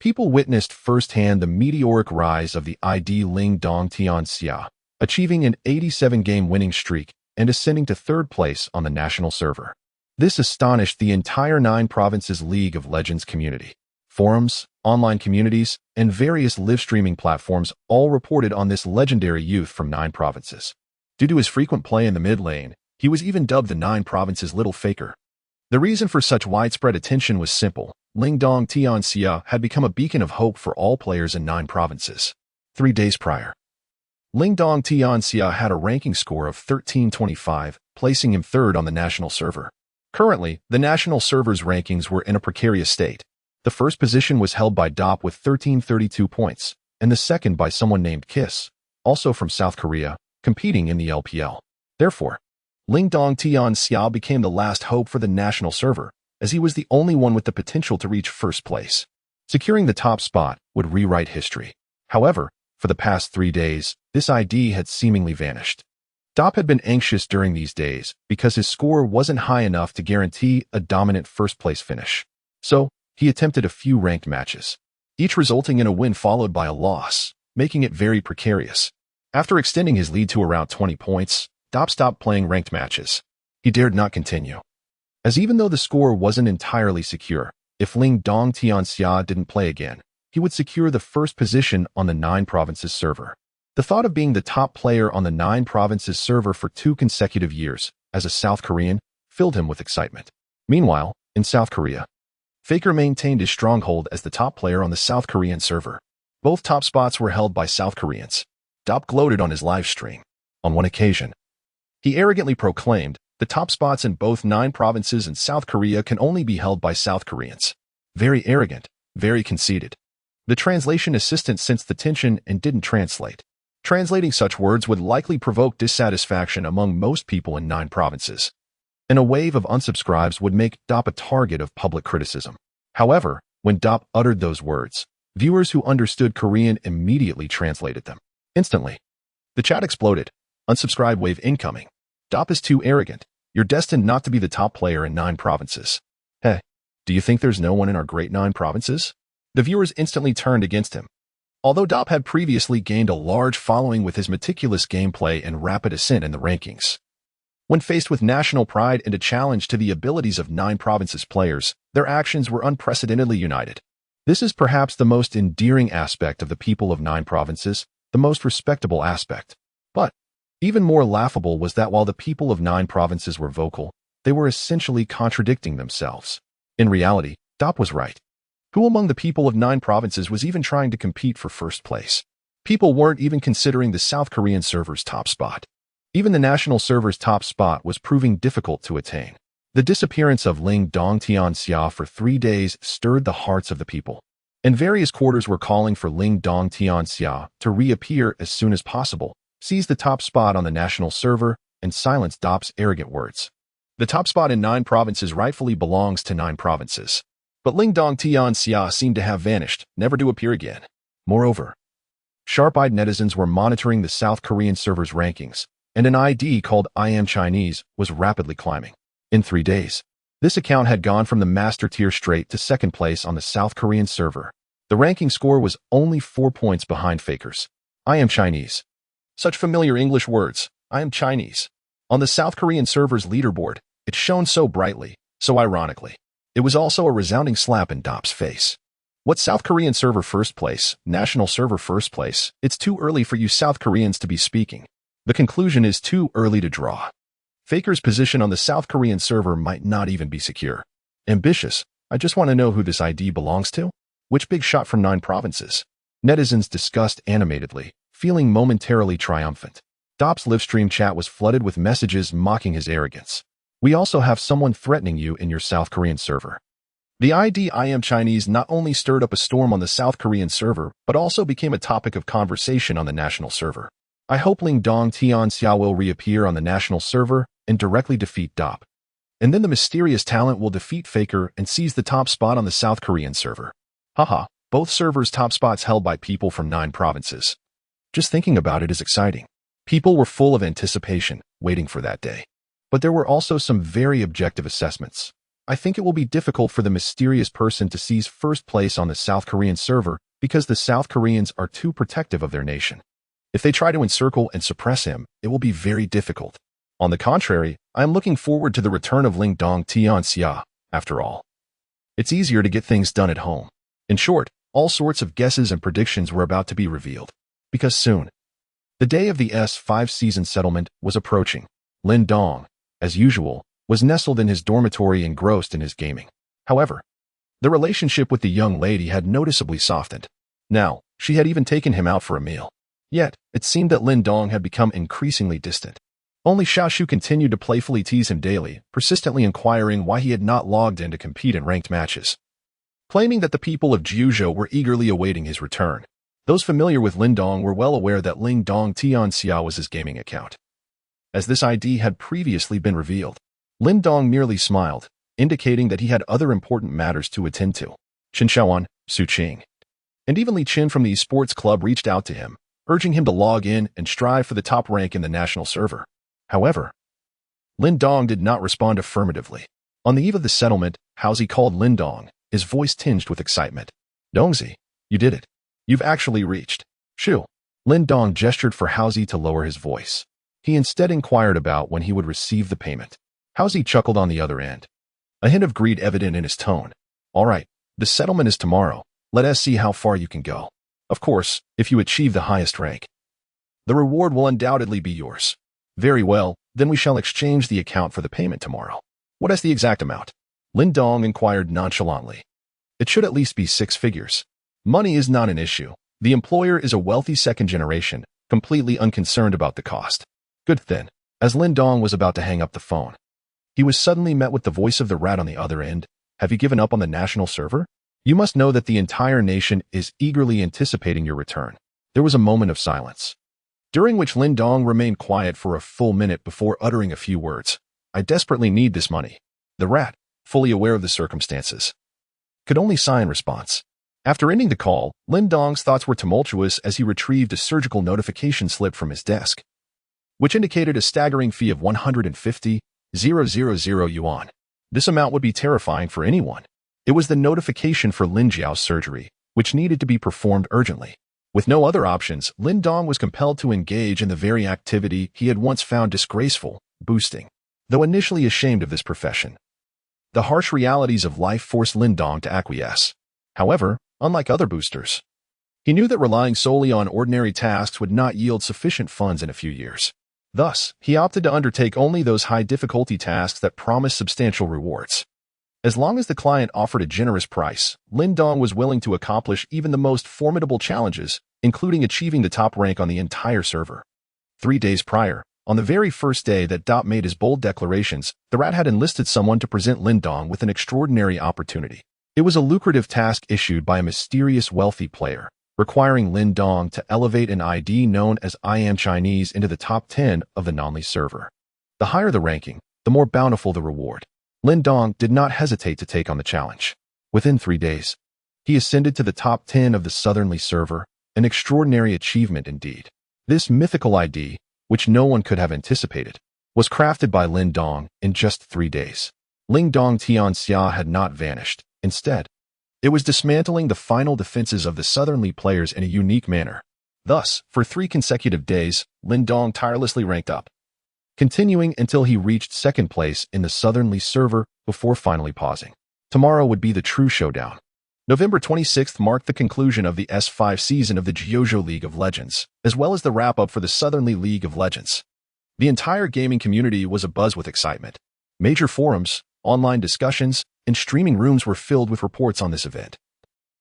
[SPEAKER 1] People witnessed firsthand the meteoric rise of the ID Lin Dong Tianxia, achieving an 87-game winning streak and ascending to third place on the national server. This astonished the entire 9 Provinces League of Legends community. Forums, online communities, and various live-streaming platforms all reported on this legendary youth from 9 provinces. Due to his frequent play in the mid lane, he was even dubbed the 9 Provinces Little Faker. The reason for such widespread attention was simple. Lin Dong Tianxia had become a beacon of hope for all players in 9 provinces. 3 days prior, Lin Dong Tianxia had a ranking score of 1325, placing him third on the national server. Currently, the national server's rankings were in a precarious state. The first position was held by Dop with 1332 points, and the second by someone named Kiss, also from South Korea, competing in the LPL. Therefore, Lin Dong Tianxia became the last hope for the national server, as he was the only one with the potential to reach first place. Securing the top spot would rewrite history. However, for the past 3 days, this ID had seemingly vanished. Dop had been anxious during these days because his score wasn't high enough to guarantee a dominant first-place finish. So, he attempted a few ranked matches, each resulting in a win followed by a loss, making it very precarious. After extending his lead to around 20 points, Dop stopped playing ranked matches. He dared not continue, as even though the score wasn't entirely secure, if Lin Dong Tianxia didn't play again, he would secure the first position on the 9 Provinces server. The thought of being the top player on the 9 Provinces server for 2 consecutive years, as a South Korean, filled him with excitement. Meanwhile, in South Korea, Faker maintained his stronghold as the top player on the South Korean server. Both top spots were held by South Koreans. Dop gloated on his live stream. On one occasion, he arrogantly proclaimed, the top spots in both 9 provinces in South Korea can only be held by South Koreans. Very arrogant, very conceited. The translation assistant sensed the tension and didn't translate. Translating such words would likely provoke dissatisfaction among most people in 9 provinces, and a wave of unsubscribes would make Dop a target of public criticism. However, when Dop uttered those words, viewers who understood Korean immediately translated them. Instantly, the chat exploded. Unsubscribe wave incoming. Dop is too arrogant. You're destined not to be the top player in 9 provinces. Hey, do you think there's no one in our great 9 provinces? The viewers instantly turned against him. Although Dop had previously gained a large following with his meticulous gameplay and rapid ascent in the rankings, when faced with national pride and a challenge to the abilities of 9 provinces players, their actions were unprecedentedly united. This is perhaps the most endearing aspect of the people of 9 provinces, the most respectable aspect. But even more laughable was that while the people of 9 provinces were vocal, they were essentially contradicting themselves. In reality, Dop was right. Who among the people of 9 provinces was even trying to compete for first place? People weren't even considering the South Korean server's top spot. Even the national server's top spot was proving difficult to attain. The disappearance of Lin Dong Tianxia for 3 days stirred the hearts of the people, and various quarters were calling for Lin Dong Tianxia to reappear as soon as possible, seize the top spot on the national server, and silence Dop's arrogant words. The top spot in 9 provinces rightfully belongs to 9 provinces. But Lin Dong Tianxia seemed to have vanished, never to appear again. Moreover, sharp-eyed netizens were monitoring the South Korean server's rankings, and an ID called I Am Chinese was rapidly climbing. In 3 days, this account had gone from the master tier straight to 2nd place on the South Korean server. The ranking score was only 4 points behind Faker's. I am Chinese. Such familiar English words, I am Chinese. On the South Korean server's leaderboard, it shone so brightly, so ironically. It was also a resounding slap in Dop's face. What South Korean server first place, national server first place, it's too early for you South Koreans to be speaking. The conclusion is too early to draw. Faker's position on the South Korean server might not even be secure. Ambitious, I just want to know who this ID belongs to? Which big shot from 9 provinces? Netizens discussed animatedly, feeling momentarily triumphant. Dop's livestream chat was flooded with messages mocking his arrogance. We also have someone threatening you in your South Korean server. The ID I Am Chinese not only stirred up a storm on the South Korean server, but also became a topic of conversation on the national server. I hope Lin Dong Tianxia will reappear on the national server and directly defeat Dop. And then the mysterious talent will defeat Faker and seize the top spot on the South Korean server. Haha, both servers' top spots held by people from 9 provinces. Just thinking about it is exciting. People were full of anticipation, waiting for that day. But there were also some very objective assessments. I think it will be difficult for the mysterious person to seize first place on the South Korean server because the South Koreans are too protective of their nation. If they try to encircle and suppress him, it will be very difficult. On the contrary, I am looking forward to the return of Lin Dong Tianxia, after all. It's easier to get things done at home. In short, all sorts of guesses and predictions were about to be revealed. Because soon, the day of the S5 season settlement was approaching. Lin Dong, as usual, was nestled in his dormitory engrossed in his gaming. However, the relationship with the young lady had noticeably softened. Now, she had even taken him out for a meal. Yet, it seemed that Lin Dong had become increasingly distant. Only Xiaoshu continued to playfully tease him daily, persistently inquiring why he had not logged in to compete in ranked matches. Claiming that the people of Jiuzhou were eagerly awaiting his return. Those familiar with Lin Dong were well aware that Lin Dong Tianxia was his gaming account, as this ID had previously been revealed. Lin Dong merely smiled, indicating that he had other important matters to attend to. Chen Xiaoan, Su Qing, and even Li Qin from the esports club reached out to him, urging him to log in and strive for the top rank in the national server. However, Lin Dong did not respond affirmatively. On the eve of the settlement, Haozi called Lin Dong, his voice tinged with excitement. "Dongzi, you did it. You've actually reached." "Shu." Lin Dong gestured for Haozi to lower his voice. He instead inquired about when he would receive the payment. Haozi chuckled on the other end, a hint of greed evident in his tone. "All right, the settlement is tomorrow. Let us see how far you can go. Of course, if you achieve the highest rank, the reward will undoubtedly be yours." "Very well, then we shall exchange the account for the payment tomorrow." "What is the exact amount?" Lin Dong inquired nonchalantly. "It should at least be 6 figures. Money is not an issue. The employer is a wealthy second generation, completely unconcerned about the cost." "Good then." As Lin Dong was about to hang up the phone, he was suddenly met with the voice of the rat on the other end. "Have you given up on the national server? You must know that the entire nation is eagerly anticipating your return." There was a moment of silence, during which Lin Dong remained quiet for a full minute before uttering a few words. "I desperately need this money." The rat, fully aware of the circumstances, could only sigh in response. After ending the call, Lin Dong's thoughts were tumultuous as he retrieved a surgical notification slip from his desk, which indicated a staggering fee of 150,000 yuan. This amount would be terrifying for anyone. It was the notification for Lin Jiao's surgery, which needed to be performed urgently. With no other options, Lin Dong was compelled to engage in the very activity he had once found disgraceful, boosting. Though initially ashamed of this profession, the harsh realities of life forced Lin Dong to acquiesce. However, unlike other boosters, he knew that relying solely on ordinary tasks would not yield sufficient funds in a few years. Thus, he opted to undertake only those high-difficulty tasks that promised substantial rewards. As long as the client offered a generous price, Lin Dong was willing to accomplish even the most formidable challenges, including achieving the top rank on the entire server. 3 days prior, on the very first day that Dot made his bold declarations, the rat had enlisted someone to present Lin Dong with an extraordinary opportunity. It was a lucrative task issued by a mysterious wealthy player, requiring Lin Dong to elevate an ID known as I Am Chinese into the top 10 of the non-Li server. The higher the ranking, the more bountiful the reward. Lin Dong did not hesitate to take on the challenge. Within 3 days, he ascended to the top 10 of the Southern Li server, an extraordinary achievement indeed. This mythical ID, which no one could have anticipated, was crafted by Lin Dong in just 3 days. Ling Dong Tianxia had not vanished. Instead, it was dismantling the final defenses of the Southern Li players in a unique manner. Thus, for 3 consecutive days, Lin Dong tirelessly ranked up, continuing until he reached second place in the Southern Li server before finally pausing. Tomorrow would be the true showdown. November 26th marked the conclusion of the S5 season of the Jiuzhou League of Legends, as well as the wrap-up for the Southern Li League of Legends. The entire gaming community was abuzz with excitement. Major forums, online discussions, and streaming rooms were filled with reports on this event.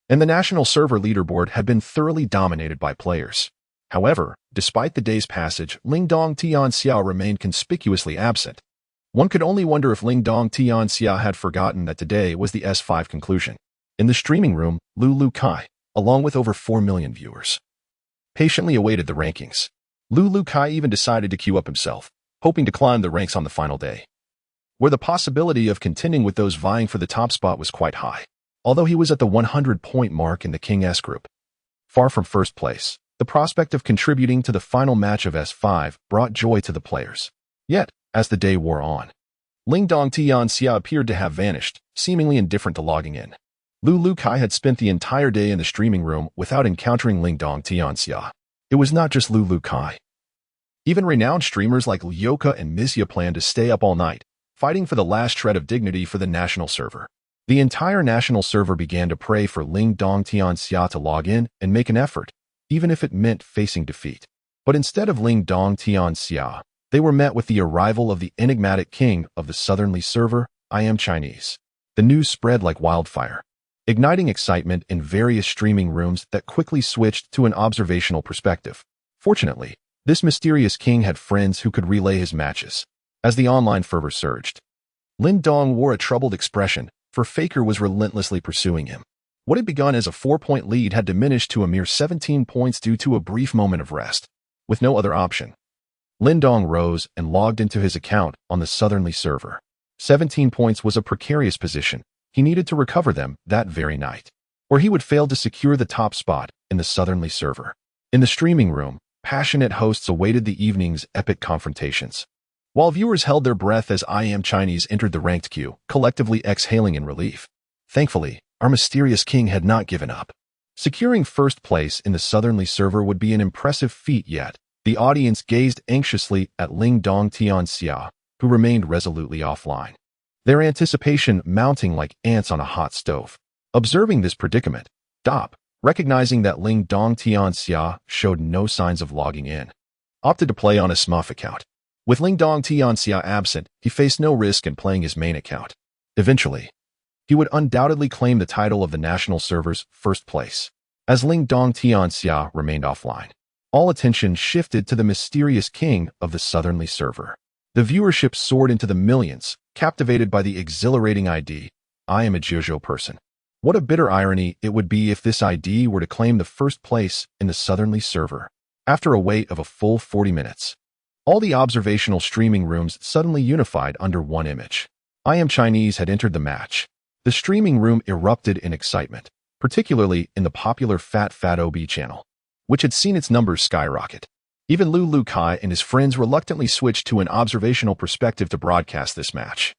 [SPEAKER 1] And the national server leaderboard had been thoroughly dominated by players. However, despite the day's passage, Ling Dong Tianxia remained conspicuously absent. One could only wonder if Ling Dong Tianxia had forgotten that today was the S5 conclusion. In the streaming room, Lu Kai, along with over 4 million viewers, patiently awaited the rankings. Lu Kai even decided to queue up himself, hoping to climb the ranks on the final day, where the possibility of contending with those vying for the top spot was quite high. Although he was at the 100-point mark in the King S group, far from first place, the prospect of contributing to the final match of S5 brought joy to the players. Yet, as the day wore on, Ling Dong Tianxia appeared to have vanished, seemingly indifferent to logging in. Lu Kai had spent the entire day in the streaming room without encountering Ling Dong Tianxia. It was not just Lu Kai. Even renowned streamers like Lyoka and Mizya planned to stay up all night, fighting for the last shred of dignity for the national server. The entire national server began to pray for Ling Dong Tianxia to log in and make an effort, even if it meant facing defeat. But instead of Ling Dong Tianxia, they were met with the arrival of the enigmatic king of the Southern Li server, I Am Chinese. The news spread like wildfire, igniting excitement in various streaming rooms that quickly switched to an observational perspective. Fortunately, this mysterious king had friends who could relay his matches. As the online fervor surged, Lin Dong wore a troubled expression, for Faker was relentlessly pursuing him. What had begun as a 4-point lead had diminished to a mere 17 points due to a brief moment of rest. With no other option, Lin Dong rose and logged into his account on the Southern Li server. 17 points was a precarious position. He needed to recover them that very night, or he would fail to secure the top spot in the Southern Li server. In the streaming room, passionate hosts awaited the evening's epic confrontations, while viewers held their breath as I Am Chinese entered the ranked queue, collectively exhaling in relief. Thankfully, our mysterious king had not given up. Securing first place in the Southernly server would be an impressive feat, yet the audience gazed anxiously at Lin Dong Tianxia, who remained resolutely offline, their anticipation mounting like ants on a hot stove. Observing this predicament, Dop, recognizing that Lin Dong Tianxia showed no signs of logging in, opted to play on a Smuff account. With Lin Dong Tianxia absent, he faced no risk in playing his main account. Eventually, he would undoubtedly claim the title of the national server's first place. As Lin Dong Tianxia remained offline, all attention shifted to the mysterious king of the Southernly server. The viewership soared into the millions, captivated by the exhilarating ID, I am a JoJo person. What a bitter irony it would be if this ID were to claim the first place in the Southernly server. After a wait of a full 40 minutes, all the observational streaming rooms suddenly unified under one image. I Am Chinese had entered the match. The streaming room erupted in excitement, particularly in the popular Fat OB channel, which had seen its numbers skyrocket. Even Lu Kai and his friends reluctantly switched to an observational perspective to broadcast this match.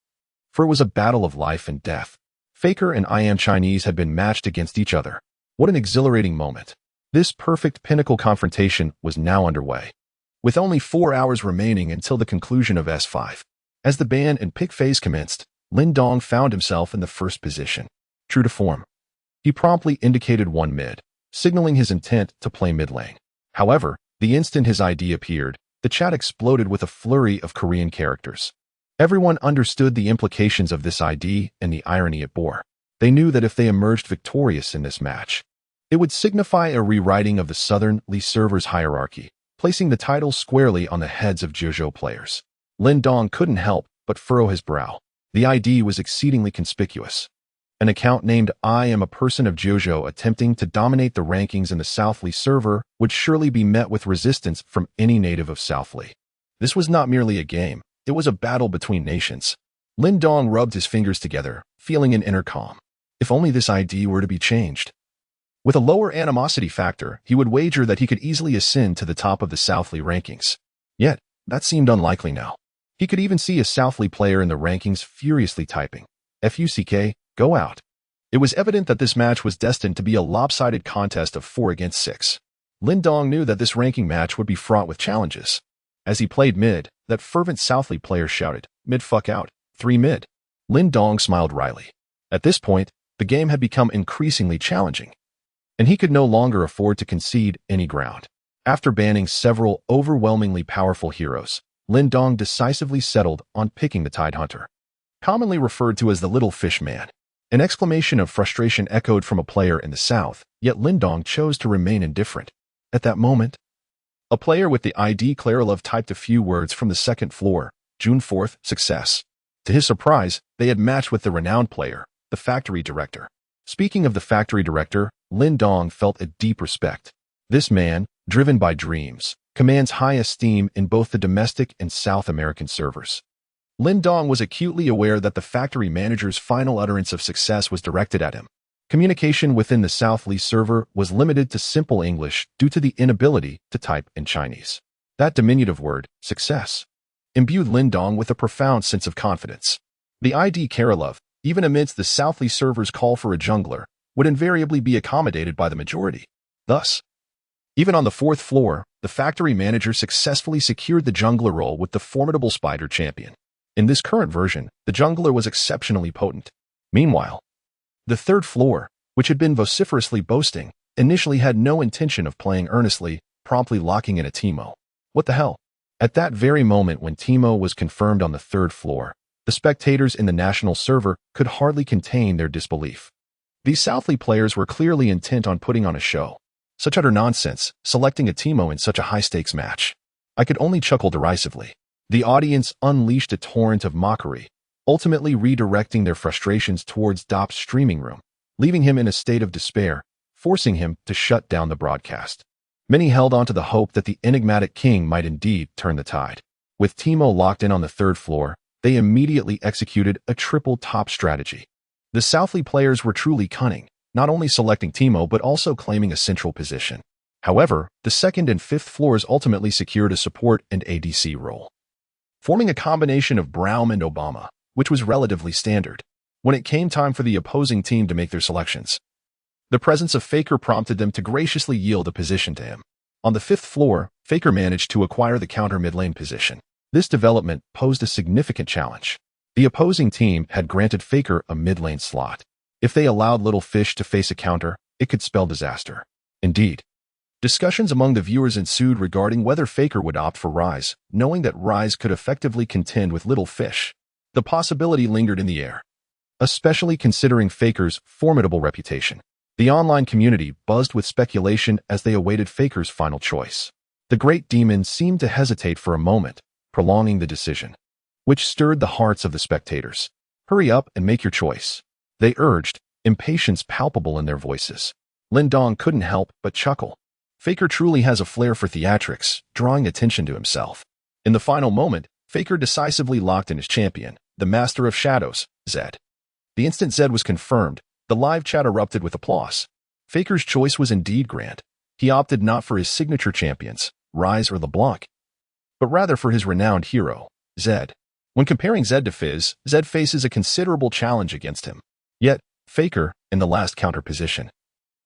[SPEAKER 1] For it was a battle of life and death. Faker and I Am Chinese had been matched against each other. What an exhilarating moment. This perfect pinnacle confrontation was now underway, with only 4 hours remaining until the conclusion of S5. As the ban and pick phase commenced, Lin Dong found himself in the first position. True to form, he promptly indicated one mid, signaling his intent to play mid lane. However, the instant his ID appeared, the chat exploded with a flurry of Korean characters. Everyone understood the implications of this ID and the irony it bore. They knew that if they emerged victorious in this match, it would signify a rewriting of the Southernly server's hierarchy, placing the title squarely on the heads of JoJo players. Lin Dong couldn't help but furrow his brow. The ID was exceedingly conspicuous. An account named I Am a Person of JoJo attempting to dominate the rankings in the Southly server would surely be met with resistance from any native of Southly. This was not merely a game, it was a battle between nations. Lin Dong rubbed his fingers together, feeling an inner calm. If only this ID were to be changed. With a lower animosity factor, he would wager that he could easily ascend to the top of the Southly rankings. Yet, that seemed unlikely now. He could even see a Southly player in the rankings furiously typing, "FUCK, go out." It was evident that this match was destined to be a lopsided contest of 4 against 6. Lin Dong knew that this ranking match would be fraught with challenges. As he played mid, that fervent Southly player shouted, "Mid fuck out, 3 mid." Lin Dong smiled wryly. At this point, the game had become increasingly challenging, and he could no longer afford to concede any ground. After banning several overwhelmingly powerful heroes, Lin Dong decisively settled on picking the Tidehunter, commonly referred to as the Little Fish Man. An exclamation of frustration echoed from a player in the south, yet Lin Dong chose to remain indifferent. At that moment, a player with the ID Clarelove typed a few words from the second floor, June 4th, success. To his surprise, they had matched with the renowned player, the factory director. Speaking of the factory director, Lin Dong felt a deep respect. This man, driven by dreams, commands high esteem in both the domestic and South American servers. Lin Dong was acutely aware that the factory manager's final utterance of success was directed at him. Communication within the Southly server was limited to simple English due to the inability to type in Chinese. That diminutive word, success, imbued Lin Dong with a profound sense of confidence. The ID Karolov, even amidst the Southly server's call for a jungler, would invariably be accommodated by the majority. Thus, even on the 4th floor, the factory manager successfully secured the jungler role with the formidable Spider champion. In this current version, the jungler was exceptionally potent. Meanwhile, the 3rd floor, which had been vociferously boasting, initially had no intention of playing earnestly, promptly locking in a Teemo. What the hell? At that very moment when Teemo was confirmed on the 3rd floor, the spectators in the national server could hardly contain their disbelief. These Southly players were clearly intent on putting on a show. Such utter nonsense, selecting a Teemo in such a high-stakes match. I could only chuckle derisively. The audience unleashed a torrent of mockery, ultimately redirecting their frustrations towards Dop's streaming room, leaving him in a state of despair, forcing him to shut down the broadcast. Many held on to the hope that the enigmatic king might indeed turn the tide. With Teemo locked in on the 3rd floor, they immediately executed a triple top strategy. The Southly players were truly cunning, not only selecting Teemo but also claiming a central position. However, the second and fifth floors ultimately secured a support and ADC role, forming a combination of Braum and Obama, which was relatively standard. When it came time for the opposing team to make their selections, the presence of Faker prompted them to graciously yield a position to him. On the fifth floor, Faker managed to acquire the counter mid lane position. This development posed a significant challenge. The opposing team had granted Faker a mid lane slot. If they allowed Little Fish to face a counter, it could spell disaster. Indeed, discussions among the viewers ensued regarding whether Faker would opt for Rise, knowing that Rise could effectively contend with Little Fish. The possibility lingered in the air, especially considering Faker's formidable reputation. The online community buzzed with speculation as they awaited Faker's final choice. The Great Demon seemed to hesitate for a moment, prolonging the decision, which stirred the hearts of the spectators. "Hurry up and make your choice," they urged, impatience palpable in their voices. Lin Dong couldn't help but chuckle. Faker truly has a flair for theatrics, drawing attention to himself. In the final moment, Faker decisively locked in his champion, the Master of Shadows, Zed. The instant Zed was confirmed, the live chat erupted with applause. Faker's choice was indeed grand. He opted not for his signature champions, Rise or LeBlanc, but rather for his renowned hero, Zed. When comparing Zed to Fizz, Zed faces a considerable challenge against him. Yet, Faker, in the last counter position,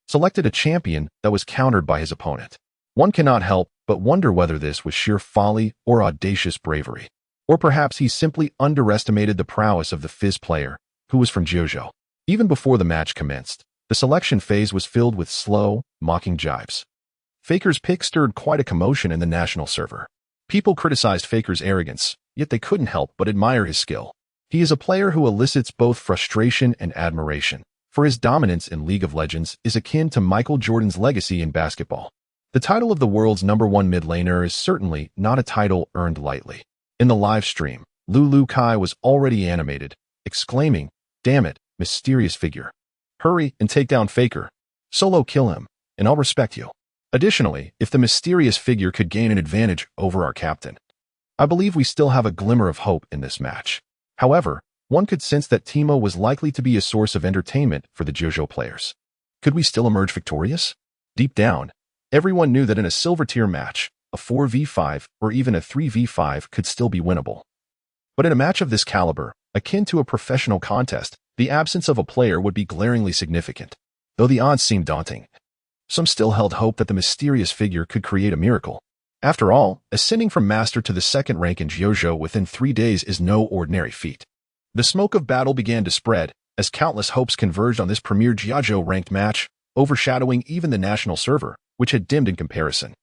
[SPEAKER 1] selected a champion that was countered by his opponent. One cannot help but wonder whether this was sheer folly or audacious bravery. Or perhaps he simply underestimated the prowess of the Fizz player, who was from Jiuzhou. Even before the match commenced, the selection phase was filled with slow, mocking jibes. Faker's pick stirred quite a commotion in the national server. People criticized Faker's arrogance, yet they couldn't help but admire his skill. He is a player who elicits both frustration and admiration, for his dominance in League of Legends is akin to Michael Jordan's legacy in basketball. The title of the world's #1 mid laner is certainly not a title earned lightly. In the live stream, Lulu Kai was already animated, exclaiming, "Damn it, mysterious figure. Hurry and take down Faker. Solo kill him, and I'll respect you." Additionally, if the mysterious figure could gain an advantage over our captain, I believe we still have a glimmer of hope in this match. However, one could sense that Teemo was likely to be a source of entertainment for the Jiuzhou players. Could we still emerge victorious? Deep down, everyone knew that in a silver tier match, a 4v5 or even a 3v5 could still be winnable. But in a match of this caliber, akin to a professional contest, the absence of a player would be glaringly significant. Though the odds seemed daunting, some still held hope that the mysterious figure could create a miracle. After all, ascending from Master to the second rank in Jiuzhou within 3 days is no ordinary feat. The smoke of battle began to spread, as countless hopes converged on this premier Jiuzhou ranked match, overshadowing even the national server, which had dimmed in comparison.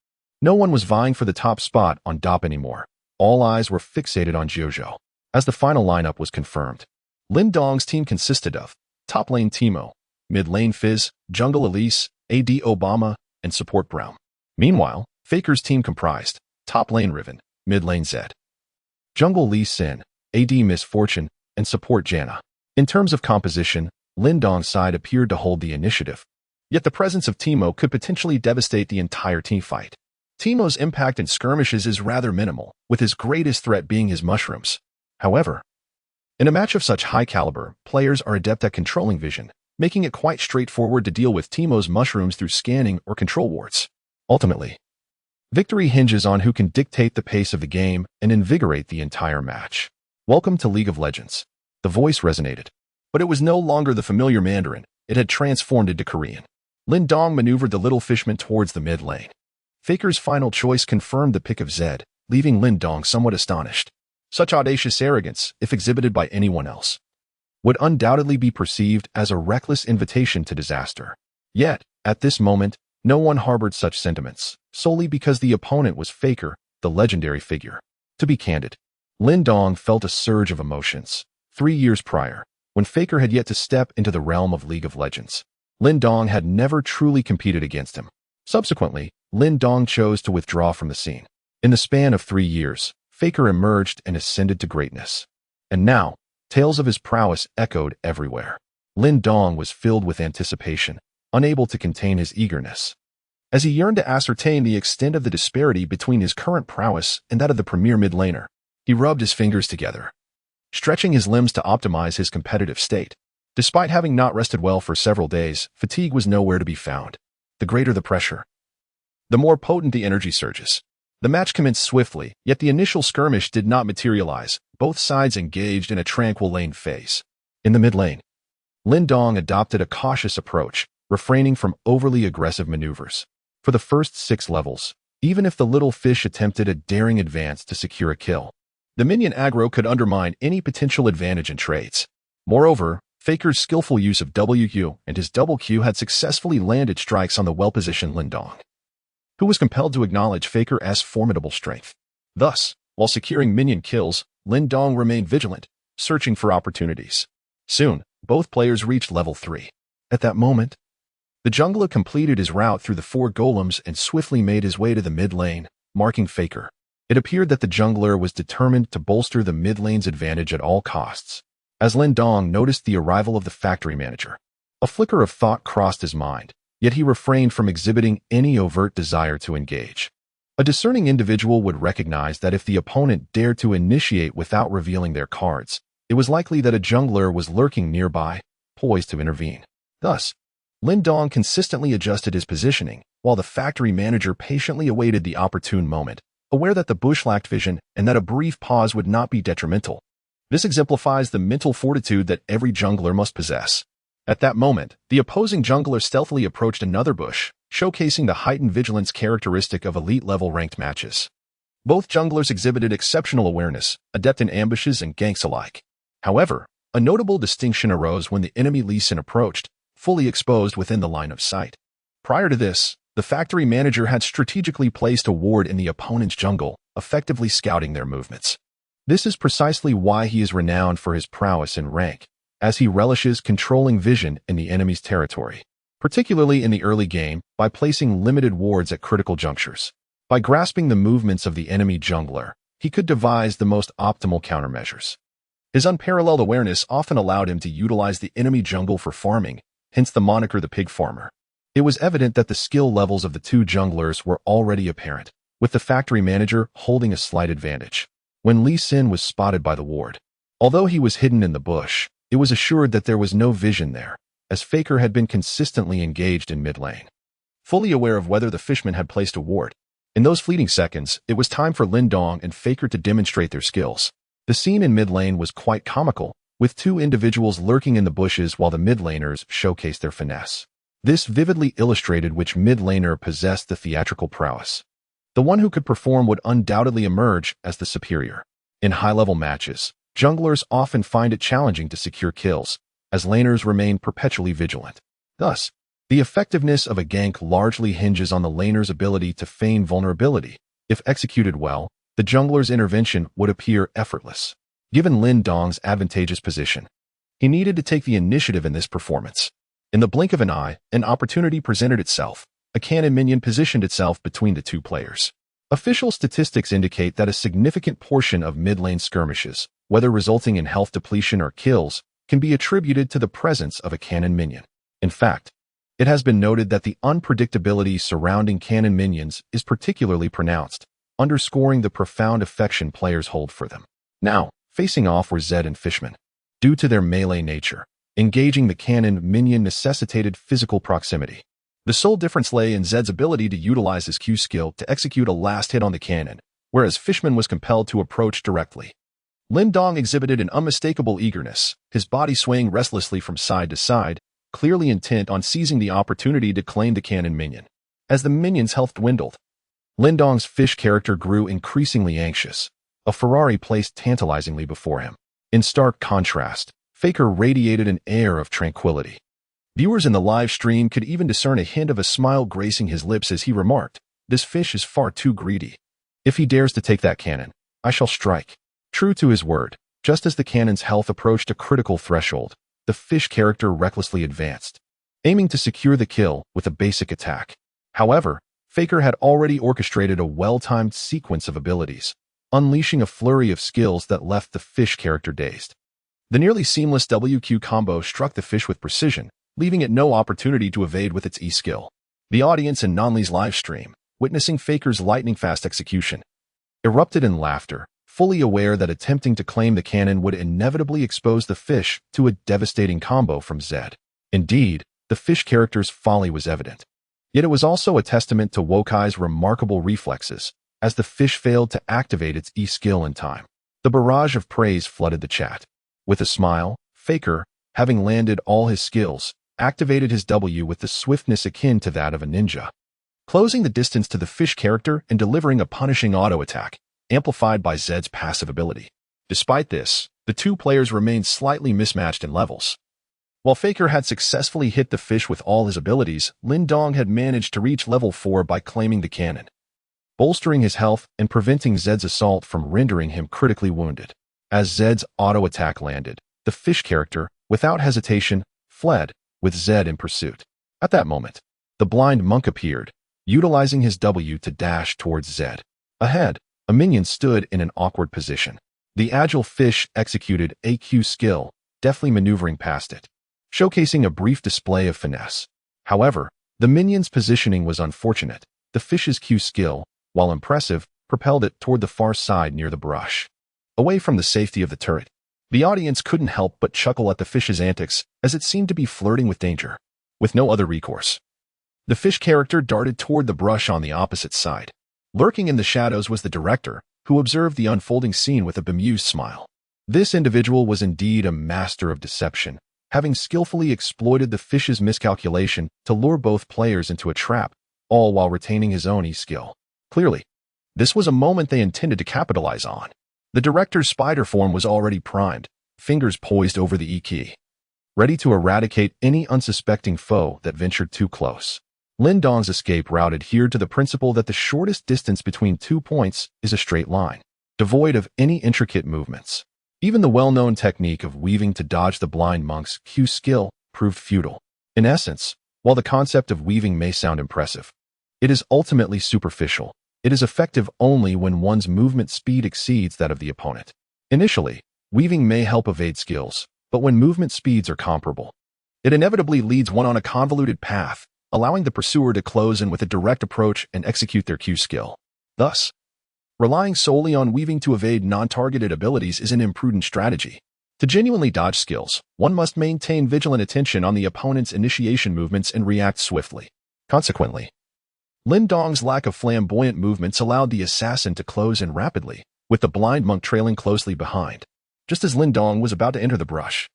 [SPEAKER 1] No one was vying for the top spot on DOP anymore. All eyes were fixated on Jiuzhou. As the final lineup was confirmed, Lin Dong's team consisted of top lane Teemo, mid lane Fizz, jungle Elise, AD Obama, and support Braum. Meanwhile, Faker's team comprised top lane Riven, mid lane Zed, jungle Lee Sin, AD Misfortune, and support Janna. In terms of composition, Lin Dong's side appeared to hold the initiative. Yet the presence of Teemo could potentially devastate the entire teamfight. Teemo's impact in skirmishes is rather minimal, with his greatest threat being his mushrooms. However, in a match of such high caliber, players are adept at controlling vision, making it quite straightforward to deal with Teemo's mushrooms through scanning or control wards. Ultimately, victory hinges on who can dictate the pace of the game and invigorate the entire match. "Welcome to League of Legends." The voice resonated, but it was no longer the familiar Mandarin. It had transformed into Korean. Lin Dong maneuvered the little fishman towards the mid lane. Faker's final choice confirmed the pick of Zed, leaving Lin Dong somewhat astonished. Such audacious arrogance, if exhibited by anyone else, would undoubtedly be perceived as a reckless invitation to disaster. Yet, at this moment, no one harbored such sentiments, solely because the opponent was Faker, the legendary figure. To be candid, Lin Dong felt a surge of emotions. 3 years prior, when Faker had yet to step into the realm of League of Legends, Lin Dong had never truly competed against him. Subsequently, Lin Dong chose to withdraw from the scene. In the span of 3 years, Faker emerged and ascended to greatness. And now, tales of his prowess echoed everywhere. Lin Dong was filled with anticipation, unable to contain his eagerness. As he yearned to ascertain the extent of the disparity between his current prowess and that of the premier mid laner, he rubbed his fingers together, stretching his limbs to optimize his competitive state. Despite having not rested well for several days, fatigue was nowhere to be found. The greater the pressure, the more potent the energy surges. The match commenced swiftly, yet the initial skirmish did not materialize. Both sides engaged in a tranquil lane phase. In the mid lane, Lin Dong adopted a cautious approach, refraining from overly aggressive maneuvers. For the first 6 levels, even if the little fish attempted a daring advance to secure a kill, the minion aggro could undermine any potential advantage in trades. Moreover, Faker's skillful use of WQ and his double Q had successfully landed strikes on the well-positioned Lin Dong, who was compelled to acknowledge Faker's formidable strength. Thus, while securing minion kills, Lin Dong remained vigilant, searching for opportunities. Soon, both players reached level 3. At that moment, the jungler completed his route through the 4 golems and swiftly made his way to the mid lane, marking Faker. It appeared that the jungler was determined to bolster the mid lane's advantage at all costs. As Lin Dong noticed the arrival of the factory manager, a flicker of thought crossed his mind, yet he refrained from exhibiting any overt desire to engage. A discerning individual would recognize that if the opponent dared to initiate without revealing their cards, it was likely that a jungler was lurking nearby, poised to intervene. Thus, Lin Dong consistently adjusted his positioning, while the factory manager patiently awaited the opportune moment, aware that the bush lacked vision and that a brief pause would not be detrimental. This exemplifies the mental fortitude that every jungler must possess. At that moment, the opposing jungler stealthily approached another bush, showcasing the heightened vigilance characteristic of elite-level ranked matches. Both junglers exhibited exceptional awareness, adept in ambushes and ganks alike. However, a notable distinction arose when the enemy Lee Sin approached, fully exposed within the line of sight. Prior to this, the factory manager had strategically placed a ward in the opponent's jungle, effectively scouting their movements. This is precisely why he is renowned for his prowess in rank, as he relishes controlling vision in the enemy's territory, particularly in the early game, by placing limited wards at critical junctures. By grasping the movements of the enemy jungler, he could devise the most optimal countermeasures. His unparalleled awareness often allowed him to utilize the enemy jungle for farming, hence the moniker the Pig Farmer. It was evident that the skill levels of the 2 junglers were already apparent, with the factory manager holding a slight advantage. When Lee Sin was spotted by the ward, although he was hidden in the bush, it was assured that there was no vision there, as Faker had been consistently engaged in mid lane. Fully aware of whether the fishman had placed a ward, in those fleeting seconds, it was time for Lin Dong and Faker to demonstrate their skills. The scene in mid lane was quite comical, with 2 individuals lurking in the bushes while the mid laners showcased their finesse. This vividly illustrated which mid laner possessed the theatrical prowess. The one who could perform would undoubtedly emerge as the superior. In high-level matches, junglers often find it challenging to secure kills, as laners remain perpetually vigilant. Thus, the effectiveness of a gank largely hinges on the laner's ability to feign vulnerability. If executed well, the jungler's intervention would appear effortless. Given Lin Dong's advantageous position, he needed to take the initiative in this performance. In the blink of an eye, an opportunity presented itself. A cannon minion positioned itself between the 2 players. Official statistics indicate that a significant portion of mid-lane skirmishes, whether resulting in health depletion or kills, can be attributed to the presence of a cannon minion. In fact, it has been noted that the unpredictability surrounding cannon minions is particularly pronounced, underscoring the profound affection players hold for them. Now, facing off were Zed and Fishman. Due to their melee nature, engaging the cannon minion necessitated physical proximity. The sole difference lay in Zed's ability to utilize his Q skill to execute a last hit on the cannon, whereas Fishman was compelled to approach directly. Lin Dong exhibited an unmistakable eagerness, his body swaying restlessly from side to side, clearly intent on seizing the opportunity to claim the cannon minion. As the minion's health dwindled, Lin Dong's fish character grew increasingly anxious, a Ferrari placed tantalizingly before him. In stark contrast, Faker radiated an air of tranquility. Viewers in the live stream could even discern a hint of a smile gracing his lips as he remarked, "This fish is far too greedy. If he dares to take that cannon, I shall strike." True to his word, just as the cannon's health approached a critical threshold, the fish character recklessly advanced, aiming to secure the kill with a basic attack. However, Faker had already orchestrated a well-timed sequence of abilities, unleashing a flurry of skills that left the fish character dazed. The nearly seamless WQ combo struck the fish with precision, leaving it no opportunity to evade with its E-skill. The audience in Nonli's live stream, witnessing Faker's lightning-fast execution, erupted in laughter, fully aware that attempting to claim the cannon would inevitably expose the fish to a devastating combo from Zed. Indeed, the fish character's folly was evident. Yet it was also a testament to Wokai's remarkable reflexes, as the fish failed to activate its E-skill in time. The barrage of praise flooded the chat. With a smile, Faker, having landed all his skills, activated his W with the swiftness akin to that of a ninja, closing the distance to the fish character and delivering a punishing auto-attack, amplified by Zed's passive ability. Despite this, the two players remained slightly mismatched in levels. While Faker had successfully hit the fish with all his abilities, Lin Dong had managed to reach level 4 by claiming the cannon, bolstering his health and preventing Zed's assault from rendering him critically wounded. As Zed's auto-attack landed, the fish character, without hesitation, fled, with Zed in pursuit. At that moment, the blind monk appeared, utilizing his W to dash towards Zed. Ahead, a minion stood in an awkward position. The agile fish executed a Q skill, deftly maneuvering past it, showcasing a brief display of finesse. However, the minion's positioning was unfortunate. The fish's Q skill, while impressive, propelled it toward the far side near the brush, away from the safety of the turret. The audience couldn't help but chuckle at the fish's antics, as it seemed to be flirting with danger. With no other recourse, the fish character darted toward the brush on the opposite side. Lurking in the shadows was the director, who observed the unfolding scene with a bemused smile. This individual was indeed a master of deception, having skillfully exploited the fish's miscalculation to lure both players into a trap, all while retaining his own E-skill. Clearly, this was a moment they intended to capitalize on. The director's spider form was already primed, fingers poised over the E-key, ready to eradicate any unsuspecting foe that ventured too close. Lin Dong's escape route adhered to the principle that the shortest distance between 2 points is a straight line, devoid of any intricate movements. Even the well-known technique of weaving to dodge the blind monk's Q skill proved futile. In essence, while the concept of weaving may sound impressive, it is ultimately superficial. It is effective only when one's movement speed exceeds that of the opponent. Initially, weaving may help evade skills, but when movement speeds are comparable, it inevitably leads one on a convoluted path, allowing the pursuer to close in with a direct approach and execute their Q skill. Thus, relying solely on weaving to evade non-targeted abilities is an imprudent strategy. To genuinely dodge skills, one must maintain vigilant attention on the opponent's initiation movements and react swiftly. Consequently, Lin Dong's lack of flamboyant movements allowed the assassin to close in rapidly, with the blind monk trailing closely behind. Just as Lin Dong was about to enter the brush,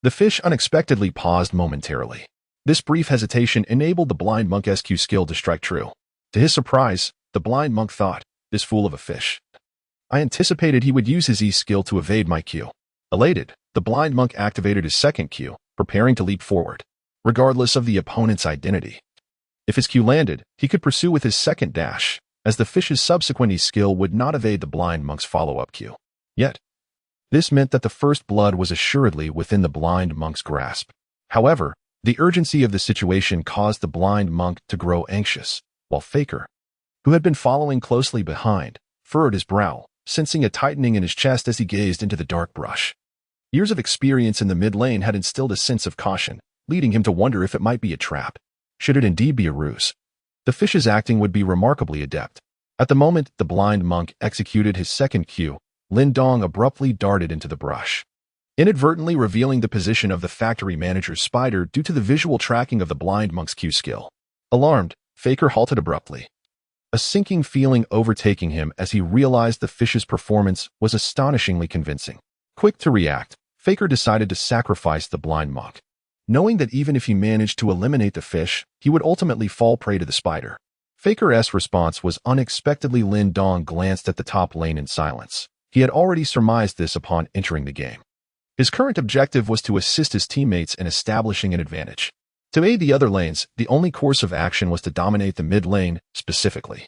[SPEAKER 1] the fish unexpectedly paused momentarily. This brief hesitation enabled the blind monk's Q skill to strike true. To his surprise, the blind monk thought, "This fool of a fish. I anticipated he would use his E skill to evade my Q." Elated, the blind monk activated his second Q, preparing to leap forward, regardless of the opponent's identity. If his Q landed, he could pursue with his second dash, as the fish's subsequent E skill would not evade the blind monk's follow-up Q. Yet, this meant that the first blood was assuredly within the blind monk's grasp. However, the urgency of the situation caused the blind monk to grow anxious, while Faker, who had been following closely behind, furrowed his brow, sensing a tightening in his chest as he gazed into the dark brush. Years of experience in the mid-lane had instilled a sense of caution, leading him to wonder if it might be a trap. Should it indeed be a ruse, the fish's acting would be remarkably adept. At the moment the blind monk executed his second Q, Lin Dong abruptly darted into the brush, inadvertently revealing the position of the factory manager's spider due to the visual tracking of the blind monk's Q skill. Alarmed, Faker halted abruptly, a sinking feeling overtaking him as he realized the fish's performance was astonishingly convincing. Quick to react, Faker decided to sacrifice the blind monk, knowing that even if he managed to eliminate the fish, he would ultimately fall prey to the spider. Faker's response was unexpectedly. Lin Dong glanced at the top lane in silence. He had already surmised this upon entering the game. His current objective was to assist his teammates in establishing an advantage. To aid the other lanes, the only course of action was to dominate the mid lane, specifically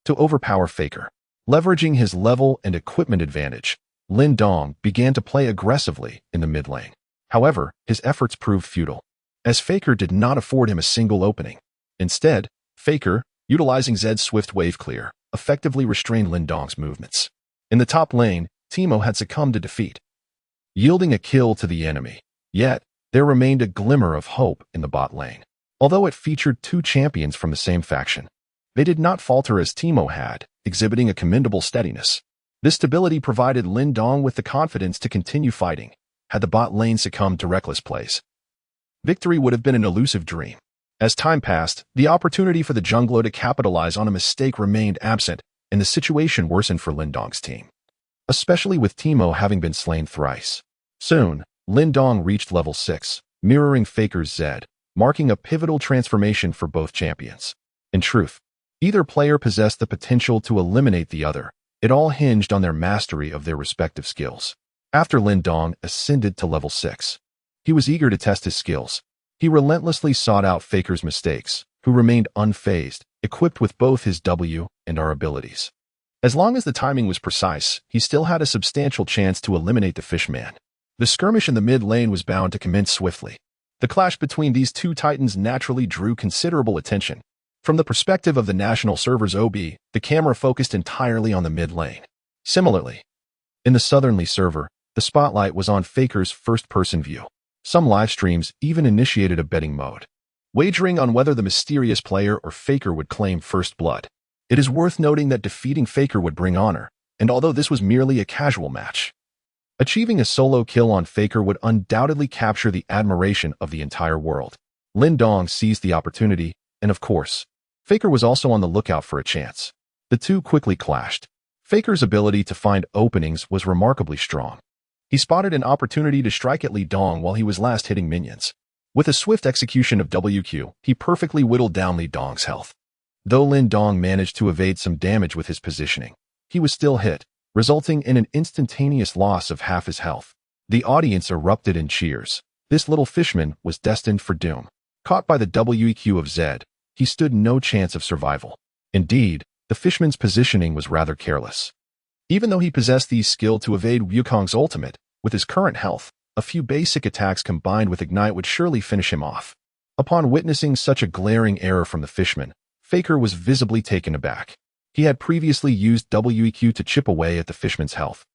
[SPEAKER 1] to overpower Faker. Leveraging his level and equipment advantage, Lin Dong began to play aggressively in the mid lane. However, his efforts proved futile, as Faker did not afford him a single opening. Instead, Faker, utilizing Zed's swift wave clear, effectively restrained Lin Dong's movements. In the top lane, Domo had succumbed to defeat, yielding a kill to the enemy. Yet, there remained a glimmer of hope in the bot lane. Although it featured two champions from the same faction, they did not falter as Domo had, exhibiting a commendable steadiness. This stability provided Lin Dong with the confidence to continue fighting. Had the bot lane succumbed to reckless plays, victory would have been an elusive dream. As time passed, the opportunity for the jungler to capitalize on a mistake remained absent, and the situation worsened for Lin Dong's team, especially with Timo having been slain thrice. Soon, Lin Dong reached level 6, mirroring Faker's Zed, marking a pivotal transformation for both champions. In truth, either player possessed the potential to eliminate the other. It all hinged on their mastery of their respective skills. After Lin Dong ascended to level 6, he was eager to test his skills. He relentlessly sought out Faker's mistakes, who remained unfazed, equipped with both his W and R abilities. As long as the timing was precise, he still had a substantial chance to eliminate the Fishman. The skirmish in the mid lane was bound to commence swiftly. The clash between these two titans naturally drew considerable attention. From the perspective of the national server's OB, the camera focused entirely on the mid lane. Similarly, in the southernly server, the spotlight was on Faker's first-person view. Some live streams even initiated a betting mode, wagering on whether the mysterious player or Faker would claim first blood. It is worth noting that defeating Faker would bring honor, and although this was merely a casual match, achieving a solo kill on Faker would undoubtedly capture the admiration of the entire world. Lin Dong seized the opportunity, and of course, Faker was also on the lookout for a chance. The two quickly clashed. Faker's ability to find openings was remarkably strong. He spotted an opportunity to strike at Lin Dong while he was last hitting minions. With a swift execution of WQ, he perfectly whittled down Lin Dong's health. Though Lin Dong managed to evade some damage with his positioning, he was still hit, resulting in an instantaneous loss of half his health. The audience erupted in cheers. This little fishman was destined for doom. Caught by the WQ of Zed, he stood no chance of survival. Indeed, the fishman's positioning was rather careless. Even though he possessed the skill to evade Wukong's ultimate, with his current health, a few basic attacks combined with Ignite would surely finish him off. Upon witnessing such a glaring error from the fishman, Faker was visibly taken aback. He had previously used WQ to chip away at the fishman's health,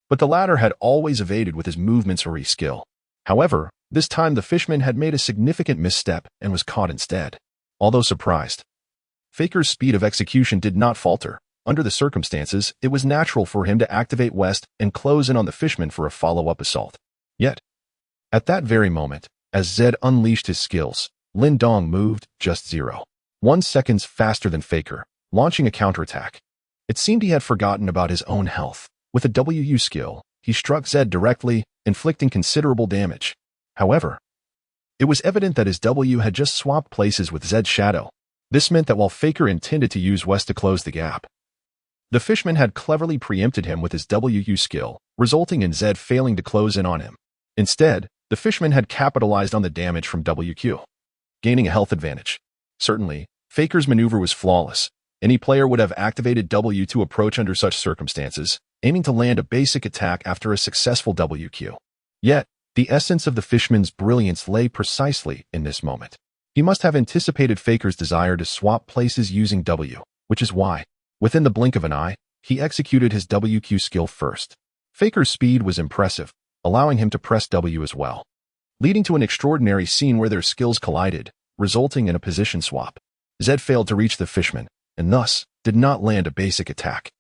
[SPEAKER 1] but the latter had always evaded with his movements or skill. However, this time the fishman had made a significant misstep and was caught instead. Although surprised, Faker's speed of execution did not falter. Under the circumstances, it was natural for him to activate West and close in on the fishman for a follow-up assault. Yet, at that very moment, as Zed unleashed his skills, Lin Dong moved just 0.1 seconds faster than Faker, launching a counterattack. It seemed he had forgotten about his own health. With a WU skill, he struck Zed directly, inflicting considerable damage. However, it was evident that his W had just swapped places with Zed's shadow. This meant that while Faker intended to use West to close the gap, the fishman had cleverly preempted him with his WU skill, resulting in Zed failing to close in on him. Instead, the fishman had capitalized on the damage from WQ, gaining a health advantage. Certainly, Faker's maneuver was flawless. Any player would have activated W to approach under such circumstances, aiming to land a basic attack after a successful WQ. Yet, the essence of the fishman's brilliance lay precisely in this moment. He must have anticipated Faker's desire to swap places using W, which is why, within the blink of an eye, he executed his WQ skill first. Faker's speed was impressive, allowing him to press W as well, leading to an extraordinary scene where their skills collided, resulting in a position swap. Zed failed to reach the fishman, and thus did not land a basic attack,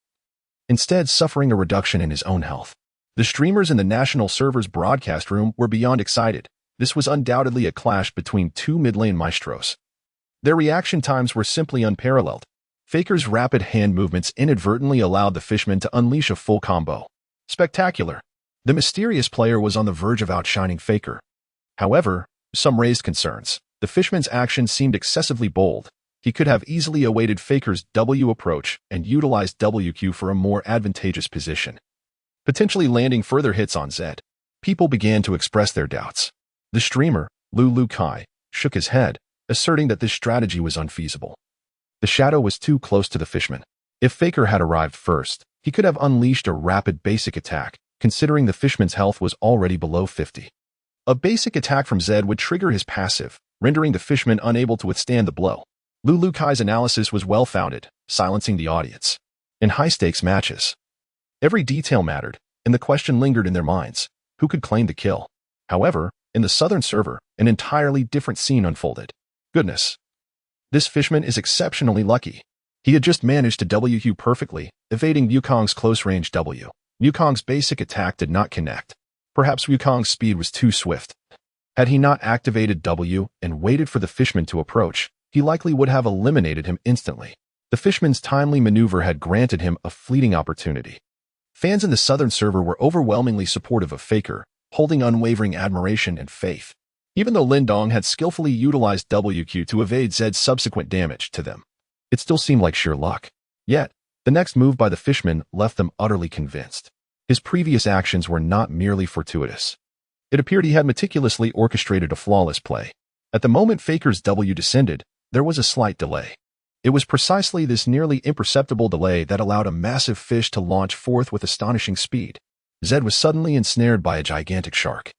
[SPEAKER 1] instead suffering a reduction in his own health. The streamers in the national server's broadcast room were beyond excited. This was undoubtedly a clash between two mid-lane maestros. Their reaction times were simply unparalleled. Faker's rapid hand movements inadvertently allowed the fishman to unleash a full combo. Spectacular. The mysterious player was on the verge of outshining Faker. However, some raised concerns. The fishman's actions seemed excessively bold. He could have easily awaited Faker's W approach and utilized WQ for a more advantageous position, potentially landing further hits on Zed. People began to express their doubts. The streamer, Lulu Kai, shook his head, asserting that this strategy was unfeasible. The shadow was too close to the fishman. If Faker had arrived first, he could have unleashed a rapid basic attack, considering the fishman's health was already below 50. A basic attack from Zed would trigger his passive, rendering the fishman unable to withstand the blow. Lulu Kai's analysis was well-founded, silencing the audience. In high-stakes matches, every detail mattered, and the question lingered in their minds: who could claim the kill? However, in the southern server, an entirely different scene unfolded. Goodness. This fishman is exceptionally lucky. He had just managed to WQ perfectly, evading Wukong's close-range W. Wukong's basic attack did not connect. Perhaps Wukong's speed was too swift. Had he not activated W and waited for the fishman to approach, he likely would have eliminated him instantly. The fishman's timely maneuver had granted him a fleeting opportunity. Fans in the southern server were overwhelmingly supportive of Faker, holding unwavering admiration and faith. Even though Lin Dong had skillfully utilized WQ to evade Zed's subsequent damage to them, it still seemed like sheer luck. Yet, the next move by the fishman left them utterly convinced. His previous actions were not merely fortuitous. It appeared he had meticulously orchestrated a flawless play. At the moment Faker's W descended, there was a slight delay. It was precisely this nearly imperceptible delay that allowed a massive fish to launch forth with astonishing speed. Zed was suddenly ensnared by a gigantic shark.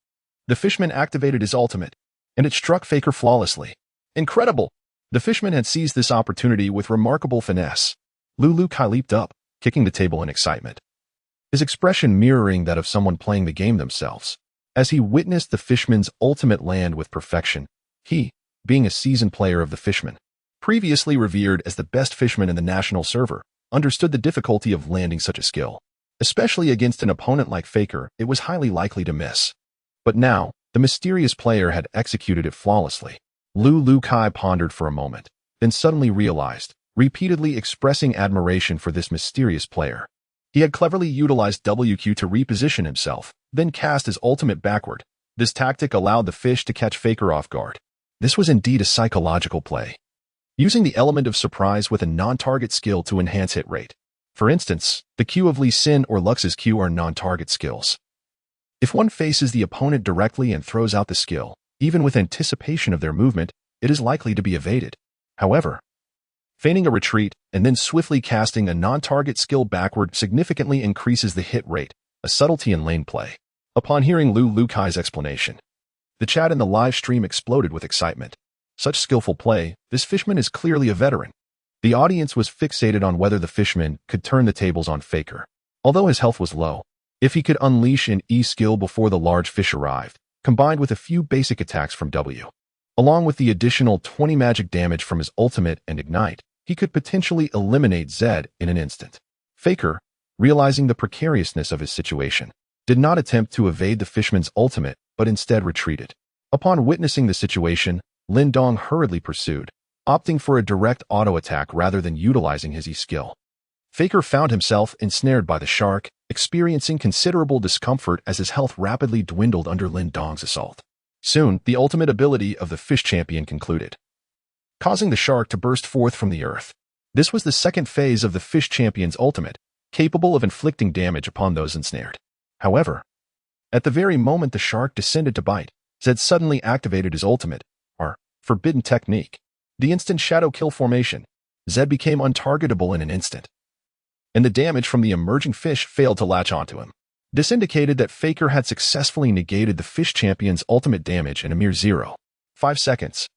[SPEAKER 1] The fishman activated his ultimate, and it struck Faker flawlessly. Incredible! The fishman had seized this opportunity with remarkable finesse. Lu Kai leaped up, kicking the table in excitement, his expression mirroring that of someone playing the game themselves. As he witnessed the fishman's ultimate land with perfection, he, being a seasoned player of the fishman, previously revered as the best fishman in the national server, understood the difficulty of landing such a skill. Especially against an opponent like Faker, it was highly likely to miss. But now, the mysterious player had executed it flawlessly. Lu Kai pondered for a moment, then suddenly realized, repeatedly expressing admiration for this mysterious player. He had cleverly utilized WQ to reposition himself, then cast his ultimate backward. This tactic allowed the fish to catch Faker off guard. This was indeed a psychological play, using the element of surprise with a non-target skill to enhance hit rate. For instance, the Q of Lee Sin or Lux's Q are non-target skills. If one faces the opponent directly and throws out the skill, even with anticipation of their movement, it is likely to be evaded. However, feigning a retreat and then swiftly casting a non-target skill backward significantly increases the hit rate, a subtlety in lane play. Upon hearing Lu Kai's explanation, the chat in the live stream exploded with excitement. Such skillful play, this fishman is clearly a veteran. The audience was fixated on whether the fishman could turn the tables on Faker. Although his health was low, if he could unleash an E skill before the large fish arrived, combined with a few basic attacks from W, along with the additional 20 magic damage from his ultimate and ignite, he could potentially eliminate Zed in an instant. Faker, realizing the precariousness of his situation, did not attempt to evade the fishman's ultimate, but instead retreated. Upon witnessing the situation, Lin Dong hurriedly pursued, opting for a direct auto attack rather than utilizing his E skill. Faker found himself ensnared by the shark, experiencing considerable discomfort as his health rapidly dwindled under Lin Dong's assault. Soon, the ultimate ability of the fish champion concluded, causing the shark to burst forth from the earth. This was the second phase of the fish champion's ultimate, capable of inflicting damage upon those ensnared. However, at the very moment the shark descended to bite, Zed suddenly activated his ultimate, or forbidden technique. The instant shadow kill formation, Zed became untargetable in an instant, and the damage from the emerging fish failed to latch onto him. This indicated that Faker had successfully negated the fish champion's ultimate damage in a mere 0.5 seconds.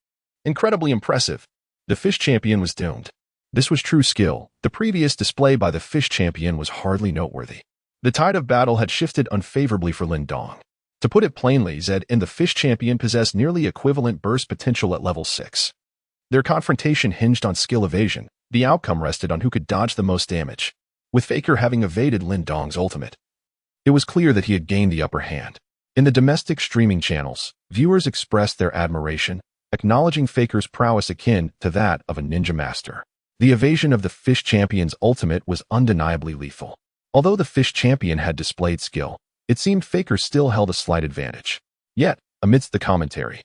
[SPEAKER 1] Incredibly impressive. The fish champion was doomed. This was true skill. The previous display by the fish champion was hardly noteworthy. The tide of battle had shifted unfavorably for Lin Dong. To put it plainly, Zed and the fish champion possessed nearly equivalent burst potential at level 6. Their confrontation hinged on skill evasion. The outcome rested on who could dodge the most damage. With Faker having evaded Lin Dong's ultimate, it was clear that he had gained the upper hand. In the domestic streaming channels, viewers expressed their admiration, acknowledging Faker's prowess akin to that of a ninja master. The evasion of the fish champion's ultimate was undeniably lethal. Although the fish champion had displayed skill, it seemed Faker still held a slight advantage. Yet, amidst the commentary,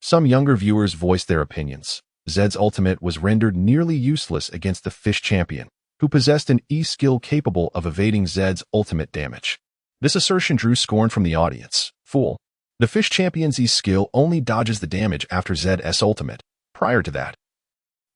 [SPEAKER 1] some younger viewers voiced their opinions. Zed's ultimate was rendered nearly useless against the fish champion, who possessed an E skill capable of evading Zed's ultimate damage. This assertion drew scorn from the audience. Fool. The fish champion's E skill only dodges the damage after Zed's ultimate. Prior to that,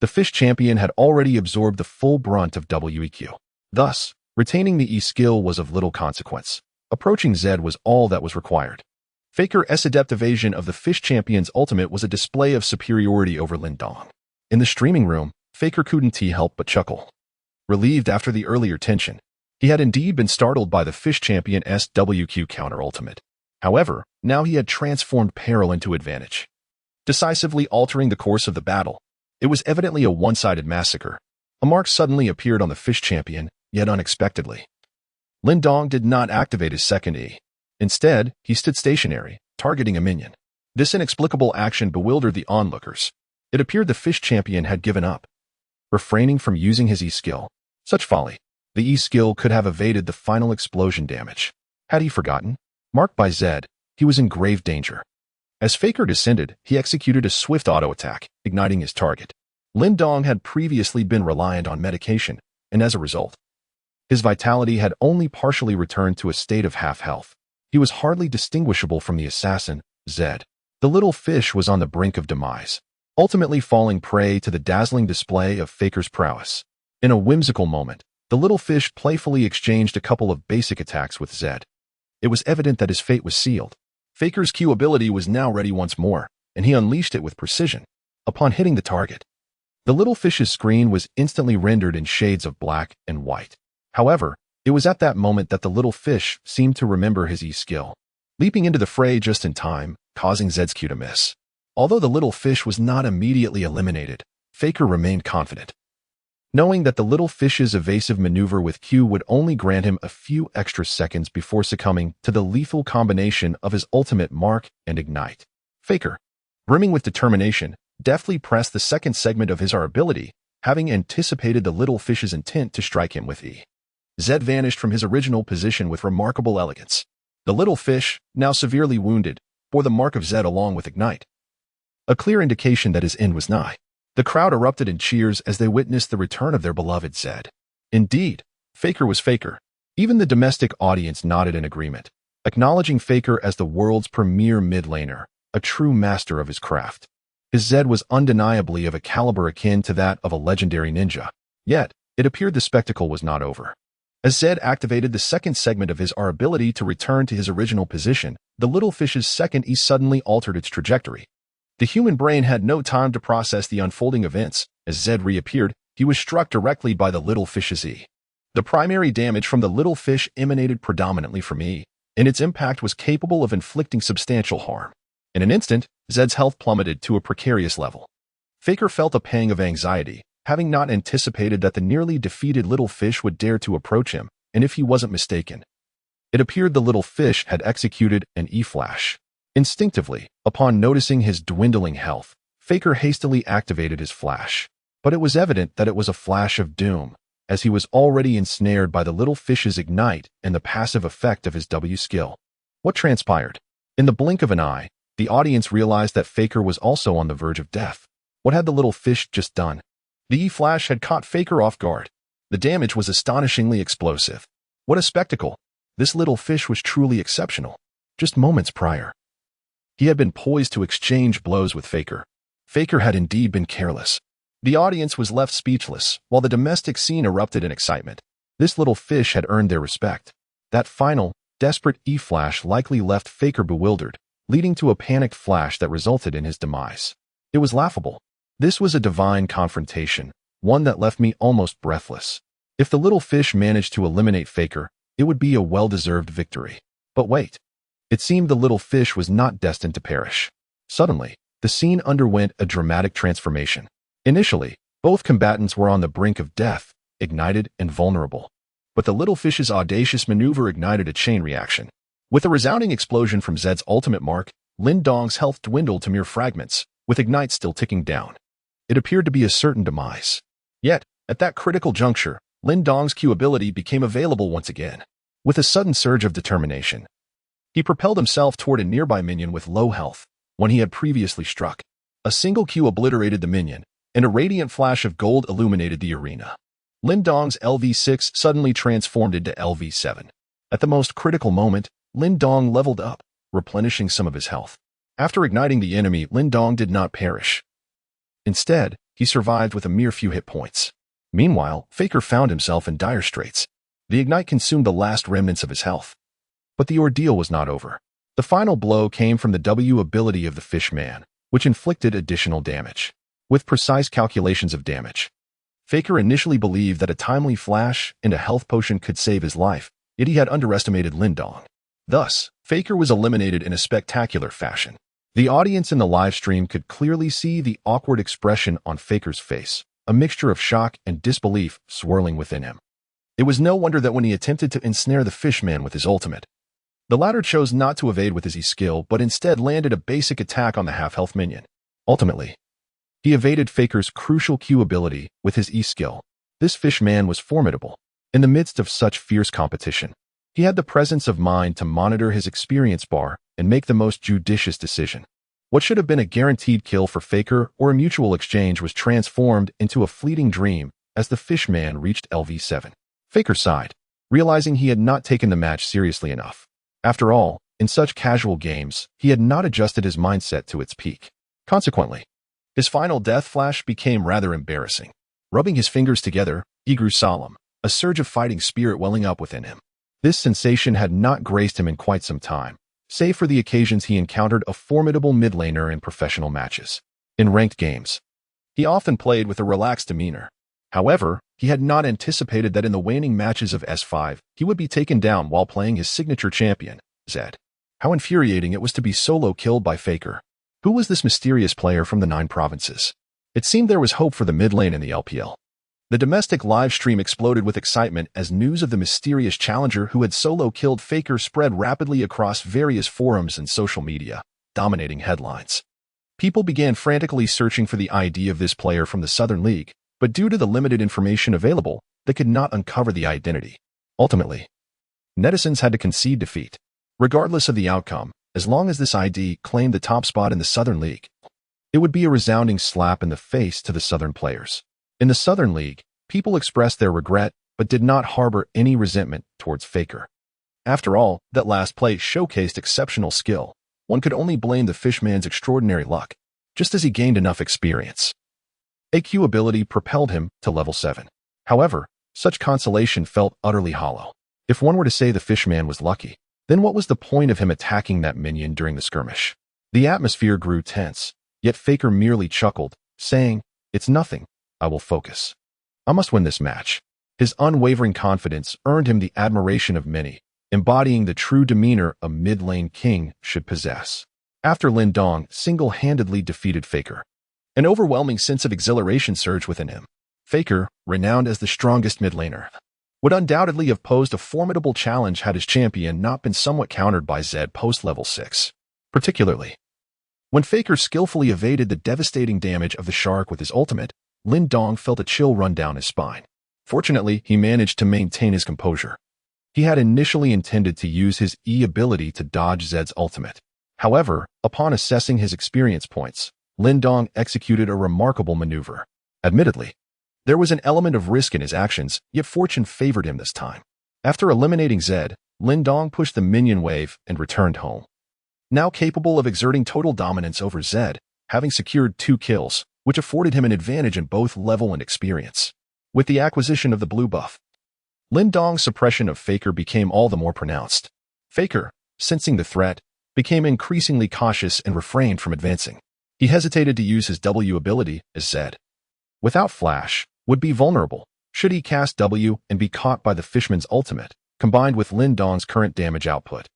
[SPEAKER 1] the fish champion had already absorbed the full brunt of WEQ. Thus, retaining the E skill was of little consequence. Approaching Zed was all that was required. Faker's adept evasion of the fish champion's ultimate was a display of superiority over Lin Dong. In the streaming room, Faker couldn't help but chuckle. Relieved after the earlier tension, he had indeed been startled by the fish champion's WQ counter ultimate. However, now he had transformed peril into advantage, decisively altering the course of the battle. It was evidently a one-sided massacre. A mark suddenly appeared on the fish champion, yet unexpectedly. Lin Dong did not activate his second E. Instead, he stood stationary, targeting a minion. This inexplicable action bewildered the onlookers. It appeared the fish champion had given up, refraining from using his E-skill. Such folly. The E-skill could have evaded the final explosion damage. Had he forgotten? Marked by Zed, he was in grave danger. As Faker descended, he executed a swift auto-attack, igniting his target. Lin Dong had previously been reliant on medication, and as a result, his vitality had only partially returned to a state of half-health. He was hardly distinguishable from the assassin, Zed. The little fish was on the brink of demise, ultimately falling prey to the dazzling display of Faker's prowess. In a whimsical moment, the little fish playfully exchanged a couple of basic attacks with Zed. It was evident that his fate was sealed. Faker's Q ability was now ready once more, and he unleashed it with precision. Upon hitting the target, the little fish's screen was instantly rendered in shades of black and white. However, it was at that moment that the little fish seemed to remember his E-skill, leaping into the fray just in time, causing Zed's Q to miss. Although the little fish was not immediately eliminated, Faker remained confident, knowing that the little fish's evasive maneuver with Q would only grant him a few extra seconds before succumbing to the lethal combination of his ultimate mark and ignite. Faker, brimming with determination, deftly pressed the second segment of his R ability, having anticipated the little fish's intent to strike him with E. Zed vanished from his original position with remarkable elegance. The little fish, now severely wounded, bore the mark of Zed along with ignite, a clear indication that his end was nigh. The crowd erupted in cheers as they witnessed the return of their beloved Zed. Indeed, Faker was Faker. Even the domestic audience nodded in agreement, acknowledging Faker as the world's premier mid-laner, a true master of his craft. His Zed was undeniably of a caliber akin to that of a legendary ninja. Yet, it appeared the spectacle was not over. As Zed activated the second segment of his R ability to return to his original position, the little fish's second E suddenly altered its trajectory. The human brain had no time to process the unfolding events. As Zed reappeared, he was struck directly by the little fish's E. The primary damage from the little fish emanated predominantly from E, and its impact was capable of inflicting substantial harm. In an instant, Zed's health plummeted to a precarious level. Faker felt a pang of anxiety, having not anticipated that the nearly defeated little fish would dare to approach him, and if he wasn't mistaken, it appeared the little fish had executed an E-flash. Instinctively, upon noticing his dwindling health, Faker hastily activated his flash. But it was evident that it was a flash of doom, as he was already ensnared by the little fish's ignite and the passive effect of his W skill. What transpired? In the blink of an eye, the audience realized that Faker was also on the verge of death. What had the little fish just done? The E-flash had caught Faker off guard. The damage was astonishingly explosive. What a spectacle! This little fish was truly exceptional. Just moments prior, he had been poised to exchange blows with Faker. Faker had indeed been careless. The audience was left speechless, while the domestic scene erupted in excitement. This little fish had earned their respect. That final, desperate E-flash likely left Faker bewildered, leading to a panicked flash that resulted in his demise. It was laughable. This was a divine confrontation, one that left me almost breathless. If the little fish managed to eliminate Faker, it would be a well-deserved victory. But wait. It seemed the little fish was not destined to perish. Suddenly, the scene underwent a dramatic transformation. Initially, both combatants were on the brink of death, ignited and vulnerable. But the little fish's audacious maneuver ignited a chain reaction. With a resounding explosion from Zed's ultimate mark, Lin Dong's health dwindled to mere fragments, with ignite still ticking down. It appeared to be a certain demise. Yet, at that critical juncture, Lin Dong's Q ability became available once again. With a sudden surge of determination, he propelled himself toward a nearby minion with low health, one he had previously struck. A single Q obliterated the minion, and a radiant flash of gold illuminated the arena. Lin Dong's LV6 suddenly transformed into LV7. At the most critical moment, Lin Dong leveled up, replenishing some of his health. After igniting the enemy, Lin Dong did not perish. Instead, he survived with a mere few hit points. Meanwhile, Faker found himself in dire straits. The ignite consumed the last remnants of his health. But the ordeal was not over. The final blow came from the W ability of the Fishman, which inflicted additional damage. With precise calculations of damage, Faker initially believed that a timely flash and a health potion could save his life, yet he had underestimated Lin Dong. Thus, Faker was eliminated in a spectacular fashion. The audience in the live stream could clearly see the awkward expression on Faker's face, a mixture of shock and disbelief swirling within him. It was no wonder that when he attempted to ensnare the Fishman with his ultimate, The latter chose not to evade with his E-skill, but instead landed a basic attack on the half-health minion. Ultimately, he evaded Faker's crucial Q ability with his E-skill. This fishman was formidable. In the midst of such fierce competition, he had the presence of mind to monitor his experience bar and make the most judicious decision. What should have been a guaranteed kill for Faker or a mutual exchange was transformed into a fleeting dream as the fishman reached LV7. Faker sighed, realizing he had not taken the match seriously enough. After all, in such casual games, he had not adjusted his mindset to its peak. Consequently, his final death flash became rather embarrassing. Rubbing his fingers together, he grew solemn, a surge of fighting spirit welling up within him. This sensation had not graced him in quite some time, save for the occasions he encountered a formidable mid laner in professional matches. In ranked games, he often played with a relaxed demeanor. However, he had not anticipated that in the waning matches of S5, he would be taken down while playing his signature champion, Zed. How infuriating it was to be solo killed by Faker. Who was this mysterious player from the 9 provinces? It seemed there was hope for the mid lane in the LPL. The domestic live stream exploded with excitement as news of the mysterious challenger who had solo killed Faker spread rapidly across various forums and social media, dominating headlines. People began frantically searching for the ID of this player from the Southern League, but due to the limited information available, they could not uncover the identity. Ultimately, netizens had to concede defeat. Regardless of the outcome, as long as this ID claimed the top spot in the Southern League, it would be a resounding slap in the face to the Southern players. In the Southern League, people expressed their regret but did not harbor any resentment towards Faker. After all, that last play showcased exceptional skill. One could only blame the fishman's extraordinary luck, just as he gained enough experience. AQ ability propelled him to level 7. However, such consolation felt utterly hollow. If one were to say the fishman was lucky, then what was the point of him attacking that minion during the skirmish? The atmosphere grew tense, yet Faker merely chuckled, saying, "It's nothing. I will focus. I must win this match." His unwavering confidence earned him the admiration of many, embodying the true demeanor a mid-lane king should possess. After Lin Dong single-handedly defeated Faker, an overwhelming sense of exhilaration surged within him. Faker, renowned as the strongest mid-laner, would undoubtedly have posed a formidable challenge had his champion not been somewhat countered by Zed post-level 6. Particularly, when Faker skillfully evaded the devastating damage of the shark with his ultimate, Lin Dong felt a chill run down his spine. Fortunately, he managed to maintain his composure. He had initially intended to use his E ability to dodge Zed's ultimate. However, upon assessing his experience points, Lin Dong executed a remarkable maneuver. Admittedly, there was an element of risk in his actions, yet fortune favored him this time. After eliminating Zed, Lin Dong pushed the minion wave and returned home. Now capable of exerting total dominance over Zed, having secured 2 kills, which afforded him an advantage in both level and experience. With the acquisition of the blue buff, Lin Dong's suppression of Faker became all the more pronounced. Faker, sensing the threat, became increasingly cautious and refrained from advancing. He hesitated to use his W ability, as Zed, without flash, would be vulnerable should he cast W and be caught by the fishman's ultimate, combined with Lin Dong's current damage output.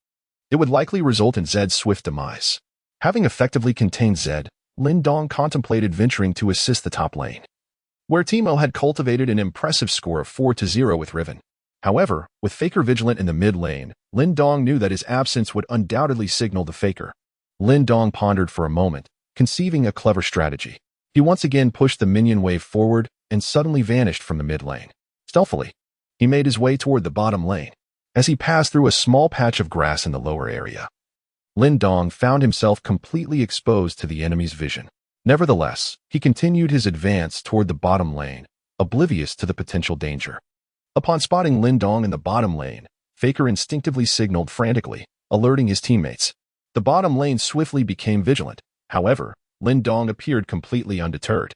[SPEAKER 1] It would likely result in Zed's swift demise. Having effectively contained Zed, Lin Dong contemplated venturing to assist the top lane, where Timo had cultivated an impressive score of 4-0 with Riven. However, with Faker vigilant in the mid lane, Lin Dong knew that his absence would undoubtedly signal the Faker. Lin Dong pondered for a moment, conceiving a clever strategy. He once again pushed the minion wave forward and suddenly vanished from the mid lane. Stealthily, he made his way toward the bottom lane. As he passed through a small patch of grass in the lower area, Lin Dong found himself completely exposed to the enemy's vision. Nevertheless, he continued his advance toward the bottom lane, oblivious to the potential danger. Upon spotting Lin Dong in the bottom lane, Faker instinctively signaled frantically, alerting his teammates. The bottom lane swiftly became vigilant. However, Lin Dong appeared completely undeterred,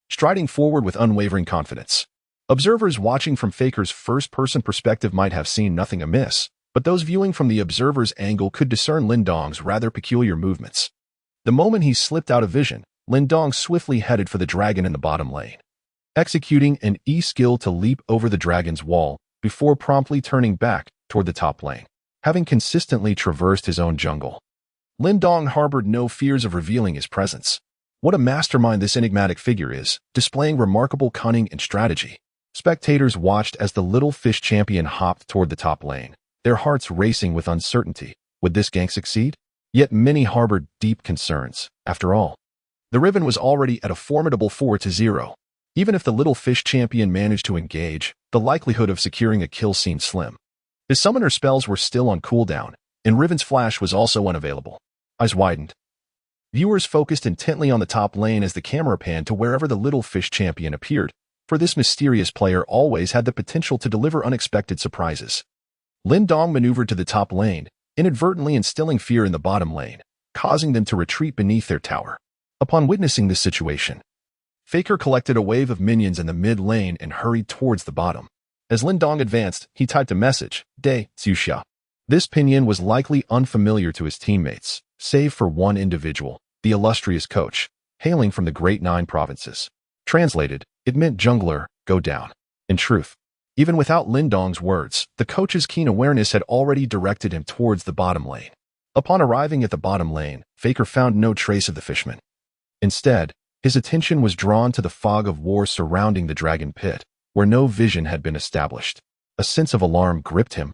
[SPEAKER 1] striding forward with unwavering confidence. Observers watching from Faker's first-person perspective might have seen nothing amiss, but those viewing from the observer's angle could discern Lin Dong's rather peculiar movements. The moment he slipped out of vision, Lin Dong swiftly headed for the dragon in the bottom lane, executing an E-skill to leap over the dragon's wall before promptly turning back toward the top lane. Having consistently traversed his own jungle, Lin Dong harbored no fears of revealing his presence. What a mastermind this enigmatic figure is, displaying remarkable cunning and strategy. Spectators watched as the little fish champion hopped toward the top lane, their hearts racing with uncertainty. Would this gang succeed? Yet many harbored deep concerns. After all, the Riven was already at a formidable 4-0. Even if the Little Fish champion managed to engage, the likelihood of securing a kill seemed slim. His summoner spells were still on cooldown, and Riven's flash was also unavailable. Eyes widened. Viewers focused intently on the top lane as the camera panned to wherever the Little Fish champion appeared, for this mysterious player always had the potential to deliver unexpected surprises. Lin Dong maneuvered to the top lane, inadvertently instilling fear in the bottom lane, causing them to retreat beneath their tower. Upon witnessing this situation, Faker collected a wave of minions in the mid lane and hurried towards the bottom. As Lin Dong advanced, he typed a message, "De, Xuxia." This pinyin was likely unfamiliar to his teammates, save for one individual, the illustrious coach, hailing from the Great Nine Provinces. Translated, it meant jungler, go down. In truth, even without Lin Dong's words, the coach's keen awareness had already directed him towards the bottom lane. Upon arriving at the bottom lane, Faker found no trace of the fishman. Instead, his attention was drawn to the fog of war surrounding the dragon pit, where no vision had been established. A sense of alarm gripped him,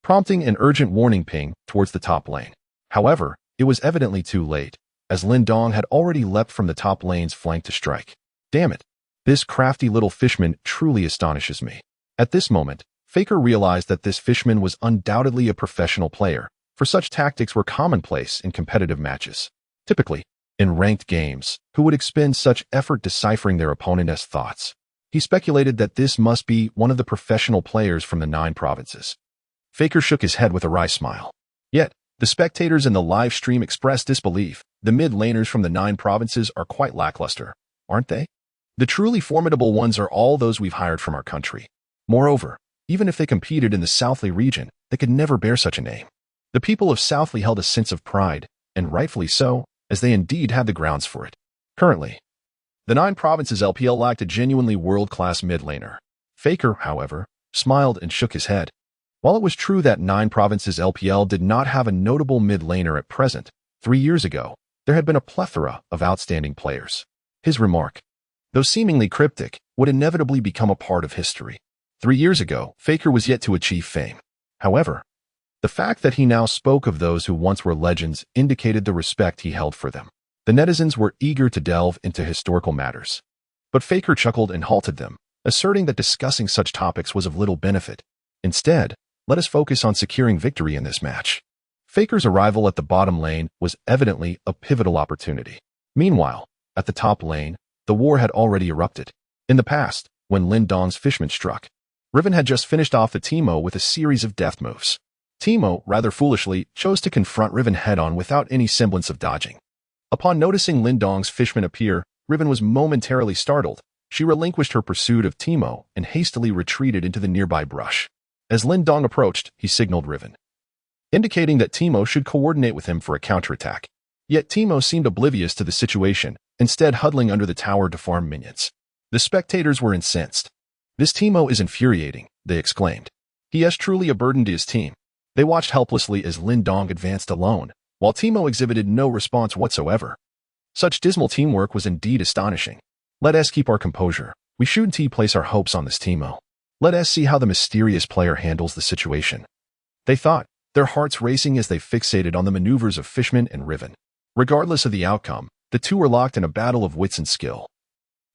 [SPEAKER 1] prompting an urgent warning ping towards the top lane. However, it was evidently too late, as Lin Dong had already leapt from the top lane's flank to strike. Damn it! This crafty little fishman truly astonishes me. At this moment, Faker realized that this fishman was undoubtedly a professional player, for such tactics were commonplace in competitive matches. Typically, in ranked games, who would expend such effort deciphering their opponent's thoughts? He speculated that this must be one of the professional players from the 9 provinces. Faker shook his head with a wry smile. Yet, the spectators in the live stream expressed disbelief. The mid laners from the 9 provinces are quite lackluster, aren't they? The truly formidable ones are all those we've hired from our country. Moreover, even if they competed in the Southly region, they could never bear such a name. The people of Southly held a sense of pride, and rightfully so, as they indeed had the grounds for it. Currently, the 9 provinces LPL lacked a genuinely world-class mid laner. Faker, however, smiled and shook his head. While it was true that 9 provinces LPL did not have a notable mid laner at present, 3 years ago, there had been a plethora of outstanding players. His remark, though seemingly cryptic, would inevitably become a part of history. 3 years ago, Faker was yet to achieve fame. However, the fact that he now spoke of those who once were legends indicated the respect he held for them. The netizens were eager to delve into historical matters. But Faker chuckled and halted them, asserting that discussing such topics was of little benefit. Instead, let us focus on securing victory in this match. Faker's arrival at the bottom lane was evidently a pivotal opportunity. Meanwhile, at the top lane, the war had already erupted. In the past, when Lin Dong's fishman struck, Riven had just finished off the Domo with a series of death moves. Domo, rather foolishly, chose to confront Riven head-on without any semblance of dodging. Upon noticing Lin Dong's fishman appear, Riven was momentarily startled. She relinquished her pursuit of Domo and hastily retreated into the nearby brush. As Lin Dong approached, he signaled Riven, indicating that Domo should coordinate with him for a counterattack. Yet Domo seemed oblivious to the situation, instead huddling under the tower to farm minions. The spectators were incensed. "This Domo is infuriating," they exclaimed. "He is truly a burden to his team." They watched helplessly as Lin Dong advanced alone, while Domo exhibited no response whatsoever. Such dismal teamwork was indeed astonishing. Let us keep our composure. We shouldn't place our hopes on this Domo. Let us see how the mysterious player handles the situation. They thought, their hearts racing as they fixated on the maneuvers of Fishman and Riven. Regardless of the outcome, the two were locked in a battle of wits and skill.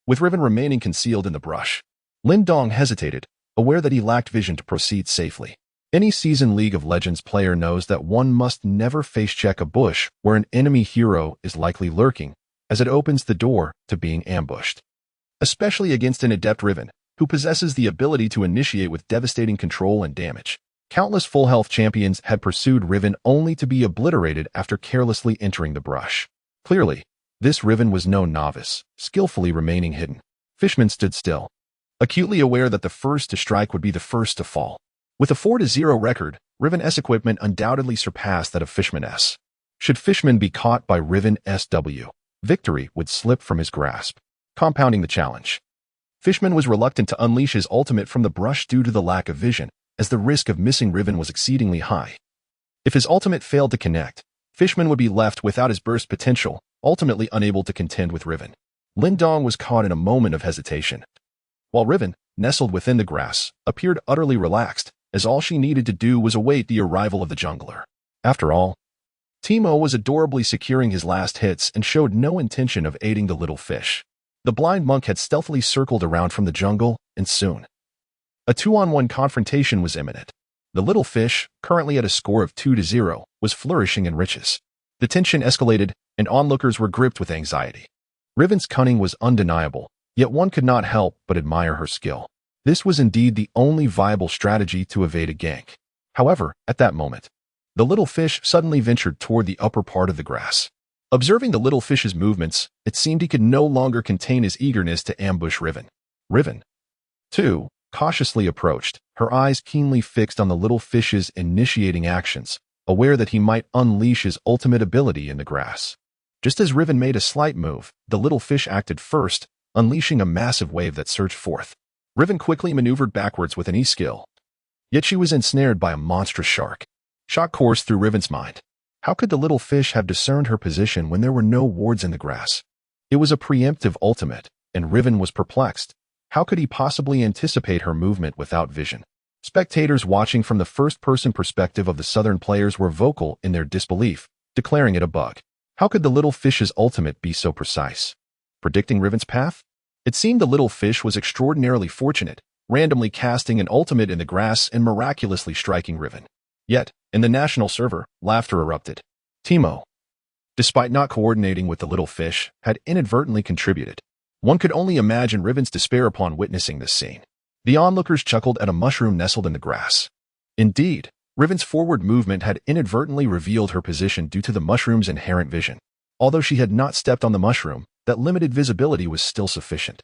[SPEAKER 1] With Riven remaining concealed in the brush, Lin Dong hesitated, aware that he lacked vision to proceed safely. Any seasoned League of Legends player knows that one must never face-check a bush where an enemy hero is likely lurking, as it opens the door to being ambushed. Especially against an adept Riven, who possesses the ability to initiate with devastating control and damage. Countless full-health champions had pursued Riven only to be obliterated after carelessly entering the brush. Clearly, this Riven was no novice, skillfully remaining hidden. Fishman stood still, acutely aware that the first to strike would be the first to fall. With a 4-0 record, Riven S equipment undoubtedly surpassed that of Fishman S. Should Fishman be caught by Riven SW, victory would slip from his grasp, compounding the challenge. Fishman was reluctant to unleash his ultimate from the brush due to the lack of vision, as the risk of missing Riven was exceedingly high. If his ultimate failed to connect, Fishman would be left without his burst potential, ultimately unable to contend with Riven. Lin Dong was caught in a moment of hesitation, while Riven, nestled within the grass, appeared utterly relaxed, as all she needed to do was await the arrival of the jungler. After all, Teemo was adorably securing his last hits and showed no intention of aiding the little fish. The blind monk had stealthily circled around from the jungle, and soon a 2-on-1 confrontation was imminent. The little fish, currently at a score of 2-0, was flourishing in riches. The tension escalated, and onlookers were gripped with anxiety. Riven's cunning was undeniable, yet one could not help but admire her skill. This was indeed the only viable strategy to evade a gank. However, at that moment, the little fish suddenly ventured toward the upper part of the grass. Observing the little fish's movements, it seemed he could no longer contain his eagerness to ambush Riven. Riven, too, cautiously approached, her eyes keenly fixed on the little fish's initiating actions, aware that he might unleash his ultimate ability in the grass. Just as Riven made a slight move, the little fish acted first, unleashing a massive wave that surged forth. Riven quickly maneuvered backwards with an E-skill. Yet she was ensnared by a monstrous shark. Shock coursed through Riven's mind. How could the little fish have discerned her position when there were no wards in the grass? It was a preemptive ultimate, and Riven was perplexed. How could he possibly anticipate her movement without vision? Spectators watching from the first-person perspective of the southern players were vocal in their disbelief, declaring it a bug. How could the little fish's ultimate be so precise? Predicting Riven's path? It seemed the little fish was extraordinarily fortunate, randomly casting an ultimate in the grass and miraculously striking Riven. Yet, in the national server, laughter erupted. Teemo, despite not coordinating with the little fish, had inadvertently contributed. One could only imagine Riven's despair upon witnessing this scene. The onlookers chuckled at a mushroom nestled in the grass. Indeed, Riven's forward movement had inadvertently revealed her position due to the mushroom's inherent vision. Although she had not stepped on the mushroom, that limited visibility was still sufficient.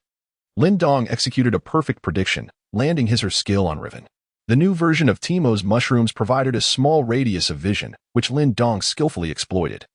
[SPEAKER 1] Lin Dong executed a perfect prediction, landing her skill on Riven. The new version of Teemo's mushrooms provided a small radius of vision, which Lin Dong skillfully exploited.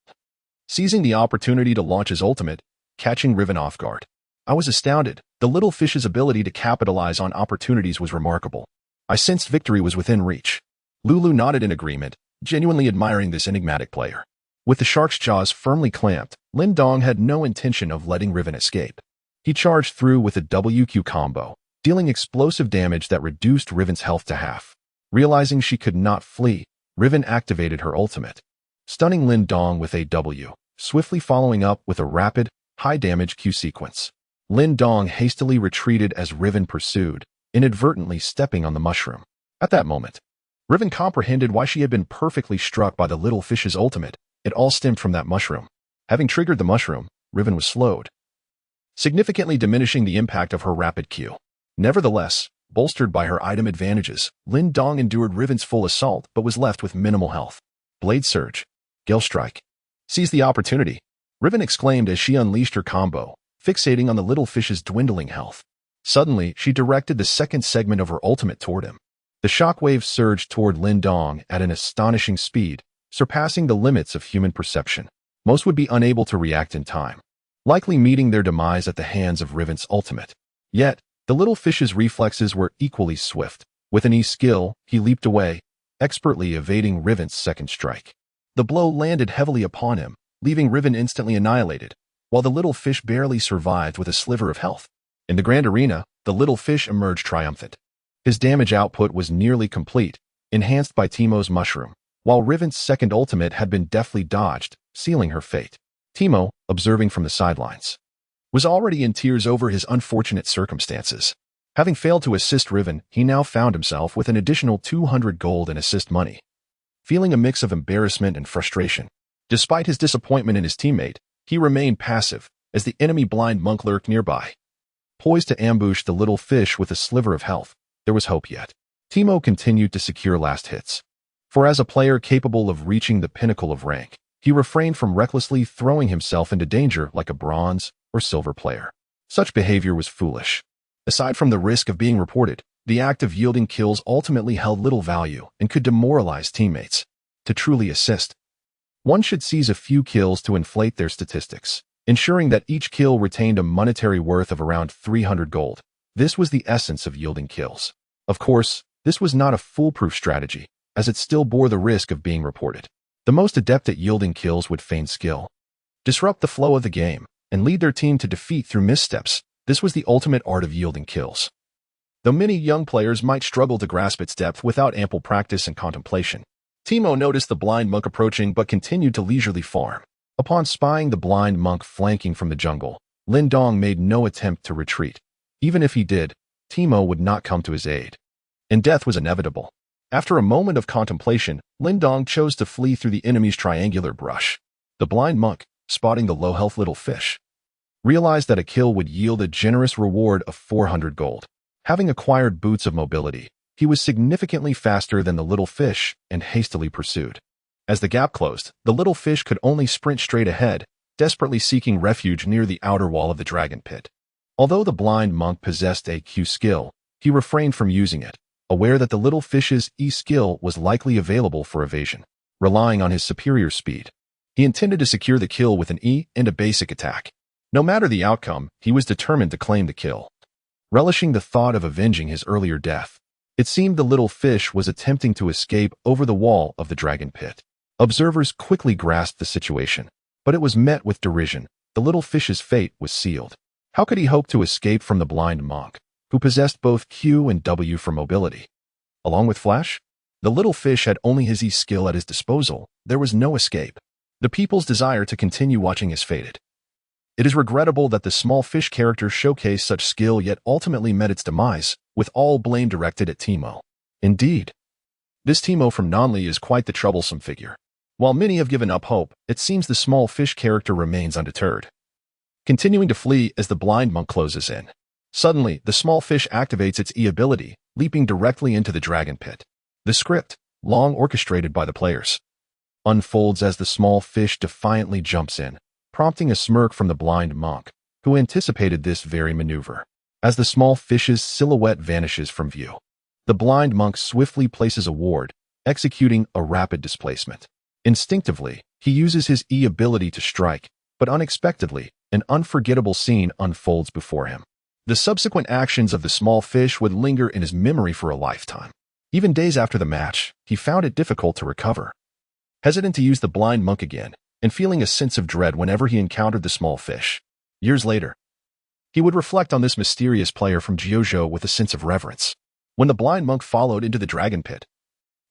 [SPEAKER 1] Seizing the opportunity to launch his ultimate, catching Riven off guard. I was astounded. The little fish's ability to capitalize on opportunities was remarkable. I sensed victory was within reach. Lulu nodded in agreement, genuinely admiring this enigmatic player. With the shark's jaws firmly clamped, Lin Dong had no intention of letting Riven escape. He charged through with a WQ combo, dealing explosive damage that reduced Riven's health to half. Realizing she could not flee, Riven activated her ultimate, stunning Lin Dong with a W, swiftly following up with a rapid, high-damage Q sequence. Lin Dong hastily retreated as Riven pursued, inadvertently stepping on the mushroom. At that moment, Riven comprehended why she had been perfectly struck by the little fish's ultimate. It all stemmed from that mushroom. Having triggered the mushroom, Riven was slowed, significantly diminishing the impact of her rapid Q. Nevertheless, bolstered by her item advantages, Lin Dong endured Riven's full assault but was left with minimal health. Blade Surge. Gale Strike. Seize the opportunity, Riven exclaimed as she unleashed her combo, fixating on the little fish's dwindling health. Suddenly, she directed the second segment of her ultimate toward him. The shockwave surged toward Lin Dong at an astonishing speed, surpassing the limits of human perception. Most would be unable to react in time, likely meeting their demise at the hands of Riven's ultimate. Yet, the little fish's reflexes were equally swift. With an E-skill, he leaped away, expertly evading Riven's second strike. The blow landed heavily upon him, leaving Riven instantly annihilated, while the little fish barely survived with a sliver of health. In the grand arena, the little fish emerged triumphant. His damage output was nearly complete, enhanced by Teemo's mushroom, while Riven's second ultimate had been deftly dodged, sealing her fate. Teemo, observing from the sidelines, was already in tears over his unfortunate circumstances. Having failed to assist Riven, he now found himself with an additional 200 gold in assist money. Feeling a mix of embarrassment and frustration, despite his disappointment in his teammate, he remained passive as the enemy blind monk lurked nearby. Poised to ambush the little fish with a sliver of health, there was hope yet. Teemo continued to secure last hits. For as a player capable of reaching the pinnacle of rank, he refrained from recklessly throwing himself into danger like a bronze or silver player. Such behavior was foolish. Aside from the risk of being reported, the act of yielding kills ultimately held little value and could demoralize teammates. To truly assist, one should seize a few kills to inflate their statistics, ensuring that each kill retained a monetary worth of around 300 gold. This was the essence of yielding kills. Of course, this was not a foolproof strategy, as it still bore the risk of being reported. The most adept at yielding kills would feign skill, disrupt the flow of the game, and lead their team to defeat through missteps. This was the ultimate art of yielding kills. though many young players might struggle to grasp its depth without ample practice and contemplation. Timo noticed the blind monk approaching but continued to leisurely farm. Upon spying the blind monk flanking from the jungle, Lin Dong made no attempt to retreat. Even if he did, Timo would not come to his aid, and death was inevitable. After a moment of contemplation, Lin Dong chose to flee through the enemy's triangular brush. The blind monk, spotting the low-health little fish, realized that a kill would yield a generous reward of 400 gold. Having acquired boots of mobility, he was significantly faster than the little fish and hastily pursued. As the gap closed, the little fish could only sprint straight ahead, desperately seeking refuge near the outer wall of the dragon pit. Although the blind monk possessed a Q skill, he refrained from using it, aware that the little fish's E skill was likely available for evasion. Relying on his superior speed, he intended to secure the kill with an E and a basic attack. No matter the outcome, he was determined to claim the kill. Relishing the thought of avenging his earlier death, it seemed the little fish was attempting to escape over the wall of the dragon pit. Observers quickly grasped the situation, but it was met with derision. The little fish's fate was sealed. How could he hope to escape from the blind monk, who possessed both Q and W for mobility? Along with Flash, the little fish had only his E skill at his disposal. There was no escape. The people's desire to continue watching is faded. It is regrettable that the small fish character showcased such skill yet ultimately met its demise, with all blame directed at Timo. Indeed, this Timo from Nanli is quite the troublesome figure. While many have given up hope, it seems the small fish character remains undeterred, continuing to flee as the blind monk closes in. Suddenly, the small fish activates its E ability, leaping directly into the dragon pit. The script, long orchestrated by the players, unfolds as the small fish defiantly jumps in, prompting a smirk from the blind monk, who anticipated this very maneuver. As the small fish's silhouette vanishes from view, the blind monk swiftly places a ward, executing a rapid displacement. Instinctively, he uses his E ability to strike, but unexpectedly, an unforgettable scene unfolds before him. The subsequent actions of the small fish would linger in his memory for a lifetime. Even days after the match, he found it difficult to recover. Hesitant to use the blind monk again, and feeling a sense of dread whenever he encountered the small fish. Years later, he would reflect on this mysterious player from Jiuzhou with a sense of reverence. When the blind monk followed into the dragon pit,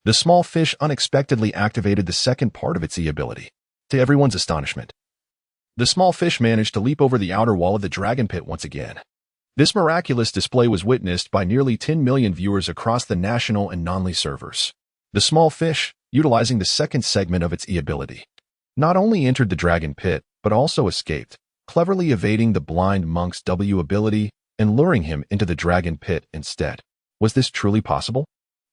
[SPEAKER 1] the small fish unexpectedly activated the second part of its E ability. To everyone's astonishment, the small fish managed to leap over the outer wall of the dragon pit once again. This miraculous display was witnessed by nearly 10 million viewers across the national and Nanli servers. The small fish, utilizing the second segment of its E ability, not only entered the dragon pit, but also escaped, cleverly evading the blind monk's W ability and luring him into the dragon pit instead. Was this truly possible?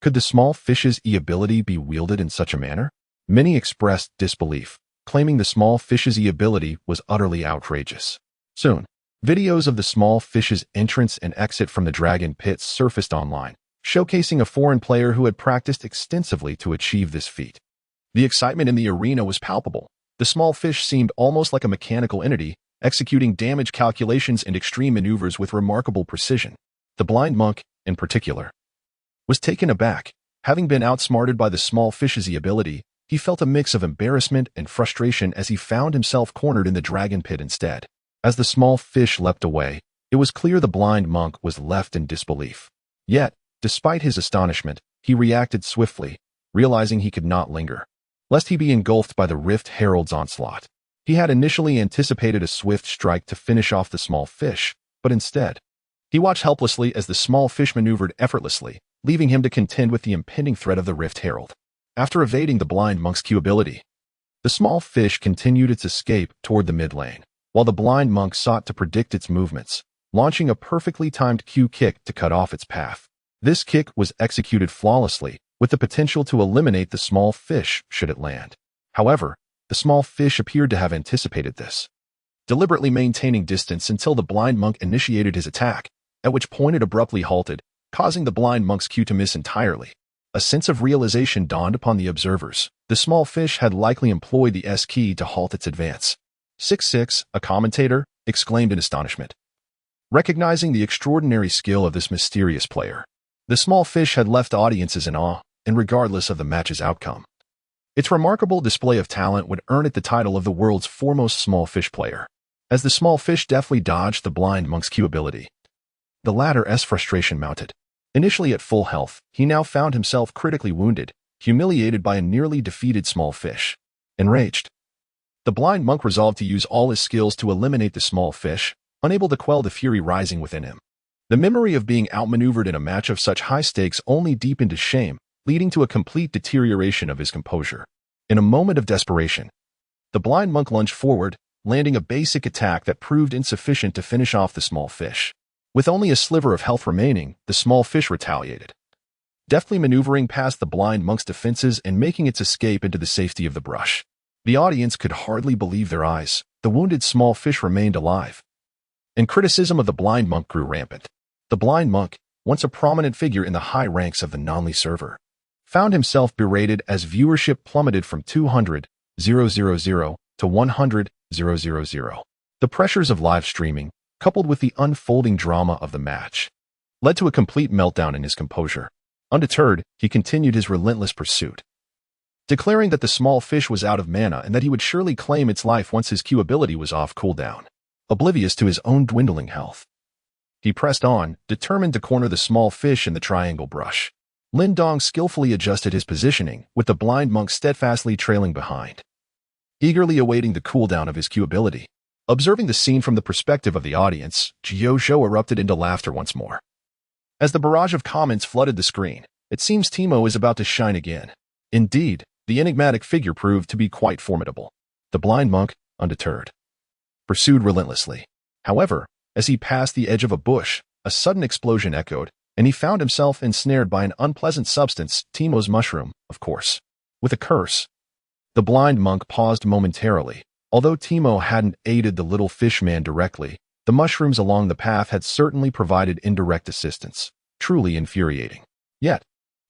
[SPEAKER 1] Could the small fish's E ability be wielded in such a manner? Many expressed disbelief, claiming the small fish's E ability was utterly outrageous. Soon, videos of the small fish's entrance and exit from the dragon pit surfaced online, showcasing a foreign player who had practiced extensively to achieve this feat. The excitement in the arena was palpable. The small fish seemed almost like a mechanical entity, executing damage calculations and extreme maneuvers with remarkable precision. The blind monk, in particular, was taken aback. Having been outsmarted by the small fish's E ability, he felt a mix of embarrassment and frustration as he found himself cornered in the dragon pit instead. As the small fish leapt away, it was clear the blind monk was left in disbelief. Yet, despite his astonishment, he reacted swiftly, realizing he could not linger, lest he be engulfed by the Rift Herald's onslaught. He had initially anticipated a swift strike to finish off the small fish, but instead, he watched helplessly as the small fish maneuvered effortlessly, leaving him to contend with the impending threat of the Rift Herald. After evading the blind monk's Q ability, the small fish continued its escape toward the mid lane, while the blind monk sought to predict its movements, launching a perfectly timed Q kick to cut off its path. This kick was executed flawlessly, with the potential to eliminate the small fish should it land. However, the small fish appeared to have anticipated this, deliberately maintaining distance until the blind monk initiated his attack, at which point it abruptly halted, causing the blind monk's Q to miss entirely. A sense of realization dawned upon the observers. The small fish had likely employed the S key to halt its advance. 6-6, a commentator, exclaimed in astonishment, recognizing the extraordinary skill of this mysterious player. The small fish had left audiences in awe, and regardless of the match's outcome, its remarkable display of talent would earn it the title of the world's foremost small fish player. As the small fish deftly dodged the blind monk's Q ability, the latter's frustration mounted. Initially at full health, he now found himself critically wounded, humiliated by a nearly defeated small fish. Enraged, the blind monk resolved to use all his skills to eliminate the small fish, unable to quell the fury rising within him. The memory of being outmaneuvered in a match of such high stakes only deepened his shame, leading to a complete deterioration of his composure. In a moment of desperation, the blind monk lunged forward, landing a basic attack that proved insufficient to finish off the small fish. With only a sliver of health remaining, the small fish retaliated, deftly maneuvering past the blind monk's defenses and making its escape into the safety of the brush. The audience could hardly believe their eyes. The wounded small fish remained alive. And criticism of the blind monk grew rampant. The blind monk, once a prominent figure in the high ranks of the Nanli server, found himself berated as viewership plummeted from 200,000 to 100,000. The pressures of live streaming, coupled with the unfolding drama of the match, led to a complete meltdown in his composure. Undeterred, he continued his relentless pursuit, declaring that the small fish was out of mana and that he would surely claim its life once his Q ability was off cooldown. Oblivious to his own dwindling health, he pressed on, determined to corner the small fish in the triangle brush. Lin Dong skillfully adjusted his positioning, with the blind monk steadfastly trailing behind, eagerly awaiting the cooldown of his Q ability. Observing the scene from the perspective of the audience, Jiao Zhou erupted into laughter once more. As the barrage of comments flooded the screen, it seems Timo is about to shine again. Indeed, the enigmatic figure proved to be quite formidable. The blind monk, undeterred, pursued relentlessly. However, as he passed the edge of a bush, a sudden explosion echoed, and he found himself ensnared by an unpleasant substance, Timo's mushroom, of course. With a curse, the blind monk paused momentarily. Although Timo hadn't aided the little fish man directly, the mushrooms along the path had certainly provided indirect assistance. Truly infuriating. Yet,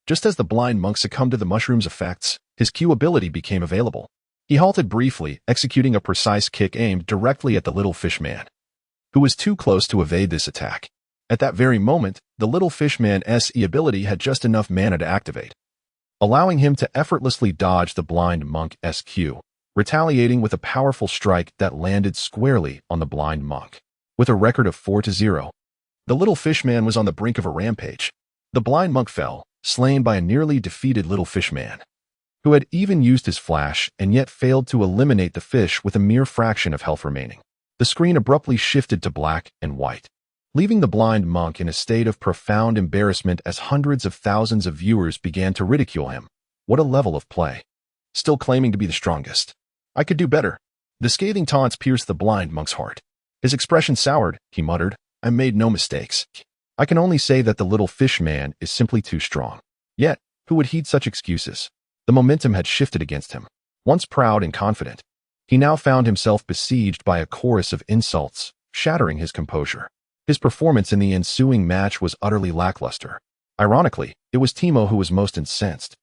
[SPEAKER 1] just as the blind monk succumbed to the mushroom's effects, his Q ability became available. He halted briefly, executing a precise kick aimed directly at the little fish man, who was too close to evade this attack. At that very moment, the little fish man's E ability had just enough mana to activate, allowing him to effortlessly dodge the blind monk's Q, retaliating with a powerful strike that landed squarely on the blind monk. With a record of 4-0, the little fish man was on the brink of a rampage. The blind monk fell, slain by a nearly defeated little fish man, who had even used his flash and yet failed to eliminate the fish with a mere fraction of health remaining. The screen abruptly shifted to black and white, leaving the blind monk in a state of profound embarrassment as hundreds of thousands of viewers began to ridicule him. What a level of play. Still claiming to be the strongest. I could do better. The scathing taunts pierced the blind monk's heart. His expression soured. He muttered, I made no mistakes. I can only say that the little fish man is simply too strong. Yet, who would heed such excuses? The momentum had shifted against him. Once proud and confident, he now found himself besieged by a chorus of insults, shattering his composure. His performance in the ensuing match was utterly lackluster. Ironically, it was Timo who was most incensed.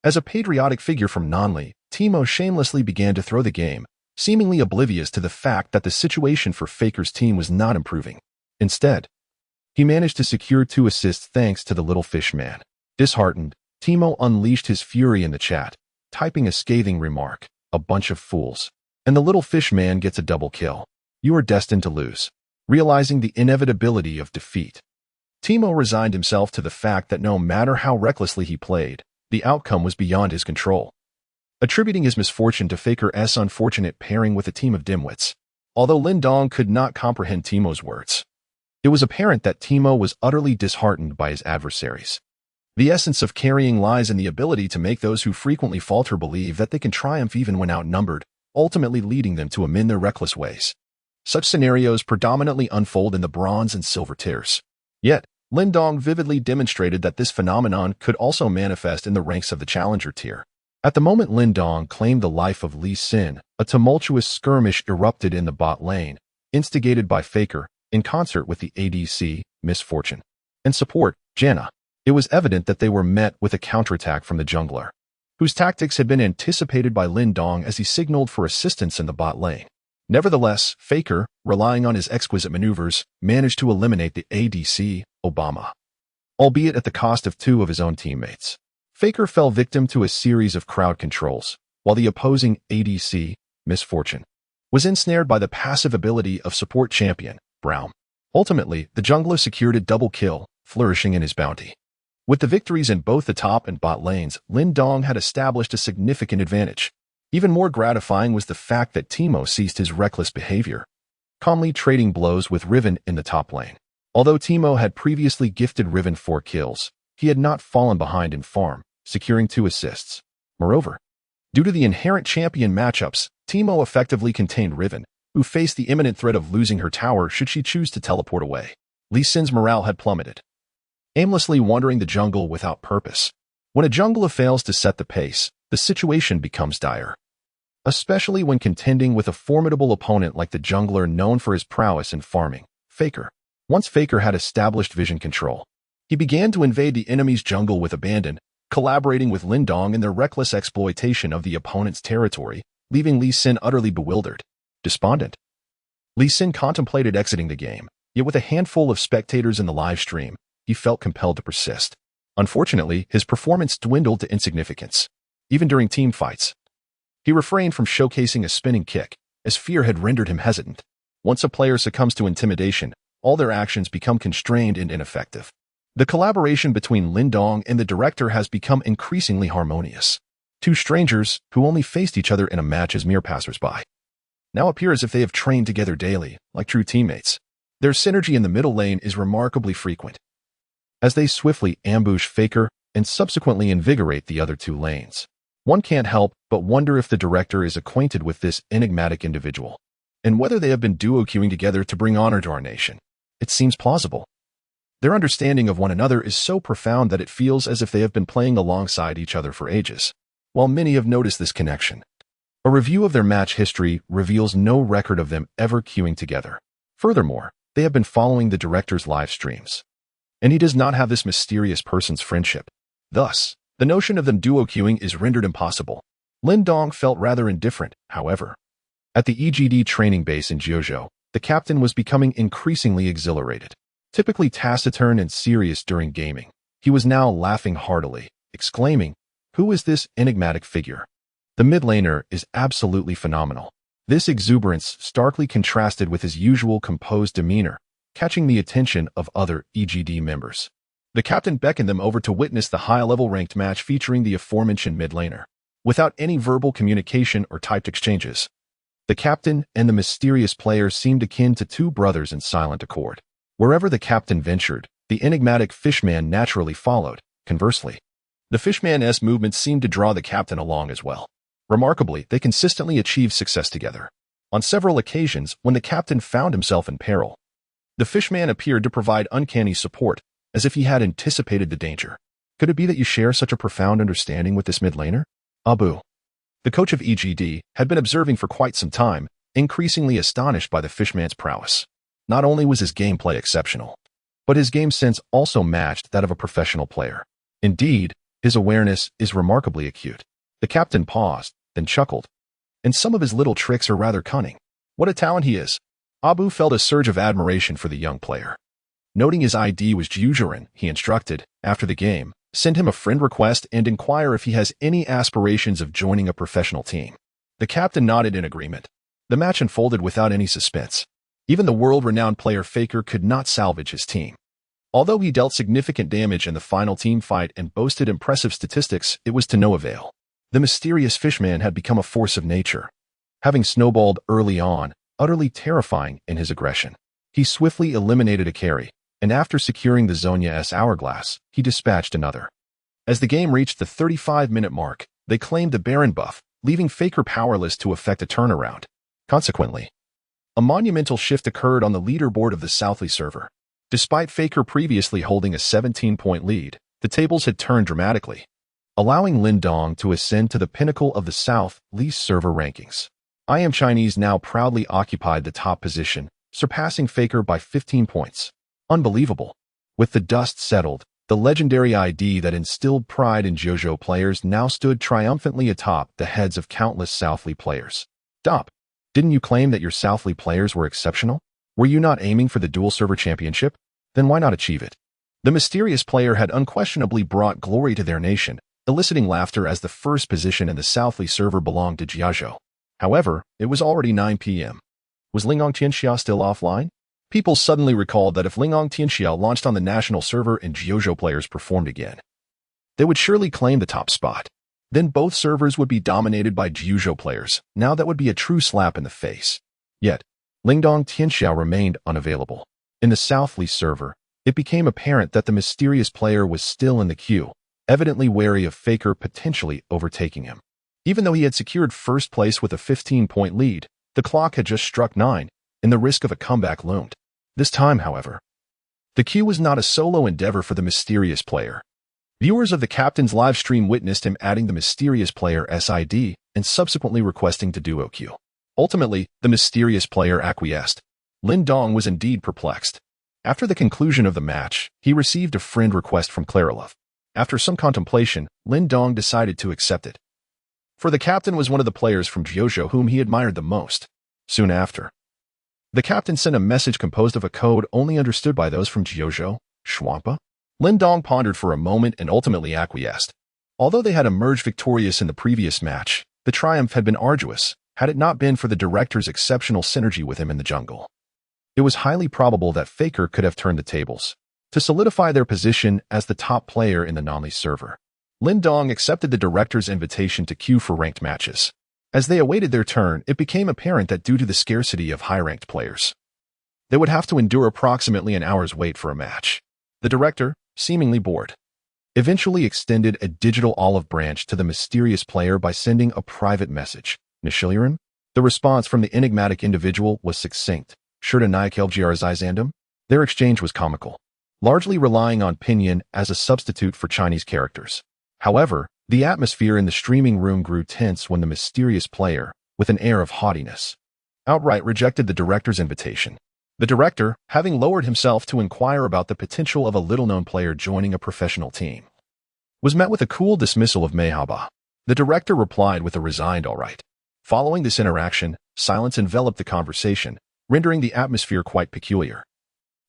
[SPEAKER 1] As a patriotic figure from Nanli, Timo shamelessly began to throw the game, seemingly oblivious to the fact that the situation for Faker's team was not improving. Instead, he managed to secure 2 assists thanks to the little fish man. Disheartened, Timo unleashed his fury in the chat, typing a scathing remark, a bunch of fools. And the little fish man gets a double kill. You are destined to lose. Realizing the inevitability of defeat, Timo resigned himself to the fact that no matter how recklessly he played, the outcome was beyond his control. Attributing his misfortune to Faker's unfortunate pairing with a team of dimwits. Although Lin Dong could not comprehend Timo's words, it was apparent that Timo was utterly disheartened by his adversaries. The essence of carrying lies in the ability to make those who frequently falter believe that they can triumph even when outnumbered, ultimately leading them to amend their reckless ways. Such scenarios predominantly unfold in the bronze and silver tiers. Yet, Lin Dong vividly demonstrated that this phenomenon could also manifest in the ranks of the challenger tier. At the moment Lin Dong claimed the life of Li Xin, a tumultuous skirmish erupted in the bot lane, instigated by Faker, in concert with the ADC, Misfortune, and support, Janna. It was evident that they were met with a counterattack from the jungler, whose tactics had been anticipated by Lin Dong as he signaled for assistance in the bot lane. Nevertheless, Faker, relying on his exquisite maneuvers, managed to eliminate the ADC, Obama, albeit at the cost of 2 of his own teammates. Faker fell victim to a series of crowd controls, while the opposing ADC, Misfortune, was ensnared by the passive ability of support champion, Braum. Ultimately, the jungler secured a double kill, flourishing in his bounty. With the victories in both the top and bot lanes, Lin Dong had established a significant advantage. Even more gratifying was the fact that Timo ceased his reckless behavior, calmly trading blows with Riven in the top lane. Although Timo had previously gifted Riven 4 kills, he had not fallen behind in farm, securing 2 assists. Moreover, due to the inherent champion matchups, Timo effectively contained Riven, who faced the imminent threat of losing her tower should she choose to teleport away. Lee Sin's morale had plummeted, aimlessly wandering the jungle without purpose. When a jungler fails to set the pace, the situation becomes dire, especially when contending with a formidable opponent like the jungler known for his prowess in farming, Faker. Once Faker had established vision control, he began to invade the enemy's jungle with abandon, collaborating with Lin Dong in their reckless exploitation of the opponent's territory, leaving Lee Sin utterly bewildered. Despondent, Lee Sin contemplated exiting the game, yet with a handful of spectators in the live stream, he felt compelled to persist. Unfortunately, his performance dwindled to insignificance. Even during team fights, he refrained from showcasing a spinning kick, as fear had rendered him hesitant. Once a player succumbs to intimidation, all their actions become constrained and ineffective. The collaboration between Lin Dong and the director has become increasingly harmonious. Two strangers, who only faced each other in a match as mere passers-by, now appear as if they have trained together daily, like true teammates. Their synergy in the middle lane is remarkably frequent, as they swiftly ambush Faker and subsequently invigorate the other 2 lanes. One can't help but wonder if the director is acquainted with this enigmatic individual, and whether they have been duo queuing together to bring honor to our nation. It seems plausible. Their understanding of one another is so profound that it feels as if they have been playing alongside each other for ages. While many have noticed this connection, a review of their match history reveals no record of them ever queuing together. Furthermore, they have been following the director's live streams, and he does not have this mysterious person's friendship. Thus, the notion of them duo queuing is rendered impossible. Lin Dong felt rather indifferent, however. At the EGD training base in Jiuzhou, the captain was becoming increasingly exhilarated. Typically taciturn and serious during gaming, he was now laughing heartily, exclaiming, "Who is this enigmatic figure? The mid laner is absolutely phenomenal." This exuberance starkly contrasted with his usual composed demeanor, catching the attention of other EGD members. The captain beckoned them over to witness the high-level ranked match featuring the aforementioned mid laner. Without any verbal communication or typed exchanges, the captain and the mysterious player seemed akin to 2 brothers in silent accord. Wherever the captain ventured, the enigmatic fishman naturally followed. Conversely, the fishman's movements seemed to draw the captain along as well. Remarkably, they consistently achieved success together. On several occasions, when the captain found himself in peril, the fishman appeared to provide uncanny support, as if he had anticipated the danger. Could it be that you share such a profound understanding with this mid laner? Abu, the coach of EGD, had been observing for quite some time, increasingly astonished by the fishman's prowess. Not only was his gameplay exceptional, but his game sense also matched that of a professional player. Indeed, his awareness is remarkably acute. The captain paused, then chuckled. And some of his little tricks are rather cunning. What a talent he is. Abu felt a surge of admiration for the young player. Noting his ID was Jiuzhuren, he instructed, after the game, send him a friend request and inquire if he has any aspirations of joining a professional team. The captain nodded in agreement. The match unfolded without any suspense. Even the world-renowned player Faker could not salvage his team. Although he dealt significant damage in the final team fight and boasted impressive statistics, it was to no avail. The mysterious fishman had become a force of nature, having snowballed early on, utterly terrifying in his aggression. He swiftly eliminated a carry, and after securing the Zhonya's hourglass, he dispatched another. As the game reached the 35-minute mark, they claimed the Baron buff, leaving Faker powerless to effect a turnaround. Consequently, a monumental shift occurred on the leaderboard of the Southly server. Despite Faker previously holding a 17-point lead, the tables had turned dramatically, allowing Lin Dong to ascend to the pinnacle of the Southly server rankings. I Am Chinese now proudly occupied the top position, surpassing Faker by 15 points. Unbelievable. With the dust settled, the legendary ID that instilled pride in JoJo players now stood triumphantly atop the heads of countless Southly players. Dop, didn't you claim that your Southly players were exceptional? Were you not aiming for the dual server championship? Then why not achieve it? The mysterious player had unquestionably brought glory to their nation, eliciting laughter as the first position in the Southly server belonged to Jiuzhou. However, it was already 9 p.m. Was Lingang Tianxia still offline? People suddenly recalled that if Lingong Tianxiao launched on the national server and Jiuzhou players performed again, they would surely claim the top spot. Then both servers would be dominated by Jiuzhou players. Now that would be a true slap in the face. Yet, Lingdong Tianxiao remained unavailable. In the Southly server, it became apparent that the mysterious player was still in the queue, evidently wary of Faker potentially overtaking him. Even though he had secured first place with a 15-point lead, the clock had just struck 9, and the risk of a comeback loomed. This time, however, the queue was not a solo endeavor for the mysterious player. Viewers of the captain's live stream witnessed him adding the mysterious player SID and subsequently requesting to duo queue. Ultimately, the mysterious player acquiesced. Lin Dong was indeed perplexed. After the conclusion of the match, he received a friend request from Clarelove. After some contemplation, Lin Dong decided to accept it. For the captain was one of the players from Jiuzhou whom he admired the most. Soon after, the captain sent a message composed of a code only understood by those from Jiuzhou, Shuangpa. Lin Dong pondered for a moment and ultimately acquiesced. Although they had emerged victorious in the previous match, the triumph had been arduous, had it not been for the director's exceptional synergy with him in the jungle. It was highly probable that Faker could have turned the tables to solidify their position as the top player in the Nanli server. Lin Dong accepted the director's invitation to queue for ranked matches. As they awaited their turn, it became apparent that due to the scarcity of high-ranked players, they would have to endure approximately an hour's wait for a match. The director, seemingly bored, eventually extended a digital olive branch to the mysterious player by sending a private message. Nishilirin? The response from the enigmatic individual was succinct. Shurta Nyakelgrzizandum? Their exchange was comical, largely relying on pinyin as a substitute for Chinese characters. However, the atmosphere in the streaming room grew tense when the mysterious player, with an air of haughtiness, outright rejected the director's invitation. The director, having lowered himself to inquire about the potential of a little-known player joining a professional team, was met with a cool dismissal of Mehaba. The director replied with a resigned all right. Following this interaction, silence enveloped the conversation, rendering the atmosphere quite peculiar,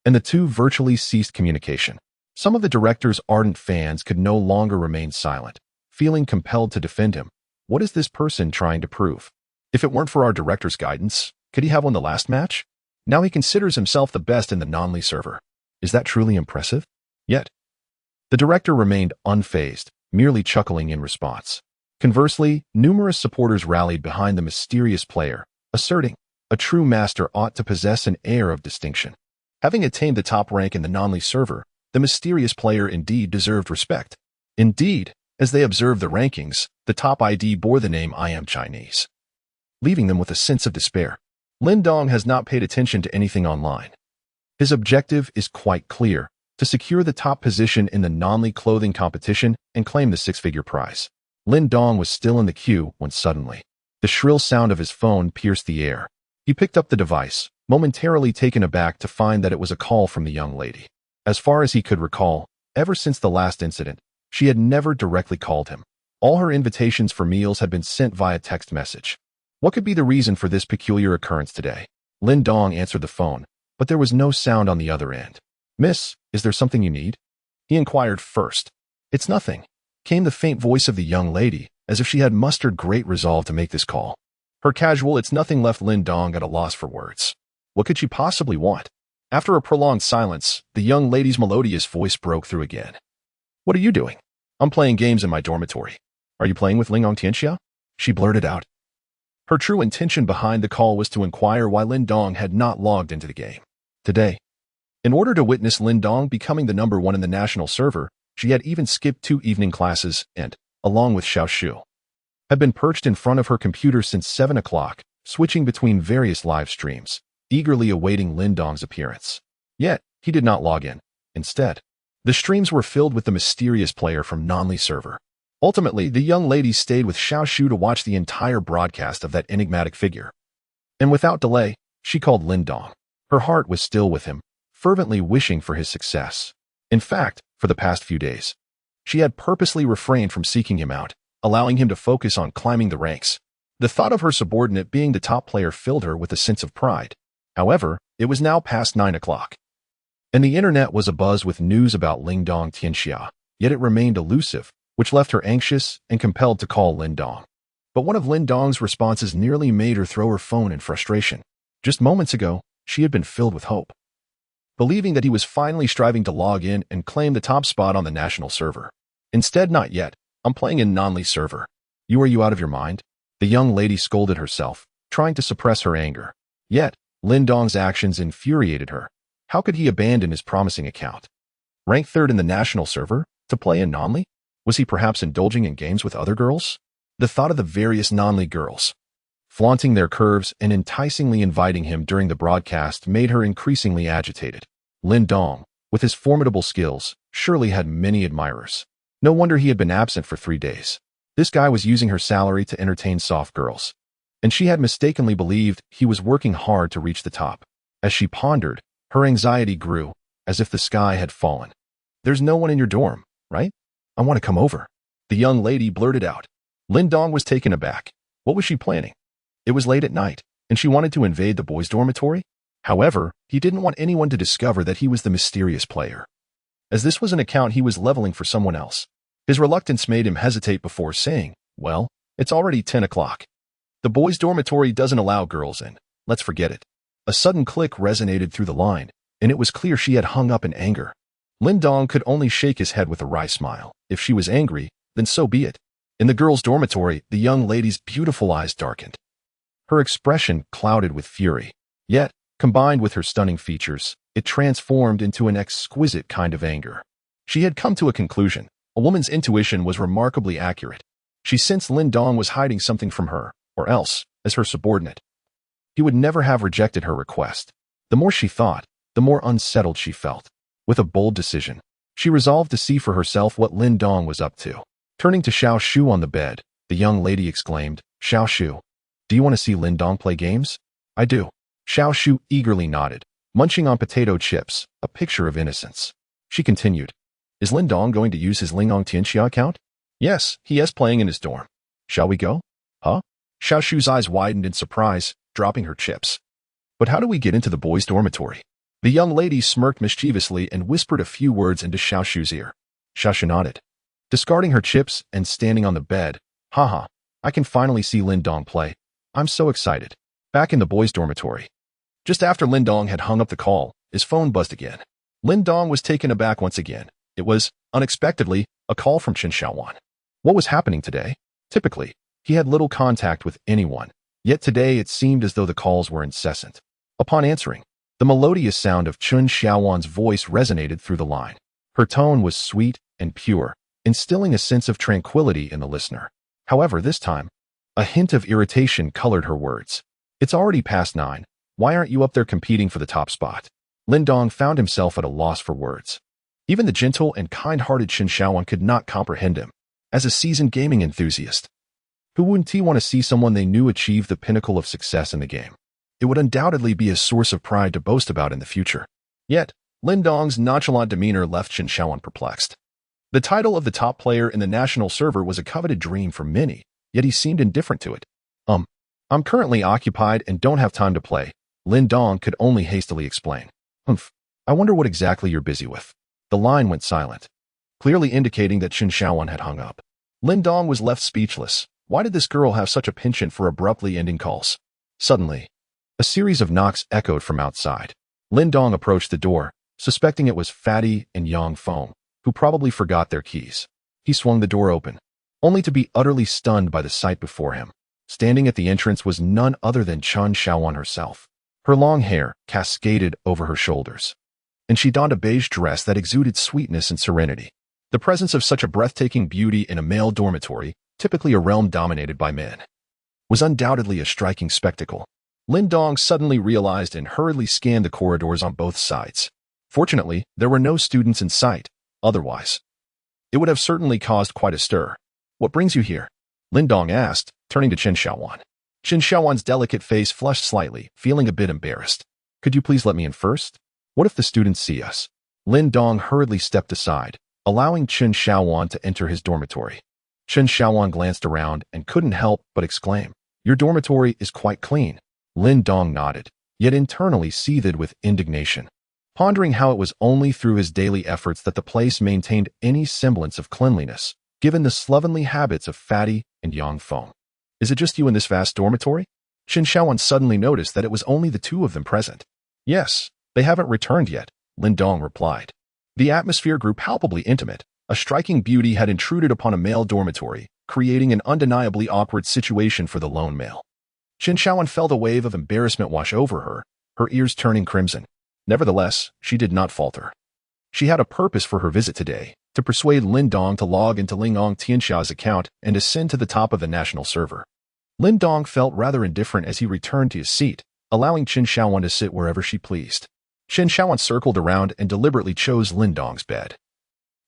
[SPEAKER 1] and the two virtually ceased communication. Some of the director's ardent fans could no longer remain silent, feeling compelled to defend him. What is this person trying to prove? If it weren't for our director's guidance, could he have won the last match? Now he considers himself the best in the Nanli server. Is that truly impressive? Yet, the director remained unfazed, merely chuckling in response. Conversely, numerous supporters rallied behind the mysterious player, asserting, a true master ought to possess an air of distinction. Having attained the top rank in the Nanli server, the mysterious player indeed deserved respect. Indeed, as they observed the rankings, the top ID bore the name I Am Chinese, leaving them with a sense of despair. Lin Dong has not paid attention to anything online. His objective is quite clear, to secure the top position in the Nanli clothing competition and claim the six-figure prize. Lin Dong was still in the queue when suddenly, the shrill sound of his phone pierced the air. He picked up the device, momentarily taken aback to find that it was a call from the young lady. As far as he could recall, ever since the last incident, she had never directly called him. All her invitations for meals had been sent via text message. What could be the reason for this peculiar occurrence today? Lin Dong answered the phone, but there was no sound on the other end. Miss, is there something you need? He inquired first. It's nothing, came the faint voice of the young lady, as if she had mustered great resolve to make this call. Her casual it's nothing left Lin Dong at a loss for words. What could she possibly want? After a prolonged silence, the young lady's melodious voice broke through again. What are you doing? I'm playing games in my dormitory. Are you playing with Lingong Tianxia? She blurted out. Her true intention behind the call was to inquire why Lin Dong had not logged into the game today. In order to witness Lin Dong becoming the #1 in the national server, she had even skipped 2 evening classes and, along with Xiao Shu, had been perched in front of her computer since 7 o'clock, switching between various live streams, eagerly awaiting Lin Dong's appearance. Yet, he did not log in. Instead, the streams were filled with the mysterious player from Nanli server. Ultimately, the young lady stayed with Xiao Shu to watch the entire broadcast of that enigmatic figure. And without delay, she called Lin Dong. Her heart was still with him, fervently wishing for his success. In fact, for the past few days, she had purposely refrained from seeking him out, allowing him to focus on climbing the ranks. The thought of her subordinate being the top player filled her with a sense of pride. However, it was now past 9 o'clock, and the internet was abuzz with news about Lingdong Tianxia, yet it remained elusive, which left her anxious and compelled to call Lin Dong. But one of Lin Dong's responses nearly made her throw her phone in frustration. Just moments ago, she had been filled with hope. believing that he was finally striving to log in and claim the top spot on the national server. Instead, not yet. I'm playing in non-Li server. Are you out of your mind? The young lady scolded herself, trying to suppress her anger. Yet, Lin Dong's actions infuriated her. How could he abandon his promising account? Ranked third in the national server? To play in non-Li? Was he perhaps indulging in games with other girls? The thought of the various non-Li girls flaunting their curves and enticingly inviting him during the broadcast made her increasingly agitated. Lin Dong, with his formidable skills, surely had many admirers. No wonder he had been absent for 3 days. This guy was using her salary to entertain soft girls. And she had mistakenly believed he was working hard to reach the top. As she pondered, her anxiety grew, as if the sky had fallen. There's no one in your dorm, right? I want to come over. The young lady blurted out. Lin Dong was taken aback. What was she planning? It was late at night, and she wanted to invade the boys' dormitory? However, he didn't want anyone to discover that he was the mysterious player, as this was an account he was leveling for someone else. His reluctance made him hesitate before saying, well, it's already 10 o'clock. The boys' dormitory doesn't allow girls in. Let's forget it. A sudden click resonated through the line, and it was clear she had hung up in anger. Lin Dong could only shake his head with a wry smile. If she was angry, then so be it. In the girls' dormitory, the young lady's beautiful eyes darkened. Her expression clouded with fury. Yet, combined with her stunning features, it transformed into an exquisite kind of anger. She had come to a conclusion. A woman's intuition was remarkably accurate. She sensed Lin Dong was hiding something from her, or else, as her subordinate, he would never have rejected her request. The more she thought, the more unsettled she felt. With a bold decision, she resolved to see for herself what Lin Dong was up to. Turning to Xiao Shu on the bed, the young lady exclaimed, Xiao Shu, do you want to see Lin Dong play games? I do. Xiao Shu eagerly nodded, munching on potato chips, a picture of innocence. She continued, is Lin Dong going to use his Lingang Tianxia account? Yes, he is playing in his dorm. Shall we go? Huh? Xiao Shu's eyes widened in surprise, dropping her chips. But how do we get into the boys' dormitory? The young lady smirked mischievously and whispered a few words into Xiao Shu's ear. Xiao Shu nodded, discarding her chips and standing on the bed. Haha, I can finally see Lin Dong play. I'm so excited. Back in the boys' dormitory. Just after Lin Dong had hung up the call, his phone buzzed again. Lin Dong was taken aback once again. It was, unexpectedly, a call from Chen Xiaowan. What was happening today? Typically, he had little contact with anyone, yet today it seemed as though the calls were incessant. Upon answering, the melodious sound of Chen Xiaowan's voice resonated through the line. Her tone was sweet and pure, instilling a sense of tranquility in the listener. However, this time, a hint of irritation colored her words. It's already past 9. Why aren't you up there competing for the top spot? Lin Dong found himself at a loss for words. Even the gentle and kind-hearted Chen Xiaowan could not comprehend him. As a seasoned gaming enthusiast, who wouldn't he want to see someone they knew achieve the pinnacle of success in the game? It would undoubtedly be a source of pride to boast about in the future. Yet, Lin Dong's nonchalant demeanor left Chen Xiaowan perplexed. The title of the top player in the national server was a coveted dream for many, yet he seemed indifferent to it. I'm currently occupied and don't have time to play, Lin Dong could only hastily explain. I wonder what exactly you're busy with. The line went silent, clearly indicating that Chen Xiaowan had hung up. Lin Dong was left speechless. Why did this girl have such a penchant for abruptly ending calls? Suddenly, a series of knocks echoed from outside. Lin Dong approached the door, suspecting it was Fatty and Yang Feng, who probably forgot their keys. He swung the door open, only to be utterly stunned by the sight before him. Standing at the entrance was none other than Chen Xiaowan herself. Her long hair cascaded over her shoulders, and she donned a beige dress that exuded sweetness and serenity. The presence of such a breathtaking beauty in a male dormitory, typically a realm dominated by men, was undoubtedly a striking spectacle. Lin Dong suddenly realized and hurriedly scanned the corridors on both sides. Fortunately, there were no students in sight. Otherwise, it would have certainly caused quite a stir. What brings you here? Lin Dong asked, turning to Chen Xiaowan. Chen Xiaowan's delicate face flushed slightly, feeling a bit embarrassed. Could you please let me in first? What if the students see us? Lin Dong hurriedly stepped aside, allowing Chen Xiaowan to enter his dormitory. Chen Xiaowan glanced around and couldn't help but exclaim, Your dormitory is quite clean. Lin Dong nodded, yet internally seethed with indignation, pondering how it was only through his daily efforts that the place maintained any semblance of cleanliness, given the slovenly habits of Fatty and Yang Feng. Is it just you in this vast dormitory? Chen Xiaowan suddenly noticed that it was only the two of them present. Yes, they haven't returned yet, Lin Dong replied. The atmosphere grew palpably intimate. A striking beauty had intruded upon a male dormitory, creating an undeniably awkward situation for the lone male. Qin Shaoan felt a wave of embarrassment wash over her, her ears turning crimson. Nevertheless, she did not falter. She had a purpose for her visit today, to persuade Lin Dong to log into Ling Ong Tianxia's account and ascend to the top of the national server. Lin Dong felt rather indifferent as he returned to his seat, allowing Qin Shaoan to sit wherever she pleased. Qin Shaoan circled around and deliberately chose Lin Dong's bed.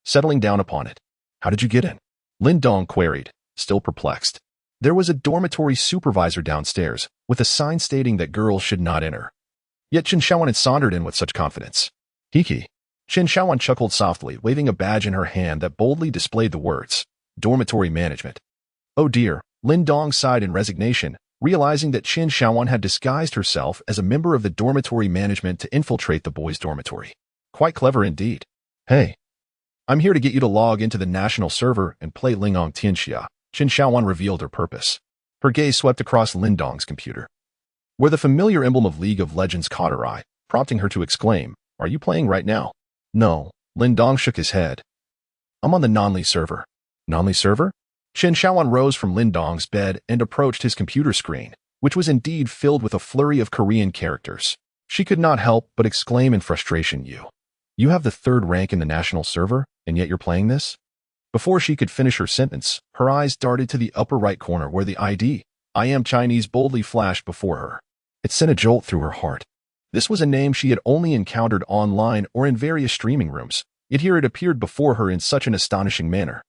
[SPEAKER 1] Settling down upon it. How did you get in? Lin Dong queried, still perplexed. There was a dormitory supervisor downstairs, with a sign stating that girls should not enter. Yet Qin Shaoan had sauntered in with such confidence. Hiki. Qin Shaoan chuckled softly, waving a badge in her hand that boldly displayed the words, Dormitory Management. Oh dear, Lin Dong sighed in resignation, realizing that Qin Shaoan had disguised herself as a member of the dormitory management to infiltrate the boys' dormitory. Quite clever indeed. Hey. I'm here to get you to log into the national server and play Ling Ong Tianxia. Qin Shaoan revealed her purpose. Her gaze swept across Lin Dong's computer, where the familiar emblem of League of Legends caught her eye, prompting her to exclaim, Are you playing right now? No. Lin Dong shook his head. I'm on the non-Li server. Non-Li server? Qin Shaoan rose from Lin Dong's bed and approached his computer screen, which was indeed filled with a flurry of Korean characters. She could not help but exclaim in frustration, You have the 3rd rank in the national server, and yet you're playing this? Before she could finish her sentence, her eyes darted to the upper right corner where the ID, I am Chinese, boldly flashed before her. It sent a jolt through her heart. This was a name she had only encountered online or in various streaming rooms, yet here it appeared before her in such an astonishing manner.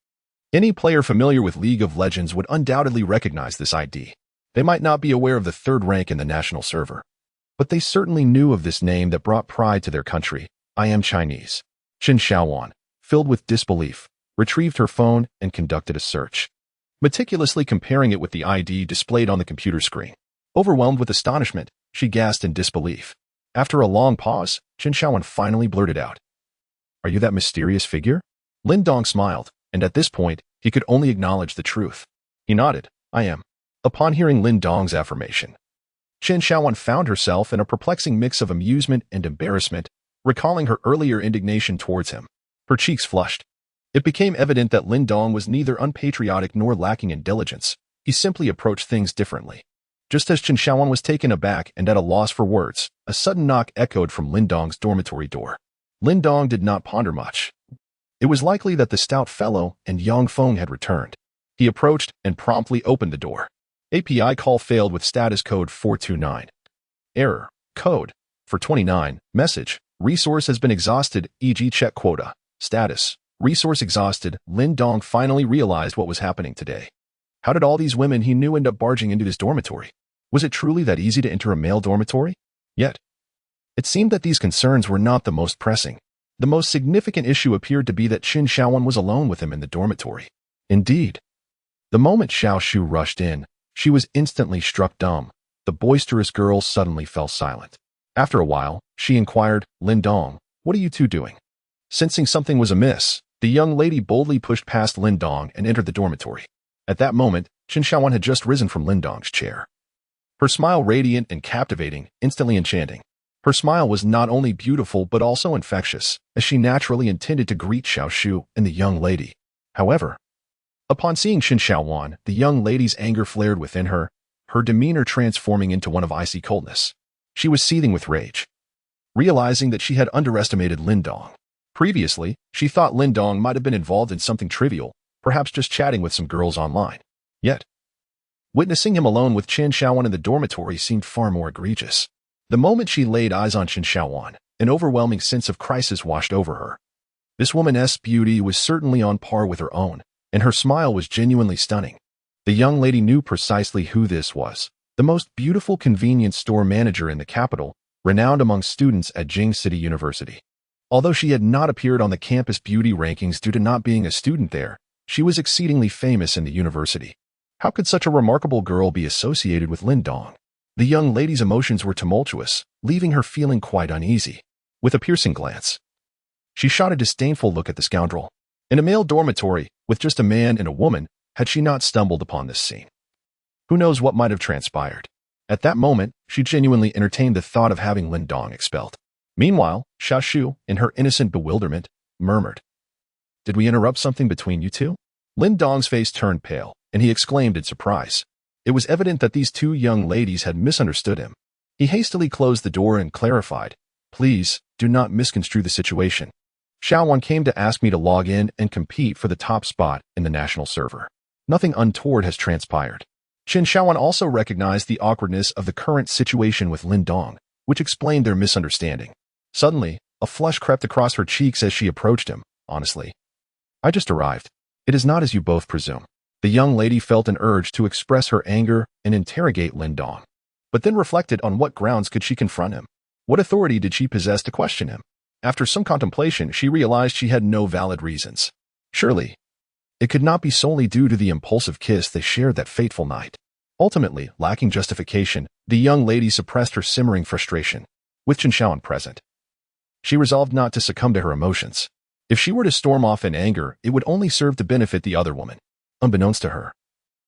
[SPEAKER 1] Any player familiar with League of Legends would undoubtedly recognize this ID. They might not be aware of the 3rd rank in the national server, but they certainly knew of this name that brought pride to their country. I am Chinese. Qin Shaoan, filled with disbelief, retrieved her phone and conducted a search, meticulously comparing it with the ID displayed on the computer screen. Overwhelmed with astonishment, she gasped in disbelief. After a long pause, Qin Shaoan finally blurted out, Are you that mysterious figure? Lin Dong smiled, and at this point, he could only acknowledge the truth. He nodded, I am. Upon hearing Lin Dong's affirmation, Qin Shaoan found herself in a perplexing mix of amusement and embarrassment, recalling her earlier indignation towards him. Her cheeks flushed. It became evident that Lin Dong was neither unpatriotic nor lacking in diligence. He simply approached things differently. Just as Qin Shaoan was taken aback and at a loss for words, a sudden knock echoed from Lin Dong's dormitory door. Lin Dong did not ponder much. It was likely that the stout fellow and Yang Feng had returned. He approached and promptly opened the door. API call failed with status code 429. Error. Code. For 29. Message. Resource has been exhausted, e.g. check quota. Status. Resource exhausted. Lin Dong finally realized what was happening today. How did all these women he knew end up barging into this dormitory? Was it truly that easy to enter a male dormitory? Yet, it seemed that these concerns were not the most pressing. The most significant issue appeared to be that Qin Shaoan was alone with him in the dormitory. Indeed, the moment Xiao Shu rushed in, she was instantly struck dumb. The boisterous girl suddenly fell silent. After a while, she inquired, Lin Dong, what are you two doing? Sensing something was amiss, the young lady boldly pushed past Lin Dong and entered the dormitory. At that moment, Qin Shaoan had just risen from Lin Dong's chair. Her smile radiant and captivating, instantly enchanting. Her smile was not only beautiful but also infectious, as she naturally intended to greet Xiao Shu and the young lady. However, upon seeing Qin Shaoan, the young lady's anger flared within her, her demeanor transforming into one of icy coldness. She was seething with rage, realizing that she had underestimated Lin Dong. Previously, she thought Lin Dong might have been involved in something trivial, perhaps just chatting with some girls online. Yet, witnessing him alone with Qin Shaoan in the dormitory seemed far more egregious. The moment she laid eyes on Qin Shaoan, an overwhelming sense of crisis washed over her. This woman's beauty was certainly on par with her own, and her smile was genuinely stunning. The young lady knew precisely who this was, the most beautiful convenience store manager in the capital, renowned among students at Jing City University. Although she had not appeared on the campus beauty rankings due to not being a student there, she was exceedingly famous in the university. How could such a remarkable girl be associated with Lin Dong? The young lady's emotions were tumultuous, leaving her feeling quite uneasy. With a piercing glance, she shot a disdainful look at the scoundrel. In a male dormitory, with just a man and a woman, had she not stumbled upon this scene? Who knows what might have transpired? At that moment, she genuinely entertained the thought of having Lin Dong expelled. Meanwhile, Xiaoshu, in her innocent bewilderment, murmured, "Did we interrupt something between you two?" Lin Dong's face turned pale, and he exclaimed in surprise. It was evident that these two young ladies had misunderstood him. He hastily closed the door and clarified, "Please, do not misconstrue the situation. Xiaowan came to ask me to log in and compete for the top spot in the national server. Nothing untoward has transpired." Qin Xiaowan also recognized the awkwardness of the current situation with Lin Dong, which explained their misunderstanding. Suddenly, a flush crept across her cheeks as she approached him. "Honestly, I just arrived. It is not as you both presume." The young lady felt an urge to express her anger and interrogate Lin Dong, but then reflected on what grounds could she confront him. What authority did she possess to question him? After some contemplation, she realized she had no valid reasons. Surely, it could not be solely due to the impulsive kiss they shared that fateful night. Ultimately, lacking justification, the young lady suppressed her simmering frustration. With Qin Xiaowan present, she resolved not to succumb to her emotions. If she were to storm off in anger, it would only serve to benefit the other woman. Unbeknownst to her,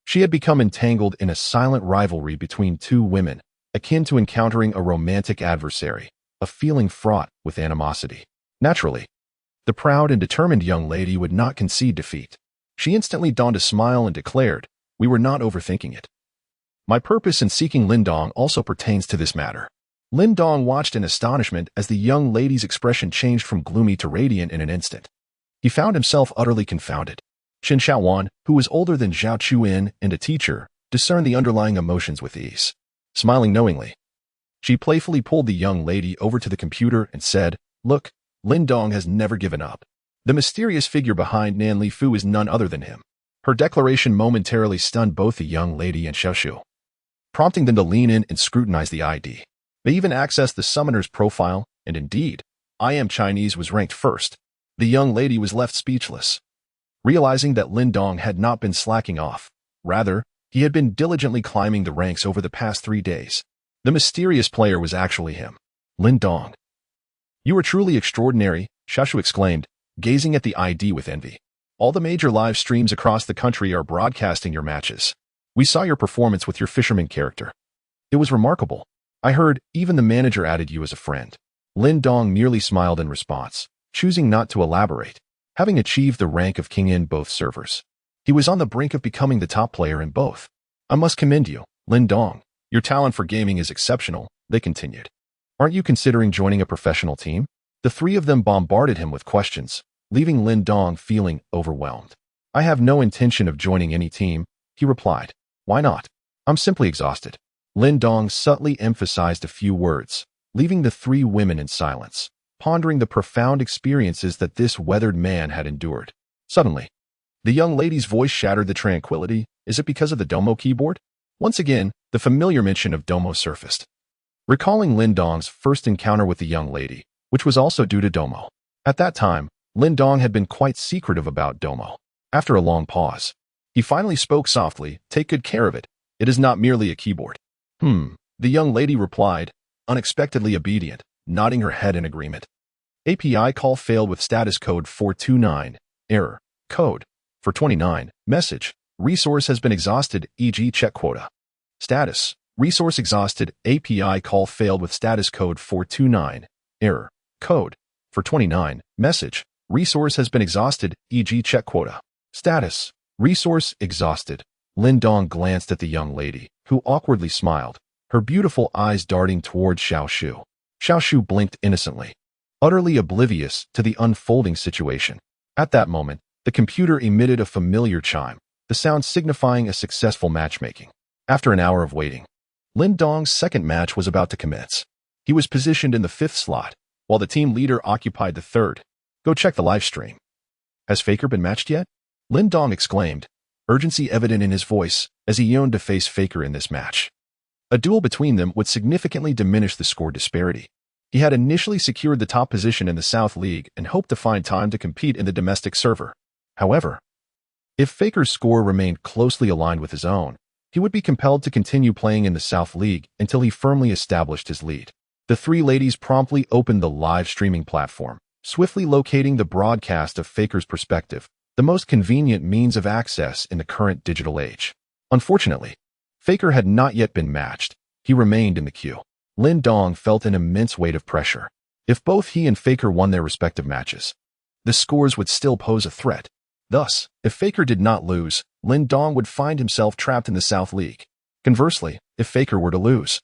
[SPEAKER 1] she had become entangled in a silent rivalry between two women, akin to encountering a romantic adversary, a feeling fraught with animosity. Naturally, the proud and determined young lady would not concede defeat. She instantly donned a smile and declared, "We were not overthinking it. My purpose in seeking Lin Dong also pertains to this matter." Lin Dong watched in astonishment as the young lady's expression changed from gloomy to radiant in an instant. He found himself utterly confounded. Qin Xiaowan, who was older than Zhao Chuyin and a teacher, discerned the underlying emotions with ease. Smiling knowingly, she playfully pulled the young lady over to the computer and said, "Look, Lin Dong has never given up. The mysterious figure behind Nan Li Fu is none other than him." Her declaration momentarily stunned both the young lady and Xiaoshu, prompting them to lean in and scrutinize the ID. They even accessed the summoner's profile, and indeed, "I am Chinese" was ranked first. The young lady was left speechless, realizing that Lin Dong had not been slacking off. Rather, he had been diligently climbing the ranks over the past 3 days. The mysterious player was actually him, Lin Dong. "You are truly extraordinary," Xiaoshu exclaimed, gazing at the ID with envy. "All the major live streams across the country are broadcasting your matches. We saw your performance with your fisherman character. It was remarkable. I heard even the manager added you as a friend." Lin Dong merely smiled in response, choosing not to elaborate. Having achieved the rank of king in both servers, he was on the brink of becoming the top player in both. "I must commend you, Lin Dong. Your talent for gaming is exceptional," they continued. "Aren't you considering joining a professional team?" The three of them bombarded him with questions, leaving Lin Dong feeling overwhelmed. "I have no intention of joining any team," he replied. "Why not? I'm simply exhausted." Lin Dong subtly emphasized a few words, leaving the three women in silence, pondering the profound experiences that this weathered man had endured. Suddenly, the young lady's voice shattered the tranquility. "Is it because of the Domo keyboard?" Once again, the familiar mention of Domo surfaced, recalling Lin Dong's first encounter with the young lady, which was also due to Domo. At that time, Lin Dong had been quite secretive about Domo. After a long pause, he finally spoke softly, "Take good care of it. It is not merely a keyboard." The young lady replied, unexpectedly obedient, nodding her head in agreement. "API call failed with status code 429. Error. Code 429. Message. Resource has been exhausted, e.g. check quota. Status. Resource exhausted. API call failed with status code 429. Error. Code 429. Message. Resource has been exhausted, e.g. check quota. Status. Resource exhausted." Lin Dong glanced at the young lady, who awkwardly smiled, her beautiful eyes darting towards Xiaoshu. Xiaoshu blinked innocently, utterly oblivious to the unfolding situation. At that moment, the computer emitted a familiar chime, the sound signifying a successful matchmaking. After an hour of waiting, Lin Dong's second match was about to commence. He was positioned in the 5th slot, while the team leader occupied the 3rd. "Go check the live stream." "Has Faker been matched yet?" Lin Dong exclaimed, urgency evident in his voice as he yearned to face Faker in this match. A duel between them would significantly diminish the score disparity. He had initially secured the top position in the South League and hoped to find time to compete in the domestic server. However, if Faker's score remained closely aligned with his own, he would be compelled to continue playing in the South League until he firmly established his lead. The three ladies promptly opened the live streaming platform, swiftly locating the broadcast of Faker's perspective, the most convenient means of access in the current digital age. Unfortunately, Faker had not yet been matched. He remained in the queue. Lin Dong felt an immense weight of pressure. If both he and Faker won their respective matches, the scores would still pose a threat. Thus, if Faker did not lose, Lin Dong would find himself trapped in the South League. Conversely, if Faker were to lose,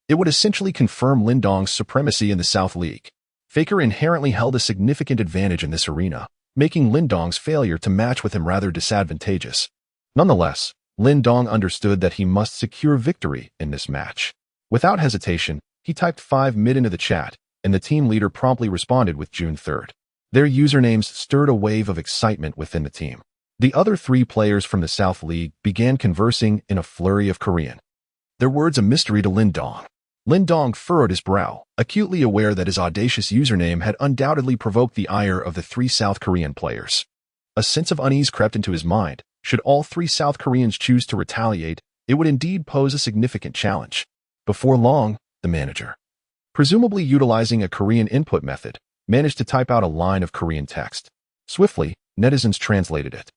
[SPEAKER 1] it would essentially confirm Lin Dong's supremacy in the South League. Faker inherently held a significant advantage in this arena, making Lin Dong's failure to match with him rather disadvantageous. Nonetheless, Lin Dong understood that he must secure victory in this match. Without hesitation, he typed 5 mid into the chat, and the team leader promptly responded with June 3rd. Their usernames stirred a wave of excitement within the team. The other 3 players from the South League began conversing in a flurry of Korean. Their words a mystery to Lin Dong. Lin Dong furrowed his brow, acutely aware that his audacious username had undoubtedly provoked the ire of the 3 South Korean players. A sense of unease crept into his mind. Should all 3 South Koreans choose to retaliate, it would indeed pose a significant challenge. Before long, the manager, presumably utilizing a Korean input method, managed to type out a line of Korean text. Swiftly, netizens translated it,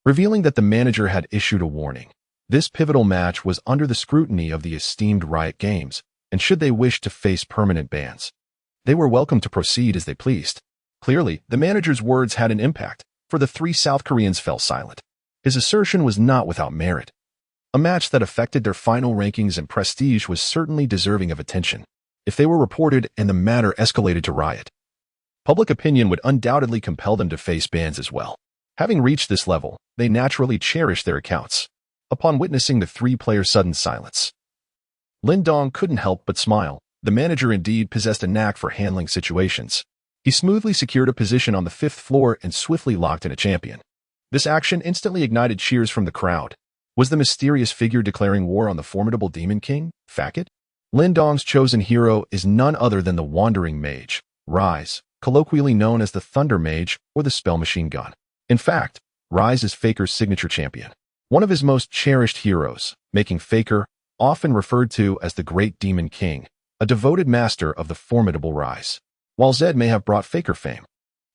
[SPEAKER 1] revealing that the manager had issued a warning. This pivotal match was under the scrutiny of the esteemed Riot Games, and should they wish to face permanent bans, they were welcome to proceed as they pleased. Clearly, the manager's words had an impact, for the 3 South Koreans fell silent. His assertion was not without merit. A match that affected their final rankings and prestige was certainly deserving of attention. If they were reported and the matter escalated to Riot, public opinion would undoubtedly compel them to face bans as well. Having reached this level, they naturally cherished their accounts. Upon witnessing the 3 players' sudden silence, Lin Dong couldn't help but smile. The manager indeed possessed a knack for handling situations. He smoothly secured a position on the 5th floor and swiftly locked in a champion. This action instantly ignited cheers from the crowd. Was the mysterious figure declaring war on the formidable Demon King, Fakit? Lin Dong's chosen hero is none other than the Wandering Mage, Rise, colloquially known as the Thunder Mage or the Spell Machine Gun. In fact, Rise is Faker's signature champion, one of his most cherished heroes, making Faker often referred to as the Great Demon King, a devoted master of the formidable Rise. While Zed may have brought Faker fame,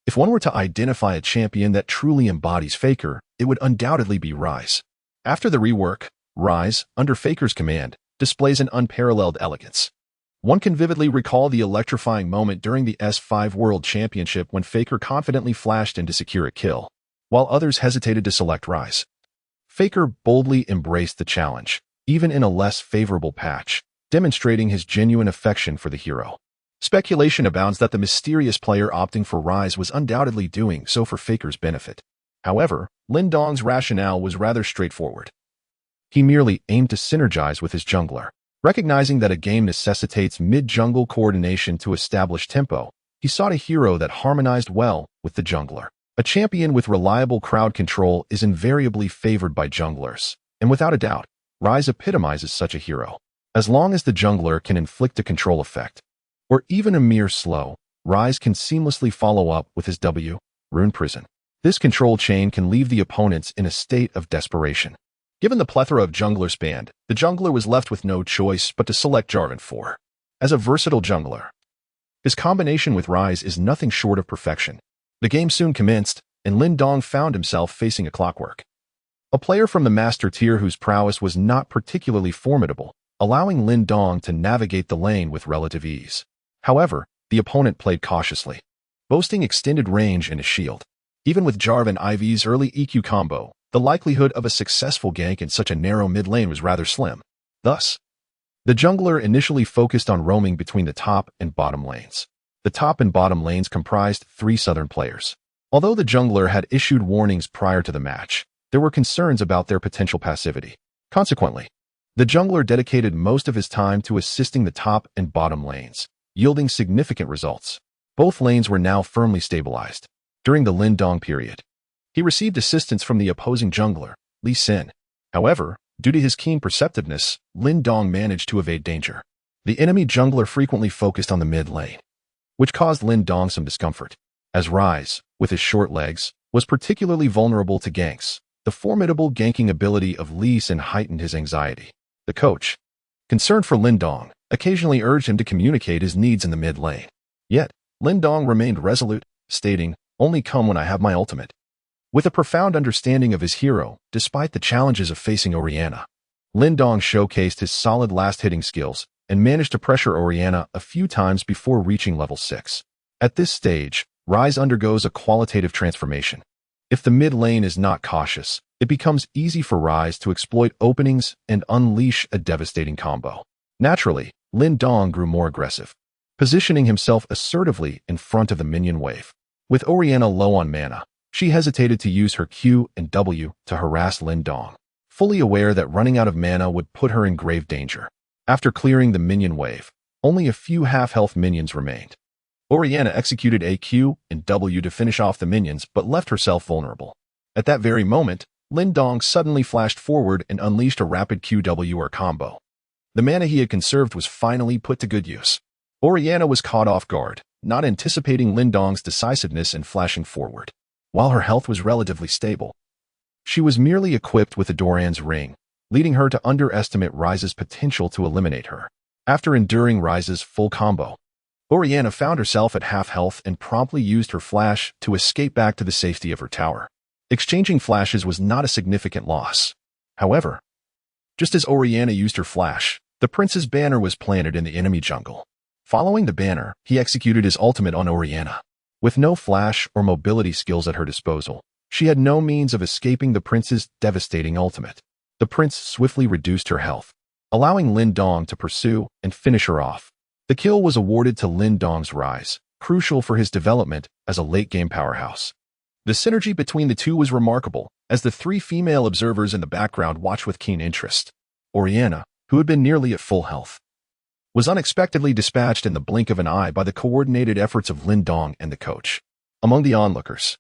[SPEAKER 1] if one were to identify a champion that truly embodies Faker, it would undoubtedly be Rise. After the rework, Rise, under Faker's command, displays an unparalleled elegance. One can vividly recall the electrifying moment during the S5 World Championship when Faker confidently flashed in to secure a kill, while others hesitated to select Rise. Faker boldly embraced the challenge, even in a less favorable patch, demonstrating his genuine affection for the hero. Speculation abounds that the mysterious player opting for Rise was undoubtedly doing so for Faker's benefit. However, Lin Dong's rationale was rather straightforward. He merely aimed to synergize with his jungler. Recognizing that a game necessitates mid-jungle coordination to establish tempo, he sought a hero that harmonized well with the jungler. A champion with reliable crowd control is invariably favored by junglers, and without a doubt, Rise epitomizes such a hero. As long as the jungler can inflict a control effect, or even a mere slow, Rise can seamlessly follow up with his W, Rune Prison. This control chain can leave the opponents in a state of desperation. Given the plethora of junglers banned, the jungler was left with no choice but to select Jarvan IV. As a versatile jungler, his combination with Rise is nothing short of perfection. The game soon commenced, and Lin Dong found himself facing a Clockwork, a player from the master tier whose prowess was not particularly formidable, allowing Lin Dong to navigate the lane with relative ease. However, the opponent played cautiously, boasting extended range and a shield. Even with Jarvan IV's early EQ combo, the likelihood of a successful gank in such a narrow mid lane was rather slim. Thus, the jungler initially focused on roaming between the top and bottom lanes. The top and bottom lanes comprised 3 southern players. Although the jungler had issued warnings prior to the match, there were concerns about their potential passivity. Consequently, the jungler dedicated most of his time to assisting the top and bottom lanes, yielding significant results. Both lanes were now firmly stabilized. During the Lin Dong period, he received assistance from the opposing jungler, Lee Sin. However, due to his keen perceptiveness, Lin Dong managed to evade danger. The enemy jungler frequently focused on the mid lane, which caused Lin Dong some discomfort. As Rise, with his short legs, was particularly vulnerable to ganks, the formidable ganking ability of Lee Sin heightened his anxiety. The coach, concerned for Lin Dong, occasionally urged him to communicate his needs in the mid lane. Yet, Lin Dong remained resolute, stating, "Only come when I have my ultimate." With a profound understanding of his hero, despite the challenges of facing Orianna, Lin Dong showcased his solid last-hitting skills and managed to pressure Oriana a few times before reaching level 6. At this stage, Ryze undergoes a qualitative transformation. If the mid lane is not cautious, it becomes easy for Ryze to exploit openings and unleash a devastating combo. Naturally, Lin Dong grew more aggressive, positioning himself assertively in front of the minion wave. With Oriana low on mana, she hesitated to use her Q and W to harass Lin Dong, fully aware that running out of mana would put her in grave danger. After clearing the minion wave, only a few half-health minions remained. Oriana executed a Q and W to finish off the minions but left herself vulnerable. At that very moment, Lin Dong suddenly flashed forward and unleashed a rapid QW or combo. The mana he had conserved was finally put to good use. Oriana was caught off guard, not anticipating Lin Dong's decisiveness in flashing forward. While her health was relatively stable, she was merely equipped with a Doran's ring, leading her to underestimate Ryze's potential to eliminate her. After enduring Ryze's full combo, Oriana found herself at half health and promptly used her flash to escape back to the safety of her tower. Exchanging flashes was not a significant loss. However, just as Oriana used her flash, the prince's banner was planted in the enemy jungle. Following the banner, he executed his ultimate on Oriana. With no flash or mobility skills at her disposal, she had no means of escaping the prince's devastating ultimate. The prince swiftly reduced her health, allowing Lin Dong to pursue and finish her off. The kill was awarded to Lin Dong's Ryze, crucial for his development as a late-game powerhouse. The synergy between the two was remarkable, as the three female observers in the background watched with keen interest. Oriana, who had been nearly at full health, was unexpectedly dispatched in the blink of an eye by the coordinated efforts of Lin Dong and the coach. Among the onlookers,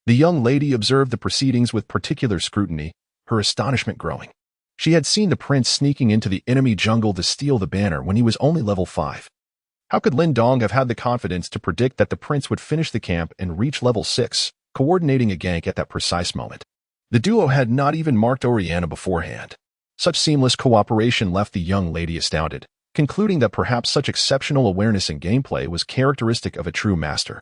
[SPEAKER 1] the young lady observed the proceedings with particular scrutiny, her astonishment growing. She had seen the prince sneaking into the enemy jungle to steal the banner when he was only level 5. How could Lin Dong have had the confidence to predict that the prince would finish the camp and reach level 6, coordinating a gank at that precise moment? The duo had not even marked Oriana beforehand. Such seamless cooperation left the young lady astounded, concluding that perhaps such exceptional awareness in gameplay was characteristic of a true master.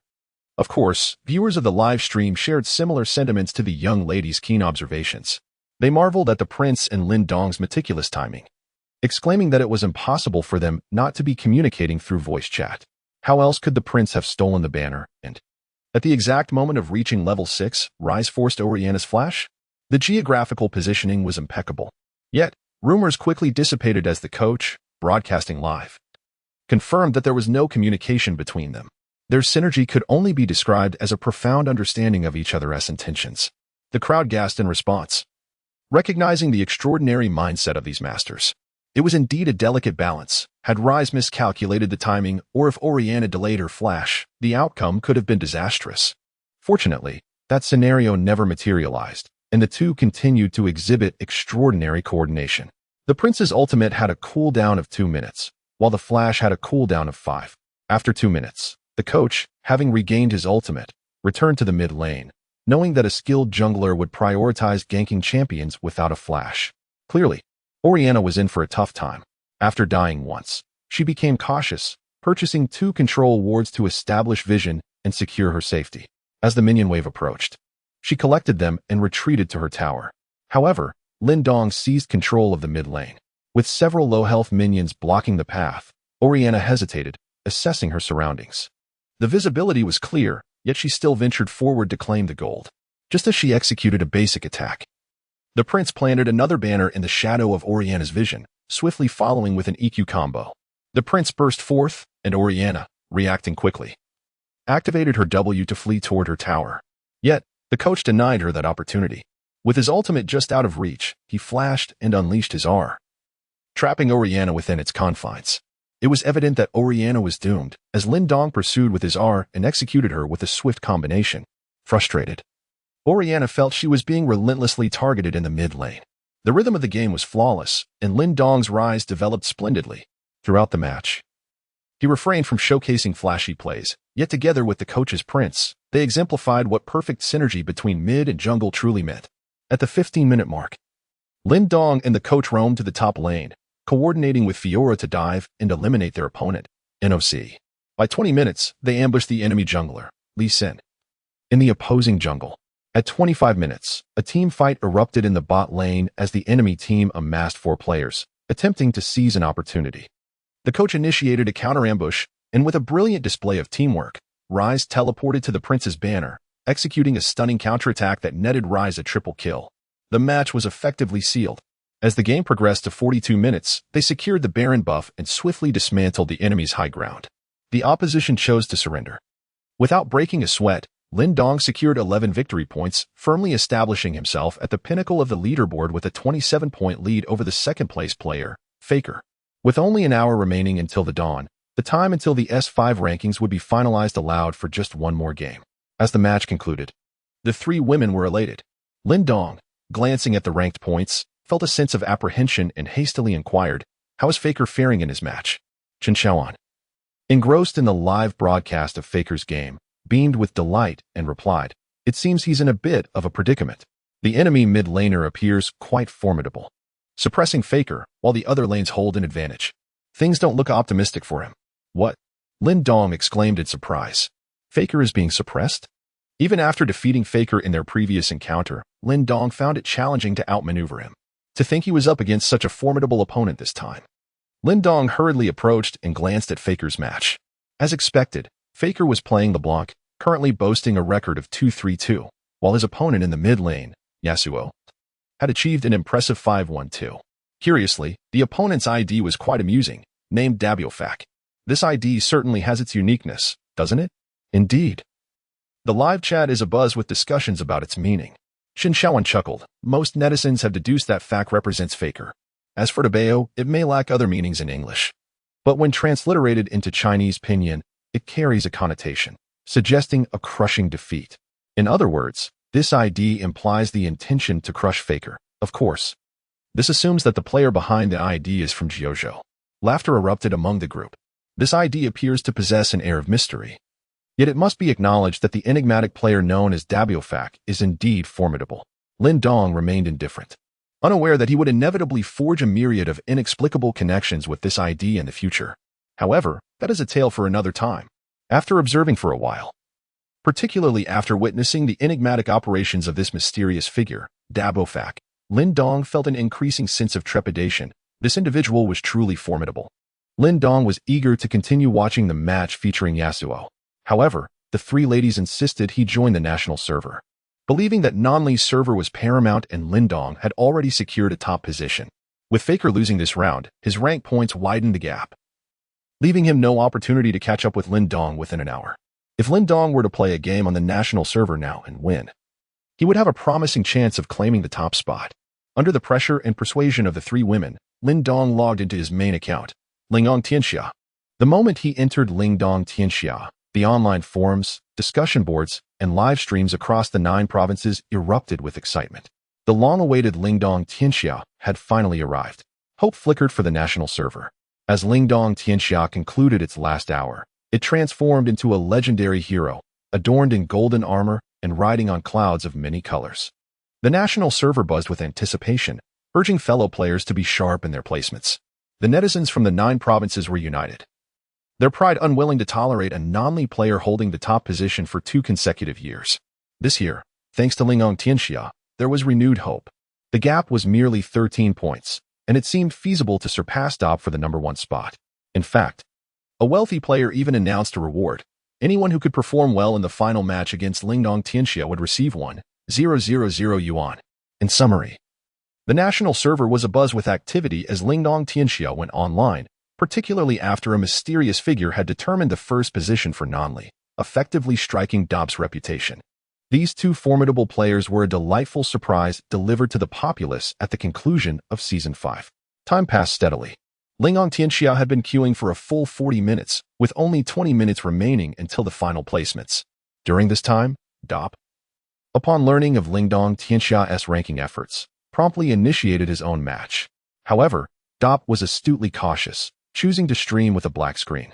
[SPEAKER 1] Of course, viewers of the live stream shared similar sentiments to the young lady's keen observations. They marveled at the prince and Lin Dong's meticulous timing, exclaiming that it was impossible for them not to be communicating through voice chat. How else could the prince have stolen the banner? And at the exact moment of reaching level 6, Ryze forced Oriana's flash? The geographical positioning was impeccable. Yet, rumors quickly dissipated as the coach, broadcasting live, confirmed that there was no communication between them. Their synergy could only be described as a profound understanding of each other's intentions. The crowd gasped in response, recognizing the extraordinary mindset of these masters. It was indeed a delicate balance. Had Ryze miscalculated the timing, or if Oriana delayed her flash, the outcome could have been disastrous. Fortunately, that scenario never materialized, and the two continued to exhibit extraordinary coordination. The prince's ultimate had a cooldown of 2 minutes, while the flash had a cooldown of 5. After 2 minutes, the coach, having regained his ultimate, returned to the mid lane, knowing that a skilled jungler would prioritize ganking champions without a flash. Clearly, Oriana was in for a tough time. After dying once, she became cautious, purchasing 2 control wards to establish vision and secure her safety. As the minion wave approached, she collected them and retreated to her tower. However, Lin Dong seized control of the mid lane. With several low-health minions blocking the path, Oriana hesitated, assessing her surroundings. The visibility was clear, yet she still ventured forward to claim the gold. Just as she executed a basic attack, the prince planted another banner in the shadow of Oriana's vision, swiftly following with an EQ combo. The prince burst forth, and Oriana, reacting quickly, activated her W to flee toward her tower. Yet, the coach denied her that opportunity. With his ultimate just out of reach, he flashed and unleashed his R, trapping Oriana within its confines. It was evident that Oriana was doomed, as Lin Dong pursued with his R and executed her with a swift combination. Frustrated, Oriana felt she was being relentlessly targeted in the mid lane. The rhythm of the game was flawless, and Lin Dong's Ryze developed splendidly. Throughout the match, he refrained from showcasing flashy plays, yet together with the coach's prince, they exemplified what perfect synergy between mid and jungle truly meant. At the 15-minute mark, Lin Dong and the coach roamed to the top lane, coordinating with Fiora to dive and eliminate their opponent, NOC. By 20 minutes, they ambushed the enemy jungler, Lee Sin, in the opposing jungle. At 25 minutes, a team fight erupted in the bot lane as the enemy team amassed 4 players, attempting to seize an opportunity. The coach initiated a counter-ambush, and with a brilliant display of teamwork, Rise teleported to the Prince's banner, executing a stunning counterattack that netted Rise a triple kill. The match was effectively sealed. As the game progressed to 42 minutes, they secured the Baron buff and swiftly dismantled the enemy's high ground. The opposition chose to surrender. Without breaking a sweat, Lin Dong secured 11 victory points, firmly establishing himself at the pinnacle of the leaderboard with a 27-point lead over the second-place player, Faker. With only an hour remaining until the dawn, the time until the S5 rankings would be finalized allowed for just one more game. As the match concluded, the three women were elated. Lin Dong, glancing at the ranked points, felt a sense of apprehension and hastily inquired, "How is Faker faring in his match?" Chen Xiaoan, engrossed in the live broadcast of Faker's game, beamed with delight and replied, "It seems he's in a bit of a predicament. The enemy mid-laner appears quite formidable, suppressing Faker while the other lanes hold an advantage. Things don't look optimistic for him." "What?" Lin Dong exclaimed in surprise. "Faker is being suppressed?" Even after defeating Faker in their previous encounter, Lin Dong found it challenging to outmaneuver him. To think he was up against such a formidable opponent this time. Lin Dong hurriedly approached and glanced at Faker's match. As expected, Faker was playing LeBlanc, currently boasting a record of 2-3-2, while his opponent in the mid lane, Yasuo, had achieved an impressive 5-1-2. Curiously, the opponent's ID was quite amusing, named Dabiofak. This ID certainly has its uniqueness, doesn't it? Indeed. The live chat is abuzz with discussions about its meaning. Xin Xiaoan chuckled. Most netizens have deduced that Fak represents Faker. As for Domo, it may lack other meanings in English. But when transliterated into Chinese pinyin, it carries a connotation, suggesting a crushing defeat. In other words, this ID implies the intention to crush Faker. Of course, this assumes that the player behind the ID is from Jiuzhou. Laughter erupted among the group. This ID appears to possess an air of mystery. Yet it must be acknowledged that the enigmatic player known as Dabiofak is indeed formidable. Lin Dong remained indifferent, unaware that he would inevitably forge a myriad of inexplicable connections with this ID in the future. However, that is a tale for another time. After observing for a while, particularly after witnessing the enigmatic operations of this mysterious figure, Dabiofak, Lin Dong felt an increasing sense of trepidation. This individual was truly formidable. Lin Dong was eager to continue watching the match featuring Yasuo. However, the three ladies insisted he join the national server, believing that Nanli's server was paramount and Lin Dong had already secured a top position. With Faker losing this round, his rank points widened the gap, leaving him no opportunity to catch up with Lin Dong within an hour. If Lin Dong were to play a game on the national server now and win, he would have a promising chance of claiming the top spot. Under the pressure and persuasion of the three women, Lin Dong logged into his main account, Lingdong Tianxia. The moment he entered Lingdong Tianxia, the online forums, discussion boards, and live streams across the 9 provinces erupted with excitement. The long-awaited Lingdong Tianxia had finally arrived. Hope flickered for the national server. As Lingdong Tianxia concluded its last hour, it transformed into a legendary hero, adorned in golden armor and riding on clouds of many colors. The national server buzzed with anticipation, urging fellow players to be sharp in their placements. The netizens from the 9 provinces were united, their pride unwilling to tolerate a Nanli player holding the top position for 2 consecutive years. This year, thanks to Lingdong Tianxia, there was renewed hope. The gap was merely 13 points, and it seemed feasible to surpass Dob for the number 1 spot. In fact, a wealthy player even announced a reward. Anyone who could perform well in the final match against Lingdong Tianxia would receive 1,000 yuan. In summary, the national server was abuzz with activity as Lingdong Tianxia went online, particularly after a mysterious figure had determined the first position for Nanli, effectively striking Dob's reputation. These 2 formidable players were a delightful surprise delivered to the populace at the conclusion of Season 5. Time passed steadily. Lingdong Tianxia had been queuing for a full 40 minutes, with only 20 minutes remaining until the final placements. During this time, Dob, upon learning of Lingdong Tianxia's ranking efforts, promptly initiated his own match. However, Dob was astutely cautious, choosing to stream with a black screen.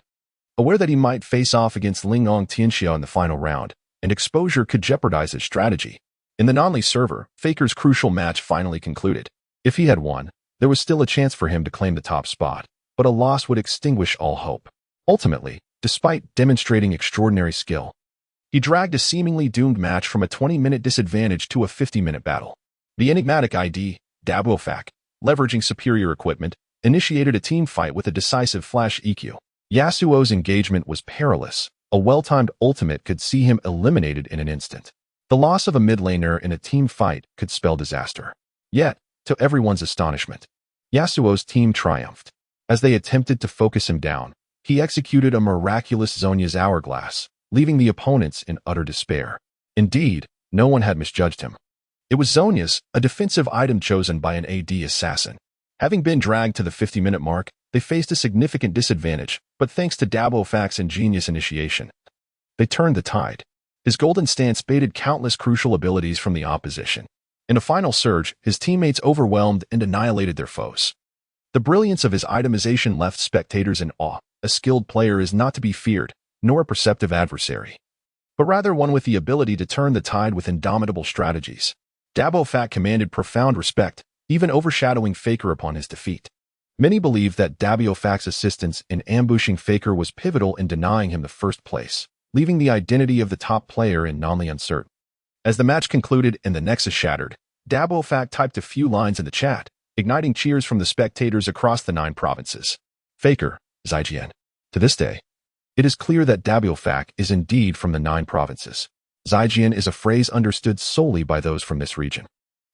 [SPEAKER 1] Aware that he might face off against Lingdong Tianxia in the final round, and exposure could jeopardize his strategy. In the Nanli server, Faker's crucial match finally concluded. If he had won, there was still a chance for him to claim the top spot, but a loss would extinguish all hope. Ultimately, despite demonstrating extraordinary skill, he dragged a seemingly doomed match from a 20-minute disadvantage to a 50-minute battle. The enigmatic ID, Dabiofak, leveraging superior equipment, initiated a team fight with a decisive flash EQ. Yasuo's engagement was perilous. A well-timed ultimate could see him eliminated in an instant. The loss of a mid laner in a team fight could spell disaster. Yet, to everyone's astonishment, Yasuo's team triumphed. As they attempted to focus him down, he executed a miraculous Zhonya's hourglass, leaving the opponents in utter despair. Indeed, no one had misjudged him. It was Zhonya's, a defensive item chosen by an AD assassin. Having been dragged to the 50-minute mark, they faced a significant disadvantage, but thanks to Domo Fac's ingenious initiation, they turned the tide. His golden stance baited countless crucial abilities from the opposition. In a final surge, his teammates overwhelmed and annihilated their foes. The brilliance of his itemization left spectators in awe. A skilled player is not to be feared, nor a perceptive adversary, but rather one with the ability to turn the tide with indomitable strategies. Domo Fac commanded profound respect, even overshadowing Faker upon his defeat. Many believe that Domo Fac's assistance in ambushing Faker was pivotal in denying him the first place, leaving the identity of the top player in nonly uncertain. As the match concluded and the Nexus shattered, Domo Fac typed a few lines in the chat, igniting cheers from the spectators across the 9 provinces. Faker, Zijian. To this day, it is clear that Domo Fac is indeed from the 9 provinces. Zijian is a phrase understood solely by those from this region.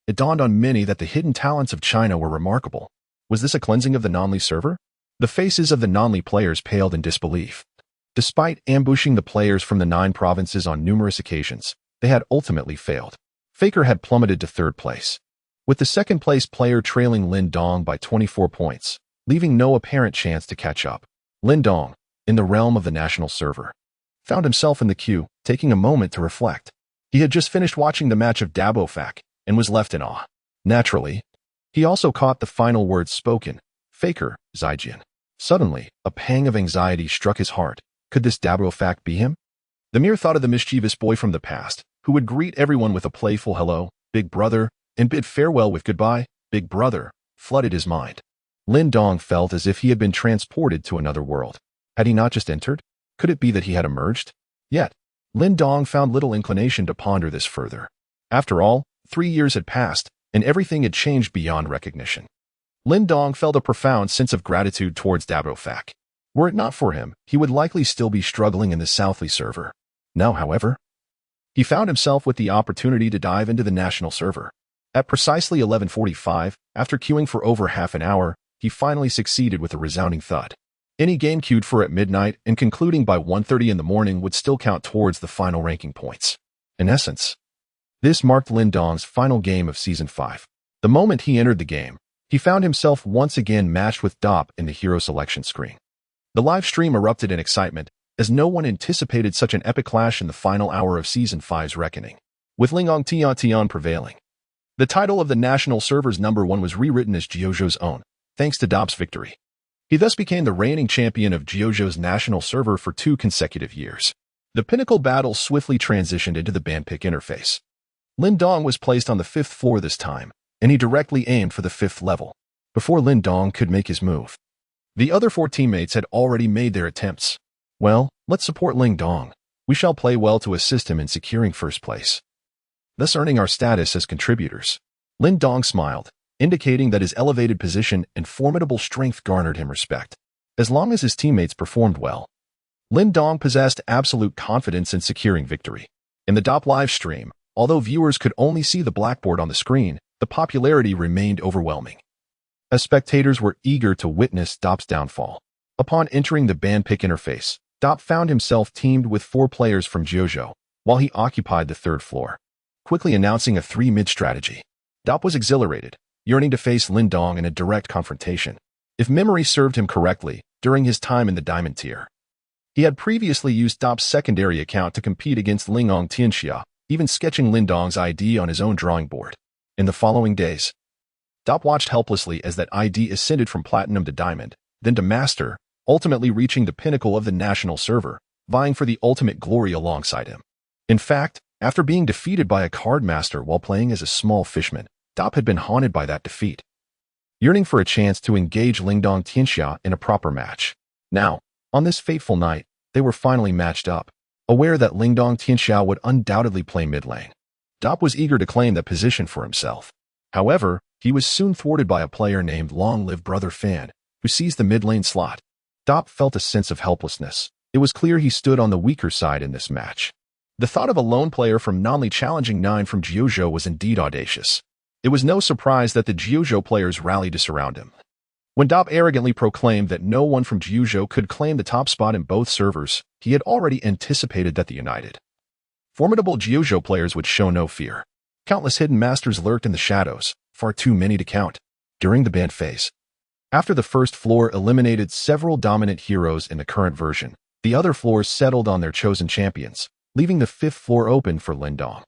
[SPEAKER 1] It dawned on many that the hidden talents of China were remarkable. Was this a cleansing of the Nonly server? The faces of the Nonly players paled in disbelief. Despite ambushing the players from the 9 provinces on numerous occasions, they had ultimately failed. Faker had plummeted to 3rd place, with the 2nd place player trailing Lin Dong by 24 points, leaving no apparent chance to catch up. Lin Dong, in the realm of the national server, found himself in the queue, taking a moment to reflect. He had just finished watching the match of Domo Fac and was left in awe. Naturally, he also caught the final words spoken, Faker, Zijian. Suddenly, a pang of anxiety struck his heart. Could this Domo Fac be him? The mere thought of the mischievous boy from the past, who would greet everyone with a playful hello, big brother, and bid farewell with goodbye, big brother, flooded his mind. Lin Dong felt as if he had been transported to another world. Had he not just entered? Could it be that he had emerged? Yet, Lin Dong found little inclination to ponder this further. After all, 3 years had passed, and everything had changed beyond recognition. Lin Dong felt a profound sense of gratitude towards Domo Fac. Were it not for him, he would likely still be struggling in the Southly server. Now, however, he found himself with the opportunity to dive into the national server. At precisely 11:45, after queuing for over half an hour, he finally succeeded with a resounding thud. Any game queued for at midnight and concluding by 1:30 in the morning would still count towards the final ranking points. In essence, this marked Lin Dong's final game of Season 5. The moment he entered the game, he found himself once again matched with Dop in the hero selection screen. The live stream erupted in excitement, as no one anticipated such an epic clash in the final hour of Season 5's reckoning, with Ling Dong Tian prevailing. The title of the national server's #1 was rewritten as Jiuzhou's own, thanks to Dop's victory. He thus became the reigning champion of Jiuzhou's national server for 2 consecutive years. The pinnacle battle swiftly transitioned into the bandpick interface. Lin Dong was placed on the 5th floor this time, and he directly aimed for the 5th level. Before Lin Dong could make his move, the other 4 teammates had already made their attempts. Well, let's support Lin Dong. We shall play well to assist him in securing 1st place, thus earning our status as contributors. Lin Dong smiled, indicating that his elevated position and formidable strength garnered him respect. As long as his teammates performed well, Lin Dong possessed absolute confidence in securing victory. In the Dop live stream, although viewers could only see the blackboard on the screen, the popularity remained overwhelming, as spectators were eager to witness Dop's downfall. Upon entering the bandpick interface, Dop found himself teamed with 4 players from Jiuzhou, while he occupied the 3rd floor, quickly announcing a 3-mid strategy. Dop was exhilarated, yearning to face Lin Dong in a direct confrontation. If memory served him correctly, during his time in the Diamond tier, he had previously used Dop's secondary account to compete against Ling Dong Tianxia, even sketching Lin Dong's ID on his own drawing board. In the following days, Dop watched helplessly as that ID ascended from Platinum to Diamond, then to Master, ultimately reaching the pinnacle of the national server, vying for the ultimate glory alongside him. In fact, after being defeated by a card master while playing as a small fishman, Dop had been haunted by that defeat, yearning for a chance to engage Ling Dong Tianxia in a proper match. Now, on this fateful night, they were finally matched up. Aware that Ling Dong Tianxia would undoubtedly play mid lane, Dop was eager to claim that position for himself. However, He was soon thwarted by a player named Long Live Brother Fan, who seized the mid-lane slot. Dop felt a sense of helplessness. It was clear he stood on the weaker side in this match. The thought of a lone player from Nanli challenging 9 from Jiuzhou was indeed audacious. It was no surprise that the Jiuzhou players rallied to surround him. When Dop arrogantly proclaimed that no one from Jiuzhou could claim the top spot in both servers, he had already anticipated that the united, formidable Jiuzhou players would show no fear. Countless hidden masters lurked in the shadows, far too many to count. During the ban phase, after the first floor eliminated several dominant heroes in the current version, the other floors settled on their chosen champions, leaving the 5th floor open for Lin Dong.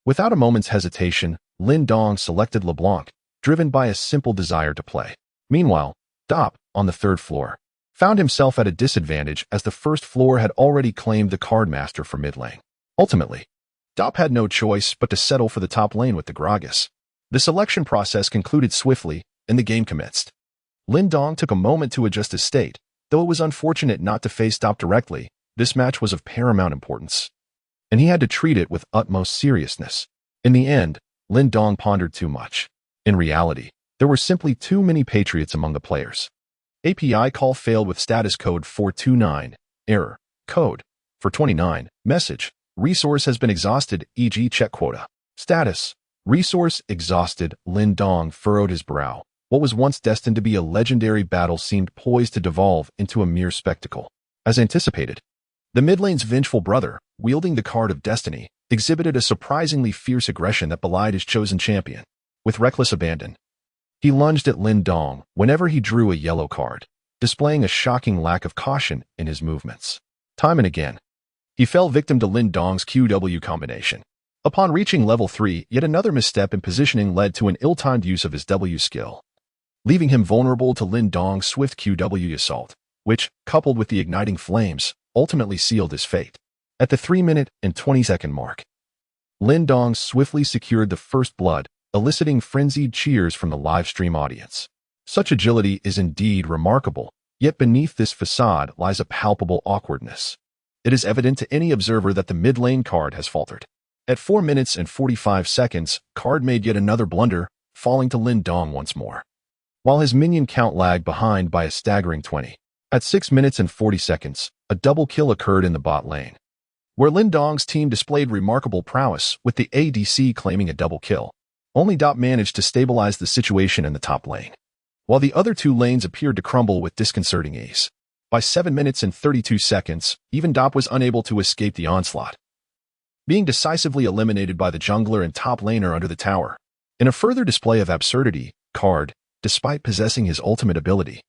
[SPEAKER 1] Without a moment's hesitation, Lin Dong selected LeBlanc, driven by a simple desire to play. Meanwhile, Dop, on the 3rd floor, found himself at a disadvantage as the 1st floor had already claimed the card master for mid lane. Ultimately, Dop had no choice but to settle for the top lane with the Gragas. The selection process concluded swiftly, and the game commenced. Lin Dong took a moment to adjust his state. Though it was unfortunate not to face Dop directly, this match was of paramount importance, and he had to treat it with utmost seriousness. In the end, Lin Dong pondered too much. In reality, there were simply too many patriots among the players. API call failed with status code 429, error, code 429, message, resource has been exhausted, e.g. check quota. Status, resource exhausted. Lin Dong furrowed his brow. What was once destined to be a legendary battle seemed poised to devolve into a mere spectacle. As anticipated, the mid lane's vengeful brother, wielding the card of destiny, exhibited a surprisingly fierce aggression that belied his chosen champion. With reckless abandon, he lunged at Lin Dong whenever he drew a yellow card, displaying a shocking lack of caution in his movements. Time and again, he fell victim to Lin Dong's QW combination. Upon reaching level 3, yet another misstep in positioning led to an ill-timed use of his W skill, leaving him vulnerable to Lin Dong's swift QW assault, which, coupled with the igniting flames, ultimately sealed his fate. At the 3-minute and 20-second mark, Lin Dong swiftly secured the first blood, eliciting frenzied cheers from the live stream audience. Such agility is indeed remarkable, yet beneath this facade lies a palpable awkwardness. It is evident to any observer that the mid lane card has faltered. At 4 minutes and 45 seconds, card made yet another blunder, falling to Lin Dong once more, while his minion count lagged behind by a staggering 20. At 6 minutes and 40 seconds, a double kill occurred in the bot lane, where Lin Dong's team displayed remarkable prowess with the ADC claiming a double kill. Only Dop managed to stabilize the situation in the top lane, while the other 2 lanes appeared to crumble with disconcerting ease. By 7 minutes and 32 seconds, even Dop was unable to escape the onslaught, being decisively eliminated by the jungler and top laner under the tower. In a further display of absurdity, Card, despite possessing his ultimate ability,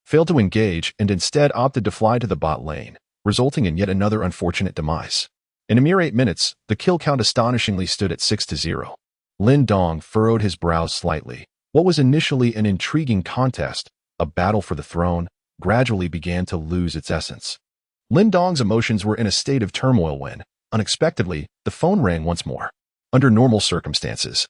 [SPEAKER 1] failed to engage and instead opted to fly to the bot lane, resulting in yet another unfortunate demise. In a mere 8 minutes, the kill count astonishingly stood at 6-0. Lin Dong furrowed his brows slightly. What was initially an intriguing contest, a battle for the throne, gradually began to lose its essence. Lin Dong's emotions were in a state of turmoil when, unexpectedly, the phone rang once more. Under normal circumstances,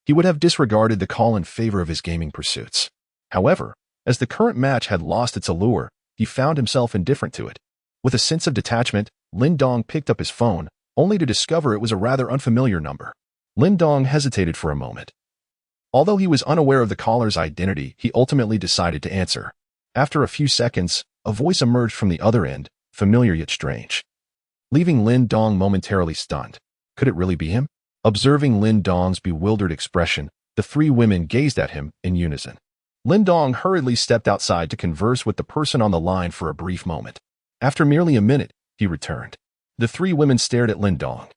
[SPEAKER 1] he would have disregarded the call in favor of his gaming pursuits. However, as the current match had lost its allure, he found himself indifferent to it. With a sense of detachment, Lin Dong picked up his phone, only to discover it was a rather unfamiliar number. Lin Dong hesitated for a moment. Although he was unaware of the caller's identity, he ultimately decided to answer. After a few seconds, a voice emerged from the other end, familiar yet strange, leaving Lin Dong momentarily stunned. Could it really be him? Observing Lin Dong's bewildered expression, the 3 women gazed at him in unison. Lin Dong hurriedly stepped outside to converse with the person on the line for a brief moment. After merely a minute, he returned. The 3 women stared at Lin Dong,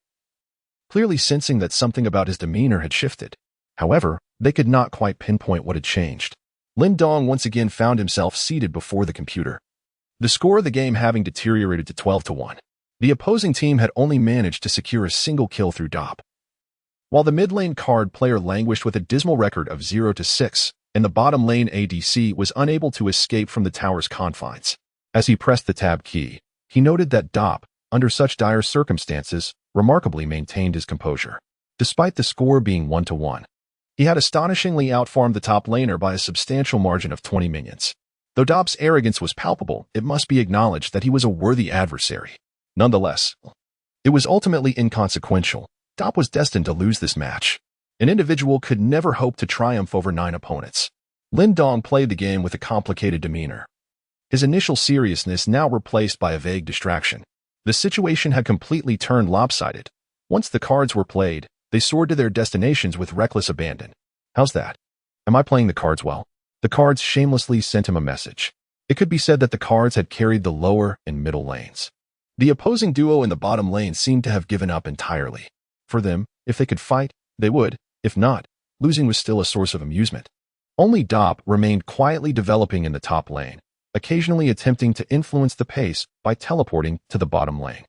[SPEAKER 1] clearly sensing that something about his demeanor had shifted. However, they could not quite pinpoint what had changed. Lin Dong once again found himself seated before the computer, the score of the game having deteriorated to 12-1. The opposing team had only managed to secure a single kill through Dop, while the mid lane card player languished with a dismal record of 0-6, and the bottom lane ADC was unable to escape from the tower's confines. As he pressed the tab key, he noted that Dop, under such dire circumstances, remarkably maintained his composure. Despite the score being 1-1, he had astonishingly outfarmed the top laner by a substantial margin of 20 minions. Though Dop's arrogance was palpable, it must be acknowledged that he was a worthy adversary. Nonetheless, it was ultimately inconsequential. Dop was destined to lose this match. An individual could never hope to triumph over 9 opponents. Lin Dong played the game with a complicated demeanor. His initial seriousness now replaced by a vague distraction. The situation had completely turned lopsided. Once the cards were played, they soared to their destinations with reckless abandon. How's that? Am I playing the cards well? The cards shamelessly sent him a message. It could be said that the cards had carried the lower and middle lanes. The opposing duo in the bottom lane seemed to have given up entirely. For them, if they could fight, they would. If not, losing was still a source of amusement. Only Dop remained quietly developing in the top lane, occasionally attempting to influence the pace by teleporting to the bottom lane.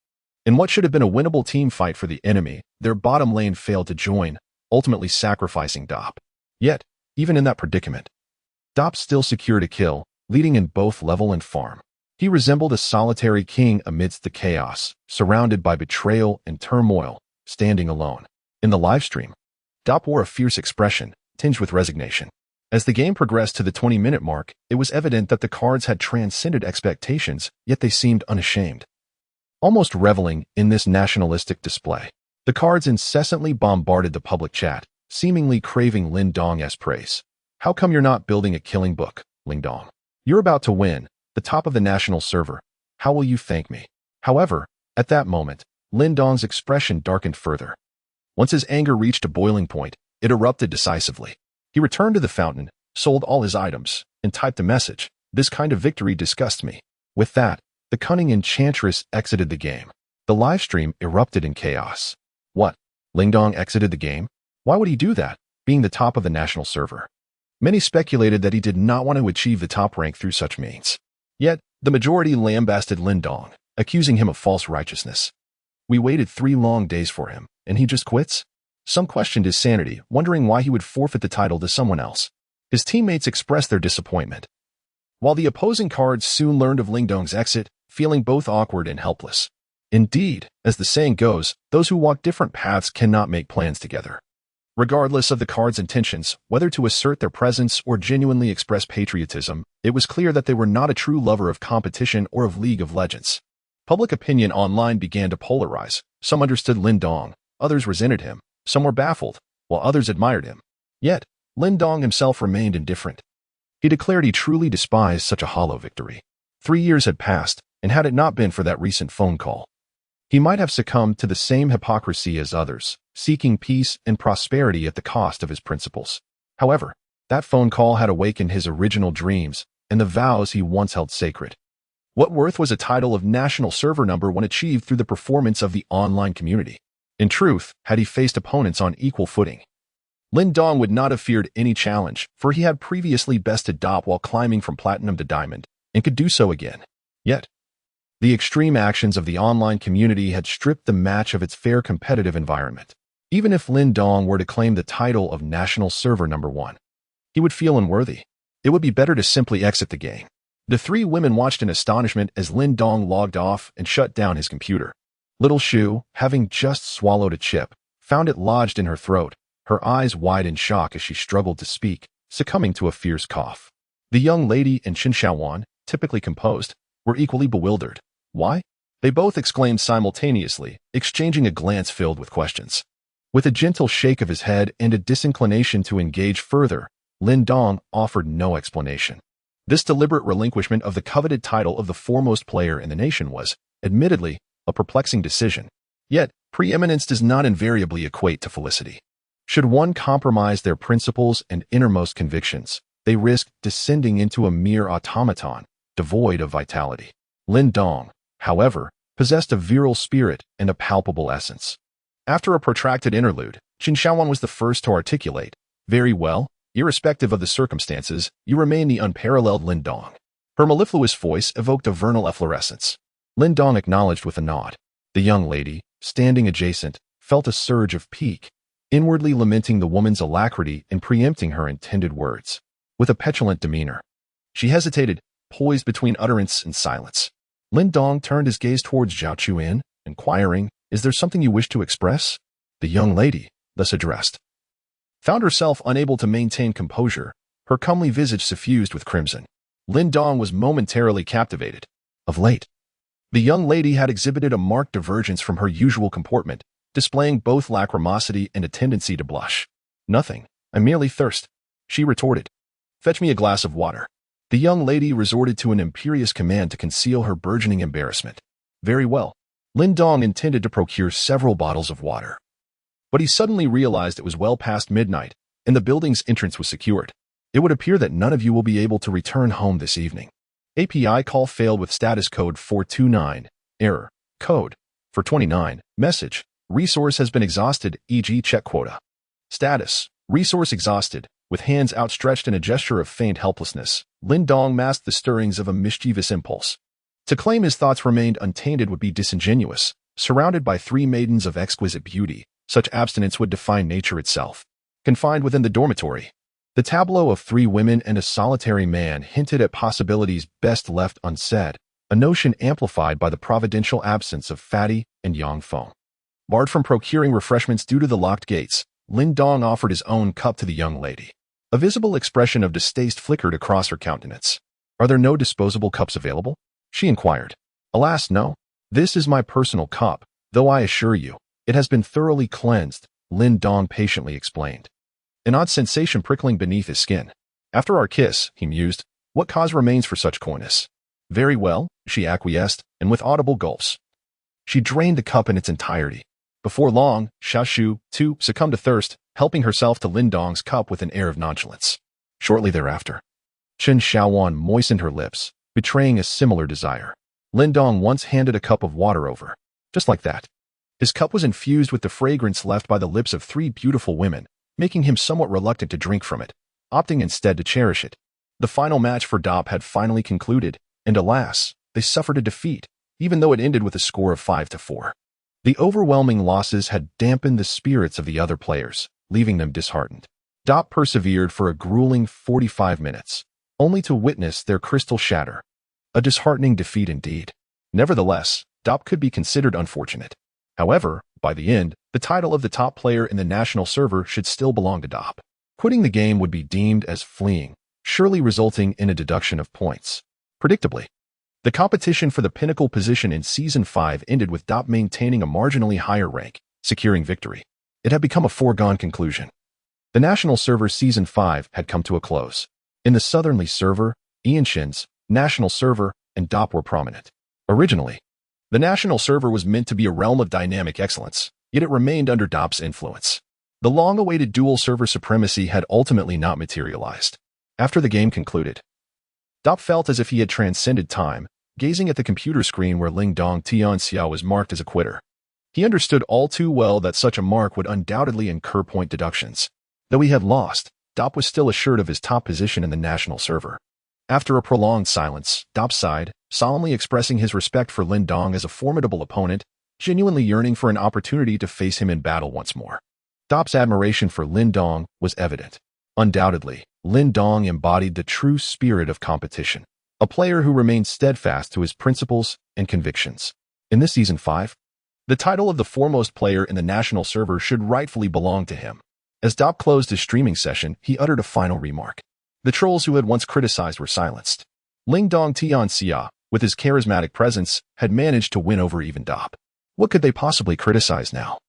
[SPEAKER 1] In what should have been a winnable team fight for the enemy, their bottom lane failed to join, ultimately sacrificing Dop. Yet, even in that predicament, Dop still secured a kill, leading in both level and farm. He resembled a solitary king amidst the chaos, surrounded by betrayal and turmoil, standing alone. In the livestream, Dop wore a fierce expression, tinged with resignation. As the game progressed to the 20-minute mark, it was evident that the cards had transcended expectations, yet they seemed unashamed. Almost reveling in this nationalistic display, the cards incessantly bombarded the public chat, seemingly craving Lin Dong's praise. How come you're not building a killing book, Lin Dong? You're about to win, the top of the national server. How will you thank me? However, at that moment, Lin Dong's expression darkened further. Once his anger reached a boiling point, it erupted decisively. He returned to the fountain, sold all his items, and typed a message. This kind of victory disgusts me. With that, the cunning enchantress exited the game. The livestream erupted in chaos. What? Lin Dong exited the game? Why would he do that, being the top of the national server? Many speculated that he did not want to achieve the top rank through such means. Yet, the majority lambasted Lin Dong, accusing him of false righteousness. We waited 3 long days for him, and he just quits? Some questioned his sanity, wondering why he would forfeit the title to someone else. His teammates expressed their disappointment, while the opposing cards soon learned of Lin Dong's exit, feeling both awkward and helpless. Indeed, as the saying goes, those who walk different paths cannot make plans together. Regardless of the cards' intentions, whether to assert their presence or genuinely express patriotism, it was clear that they were not a true lover of competition or of League of Legends. Public opinion online began to polarize. Some understood Lin Dong, others resented him, some were baffled, while others admired him. Yet, Lin Dong himself remained indifferent. He declared he truly despised such a hollow victory. 3 years had passed, and had it not been for that recent phone call, he might have succumbed to the same hypocrisy as others, seeking peace and prosperity at the cost of his principles. However, that phone call had awakened his original dreams and the vows he once held sacred. What worth was a title of national server number one achieved through the performance of the online community? In truth, had he faced opponents on equal footing, Lin Dong would not have feared any challenge, for he had previously bested Dop while climbing from platinum to diamond, and could do so again. Yet, the extreme actions of the online community had stripped the match of its fair competitive environment. Even if Lin Dong were to claim the title of national server number 1, he would feel unworthy. It would be better to simply exit the game. The 3 women watched in astonishment as Lin Dong logged off and shut down his computer. Little Shu, having just swallowed a chip, found it lodged in her throat, her eyes wide in shock as she struggled to speak, succumbing to a fierce cough. The young lady and Qin Shaowan, typically composed, were equally bewildered. Why? They both exclaimed simultaneously, exchanging a glance filled with questions. With a gentle shake of his head and a disinclination to engage further, Lin Dong offered no explanation. This deliberate relinquishment of the coveted title of the foremost player in the nation was, admittedly, a perplexing decision. Yet, preeminence does not invariably equate to felicity. Should one compromise their principles and innermost convictions, they risk descending into a mere automaton, devoid of vitality. Lin Dong, however, possessed a virile spirit and a palpable essence. After a protracted interlude, Qin Shaowan was the first to articulate, "Very well, irrespective of the circumstances, you remain the unparalleled Lin Dong." Her mellifluous voice evoked a vernal efflorescence. Lin Dong acknowledged with a nod. The young lady, standing adjacent, felt a surge of pique, inwardly lamenting the woman's alacrity in preempting her intended words. With a petulant demeanor, she hesitated, poised between utterance and silence. Lin Dong turned his gaze towards Zhao Chuan, inquiring, "Is there something you wish to express?" The young lady, thus addressed, found herself unable to maintain composure, her comely visage suffused with crimson. Lin Dong was momentarily captivated. Of late, the young lady had exhibited a marked divergence from her usual comportment, displaying both lachrymosity and a tendency to blush. Nothing. I merely thirst, she retorted. Fetch me a glass of water. The young lady resorted to an imperious command to conceal her burgeoning embarrassment. Very well. Lin Dong intended to procure several bottles of water. But he suddenly realized it was well past midnight, and the building's entrance was secured. It would appear that none of you will be able to return home this evening. API call failed with status code 429. Error. Code. 429. Message. Resource has been exhausted, e.g. check quota. Status. Resource exhausted. With hands outstretched in a gesture of faint helplessness, Lin Dong masked the stirrings of a mischievous impulse. To claim his thoughts remained untainted would be disingenuous. Surrounded by three maidens of exquisite beauty, such abstinence would defy nature itself. Confined within the dormitory, the tableau of three women and a solitary man hinted at possibilities best left unsaid, a notion amplified by the providential absence of Fatty and Yang Feng. Barred from procuring refreshments due to the locked gates, Lin Dong offered his own cup to the young lady. A visible expression of distaste flickered across her countenance. Are there no disposable cups available? She inquired. Alas, no. This is my personal cup, though I assure you, it has been thoroughly cleansed, Lin Dong patiently explained. An odd sensation prickling beneath his skin. After our kiss, he mused, what cause remains for such coyness? Very well, she acquiesced, and with audible gulps. She drained the cup in its entirety. Before long, Xiaoshu, too, succumbed to thirst, helping herself to Lin Dong's cup with an air of nonchalance. Shortly thereafter, Chen Xiaowan moistened her lips, betraying a similar desire. Lin Dong once handed a cup of water over. Just like that. His cup was infused with the fragrance left by the lips of three beautiful women, making him somewhat reluctant to drink from it, opting instead to cherish it. The final match for DOP had finally concluded, and alas, they suffered a defeat, even though it ended with a score of 5-4. The overwhelming losses had dampened the spirits of the other players, leaving them disheartened. DOP persevered for a grueling 45 minutes, only to witness their crystal shatter. A disheartening defeat indeed. Nevertheless, DOP could be considered unfortunate. However, by the end, the title of the top player in the national server should still belong to DOP. Quitting the game would be deemed as fleeing, surely resulting in a deduction of points. Predictably, the competition for the pinnacle position in Season 5 ended with DOP maintaining a marginally higher rank, securing victory. It had become a foregone conclusion. The national server Season 5 had come to a close. In the Southernly server, Ianshin's national server and DOP were prominent. Originally, the national server was meant to be a realm of dynamic excellence, yet it remained under DOP's influence. The long-awaited dual server supremacy had ultimately not materialized. After the game concluded, DOP felt as if he had transcended time, gazing at the computer screen where Lin Dong Tianxia was marked as a quitter. He understood all too well that such a mark would undoubtedly incur point deductions. Though he had lost, DOP was still assured of his top position in the national server. After a prolonged silence, DOP sighed, solemnly expressing his respect for Lin Dong as a formidable opponent, genuinely yearning for an opportunity to face him in battle once more. DOP's admiration for Lin Dong was evident. Undoubtedly, Lin Dong embodied the true spirit of competition, a player who remained steadfast to his principles and convictions. In this Season 5, the title of the foremost player in the national server should rightfully belong to him. As DOP closed his streaming session, he uttered a final remark. The trolls who had once criticized were silenced. Lin Dong Tianxia, with his charismatic presence, had managed to win over even DOP. What could they possibly criticize now?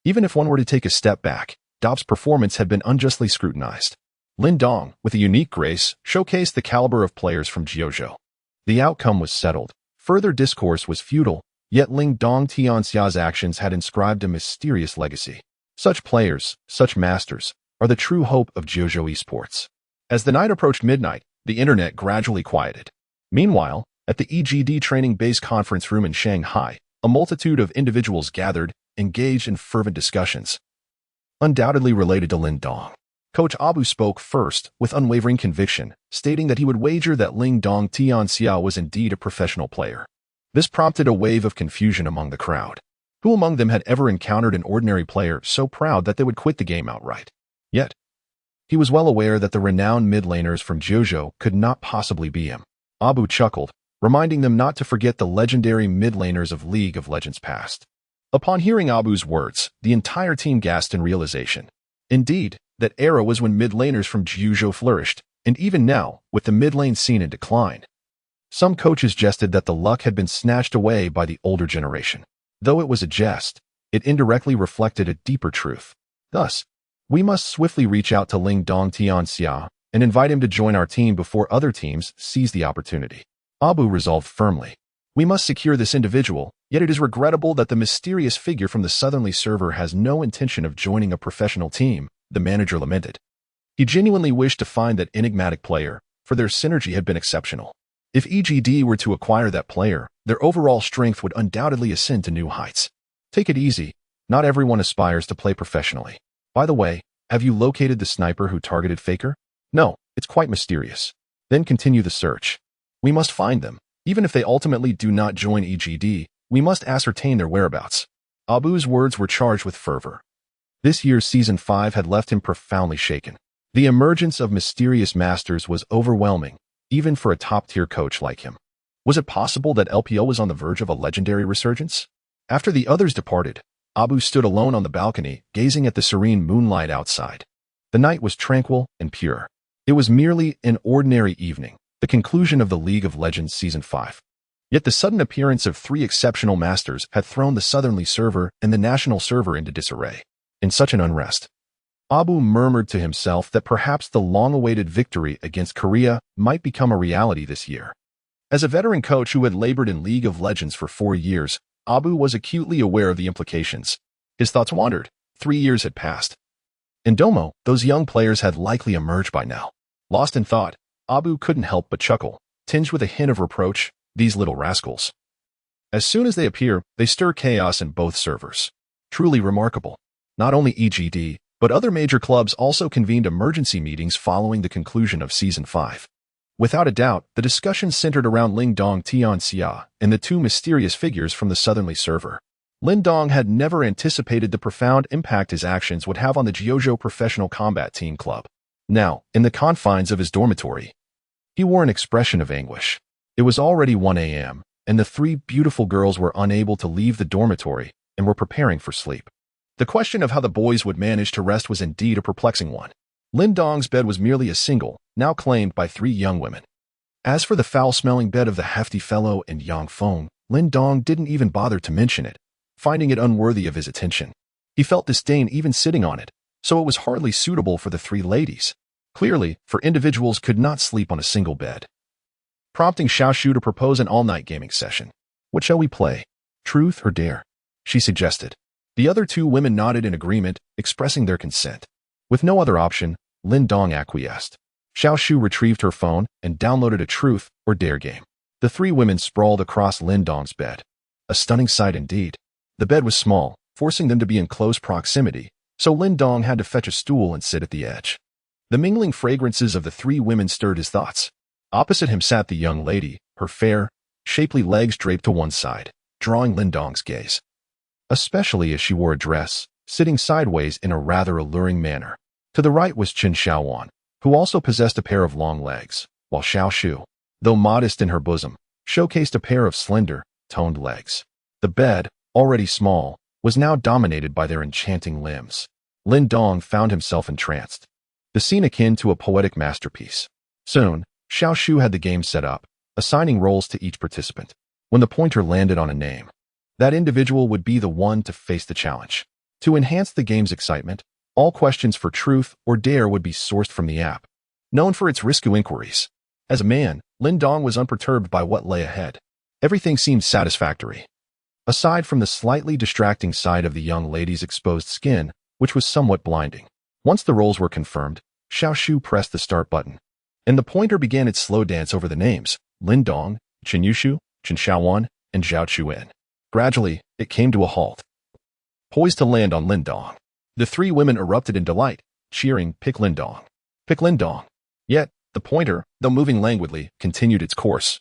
[SPEAKER 1] Even if one were to take a step back, DOP's performance had been unjustly scrutinized. Lin Dong, with a unique grace, showcased the caliber of players from Jiuzhou. The outcome was settled. Further discourse was futile, yet Lin Dong Tianxia's actions had inscribed a mysterious legacy. Such players, such masters, are the true hope of Jiuzhou esports. As the night approached midnight, the internet gradually quieted. Meanwhile, at the EGD training base conference room in Shanghai, a multitude of individuals gathered, engaged in fervent discussions, undoubtedly related to Lin Dong. Coach Abu spoke first, with unwavering conviction, stating that he would wager that Lin Dong Tianxia was indeed a professional player. This prompted a wave of confusion among the crowd. Who among them had ever encountered an ordinary player so proud that they would quit the game outright? Yet, he was well aware that the renowned mid-laners from Jiuzhou could not possibly be him. Abu chuckled, reminding them not to forget the legendary mid-laners of League of Legends past. Upon hearing Abu's words, the entire team gasped in realization. Indeed, that era was when mid-laners from Jiuzhou flourished, and even now, with the mid-lane scene in decline. Some coaches jested that the luck had been snatched away by the older generation. Though it was a jest, it indirectly reflected a deeper truth. Thus, We must swiftly reach out to Lin Dong Tianxia and invite him to join our team before other teams seize the opportunity. Abu resolved firmly. We must secure this individual, yet it is regrettable that the mysterious figure from the southerly server has no intention of joining a professional team, the manager lamented. He genuinely wished to find that enigmatic player, for their synergy had been exceptional. If EGD were to acquire that player, their overall strength would undoubtedly ascend to new heights. Take it easy. Not everyone aspires to play professionally. By the way, have you located the sniper who targeted Faker? No, it's quite mysterious. Then continue the search. We must find them. Even if they ultimately do not join EGD, we must ascertain their whereabouts. Abu's words were charged with fervor. This year's Season 5 had left him profoundly shaken. The emergence of mysterious masters was overwhelming, even for a top-tier coach like him. Was it possible that LPO was on the verge of a legendary resurgence? After the others departed, Abu stood alone on the balcony, gazing at the serene moonlight outside. The night was tranquil and pure. It was merely an ordinary evening, the conclusion of the League of Legends Season 5. Yet the sudden appearance of three exceptional masters had thrown the southerly server and the national server into disarray. In such an unrest, Abu murmured to himself that perhaps the long-awaited victory against Korea might become a reality this year. As a veteran coach who had labored in League of Legends for 4 years, Abu was acutely aware of the implications. His thoughts wandered. 3 years had passed. In Domo, those young players had likely emerged by now. Lost in thought, Abu couldn't help but chuckle, tinged with a hint of reproach. These little rascals. As soon as they appear, they stir chaos in both servers. Truly remarkable. Not only EGD, but other major clubs also convened emergency meetings following the conclusion of Season 5. Without a doubt, the discussion centered around Lin Dong Tianxia and the two mysterious figures from the southerly server. Lin Dong had never anticipated the profound impact his actions would have on the Jiuzhou Professional Combat Team Club. Now, in the confines of his dormitory, he wore an expression of anguish. It was already 1 a.m., and the three beautiful girls were unable to leave the dormitory and were preparing for sleep. The question of how the boys would manage to rest was indeed a perplexing one. Lin Dong's bed was merely a single, now claimed by 3 young women. As for the foul-smelling bed of the hefty fellow and Yang Feng, Lin Dong didn't even bother to mention it, finding it unworthy of his attention. He felt disdain even sitting on it, so it was hardly suitable for the 3 ladies. Clearly, for individuals could not sleep on a single bed. Prompting Xiaoshu to propose an all-night gaming session. What shall we play? Truth or dare? She suggested. The other 2 women nodded in agreement, expressing their consent. With no other option, Lin Dong acquiesced. Xiaoshu retrieved her phone and downloaded a truth or dare game. The 3 women sprawled across Lin Dong's bed. A stunning sight indeed. The bed was small, forcing them to be in close proximity, so Lin Dong had to fetch a stool and sit at the edge. The mingling fragrances of the 3 women stirred his thoughts. Opposite him sat the young lady, her fair, shapely legs draped to one side, drawing Lin Dong's gaze. Especially as she wore a dress, sitting sideways in a rather alluring manner. To the right was Qin Xiaowan, who also possessed a pair of long legs, while Xiaoshu, though modest in her bosom, showcased a pair of slender, toned legs. The bed, already small, was now dominated by their enchanting limbs. Lin Dong found himself entranced. The scene akin to a poetic masterpiece. Soon, Xiaoshu had the game set up, assigning roles to each participant. When the pointer landed on a name, that individual would be the one to face the challenge. To enhance the game's excitement, all questions for truth or dare would be sourced from the app, known for its risku inquiries. As a man, Lin Dong was unperturbed by what lay ahead. Everything seemed satisfactory. Aside from the slightly distracting side of the young lady's exposed skin, which was somewhat blinding. Once the roles were confirmed, Xiaoshu pressed the start button, and the pointer began its slow dance over the names, Lin Dong, Qin Yushu, Qin Xiaowan, and Zhao Chuan. Gradually, it came to a halt. Poised to land on Lin Dong, the 3 women erupted in delight, cheering, "Pick Lin Dong! Pick Lin Dong!" Yet, the pointer, though moving languidly, continued its course,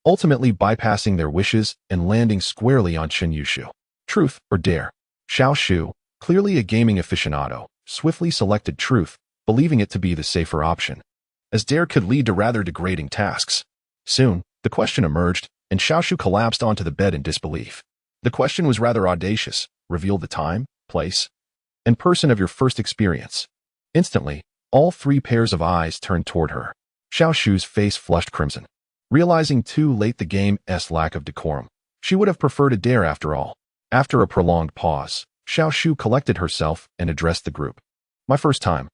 [SPEAKER 1] ultimately bypassing their wishes and landing squarely on Qin Yushu. Truth or dare? Xiaoshu, clearly a gaming aficionado, swiftly selected truth, believing it to be the safer option, as dare could lead to rather degrading tasks. Soon, the question emerged, and Xiaoshu collapsed onto the bed in disbelief. The question was rather audacious. Reveal the time, place, and person of your first experience. Instantly, all 3 pairs of eyes turned toward her. Xiaoshu's face flushed crimson. Realizing too late the game's lack of decorum, she would have preferred a dare after all. After a prolonged pause, Xiaoshu collected herself and addressed the group. My first time.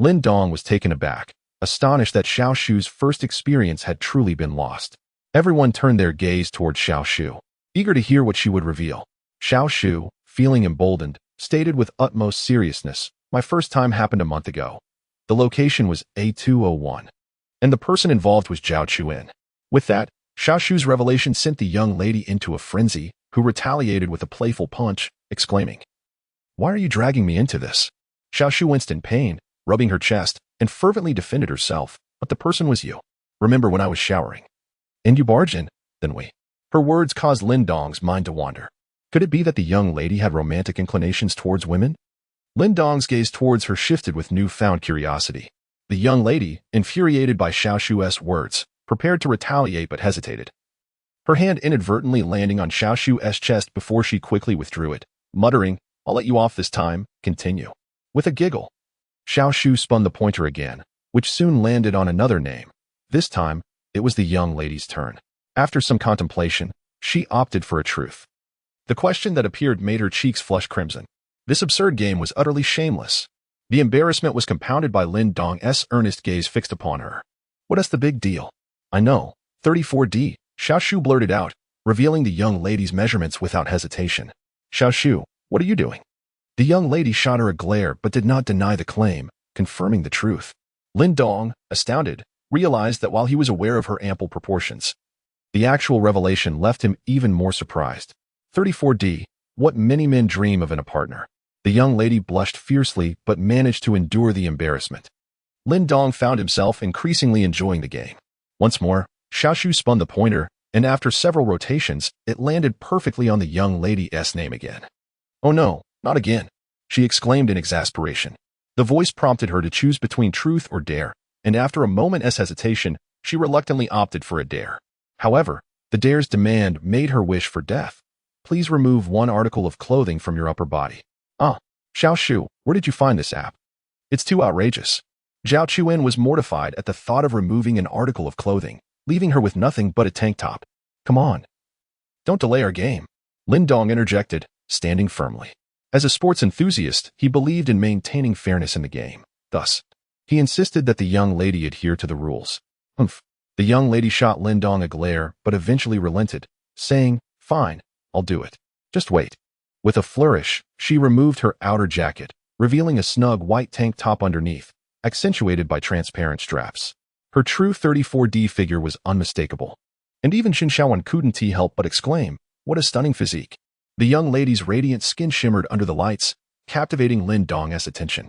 [SPEAKER 1] Lin Dong was taken aback, astonished that Xiao Shu's first experience had truly been lost. Everyone turned their gaze toward Xiao Shu, eager to hear what she would reveal. Xiao Shu, feeling emboldened, stated with utmost seriousness, "My first time happened a month ago. The location was A201, and the person involved was Zhao Chuan." With that, Xiao Shu's revelation sent the young lady into a frenzy, who retaliated with a playful punch, exclaiming, "Why are you dragging me into this?" Xiao Shu winced in pain, rubbing her chest, and fervently defended herself. "But the person was you. Remember when I was showering? And you barged in, then we." Her words caused Lin Dong's mind to wander. Could it be that the young lady had romantic inclinations towards women? Lin Dong's gaze towards her shifted with newfound curiosity. The young lady, infuriated by Xiao Shu's words, prepared to retaliate but hesitated. Her hand inadvertently landing on Xiao Shu's chest before she quickly withdrew it, muttering, "I'll let you off this time, continue." With a giggle, Xiao Shu spun the pointer again, which soon landed on another name. This time, it was the young lady's turn. After some contemplation, she opted for a truth. The question that appeared made her cheeks flush crimson. This absurd game was utterly shameless. The embarrassment was compounded by Lin Dong's earnest gaze fixed upon her. "What is the big deal?" "I know. 34D, Xiao Shu blurted out, revealing the young lady's measurements without hesitation. "Xiao Shu, what are you doing?" The young lady shot her a glare but did not deny the claim, confirming the truth. Lin Dong, astounded, realized that while he was aware of her ample proportions, the actual revelation left him even more surprised. 34D, what many men dream of in a partner. The young lady blushed fiercely but managed to endure the embarrassment. Lin Dong found himself increasingly enjoying the game. Once more, Xiao Shu spun the pointer, and after several rotations, it landed perfectly on the young lady's name again. "Oh no, not again," she exclaimed in exasperation. The voice prompted her to choose between truth or dare, and after a moment's hesitation, she reluctantly opted for a dare. However, the dare's demand made her wish for death. "Please remove one article of clothing from your upper body." "Ah, Xiao Shu, where did you find this app? It's too outrageous." Zhao Chuan was mortified at the thought of removing an article of clothing, leaving her with nothing but a tank top. "Come on. Don't delay our game," Lin Dong interjected, standing firmly. As a sports enthusiast, he believed in maintaining fairness in the game. Thus, he insisted that the young lady adhere to the rules. "Humph." The young lady shot Lin Dong a glare, but eventually relented, saying, "Fine, I'll do it. Just wait." With a flourish, she removed her outer jacket, revealing a snug white tank top underneath, accentuated by transparent straps. Her true 34D figure was unmistakable. And even Qin Shaowan couldn't help but exclaim, "What a stunning physique." The young lady's radiant skin shimmered under the lights, captivating Lin Dong's attention.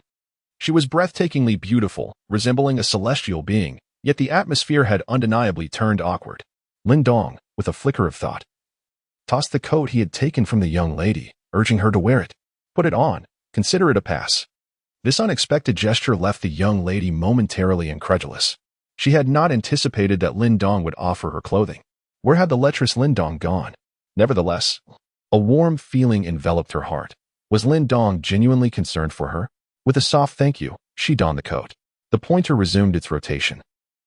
[SPEAKER 1] She was breathtakingly beautiful, resembling a celestial being, yet the atmosphere had undeniably turned awkward. Lin Dong, with a flicker of thought, tossed the coat he had taken from the young lady, urging her to wear it. "Put it on. Consider it a pass." This unexpected gesture left the young lady momentarily incredulous. She had not anticipated that Lin Dong would offer her clothing. Where had the lecherous Lin Dong gone? Nevertheless, a warm feeling enveloped her heart. Was Lin Dong genuinely concerned for her? With a soft thank you, she donned the coat. The pointer resumed its rotation,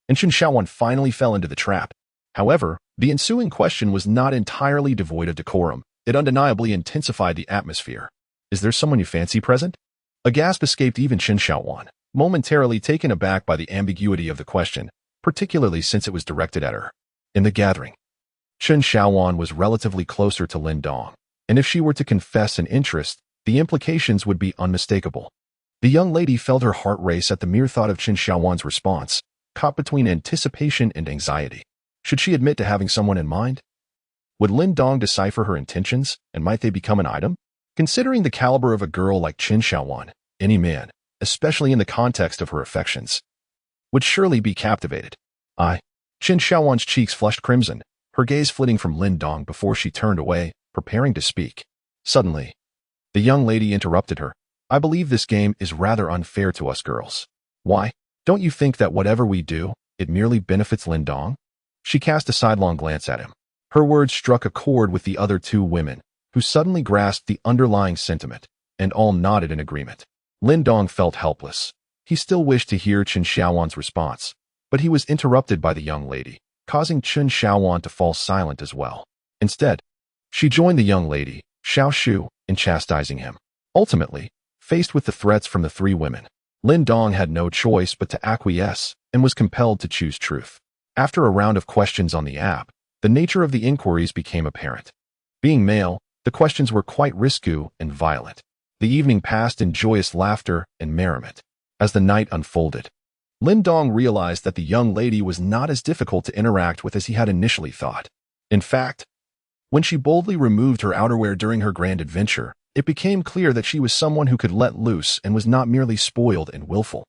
[SPEAKER 1] and Qin Shaowan finally fell into the trap. However, the ensuing question was not entirely devoid of decorum. It undeniably intensified the atmosphere. "Is there someone you fancy present?" A gasp escaped even Qin Shaowan, momentarily taken aback by the ambiguity of the question, particularly since it was directed at her. In the gathering, Qin Shaowan was relatively closer to Lin Dong, and if she were to confess an interest, the implications would be unmistakable. The young lady felt her heart race at the mere thought of Qin Shaowan's response, caught between anticipation and anxiety. Should she admit to having someone in mind? Would Lin Dong decipher her intentions, and might they become an item? Considering the caliber of a girl like Qin Shaowan, any man, especially in the context of her affections, would surely be captivated. Qin Shaowan's cheeks flushed crimson, her gaze flitting from Lin Dong before she turned away, preparing to speak. Suddenly, the young lady interrupted her. "I believe this game is rather unfair to us girls." "Why? Don't you think that whatever we do, it merely benefits Lin Dong?" She cast a sidelong glance at him. Her words struck a chord with the other two women, who suddenly grasped the underlying sentiment, and all nodded in agreement. Lin Dong felt helpless. He still wished to hear Qin Shaowan's response, but he was interrupted by the young lady, causing Qin Shaowan to fall silent as well. Instead, she joined the young lady, Xiao Shu, in chastising him. Ultimately, faced with the threats from the three women, Lin Dong had no choice but to acquiesce and was compelled to choose truth. After a round of questions on the app, the nature of the inquiries became apparent. Being male, the questions were quite risque and violent. The evening passed in joyous laughter and merriment. As the night unfolded, Lin Dong realized that the young lady was not as difficult to interact with as he had initially thought. In fact, when she boldly removed her outerwear during her grand adventure, it became clear that she was someone who could let loose and was not merely spoiled and willful.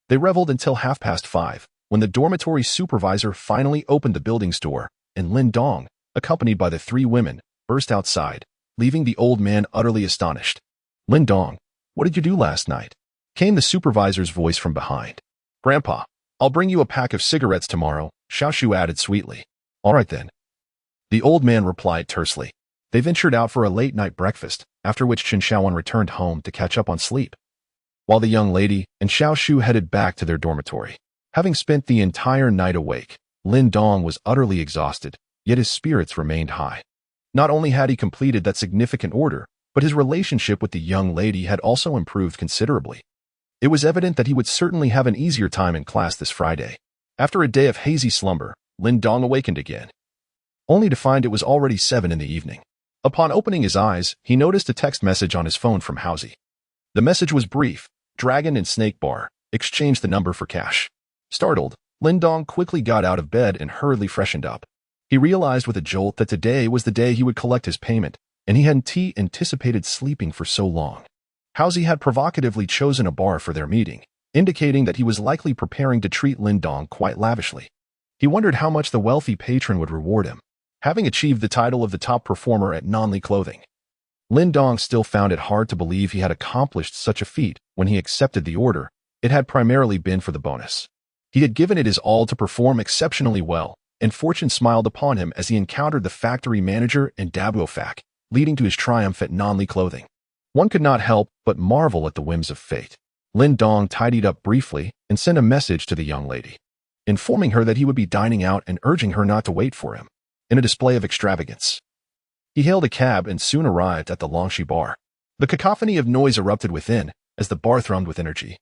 [SPEAKER 1] They reveled until 5:30, when the dormitory supervisor finally opened the building's door, and Lin Dong, accompanied by the three women, burst outside, leaving the old man utterly astonished. "Lin Dong, what did you do last night?" came the supervisor's voice from behind. "Grandpa, I'll bring you a pack of cigarettes tomorrow," Xiaoshu added sweetly. "All right then," the old man replied tersely. They ventured out for a late-night breakfast, after which Chen Xiaowan returned home to catch up on sleep, while the young lady and Xiaoshu headed back to their dormitory. Having spent the entire night awake, Lin Dong was utterly exhausted, yet his spirits remained high. Not only had he completed that significant order, but his relationship with the young lady had also improved considerably. It was evident that he would certainly have an easier time in class this Friday. After a day of hazy slumber, Lin Dong awakened again, only to find it was already 7 in the evening. Upon opening his eyes, he noticed a text message on his phone from Hausi. The message was brief: "Dragon and Snake Bar, exchange the number for cash." Startled, Lin Dong quickly got out of bed and hurriedly freshened up. He realized with a jolt that today was the day he would collect his payment, and he hadn't anticipated sleeping for so long. Hausi had provocatively chosen a bar for their meeting, indicating that he was likely preparing to treat Lin Dong quite lavishly. He wondered how much the wealthy patron would reward him, having achieved the title of the top performer at non-Li clothing. Lin Dong still found it hard to believe he had accomplished such a feat. When he accepted the order, it had primarily been for the bonus. He had given it his all to perform exceptionally well, and fortune smiled upon him as he encountered the factory manager and Ruo Feng, leading to his triumph at non-Li clothing. One could not help but marvel at the whims of fate. Lin Dong tidied up briefly and sent a message to the young lady, informing her that he would be dining out and urging her not to wait for him. In a display of extravagance, he hailed a cab and soon arrived at the Longxi bar. The cacophony of noise erupted within as the bar thrummed with energy.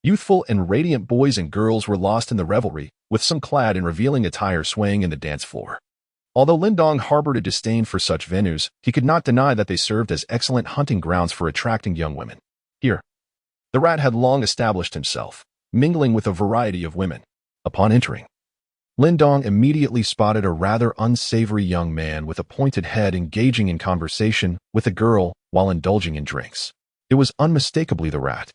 [SPEAKER 1] Youthful and radiant boys and girls were lost in the revelry, with some clad in revealing attire swaying in the dance floor. Although Lin Dong harbored a disdain for such venues, he could not deny that they served as excellent hunting grounds for attracting young women. Here, the rat had long established himself, mingling with a variety of women. Upon entering, Lin Dong immediately spotted a rather unsavory young man with a pointed head engaging in conversation with a girl while indulging in drinks. It was unmistakably the rat.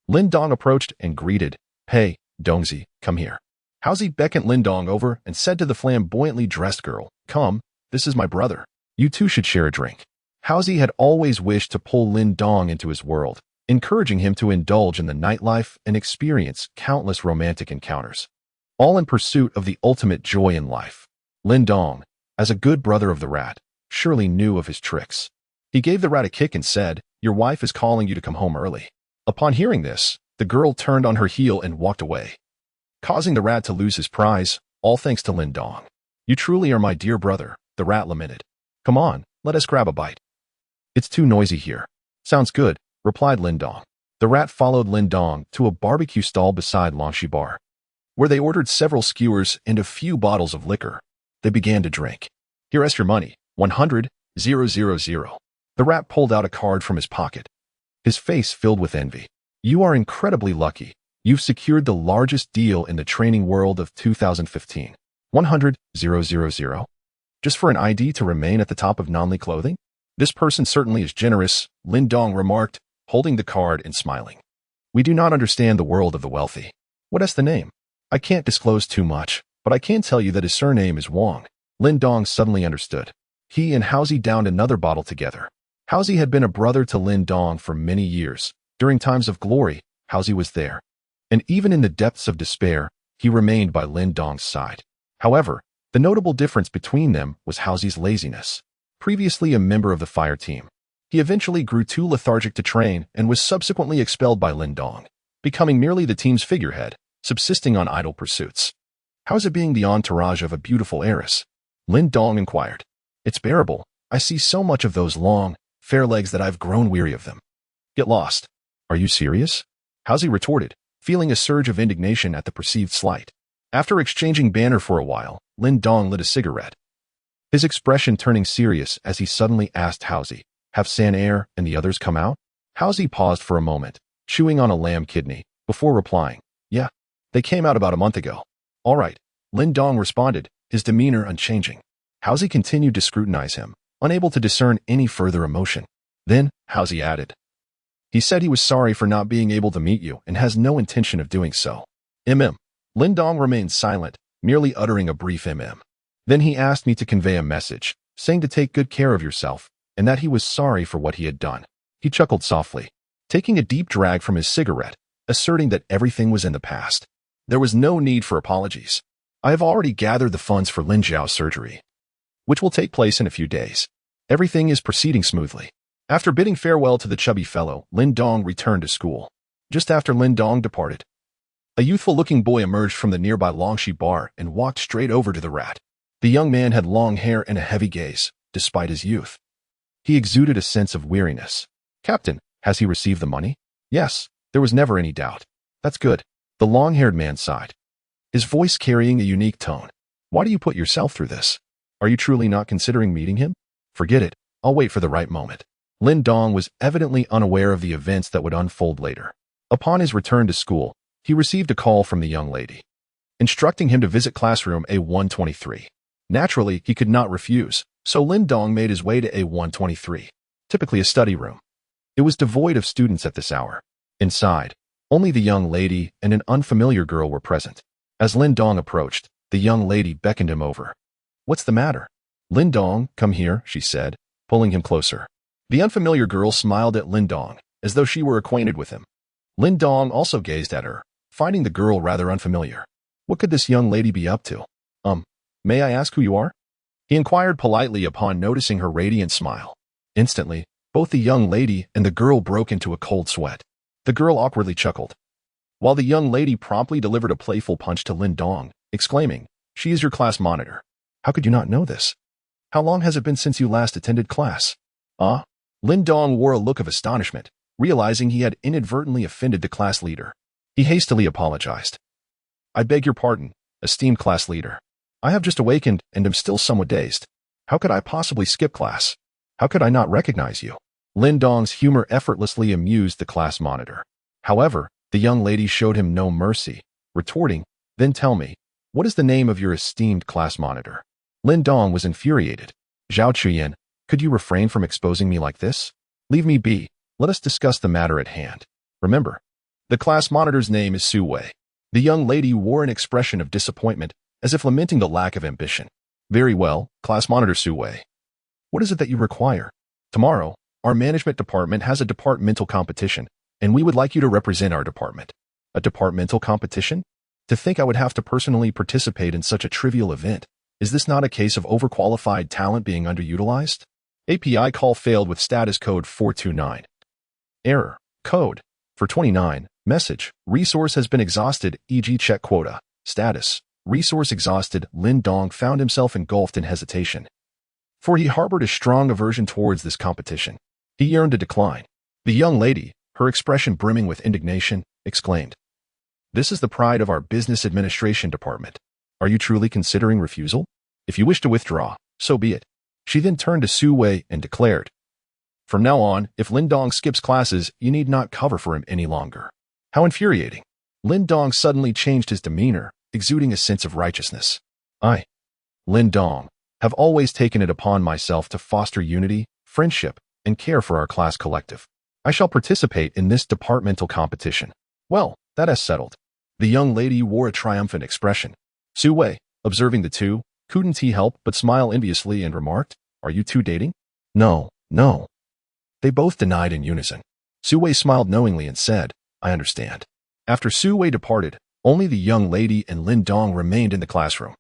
[SPEAKER 1] Lin Dong approached and greeted, "Hey, Dongzi, come here." Hausi beckoned Lin Dong over and said to the flamboyantly dressed girl, "Come, this is my brother. You two should share a drink." Hausi had always wished to pull Lin Dong into his world, encouraging him to indulge in the nightlife and experience countless romantic encounters, all in pursuit of the ultimate joy in life. Lin Dong, as a good brother of the rat, surely knew of his tricks. He gave the rat a kick and said, "Your wife is calling you to come home early." Upon hearing this, the girl turned on her heel and walked away, causing the rat to lose his prize, all thanks to Lin Dong. "You truly are my dear brother," the rat lamented. "Come on, let us grab a bite." "It's too noisy here." "Sounds good," replied Lin Dong. The rat followed Lin Dong to a barbecue stall beside Longxi bar, where they ordered several skewers and a few bottles of liquor. They began to drink. "Here's your money, 100,000. The rat pulled out a card from his pocket, his face filled with envy. "You are incredibly lucky. You've secured the largest deal in the training world of 2015. 100,000. Just for an ID to remain at the top of non-Li clothing? This person certainly is generous," Lin Dong remarked, holding the card and smiling. "We do not understand the world of the wealthy. What is the name?" "I can't disclose too much, but I can tell you that his surname is Wang." Lin Dong suddenly understood. He and Hausi downed another bottle together. Hausi had been a brother to Lin Dong for many years. During times of glory, Hausi was there, and even in the depths of despair, he remained by Lin Dong's side. However, the notable difference between them was Hausi's laziness. Previously a member of the fire team, he eventually grew too lethargic to train and was subsequently expelled by Lin Dong, becoming merely the team's figurehead, subsisting on idle pursuits. "How's it being the entourage of a beautiful heiress?" Lin Dong inquired. "It's bearable. I see so much of those long, fair legs that I've grown weary of them." "Get lost." "Are you serious?" Howsy retorted, feeling a surge of indignation at the perceived slight. After exchanging banter for a while, Lin Dong lit a cigarette, his expression turning serious as he suddenly asked Howsy, "Have San Air and the others come out?" Howsy paused for a moment, chewing on a lamb kidney, before replying, "Yeah, they came out about a month ago." "All right," Lin Dong responded, his demeanor unchanging. Howsy continued to scrutinize him, unable to discern any further emotion. Then, Howsy added, "He said he was sorry for not being able to meet you and has no intention of doing so." Lin Dong remained silent, merely uttering a brief Then he asked me to convey a message, saying to take good care of yourself, and that he was sorry for what he had done. He chuckled softly, taking a deep drag from his cigarette, asserting that everything was in the past. There was no need for apologies. I have already gathered the funds for Lin Zhao's surgery, which will take place in a few days. Everything is proceeding smoothly. After bidding farewell to the chubby fellow, Lin Dong returned to school. Just after Lin Dong departed, a youthful-looking boy emerged from the nearby Longxi bar and walked straight over to the rat. The young man had long hair and a heavy gaze, despite his youth. He exuded a sense of weariness. "Captain, has he received the money?" "Yes, there was never any doubt." "That's good." The long-haired man sighed, his voice carrying a unique tone. "Why do you put yourself through this? Are you truly not considering meeting him?" "Forget it. I'll wait for the right moment." Lin Dong was evidently unaware of the events that would unfold later. Upon his return to school, he received a call from the young lady, instructing him to visit classroom A123. Naturally, he could not refuse, so Lin Dong made his way to A123, typically a study room. It was devoid of students at this hour. Inside, only the young lady and an unfamiliar girl were present. As Lin Dong approached, the young lady beckoned him over. "What's the matter?" "Lin Dong, come here," she said, pulling him closer. The unfamiliar girl smiled at Lin Dong, as though she were acquainted with him. Lin Dong also gazed at her, finding the girl rather unfamiliar. What could this young lady be up to? May I ask who you are?" he inquired politely upon noticing her radiant smile. Instantly, both the young lady and the girl broke into a cold sweat. The girl awkwardly chuckled, while the young lady promptly delivered a playful punch to Lin Dong, exclaiming, "She is your class monitor. How could you not know this? How long has it been since you last attended class?" Lin Dong wore a look of astonishment, realizing he had inadvertently offended the class leader. He hastily apologized. "I beg your pardon, esteemed class leader. I have just awakened and am still somewhat dazed. How could I possibly skip class? How could I not recognize you?" Lin Dong's humor effortlessly amused the class monitor. However, the young lady showed him no mercy, retorting, "Then tell me, what is the name of your esteemed class monitor?" Lin Dong was infuriated. "Zhao Chuyan, could you refrain from exposing me like this? Leave me be. Let us discuss the matter at hand. Remember, the class monitor's name is Su Wei." The young lady wore an expression of disappointment, as if lamenting the lack of ambition. "Very well, class monitor Su Wei. What is it that you require? Tomorrow, our management department has a departmental competition, and we would like you to represent our department." "A departmental competition? To think I would have to personally participate in such a trivial event. Is this not a case of overqualified talent being underutilized?" API call failed with status code 429. Error. Code. 429. Message. Resource has been exhausted, e.g. check quota. Status. Resource exhausted. Lin Dong found himself engulfed in hesitation, for he harbored a strong aversion towards this competition. He yearned to decline. The young lady, her expression brimming with indignation, exclaimed, "This is the pride of our business administration department. Are you truly considering refusal? If you wish to withdraw, so be it." She then turned to Su Wei and declared, "From now on, if Lin Dong skips classes, you need not cover for him any longer." How infuriating. Lin Dong suddenly changed his demeanor, exuding a sense of righteousness. "I, Lin Dong, have always taken it upon myself to foster unity, friendship, and care for our class collective. I shall participate in this departmental competition." "Well, that is settled." The young lady wore a triumphant expression. Su Wei, observing the two, couldn't he help but smile enviously and remarked, "Are you two dating?" No. They both denied in unison. Su Wei smiled knowingly and said, "I understand." After Su Wei departed, only the young lady and Lin Dong remained in the classroom.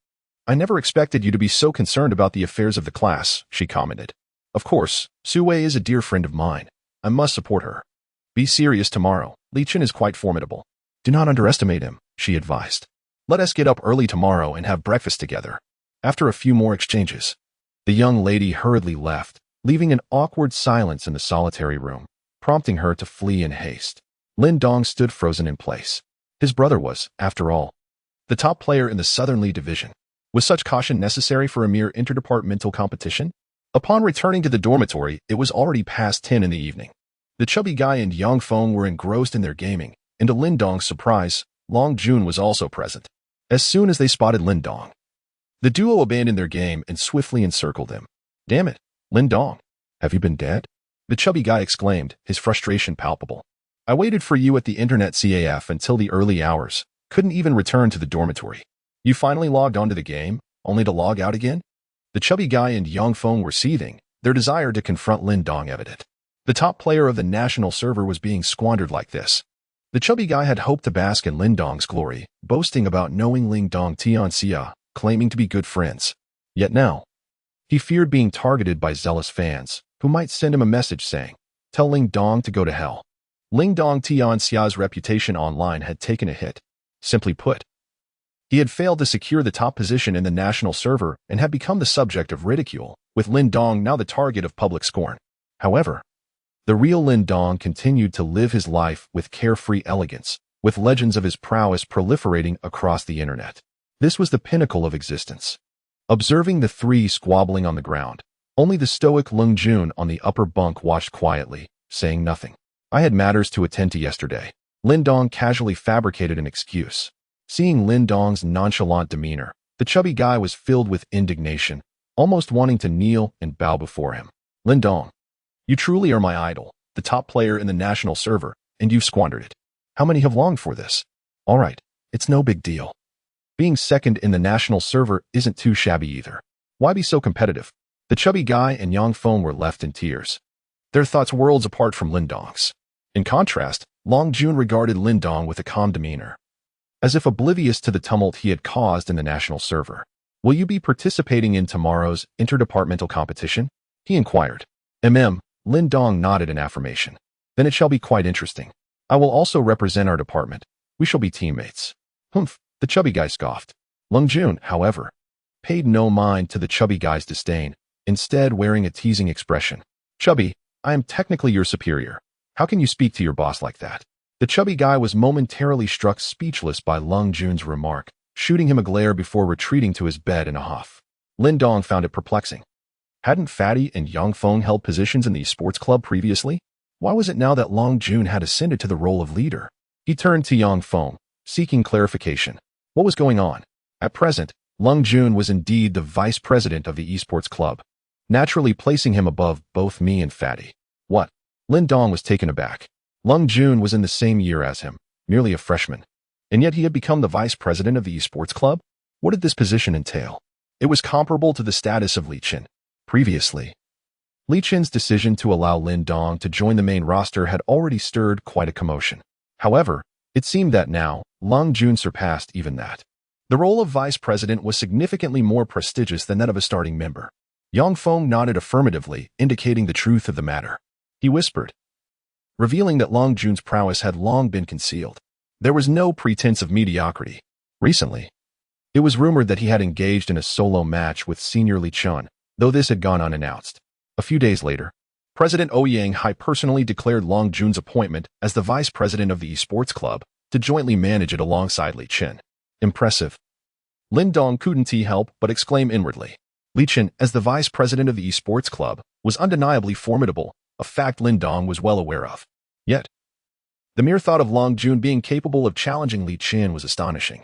[SPEAKER 1] "I never expected you to be so concerned about the affairs of the class," she commented. "Of course, Su Wei is a dear friend of mine. I must support her. Be serious tomorrow. Li Chen is quite formidable. Do not underestimate him," she advised. "Let us get up early tomorrow and have breakfast together." After a few more exchanges, the young lady hurriedly left, leaving an awkward silence in the solitary room, prompting her to flee in haste. Lin Dong stood frozen in place. His brother was, after all, the top player in the Southern League division. Was such caution necessary for a mere interdepartmental competition? Upon returning to the dormitory, it was already past 10 in the evening. The chubby guy and Yang Feng were engrossed in their gaming, and to Lin Dong's surprise, Long Jun was also present. As soon as they spotted Lin Dong, the duo abandoned their game and swiftly encircled him. Damn it, Lin Dong, have you been dead? The chubby guy exclaimed, his frustration palpable. I waited for you at the internet CAF until the early hours, couldn't even return to the dormitory. You finally logged onto the game, only to log out again? The chubby guy and Yang Feng were seething, their desire to confront Lin Dong evident. The top player of the national server was being squandered like this. The chubby guy had hoped to bask in Lin Dong's glory, boasting about knowing Lin Dong Tianxia, claiming to be good friends. Yet now, he feared being targeted by zealous fans, who might send him a message saying, tell Lin Dong to go to hell. Lin Dong Tianxia's reputation online had taken a hit. Simply put, he had failed to secure the top position in the national server and had become the subject of ridicule, with Lin Dong now the target of public scorn. However, the real Lin Dong continued to live his life with carefree elegance, with legends of his prowess proliferating across the internet. This was the pinnacle of existence. Observing the three squabbling on the ground, only the stoic Long Jun on the upper bunk watched quietly, saying nothing. I had matters to attend to yesterday. Lin Dong casually fabricated an excuse. Seeing Lin Dong's nonchalant demeanor, the chubby guy was filled with indignation, almost wanting to kneel and bow before him. Lin Dong, you truly are my idol, the top player in the national server, and you've squandered it. How many have longed for this? All right, it's no big deal. Being second in the national server isn't too shabby either. Why be so competitive? The chubby guy and Yang Feng were left in tears, their thoughts worlds apart from Lin Dong's. In contrast, Long Jun regarded Lin Dong with a calm demeanor, as if oblivious to the tumult he had caused in the national server. Will you be participating in tomorrow's interdepartmental competition? He inquired. Lin Dong nodded in affirmation. Then it shall be quite interesting. I will also represent our department. We shall be teammates. Humph, the chubby guy scoffed. Long Jun, however, paid no mind to the chubby guy's disdain, instead wearing a teasing expression. Chubby, I am technically your superior. How can you speak to your boss like that? The chubby guy was momentarily struck speechless by Long Jun's remark, shooting him a glare before retreating to his bed in a huff. Lin Dong found it perplexing. Hadn't Fatty and Yang Feng held positions in the esports club previously? Why was it now that Long Jun had ascended to the role of leader? He turned to Yang Feng, seeking clarification. What was going on? At present, Long Jun was indeed the vice president of the esports club, naturally placing him above both me and Fatty. What? Lin Dong was taken aback. Long Jun was in the same year as him, merely a freshman, and yet he had become the vice president of the esports club? What did this position entail? It was comparable to the status of Li Qin. Previously, Li Qin's decision to allow Lin Dong to join the main roster had already stirred quite a commotion. However, it seemed that now, Long Jun surpassed even that. The role of vice president was significantly more prestigious than that of a starting member. Yang Feng nodded affirmatively, indicating the truth of the matter. He whispered, revealing that Long Jun's prowess had long been concealed. There was no pretense of mediocrity. Recently, it was rumored that he had engaged in a solo match with Senior Li Chun, though this had gone unannounced. A few days later, President Ouyang Hai personally declared Long Jun's appointment as the vice president of the esports club to jointly manage it alongside Li Qin. Impressive. Lin Dong couldn't help but exclaim inwardly. Li Qin, as the vice president of the esports club, was undeniably formidable, a fact Lin Dong was well aware of. Yet, the mere thought of Long Jun being capable of challenging Li Qin was astonishing.